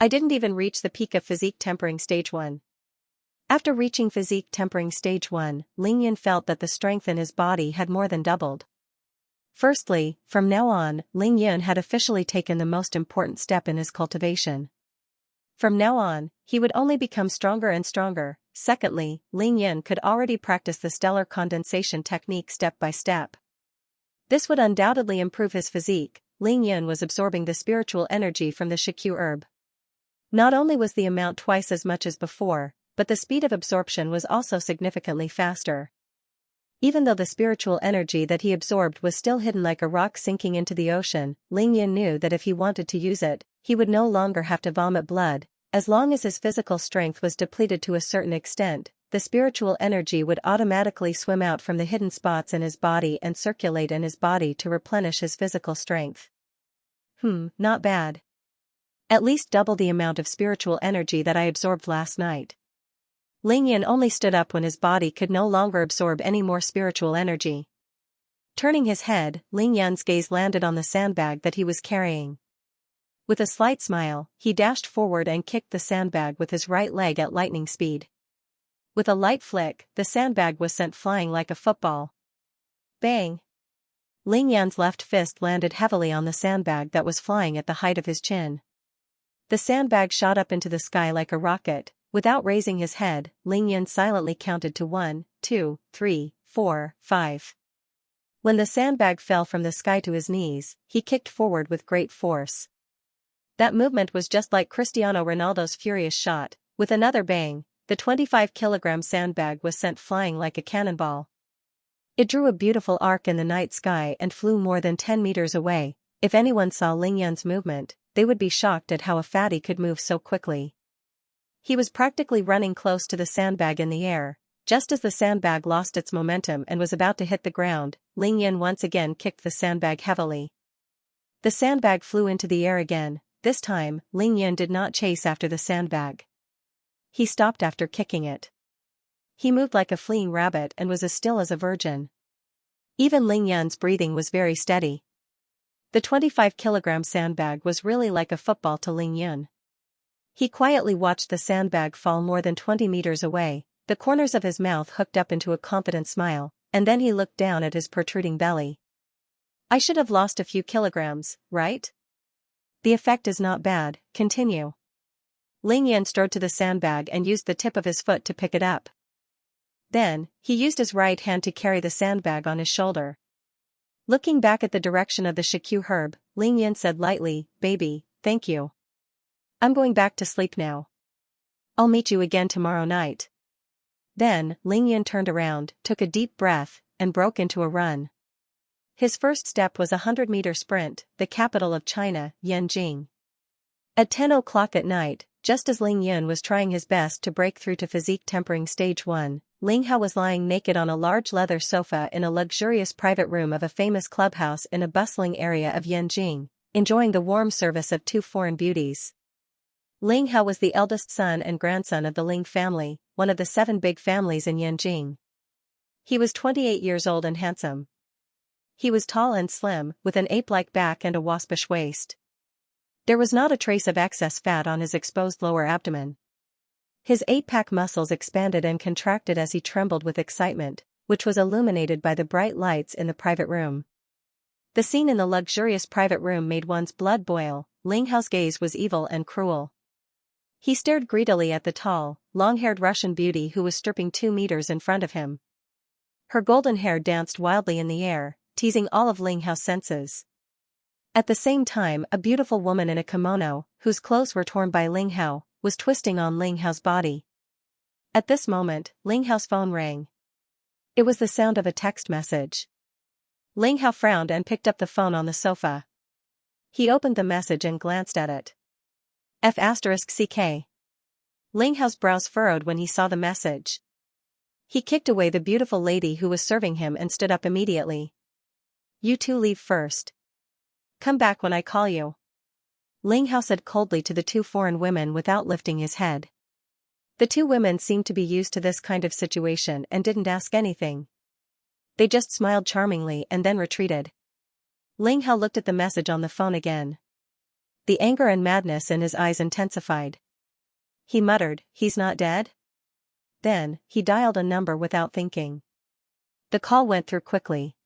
I didn't even reach the peak of physique tempering stage 1. After reaching physique tempering stage 1, Ling Yun felt that the strength in his body had more than doubled. Firstly, from now on, Ling Yun had officially taken the most important step in his cultivation. From now on, he would only become stronger and stronger. Secondly, Ling Yun could already practice the stellar condensation technique step by step. This would undoubtedly improve his physique. Ling Yun was absorbing the spiritual energy from the Xianxia herb. Not only was the amount twice as much as before, but the speed of absorption was also significantly faster. Even though the spiritual energy that he absorbed was still hidden like a rock sinking into the ocean, Ling Yun knew that if he wanted to use it, he would no longer have to vomit blood. As long as his physical strength was depleted to a certain extent, the spiritual energy would automatically swim out from the hidden spots in his body and circulate in his body to replenish his physical strength. Not bad. At least double the amount of spiritual energy that I absorbed last night. Ling Yun only stood up when his body could no longer absorb any more spiritual energy. Turning his head, Ling Yun's gaze landed on the sandbag that he was carrying. With a slight smile, he dashed forward and kicked the sandbag with his right leg at lightning speed. With a light flick, the sandbag was sent flying like a football. Bang! Ling Yun's left fist landed heavily on the sandbag that was flying at the height of his chin. The sandbag shot up into the sky like a rocket. Without raising his head, Ling Yun silently counted to 1, 2, 3, 4, 5. When the sandbag fell from the sky to his knees, he kicked forward with great force. That movement was just like Cristiano Ronaldo's furious shot. With another bang, the 25-kilogram sandbag was sent flying like a cannonball. It drew a beautiful arc in the night sky and flew more than 10 meters away. If anyone saw Ling Yun's movement, they would be shocked at how a fatty could move so quickly. He was practically running close to the sandbag in the air. Just as the sandbag lost its momentum and was about to hit the ground, Ling Yun once again kicked the sandbag heavily. The sandbag flew into the air again. This time, Ling Yun did not chase after the sandbag. He stopped after kicking it. He moved like a fleeing rabbit and was as still as a virgin. Even Ling Yun's breathing was very steady. The 25-kilogram sandbag was really like a football to Ling Yun. He quietly watched the sandbag fall more than 20 meters away, the corners of his mouth hooked up into a confident smile, and then he looked down at his protruding belly. I should have lost a few kilograms, right? The effect is not bad, continue. Ling Yun strode to the sandbag and used the tip of his foot to pick it up. Then, he used his right hand to carry the sandbag on his shoulder. Looking back at the direction of the Xianxia herb, Ling Yun said lightly, "Baby, thank you. I'm going back to sleep now. I'll meet you again tomorrow night." Then, Ling Yun turned around, took a deep breath, and broke into a run. His first step was a 100-meter sprint, the capital of China, Yanjing. At 10 o'clock at night, just as Ling Yun was trying his best to break through to physique tempering stage 1, Ling Hao was lying naked on a large leather sofa in a luxurious private room of a famous clubhouse in a bustling area of Yanjing, enjoying the warm service of 2 foreign beauties. Ling Hao was the eldest son and grandson of the Ling family, one of the 7 big families in Yanjing. He was 28 years old and handsome. He was tall and slim, with an ape-like back and a waspish waist. There was not a trace of excess fat on his exposed lower abdomen. His 8-pack muscles expanded and contracted as he trembled with excitement, which was illuminated by the bright lights in the private room. The scene in the luxurious private room made one's blood boil. Ling Hao's gaze was evil and cruel. He stared greedily at the tall, long-haired Russian beauty who was stripping 2 meters in front of him. Her golden hair danced wildly in the air, teasing all of Ling Hao's senses. At the same time, a beautiful woman in a kimono, whose clothes were torn by Ling Hao, was twisting on Ling Hao's body. At this moment, Ling Hao's phone rang. It was the sound of a text message. Ling Hao frowned and picked up the phone on the sofa. He opened the message and glanced at it. F***CK. Ling Hao's brows furrowed when he saw the message. He kicked away the beautiful lady who was serving him and stood up immediately. You two leave first. Come back when I call you. Ling Hao said coldly to the 2 foreign women without lifting his head. The 2 women seemed to be used to this kind of situation and didn't ask anything. They just smiled charmingly and then retreated. Ling Hao looked at the message on the phone again. The anger and madness in his eyes intensified. He muttered, "He's not dead?" Then, he dialed a number without thinking. The call went through quickly.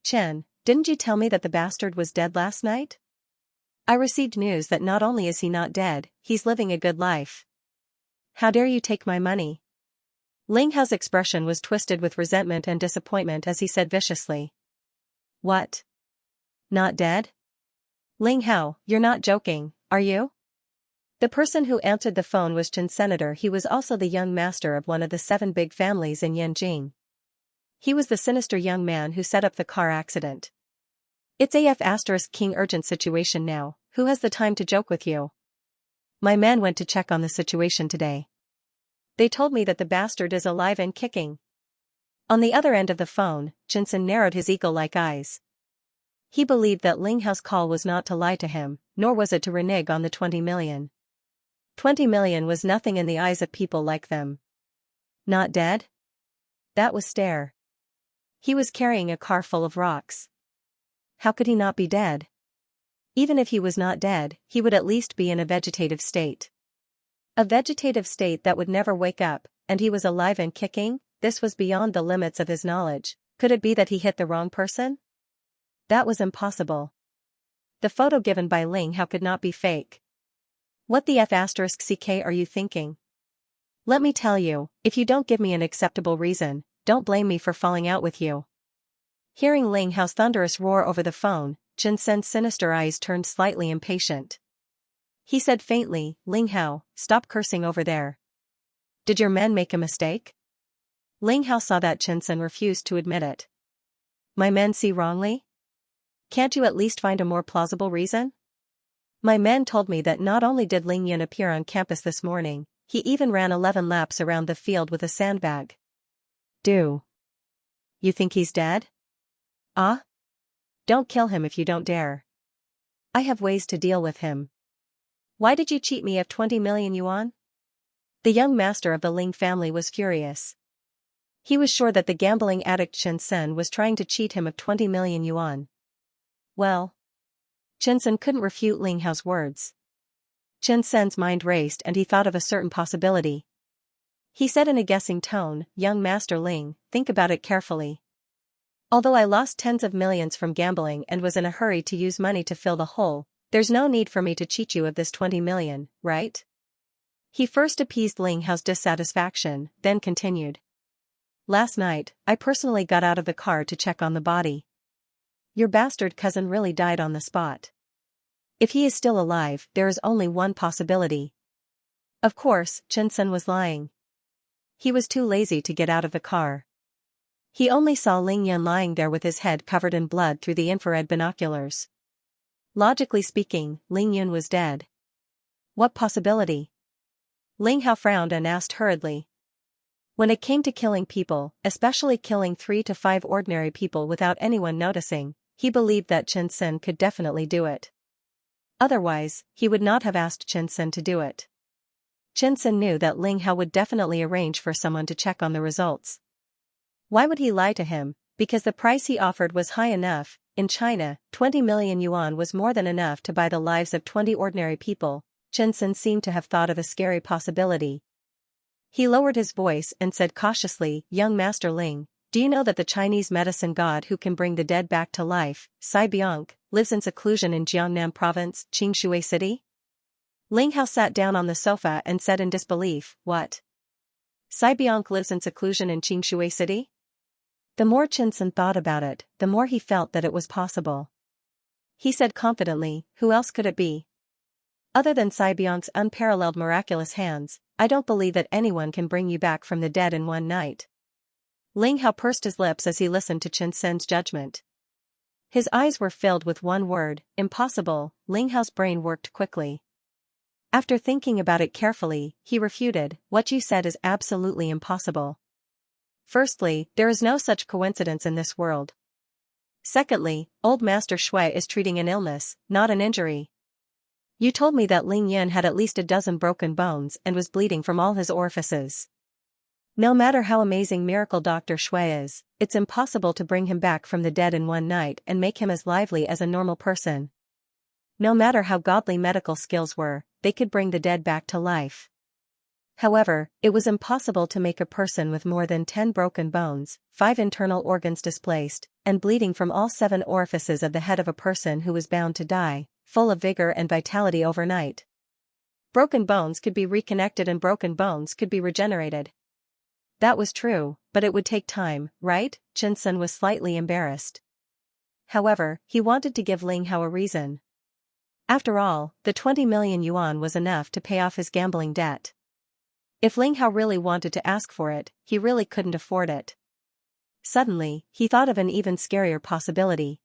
Chen, didn't you tell me that the bastard was dead last night? I received news that not only is he not dead, he's living a good life. How dare you take my money? Ling Hao's expression was twisted with resentment and disappointment as he said viciously. What? Not dead? Ling Hao, you're not joking, are you? The person who answered the phone was Chen Senator. He was also the young master of one of the 7 big families in Yanjing. He was the sinister young man who set up the car accident. It's King urgent situation now, who has the time to joke with you? My man went to check on the situation today. They told me that the bastard is alive and kicking. On the other end of the phone, Jinsen narrowed his eagle-like eyes. He believed that Ling Hao's call was not to lie to him, nor was it to renege on the 20 million. 20 million was nothing in the eyes of people like them. Not dead? That was stare. He was carrying a car full of rocks. How could he not be dead? Even if he was not dead, he would at least be in a vegetative state. A vegetative state that would never wake up, and he was alive and kicking? This was beyond the limits of his knowledge. Could it be that he hit the wrong person? That was impossible. The photo given by Ling Hao could not be fake. What the F***CK are you thinking? Let me tell you, if you don't give me an acceptable reason, don't blame me for falling out with you. Hearing Ling Hao's thunderous roar over the phone, Chen Sen's sinister eyes turned slightly impatient. He said faintly, Ling Hao, stop cursing over there. Did your men make a mistake? Ling Hao saw that Chen Sen refused to admit it. My men see wrongly? Can't you at least find a more plausible reason? My men told me that not only did Ling Yun appear on campus this morning, he even ran 11 laps around the field with a sandbag. Do you think he's dead? Ah? Don't kill him if you don't dare. I have ways to deal with him. Why did you cheat me of 20 million yuan? The young master of the Ling family was furious. He was sure that the gambling addict Chen Sen was trying to cheat him of 20 million yuan. Well, Chen Sen couldn't refute Ling Hao's words. Chen Sen's mind raced and he thought of a certain possibility. He said in a guessing tone, Young Master Ling, think about it carefully. Although I lost tens of millions from gambling and was in a hurry to use money to fill the hole, there's no need for me to cheat you of this 20 million, right? He first appeased Ling Hao's dissatisfaction, then continued. Last night, I personally got out of the car to check on the body. Your bastard cousin really died on the spot. If he is still alive, there is only one possibility. Of course, Chen Sen was lying. He was too lazy to get out of the car. He only saw Ling Yun lying there with his head covered in blood through the infrared binoculars. Logically speaking, Ling Yun was dead. What possibility? Ling Hao frowned and asked hurriedly. When it came to killing people, especially killing 3 to 5 ordinary people without anyone noticing, he believed that Chen Sen could definitely do it. Otherwise, he would not have asked Chen Sen to do it. Chen Sen knew that Ling Hao would definitely arrange for someone to check on the results. Why would he lie to him? Because the price he offered was high enough. In China, 20 million yuan was more than enough to buy the lives of 20 ordinary people. Chen Sen seemed to have thought of a scary possibility. He lowered his voice and said cautiously, Young Master Ling, do you know that the Chinese medicine god who can bring the dead back to life, Sai Bianc, lives in seclusion in Jiangnam province, Xianxia city? Ling Hao sat down on the sofa and said in disbelief, what? Sai Bianc lives in seclusion in Xianxia city? The more Chen Sen thought about it, the more he felt that it was possible. He said confidently, who else could it be? Other than Sai Bianc's unparalleled miraculous hands, I don't believe that anyone can bring you back from the dead in one night. Ling Hao pursed his lips as he listened to Chen Sen's judgment. His eyes were filled with one word, impossible. Ling Hao's brain worked quickly. After thinking about it carefully, he refuted, what you said is absolutely impossible. Firstly, there is no such coincidence in this world. Secondly, old Master Shui is treating an illness, not an injury. You told me that Ling Yan had at least a dozen broken bones and was bleeding from all his orifices. No matter how amazing miracle Dr. Shui is, it's impossible to bring him back from the dead in one night and make him as lively as a normal person. No matter how godly medical skills were, they could bring the dead back to life. However, it was impossible to make a person with more than 10 broken bones, 5 internal organs displaced, and bleeding from all 7 orifices of the head of a person who was bound to die, full of vigor and vitality overnight. Broken bones could be reconnected and broken bones could be regenerated. That was true, but it would take time, right? Chen Sen was slightly embarrassed. However, he wanted to give Ling Hao a reason. After all, the 20 million yuan was enough to pay off his gambling debt. If Ling Hao really wanted to ask for it, he really couldn't afford it. Suddenly, he thought of an even scarier possibility.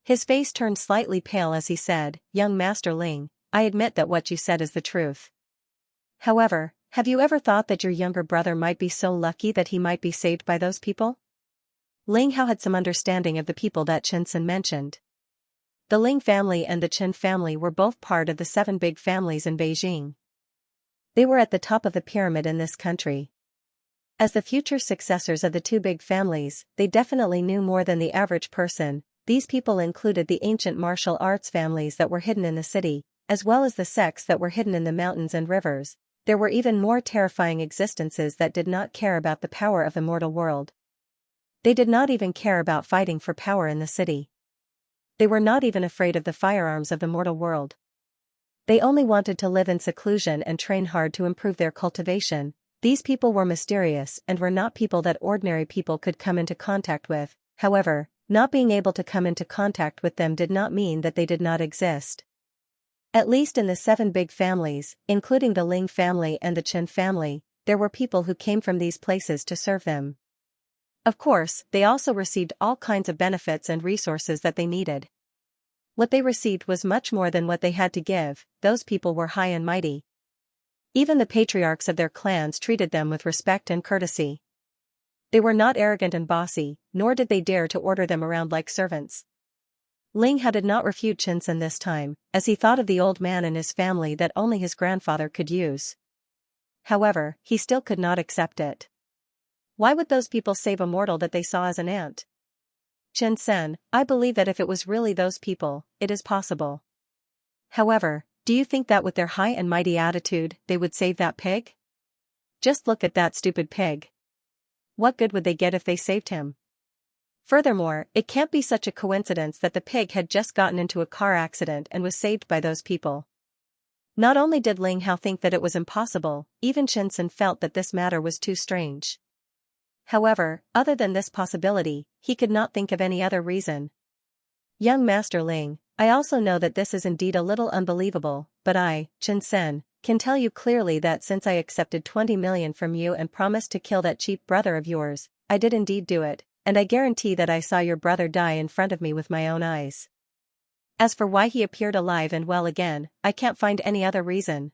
His face turned slightly pale as he said, young Master Ling, I admit that what you said is the truth. However, have you ever thought that your younger brother might be so lucky that he might be saved by those people? Ling Hao had some understanding of the people that Chen Sen mentioned. The Ling family and the Chen family were both part of the 7 big families in Beijing. They were at the top of the pyramid in this country. As the future successors of the 2 big families, they definitely knew more than the average person. These people included the ancient martial arts families that were hidden in the city, as well as the sects that were hidden in the mountains and rivers. There were even more terrifying existences that did not care about the power of the mortal world. They did not even care about fighting for power in the city. They were not even afraid of the firearms of the mortal world. They only wanted to live in seclusion and train hard to improve their cultivation. These people were mysterious and were not people that ordinary people could come into contact with. However, not being able to come into contact with them did not mean that they did not exist. At least in the 7 big families, including the Ling family and the Chen family, there were people who came from these places to serve them. Of course, they also received all kinds of benefits and resources that they needed. What they received was much more than what they had to give. Those people were high and mighty. Even the patriarchs of their clans treated them with respect and courtesy. They were not arrogant and bossy, nor did they dare to order them around like servants. Ling Hao did not refute Chen Sen this time, as he thought of the old man and his family that only his grandfather could use. However, he still could not accept it. Why would those people save a mortal that they saw as an ant? Chen Sen, I believe that if it was really those people, it is possible. However, do you think that with their high and mighty attitude, they would save that pig? Just look at that stupid pig. What good would they get if they saved him? Furthermore, it can't be such a coincidence that the pig had just gotten into a car accident and was saved by those people. Not only did Ling Hao think that it was impossible, even Chen Sen felt that this matter was too strange. However, other than this possibility, he could not think of any other reason. Young Master Ling, I also know that this is indeed a little unbelievable, but I, Chen Sen, can tell you clearly that since I accepted 20 million from you and promised to kill that cheap brother of yours, I did indeed do it, and I guarantee that I saw your brother die in front of me with my own eyes. As for why he appeared alive and well again, I can't find any other reason.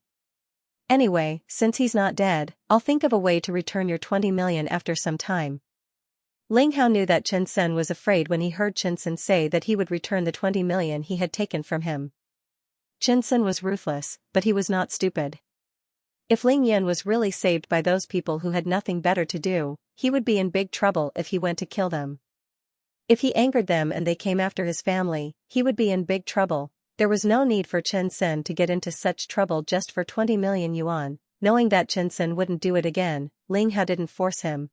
Anyway, since he's not dead, I'll think of a way to return your 20 million after some time. Ling Hao knew that Chen Sen was afraid when he heard Chen Sen say that he would return the 20 million he had taken from him. Chen Sen was ruthless, but he was not stupid. If Ling Yan was really saved by those people who had nothing better to do, he would be in big trouble if he went to kill them. If he angered them and they came after his family, he would be in big trouble. There was no need for Chen Sen to get into such trouble just for 20 million yuan. Knowing that Chen Sen wouldn't do it again, Ling Hao didn't force him.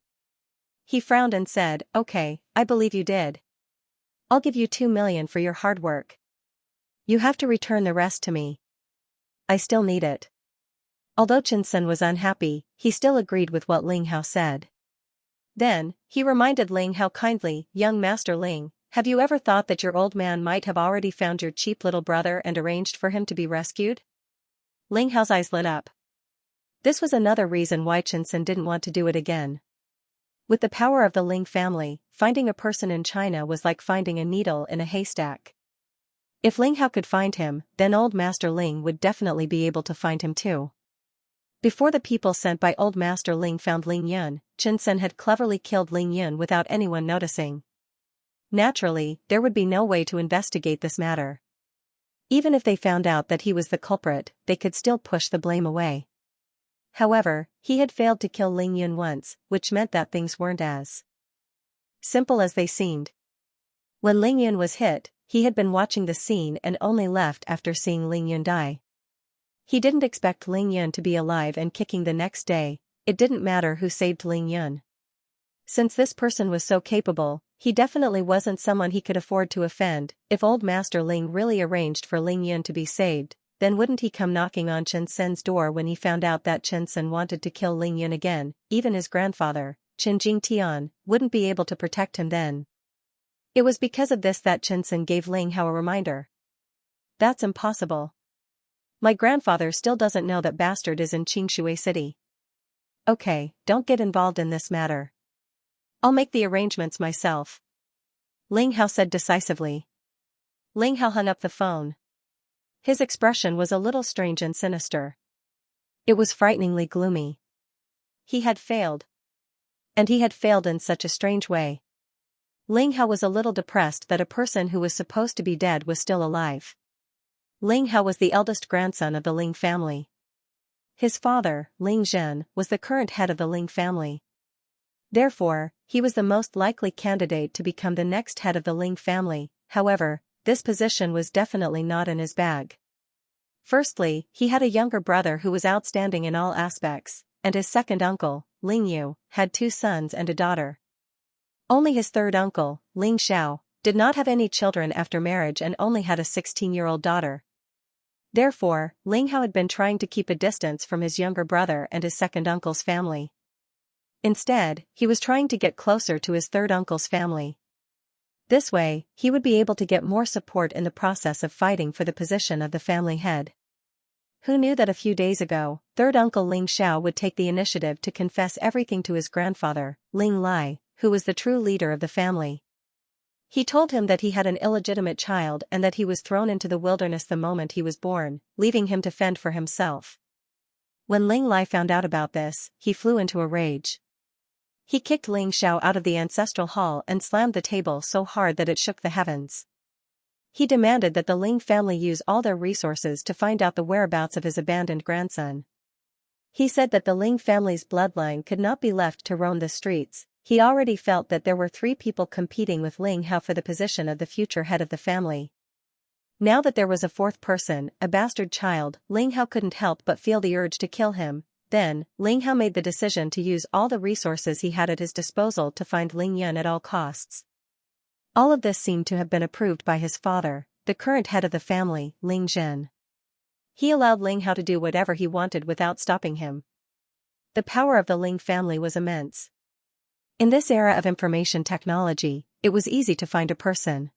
He frowned and said, "Okay, I believe you did. I'll give you 2 million for your hard work. You have to return the rest to me. I still need it." Although Chen was unhappy, he still agreed with what Ling Hao said. Then, he reminded Ling Hao kindly, "Young Master Ling, have you ever thought that your old man might have already found your cheap little brother and arranged for him to be rescued?" Ling Hao's eyes lit up. This was another reason why Chen didn't want to do it again. With the power of the Ling family, finding a person in China was like finding a needle in a haystack. If Ling Hao could find him, then old Master Ling would definitely be able to find him too. Before the people sent by old Master Ling found Ling Yun, Chen had cleverly killed Ling Yun without anyone noticing. Naturally, there would be no way to investigate this matter. Even if they found out that he was the culprit, they could still push the blame away. However, he had failed to kill Ling Yun once, which meant that things weren't as simple as they seemed. When Ling Yun was hit, he had been watching the scene and only left after seeing Ling Yun die. He didn't expect Ling Yun to be alive and kicking the next day. It didn't matter who saved Ling Yun. Since this person was so capable, he definitely wasn't someone he could afford to offend. If old Master Ling really arranged for Ling Yun to be saved, then wouldn't he come knocking on Chen Sen's door when he found out that Chen Sen wanted to kill Ling Yun again? Even his grandfather, Chen Jingtian, wouldn't be able to protect him then. It was because of this that Chen Sen gave Ling Hao a reminder. "That's impossible. My grandfather still doesn't know that bastard is in Xianxia City." "Okay, don't get involved in this matter. I'll make the arrangements myself," Ling Hao said decisively. Ling Hao hung up the phone. His expression was a little strange and sinister. It was frighteningly gloomy. He had failed. And he had failed in such a strange way. Ling Hao was a little depressed that a person who was supposed to be dead was still alive. Ling Hao was the eldest grandson of the Ling family. His father, Ling Zhen, was the current head of the Ling family. Therefore, he was the most likely candidate to become the next head of the Ling family. However, this position was definitely not in his bag. Firstly, he had a younger brother who was outstanding in all aspects, and his second uncle, Ling Yu, had 2 sons and a daughter. Only his third uncle, Ling Xiao, did not have any children after marriage and only had a 16-year-old daughter. Therefore, Ling Hao had been trying to keep a distance from his younger brother and his second uncle's family. Instead, he was trying to get closer to his third uncle's family. This way, he would be able to get more support in the process of fighting for the position of the family head. Who knew that a few days ago, third uncle Ling Xiao would take the initiative to confess everything to his grandfather, Ling Lai, who was the true leader of the family. He told him that he had an illegitimate child and that he was thrown into the wilderness the moment he was born, leaving him to fend for himself. When Ling Lai found out about this, he flew into a rage. He kicked Ling Xiao out of the ancestral hall and slammed the table so hard that it shook the heavens. He demanded that the Ling family use all their resources to find out the whereabouts of his abandoned grandson. He said that the Ling family's bloodline could not be left to roam the streets. He already felt that there were 3 people competing with Ling Hao for the position of the future head of the family. Now that there was a 4th person, a bastard child, Ling Hao couldn't help but feel the urge to kill him. Then, Ling Hao made the decision to use all the resources he had at his disposal to find Ling Yun at all costs. All of this seemed to have been approved by his father, the current head of the family, Ling Zhen. He allowed Ling Hao to do whatever he wanted without stopping him. The power of the Ling family was immense. In this era of information technology, it was easy to find a person.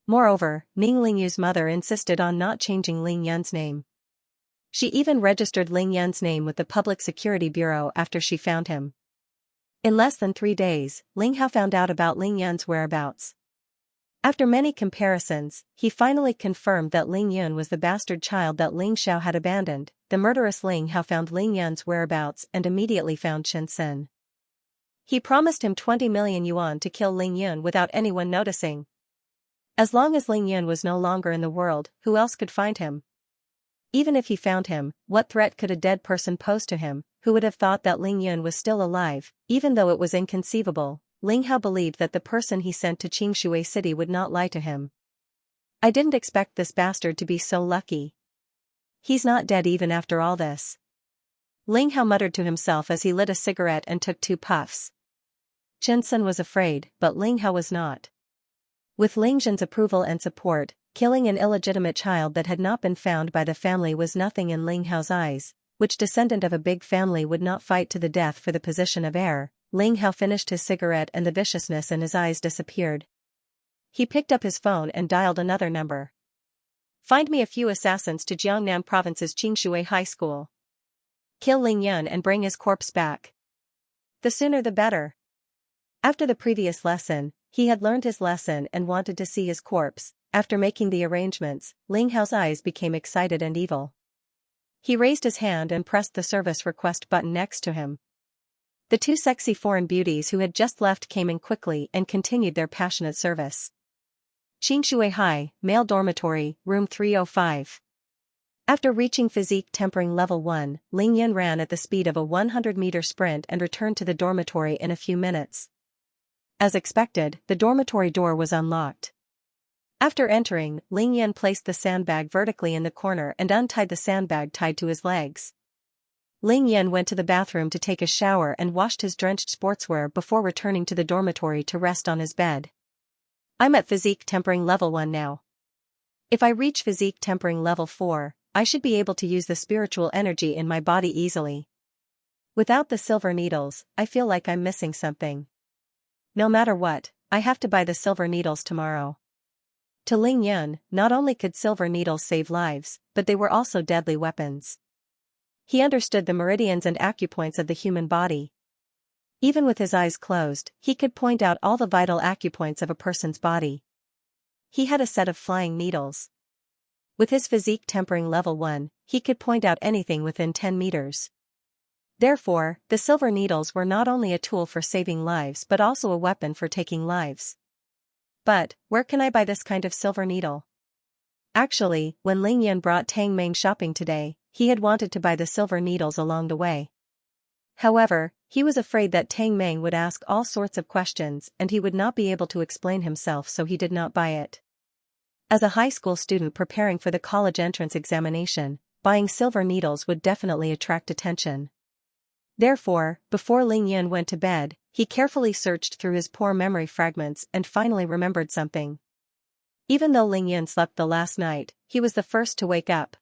Moreover, Ning Lingyu's mother insisted on not changing Ling Yun's name. She even registered Ling Yun's name with the Public Security Bureau after she found him. In less than 3 days, Ling Hao found out about Ling Yun's whereabouts. After many comparisons, he finally confirmed that Ling Yun was the bastard child that Ling Xiao had abandoned. The murderous Ling Hao found Ling Yun's whereabouts and immediately found Chen Sen. He promised him 20 million yuan to kill Ling Yun without anyone noticing. As long as Ling Yun was no longer in the world, who else could find him? Even if he found him, what threat could a dead person pose to him? Who would have thought that Ling Yun was still alive? Even though it was inconceivable, Ling Hao believed that the person he sent to Xianxia City would not lie to him. "I didn't expect this bastard to be so lucky. He's not dead even after all this," Ling Hao muttered to himself as he lit a cigarette and took 2 puffs. Chen Sun was afraid, but Ling Hao was not. With Ling Zhen's approval and support, killing an illegitimate child that had not been found by the family was nothing in Ling Hao's eyes. Which descendant of a big family would not fight to the death for the position of heir? Ling Hao finished his cigarette and the viciousness in his eyes disappeared. He picked up his phone and dialed another number. Find me a few assassins to Jiangnam Province's Qingshui High School. Kill Ling Yun and bring his corpse back. The sooner the better. After the previous lesson, he had learned his lesson and wanted to see his corpse. After making the arrangements, Ling Hao's eyes became excited and evil. He raised his hand and pressed the service request button next to him. The two sexy foreign beauties who had just left came in quickly and continued their passionate service. Qingshui High, Male Dormitory, Room 305. After reaching physique tempering level 1, Ling Yun ran at the speed of a 100-meter sprint and returned to the dormitory in a few minutes. As expected, the dormitory door was unlocked. After entering, Ling Yun placed the sandbag vertically in the corner and untied the sandbag tied to his legs. Ling Yun went to the bathroom to take a shower and washed his drenched sportswear before returning to the dormitory to rest on his bed. I'm at physique tempering level 1 now. If I reach physique tempering level 4, I should be able to use the spiritual energy in my body easily. Without the silver needles, I feel like I'm missing something. No matter what, I have to buy the silver needles tomorrow. To Ling Yun, not only could silver needles save lives, but they were also deadly weapons. He understood the meridians and acupoints of the human body. Even with his eyes closed, he could point out all the vital acupoints of a person's body. He had a set of flying needles. With his physique tempering level 1, he could point out anything within 10 meters. Therefore, the silver needles were not only a tool for saving lives but also a weapon for taking lives. But, where can I buy this kind of silver needle? Actually, when Ling Yun brought Tang Meng shopping today, he had wanted to buy the silver needles along the way. However, he was afraid that Tang Meng would ask all sorts of questions and he would not be able to explain himself, so he did not buy it. As a high school student preparing for the college entrance examination, buying silver needles would definitely attract attention. Therefore, before Ling Yun went to bed, he carefully searched through his poor memory fragments and finally remembered something. Even though Ling Yun slept the last night, he was the first to wake up.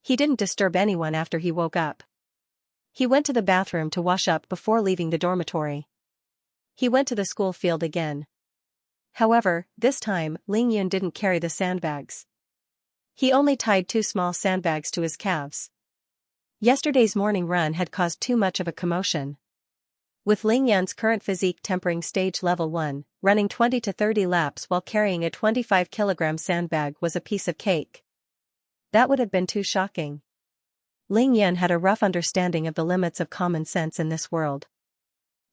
He didn't disturb anyone after he woke up. He went to the bathroom to wash up before leaving the dormitory. He went to the school field again. However, this time, Ling Yun didn't carry the sandbags. He only tied 2 small sandbags to his calves. Yesterday's morning run had caused too much of a commotion. With Ling Yun's current physique tempering stage level 1, running 20 to 30 laps while carrying a 25-kilogram sandbag was a piece of cake. That would have been too shocking. Ling Yun had a rough understanding of the limits of common sense in this world.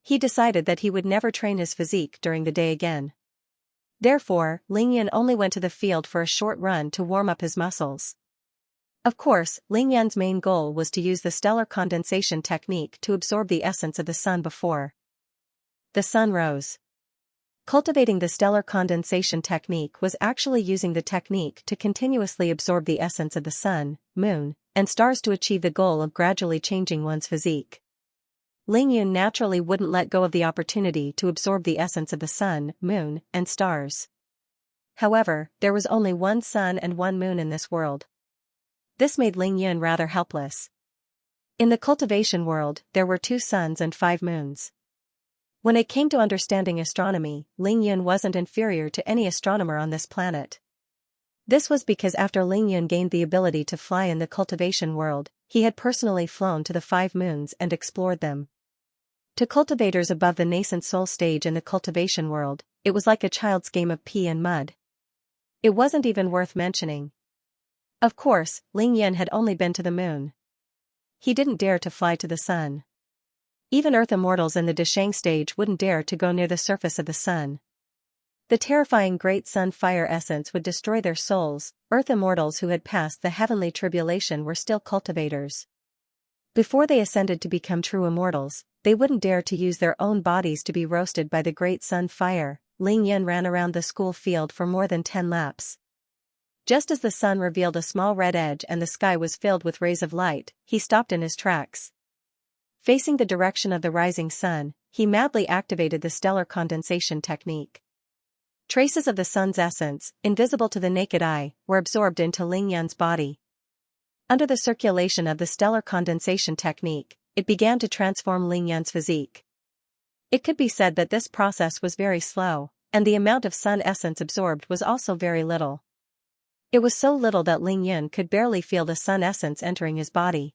He decided that he would never train his physique during the day again. Therefore, Ling Yun only went to the field for a short run to warm up his muscles. Of course, Ling Yun's main goal was to use the stellar condensation technique to absorb the essence of the sun before the sun rose. Cultivating the stellar condensation technique was actually using the technique to continuously absorb the essence of the sun, moon, and stars to achieve the goal of gradually changing one's physique. Ling Yun naturally wouldn't let go of the opportunity to absorb the essence of the sun, moon, and stars. However, there was only one sun and one moon in this world. This made Ling Yun rather helpless. In the cultivation world, there were 2 suns and 5 moons. When it came to understanding astronomy, Ling Yun wasn't inferior to any astronomer on this planet. This was because after Ling Yun gained the ability to fly in the cultivation world, he had personally flown to the 5 moons and explored them. To cultivators above the nascent soul stage in the cultivation world, it was like a child's game of pea and mud. It wasn't even worth mentioning. Of course, Ling Yun had only been to the moon. He didn't dare to fly to the sun. Even Earth immortals in the Deshang stage wouldn't dare to go near the surface of the sun. The terrifying great sun fire essence would destroy their souls. Earth immortals who had passed the heavenly tribulation were still cultivators. Before they ascended to become true immortals, they wouldn't dare to use their own bodies to be roasted by the great sun fire. Ling Yun ran around the school field for more than 10 laps. Just as the sun revealed a small red edge and the sky was filled with rays of light, he stopped in his tracks. Facing the direction of the rising sun, he madly activated the stellar condensation technique. Traces of the sun's essence, invisible to the naked eye, were absorbed into Ling Yun's body. Under the circulation of the stellar condensation technique, it began to transform Ling Yun's physique. It could be said that this process was very slow, and the amount of sun essence absorbed was also very little. It was so little that Ling Yun could barely feel the sun essence entering his body.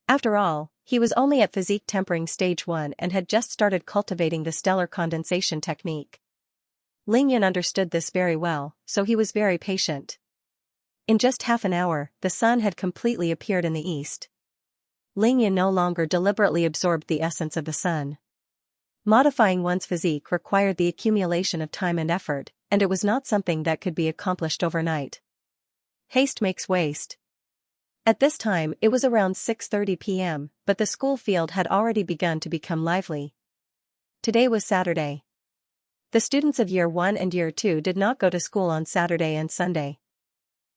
After all, he was only at physique tempering stage 1 and had just started cultivating the stellar condensation technique. Ling Yun understood this very well, so he was very patient. In just half an hour, the sun had completely appeared in the east. Ling Yun no longer deliberately absorbed the essence of the sun. Modifying one's physique required the accumulation of time and effort, and it was not something that could be accomplished overnight. Haste makes waste. At this time it was around 6:30 p.m., but the school field had already begun to become lively. Today was Saturday. The students of Year 1 and Year 2 did not go to school on Saturday and Sunday.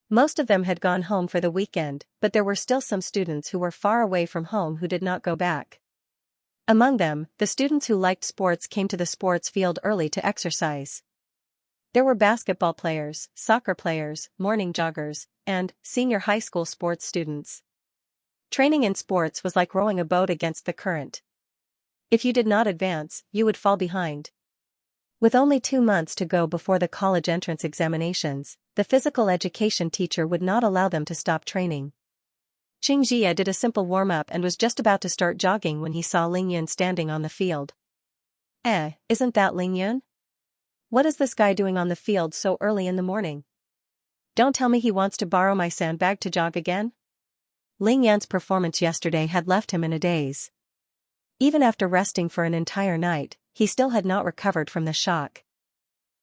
Most of them had gone home for the weekend, but there were still some students who were far away from home who did not go back. Among them, the students who liked sports came to the sports field early to exercise. There were basketball players, soccer players, morning joggers, and senior high school sports students. Training in sports was like rowing a boat against the current. If you did not advance, you would fall behind. With only 2 months to go before the college entrance examinations, the physical education teacher would not allow them to stop training. Xianxia did a simple warm-up and was just about to start jogging when he saw Ling Yun standing on the field. Isn't that Ling Yun? What is this guy doing on the field so early in the morning? Don't tell me he wants to borrow my sandbag to jog again? Ling Yun's performance yesterday had left him in a daze. Even after resting for an entire night, he still had not recovered from the shock.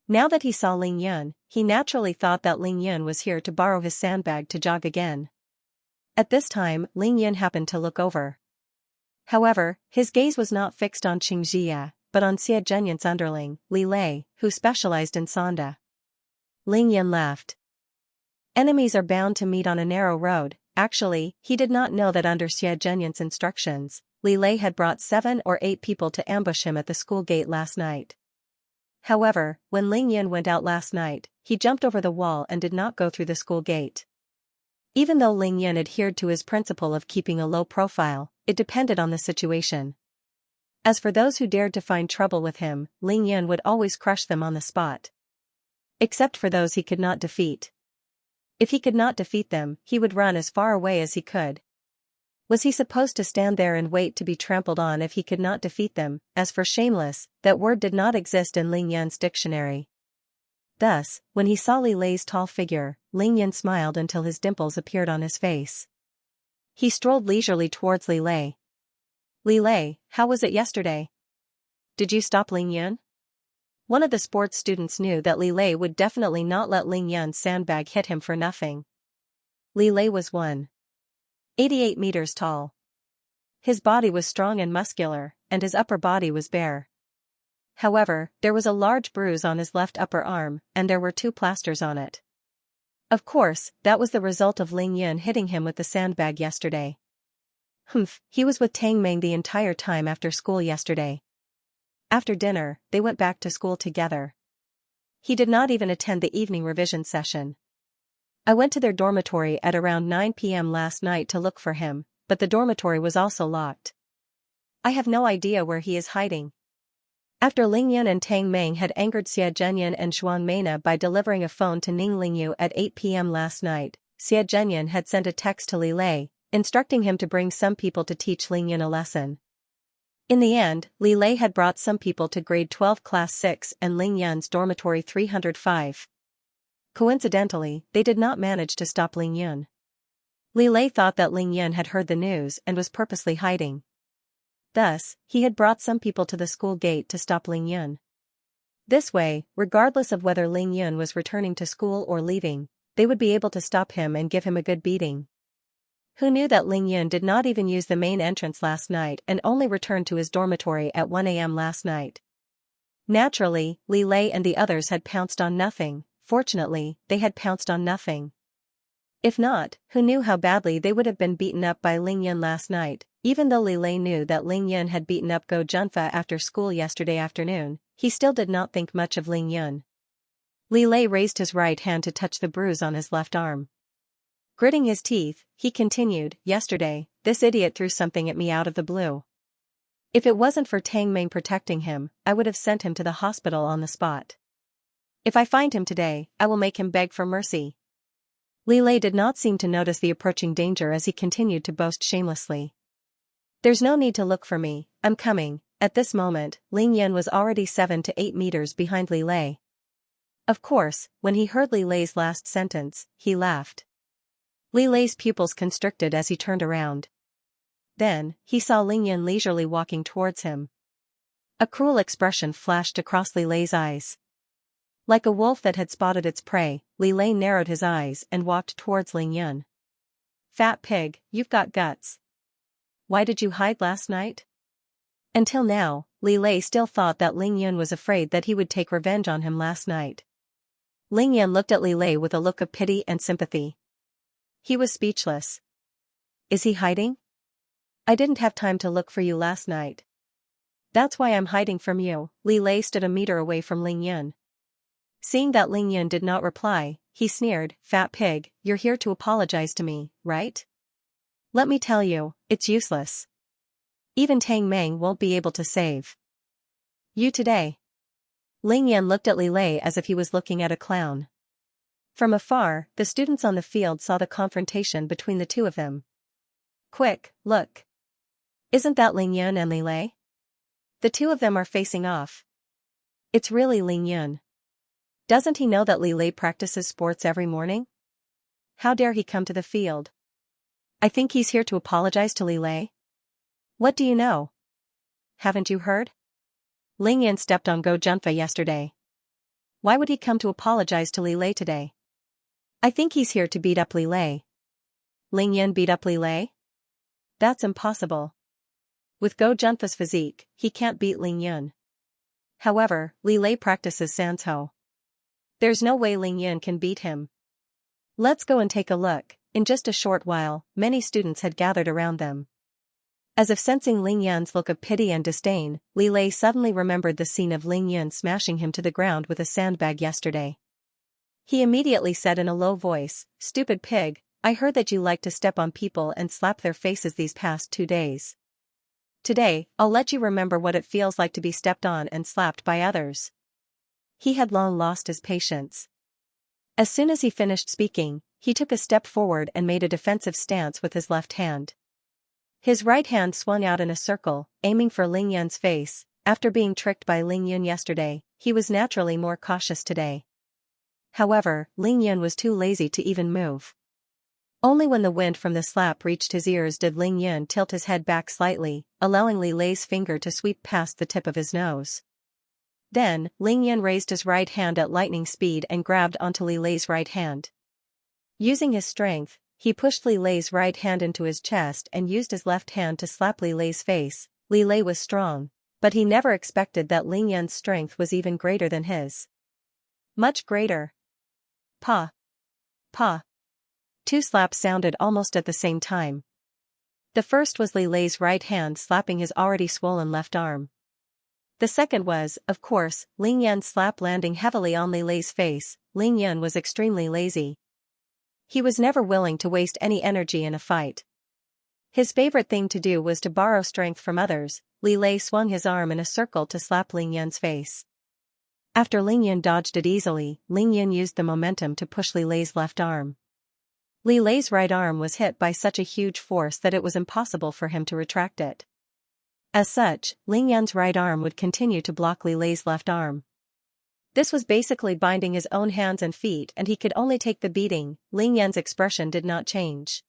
Now that he saw Ling Yun, he naturally thought that Ling Yun was here to borrow his sandbag to jog again. At this time, Ling Yun happened to look over. However, his gaze was not fixed on Xianxia, but on Xianxia's underling, Li Lei, who specialized in sonda. Ling Yun laughed. Enemies are bound to meet on a narrow road. Actually, he did not know that under Xianxia's instructions, Li Lei had brought 7 or 8 people to ambush him at the school gate last night. However, when Ling Yun went out last night, he jumped over the wall and did not go through the school gate. Even though Ling Yun adhered to his principle of keeping a low profile, it depended on the situation. As for those who dared to find trouble with him, Ling Yun would always crush them on the spot. Except for those he could not defeat. If he could not defeat them, he would run as far away as he could. Was he supposed to stand there and wait to be trampled on if he could not defeat them? As for shameless, that word did not exist in Ling Yun's dictionary. Thus, when he saw Li Lei's tall figure, Ling Yun smiled until his dimples appeared on his face. He strolled leisurely towards Li Lei. Li Lei, how was it yesterday? Did you stop Ling Yun? One of the sports students knew that Li Lei would definitely not let Ling Yun's sandbag hit him for nothing. Li Lei was 1.88 meters tall. His body was strong and muscular, and his upper body was bare. However, there was a large bruise on his left upper arm, and there were 2 plasters on it. Of course, that was the result of Ling Yun hitting him with the sandbag yesterday. He was with Tang Meng the entire time after school yesterday. After dinner, they went back to school together. He did not even attend the evening revision session. I went to their dormitory at around 9 p.m. last night to look for him, but the dormitory was also locked. I have no idea where he is hiding. After Ling Yun and Tang Meng had angered Xianxian and Shuang Meina by delivering a phone to Ning Lingyu at 8 p.m. last night, Xianxian had sent a text to Li Lei, instructing him to bring some people to teach Ling Yun a lesson. In the end, Li Lei had brought some people to grade 12 class 6 and Ling Yun's dormitory 305. Coincidentally, they did not manage to stop Ling Yun. Li Lei thought that Ling Yun had heard the news and was purposely hiding. Thus, he had brought some people to the school gate to stop Ling Yun. This way, regardless of whether Ling Yun was returning to school or leaving, they would be able to stop him and give him a good beating. Who knew that Ling Yun did not even use the main entrance last night and only returned to his dormitory at 1 a.m. last night? Naturally, Li Lei and the others had pounced on nothing. Fortunately, they had pounced on nothing. If not, who knew how badly they would have been beaten up by Ling Yun last night? Even though Li Lei knew that Ling Yun had beaten up Go Junfa after school yesterday afternoon, he still did not think much of Ling Yun. Li Lei raised his right hand to touch the bruise on his left arm. Gritting his teeth, he continued, "Yesterday, this idiot threw something at me out of the blue. If it wasn't for Tang Meng protecting him, I would have sent him to the hospital on the spot. If I find him today, I will make him beg for mercy." Li Lei did not seem to notice the approaching danger as he continued to boast shamelessly. "There's no need to look for me, I'm coming." At this moment, Ling Yun was already 7 to 8 meters behind Li Lei. Of course, when he heard Li Lei's last sentence, he laughed. Li Lei's pupils constricted as he turned around. Then, he saw Ling Yun leisurely walking towards him. A cruel expression flashed across Li Lei's eyes. Like a wolf that had spotted its prey, Li Lei narrowed his eyes and walked towards Ling Yun. "Fat pig, you've got guts. Why did you hide last night?" Until now, Li Lei still thought that Ling Yun was afraid that he would take revenge on him last night. Ling Yun looked at Li Lei with a look of pity and sympathy. He was speechless. "Is he hiding? I didn't have time to look for you last night. That's why I'm hiding from you." Li Lei stood a meter away from Ling Yun. Seeing that Ling Yun did not reply, he sneered, "Fat pig, you're here to apologize to me, right? Let me tell you, it's useless. Even Tang Meng won't be able to save you today." Ling Yun looked at Li Lei as if he was looking at a clown. From afar, the students on the field saw the confrontation between the two of them. "Quick, look. Isn't that Ling Yun and Li Lei? The two of them are facing off. It's really Ling Yun. Doesn't he know that Li Lei practices sports every morning? How dare he come to the field? I think he's here to apologize to Li Lei. What do you know? Haven't you heard? Ling Yun stepped on Go Junfa yesterday. Why would he come to apologize to Li Lei today? I think he's here to beat up Li Lei." "Ling Yun beat up Li Lei? That's impossible. With Go Junfa's physique, he can't beat Ling Yun. However, Li Lei practices Sanzhou. There's no way Ling Yun can beat him. Let's go and take a look." In just a short while, many students had gathered around them. As if sensing Ling Yun's look of pity and disdain, Li Lei suddenly remembered the scene of Ling Yun smashing him to the ground with a sandbag yesterday. He immediately said in a low voice, "Stupid pig, I heard that you like to step on people and slap their faces these past 2 days. Today, I'll let you remember what it feels like to be stepped on and slapped by others." He had long lost his patience. As soon as he finished speaking, he took a step forward and made a defensive stance with his left hand. His right hand swung out in a circle, aiming for Ling Yun's face. After being tricked by Ling Yun yesterday, he was naturally more cautious today. However, Ling Yun was too lazy to even move. Only when the wind from the slap reached his ears did Ling Yun tilt his head back slightly, allowing Li Lei's finger to sweep past the tip of his nose. Then, Ling Yun raised his right hand at lightning speed and grabbed onto Li Lei's right hand. Using his strength, he pushed Li Lei's right hand into his chest and used his left hand to slap Li Lei's face. Li Lei was strong, but he never expected that Ling Yun's strength was even greater than his. Much greater. Pa. Pa. 2 slaps sounded almost at the same time. The first was Li Lei's right hand slapping his already swollen left arm. The second was, of course, Ling Yun's slap landing heavily on Li Lei's face. Ling Yun was extremely lazy. He was never willing to waste any energy in a fight. His favorite thing to do was to borrow strength from others. Li Lei swung his arm in a circle to slap Ling Yun's face. After Ling Yun dodged it easily, Ling Yun used the momentum to push Li Lei's left arm. Li Lei's right arm was hit by such a huge force that it was impossible for him to retract it. As such, Ling Yun's right arm would continue to block Li Lei's left arm. This was basically binding his own hands and feet, and he could only take the beating. Ling Yun's expression did not change.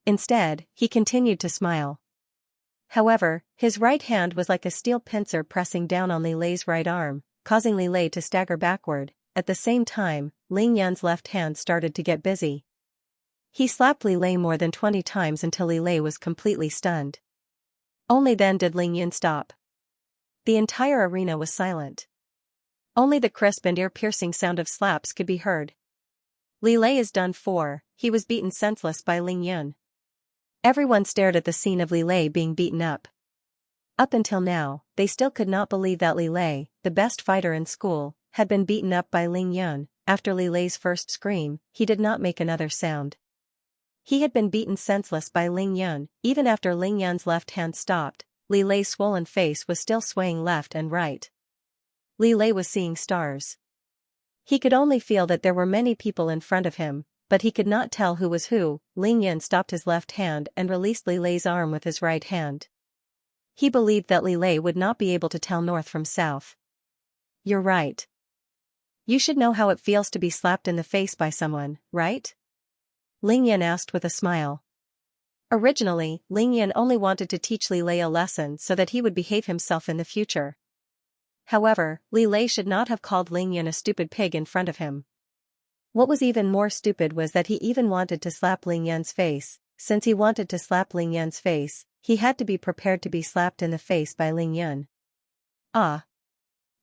Instead, he continued to smile. However, his right hand was like a steel pincer pressing down on Li Lei's right arm, causing Li Lei to stagger backward. At the same time, Ling Yun's left hand started to get busy. He slapped Li Lei more than 20 times until Li Lei was completely stunned. Only then did Ling Yun stop. The entire arena was silent. Only the crisp and ear-piercing sound of slaps could be heard. Li Lei is done for. He was beaten senseless by Ling Yun. Everyone stared at the scene of Li Lei being beaten up. Up until now, they still could not believe that Li Lei, the best fighter in school, had been beaten up by Ling Yun. After Li Lei's first scream, he did not make another sound. He had been beaten senseless by Ling Yun. Even after Ling Yun's left hand stopped, Li Lei's swollen face was still swaying left and right. Li Lei was seeing stars. He could only feel that there were many people in front of him, but he could not tell who was who. Ling Yun stopped his left hand and released Li Lei's arm with his right hand. He believed that Li Lei would not be able to tell north from south. "You're right. You should know how it feels to be slapped in the face by someone, right?" Ling Yun asked with a smile. Originally, Ling Yun only wanted to teach Li Lei a lesson so that he would behave himself in the future. However, Li Lei should not have called Ling Yun a stupid pig in front of him. What was even more stupid was that he even wanted to slap Ling Yun's face. Since he wanted to slap Ling Yun's face, he had to be prepared to be slapped in the face by Ling Yun. Ah!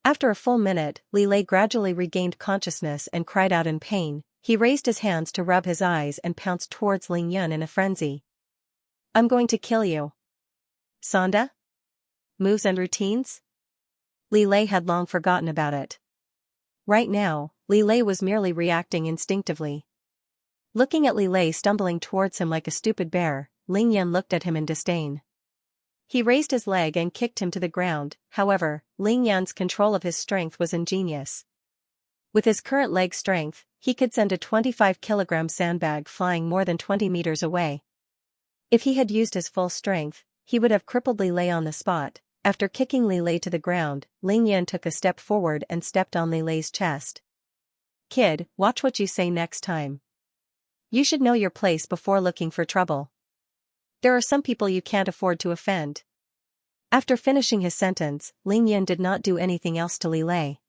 After a full minute, Li Lei gradually regained consciousness and cried out in pain. He raised his hands to rub his eyes and pounced towards Ling Yun in a frenzy. "I'm going to kill you." "Sonda? Moves and routines?" Li Lei had long forgotten about it. Right now, Li Lei was merely reacting instinctively. Looking at Li Lei stumbling towards him like a stupid bear, Ling Yun looked at him in disdain. He raised his leg and kicked him to the ground. However, Ling Yun's control of his strength was ingenious. With his current leg strength, he could send a 25-kilogram sandbag flying more than 20 meters away. If he had used his full strength, he would have crippled Li Lei on the spot. After kicking Li Lei to the ground, Ling Yun took a step forward and stepped on Li Lei's chest. "Kid, watch what you say next time. You should know your place before looking for trouble. There are some people you can't afford to offend." After finishing his sentence, Ling Yun did not do anything else to Li Lei.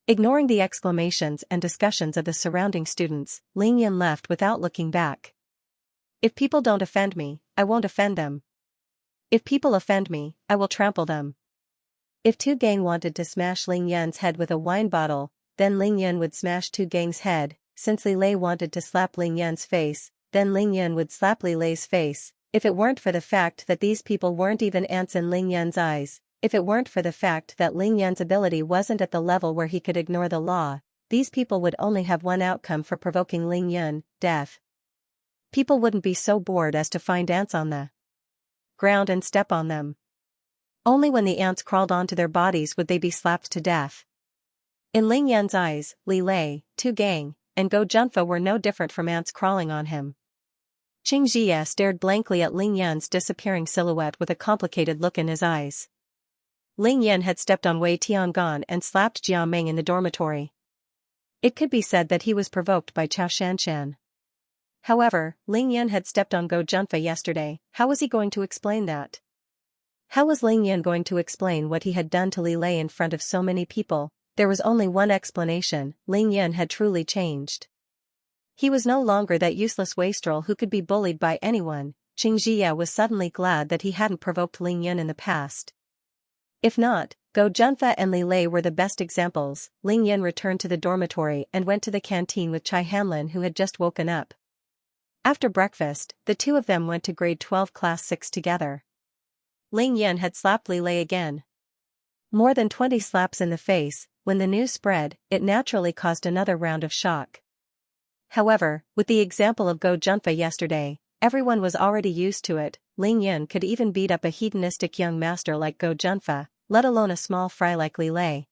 Ignoring the exclamations and discussions of the surrounding students, Ling Yun left without looking back. "If people don't offend me, I won't offend them. If people offend me, I will trample them." If Tu Gang wanted to smash Ling Yun's head with a wine bottle, then Ling Yun would smash Tu Gang's head. Since Li Lei wanted to slap Ling Yun's face, then Ling Yun would slap Li Lei's face. If it weren't for the fact that these people weren't even ants in Ling Yun's eyes, if it weren't for the fact that Ling Yun's ability wasn't at the level where he could ignore the law, these people would only have one outcome for provoking Ling Yun: death. People wouldn't be so bored as to find ants on the ground and step on them. Only when the ants crawled onto their bodies would they be slapped to death. In Ling Yun's eyes, Li Lei, Tu Gang, and Go Junfa were no different from ants crawling on him. Xianxia stared blankly at Ling Yun's disappearing silhouette with a complicated look in his eyes. Ling Yun had stepped on Wei Tiangan and slapped Jia Meng in the dormitory. It could be said that he was provoked by Xianxia. However, Ling Yun had stepped on Go Junfa yesterday. How was he going to explain that? How was Ling Yun going to explain what he had done to Li Lei in front of so many people? There was only one explanation: Ling Yun had truly changed. He was no longer that useless wastrel who could be bullied by anyone. Xianxia was suddenly glad that he hadn't provoked Ling Yun in the past. If not, Go Junfa and Li Lei were the best examples. Ling Yun returned to the dormitory and went to the canteen with Chai Hanlin, who had just woken up. After breakfast, the two of them went to grade 12 class 6 together. Ling Yun had slapped Li Lei again. More than 20 slaps in the face. When the news spread, it naturally caused another round of shock. However, with the example of Go Junfa yesterday, everyone was already used to it. Ling Yun could even beat up a hedonistic young master like Go Junfa, let alone a small fry like Li Lei.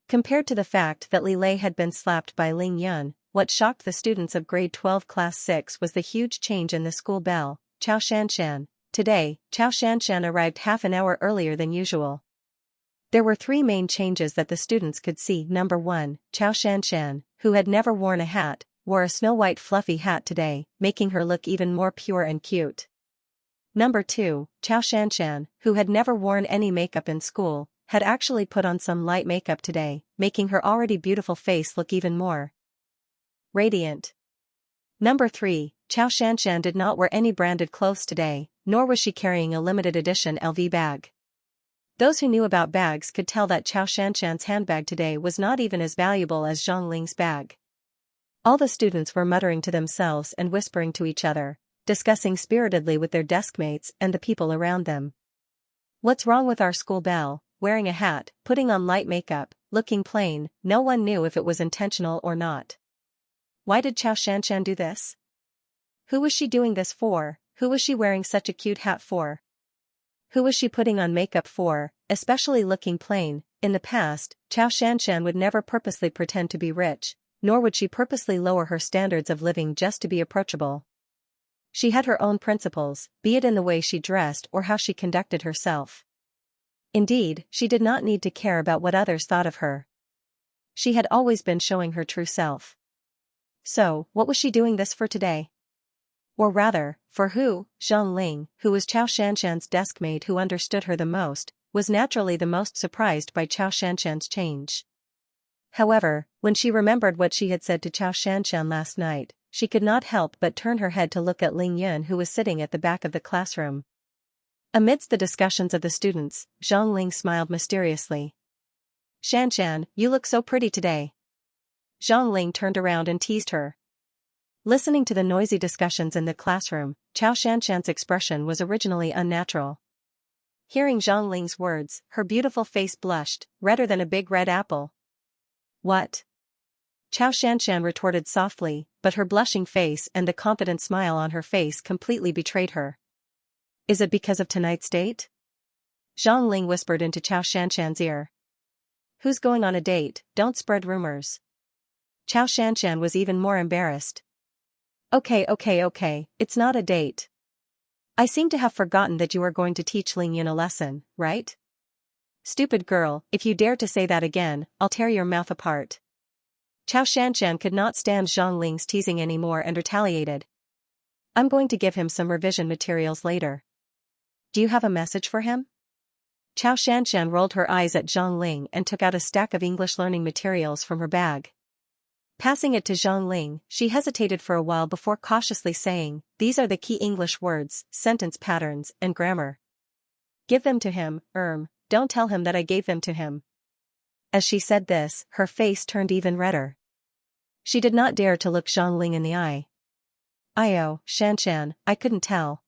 Compared to the fact that Li Lei had been slapped by Ling Yun, what shocked the students of grade 12 class 6 was the huge change in the school bell. Chao Shanshan. Today, Chao Shanshan arrived half an hour earlier than usual. There were three main changes that the students could see. Number 1, Chao Shanshan, who had never worn a hat, wore a snow-white fluffy hat today, making her look even more pure and cute. Number 2, Chao Shanshan, who had never worn any makeup in school, had actually put on some light makeup today, making her already beautiful face look even more radiant. Number 3, Chao Shanshan did not wear any branded clothes today, nor was she carrying a limited edition LV bag. Those who knew about bags could tell that Chao Shanshan's handbag today was not even as valuable as Zhang Ling's bag. All the students were muttering to themselves and whispering to each other, discussing spiritedly with their deskmates and the people around them. What's wrong with our school belle, wearing a hat, putting on light makeup, looking plain? No one knew if it was intentional or not. Why did Xianxia do this? Who was she doing this for? Who was she wearing such a cute hat for? Who was she putting on makeup for, especially looking plain? In the past, Xianxia would never purposely pretend to be rich, nor would she purposely lower her standards of living just to be approachable. She had her own principles, be it in the way she dressed or how she conducted herself. Indeed, she did not need to care about what others thought of her. She had always been showing her true self. So, what was she doing this for today? Or rather, for who? Zhang Ling, who was Xianxia's deskmate who understood her the most, was naturally the most surprised by Xianxia's change. However, when she remembered what she had said to Xianxia last night, she could not help but turn her head to look at Ling Yun, who was sitting at the back of the classroom. Amidst the discussions of the students, Zhang Ling smiled mysteriously. "Xianxia, you look so pretty today." Zhang Ling turned around and teased her. Listening to the noisy discussions in the classroom, Xianxia's expression was originally unnatural. Hearing Zhang Ling's words, her beautiful face blushed, redder than a big red apple. "What?" Xianxia retorted softly, but her blushing face and the confident smile on her face completely betrayed her. "Is it because of tonight's date?" Zhang Ling whispered into Xianxia's ear. "Who's going on a date? Don't spread rumors." Xianxia was even more embarrassed. Okay, it's not a date. I seem to have forgotten that you are going to teach Ling Yun a lesson, right? Stupid girl, if you dare to say that again, I'll tear your mouth apart." Xianxia could not stand Zhang Ling's teasing anymore and retaliated. "I'm going to give him some revision materials later. Do you have a message for him?" Xianxia rolled her eyes at Zhang Ling and took out a stack of English learning materials from her bag. Passing it to Zhang Ling, she hesitated for a while before cautiously saying, "These are the key English words, sentence patterns, and grammar. Give them to him, don't tell him that I gave them to him." As she said this, her face turned even redder. She did not dare to look Zhang Ling in the eye. Xianxia, I couldn't tell.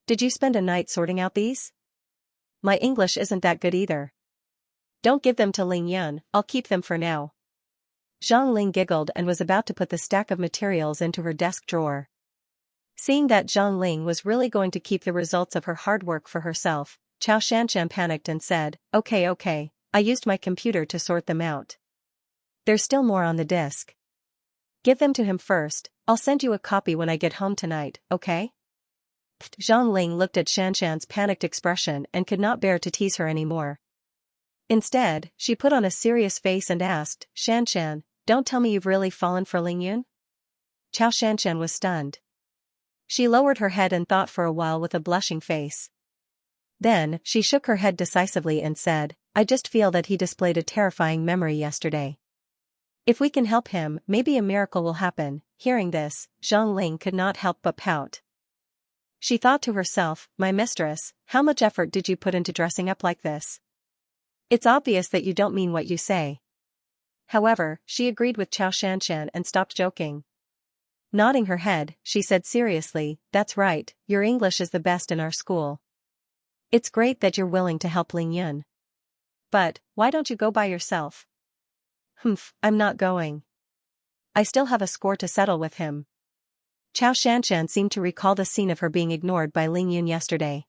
Did you spend a night sorting out these? My English isn't that good either. Don't give them to Ling Yun, I'll keep them for now." Zhang Ling giggled and was about to put the stack of materials into her desk drawer. Seeing that Zhang Ling was really going to keep the results of her hard work for herself, Xianxia panicked and said, Okay, I used my computer to sort them out. There's still more on the disk. Give them to him first, I'll send you a copy when I get home tonight, okay?" Zhang Ling looked at Xianxia's panicked expression and could not bear to tease her anymore. Instead, she put on a serious face and asked, "Xianxia, don't tell me you've really fallen for Ling Yun?" Xianxia was stunned. She lowered her head and thought for a while with a blushing face. Then, she shook her head decisively and said, "I just feel that he displayed a terrifying memory yesterday. If we can help him, maybe a miracle will happen." Hearing this, Zhang Ling could not help but pout. She thought to herself, "My mistress, how much effort did you put into dressing up like this? It's obvious that you don't mean what you say." However, she agreed with Xianxia and stopped joking. Nodding her head, she said seriously, "That's right, your English is the best in our school. It's great that you're willing to help Ling Yun. But, why don't you go by yourself?" I'm not going. I still have a score to settle with him." Xianxia seemed to recall the scene of her being ignored by Ling Yun yesterday.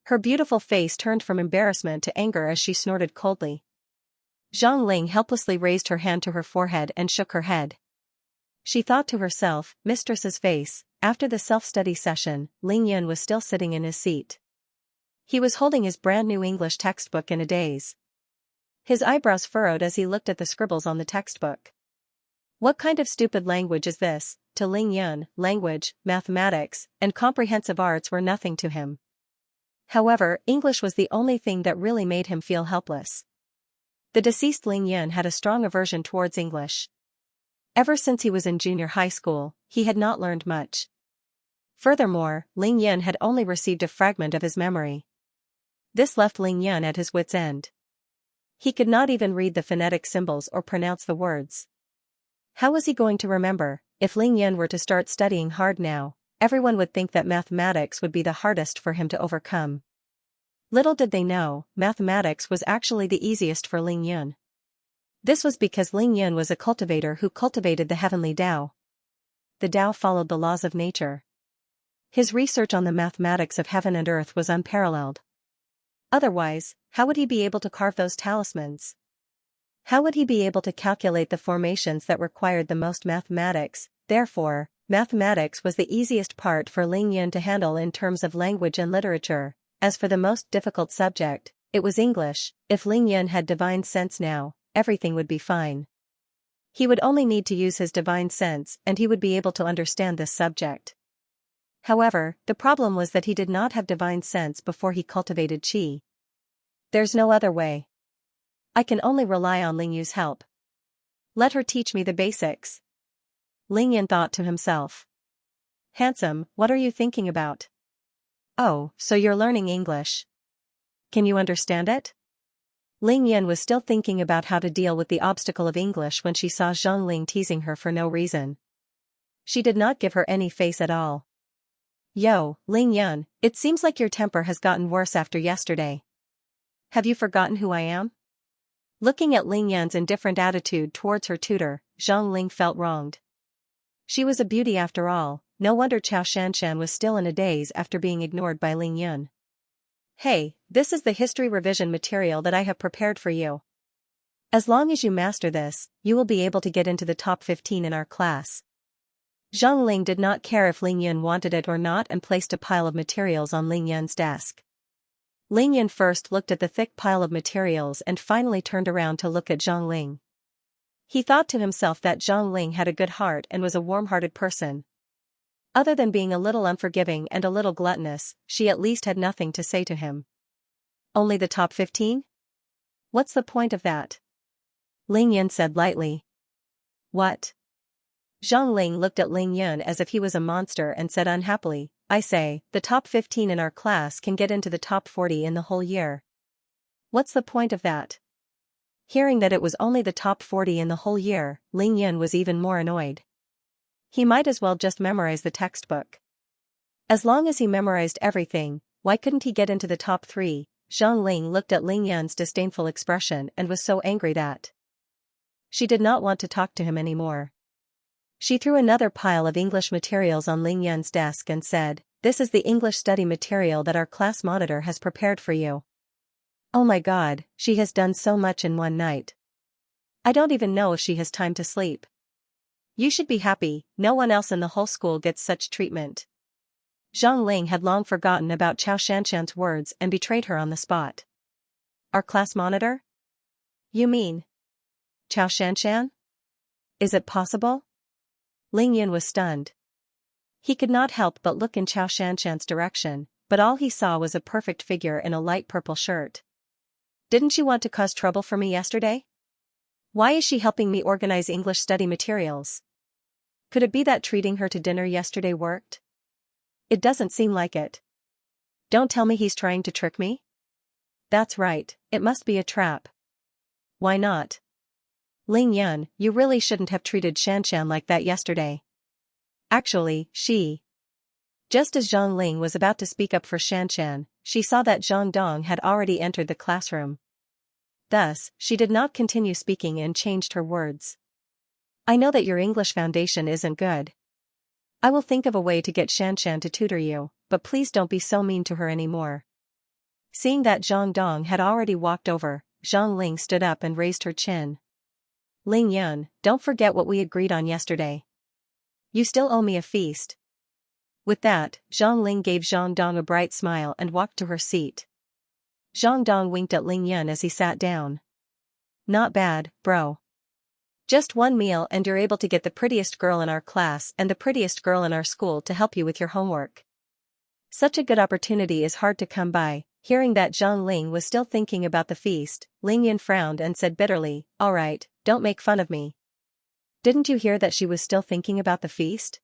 Her beautiful face turned from embarrassment to anger as she snorted coldly. Zhang Ling helplessly raised her hand to her forehead and shook her head. She thought to herself, mistress's face. After the self-study session, Ling Yun was still sitting in his seat. He was holding his brand new English textbook in a daze. His eyebrows furrowed as he looked at the scribbles on the textbook. What kind of stupid language is this? To Ling Yun, language, mathematics, and comprehensive arts were nothing to him. However, English was the only thing that really made him feel helpless. The deceased Ling Yun had a strong aversion towards English. Ever since he was in junior high school, he had not learned much. Furthermore, Ling Yun had only received a fragment of his memory. This left Ling Yun at his wit's end. He could not even read the phonetic symbols or pronounce the words. How was he going to remember, if Ling Yun were to start studying hard now? everyone would think that mathematics would be the hardest for him to overcome. Little did they know, mathematics was actually the easiest for Ling Yun. This was because Ling Yun was a cultivator who cultivated the heavenly Tao. The Tao followed the laws of nature. His research on the mathematics of heaven and earth was unparalleled. Otherwise, how would he be able to carve those talismans? How would he be able to calculate the formations that required the most mathematics? Therefore, mathematics was the easiest part for Ling Yun to handle in terms of language and literature. As for the most difficult subject, it was English. If Ling Yun had divine sense now, everything would be fine. He would only need to use his divine sense and he would be able to understand this subject. However, the problem was that he did not have divine sense before he cultivated qi. There's no other way. I can only rely on Ling Yu's help. Let her teach me the basics. Ling Yun thought to himself. Handsome, what are you thinking about? Oh, so you're learning English. Can you understand it? Ling Yun was still thinking about how to deal with the obstacle of English when she saw Zhang Ling teasing her for no reason. She did not give her any face at all. Yo, Ling Yun, it seems like your temper has gotten worse after yesterday. Have you forgotten who I am? Looking at Ling Yun's indifferent attitude towards her tutor, Zhang Ling felt wronged. She was a beauty after all, no wonder Xianxia was still in a daze after being ignored by Ling Yun. Hey, this is the history revision material that I have prepared for you. As long as you master this, you will be able to get into the top 15 in our class. Zhang Ling did not care if Ling Yun wanted it or not and placed a pile of materials on Ling Yun's desk. Ling Yun first looked at the thick pile of materials and finally turned around to look at Zhang Ling. He thought to himself that Zhang Ling had a good heart and was a warm-hearted person. Other than being a little unforgiving and a little gluttonous, she at least had nothing to say to him. Only the top 15? What's the point of that? Ling Yun said lightly. What? Zhang Ling looked at Ling Yun as if he was a monster and said unhappily, I say, the top 15 in our class can get into the top 40 in the whole year. What's the point of that? Hearing that it was only the top 40 in the whole year, Ling Yun was even more annoyed. He might as well just memorize the textbook. As long as he memorized everything, why couldn't he get into the top 3? Zhang Ling looked at Ling Yun's disdainful expression and was so angry that she did not want to talk to him anymore. She threw another pile of English materials on Ling Yun's desk and said, This is the English study material that our class monitor has prepared for you. Oh my God, she has done so much in one night. I don't even know if she has time to sleep. You should be happy, no one else in the whole school gets such treatment. Zhang Ling had long forgotten about Xianxia's words and betrayed her on the spot. Our class monitor? You mean Xianxia? Is it possible? Ling Yun was stunned. He could not help but look in Xianxia's direction, but all he saw was a perfect figure in a light purple shirt. Didn't you want to cause trouble for me yesterday? Why is she helping me organize English study materials? Could it be that treating her to dinner yesterday worked? It doesn't seem like it. Don't tell me he's trying to trick me? That's right, it must be a trap. Why not? Ling Yun, you really shouldn't have treated Xianxia like that yesterday. Actually, Just as Zhang Ling was about to speak up for Xianxia, she saw that Zhang Dong had already entered the classroom. Thus, she did not continue speaking and changed her words. I know that your English foundation isn't good. I will think of a way to get Xianxia to tutor you, but please don't be so mean to her anymore. Seeing that Zhang Dong had already walked over, Zhang Ling stood up and raised her chin. Ling Yun, don't forget what we agreed on yesterday. You still owe me a feast. With that, Zhang Ling gave Zhang Dong a bright smile and walked to her seat. Zhang Dong winked at Ling Yun as he sat down. Not bad, bro. Just one meal and you're able to get the prettiest girl in our class and the prettiest girl in our school to help you with your homework. Such a good opportunity is hard to come by. Hearing that Zhang Ling was still thinking about the feast, Ling Yun frowned and said bitterly, All right, don't make fun of me. Didn't you hear that she was still thinking about the feast?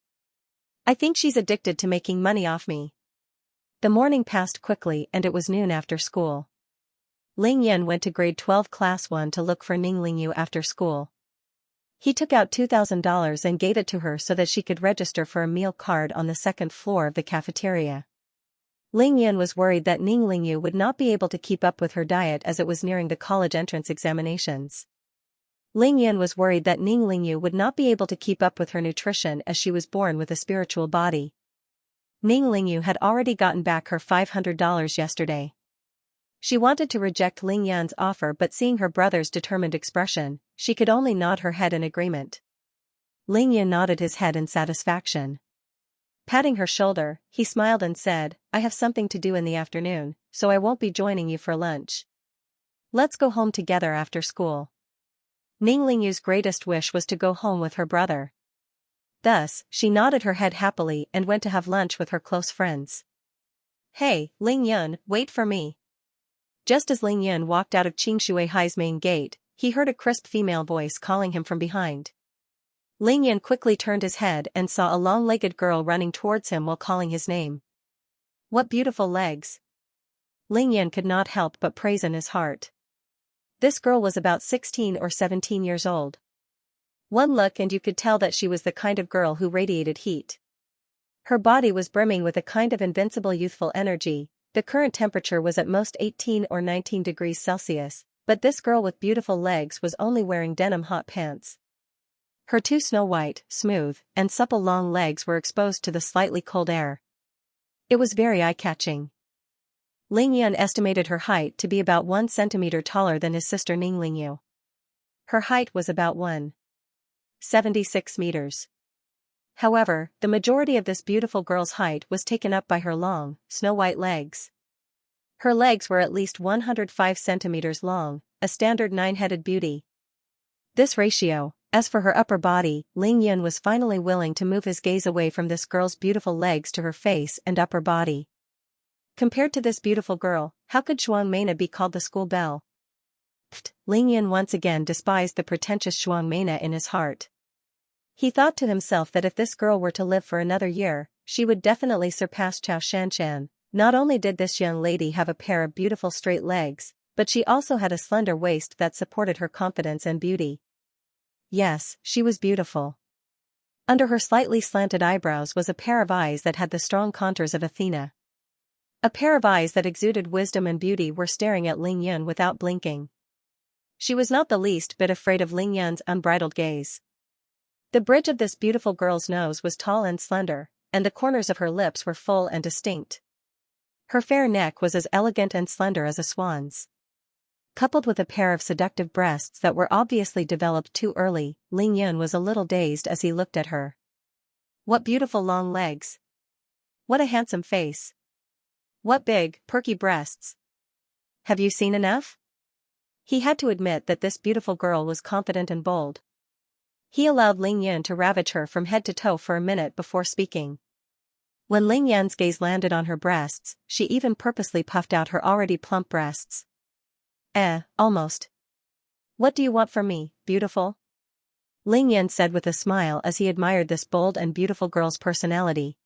I think she's addicted to making money off me. The morning passed quickly and it was noon after school. Ling Yun went to grade 12 class 1 to look for Ning Lingyu after school. He took out $2,000 and gave it to her so that she could register for a meal card on the second floor of the cafeteria. Ling Yun was worried that Ning Lingyu would not be able to keep up with her diet as it was nearing the college entrance examinations. Ling Yun was worried that Ning Lingyu would not be able to keep up with her nutrition as she was born with a spiritual body. Ning Lingyu had already gotten back her $500 yesterday. She wanted to reject Ling Yan's offer, but seeing her brother's determined expression, she could only nod her head in agreement. Ling Yun nodded his head in satisfaction. Patting her shoulder, he smiled and said, "I have something to do in the afternoon, so I won't be joining you for lunch. Let's go home together after school." Ning Lingyu's greatest wish was to go home with her brother. Thus, she nodded her head happily and went to have lunch with her close friends. "Hey, Ling Yun, wait for me." Just as Ling Yun walked out of Qingshui High's main gate, he heard a crisp female voice calling him from behind. Ling Yun quickly turned his head and saw a long-legged girl running towards him while calling his name. "What beautiful legs!" Ling Yun could not help but praise in his heart. This girl was about 16 or 17 years old. One look and you could tell that she was the kind of girl who radiated heat. Her body was brimming with a kind of invincible youthful energy. The current temperature was at most 18 or 19 degrees Celsius, but this girl with beautiful legs was only wearing denim hot pants. Her two snow-white, smooth, and supple long legs were exposed to the slightly cold air. It was very eye-catching. Ling Yun estimated her height to be about 1 centimeter taller than his sister Ning Lingyu. Her height was about 1.76 meters. However, the majority of this beautiful girl's height was taken up by her long, snow-white legs. Her legs were at least 105 centimeters long, a standard 9-headed beauty. This ratio. As for her upper body, Ling Yun was finally willing to move his gaze away from this girl's beautiful legs to her face and upper body. Compared to this beautiful girl, how could Xianxia be called the school belle? Ling Yun once again despised the pretentious Xianxia in his heart. He thought to himself that if this girl were to live for another year, she would definitely surpass Xianxia. Not only did this young lady have a pair of beautiful straight legs, but she also had a slender waist that supported her confidence and beauty. Yes, she was beautiful. Under her slightly slanted eyebrows was a pair of eyes that had the strong contours of Athena. A pair of eyes that exuded wisdom and beauty were staring at Ling Yun without blinking. She was not the least bit afraid of Ling Yun's unbridled gaze. The bridge of this beautiful girl's nose was tall and slender, and the corners of her lips were full and distinct. Her fair neck was as elegant and slender as a swan's. Coupled with a pair of seductive breasts that were obviously developed too early, Ling Yun was a little dazed as he looked at her. What beautiful long legs! What a handsome face! What big, perky breasts! Have you seen enough? He had to admit that this beautiful girl was confident and bold. He allowed Ling Yun to ravage her from head to toe for a minute before speaking. When Ling Yun's gaze landed on her breasts, she even purposely puffed out her already plump breasts. Almost. What do you want from me, beautiful? Ling Yun said with a smile as he admired this bold and beautiful girl's personality.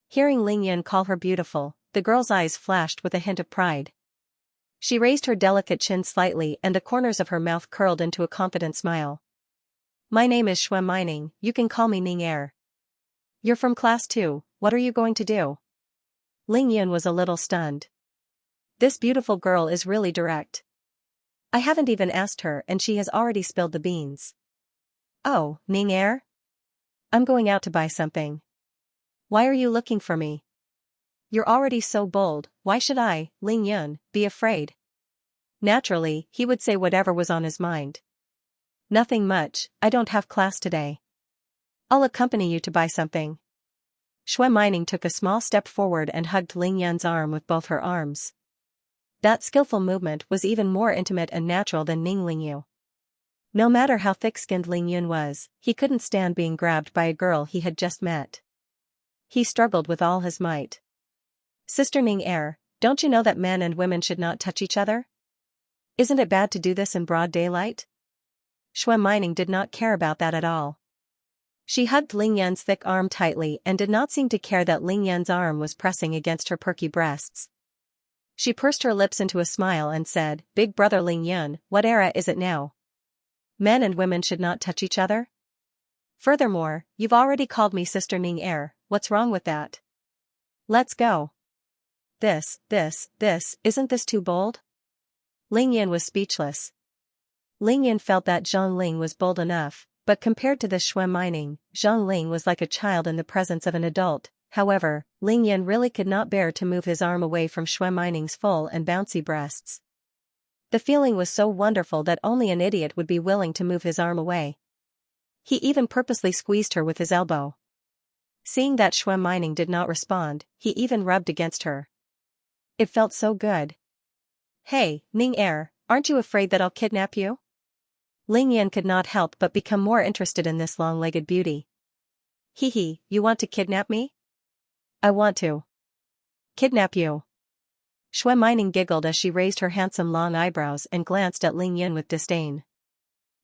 Hearing Ling Yun call her beautiful, the girl's eyes flashed with a hint of pride. She raised her delicate chin slightly and the corners of her mouth curled into a confident smile. My name is Xianxia, you can call me Ning Er. You're from class 2, what are you going to do? Ling Yun was a little stunned. This beautiful girl is really direct. I haven't even asked her and she has already spilled the beans. Oh, Ning Er? I'm going out to buy something. Why are you looking for me? You're already so bold, why should I, Ling Yun, be afraid? Naturally, he would say whatever was on his mind. Nothing much, I don't have class today. I'll accompany you to buy something. Xianxia took a small step forward and hugged Ling Yun's arm with both her arms. That skillful movement was even more intimate and natural than Ning Lingyu. No matter how thick-skinned Ling Yun was, he couldn't stand being grabbed by a girl he had just met. He struggled with all his might. Sister Ning Er, don't you know that men and women should not touch each other? Isn't it bad to do this in broad daylight? Xianxia did not care about that at all. She hugged Ling Yun's thick arm tightly and did not seem to care that Ling Yun's arm was pressing against her perky breasts. She pursed her lips into a smile and said, Big brother Ling Yun, what era is it now? Men and women should not touch each other? Furthermore, you've already called me Sister Ning Er, what's wrong with that? Let's go. Isn't this too bold? Ling Yan was speechless. Ling Yan felt that Zhang Ling was bold enough, but compared to this Xue Mining, Zhang Ling was like a child in the presence of an adult. However, Ling Yan really could not bear to move his arm away from Xue Mining's full and bouncy breasts. The feeling was so wonderful that only an idiot would be willing to move his arm away. He even purposely squeezed her with his elbow. Seeing that Xue Mining did not respond, he even rubbed against her. It felt so good. Hey, Ning Er, aren't you afraid that I'll kidnap you? Ling Yan could not help but become more interested in this long-legged beauty. Hee, you want to kidnap me? I want to. Kidnap you. Xue Mining giggled as she raised her handsome long eyebrows and glanced at Ling Yan with disdain.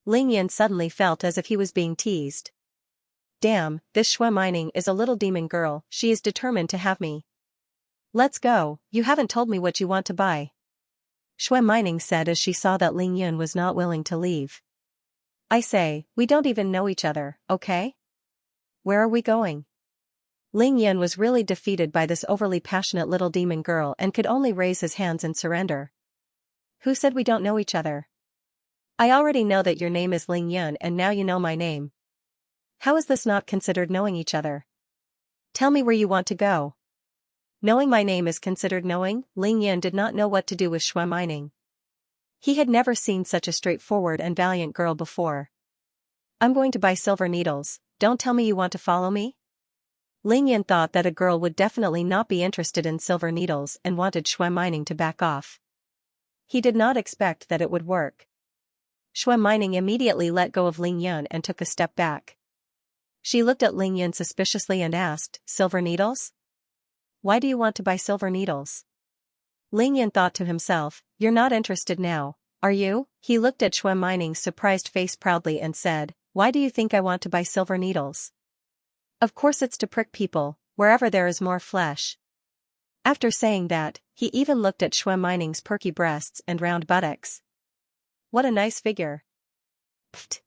Ling Yan suddenly felt as if he was being teased. Damn, this Xue Mining is a little demon girl, she is determined to have me. Let's go, you haven't told me what you want to buy. Xue Mining said as she saw that Ling Yan was not willing to leave. I say, we don't even know each other, okay? Where are we going? Ling Yan was really defeated by this overly passionate little demon girl and could only raise his hands in surrender. Who said we don't know each other? I already know that your name is Ling Yan and now you know my name. How is this not considered knowing each other? Tell me where you want to go. Knowing my name is considered knowing? Ling Yan did not know what to do with Xue Mining. He had never seen such a straightforward and valiant girl before. I'm going to buy silver needles, don't tell me you want to follow me? Ling Yan thought that a girl would definitely not be interested in silver needles and wanted Xue Mining to back off. He did not expect that it would work. Xue Mining immediately let go of Ling Yan and took a step back. She looked at Ling Yan suspiciously and asked, silver needles? Why do you want to buy silver needles? Ling Yan thought to himself, you're not interested now, are you? He looked at Xue Mining's surprised face proudly and said, why do you think I want to buy silver needles? Of course it's to prick people, wherever there is more flesh. After saying that, he even looked at Xue Mining's perky breasts and round buttocks. What a nice figure. Pfft.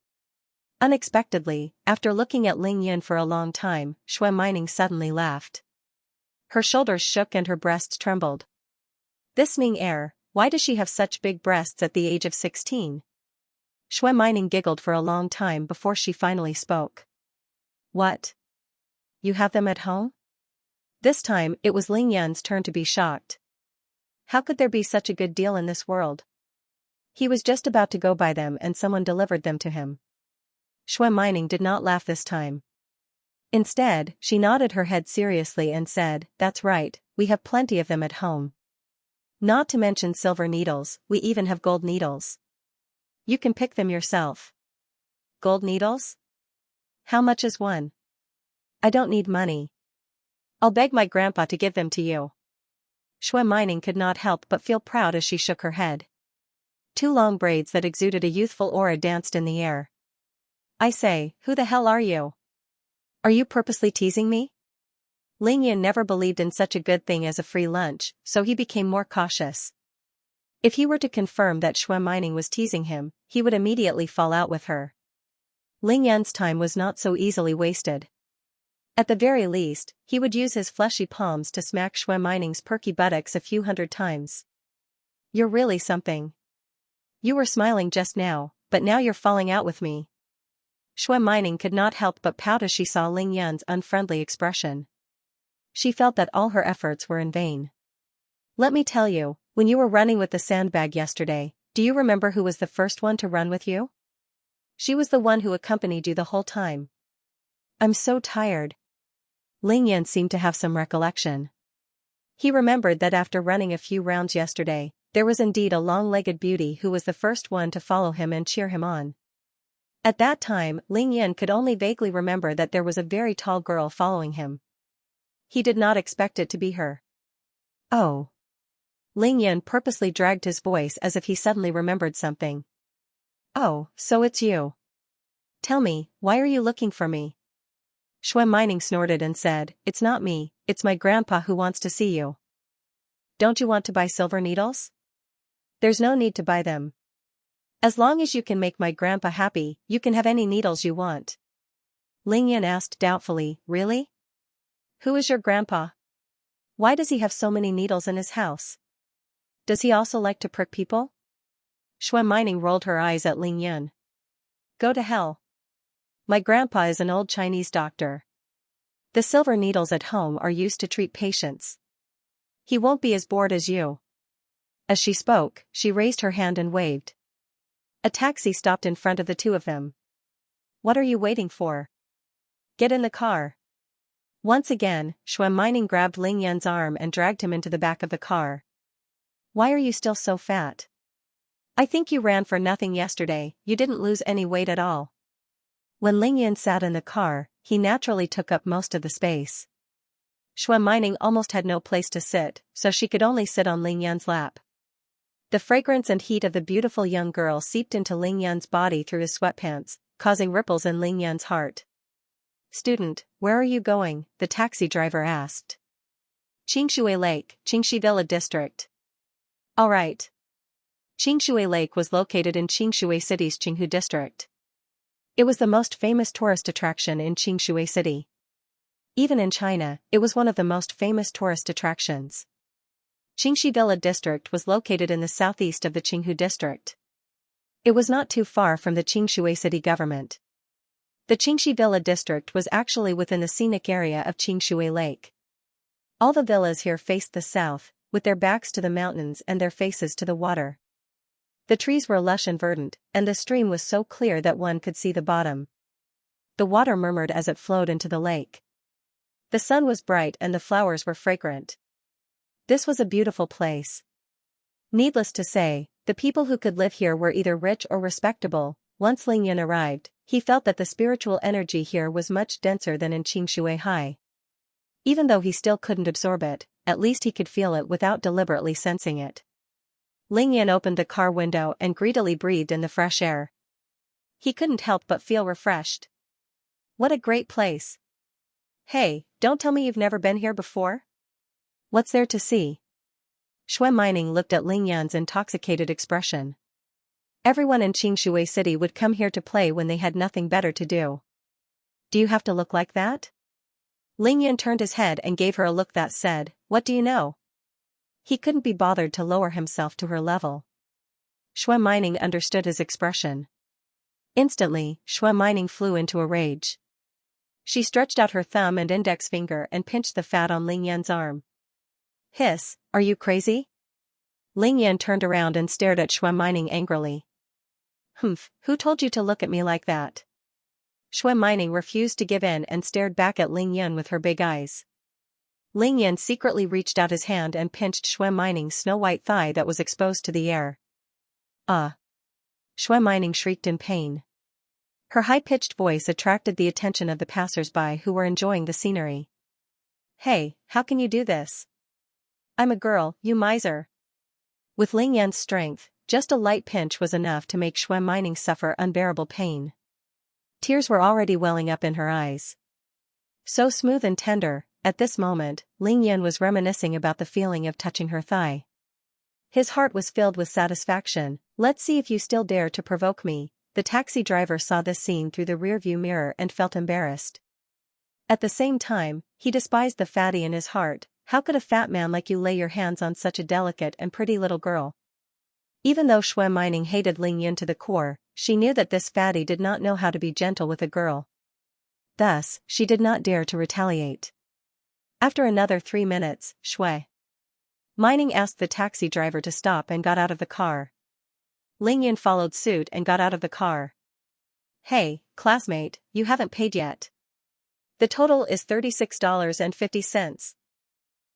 Unexpectedly, after looking at Ling Yan for a long time, Xue Mining suddenly laughed. Her shoulders shook and her breasts trembled. This Ning Er, why does she have such big breasts at the age of 16? Xue Mining giggled for a long time before she finally spoke. What? You have them at home? This time, it was Ling Yan's turn to be shocked. How could there be such a good deal in this world? He was just about to go buy them and someone delivered them to him. Xue Mining did not laugh this time. Instead, she nodded her head seriously and said, that's right, we have plenty of them at home. Not to mention silver needles, we even have gold needles. You can pick them yourself. Gold needles? How much is one? I don't need money. I'll beg my grandpa to give them to you. Xue Mining could not help but feel proud as she shook her head. Two long braids that exuded a youthful aura danced in the air. I say, who the hell are you? Are you purposely teasing me? Ling Yan never believed in such a good thing as a free lunch, so he became more cautious. If he were to confirm that Xue Mining was teasing him, he would immediately fall out with her. Ling Yan's time was not so easily wasted. At the very least, he would use his fleshy palms to smack Xue Mining's perky buttocks a few hundred times. You're really something. You were smiling just now, but now you're falling out with me. Xue Mining could not help but pout as she saw Ling Yan's unfriendly expression. She felt that all her efforts were in vain. Let me tell you, when you were running with the sandbag yesterday, do you remember who was the first one to run with you? She was the one who accompanied you the whole time. I'm so tired. Ling Yan seemed to have some recollection. He remembered that after running a few rounds yesterday, there was indeed a long-legged beauty who was the first one to follow him and cheer him on. At that time, Ling Yan could only vaguely remember that there was a very tall girl following him. He did not expect it to be her. Oh. Ling Yan purposely dragged his voice as if he suddenly remembered something. Oh, so it's you. Tell me, why are you looking for me? Xue Mining snorted and said, it's not me, it's my grandpa who wants to see you. Don't you want to buy silver needles? There's no need to buy them. As long as you can make my grandpa happy, you can have any needles you want. Ling Yan asked doubtfully, really? Who is your grandpa? Why does he have so many needles in his house? Does he also like to prick people? Shui Mining rolled her eyes at Ling Yan. Go to hell. My grandpa is an old Chinese doctor. The silver needles at home are used to treat patients. He won't be as bored as you. As she spoke, she raised her hand and waved. A taxi stopped in front of the two of them. What are you waiting for? Get in the car. Once again, Shui Mining grabbed Ling Yan's arm and dragged him into the back of the car. Why are you still so fat? I think you ran for nothing yesterday, you didn't lose any weight at all. When Ling Yan sat in the car, he naturally took up most of the space. Shui Mining almost had no place to sit, so she could only sit on Ling Yan's lap. The fragrance and heat of the beautiful young girl seeped into Ling Yan's body through his sweatpants, causing ripples in Ling Yan's heart. Student, where are you going? The taxi driver asked. Qingshui Lake, Qingxi Villa District. All right. Qingshui Lake was located in Qingshui City's Qinghu District. It was the most famous tourist attraction in Qingshui City. Even in China, it was one of the most famous tourist attractions. Qingxi Villa District was located in the southeast of the Qinghu District. It was not too far from the Qingshui City government. The Qingxi Villa District was actually within the scenic area of Qingshui Lake. All the villas here faced the south, with their backs to the mountains and their faces to the water. The trees were lush and verdant, and the stream was so clear that one could see the bottom. The water murmured as it flowed into the lake. The sun was bright and the flowers were fragrant. This was a beautiful place. Needless to say, the people who could live here were either rich or respectable. Once Ling Yan arrived, he felt that the spiritual energy here was much denser than in Qingshui High. Even though he still couldn't absorb it, at least he could feel it without deliberately sensing it. Ling Yan opened the car window and greedily breathed in the fresh air. He couldn't help but feel refreshed. What a great place. Hey, don't tell me you've never been here before? What's there to see? Shui Mining looked at Ling Yan's intoxicated expression. Everyone in Qingshui City would come here to play when they had nothing better to do. Do you have to look like that? Ling Yan turned his head and gave her a look that said, what do you know? He couldn't be bothered to lower himself to her level. Shui Mining understood his expression. Instantly, Shui Mining flew into a rage. She stretched out her thumb and index finger and pinched the fat on Ling Yan's arm. Hiss, are you crazy? Ling Yan turned around and stared at Shui Mining angrily. Humph, who told you to look at me like that? Shui Mining refused to give in and stared back at Ling Yan with her big eyes. Ling Yan secretly reached out his hand and pinched Shui Mining's snow-white thigh that was exposed to the air. Shui Mining shrieked in pain. Her high-pitched voice attracted the attention of the passers-by who were enjoying the scenery. Hey, how can you do this? I'm a girl, you miser. With Ling Yan's strength, just a light pinch was enough to make Shui Mining suffer unbearable pain. Tears were already welling up in her eyes. So smooth and tender, at this moment, Ling Yan was reminiscing about the feeling of touching her thigh. His heart was filled with satisfaction. Let's see if you still dare to provoke me. The taxi driver saw this scene through the rearview mirror and felt embarrassed. At the same time, he despised the fatty in his heart. How could a fat man like you lay your hands on such a delicate and pretty little girl? Even though Shui Mining hated Ling Yan to the core, she knew that this fatty did not know how to be gentle with a girl. Thus, she did not dare to retaliate. After another 3 minutes, Shui Mining asked the taxi driver to stop and got out of the car. Ling Yan followed suit and got out of the car. Hey, classmate, you haven't paid yet. The total is $36.50.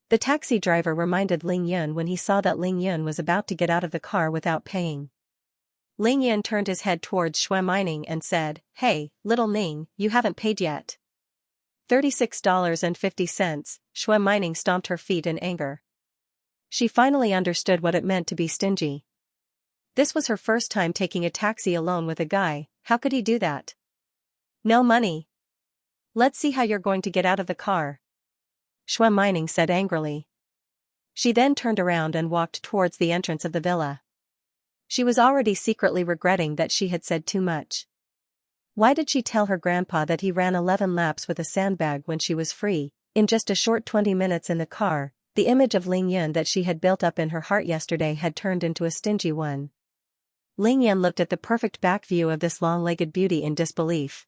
The taxi driver reminded Ling Yan when he saw that Ling Yan was about to get out of the car without paying. Ling Yan turned his head towards Shui Mining and said, Hey, little Ning, you haven't paid yet. $36.50, Shui Mining stomped her feet in anger. She finally understood what it meant to be stingy. This was her first time taking a taxi alone with a guy. How could he do that? No money. Let's see how you're going to get out of the car. Shui Mining said angrily. She then turned around and walked towards the entrance of the villa. She was already secretly regretting that she had said too much. Why did she tell her grandpa that he ran 11 laps with a sandbag when she was free? In just a short 20 minutes in the car, the image of Ling Yun that she had built up in her heart yesterday had turned into a stingy one. Ling Yun looked at the perfect back view of this long-legged beauty in disbelief.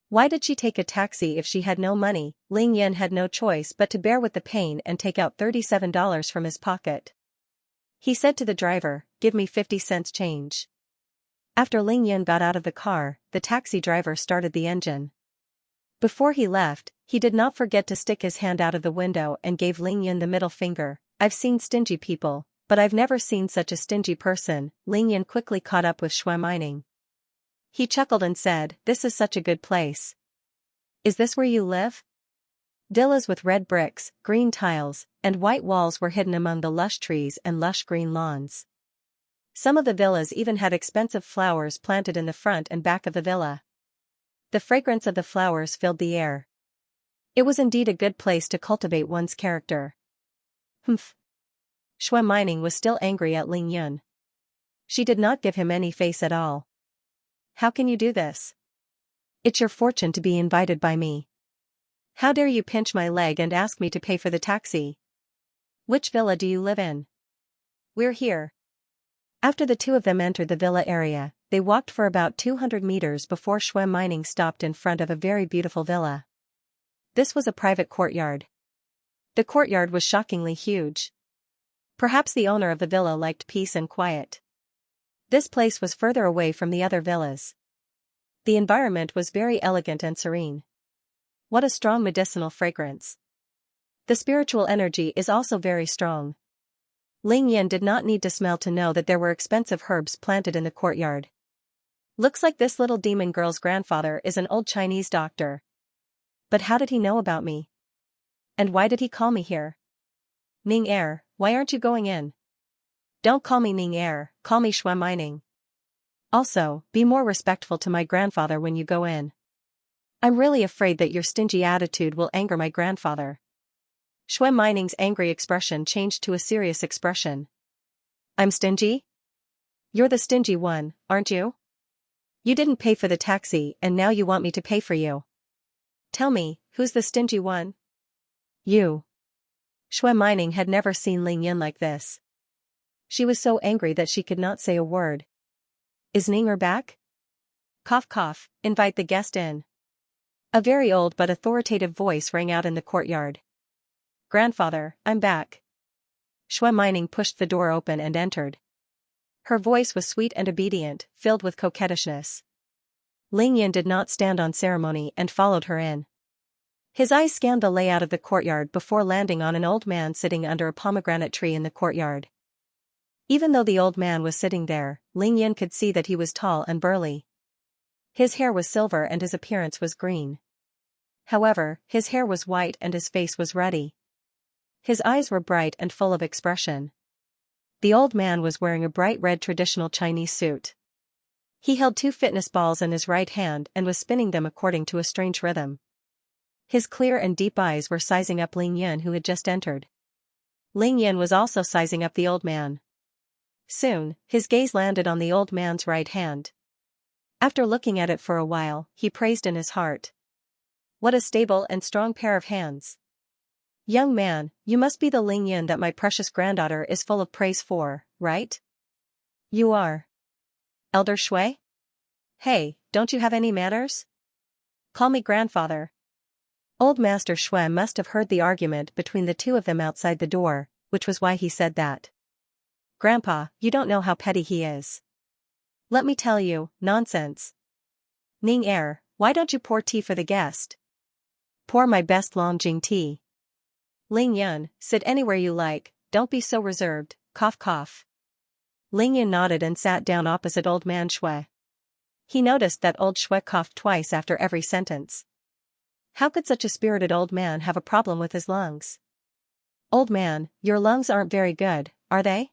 Why did she take a taxi if she had no money? Ling Yun had no choice but to bear with the pain and take out $37 from his pocket. He said to the driver, "Give me 50 cents change." After Ling Yun got out of the car, the taxi driver started the engine. Before he left, he did not forget to stick his hand out of the window and gave Ling Yun the middle finger. "I've seen stingy people, but I've never seen such a stingy person." Ling Yun quickly caught up with Shui Mining. He chuckled and said, "This is such a good place. Is this where you live?" Villas with red bricks, green tiles, and white walls were hidden among the lush trees and lush green lawns. Some of the villas even had expensive flowers planted in the front and back of the villa. The fragrance of the flowers filled the air. It was indeed a good place to cultivate one's character. Humph. Shui Mining was still angry at Ling Yun. She did not give him any face at all. "How can you do this? It's your fortune to be invited by me. How dare you pinch my leg and ask me to pay for the taxi? Which villa do you live in?" "We're here." After the two of them entered the villa area, they walked for about 200 meters before Shui Mining stopped in front of a very beautiful villa. This was a private courtyard. The courtyard was shockingly huge. Perhaps the owner of the villa liked peace and quiet. This place was further away from the other villas. The environment was very elegant and serene. What a strong medicinal fragrance. The spiritual energy is also very strong. Ling Yun did not need to smell to know that there were expensive herbs planted in the courtyard. Looks like this little demon girl's grandfather is an old Chinese doctor. But how did he know about me? And why did he call me here? "Ning Er, why aren't you going in?" "Don't call me Ning Er, call me Shui Mining. Also, be more respectful to my grandfather when you go in. I'm really afraid that your stingy attitude will anger my grandfather." Shui Mining's angry expression changed to a serious expression. "I'm stingy? You're the stingy one, aren't you? You didn't pay for the taxi and now you want me to pay for you. Tell me, who's the stingy one?" "You." Shui Mining had never seen Ling Yun like this. She was so angry that she could not say a word. "Is Ning Er back?" "Cough cough, invite the guest in." A very old but authoritative voice rang out in the courtyard. "Grandfather, I'm back." Shui Mining pushed the door open and entered. Her voice was sweet and obedient, filled with coquettishness. Ling Yun did not stand on ceremony and followed her in. His eyes scanned the layout of the courtyard before landing on an old man sitting under a pomegranate tree in the courtyard. Even though the old man was sitting there, Ling Yun could see that he was tall and burly. His hair was silver and his appearance was green. However, his hair was white and his face was ruddy. His eyes were bright and full of expression. The old man was wearing a bright red traditional Chinese suit. He held 2 fitness balls in his right hand and was spinning them according to a strange rhythm. His clear and deep eyes were sizing up Ling Yun, who had just entered. Ling Yun was also sizing up the old man. Soon, his gaze landed on the old man's right hand. After looking at it for a while, he praised in his heart. "What a stable and strong pair of hands. Young man, you must be the Ling Yun that my precious granddaughter is full of praise for, right?" "You are. Elder Shui? Hey, don't you have any manners? Call me grandfather." Old Master Shui must have heard the argument between the two of them outside the door, which was why he said that. "Grandpa, you don't know how petty he is." "Let me tell you, nonsense. Ning Er, why don't you pour tea for the guest?" "Pour my best Longjing tea." "Ling Yun, sit anywhere you like, don't be so reserved, cough cough." Ling Yun nodded and sat down opposite old man Shui. He noticed that old Shui coughed twice after every sentence. How could such a spirited old man have a problem with his lungs? "Old man, your lungs aren't very good, are they?"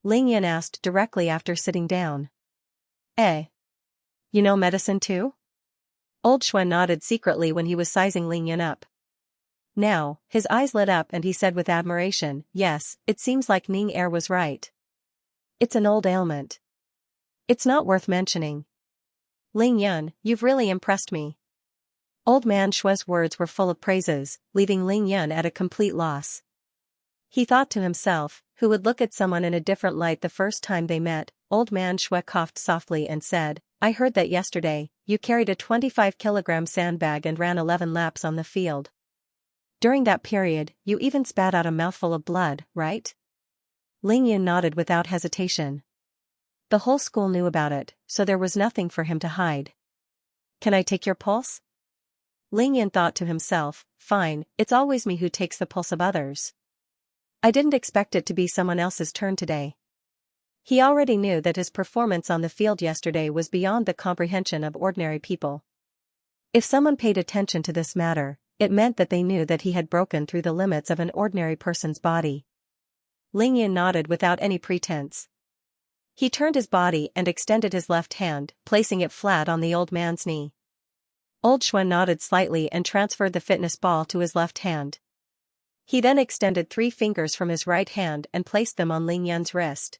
Ling Yun asked directly after sitting down. "Eh? You know medicine too?" Old Shui nodded secretly when he was sizing Ling Yun up. Now, his eyes lit up and he said with admiration, "Yes, it seems like Ning Er was right. It's an old ailment. It's not worth mentioning. Ling Yun, you've really impressed me. Old man Shue's words were full of praises, leaving Ling Yun at a complete loss. He thought to himself, who would look at someone in a different light the first time they met? Old man Shue coughed softly and said, I heard that yesterday, you carried a 25-kilogram sandbag and ran 11 laps on the field. During that period, you even spat out a mouthful of blood, right? Ling Yun nodded without hesitation. The whole school knew about it, so there was nothing for him to hide. Can I take your pulse? Ling Yun thought to himself, fine, it's always me who takes the pulse of others. I didn't expect it to be someone else's turn today. He already knew that his performance on the field yesterday was beyond the comprehension of ordinary people. If someone paid attention to this matter, it meant that they knew that he had broken through the limits of an ordinary person's body. Ling Yun nodded without any pretense. He turned his body and extended his left hand, placing it flat on the old man's knee. Old Shue nodded slightly and transferred the fitness ball to his left hand. He then extended 3 fingers from his right hand and placed them on Ling Yun's wrist.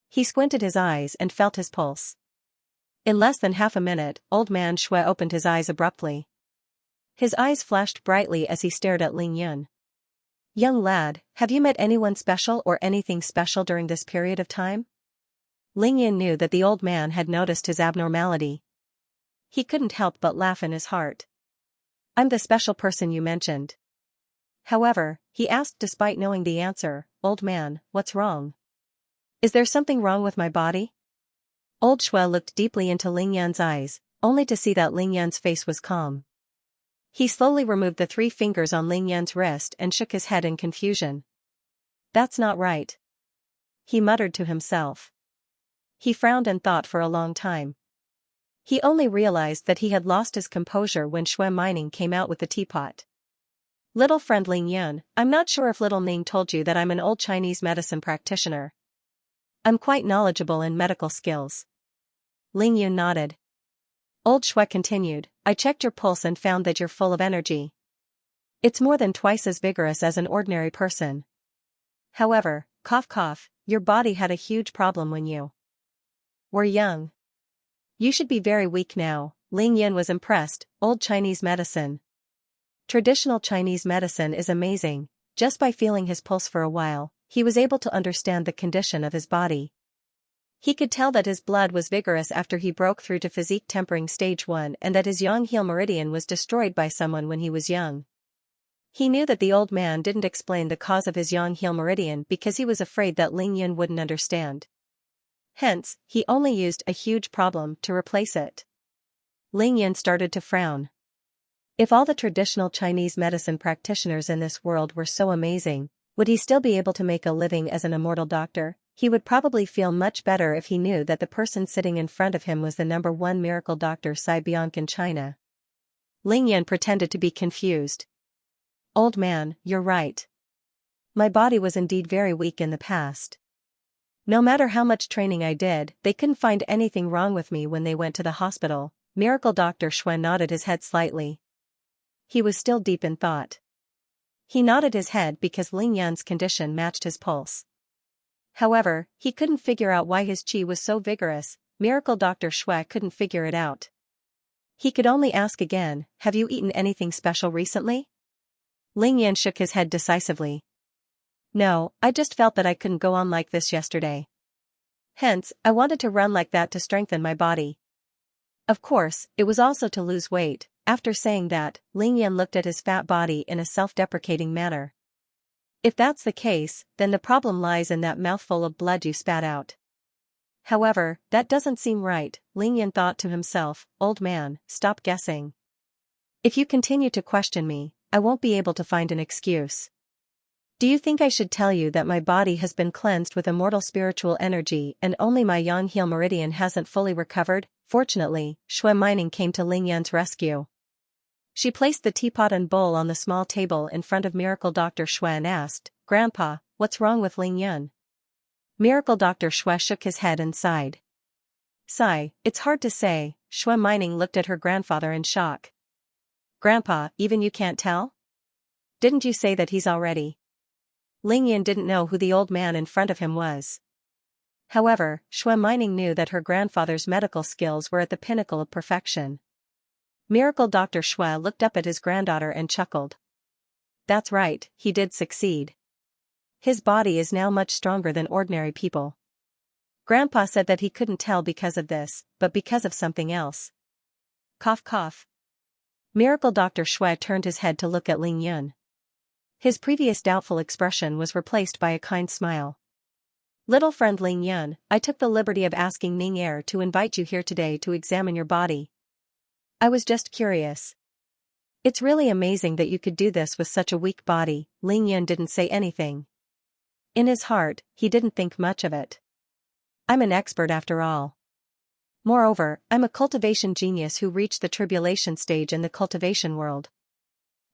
He squinted his eyes and felt his pulse. In less than half a minute, old man Shue opened his eyes abruptly. His eyes flashed brightly as he stared at Ling Yun. Young lad, have you met anyone special or anything special during this period of time? Ling Yun knew that the old man had noticed his abnormality. He couldn't help but laugh in his heart. I'm the special person you mentioned. However, he asked despite knowing the answer, old man, what's wrong? Is there something wrong with my body? Old Shue looked deeply into Ling Yun's eyes, only to see that Ling Yun's face was calm. He slowly removed the 3 fingers on Ling Yun's wrist and shook his head in confusion. That's not right. He muttered to himself. He frowned and thought for a long time. He only realized that he had lost his composure when Shue Mining came out with the teapot. Little friend Ling Yun, I'm not sure if little Ning told you that I'm an old Chinese medicine practitioner. I'm quite knowledgeable in medical skills. Ling Yun nodded. Old Shue continued, I checked your pulse and found that you're full of energy. It's more than twice as vigorous as an ordinary person. However, cough cough, your body had a huge problem when you were young. You should be very weak now. Ling Yun was impressed. Old Chinese medicine. Traditional Chinese medicine is amazing. Just by feeling his pulse for a while, he was able to understand the condition of his body. He could tell that his blood was vigorous after he broke through to physique tempering stage 1 and that his yang heel meridian was destroyed by someone when he was young. He knew that the old man didn't explain the cause of his yang heel meridian because he was afraid that Ling Yun wouldn't understand. Hence, he only used a huge problem to replace it. Ling Yun started to frown. If all the traditional Chinese medicine practitioners in this world were so amazing, would he still be able to make a living as an immortal doctor? He would probably feel much better if he knew that the person sitting in front of him was the #1 miracle doctor Sai Bianc in China. Ling Yun pretended to be confused. Old man, you're right. My body was indeed very weak in the past. No matter how much training I did, they couldn't find anything wrong with me when they went to the hospital. Miracle Dr. Shue nodded his head slightly. He was still deep in thought. He nodded his head because Ling Yun's condition matched his pulse. However, he couldn't figure out why his qi was so vigorous. Miracle Dr. Shue couldn't figure it out. He could only ask again, have you eaten anything special recently? Ling Yun shook his head decisively. No, I just felt that I couldn't go on like this yesterday. Hence, I wanted to run like that to strengthen my body. Of course, it was also to lose weight. After saying that, Ling Yun looked at his fat body in a self-deprecating manner. If that's the case, then the problem lies in that mouthful of blood you spat out. However, that doesn't seem right, Ling Yun thought to himself, old man, stop guessing. If you continue to question me, I won't be able to find an excuse. Do you think I should tell you that my body has been cleansed with immortal spiritual energy and only my yang heel meridian hasn't fully recovered? Fortunately, Shue Mining came to Ling Yun's rescue. She placed the teapot and bowl on the small table in front of Miracle Dr. Shue and asked, Grandpa, what's wrong with Ling Yun? Miracle Dr. Shue shook his head and sighed. Sigh, it's hard to say. Shue Mining looked at her grandfather in shock. Grandpa, even you can't tell? Didn't you say that he's already? Ling Yun didn't know who the old man in front of him was. However, Shui Mining knew that her grandfather's medical skills were at the pinnacle of perfection. Miracle Dr. Shui looked up at his granddaughter and chuckled. That's right, he did succeed. His body is now much stronger than ordinary people. Grandpa said that he couldn't tell because of this, but because of something else. Cough cough. Miracle Dr. Shui turned his head to look at Ling Yun. His previous doubtful expression was replaced by a kind smile. Little friend Ling Yun, I took the liberty of asking Ning Er to invite you here today to examine your body. I was just curious. It's really amazing that you could do this with such a weak body. Ling Yun didn't say anything. In his heart, he didn't think much of it. I'm an expert after all. Moreover, I'm a cultivation genius who reached the tribulation stage in the cultivation world.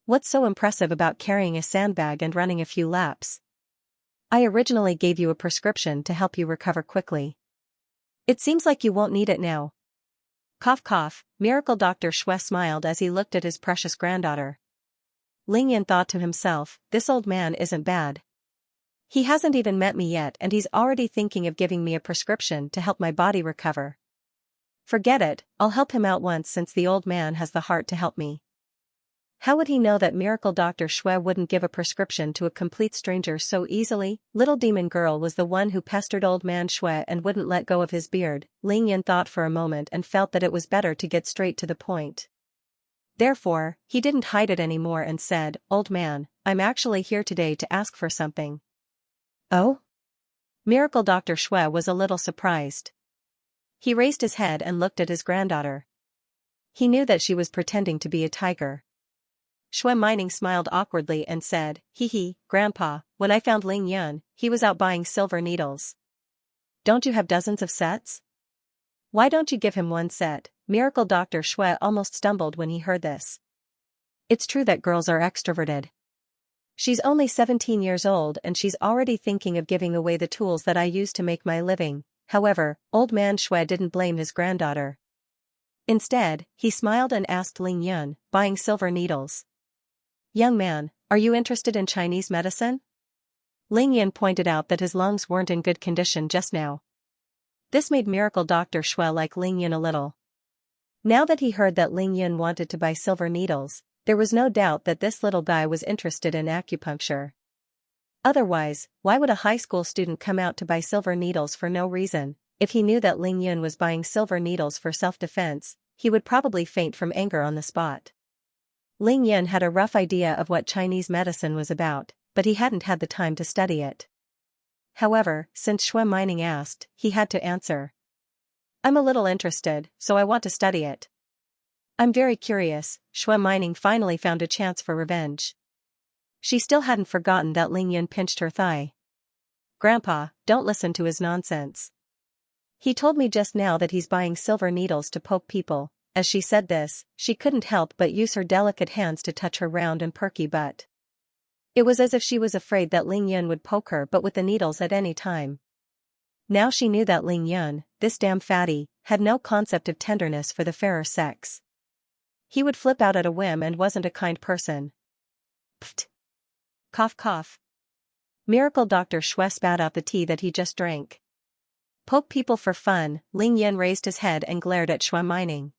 What's so impressive about carrying a sandbag and running a few laps? I originally gave you a prescription to help you recover quickly. It seems like you won't need it now. Cough cough, Miracle Dr. Shui smiled as he looked at his precious granddaughter. Ling Yan thought to himself, this old man isn't bad. He hasn't even met me yet and he's already thinking of giving me a prescription to help my body recover. Forget it, I'll help him out once since the old man has the heart to help me. How would he know that Miracle Dr. Shui wouldn't give a prescription to a complete stranger so easily? Little demon girl was the one who pestered old man Shui and wouldn't let go of his beard. Ling Yan thought for a moment and felt that it was better to get straight to the point. Therefore, he didn't hide it anymore and said, Old man, I'm actually here today to ask for something. Oh? Miracle Dr. Shui was a little surprised. He raised his head and looked at his granddaughter. He knew that she was pretending to be a tiger. Shui Mining smiled awkwardly and said, hee hee, Grandpa, when I found Ling Yun, he was out buying silver needles. Don't you have dozens of sets? Why don't you give him one set? Miracle Dr. Shui almost stumbled when he heard this. It's true that girls are extroverted. She's only 17 years old and she's already thinking of giving away the tools that I use to make my living. However, old man Shui didn't blame his granddaughter. Instead, he smiled and asked Ling Yun, buying silver needles. Young man, are you interested in Chinese medicine? Ling Yun pointed out that his lungs weren't in good condition just now. This made Miracle Dr. Shui like Ling Yun a little. Now that he heard that Ling Yun wanted to buy silver needles, there was no doubt that this little guy was interested in acupuncture. Otherwise, why would a high school student come out to buy silver needles for no reason? If he knew that Ling Yun was buying silver needles for self-defense, he would probably faint from anger on the spot. Ling Yun had a rough idea of what Chinese medicine was about, but he hadn't had the time to study it. However, since Shui Mining asked, he had to answer. I'm a little interested, so I want to study it. I'm very curious. Shui Mining finally found a chance for revenge. She still hadn't forgotten that Ling Yun pinched her thigh. Grandpa, don't listen to his nonsense. He told me just now that he's buying silver needles to poke people. As she said this, she couldn't help but use her delicate hands to touch her round and perky butt. It was as if she was afraid that Ling Yun would poke her but with the needles at any time. Now she knew that Ling Yun, this damn fatty, had no concept of tenderness for the fairer sex. He would flip out at a whim and wasn't a kind person. Pfft. Cough cough. Miracle Dr. Shui spat out the tea that he just drank. Poke people for fun. Ling Yun raised his head and glared at Shui Mining.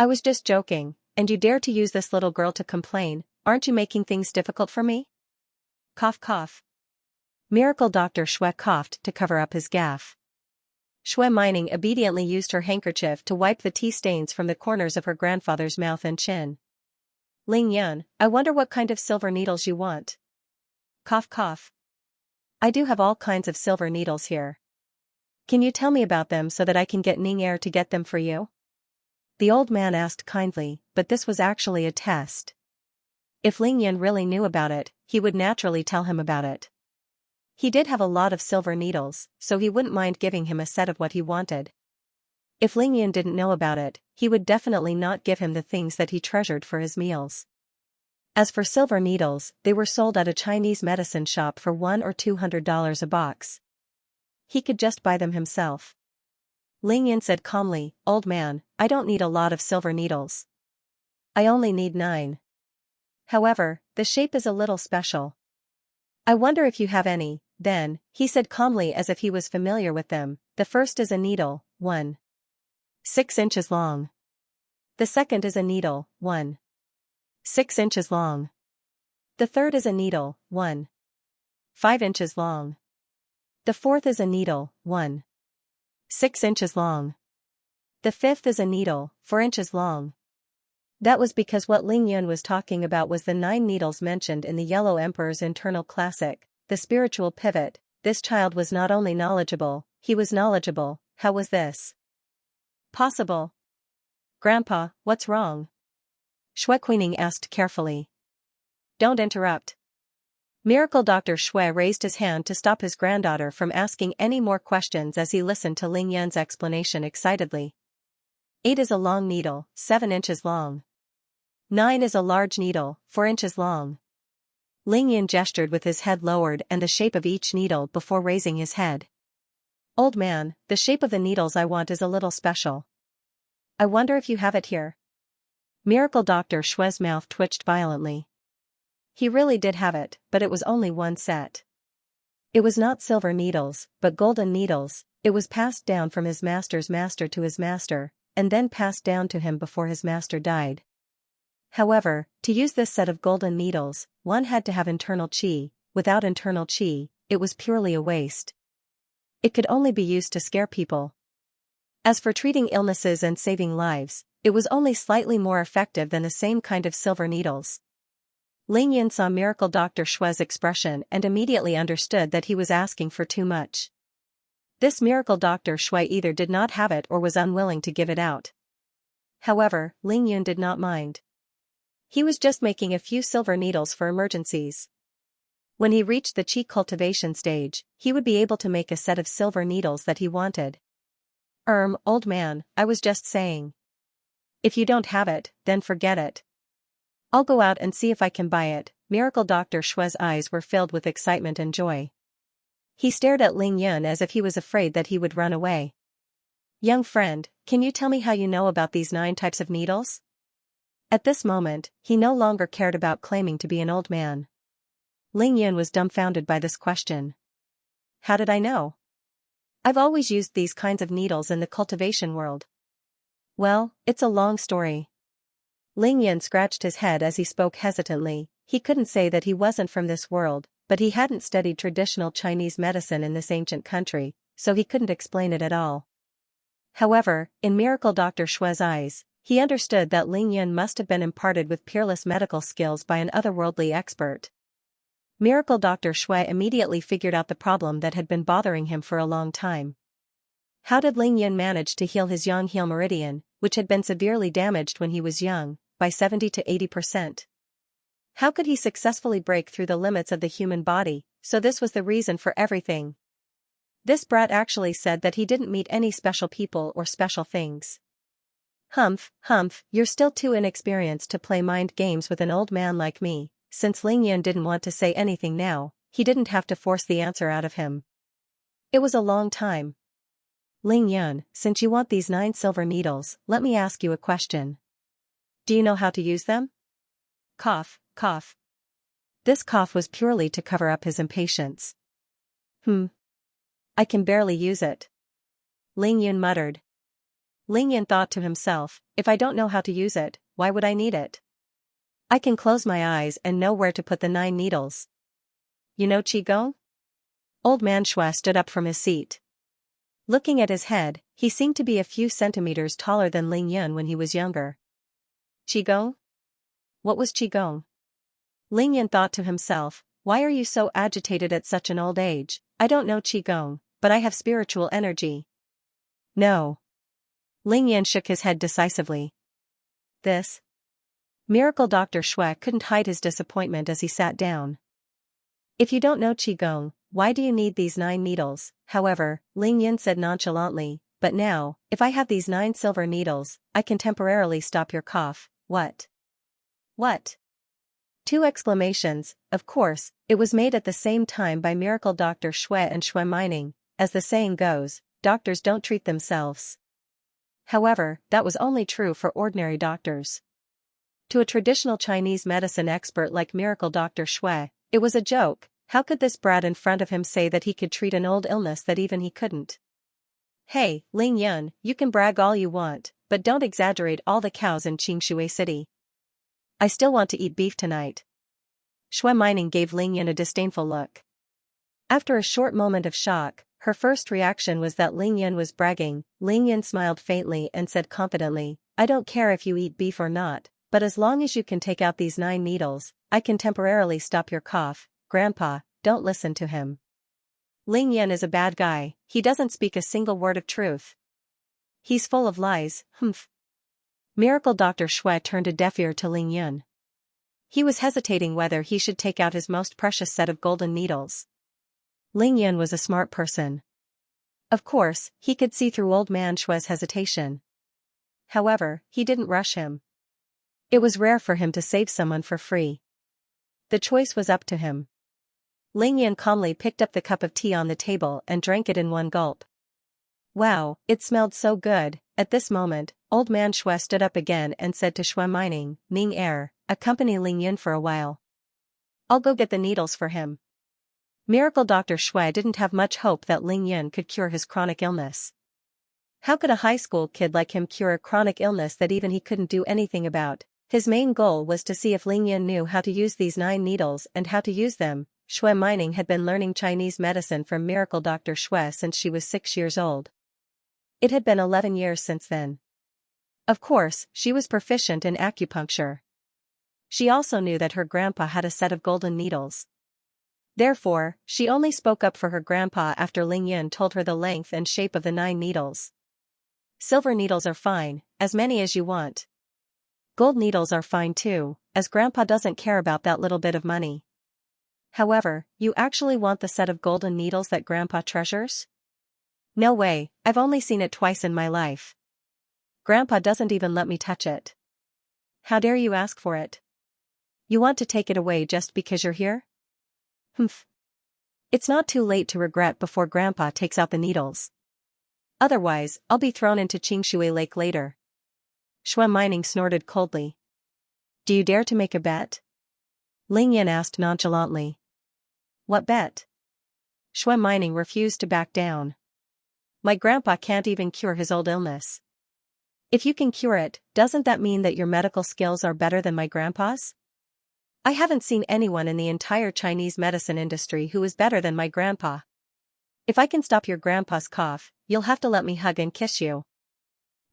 I was just joking, and you dare to use this little girl to complain, aren't you making things difficult for me? Cough cough. Miracle Dr. Shui coughed to cover up his gaffe. Shui Mining obediently used her handkerchief to wipe the tea stains from the corners of her grandfather's mouth and chin. Ling Yun, I wonder what kind of silver needles you want. Cough cough. I do have all kinds of silver needles here. Can you tell me about them so that I can get Ning Er to get them for you? The old man asked kindly, but this was actually a test. If Ling Yun really knew about it, he would naturally tell him about it. He did have a lot of silver needles, so he wouldn't mind giving him a set of what he wanted. If Ling Yun didn't know about it, he would definitely not give him the things that he treasured for his meals. As for silver needles, they were sold at a Chinese medicine shop for $100 or $200 a box. He could just buy them himself. Ling Yun said calmly, Old man, I don't need a lot of silver needles. I only need 9. However, the shape is a little special. I wonder if you have any. then, he said calmly as if he was familiar with them, the first is a needle, 1.6 inches long. The second is a needle, 1.6 inches long. The third is a needle, 1.5 inches long. The fourth is a needle, 1.6 inches long. The fifth is a needle, 4 inches long. That was because what Ling Yun was talking about was the 9 needles mentioned in the Yellow Emperor's internal classic, the spiritual pivot. This child was not only knowledgeable, he was knowledgeable. How was this possible? Grandpa, what's wrong? Shui Qining asked carefully. Don't interrupt. Miracle Dr. Shui raised his hand to stop his granddaughter from asking any more questions as he listened to Ling Yun's explanation excitedly. 8 is a long needle, 7 inches long. 9 is a large needle, 4 inches long. Ling Yun gestured with his head lowered and the shape of each needle before raising his head. Old man, the shape of the needles I want is a little special. I wonder if you have it here. Miracle Dr. Shui's mouth twitched violently. He really did have it, but it was only one set. It was not silver needles, but golden needles. It was passed down from his master's master to his master, and then passed down to him before his master died. However, to use this set of golden needles, one had to have internal qi. Without internal qi, it was purely a waste. It could only be used to scare people. As for treating illnesses and saving lives, it was only slightly more effective than the same kind of silver needles. Ling Yun saw Miracle Dr. Shui's expression and immediately understood that he was asking for too much. This Miracle Dr. Shui either did not have it or was unwilling to give it out. However, Ling Yun did not mind. He was just making a few silver needles for emergencies. When he reached the qi cultivation stage, he would be able to make a set of silver needles that he wanted. Old man, I was just saying. If you don't have it, then forget it. I'll go out and see if I can buy it. Miracle Dr. Shui's eyes were filled with excitement and joy. He stared at Ling Yun as if he was afraid that he would run away. Young friend, can you tell me how you know about these 9 types of needles? At this moment, he no longer cared about claiming to be an old man. Ling Yun was dumbfounded by this question. How did I know? I've always used these kinds of needles in the cultivation world. Well, it's a long story. Ling Yun scratched his head as he spoke hesitantly. He couldn't say that he wasn't from this world, but he hadn't studied traditional Chinese medicine in this ancient country, so he couldn't explain it at all. However, in Miracle Dr. Shui's eyes, he understood that Ling Yun must have been imparted with peerless medical skills by an otherworldly expert. Miracle Dr. Shui immediately figured out the problem that had been bothering him for a long time. How did Ling Yun manage to heal his yang heel meridian, which had been severely damaged when he was young, by 70 to 80%? How could he successfully break through the limits of the human body? So this was the reason for everything. This brat actually said that he didn't meet any special people or special things. Humph, you're still too inexperienced to play mind games with an old man like me. Since Ling Yun didn't want to say anything now, he didn't have to force the answer out of him. It was a long time. Ling Yun, since you want these 9 silver needles, let me ask you a question. Do you know how to use them? Cough. This cough was purely to cover up his impatience. I can barely use it. Ling Yun muttered. Ling Yun thought to himself, if I don't know how to use it, why would I need it? I can close my eyes and know where to put the 9 needles. You know Qigong? Old man Shui stood up from his seat. Looking at his head, he seemed to be a few centimeters taller than Ling Yun when he was younger. Qigong? What was Qigong? Ling Yun thought to himself, why are you so agitated at such an old age? I don't know Qigong, but I have spiritual energy. No. Ling Yun shook his head decisively. This? Miracle Dr. Shui couldn't hide his disappointment as he sat down. If you don't know Qigong, why do you need these 9 needles? However, Ling Yun said nonchalantly, but now, if I have these 9 silver needles, I can temporarily stop your cough. What? 2 exclamations. Of course, it was made at the same time by Miracle Dr. Shui and Shui Mining. As the saying goes, doctors don't treat themselves. However, that was only true for ordinary doctors. To a traditional Chinese medicine expert like Miracle Dr. Shui, it was a joke. How could this brat in front of him say that he could treat an old illness that even he couldn't? Hey, Ling Yun, you can brag all you want, but don't exaggerate all the cows in Xianxia City. I still want to eat beef tonight. Shui Mining gave Ling Yun a disdainful look. After a short moment of shock, her first reaction was that Ling Yun was bragging. Ling Yun smiled faintly and said confidently, I don't care if you eat beef or not, but as long as you can take out these 9 needles, I can temporarily stop your cough. Grandpa, don't listen to him. Ling Yun is a bad guy, he doesn't speak a single word of truth. He's full of lies, humph. Miracle Dr. Shui turned a deaf ear to Ling Yun. He was hesitating whether he should take out his most precious set of golden needles. Ling Yun was a smart person. Of course, he could see through old man Shui's hesitation. However, he didn't rush him. It was rare for him to save someone for free. The choice was up to him. Ling Yun calmly picked up the cup of tea on the table and drank it in one gulp. Wow, it smelled so good. At this moment, old man Shui stood up again and said to Shui Mining, Ning Er, accompany Ling Yun for a while. I'll go get the needles for him. Miracle Dr. Shui didn't have much hope that Ling Yun could cure his chronic illness. How could a high school kid like him cure a chronic illness that even he couldn't do anything about? His main goal was to see if Ling Yun knew how to use these 9 needles and how to use them. Shui Mining had been learning Chinese medicine from Miracle Dr. Shui since she was 6 years old. It had been 11 years since then. Of course, she was proficient in acupuncture. She also knew that her grandpa had a set of golden needles. Therefore, she only spoke up for her grandpa after Ling Yun told her the length and shape of the 9 needles. Silver needles are fine, as many as you want. Gold needles are fine too, as grandpa doesn't care about that little bit of money. However, you actually want the set of golden needles that grandpa treasures? No way, I've only seen it twice in my life. Grandpa doesn't even let me touch it. How dare you ask for it? You want to take it away just because you're here? Humph. It's not too late to regret before Grandpa takes out the needles. Otherwise, I'll be thrown into Xianxia Lake later. Shui Mining snorted coldly. Do you dare to make a bet? Ling Yun asked nonchalantly. What bet? Shui Mining refused to back down. My grandpa can't even cure his old illness. If you can cure it, doesn't that mean that your medical skills are better than my grandpa's? I haven't seen anyone in the entire Chinese medicine industry who is better than my grandpa. If I can stop your grandpa's cough, you'll have to let me hug and kiss you.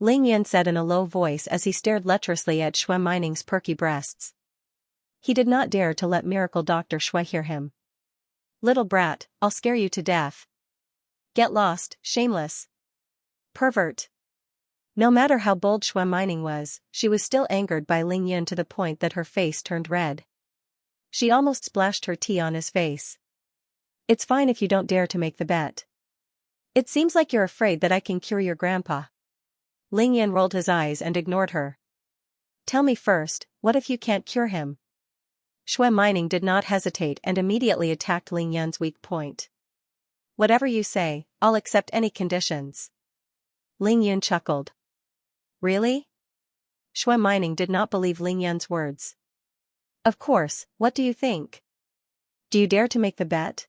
Ling Yun said in a low voice as he stared lecherously at Shui Mining's perky breasts. He did not dare to let Miracle Dr. Shui hear him. Little brat, I'll scare you to death. Get lost, shameless pervert. No matter how bold Shui Mining was, she was still angered by Ling Yun to the point that her face turned red. She almost splashed her tea on his face. It's fine if you don't dare to make the bet. It seems like you're afraid that I can cure your grandpa. Ling Yun rolled his eyes and ignored her. Tell me first, what if you can't cure him? Shui Mining did not hesitate and immediately attacked Ling Yun's weak point. Whatever you say, I'll accept any conditions. Ling Yun chuckled. Really? Shui Mining did not believe Ling Yun's words. Of course, what do you think? Do you dare to make the bet?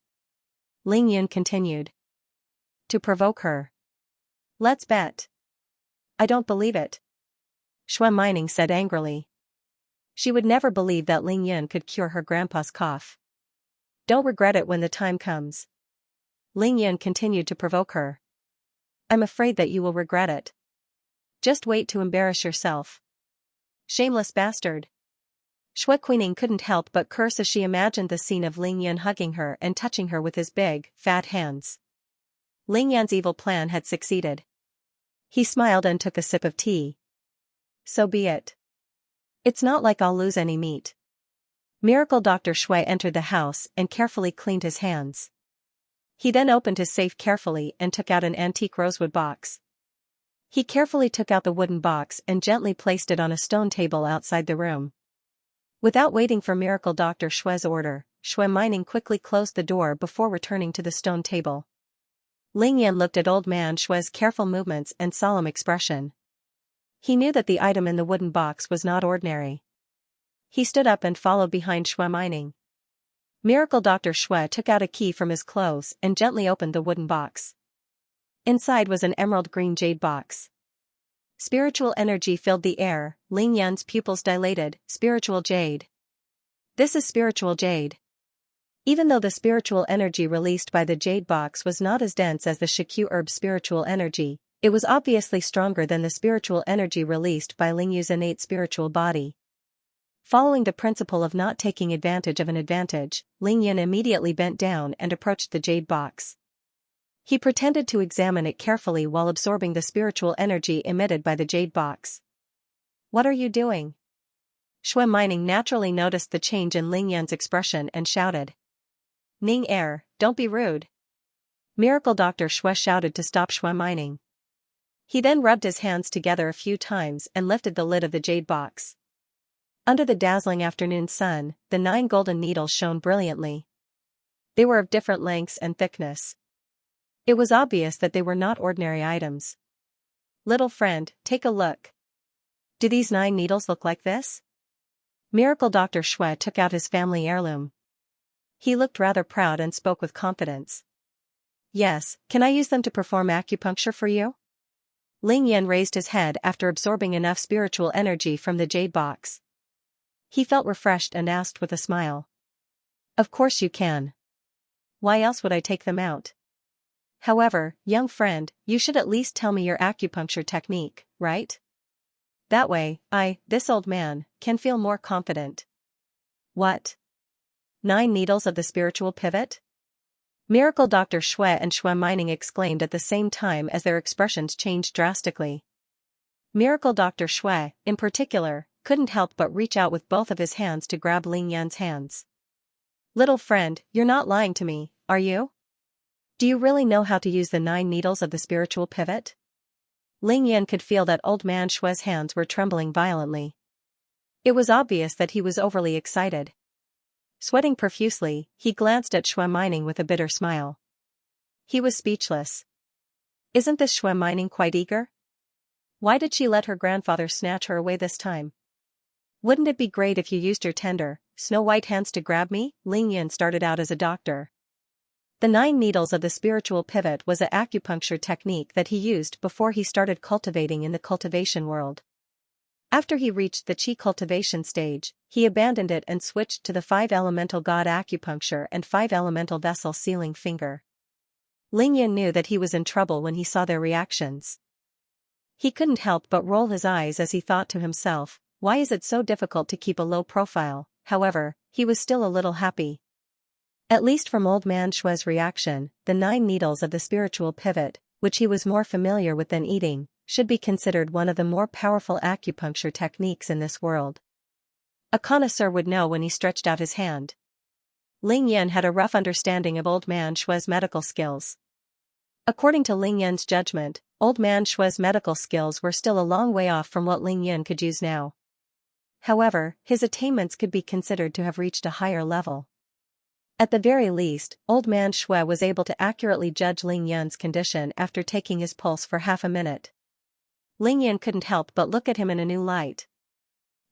Ling Yun continued. To provoke her. Let's bet. I don't believe it. Shui Mining said angrily. She would never believe that Ling Yun could cure her grandpa's cough. Don't regret it when the time comes. Ling Yun continued to provoke her. I'm afraid that you will regret it. Just wait to embarrass yourself. Shameless bastard. Shui Qining couldn't help but curse as she imagined the scene of Ling Yun hugging her and touching her with his big, fat hands. Ling Yun's evil plan had succeeded. He smiled and took a sip of tea. So be it. It's not like I'll lose any meat. Miracle Dr. Shui entered the house and carefully cleaned his hands. He then opened his safe carefully and took out an antique rosewood box. He carefully took out the wooden box and gently placed it on a stone table outside the room. Without waiting for Miracle Dr. Shui's order, Shui Mining quickly closed the door before returning to the stone table. Ling Yun looked at old man Shui's careful movements and solemn expression. He knew that the item in the wooden box was not ordinary. He stood up and followed behind Shui Mining. Miracle Dr. Shui took out a key from his clothes and gently opened the wooden box. Inside was an emerald green jade box. Spiritual energy filled the air. Ling Yun's pupils dilated. Spiritual jade. This is spiritual jade. Even though the spiritual energy released by the jade box was not as dense as the Shikyu herb spiritual energy, it was obviously stronger than the spiritual energy released by Ling Yu's innate spiritual body. Following the principle of not taking advantage of an advantage, Ling Yun immediately bent down and approached the jade box. He pretended to examine it carefully while absorbing the spiritual energy emitted by the jade box. "What are you doing?" Shui Mining naturally noticed the change in Ling Yun's expression and shouted. "Ning Er, don't be rude." Miracle Dr. Shui shouted to stop Shui Mining. He then rubbed his hands together a few times and lifted the lid of the jade box. Under the dazzling afternoon sun, the 9 golden needles shone brilliantly. They were of different lengths and thickness. It was obvious that they were not ordinary items. "Little friend, take a look. Do these 9 needles look like this?" Miracle Dr. Shui took out his family heirloom. He looked rather proud and spoke with confidence. "Yes, can I use them to perform acupuncture for you?" Ling Yun raised his head after absorbing enough spiritual energy from the jade box. He felt refreshed and asked with a smile. "Of course you can. Why else would I take them out? However, young friend, you should at least tell me your acupuncture technique, right? That way, this old man, can feel more confident." "What? 9 needles of the spiritual pivot?" Miracle Dr. Shui and Shui Mining exclaimed at the same time as their expressions changed drastically. Miracle Dr. Shui, in particular, couldn't help but reach out with both of his hands to grab Ling Yun's hands. "Little friend, you're not lying to me, are you? Do you really know how to use the 9 needles of the spiritual pivot?" Ling Yun could feel that old man Shui's hands were trembling violently. It was obvious that he was overly excited. Sweating profusely, he glanced at Shui Mining with a bitter smile. He was speechless. Isn't this Shui Mining quite eager? Why did she let her grandfather snatch her away this time? "Wouldn't it be great if you used your tender, snow-white hands to grab me?" Ling Yun started out as a doctor. The 9 needles of the spiritual pivot was an acupuncture technique that he used before he started cultivating in the cultivation world. After he reached the Qi cultivation stage, he abandoned it and switched to the 5-elemental god acupuncture and 5-elemental vessel sealing finger. Ling Yun knew that he was in trouble when he saw their reactions. He couldn't help but roll his eyes as he thought to himself, why is it so difficult to keep a low profile? However, he was still a little happy. At least from old man Shui's reaction, the 9 needles of the spiritual pivot, which he was more familiar with than eating, should be considered one of the more powerful acupuncture techniques in this world. A connoisseur would know when he stretched out his hand. Ling Yun had a rough understanding of old man Shui's medical skills. According to Ling Yun's judgment, old man Shui's medical skills were still a long way off from what Ling Yun could use now. However, his attainments could be considered to have reached a higher level. At the very least, old man Shui was able to accurately judge Ling Yun's condition after taking his pulse for half a minute. Ling Yun couldn't help but look at him in a new light.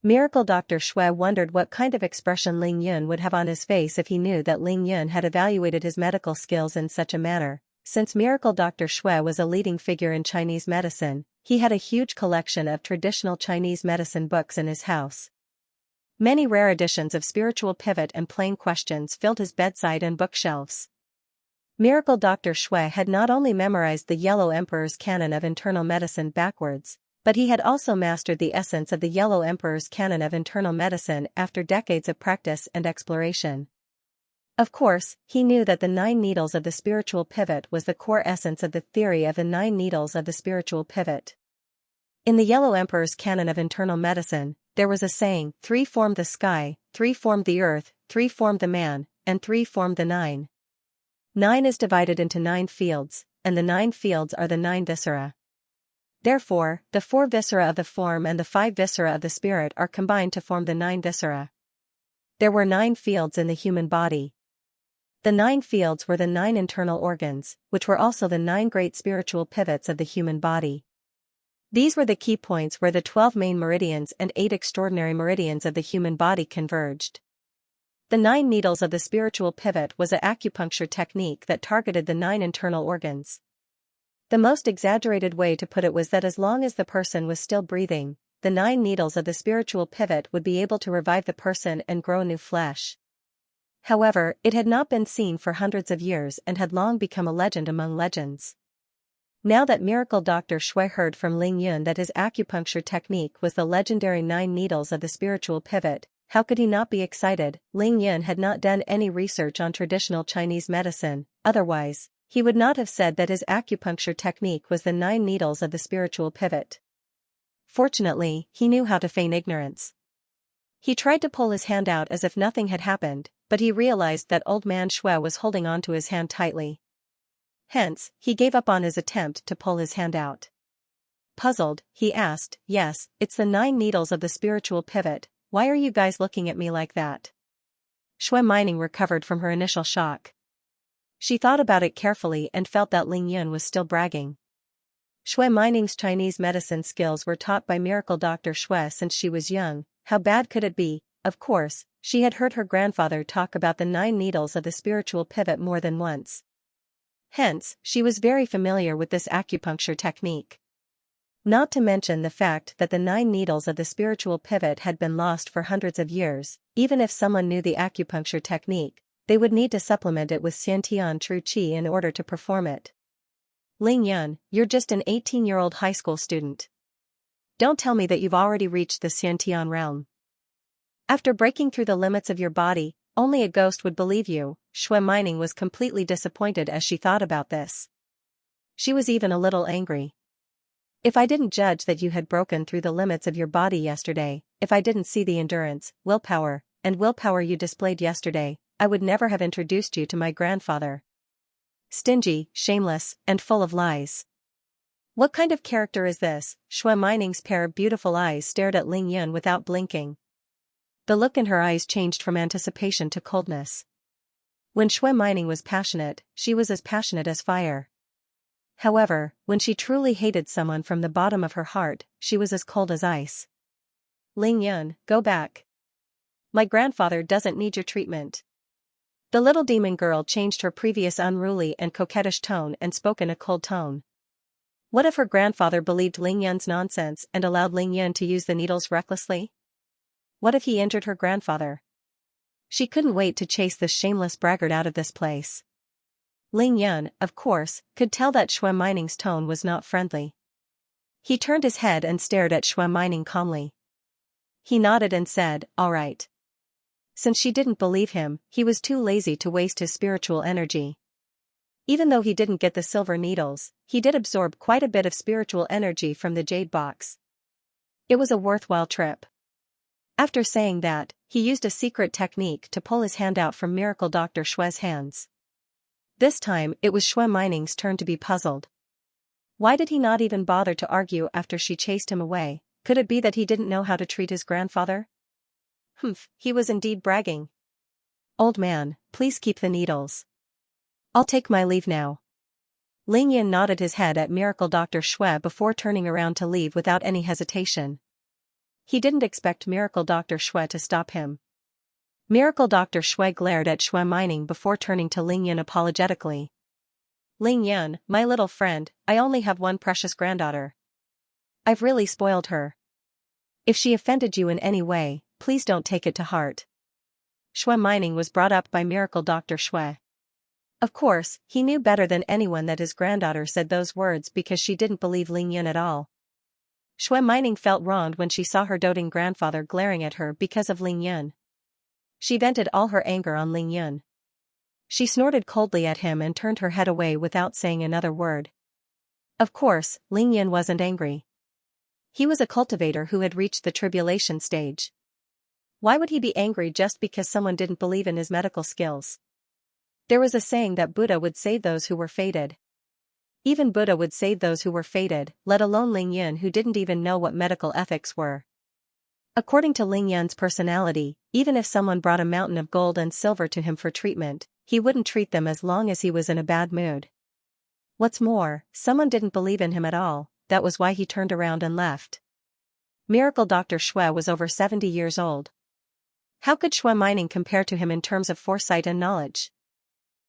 Miracle Dr. Shui wondered what kind of expression Ling Yun would have on his face if he knew that Ling Yun had evaluated his medical skills in such a manner. Since Miracle Dr. Shui was a leading figure in Chinese medicine, he had a huge collection of traditional Chinese medicine books in his house. Many rare editions of Spiritual Pivot and Plain Questions filled his bedside and bookshelves. Miracle Dr. Shui had not only memorized the Yellow Emperor's canon of internal medicine backwards, but he had also mastered the essence of the Yellow Emperor's canon of internal medicine after decades of practice and exploration. Of course, he knew that the 9 needles of the spiritual pivot was the core essence of the theory of the 9 needles of the spiritual pivot. In the Yellow Emperor's canon of internal medicine, there was a saying, 3 formed the sky, 3 formed the earth, 3 formed the man, and 3 formed the 9. 9 is divided into 9 fields, and the 9 fields are the 9 viscera. Therefore, the 4 viscera of the form and the 5 viscera of the spirit are combined to form the 9 viscera. There were 9 fields in the human body. The 9 fields were the 9 internal organs, which were also the 9 great spiritual pivots of the human body. These were the key points where the 12 main meridians and 8 extraordinary meridians of the human body converged. The 9 needles of the spiritual pivot was an acupuncture technique that targeted the 9 internal organs. The most exaggerated way to put it was that as long as the person was still breathing, the 9 needles of the spiritual pivot would be able to revive the person and grow new flesh. However, it had not been seen for hundreds of years and had long become a legend among legends. Now that miracle Dr. Shui heard from Ling Yun that his acupuncture technique was the legendary 9 needles of the spiritual pivot, how could he not be excited? Ling Yun had not done any research on traditional Chinese medicine, otherwise, he would not have said that his acupuncture technique was the 9 needles of the spiritual pivot. Fortunately, he knew how to feign ignorance. He tried to pull his hand out as if nothing had happened, but he realized that old man Shui was holding onto his hand tightly. Hence, he gave up on his attempt to pull his hand out. Puzzled, he asked, "Yes, it's the 9 needles of the spiritual pivot, why are you guys looking at me like that?" Shui Mining recovered from her initial shock. She thought about it carefully and felt that Ling Yun was still bragging. Shui Mining's Chinese medicine skills were taught by miracle Dr. Shui since she was young. How bad could it be? Of course, she had heard her grandfather talk about the 9 needles of the spiritual pivot more than once. Hence, she was very familiar with this acupuncture technique. Not to mention the fact that the 9 needles of the spiritual pivot had been lost for hundreds of years. Even if someone knew the acupuncture technique, they would need to supplement it with Xianxia true qi in order to perform it. Ling Yun, you're just an 18-year-old high school student. Don't tell me that you've already reached the Xiantian realm. After breaking through the limits of your body, only a ghost would believe you. Shui Mining was completely disappointed as she thought about this. She was even a little angry. If I didn't judge that you had broken through the limits of your body yesterday, if I didn't see the endurance, willpower you displayed yesterday, I would never have introduced you to my grandfather. Stingy, shameless, and full of lies. What kind of character is this? Shui Mining's pair of beautiful eyes stared at Ling Yun without blinking. The look in her eyes changed from anticipation to coldness. When Shui Mining was passionate, she was as passionate as fire. However, when she truly hated someone from the bottom of her heart, she was as cold as ice. Ling Yun, go back. My grandfather doesn't need your treatment. The little demon girl changed her previous unruly and coquettish tone and spoke in a cold tone. What if her grandfather believed Ling Yun's nonsense and allowed Ling Yun to use the needles recklessly? What if he injured her grandfather? She couldn't wait to chase this shameless braggart out of this place. Ling Yun, of course, could tell that Shui Mining's tone was not friendly. He turned his head and stared at Shui Mining calmly. He nodded and said, "All right." Since she didn't believe him, he was too lazy to waste his spiritual energy. Even though he didn't get the silver needles, he did absorb quite a bit of spiritual energy from the jade box. It was a worthwhile trip. After saying that, he used a secret technique to pull his hand out from miracle Dr. Shui's hands. This time, it was Shui Mining's turn to be puzzled. Why did he not even bother to argue after she chased him away? Could it be that he didn't know how to treat his grandfather? He was indeed bragging. Old man, please keep the needles. I'll take my leave now. Ling Yun nodded his head at miracle Dr. Shui before turning around to leave without any hesitation. He didn't expect miracle Dr. Shui to stop him. Miracle Dr. Shui glared at Shui Mining before turning to Ling Yun apologetically. Ling Yun, my little friend, I only have one precious granddaughter. I've really spoiled her. If she offended you in any way, please don't take it to heart. Shui Mining was brought up by miracle Dr. Shui. Of course, he knew better than anyone that his granddaughter said those words because she didn't believe Ling Yun at all. Shui Mining felt wronged when she saw her doting grandfather glaring at her because of Ling Yun. She vented all her anger on Ling Yun. She snorted coldly at him and turned her head away without saying another word. Of course, Ling Yun wasn't angry. He was a cultivator who had reached the tribulation stage. Why would he be angry just because someone didn't believe in his medical skills? There was a saying that Buddha would save those who were fated. Even Buddha would save those who were fated, let alone Ling Yun who didn't even know what medical ethics were. According to Ling Yun's personality, even if someone brought a mountain of gold and silver to him for treatment, he wouldn't treat them as long as he was in a bad mood. What's more, someone didn't believe in him at all, that was why he turned around and left. Miracle Dr. Shui was over 70 years old. How could Shui Mining compare to him in terms of foresight and knowledge?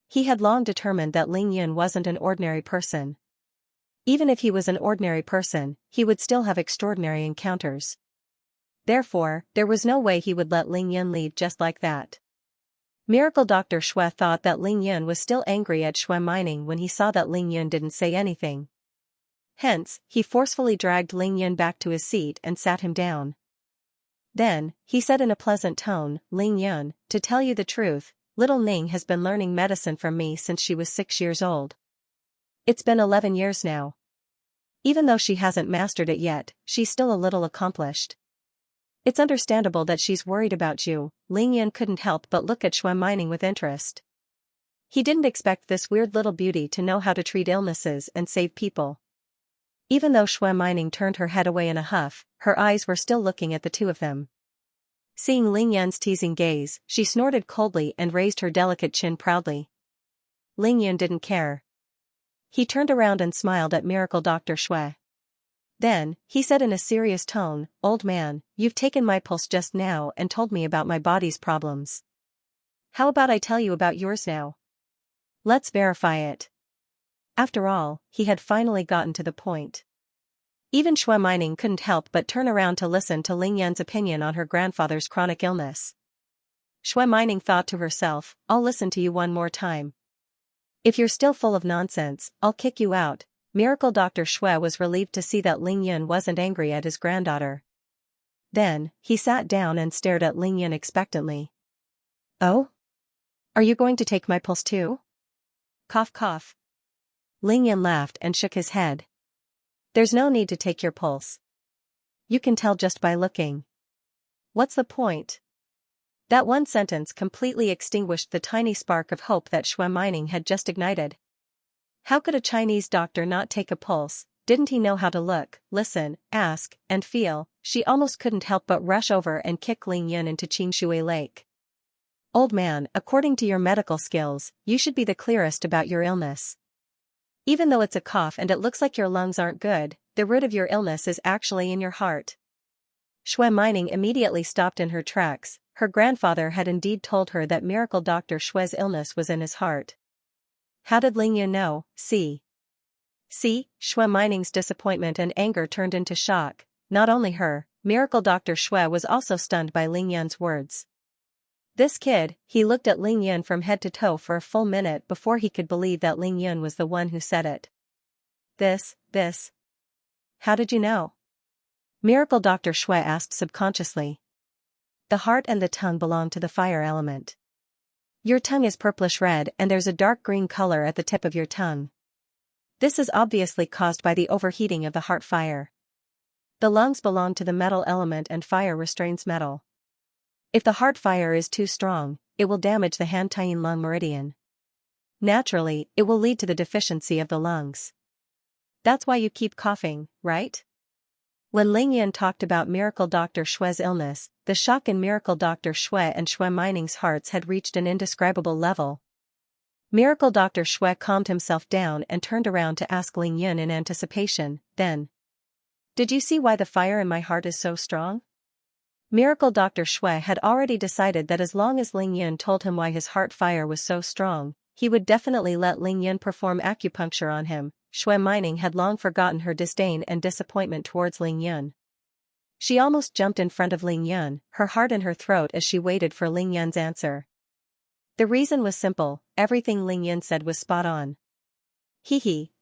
He had long determined that Ling Yun wasn't an ordinary person. Even if he was an ordinary person, he would still have extraordinary encounters. Therefore, there was no way he would let Ling Yun lead just like that. Miracle Dr. Shui thought that Ling Yun was still angry at Shui Mining when he saw that Ling Yun didn't say anything. Hence, he forcefully dragged Ling Yun back to his seat and sat him down. Then, he said in a pleasant tone, "Ling Yun, to tell you the truth, little Ning has been learning medicine from me since she was 6 years old. It's been 11 years now. Even though she hasn't mastered it yet, she's still a little accomplished. It's understandable that she's worried about you." Ling Yun couldn't help but look at Shui Mining with interest. He didn't expect this weird little beauty to know how to treat illnesses and save people. Even though Shui Mining turned her head away in a huff, her eyes were still looking at the two of them. Seeing Ling Yun's teasing gaze, she snorted coldly and raised her delicate chin proudly. Ling Yun didn't care. He turned around and smiled at Miracle Dr. Shui. Then, he said in a serious tone, "Old man, you've taken my pulse just now and told me about my body's problems. How about I tell you about yours now? Let's verify it." After all, he had finally gotten to the point. Even Shui Mining couldn't help but turn around to listen to Ling Yun's opinion on her grandfather's chronic illness. Shui Mining thought to herself, "I'll listen to you one more time. If you're still full of nonsense, I'll kick you out." Miracle Dr. Shui was relieved to see that Ling Yun wasn't angry at his granddaughter. Then, he sat down and stared at Ling Yun expectantly. "Oh? Are you going to take my pulse too?" Cough cough. Ling Yun laughed and shook his head. "There's no need to take your pulse. You can tell just by looking." "What's the point?" That one sentence completely extinguished the tiny spark of hope that Shui Mining had just ignited. How could a Chinese doctor not take a pulse? Didn't he know how to look, listen, ask, and feel? She almost couldn't help but rush over and kick Ling Yun into Qingshui Lake. "Old man, according to your medical skills, you should be the clearest about your illness. Even though it's a cough and it looks like your lungs aren't good, the root of your illness is actually in your heart." Shui Mining immediately stopped in her tracks. Her grandfather had indeed told her that Miracle Dr. Shui's illness was in his heart. How did Ling Yun know? See, Shui Mining's disappointment and anger turned into shock. Not only her, Miracle Dr. Shui was also stunned by Ling Yun's words. This kid, he looked at Ling Yun from head to toe for a full minute before he could believe that Ling Yun was the one who said it. This. How did you know? Miracle Dr. Shui asked subconsciously. The heart and the tongue belong to the fire element. Your tongue is purplish red and there's a dark green color at the tip of your tongue. This is obviously caused by the overheating of the heart fire. The lungs belong to the metal element and fire restrains metal. If the heart fire is too strong, it will damage the Han-Tien lung meridian. Naturally, it will lead to the deficiency of the lungs. That's why you keep coughing, right? When Ling Yun talked about Miracle Dr. Shui's illness, the shock in Miracle Dr. Shui and Shui Mining's hearts had reached an indescribable level. Miracle Dr. Shui calmed himself down and turned around to ask Ling Yun in anticipation, then. Did you see why the fire in my heart is so strong? Miracle Dr. Shui had already decided that as long as Ling Yun told him why his heart fire was so strong, he would definitely let Ling Yun perform acupuncture on him. Shui Mining had long forgotten her disdain and disappointment towards Ling Yun. She almost jumped in front of Ling Yun, her heart in her throat as she waited for Ling Yun's answer. The reason was simple, everything Ling Yun said was spot on.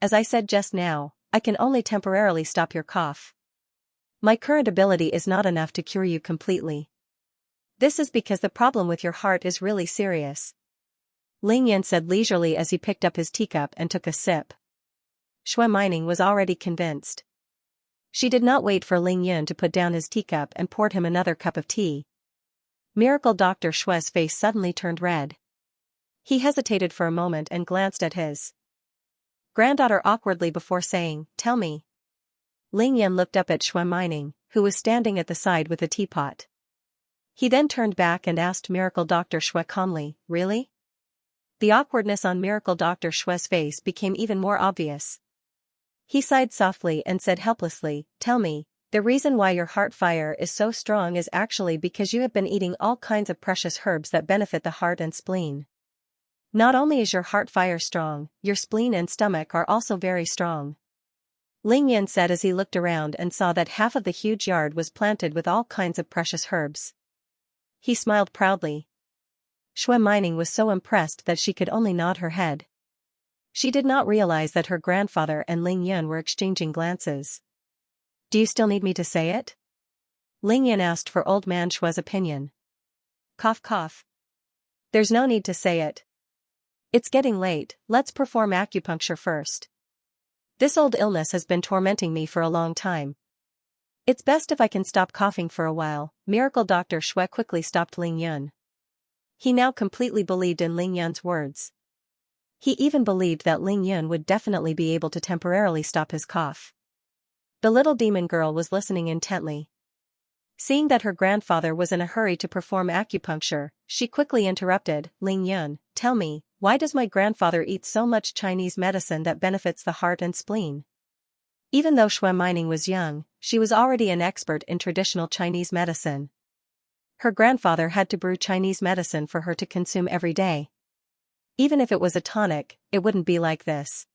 As I said just now, I can only temporarily stop your cough. My current ability is not enough to cure you completely. This is because the problem with your heart is really serious. Ling Yun said leisurely as he picked up his teacup and took a sip. Shui Mining was already convinced. She did not wait for Ling Yun to put down his teacup and poured him another cup of tea. Miracle Dr. Shui's face suddenly turned red. He hesitated for a moment and glanced at his granddaughter awkwardly before saying, "Tell me." Ling Yun looked up at Shui Mining, who was standing at the side with a teapot. He then turned back and asked Miracle Dr. Shui calmly, "Really?" The awkwardness on Miracle Dr. Shui's face became even more obvious. He sighed softly and said helplessly, "Tell me, The reason why your heart fire is so strong is actually because you have been eating all kinds of precious herbs that benefit the heart and spleen. Not only is your heart fire strong, your spleen and stomach are also very strong. Ling Yan said as he looked around and saw that half of the huge yard was planted with all kinds of precious herbs. He smiled proudly. Shui Mining was so impressed that she could only nod her head. She did not realize that her grandfather and Ling Yan were exchanging glances. Do you still need me to say it? Ling Yan asked for old man Shui's opinion. Cough cough. There's no need to say it. It's getting late, let's perform acupuncture first. This old illness has been tormenting me for a long time. It's best if I can stop coughing for a while. Miracle Dr. Shui quickly stopped Ling Yan. He now completely believed in Ling Yan's words. He even believed that Ling Yan would definitely be able to temporarily stop his cough. The little demon girl was listening intently. Seeing that her grandfather was in a hurry to perform acupuncture, she quickly interrupted. Ling Yan, tell me, why does my grandfather eat so much Chinese medicine that benefits the heart and spleen? Even though Shui Mining was young, she was already an expert in traditional Chinese medicine. Her grandfather had to brew Chinese medicine for her to consume every day. Even if it was a tonic, it wouldn't be like this.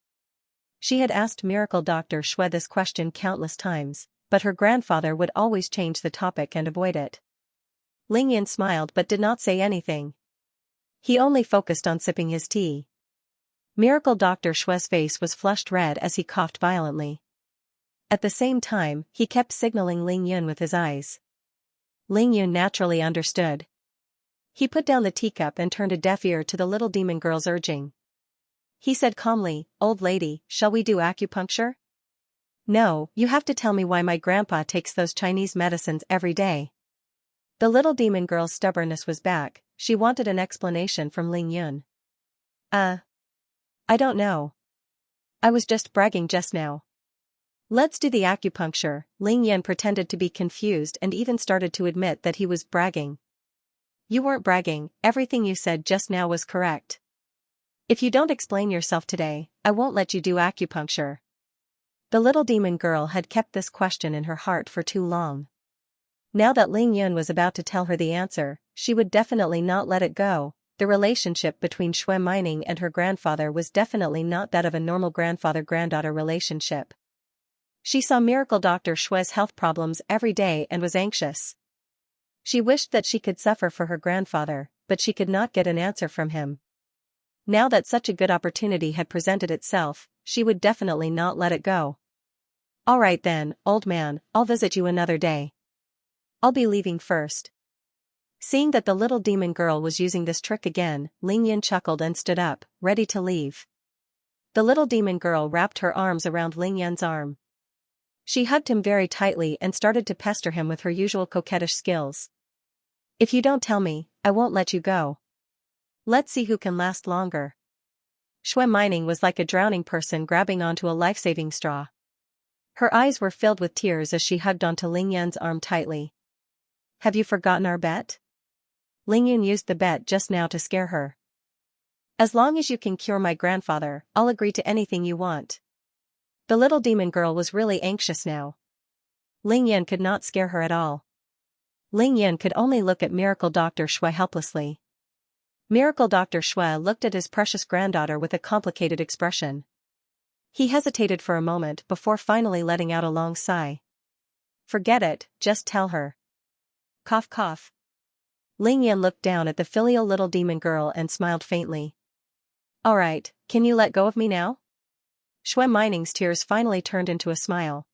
She had asked Miracle Dr. Shui this question countless times, but her grandfather would always change the topic and avoid it. Ling Yan smiled but did not say anything. He only focused on sipping his tea. Miracle Dr. Shui's face was flushed red as he coughed violently. At the same time, he kept signaling Ling Yan with his eyes. Ling Yan naturally understood. He put down the teacup and turned a deaf ear to the little demon girl's urging. He said calmly, "Old lady, shall we do acupuncture?" "No, you have to tell me why my grandpa takes those Chinese medicines every day." The little demon girl's stubbornness was back. She wanted an explanation from Ling Yan. I don't know. I was just bragging just now." "Let's do the acupuncture." Ling Yan pretended to be confused and even started to admit that he was bragging. "You weren't bragging, everything you said just now was correct. If you don't explain yourself today, I won't let you do acupuncture." The little demon girl had kept this question in her heart for too long. Now that Ling Yan was about to tell her the answer, she would definitely not let it go. The relationship between Shui Mining and her grandfather was definitely not that of a normal grandfather-granddaughter relationship. She saw Miracle Dr. Shui's health problems every day and was anxious. She wished that she could suffer for her grandfather, but she could not get an answer from him. Now that such a good opportunity had presented itself, she would definitely not let it go. "All right then, old man, I'll visit you another day. I'll be leaving first." Seeing that the little demon girl was using this trick again, Ling Yan chuckled and stood up, ready to leave. The little demon girl wrapped her arms around Ling Yan's arm. She hugged him very tightly and started to pester him with her usual coquettish skills. "If you don't tell me, I won't let you go. Let's see who can last longer." Shui Mining was like a drowning person grabbing onto a life-saving straw. Her eyes were filled with tears as she hugged onto Ling Yan's arm tightly. "Have you forgotten our bet?" Ling Yan used the bet just now to scare her. "As long as you can cure my grandfather, I'll agree to anything you want." The little demon girl was really anxious now. Ling Yan could not scare her at all. Ling Yan could only look at Miracle Dr. Shui helplessly. Miracle Dr. Shui looked at his precious granddaughter with a complicated expression. He hesitated for a moment before finally letting out a long sigh. "Forget it, just tell her." Cough cough. Ling Yan looked down at the filial little demon girl and smiled faintly. "All right, can you let go of me now?" Shui Mining's tears finally turned into a smile.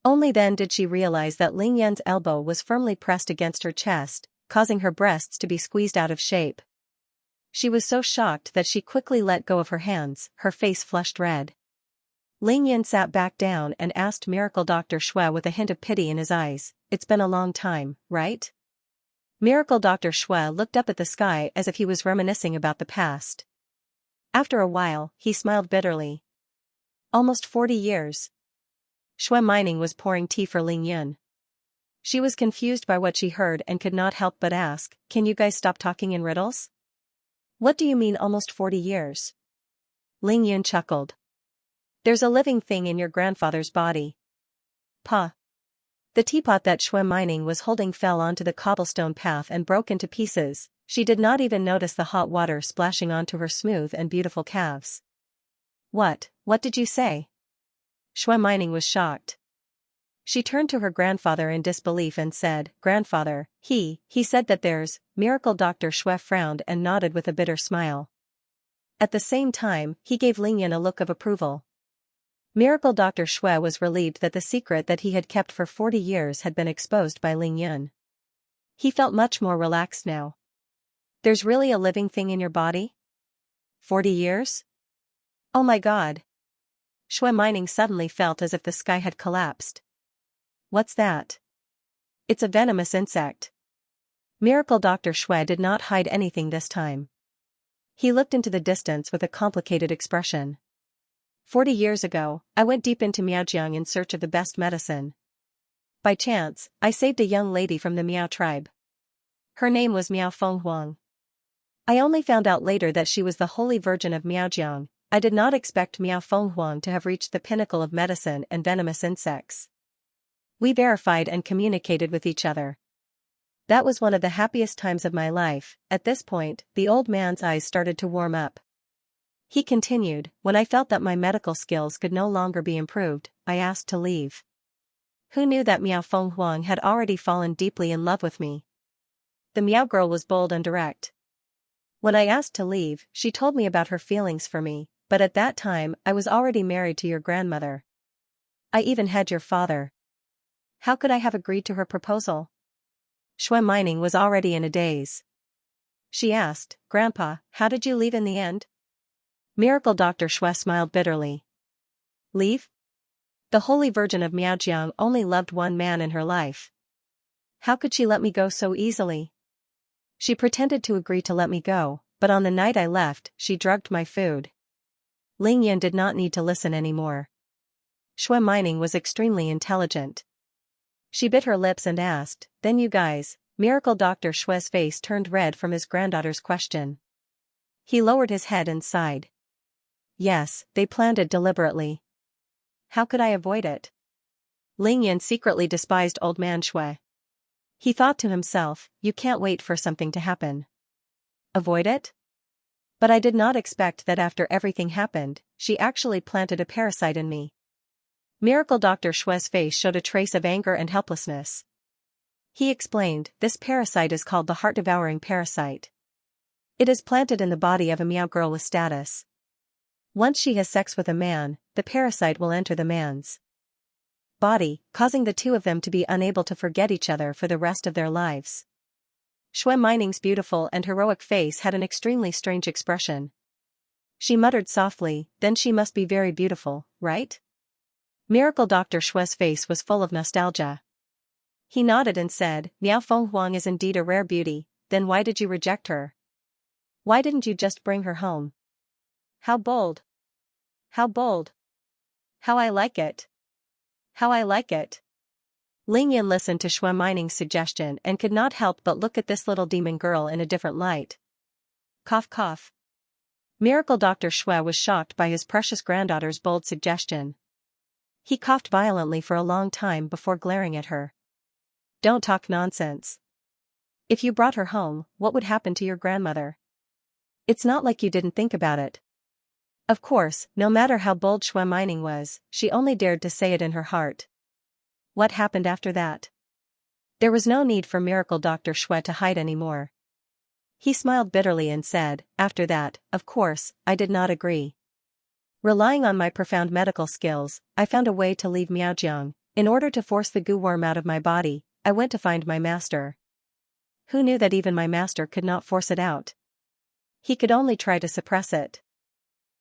Only then did she realize that Ling Yan's elbow was firmly pressed against her chest, causing her breasts to be squeezed out of shape. She was so shocked that she quickly let go of her hands, her face flushed red. Ling Yan sat back down and asked Miracle Dr. Shui with a hint of pity in his eyes, "It's been a long time, right?" Miracle Dr. Shui looked up at the sky as if he was reminiscing about the past. After a while, he smiled bitterly. "Almost 40 years. Shui Mining was pouring tea for Ling Yan. She was confused by what she heard and could not help but ask, "Can you guys stop talking in riddles? What do you mean almost 40 years? Ling Yan chuckled. "There's a living thing in your grandfather's body." "Pa." The teapot that Shui Mining was holding fell onto the cobblestone path and broke into pieces. She did not even notice the hot water splashing onto her smooth and beautiful calves. What did you say? Shui Mining was shocked. She turned to her grandfather in disbelief and said, Grandfather, he said that there's, Miracle Dr. Shui frowned and nodded with a bitter smile. At the same time, he gave Lingyan a look of approval. Miracle Dr. Shui was relieved that the secret that he had kept for 40 years had been exposed by Lingyan. He felt much more relaxed now. There's really a living thing in your body? 40 years? Oh my god. Shui Mining suddenly felt as if the sky had collapsed. What's that? It's a venomous insect. Miracle Dr. Shui did not hide anything this time. He looked into the distance with a complicated expression. 40 years ago, I went deep into Miaojiang in search of the best medicine. By chance, I saved a young lady from the Miao tribe. Her name was Miao Fenghuang. I only found out later that she was the Holy Virgin of Miaojiang. I did not expect Miao Fenghuang to have reached the pinnacle of medicine and venomous insects. We verified and communicated with each other. That was one of the happiest times of my life. At this point, the old man's eyes started to warm up. He continued, when I felt that my medical skills could no longer be improved, I asked to leave. Who knew that Miao Fenghuang had already fallen deeply in love with me? The Miao girl was bold and direct. When I asked to leave, she told me about her feelings for me, but at that time I was already married to your grandmother. I even had your father. How could I have agreed to her proposal? Shui Mining was already in a daze. She asked, Grandpa, how did you leave in the end? Miracle Dr. Shui smiled bitterly. Leave? The Holy Virgin of Miaojiang only loved one man in her life. How could she let me go so easily? She pretended to agree to let me go, but on the night I left, she drugged my food. Lingyan did not need to listen anymore. Shui Mining was extremely intelligent. She bit her lips and asked, then you guys, Miracle Dr. Shui's face turned red from his granddaughter's question. He lowered his head and sighed. Yes, they planned it deliberately. How could I avoid it? Lingyan secretly despised old man Shui. He thought to himself, you can't wait for something to happen. Avoid it? But I did not expect that after everything happened, she actually planted a parasite in me. Miracle Dr. Shui's face showed a trace of anger and helplessness. He explained, this parasite is called the heart-devouring parasite. It is planted in the body of a Miao girl with status. Once she has sex with a man, the parasite will enter the man's body, causing the two of them to be unable to forget each other for the rest of their lives. Shui Mining's beautiful and heroic face had an extremely strange expression. She muttered softly, then she must be very beautiful, right? Miracle Dr. Shui's face was full of nostalgia. He nodded and said, Miao Fenghuang is indeed a rare beauty, then why did you reject her? Why didn't you just bring her home? How bold! How bold! How I like it! How I like it! Lingyan listened to Shui Mining's suggestion and could not help but look at this little demon girl in a different light. Cough cough. Miracle Dr. Shui was shocked by his precious granddaughter's bold suggestion. He coughed violently for a long time before glaring at her. Don't talk nonsense. If you brought her home, what would happen to your grandmother? It's not like you didn't think about it. Of course, no matter how bold Shui Mining was, she only dared to say it in her heart. What happened after that? There was no need for Miracle Dr. Shui to hide anymore. He smiled bitterly and said, after that, of course, I did not agree. Relying on my profound medical skills, I found a way to leave Miaojiang. In order to force the goo worm out of my body, I went to find my master. Who knew that even my master could not force it out? He could only try to suppress it.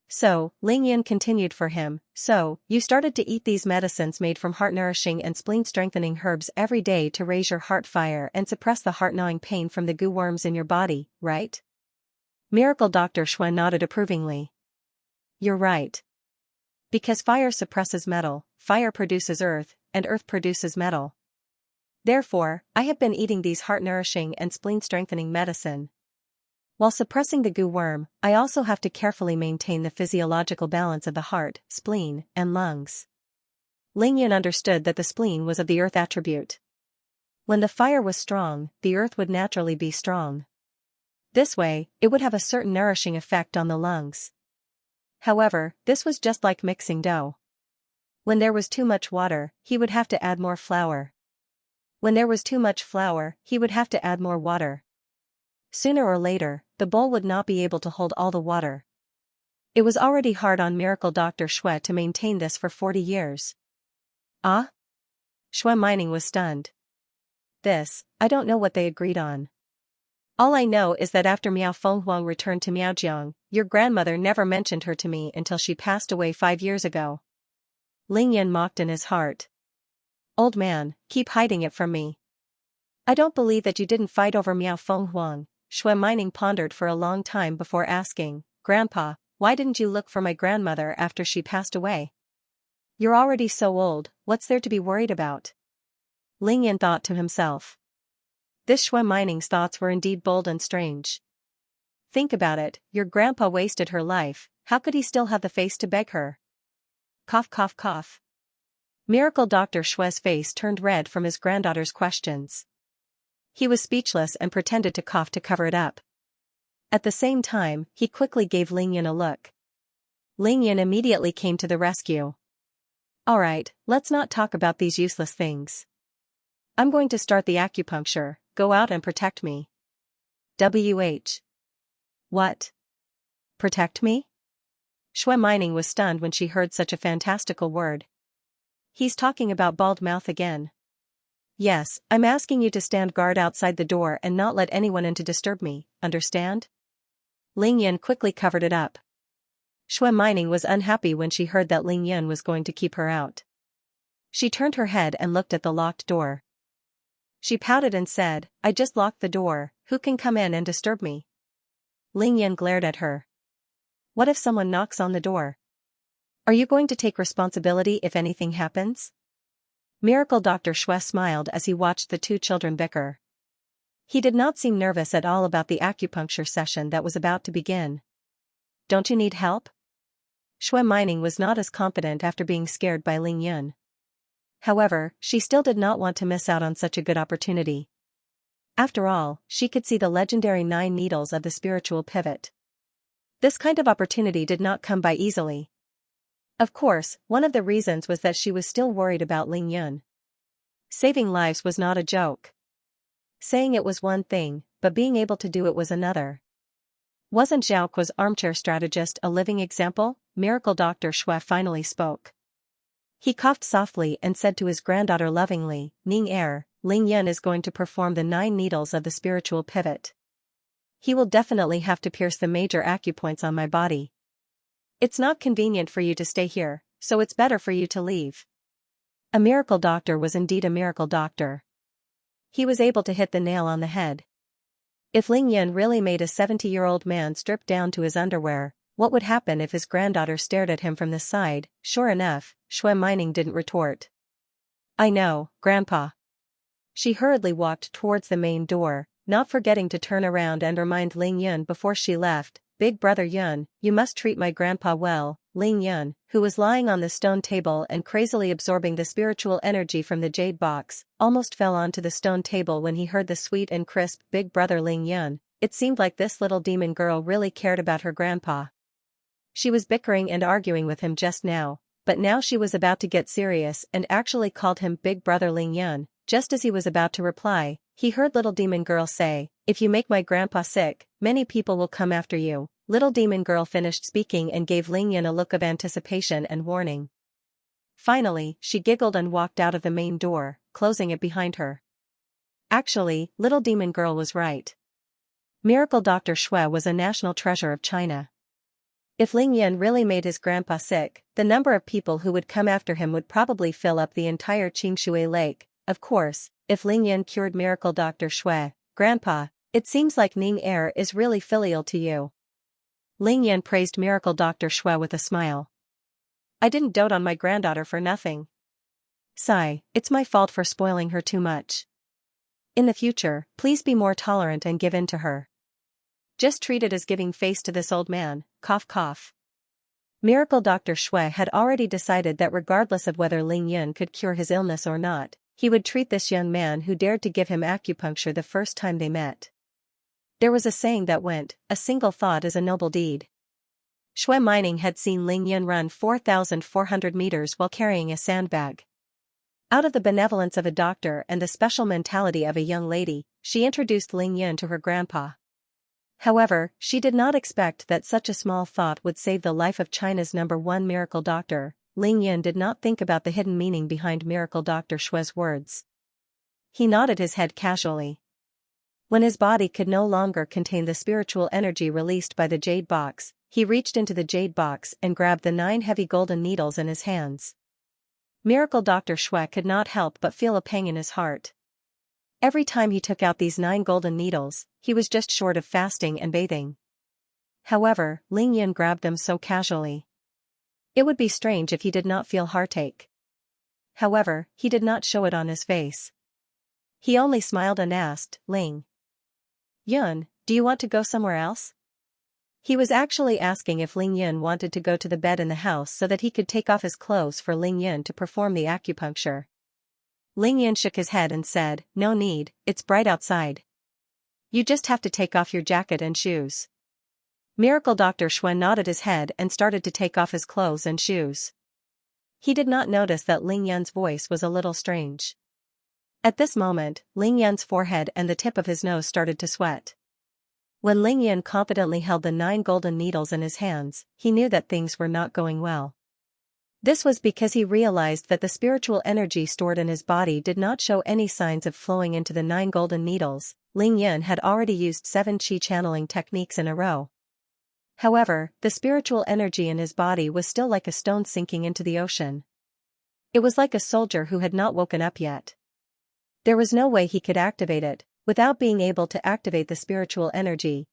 So, Lingyan continued for him, so, you started to eat these medicines made from heart-nourishing and spleen-strengthening herbs every day to raise your heart fire and suppress the heart-gnawing pain from the goo worms in your body, right? Miracle Dr. Shui nodded approvingly. You're right. Because fire suppresses metal, fire produces earth, and earth produces metal. Therefore, I have been eating these heart-nourishing and spleen-strengthening medicine. While suppressing the goo worm, I also have to carefully maintain the physiological balance of the heart, spleen, and lungs. Ling Yun understood that the spleen was of the earth attribute. When the fire was strong, the earth would naturally be strong. This way, it would have a certain nourishing effect on the lungs. However, this was just like mixing dough. When there was too much water, he would have to add more flour. When there was too much flour, he would have to add more water. Sooner or later, the bowl would not be able to hold all the water. It was already hard on Miracle Dr. Xue to maintain this for 40 years. Ah? Xue Mining was stunned. I don't know what they agreed on. All I know is that after Miao Fenghuang returned to Miaojiang, your grandmother never mentioned her to me until she passed away 5 years ago. Ling Yan mocked in his heart. Old man, keep hiding it from me. I don't believe that you didn't fight over Miao Fenghuang. Xue Mining pondered for a long time before asking, Grandpa, why didn't you look for my grandmother after she passed away? You're already so old, what's there to be worried about? Ling Yan thought to himself. This Xue Mining's thoughts were indeed bold and strange. Think about it, your grandpa wasted her life, how could he still have the face to beg her? Cough cough cough. Miracle Dr. Xue's face turned red from his granddaughter's questions. He was speechless and pretended to cough to cover it up. At the same time, he quickly gave Ling Yan a look. Ling Yan immediately came to the rescue. Alright, let's not talk about these useless things. I'm going to start the acupuncture, go out and protect me. WH. What? Protect me? Xue Mining was stunned when she heard such a fantastical word. He's talking about bald mouth again. Yes, I'm asking you to stand guard outside the door and not let anyone in to disturb me, understand? Ling Yan quickly covered it up. Xue Mining was unhappy when she heard that Ling Yan was going to keep her out. She turned her head and looked at the locked door. She pouted and said, I just locked the door, who can come in and disturb me? Ling Yan glared at her. What if someone knocks on the door? Are you going to take responsibility if anything happens? Miracle Dr. Xue smiled as he watched the two children bicker. He did not seem nervous at all about the acupuncture session that was about to begin. Don't you need help? Xue Mining was not as confident after being scared by Ling Yun. However, she still did not want to miss out on such a good opportunity. After all, she could see the legendary 9 needles of the spiritual pivot. This kind of opportunity did not come by easily. Of course, one of the reasons was that she was still worried about Ling Yun. Saving lives was not a joke. Saying it was one thing, but being able to do it was another. Wasn't Zhaoqua's armchair strategist a living example? Miracle Dr. Xue finally spoke. He coughed softly and said to his granddaughter lovingly, Ning Er, Ling Yun is going to perform the 9 needles of the spiritual pivot. He will definitely have to pierce the major acupoints on my body. It's not convenient for you to stay here, so it's better for you to leave. A miracle doctor was indeed a miracle doctor. He was able to hit the nail on the head. If Ling Yun really made a 70-year-old man strip down to his underwear, what would happen if his granddaughter stared at him from the side? Sure enough, Xue Mining didn't retort. I know, Grandpa. She hurriedly walked towards the main door, not forgetting to turn around and remind Ling Yun before she left, Big Brother Yun, you must treat my grandpa well. Ling Yun, who was lying on the stone table and crazily absorbing the spiritual energy from the jade box, almost fell onto the stone table when he heard the sweet and crisp Big Brother Ling Yun. It seemed like this little demon girl really cared about her grandpa. She was bickering and arguing with him just now, but now she was about to get serious and actually called him Big Brother Ling Yun. Just as he was about to reply, he heard little demon girl say, if you make my grandpa sick, many people will come after you. Little demon girl finished speaking and gave Ling Yun a look of anticipation and warning. Finally, she giggled and walked out of the main door, closing it behind her. Actually, little demon girl was right. Miracle Dr. Xue was a national treasure of China. If Ling Yun really made his grandpa sick, the number of people who would come after him would probably fill up the entire Qingshui Lake. Of course, if Ling Yun cured Miracle Dr. Xue, Grandpa, it seems like Ning Er is really filial to you. Ling Yun praised Miracle Dr. Xue with a smile. I didn't dote on my granddaughter for nothing. Sigh, it's my fault for spoiling her too much. In the future, please be more tolerant and give in to her. Just treat it as giving face to this old man, cough cough. Miracle Dr. Shui had already decided that regardless of whether Ling Yun could cure his illness or not, he would treat this young man who dared to give him acupuncture the first time they met. There was a saying that went, "A single thought is a noble deed." Shui Mining had seen Ling Yun run 4,400 meters while carrying a sandbag. Out of the benevolence of a doctor and the special mentality of a young lady, she introduced Ling Yun to her grandpa. However, she did not expect that such a small thought would save the life of China's #1 miracle doctor. Ling Yun did not think about the hidden meaning behind Miracle Dr. Shui's words. He nodded his head casually. When his body could no longer contain the spiritual energy released by the jade box, he reached into the jade box and grabbed the 9 heavy golden needles in his hands. Miracle Dr. Shui could not help but feel a pang in his heart. Every time he took out these 9 golden needles, he was just short of fasting and bathing. However, Ling Yun grabbed them so casually. It would be strange if he did not feel heartache. However, he did not show it on his face. He only smiled and asked, "Ling Yun, do you want to go somewhere else?" He was actually asking if Ling Yun wanted to go to the bed in the house so that he could take off his clothes for Ling Yun to perform the acupuncture. Ling Yun shook his head and said, "No need, it's bright outside. You just have to take off your jacket and shoes." Miracle Dr. Shui nodded his head and started to take off his clothes and shoes. He did not notice that Ling Yun's voice was a little strange. At this moment, Ling Yun's forehead and the tip of his nose started to sweat. When Ling Yun confidently held the 9 golden needles in his hands, he knew that things were not going well. This was because he realized that the spiritual energy stored in his body did not show any signs of flowing into the 9 golden needles. Ling Yun had already used 7 qi channeling techniques in a row. However, the spiritual energy in his body was still like a stone sinking into the ocean. It was like a soldier who had not woken up yet. There was no way he could activate it. Without being able to activate the spiritual energy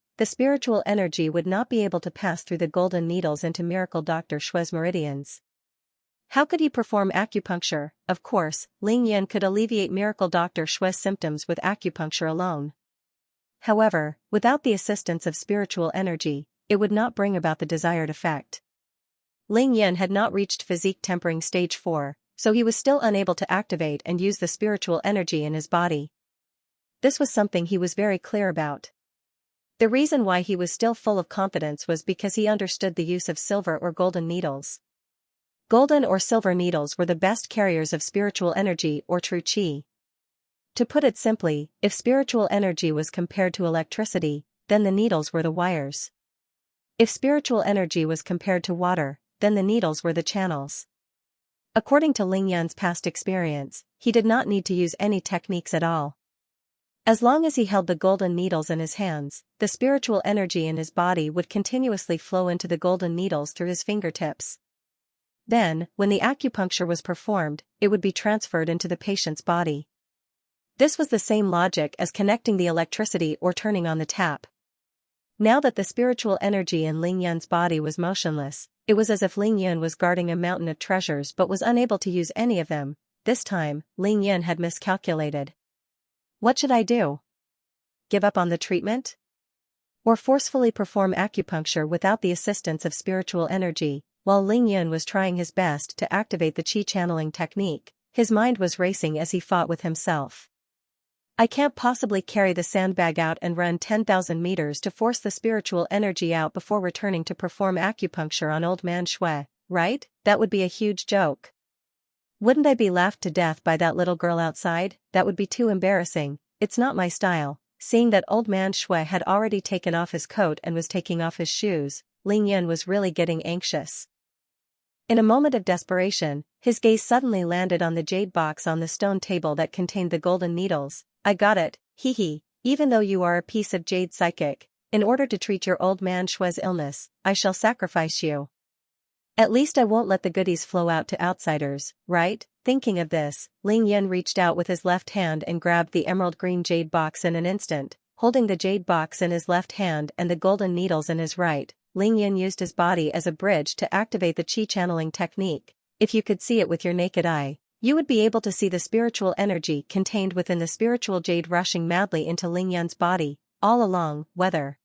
would not be able to pass through the golden needles into Miracle Dr. Shui's meridians. How could he perform acupuncture? Of course, Ling Yun could alleviate Miracle Dr. Shui's symptoms with acupuncture alone. However, without the assistance of spiritual energy, it would not bring about the desired effect. Ling Yun had not reached physique tempering stage 4, so he was still unable to activate and use the spiritual energy in his body. This was something he was very clear about. The reason why he was still full of confidence was because he understood the use of silver or golden needles. Golden or silver needles were the best carriers of spiritual energy or true qi. To put it simply, if spiritual energy was compared to electricity, then the needles were the wires. If spiritual energy was compared to water, then the needles were the channels. According to Ling Yun's past experience, he did not need to use any techniques at all. As long as he held the golden needles in his hands, the spiritual energy in his body would continuously flow into the golden needles through his fingertips. Then, when the acupuncture was performed, it would be transferred into the patient's body. This was the same logic as connecting the electricity or turning on the tap. Now that the spiritual energy in Ling Yun's body was motionless, it was as if Ling Yun was guarding a mountain of treasures but was unable to use any of them. This time, Ling Yun had miscalculated. What should I do? Give up on the treatment? Or forcefully perform acupuncture without the assistance of spiritual energy? While Ling Yun was trying his best to activate the qi channeling technique, his mind was racing as he fought with himself. I can't possibly carry the sandbag out and run 10,000 meters to force the spiritual energy out before returning to perform acupuncture on old man Shui, right? That would be a huge joke. Wouldn't I be laughed to death by that little girl outside? That would be too embarrassing. It's not my style. Seeing that old man Shui had already taken off his coat and was taking off his shoes, Ling Yun was really getting anxious. In a moment of desperation, his gaze suddenly landed on the jade box on the stone table that contained the golden needles. I got it, hee hee. Even though you are a piece of jade psychic, in order to treat your old man Shui's illness, I shall sacrifice you. At least I won't let the goodies flow out to outsiders, right? Thinking of this, Ling Yun reached out with his left hand and grabbed the emerald green jade box in an instant. Holding the jade box in his left hand and the golden needles in his right, Ling Yun used his body as a bridge to activate the qi channeling technique. If you could see it with your naked eye, you would be able to see the spiritual energy contained within the spiritual jade rushing madly into Ling Yun's body, all along, whether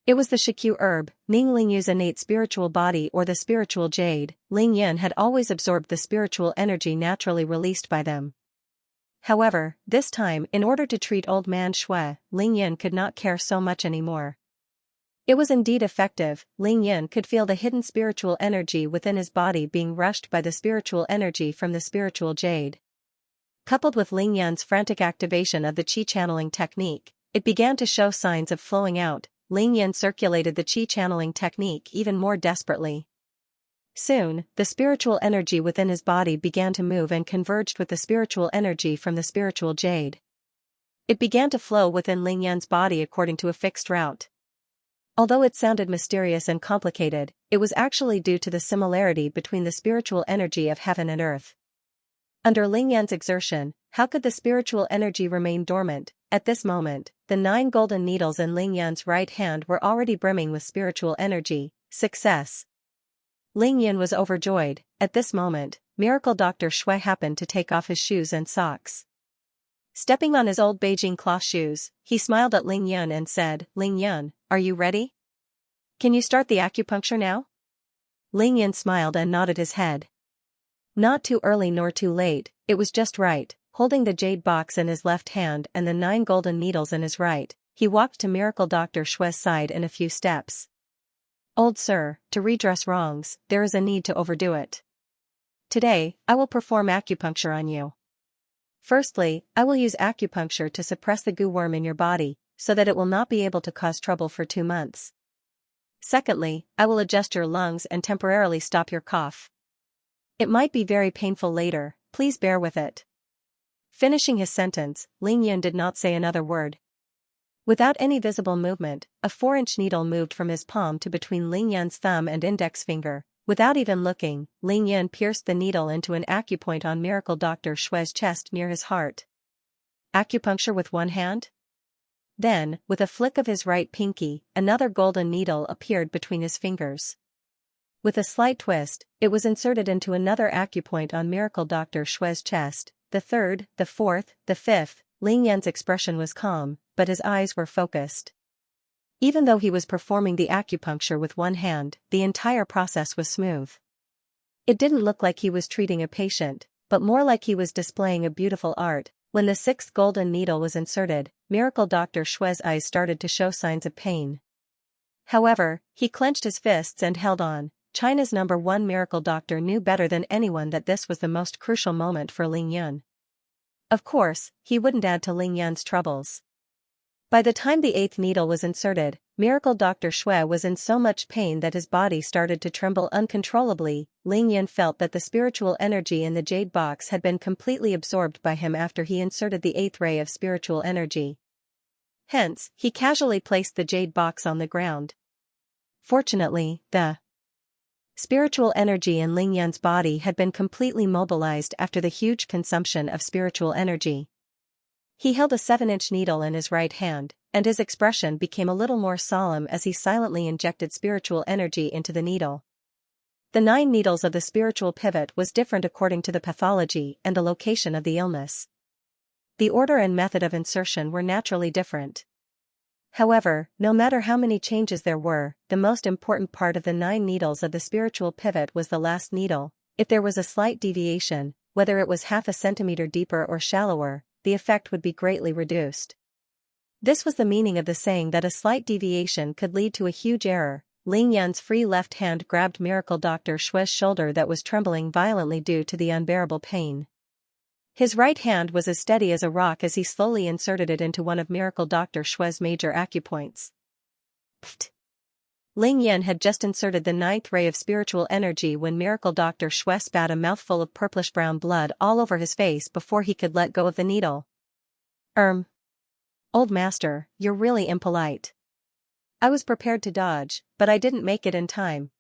It was the Shikyu herb, Ning Lingyu's innate spiritual body or the spiritual jade. Ling Yun had always absorbed the spiritual energy naturally released by them. However, this time, in order to treat old man Shui, Ling Yun could not care so much anymore. It was indeed effective. Ling Yun could feel the hidden spiritual energy within his body being rushed by the spiritual energy from the spiritual jade. Coupled with Ling Yun's frantic activation of the qi channeling technique, it began to show signs of flowing out. Ling Yun circulated the qi channeling technique even more desperately. Soon, the spiritual energy within his body began to move and converged with the spiritual energy from the spiritual jade. It began to flow within Ling Yun's body according to a fixed route. Although it sounded mysterious and complicated, it was actually due to the similarity between the spiritual energy of heaven and earth. Under Ling Yun's exertion, how could the spiritual energy remain dormant? At this moment, the 9 golden needles in Ling Yun's right hand were already brimming with spiritual energy. Success! Ling Yun was overjoyed. At this moment, Miracle Dr. Shui happened to take off his shoes and socks. Stepping on his old Beijing cloth shoes, he smiled at Ling Yun and said, "Ling Yun, are you ready? Can you start the acupuncture now?" Ling Yun smiled and nodded his head. Not too early nor too late, it was just right. Holding the jade box in his left hand and the 9 golden needles in his right, he walked to Miracle Dr. Shui's side in a few steps. "Old sir, to redress wrongs, there is a need to overdo it. Today, I will perform acupuncture on you. Firstly, I will use acupuncture to suppress the goo worm in your body, so that it will not be able to cause trouble for 2 months. Secondly, I will adjust your lungs and temporarily stop your cough. It might be very painful later, please bear with it." Finishing his sentence, Ling Yun did not say another word. Without any visible movement, a 4-inch needle moved from his palm to between Ling Yun's thumb and index finger. Without even looking, Ling Yun pierced the needle into an acupoint on Miracle Dr. Shui's chest near his heart. Acupuncture with one hand? Then, with a flick of his right pinky, another golden needle appeared between his fingers. With a slight twist, it was inserted into another acupoint on Miracle Dr. Shui's chest. The third, the fourth, the fifth. Ling Yun's expression was calm, but his eyes were focused. Even though he was performing the acupuncture with one hand, the entire process was smooth. It didn't look like he was treating a patient, but more like he was displaying a beautiful art. When the 6th golden needle was inserted, Miracle Dr. Shui's eyes started to show signs of pain. However, he clenched his fists and held on. China's #1 miracle doctor knew better than anyone that this was the most crucial moment for Ling Yun. Of course, he wouldn't add to Ling Yun's troubles. By the time the 8th needle was inserted, Miracle Dr. Shui was in so much pain that his body started to tremble uncontrollably. Ling Yun felt that the spiritual energy in the jade box had been completely absorbed by him after he inserted the 8th ray of spiritual energy. Hence, he casually placed the jade box on the ground. Fortunately, the spiritual energy in Ling Yun's body had been completely mobilized after the huge consumption of spiritual energy. He held a 7-inch needle in his right hand, and his expression became a little more solemn as he silently injected spiritual energy into the needle. The 9 needles of the spiritual pivot was different according to the pathology and the location of the illness. The order and method of insertion were naturally different. However, no matter how many changes there were, the most important part of the 9 needles of the spiritual pivot was the last needle. If there was a slight deviation, whether it was half a centimeter deeper or shallower, the effect would be greatly reduced. This was the meaning of the saying that a slight deviation could lead to a huge error. Ling Yun's free left hand grabbed Miracle Dr. Shui's shoulder that was trembling violently due to the unbearable pain. His right hand was as steady as a rock as he slowly inserted it into one of Miracle Dr. Shui's major acupoints. Pfft! Ling Yun had just inserted the 9th ray of spiritual energy when Miracle Dr. Shui spat a mouthful of purplish-brown blood all over his face before he could let go of the needle. Old master, you're really impolite. I was prepared to dodge, but I didn't make it in time."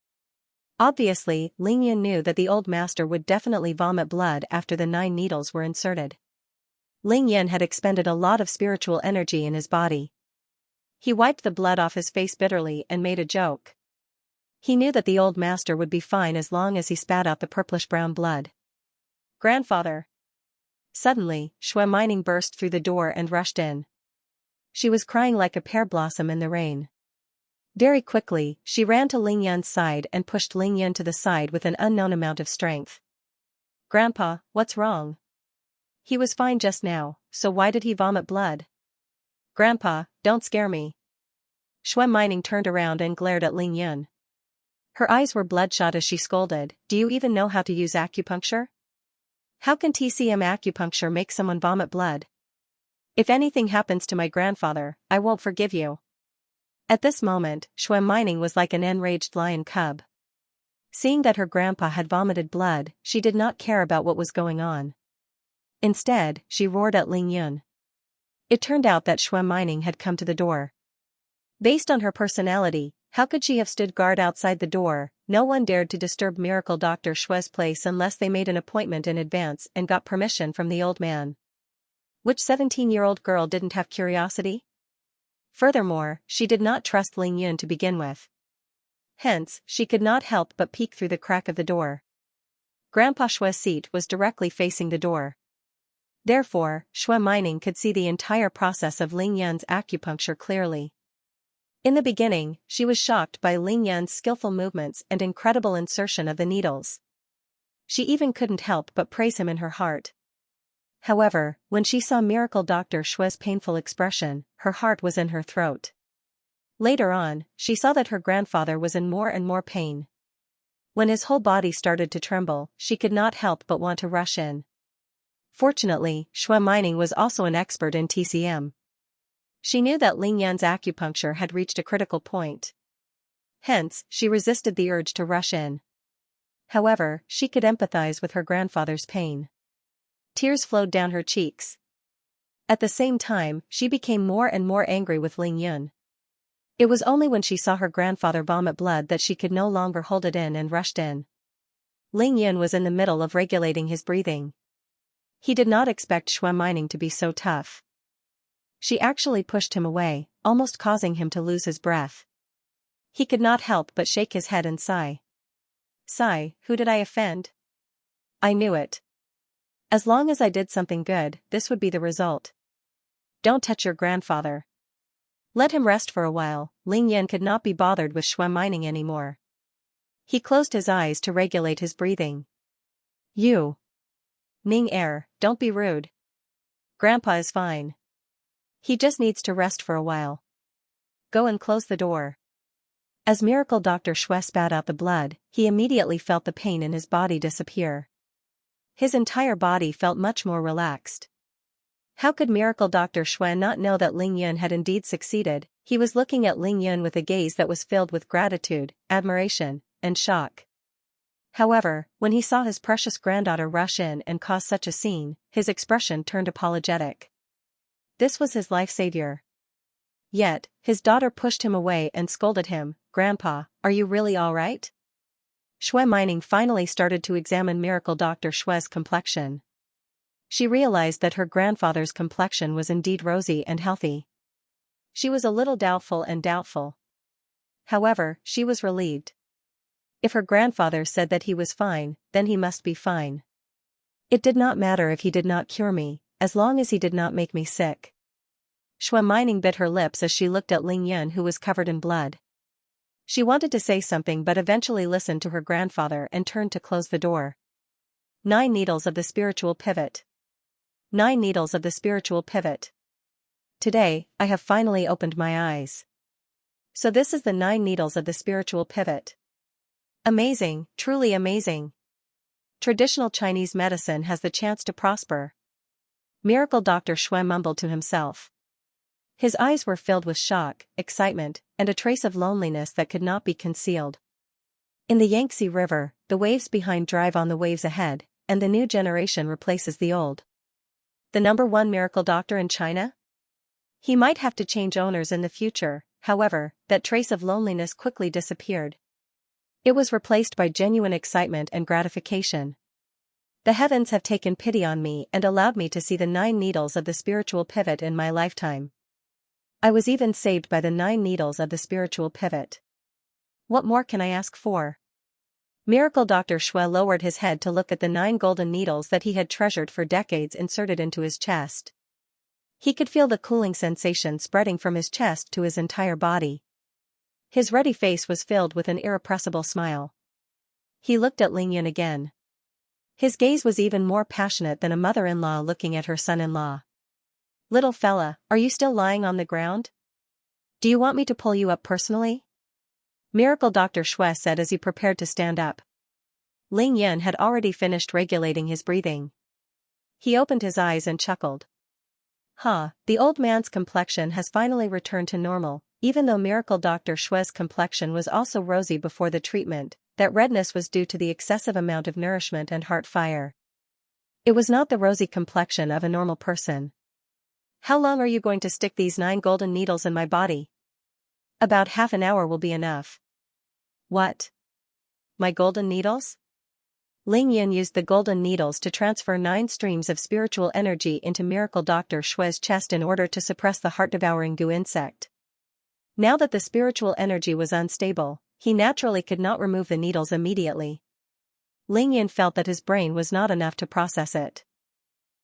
Obviously, Ling Yun knew that the old master would definitely vomit blood after the 9 needles were inserted. Ling Yun had expended a lot of spiritual energy in his body. He wiped the blood off his face bitterly and made a joke. He knew that the old master would be fine as long as he spat out the purplish-brown blood. "Grandfather!" Suddenly, Shui Mining burst through the door and rushed in. She was crying like a pear blossom in the rain. Very quickly, she ran to Ling Yun's side and pushed Ling Yun to the side with an unknown amount of strength. "Grandpa, what's wrong? He was fine just now, so why did he vomit blood?" "Grandpa, don't scare me." Shui Mining turned around and glared at Ling Yun. Her eyes were bloodshot as she scolded, "Do you even know how to use acupuncture? How can TCM acupuncture make someone vomit blood? If anything happens to my grandfather, I won't forgive you." At this moment, Shui Mining was like an enraged lion cub. Seeing that her grandpa had vomited blood, she did not care about what was going on. Instead, she roared at Ling Yun. It turned out that Shui Mining had come to the door. Based on her personality, how could she have stood guard outside the door? No one dared to disturb Miracle Dr. Shui's place unless they made an appointment in advance and got permission from the old man. Which 17-year-old girl didn't have curiosity? Furthermore, she did not trust Ling Yun to begin with. Hence, she could not help but peek through the crack of the door. Grandpa Shui's seat was directly facing the door. Therefore, Shui Mining could see the entire process of Ling Yun's acupuncture clearly. In the beginning, she was shocked by Ling Yun's skillful movements and incredible insertion of the needles. She even couldn't help but praise him in her heart. However, when she saw Miracle Dr. Shui's painful expression, her heart was in her throat. Later on, she saw that her grandfather was in more and more pain. When his whole body started to tremble, she could not help but want to rush in. Fortunately, Shui Mining was also an expert in TCM. She knew that Ling Yun's acupuncture had reached a critical point. Hence, she resisted the urge to rush in. However, she could empathize with her grandfather's pain. Tears flowed down her cheeks. At the same time, she became more and more angry with Ling Yun. It was only when she saw her grandfather vomit blood that she could no longer hold it in and rushed in. Ling Yun was in the middle of regulating his breathing. He did not expect Shui Mining to be so tough. She actually pushed him away, almost causing him to lose his breath. He could not help but shake his head and sigh. "Sigh, who did I offend? I knew it. As long as I did something good, this would be the result. Don't touch your grandfather. Let him rest for a while." Ling Yun could not be bothered with Shui Mining anymore. He closed his eyes to regulate his breathing. "You. Ning Er, don't be rude. Grandpa is fine. He just needs to rest for a while. Go and close the door." As Miracle Dr. Shui spat out the blood, he immediately felt the pain in his body disappear. His entire body felt much more relaxed. How could Miracle Dr. Shui not know that Ling Yun had indeed succeeded? He was looking at Ling Yun with a gaze that was filled with gratitude, admiration, and shock. However, when he saw his precious granddaughter rush in and cause such a scene, his expression turned apologetic. This was his life savior. Yet, his daughter pushed him away and scolded him. "Grandpa, are you really all right?" Shui Mining finally started to examine Miracle Dr. Shui's complexion. She realized that her grandfather's complexion was indeed rosy and healthy. She was a little doubtful. However, she was relieved. If her grandfather said that he was fine, then he must be fine. It did not matter if he did not cure me, as long as he did not make me sick. Shui Mining bit her lips as she looked at Ling Yun, who was covered in blood. She wanted to say something but eventually listened to her grandfather and turned to close the door. 9 needles of the spiritual pivot. 9 needles of the spiritual pivot. Today, I have finally opened my eyes. So this is the 9 needles of the spiritual pivot. Amazing, truly amazing. Traditional Chinese medicine has the chance to prosper. Miracle Dr. Shui mumbled to himself. His eyes were filled with shock, excitement, and a trace of loneliness that could not be concealed. In the Yangtze River, the waves behind drive on the waves ahead, and the new generation replaces the old. The #1 miracle doctor in China? He might have to change owners in the future, however, that trace of loneliness quickly disappeared. It was replaced by genuine excitement and gratification. The heavens have taken pity on me and allowed me to see the 9 needles of the spiritual pivot in my lifetime. I was even saved by the 9 needles of the spiritual pivot. What more can I ask for? Miracle Dr. Shui lowered his head to look at the 9 golden needles that he had treasured for decades inserted into his chest. He could feel the cooling sensation spreading from his chest to his entire body. His ruddy face was filled with an irrepressible smile. He looked at Ling Yun again. His gaze was even more passionate than a mother-in-law looking at her son-in-law. "Little fella, are you still lying on the ground? Do you want me to pull you up personally?" Miracle Dr. Shui said as he prepared to stand up. Ling Yun had already finished regulating his breathing. He opened his eyes and chuckled. The old man's complexion has finally returned to normal, even though Miracle Dr. Shui's complexion was also rosy before the treatment. That redness was due to the excessive amount of nourishment and heart fire. It was not the rosy complexion of a normal person. "How long are you going to stick these 9 golden needles in my body?" "About half an hour will be enough." "What? My golden needles?" Ling Yun used the golden needles to transfer 9 streams of spiritual energy into Miracle Dr. Shui's chest in order to suppress the heart-devouring goo insect. Now that the spiritual energy was unstable, he naturally could not remove the needles immediately. Ling Yun felt that his brain was not enough to process it.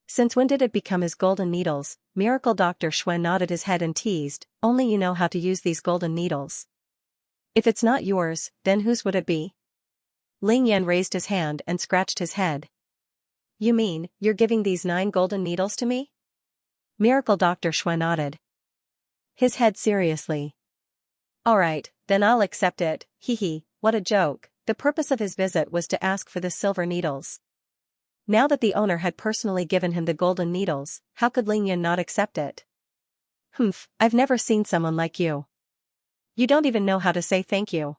"Since when did it become his golden needles?" Miracle Dr. Shui nodded his head and teased, "Only you know how to use these golden needles. If it's not yours, then whose would it be?" Ling Yun raised his hand and scratched his head. "You mean, you're giving these 9 golden needles to me?" Miracle Dr. Shui nodded his head seriously. "Alright, then I'll accept it, hee, what a joke." The purpose of his visit was to ask for the silver needles. Now that the owner had personally given him the golden needles, how could Ling Yun not accept it? I've never seen someone like you. You don't even know how to say thank you."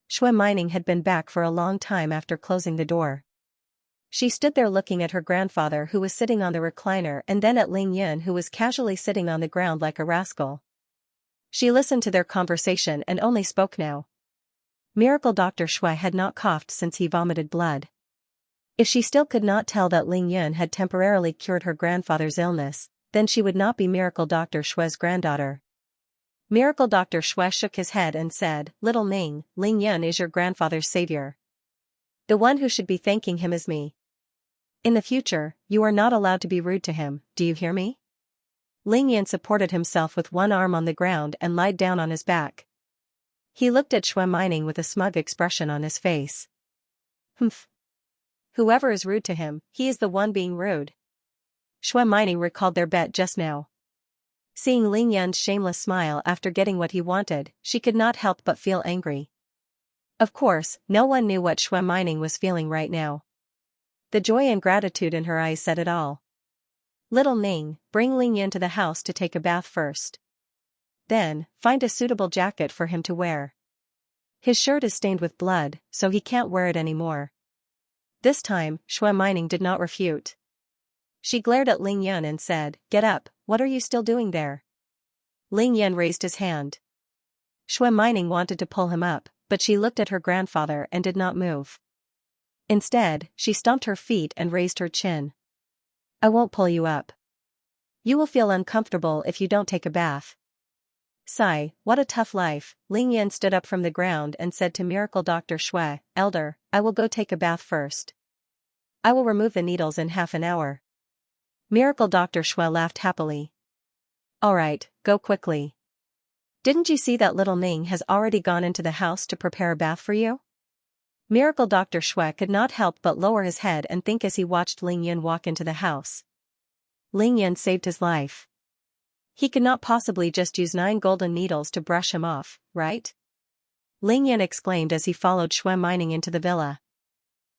Shui Mining had been back for a long time after closing the door. She stood there looking at her grandfather who was sitting on the recliner and then at Ling Yun who was casually sitting on the ground like a rascal. She listened to their conversation and only spoke now. Miracle Dr. Shui had not coughed since he vomited blood. If she still could not tell that Ling Yun had temporarily cured her grandfather's illness, then she would not be Miracle Dr. Shui's granddaughter. Miracle Dr. Shui shook his head and said, "Little Ning, Ling Yun is your grandfather's savior. The one who should be thanking him is me. In the future, you are not allowed to be rude to him, do you hear me?" Ling Yun supported himself with one arm on the ground and lied down on his back. He looked at Shui Mining with a smug expression on his face. Whoever is rude to him, he is the one being rude. Shui Mining recalled their bet just now. Seeing Ling Yun's shameless smile after getting what he wanted, she could not help but feel angry. Of course, no one knew what Shui Mining was feeling right now. The joy and gratitude in her eyes said it all. "Little Ning, bring Ling Yun to the house to take a bath first. Then, find a suitable jacket for him to wear. His shirt is stained with blood, so he can't wear it anymore." This time, Shui Mining did not refute. She glared at Ling Yun and said, "Get up, what are you still doing there?" Ling Yun raised his hand. Shui Mining wanted to pull him up, but she looked at her grandfather and did not move. Instead, she stomped her feet and raised her chin. "I won't pull you up. You will feel uncomfortable if you don't take a bath." Sigh, what a tough life. Ling Yun stood up from the ground and said to Miracle Dr. Shui, "Elder, I will go take a bath first. I will remove the needles in half an hour." Miracle Dr. Shui laughed happily. "Alright, go quickly. Didn't you see that little Ning has already gone into the house to prepare a bath for you?" Miracle Dr. Shui could not help but lower his head and think as he watched Ling Yun walk into the house. Ling Yun saved his life. He could not possibly just use 9 golden needles to brush him off, right? Ling Yun exclaimed as he followed Shui Mining into the villa.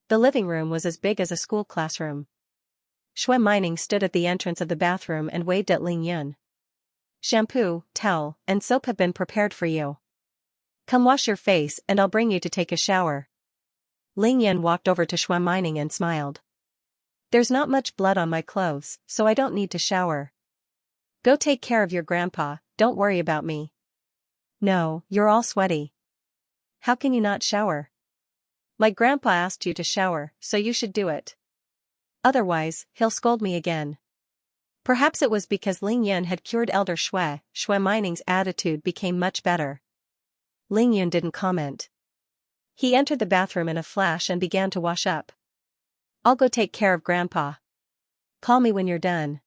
The living room was as big as a school classroom. Shui Mining stood at the entrance of the bathroom and waved at Ling Yun. "Shampoo, towel, and soap have been prepared for you. Come wash your face and I'll bring you to take a shower." Ling Yun walked over to Shui Mining and smiled. "There's not much blood on my clothes, so I don't need to shower. Go take care of your grandpa, don't worry about me." "No, you're all sweaty. How can you not shower?" "My grandpa asked you to shower, so you should do it. Otherwise, he'll scold me again." Perhaps it was because Ling Yun had cured Elder Shui Mining's attitude became much better. Ling Yun didn't comment. He entered the bathroom in a flash and began to wash up. "I'll go take care of grandpa. Call me when you're done."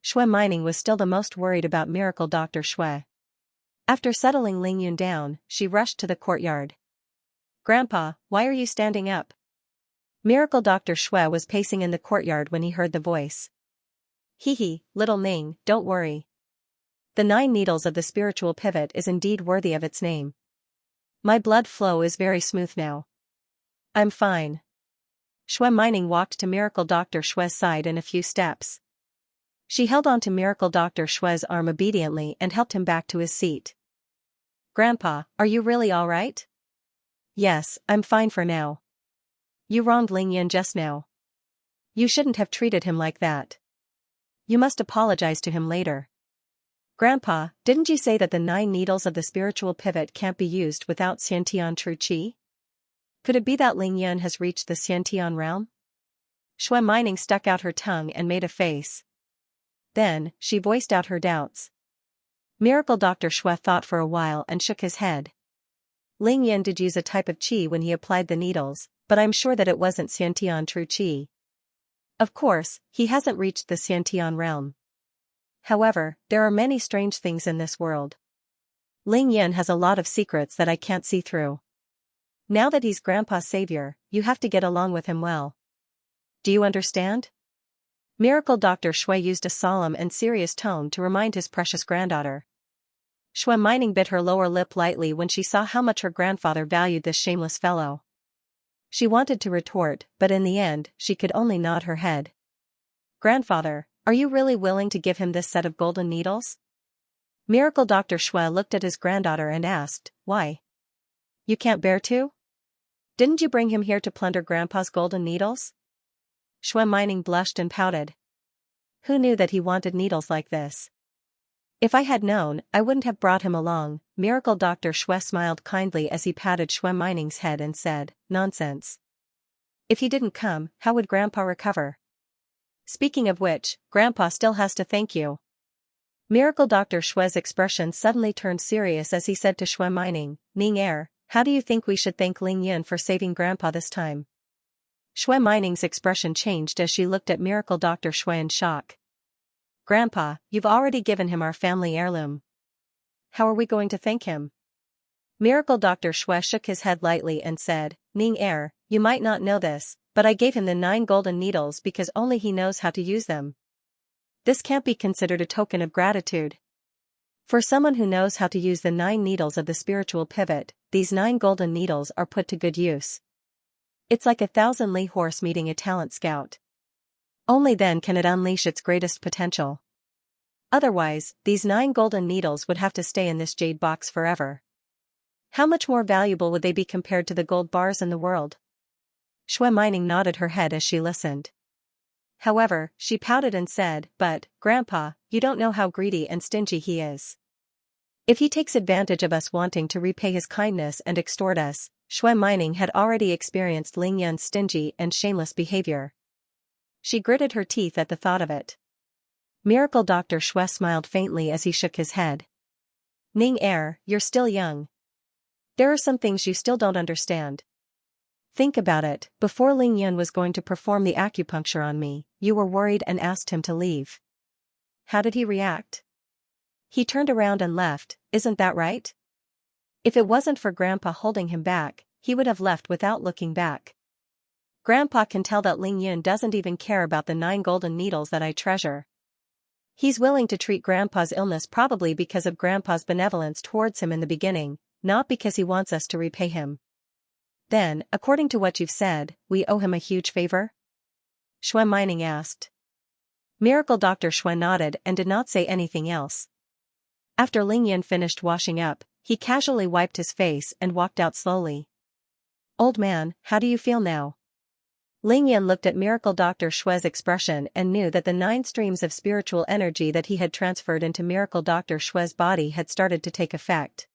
Shui Mining was still the most worried about Miracle Dr. Shui. After settling Ling Yun down, she rushed to the courtyard. "Grandpa, why are you standing up?" Miracle Dr. Shui was pacing in the courtyard when he heard the voice. "Hee, little Ning, don't worry. The 9 needles of the spiritual pivot is indeed worthy of its name. My blood flow is very smooth now. I'm fine." Shui Mining walked to Miracle Dr. Shui's side in a few steps. She held on to Miracle Dr. Shui's arm obediently and helped him back to his seat. "Grandpa, are you really all right?" "Yes, I'm fine for now. You wronged Ling Yin just now. You shouldn't have treated him like that. You must apologize to him later." "Grandpa, didn't you say that the 9 needles of the spiritual pivot can't be used without Xiantian true qi? Could it be that Ling Yin has reached the Xiantian realm?" Shui Mining stuck out her tongue and made a face. Then, she voiced out her doubts. Miracle Dr. Shui thought for a while and shook his head. "Ling Yin did use a type of qi when he applied the needles, but I'm sure that it wasn't Xiantian true qi. Of course, he hasn't reached the Xiantian realm. However, there are many strange things in this world. Ling Yin has a lot of secrets that I can't see through. Now that he's Grandpa's savior, you have to get along with him well. Do you understand?" Miracle Dr. Shui used a solemn and serious tone to remind his precious granddaughter. Shui Mining bit her lower lip lightly when she saw how much her grandfather valued this shameless fellow. She wanted to retort, but in the end, she could only nod her head. "Grandfather, are you really willing to give him this set of golden needles?" Miracle Dr. Shui looked at his granddaughter and asked, "Why? You can't bear to? Didn't you bring him here to plunder Grandpa's golden needles?" Shui Mining blushed and pouted. Who knew that he wanted needles like this? "If I had known, I wouldn't have brought him along." Miracle Dr. Shui smiled kindly as he patted Shui Mining's head and said, "Nonsense. If he didn't come, how would Grandpa recover? Speaking of which, Grandpa still has to thank you." Miracle Dr. Shui's expression suddenly turned serious as he said to Shui Mining, "Ning how do you think we should thank Ling Yin for saving Grandpa this time?" Shui Mining's expression changed as she looked at Miracle Dr. Shui in shock. "Grandpa, you've already given him our family heirloom. How are we going to thank him?" Miracle Dr. Shui shook his head lightly and said, "Ning you might not know this, but I gave him the 9 golden needles because only he knows how to use them. This can't be considered a token of gratitude. For someone who knows how to use the 9 needles of the spiritual pivot, these 9 golden needles are put to good use. It's like a 1,000-li horse meeting a talent scout. Only then can it unleash its greatest potential. Otherwise, these 9 golden needles would have to stay in this jade box forever. How much more valuable would they be compared to the gold bars in the world?" Shui Mining nodded her head as she listened. However, she pouted and said, "But, Grandpa, you don't know how greedy and stingy he is. If he takes advantage of us wanting to repay his kindness and extort us." Shui Mining had already experienced Ling Yun's stingy and shameless behavior. She gritted her teeth at the thought of it. Miracle Dr. Shui smiled faintly as he shook his head. "Ning you're still young. There are some things you still don't understand. Think about it, before Ling Yun was going to perform the acupuncture on me, you were worried and asked him to leave. How did he react? He turned around and left, isn't that right? If it wasn't for Grandpa holding him back, he would have left without looking back. Grandpa can tell that Ling Yun doesn't even care about the 9 golden needles that I treasure. He's willing to treat Grandpa's illness probably because of Grandpa's benevolence towards him in the beginning, not because he wants us to repay him. Then, according to what you've said, we owe him a huge favor?" Shui Mining asked. Miracle Dr. Shui nodded and did not say anything else. After Ling Yun finished washing up, he casually wiped his face and walked out slowly. "Old man, how do you feel now?" Ling Yun looked at Miracle Dr. Shui's expression and knew that the 9 streams of spiritual energy that he had transferred into Miracle Dr. Shui's body had started to take effect.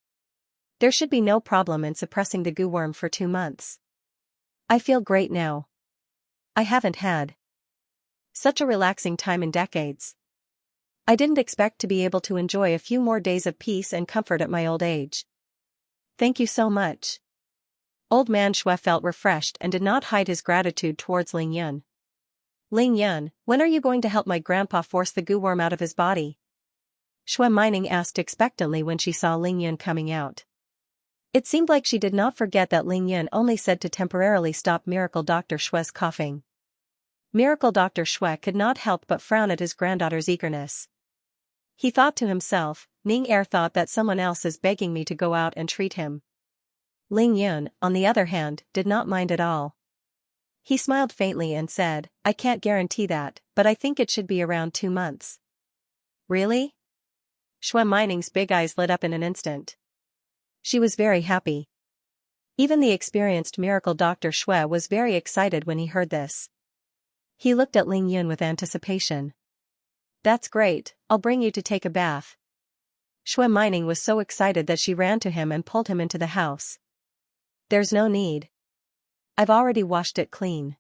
There should be no problem in suppressing the goo worm for 2 months. "I feel great now. I haven't had such a relaxing time in decades. I didn't expect to be able to enjoy a few more days of peace and comfort at my old age. Thank you so much." Old man Shui felt refreshed and did not hide his gratitude towards Ling Yun. "Ling Yun, when are you going to help my grandpa force the goo worm out of his body?" Shui Mining asked expectantly when she saw Ling Yun coming out. It seemed like she did not forget that Ling Yun only said to temporarily stop Miracle Dr. Shui's coughing. Miracle Dr. Shui could not help but frown at his granddaughter's eagerness. He thought to himself, Ning Er thought that someone else is begging me to go out and treat him. Ling Yun, on the other hand, did not mind at all. He smiled faintly and said, I can't guarantee that, but I think it should be around 2 months. Really? Shui Mining's big eyes lit up in an instant. She was very happy. Even the experienced Miracle Dr. Shui was very excited when he heard this. He looked at Ling Yun with anticipation. That's great, I'll bring you to take a bath. Shui Mining was so excited that she ran to him and pulled him into the house. There's no need. I've already washed it clean.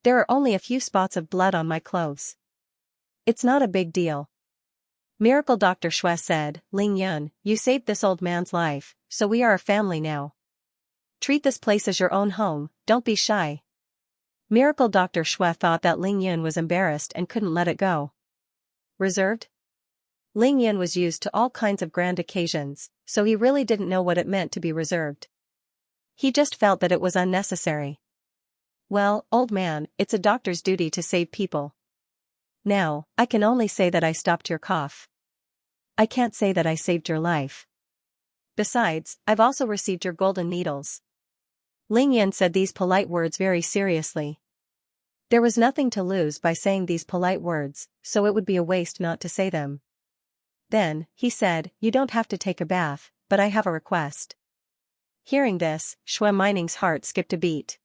There are only a few spots of blood on my clothes. It's not a big deal. Miracle Dr. Shui said, Ling Yun, you saved this old man's life, so we are a family now. Treat this place as your own home, don't be shy. Miracle Dr. Shui thought that Ling Yun was embarrassed and couldn't let it go. Reserved? Ling Yun was used to all kinds of grand occasions, so he really didn't know what it meant to be reserved. He just felt that it was unnecessary. Well, old man, it's a doctor's duty to save people. Now, I can only say that I stopped your cough. I can't say that I saved your life. Besides, I've also received your golden needles. Ling Yun said these polite words very seriously. There was nothing to lose by saying these polite words, so it would be a waste not to say them. Then, he said, you don't have to take a bath, but I have a request. Hearing this, Shui Mining's heart skipped a beat.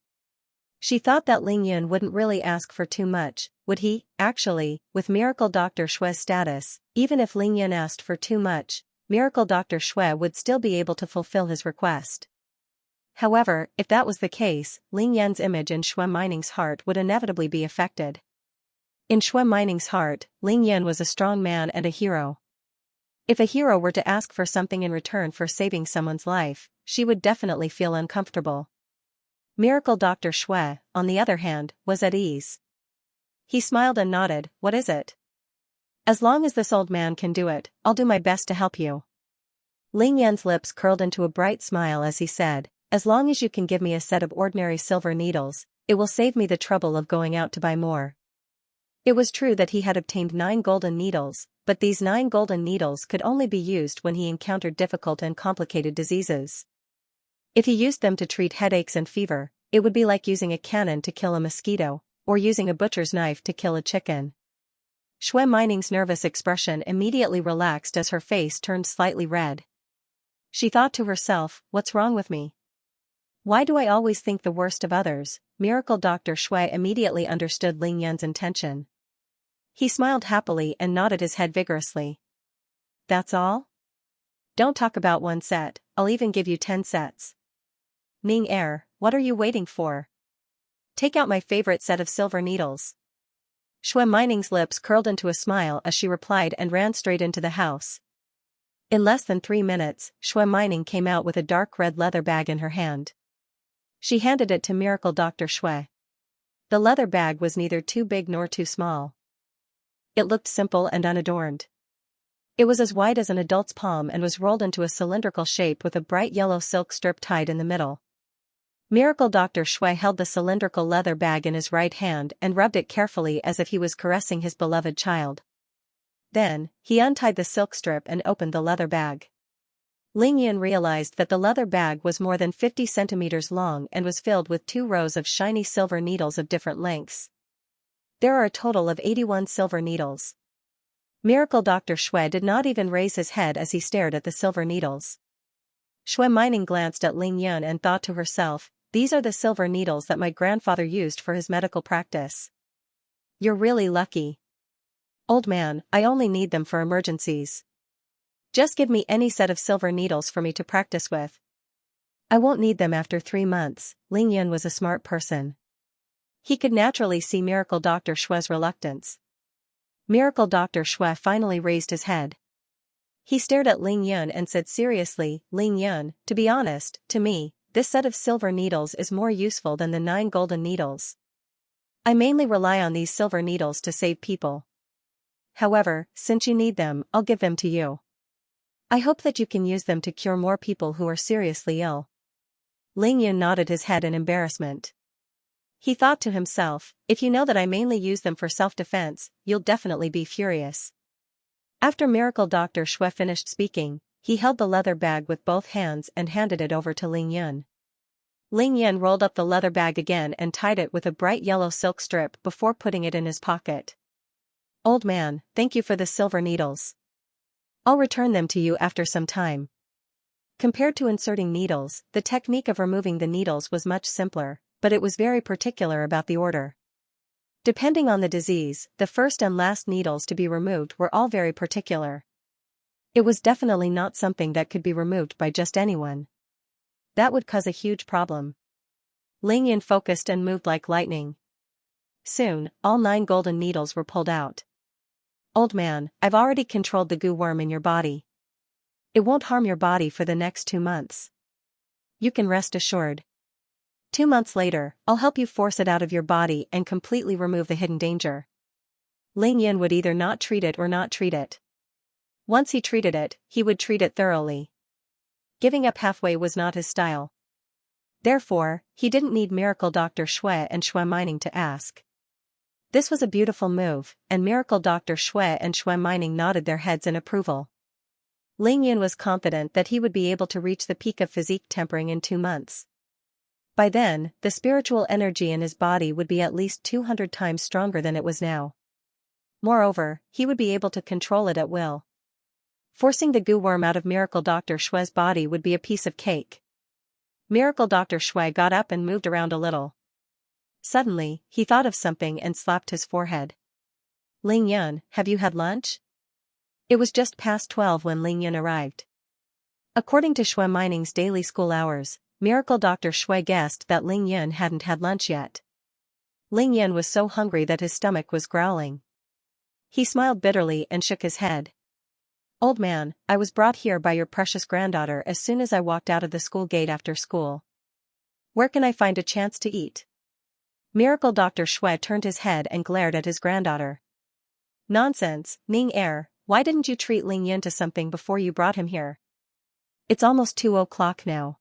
She thought that Ling Yun wouldn't really ask for too much, would he? Actually, with Miracle Dr. Shui's status, even if Ling Yun asked for too much, Miracle Dr. Shui would still be able to fulfill his request. However, if that was the case, Ling Yun's image in Shui Mining's heart would inevitably be affected. In Shui Mining's heart, Ling Yun was a strong man and a hero. If a hero were to ask for something in return for saving someone's life, she would definitely feel uncomfortable. Miracle Dr. Shui, on the other hand, was at ease. He smiled and nodded, what is it? As long as this old man can do it, I'll do my best to help you. Ling Yun's lips curled into a bright smile as he said, as long as you can give me a set of ordinary silver needles, it will save me the trouble of going out to buy more. It was true that he had obtained 9 golden needles, but these 9 golden needles could only be used when he encountered difficult and complicated diseases. If he used them to treat headaches and fever, it would be like using a cannon to kill a mosquito, or using a butcher's knife to kill a chicken. Shui Mining's nervous expression immediately relaxed as her face turned slightly red. She thought to herself, what's wrong with me? Why do I always think the worst of others? Miracle Dr. Shui immediately understood Ling Yun's intention. He smiled happily and nodded his head vigorously. That's all? Don't talk about 1 set, I'll even give you 10 sets. Ning Er, what are you waiting for? Take out my favorite set of silver needles. Shui Mining's lips curled into a smile as she replied and ran straight into the house. In less than 3 minutes, Shui Mining came out with a dark red leather bag in her hand. She handed it to Miracle Dr. Shui. The leather bag was neither too big nor too small. It looked simple and unadorned. It was as wide as an adult's palm and was rolled into a cylindrical shape with a bright yellow silk strip tied in the middle. Miracle Dr. Shui held the cylindrical leather bag in his right hand and rubbed it carefully as if he was caressing his beloved child. Then, he untied the silk strip and opened the leather bag. Ling Yun realized that the leather bag was more than 50 centimeters long and was filled with 2 rows of shiny silver needles of different lengths. There are a total of 81 silver needles. Miracle Dr. Shui did not even raise his head as he stared at the silver needles. Shui Mining glanced at Ling Yun and thought to herself, these are the silver needles that my grandfather used for his medical practice. You're really lucky. Old man, I only need them for emergencies. Just give me any set of silver needles for me to practice with. I won't need them after 3 months. Ling Yun was a smart person. He could naturally see Miracle Dr. Shui's reluctance. Miracle Dr. Shui finally raised his head. He stared at Ling Yun and said seriously, Ling Yun, to be honest, to me, this set of silver needles is more useful than the 9 golden needles. I mainly rely on these silver needles to save people. however, since you need them, I'll give them to you. I hope that you can use them to cure more people who are seriously ill. Ling Yun nodded his head in embarrassment. He thought to himself, if you know that I mainly use them for self-defense, you'll definitely be furious. After Miracle Dr. Shui finished speaking, he held the leather bag with both hands and handed it over to Ling Yun. Ling Yun rolled up the leather bag again and tied it with a bright yellow silk strip before putting it in his pocket. Old man, thank you for the silver needles. I'll return them to you after some time. Compared to inserting needles, the technique of removing the needles was much simpler, but it was very particular about the order. Depending on the disease, the first and last needles to be removed were all very particular. It was definitely not something that could be removed by just anyone. That would cause a huge problem. Ling Yun focused and moved like lightning. Soon, all 9 golden needles were pulled out. Old man, I've already controlled the goo worm in your body. It won't harm your body for the next 2 months. You can rest assured. 2 months later, I'll help you force it out of your body and completely remove the hidden danger. Ling Yun would either not treat it or not treat it. Once he treated it, he would treat it thoroughly. Giving up halfway was not his style. Therefore, he didn't need Miracle Dr. Shui and Shui Mining to ask. This was a beautiful move, and Miracle Dr. Shui and Shui Mining nodded their heads in approval. Ling Yun was confident that he would be able to reach the peak of physique tempering in 2 months. By then, the spiritual energy in his body would be at least 200 times stronger than it was now. Moreover, he would be able to control it at will. Forcing the goo worm out of Miracle Dr. Shui's body would be a piece of cake. Miracle Dr. Shui got up and moved around a little. Suddenly, he thought of something and slapped his forehead. Ling Yun, have you had lunch? It was just past 12 when Ling Yun arrived. According to Shui Mining's daily school hours, Miracle Dr. Shui guessed that Ling Yun hadn't had lunch yet. Ling Yun was so hungry that his stomach was growling. He smiled bitterly and shook his head. Old man, I was brought here by your precious granddaughter as soon as I walked out of the school gate after school. Where can I find a chance to eat? Miracle Dr. Shui turned his head and glared at his granddaughter. Nonsense, Ning Er, why didn't you treat Ling Yun to something before you brought him here? It's almost 2 o'clock now.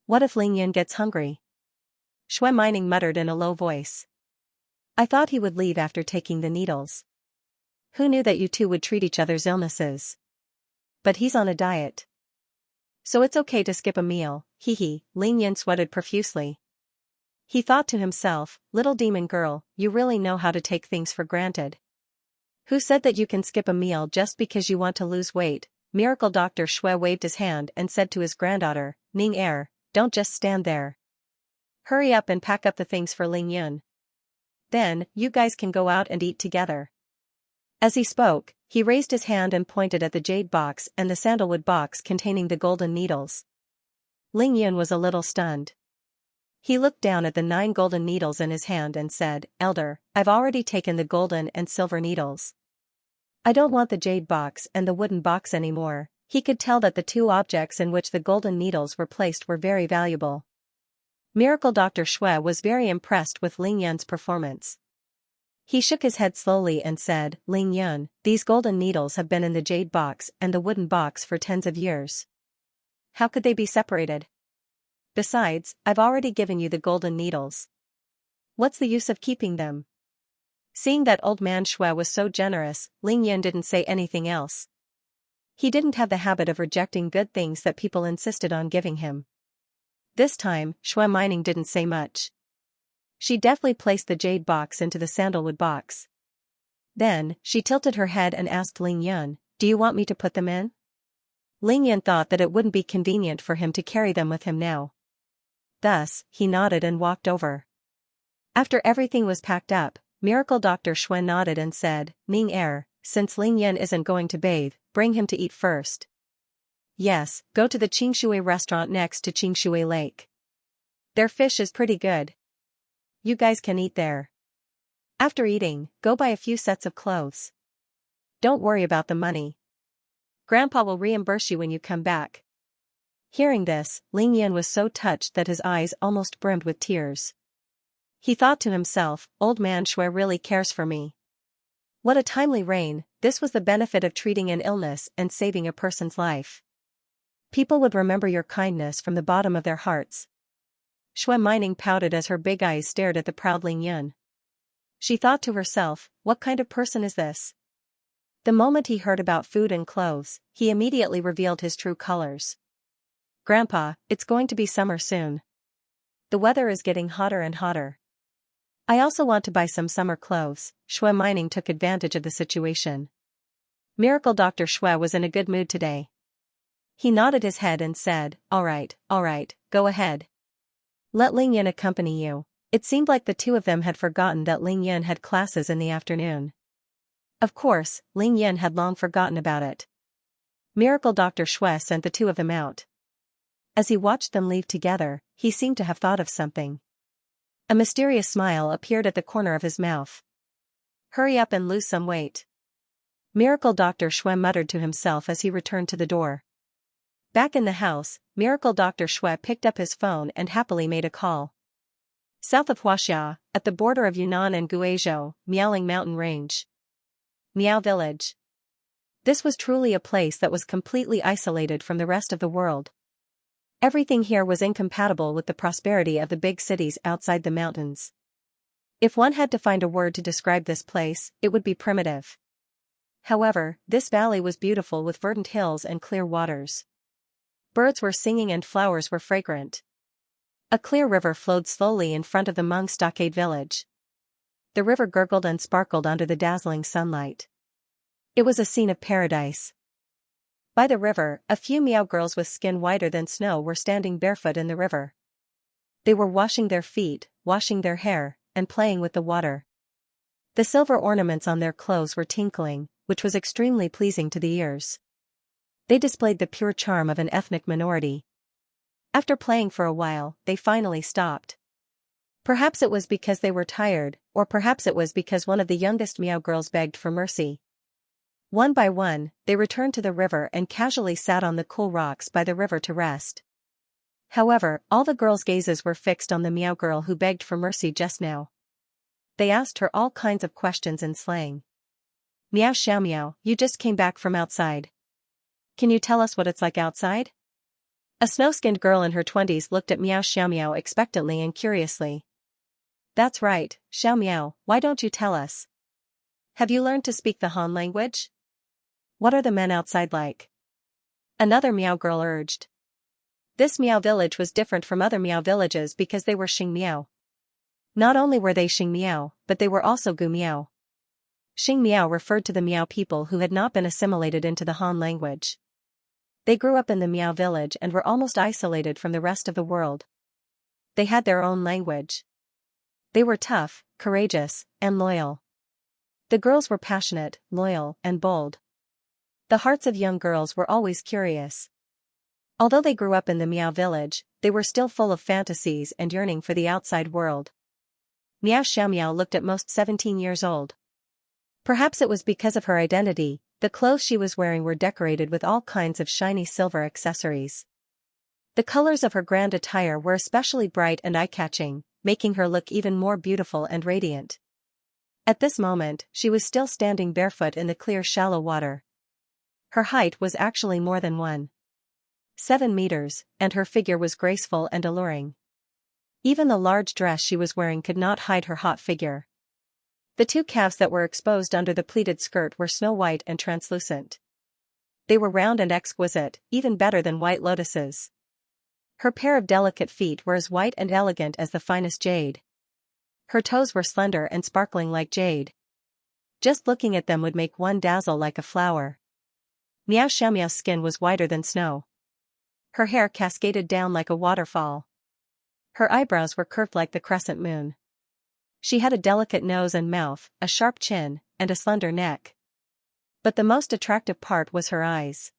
What if Ling Yun gets hungry? Shui Mining muttered in a low voice. I thought he would leave after taking the needles. Who knew that you two would treat each other's illnesses? But he's on a diet. So it's okay to skip a meal, hee. Ling Yun sweated profusely. He thought to himself, little demon girl, you really know how to take things for granted. Who said that you can skip a meal just because you want to lose weight? Miracle Dr. Shui waved his hand and said to his granddaughter, Ning Er, don't just stand there. Hurry up and pack up the things for Ling Yun. Then, you guys can go out and eat together. As he spoke, he raised his hand and pointed at the jade box and the sandalwood box containing the golden needles. Ling Yun was a little stunned. He looked down at the 9 golden needles in his hand and said, Elder, I've already taken the golden and silver needles. I don't want the jade box and the wooden box anymore. He could tell that the 2 objects in which the golden needles were placed were very valuable. Miracle Dr. Shui was very impressed with Ling Yun's performance. He shook his head slowly and said, Ling Yun, these golden needles have been in the jade box and the wooden box for tens of years. How could they be separated? Besides, I've already given you the golden needles. What's the use of keeping them? Seeing that old man Shui was so generous, Ling Yun didn't say anything else. He didn't have the habit of rejecting good things that people insisted on giving him. This time, Shui Mining didn't say much. She deftly placed the jade box into the sandalwood box. Then, she tilted her head and asked Ling Yun, do you want me to put them in? Ling Yun thought that it wouldn't be convenient for him to carry them with him now. Thus, he nodded and walked over. After everything was packed up, Miracle Dr. Shui nodded and said, Ning Er, since Ling Yun isn't going to bathe, bring him to eat first. Yes, go to the Xianxia restaurant next to Xianxia Lake. Their fish is pretty good. You guys can eat there. After eating, go buy a few sets of clothes. Don't worry about the money. Grandpa will reimburse you when you come back. Hearing this, Ling Yun was so touched that his eyes almost brimmed with tears. He thought to himself, old man Shui really cares for me. What a timely rain, this was the benefit of treating an illness and saving a person's life. People would remember your kindness from the bottom of their hearts. Shui Mining pouted as her big eyes stared at the proud Ling Yun. She thought to herself, what kind of person is this? The moment he heard about food and clothes, he immediately revealed his true colors. Grandpa, it's going to be summer soon. The weather is getting hotter and hotter. I also want to buy some summer clothes. Shui Mining took advantage of the situation. Miracle Dr. Shui was in a good mood today. He nodded his head and said, all right, go ahead. Let Ling Yun accompany you. It seemed like the two of them had forgotten that Ling Yun had classes in the afternoon. Of course, Ling Yun had long forgotten about it. Miracle Dr. Shui sent the two of them out. As he watched them leave together, he seemed to have thought of something. A mysterious smile appeared at the corner of his mouth. Hurry up and lose some weight. Miracle Dr. Shui muttered to himself as he returned to the door. Back in the house, Miracle Dr. Shui picked up his phone and happily made a call. South of Huaxia, at the border of Yunnan and Guizhou, Miaoling Mountain Range. Miao Village. This was truly a place that was completely isolated from the rest of the world. Everything here was incompatible with the prosperity of the big cities outside the mountains. If one had to find a word to describe this place, it would be primitive. However, this valley was beautiful with verdant hills and clear waters. Birds were singing and flowers were fragrant. A clear river flowed slowly in front of the Hmong stockade village. The river gurgled and sparkled under the dazzling sunlight. It was a scene of paradise. By the river, a few Miao girls with skin whiter than snow were standing barefoot in the river. They were washing their feet, washing their hair, and playing with the water. The silver ornaments on their clothes were tinkling, which was extremely pleasing to the ears. They displayed the pure charm of an ethnic minority. After playing for a while, they finally stopped. Perhaps it was because they were tired, or perhaps it was because one of the youngest Miao girls begged for mercy. One by one, they returned to the river and casually sat on the cool rocks by the river to rest. However, all the girls' gazes were fixed on the Miao girl who begged for mercy just now. They asked her all kinds of questions in slang. Miao Xiaomiao, you just came back from outside. Can you tell us what it's like outside? A snow-skinned girl in her 20s looked at Miao Xiaomiao expectantly and curiously. That's right, Xiaomiao, why don't you tell us? Have you learned to speak the Han language? What are the men outside like? Another Miao girl urged. This Miao village was different from other Miao villages because they were Xing Miao. Not only were they Xing Miao, but they were also Gu Miao. Xing Miao referred to the Miao people who had not been assimilated into the Han language. They grew up in the Miao village and were almost isolated from the rest of the world. They had their own language. They were tough, courageous, and loyal. The girls were passionate, loyal, and bold. The hearts of young girls were always curious. Although they grew up in the Miao village, they were still full of fantasies and yearning for the outside world. Miao Xiaomiao looked at most 17 years old. Perhaps it was because of her identity, the clothes she was wearing were decorated with all kinds of shiny silver accessories. The colors of her grand attire were especially bright and eye-catching, making her look even more beautiful and radiant. At this moment, she was still standing barefoot in the clear shallow water. Her height was actually more than 1.7 meters, and her figure was graceful and alluring. Even the large dress she was wearing could not hide her hot figure. The two calves that were exposed under the pleated skirt were snow-white and translucent. They were round and exquisite, even better than white lotuses. Her pair of delicate feet were as white and elegant as the finest jade. Her toes were slender and sparkling like jade. Just looking at them would make one dazzle like a flower. Miao Xiaomiao's skin was whiter than snow. Her hair cascaded down like a waterfall. Her eyebrows were curved like the crescent moon. She had a delicate nose and mouth, a sharp chin, and a slender neck. But the most attractive part was her eyes.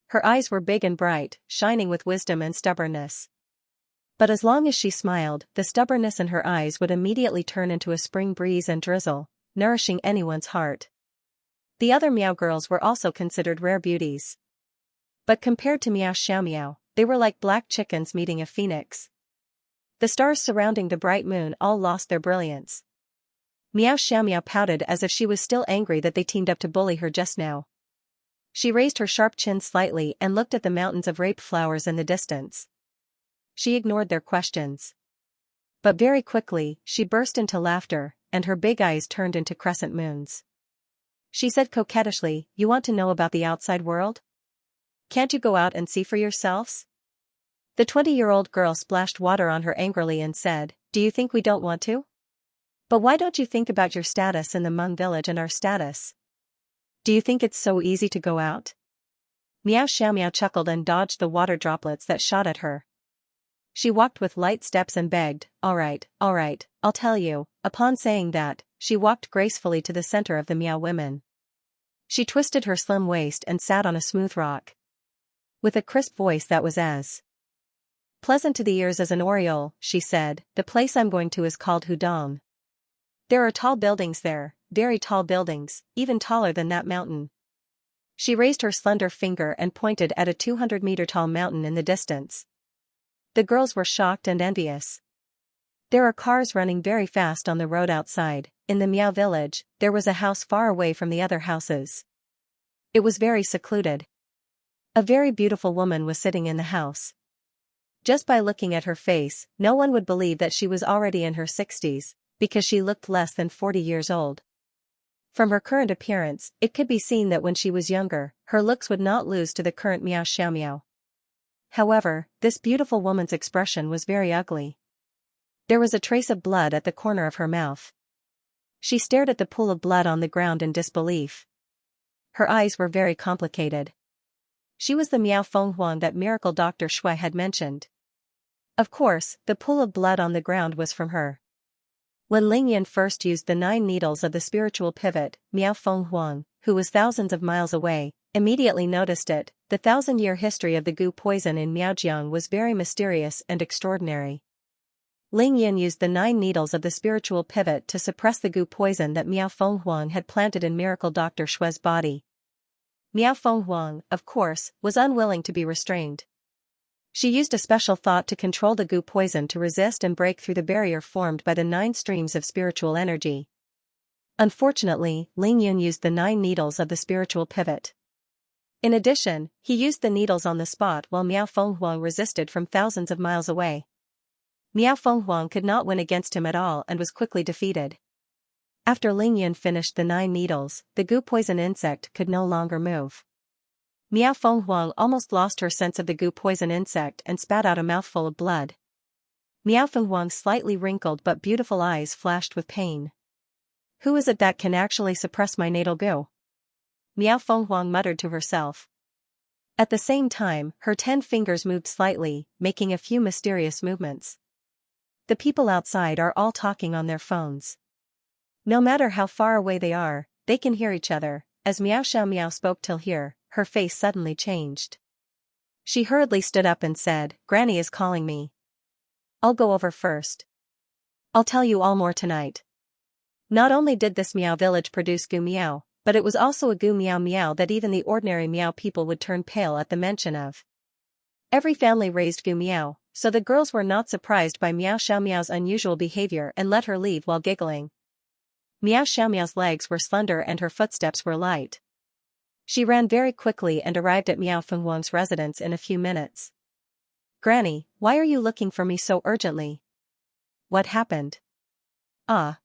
Her eyes were big and bright, shining with wisdom and stubbornness. But as long as she smiled, the stubbornness in her eyes would immediately turn into a spring breeze and drizzle, nourishing anyone's heart. The other Miao girls were also considered rare beauties. But compared to Miao Xiaomiao, they were like black chickens meeting a phoenix. The stars surrounding the bright moon all lost their brilliance. Meow Xianxia pouted as if she was still angry that they teamed up to bully her just now. She raised her sharp chin slightly and looked at the mountains of rape flowers in the distance. She ignored their questions. But very quickly, she burst into laughter, and her big eyes turned into crescent moons. She said coquettishly, "You want to know about the outside world? Can't you go out and see for yourselves?" The 20-year-old girl splashed water on her angrily and said, "Do you think we don't want to? But why don't you think about your status in the Hmong village and our status? Do you think it's so easy to go out?" Meow Xiaomiao chuckled and dodged the water droplets that shot at her. She walked with light steps and begged, all right, I'll tell you." Upon saying that, she walked gracefully to the center of the Meow women. She twisted her slim waist and sat on a smooth rock. With a crisp voice that was as pleasant to the ears as an oriole, she said, "The place I'm going to is called Hudong. There are tall buildings there, very tall buildings, even taller than that mountain." She raised her slender finger and pointed at a 200-meter-tall mountain in the distance. The girls were shocked and envious. There are cars running very fast on the road outside. In the Meow village, there was a house far away from the other houses. It was very secluded. A very beautiful woman was sitting in the house. Just by looking at her face, no one would believe that she was already in her 60s, because she looked less than 40 years old. From her current appearance, it could be seen that when she was younger, her looks would not lose to the current Meow Xiaomiao. However, this beautiful woman's expression was very ugly. There was a trace of blood at the corner of her mouth. She stared at the pool of blood on the ground in disbelief. Her eyes were very complicated. She was the Miao Fenghuang that miracle Dr. Shui had mentioned. Of course, the pool of blood on the ground was from her. When Ling Yan first used the 9 needles of the spiritual pivot, Miao Fenghuang, who was thousands of miles away, immediately noticed it. The 1,000-year history of the gu poison in Miaojiang was very mysterious and extraordinary. Ling Yan used the 9 needles of the spiritual pivot to suppress the gu poison that Miao Fenghuang had planted in miracle Dr. Shui's body. Miao Fenghuang, of course, was unwilling to be restrained. She used a special thought to control the gu poison to resist and break through the barrier formed by the 9 streams of spiritual energy. Unfortunately, Ling Yan used the 9 needles of the spiritual pivot. In addition, he used the needles on the spot while Miao Fenghuang resisted from thousands of miles away. Miao Fenghuang could not win against him at all and was quickly defeated. After Ling Yan finished the 9 needles, the gu poison insect could no longer move. Miao Fenghuang almost lost her sense of the gu poison insect and spat out a mouthful of blood. Miao Fenghuang's slightly wrinkled but beautiful eyes flashed with pain. "Who is it that can actually suppress my natal gu?" Miao Fenghuang muttered to herself. At the same time, her 10 fingers moved slightly, making a few mysterious movements. The people outside are all talking on their phones. No matter how far away they are, they can hear each other. As Miao Xiaomiao spoke till here, her face suddenly changed. She hurriedly stood up and said, "Granny is calling me. I'll go over first. I'll tell you all more tonight." Not only did this Miao village produce gu miao, but it was also a gu miao miao that even the ordinary Miao people would turn pale at the mention of. Every family raised gu miao, so the girls were not surprised by Miao Xiaomiao's unusual behavior and let her leave while giggling. Miao Xiaomiao's legs were slender and her footsteps were light. She ran very quickly and arrived at Miao Fenghuang's residence in a few minutes. "Granny, why are you looking for me so urgently? What happened?" "Ah."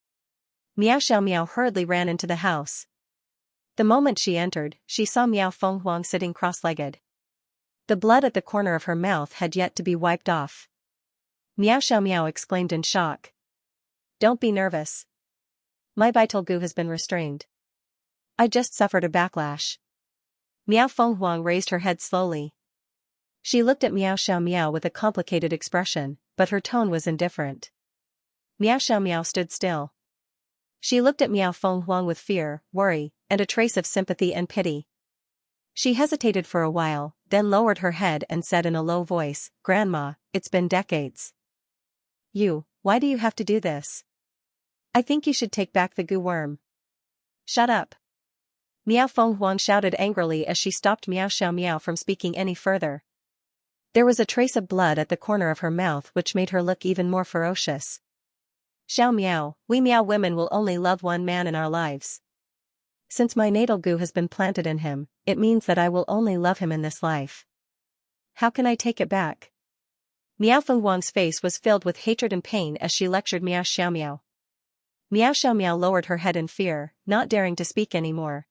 Miao Xiaomiao hurriedly ran into the house. The moment she entered, she saw Miao Fenghuang sitting cross-legged. The blood at the corner of her mouth had yet to be wiped off. Miao Xiaomiao exclaimed in shock. "Don't be nervous. My vital gu has been restrained. I just suffered a backlash." Miao Fenghuang raised her head slowly. She looked at Miao Xiaomiao with a complicated expression, but her tone was indifferent. Miao Xiaomiao stood still. She looked at Miao Fenghuang with fear, worry, and a trace of sympathy and pity. She hesitated for a while, then lowered her head and said in a low voice, "Grandma, it's been decades. Why do you have to do this? I think you should take back the gu worm." "Shut up." Miao Fenghuang shouted angrily as she stopped Miao Xiaomiao from speaking any further. There was a trace of blood at the corner of her mouth which made her look even more ferocious. Xiao Miao, we Miao women will only love one man in our lives. Since my natal gu has been planted in him, it means that I will only love him in this life. How can I take it back? Miao Fenghuang's face was filled with hatred and pain as she lectured Miao Xiaomiao. Miao Xiaomiao lowered her head in fear, not daring to speak anymore.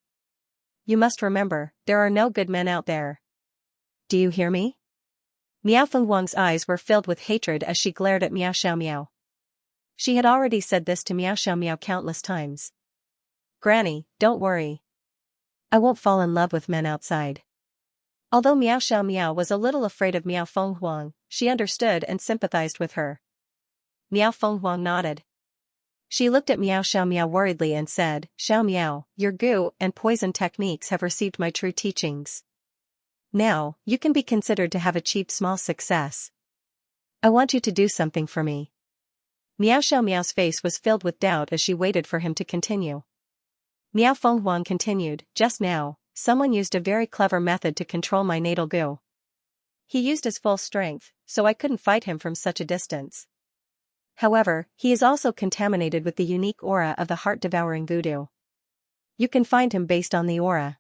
You must remember, there are no good men out there. Do you hear me? Miao Fenghuang's eyes were filled with hatred as she glared at Miao Xiaomiao. She had already said this to Miao Xiaomiao countless times. Granny, don't worry. I won't fall in love with men outside. Although Miao Xiaomiao was a little afraid of Miao Fenghuang, she understood and sympathized with her. Miao Fenghuang nodded. She looked at Miao Xiaomiao worriedly and said, Xiaomiao, your gu and poison techniques have received my true teachings. Now, you can be considered to have achieved small success. I want you to do something for me. Miao Xiaomiao's face was filled with doubt as she waited for him to continue. Miao Fenghuang continued, just now, someone used a very clever method to control my natal gu. He used his full strength, so I couldn't fight him from such a distance. However, he is also contaminated with the unique aura of the heart-devouring voodoo. You can find him based on the aura.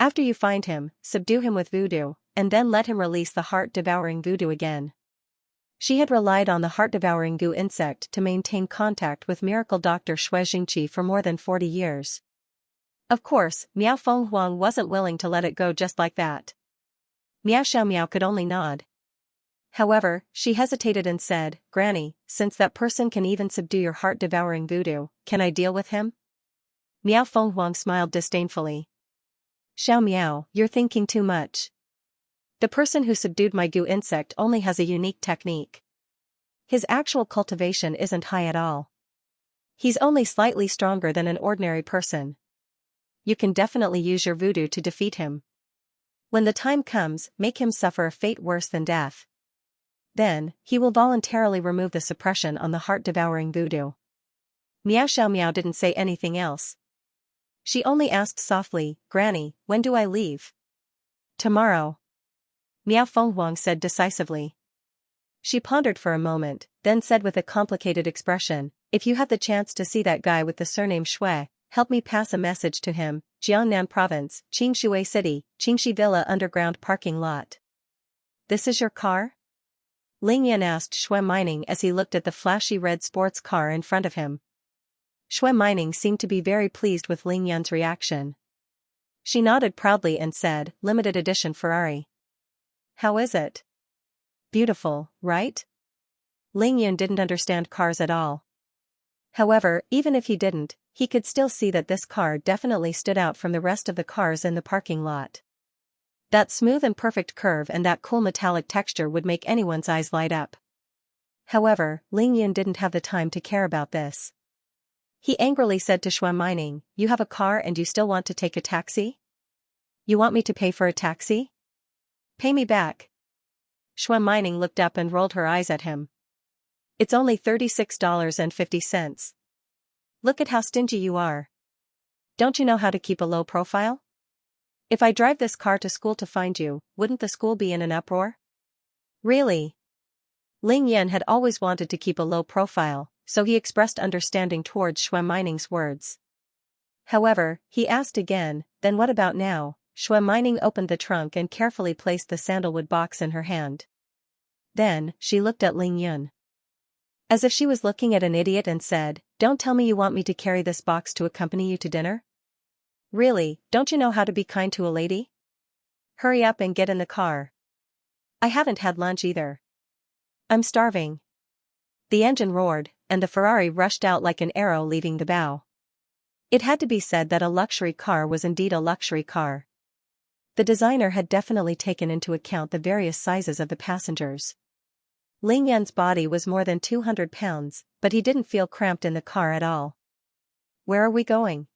After you find him, subdue him with voodoo, and then let him release the heart-devouring voodoo again. She had relied on the heart-devouring gu insect to maintain contact with miracle doctor Xianxia for more than 40 years. Of course, Miao Fenghuang wasn't willing to let it go just like that. Miao Xiaomiao could only nod. However, she hesitated and said, Granny, since that person can even subdue your heart-devouring voodoo, can I deal with him? Miao Fenghuang smiled disdainfully. Xiao Miao, you're thinking too much. The person who subdued my gu insect only has a unique technique. His actual cultivation isn't high at all. He's only slightly stronger than an ordinary person. You can definitely use your voodoo to defeat him. When the time comes, make him suffer a fate worse than death. Then, he will voluntarily remove the suppression on the heart-devouring voodoo. Miao Xiaomiao didn't say anything else. She only asked softly, Granny, when do I leave? Tomorrow. Miao Fenghuang said decisively. She pondered for a moment, then said with a complicated expression, if you have the chance to see that guy with the surname Shui, help me pass a message to him, Jiangnan Province, Qingshui City, Qingxi Villa underground parking lot. This is your car? Ling Yan asked Shui Mining as he looked at the flashy red sports car in front of him. Shui Mining seemed to be very pleased with Ling Yan's reaction. She nodded proudly and said, limited edition Ferrari. How is it? Beautiful, right? Ling Yan didn't understand cars at all. However, even if he didn't, he could still see that this car definitely stood out from the rest of the cars in the parking lot. That smooth and perfect curve and that cool metallic texture would make anyone's eyes light up. However, Ling Yan didn't have the time to care about this. He angrily said to Shui Mining, you have a car and you still want to take a taxi? You want me to pay for a taxi? Pay me back. Shui Mining looked up and rolled her eyes at him. It's only $36.50. Look at how stingy you are. Don't you know how to keep a low profile? If I drive this car to school to find you, wouldn't the school be in an uproar? Really? Ling Yan had always wanted to keep a low profile, so he expressed understanding towards Shui Mining's words. However, he asked again, then what about now? Shui Mining opened the trunk and carefully placed the sandalwood box in her hand. Then, she looked at Ling Yan. As if she was looking at an idiot and said, don't tell me you want me to carry this box to accompany you to dinner? Really, don't you know how to be kind to a lady? Hurry up and get in the car. I haven't had lunch either. I'm starving. The engine roared, and the Ferrari rushed out like an arrow leaving the bow. It had to be said that a luxury car was indeed a luxury car. The designer had definitely taken into account the various sizes of the passengers. Ling Yan's body was more than 200 pounds, but he didn't feel cramped in the car at all. Where are we going?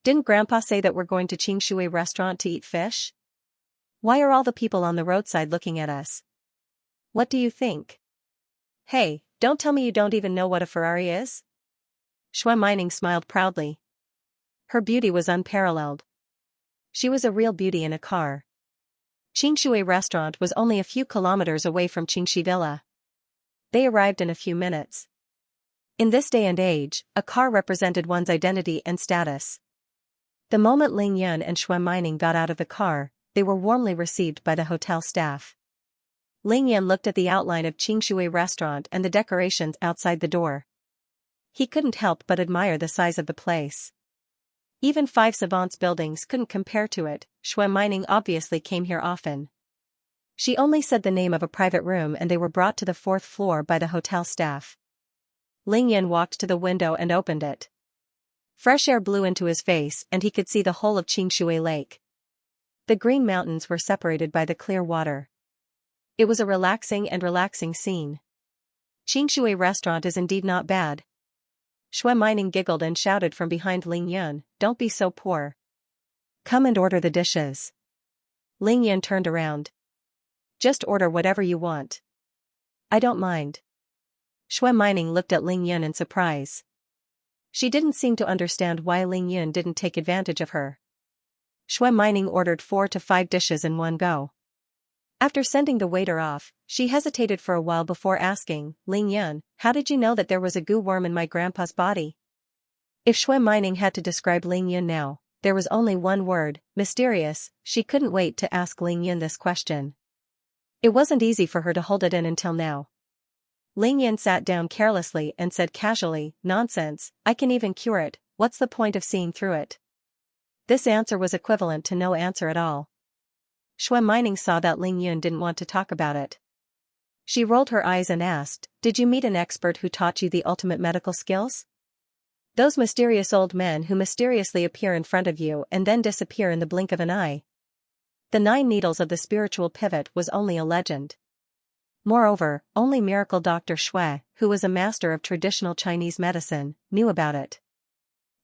Didn't Grandpa say that we're going to Qingshui restaurant to eat fish? Why are all the people on the roadside looking at us? What do you think? Hey, don't tell me you don't even know what a Ferrari is? Shui Mining smiled proudly. Her beauty was unparalleled. She was a real beauty in a car. Qingshui restaurant was only a few kilometers away from Qingxi Villa. They arrived in a few minutes. In this day and age, a car represented one's identity and status. The moment Ling Yun and Shui Mining got out of the car, they were warmly received by the hotel staff. Ling Yun looked at the outline of Xianxia restaurant and the decorations outside the door. He couldn't help but admire the size of the place. Even 5 savants buildings couldn't compare to it. Shui Mining obviously came here often. She only said the name of a private room and they were brought to the 4th floor by the hotel staff. Ling Yun walked to the window and opened it. Fresh air blew into his face and he could see the whole of Xianxia Lake. The green mountains were separated by the clear water. It was a relaxing scene. Xianxia restaurant is indeed not bad. Shui Mining giggled and shouted from behind Ling Yun, "Don't be so poor. Come and order the dishes." Ling Yun turned around. "Just order whatever you want. I don't mind." Shui Mining looked at Ling Yun in surprise. She didn't seem to understand why Ling Yun didn't take advantage of her. Shui Mining ordered 4 to 5 dishes in one go. After sending the waiter off, she hesitated for a while before asking, "Ling Yun, how did you know that there was a goo worm in my grandpa's body?" If Shui Mining had to describe Ling Yun now, there was only one word: mysterious. She couldn't wait to ask Ling Yun this question. It wasn't easy for her to hold it in until now. Ling Yun sat down carelessly and said casually, "Nonsense, I can even cure it, what's the point of seeing through it?" This answer was equivalent to no answer at all. Shui Mining saw that Ling Yun didn't want to talk about it. She rolled her eyes and asked, "Did you meet an expert who taught you the ultimate medical skills? Those mysterious old men who mysteriously appear in front of you and then disappear in the blink of an eye." The 9 needles of the spiritual pivot was only a legend. Moreover, only miracle Dr. Shui, who was a master of traditional Chinese medicine, knew about it.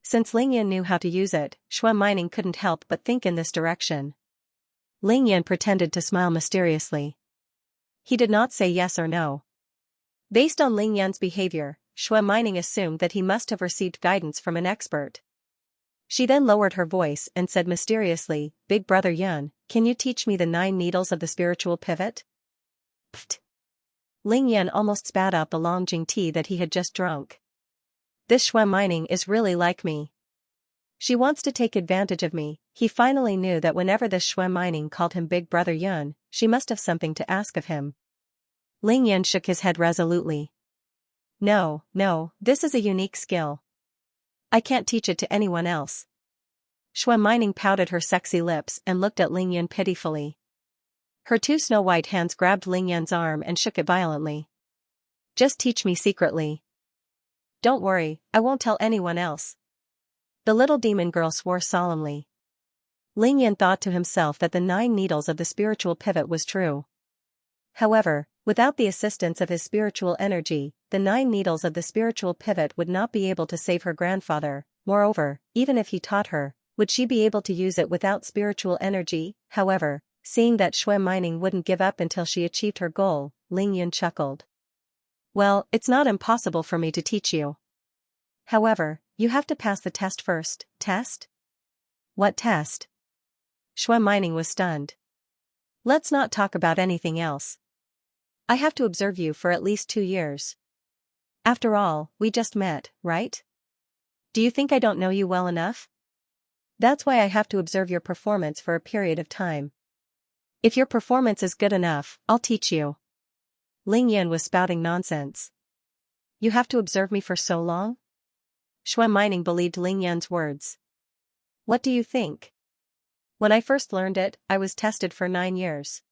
Since Ling Yun knew how to use it, Shui Mining couldn't help but think in this direction. Ling Yun pretended to smile mysteriously. He did not say yes or no. Based on Ling Yun's behavior, Shui Mining assumed that he must have received guidance from an expert. She then lowered her voice and said mysteriously, "Big brother Yun, can you teach me the 9 needles of the spiritual pivot?" Pfft. Ling Yun almost spat out the Longjing tea that he had just drunk. This Shui Mining is really like me. She wants to take advantage of me. He finally knew that whenever this Shui Mining called him Big Brother Yun, she must have something to ask of him. Ling Yun shook his head resolutely. No, this is a unique skill. I can't teach it to anyone else." Shui Mining pouted her sexy lips and looked at Ling Yun pitifully. Her 2 snow-white hands grabbed Ling Yun's arm and shook it violently. "Just teach me secretly. Don't worry, I won't tell anyone else." The little demon girl swore solemnly. Ling Yun thought to himself that the 9 needles of the spiritual pivot was true. However, without the assistance of his spiritual energy, the 9 needles of the spiritual pivot would not be able to save her grandfather. Moreover, even if he taught her, would she be able to use it without spiritual energy? However, seeing that Shui Mining wouldn't give up until she achieved her goal, Ling Yun chuckled. "Well, it's not impossible for me to teach you. However, you have to pass the test first." "Test? What test?" Shui Mining was stunned. "Let's not talk about anything else. I have to observe you for at least 2 years. After all, we just met, right? Do you think I don't know you well enough? That's why I have to observe your performance for a period of time. If your performance is good enough, I'll teach you." Ling Yun was spouting nonsense. "You have to observe me for so long?" Shui Mining believed Ling Yun's words. "What do you think? When I first learned it, I was tested for 9 years."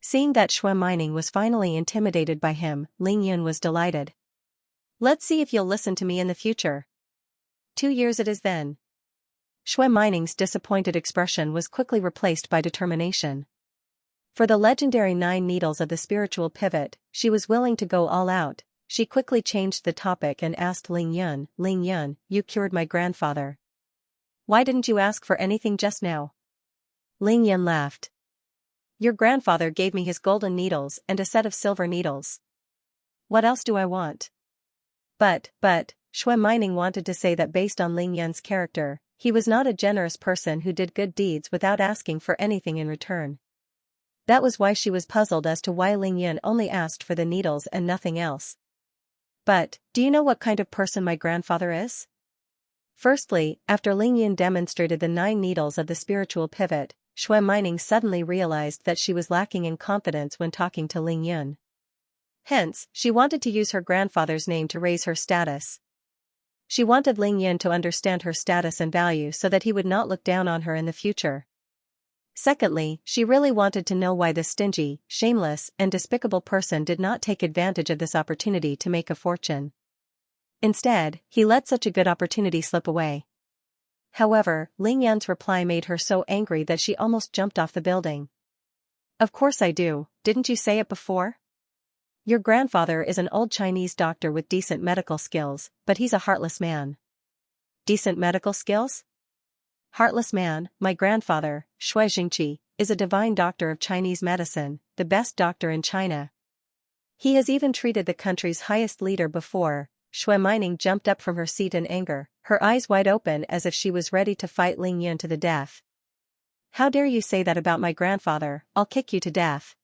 Seeing that Shui Mining was finally intimidated by him, Ling Yun was delighted. "Let's see if you'll listen to me in the future. 2 years it is then." Shui Mining's disappointed expression was quickly replaced by determination. For the legendary 9 needles of the spiritual pivot, she was willing to go all out. She quickly changed the topic and asked Ling Yun, "Ling Yun, you cured my grandfather. Why didn't you ask for anything just now?" Ling Yun laughed. "Your grandfather gave me his golden needles and a set of silver needles. What else do I want?" But, Shui Mining wanted to say that based on Ling Yun's character, he was not a generous person who did good deeds without asking for anything in return. That was why she was puzzled as to why Ling Yun only asked for the needles and nothing else. But, do you know what kind of person my grandfather is? Firstly, after Ling Yun demonstrated the 9 needles of the spiritual pivot, Shui Mining suddenly realized that she was lacking in confidence when talking to Ling Yun. Hence, she wanted to use her grandfather's name to raise her status. She wanted Ling Yun to understand her status and value so that he would not look down on her in the future. Secondly, she really wanted to know why this stingy, shameless, and despicable person did not take advantage of this opportunity to make a fortune. Instead, he let such a good opportunity slip away. However, Ling Yun's reply made her so angry that she almost jumped off the building. Of course I do, didn't you say it before? Your grandfather is an old Chinese doctor with decent medical skills, but he's a heartless man. Decent medical skills? Heartless man, my grandfather, Shui Jingqi, is a divine doctor of Chinese medicine, the best doctor in China. He has even treated the country's highest leader before. Shui Mining jumped up from her seat in anger, her eyes wide open as if she was ready to fight Ling Yun to the death. How dare you say that about my grandfather, I'll kick you to death.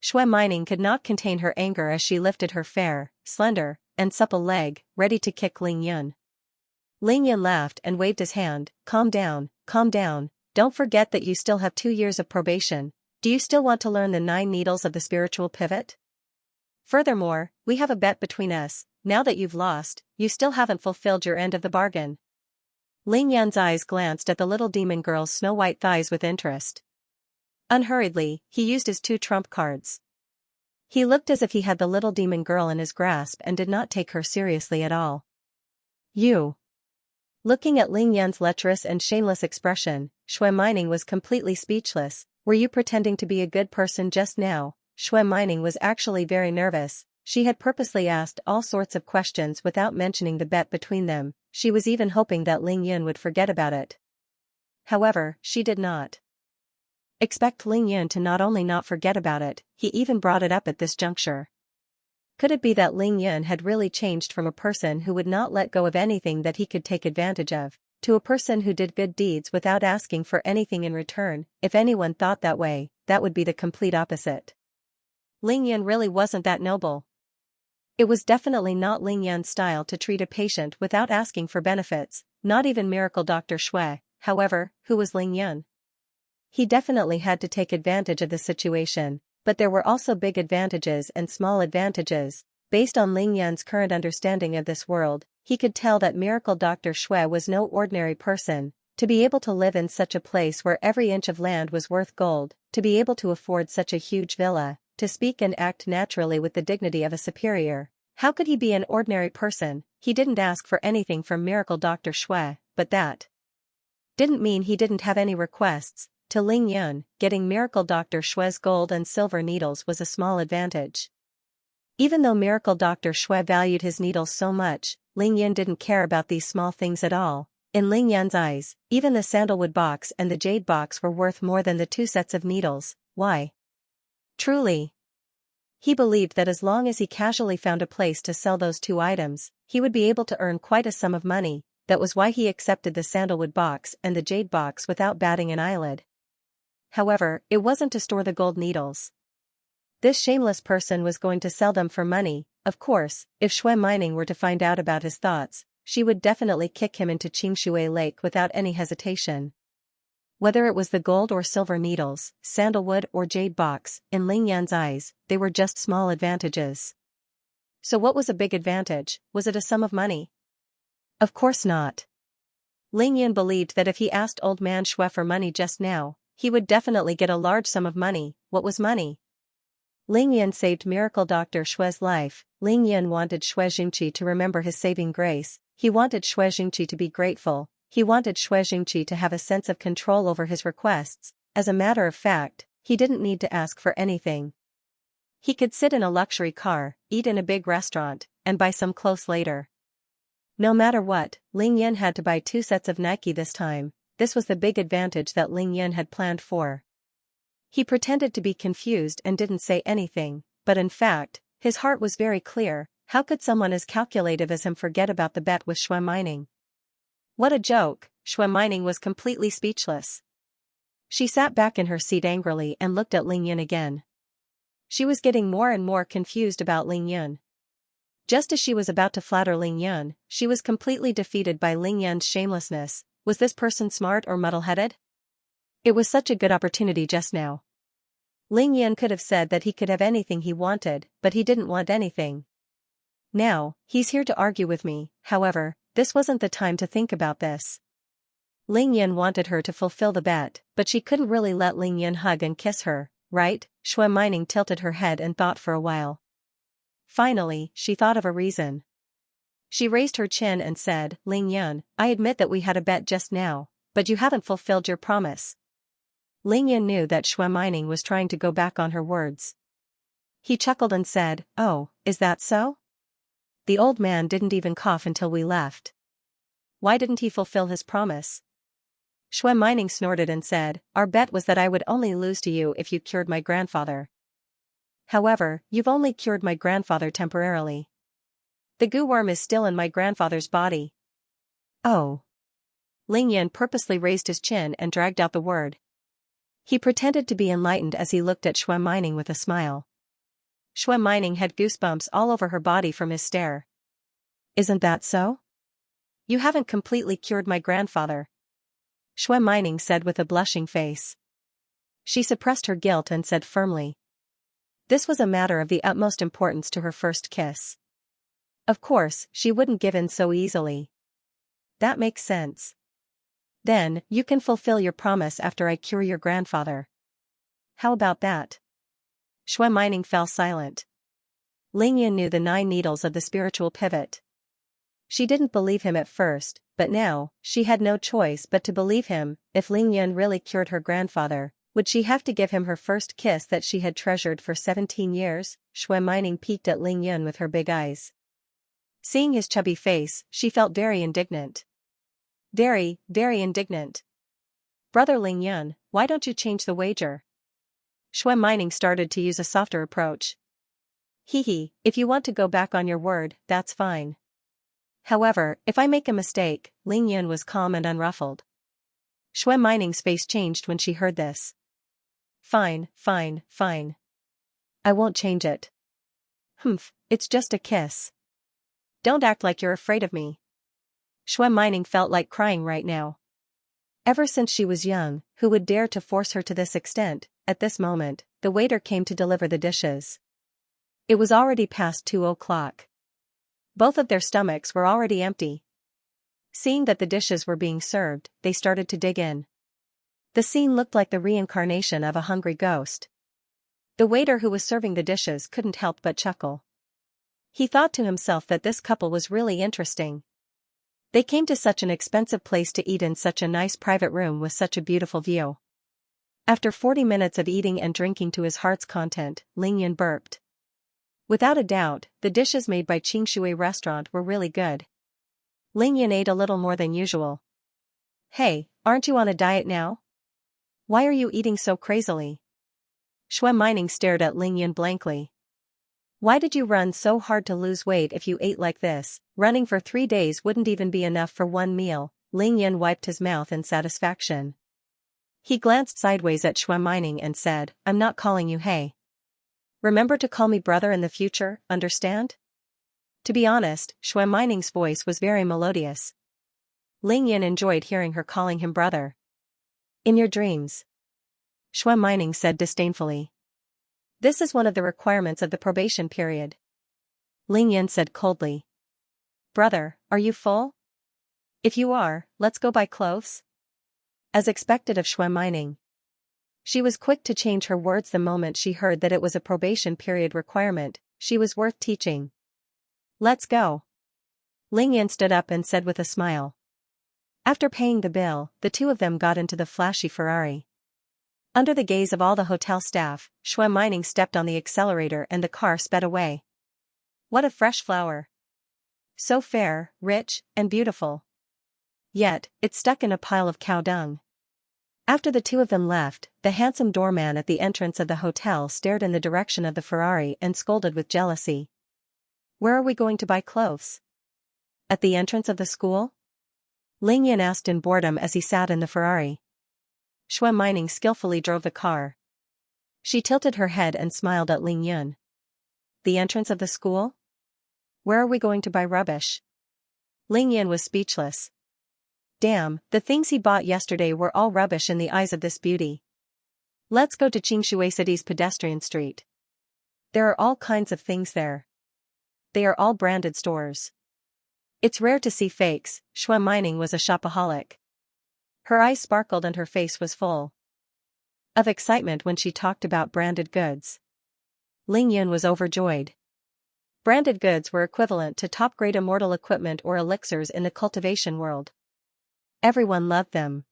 Shui Mining could not contain her anger as she lifted her fair, slender, and supple leg, ready to kick Ling Yun. Ling Yun laughed and waved his hand. Calm down, don't forget that you still have 2 years of probation. Do you still want to learn the 9 needles of the spiritual pivot? Furthermore, we have a bet between us. Now that you've lost, you still haven't fulfilled your end of the bargain. Ling Yun's eyes glanced at the little demon girl's snow-white thighs with interest. Unhurriedly, he used his 2 trump cards. He looked as if he had the little demon girl in his grasp and did not take her seriously at all. You. Looking at Ling Yun's lecherous and shameless expression, Shui Mining was completely speechless. Were you pretending to be a good person just now? Shui Mining was actually very nervous. She had purposely asked all sorts of questions without mentioning the bet between them. She was even hoping that Ling Yun would forget about it. However, she did not. Expect Ling Yun to not only not forget about it, he even brought it up at this juncture. Could it be that Ling Yun had really changed from a person who would not let go of anything that he could take advantage of, to a person who did good deeds without asking for anything in return? If anyone thought that way, that would be the complete opposite. Ling Yun really wasn't that noble. It was definitely not Ling Yun's style to treat a patient without asking for benefits, not even miracle Dr. Shui. However, who was Ling Yun? He definitely had to take advantage of the situation, but there were also big advantages and small advantages. Based on Ling Yun's current understanding of this world, he could tell that miracle Dr. Shui was no ordinary person. To be able to live in such a place where every inch of land was worth gold, to be able to afford such a huge villa, to speak and act naturally with the dignity of a superior. How could he be an ordinary person? He didn't ask for anything from miracle Dr. Shui, but that didn't mean he didn't have any requests. To Ling Yun, getting miracle Dr. Shui's gold and silver needles was a small advantage. Even though miracle Dr. Shui valued his needles so much, Ling Yun didn't care about these small things at all. In Ling Yun's eyes, even the sandalwood box and the jade box were worth more than the 2 sets of needles. Why? Truly. He believed that as long as he casually found a place to sell those 2 items, he would be able to earn quite a sum of money. That was why he accepted the sandalwood box and the jade box without batting an eyelid. However, it wasn't to store the gold needles. This shameless person was going to sell them for money. Of course, if Shui Mining were to find out about his thoughts, she would definitely kick him into Xianxia Lake without any hesitation. Whether it was the gold or silver needles, sandalwood or jade box, in Ling Yun's eyes, they were just small advantages. So what was a big advantage? Was it a sum of money? Of course not. Ling Yun believed that if he asked old man Shui for money just now, he would definitely get a large sum of money. What was money? Ling Yun saved miracle Dr. Shui's life. Ling Yun wanted Shui Jingqi to remember his saving grace. He wanted Shui Jingqi to be grateful. He wanted Shui Jingqi to have a sense of control over his requests. As a matter of fact, he didn't need to ask for anything. He could sit in a luxury car, eat in a big restaurant, and buy some clothes later. No matter what, Ling Yun had to buy 2 sets of Nike this time. This was the big advantage that Ling Yun had planned for. He pretended to be confused and didn't say anything, but in fact, his heart was very clear. How could someone as calculative as him forget about the bet with Shui Mining? What a joke! Shui Mining was completely speechless. She sat back in her seat angrily and looked at Ling Yun again. She was getting more and more confused about Ling Yun. Just as she was about to flatter Ling Yun, she was completely defeated by Ling Yun's shamelessness. Was this person smart or muddle-headed? It was such a good opportunity just now. Ling Yun could have said that he could have anything he wanted, but he didn't want anything. Now, he's here to argue with me. However, this wasn't the time to think about this. Ling Yun wanted her to fulfill the bet, but she couldn't really let Ling Yun hug and kiss her, right? Shui Mining tilted her head and thought for a while. Finally, she thought of a reason. She raised her chin and said, Ling Yun, I admit that we had a bet just now, but you haven't fulfilled your promise. Ling Yun knew that Shui Mining was trying to go back on her words. He chuckled and said, oh, is that so? The old man didn't even cough until we left. Why didn't he fulfill his promise? Shui Mining snorted and said, our bet was that I would only lose to you if you cured my grandfather. However, you've only cured my grandfather temporarily. The goo worm is still in my grandfather's body. Oh. Ling Yun purposely raised his chin and dragged out the word. He pretended to be enlightened as he looked at Shui Mining with a smile. Shui Mining had goosebumps all over her body from his stare. Isn't that so? You haven't completely cured my grandfather. Shui Mining said with a blushing face. She suppressed her guilt and said firmly. This was a matter of the utmost importance to her first kiss. Of course, she wouldn't give in so easily. That makes sense. Then, you can fulfill your promise after I cure your grandfather. How about that? Shui Mining fell silent. Ling Yun knew the 9 needles of the spiritual pivot. She didn't believe him at first, but now, she had no choice but to believe him. If Ling Yun really cured her grandfather, would she have to give him her first kiss that she had treasured for 17 years? Shui Mining peeked at Ling Yun with her big eyes. Seeing his chubby face, she felt very indignant. Very, very indignant. Brother Ling Yun, why don't you change the wager? Shui Mining started to use a softer approach. Hee, if you want to go back on your word, that's fine. However, if I make a mistake, Ling Yun was calm and unruffled. Shui Mining's face changed when she heard this. Fine. I won't change it. Humph, it's just a kiss. Don't act like you're afraid of me. Shui Mining felt like crying right now. Ever since she was young, who would dare to force her to this extent? At this moment, the waiter came to deliver the dishes. It was already past 2:00. Both of their stomachs were already empty. Seeing that the dishes were being served, they started to dig in. The scene looked like the reincarnation of a hungry ghost. The waiter who was serving the dishes couldn't help but chuckle. He thought to himself that this couple was really interesting. They came to such an expensive place to eat in such a nice private room with such a beautiful view. After 40 minutes of eating and drinking to his heart's content, Ling Yun burped. Without a doubt, the dishes made by Xianxia restaurant were really good. Ling Yun ate a little more than usual. Hey, aren't you on a diet now? Why are you eating so crazily? Shui Mining stared at Ling Yun blankly. Why did you run so hard to lose weight if you ate like this? Running for 3 days wouldn't even be enough for one meal. Ling Yun wiped his mouth in satisfaction. He glanced sideways at Shui Mining and said, I'm not calling you hey. Remember to call me brother in the future, understand? To be honest, Shui Mining's voice was very melodious. Ling Yun enjoyed hearing her calling him brother. In your dreams. Shui Mining said disdainfully. This is one of the requirements of the probation period. Ling Yun said coldly. Brother, are you full? If you are, let's go buy clothes. As expected of Shui Mining. She was quick to change her words the moment she heard that it was a probation period requirement. She was worth teaching. Let's go. Ling Yun stood up and said with a smile. After paying the bill, the two of them got into the flashy Ferrari. Under the gaze of all the hotel staff, Shui Mining stepped on the accelerator and the car sped away. What a fresh flower. So fair, rich, and beautiful. Yet, it stuck in a pile of cow dung. After the two of them left, the handsome doorman at the entrance of the hotel stared in the direction of the Ferrari and scolded with jealousy. Where are we going to buy clothes? At the entrance of the school? Ling Yun asked in boredom as he sat in the Ferrari. Shui Mining skillfully drove the car. She tilted her head and smiled at Ling Yun. The entrance of the school? Where are we going to buy rubbish? Ling Yan was speechless. Damn, the things he bought yesterday were all rubbish in the eyes of this beauty. Let's go to Xianxia City's pedestrian street. There are all kinds of things there. They are all branded stores. It's rare to see fakes. Shui Mining was a shopaholic. Her eyes sparkled and her face was full of excitement when she talked about branded goods. Ling Yun was overjoyed. Branded goods were equivalent to top-grade immortal equipment or elixirs in the cultivation world. Everyone loved them.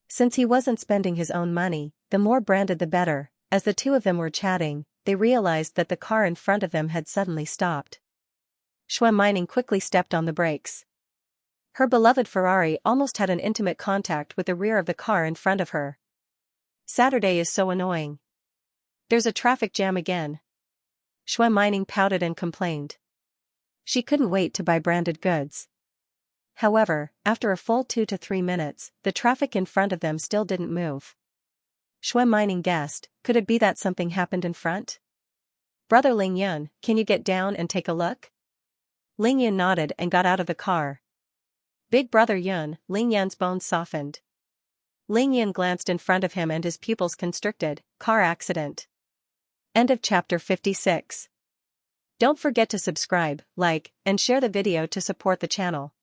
Since he wasn't spending his own money, the more branded the better. As the two of them were chatting, they realized that the car in front of them had suddenly stopped. Shui Mining quickly stepped on the brakes. Her beloved Ferrari almost had an intimate contact with the rear of the car in front of her. Saturday is so annoying. There's a traffic jam again. Shui Mining pouted and complained. She couldn't wait to buy branded goods. However, after a full 2 to 3 minutes, the traffic in front of them still didn't move. Shui Mining guessed, could it be that something happened in front? Brother Ling Yun, can you get down and take a look? Ling Yun nodded and got out of the car. Big brother Yun, Ling Yan's bones softened. Ling Yun glanced in front of him and his pupils constricted. Car accident. End of chapter 56. Don't forget to subscribe, like, and share the video to support the channel.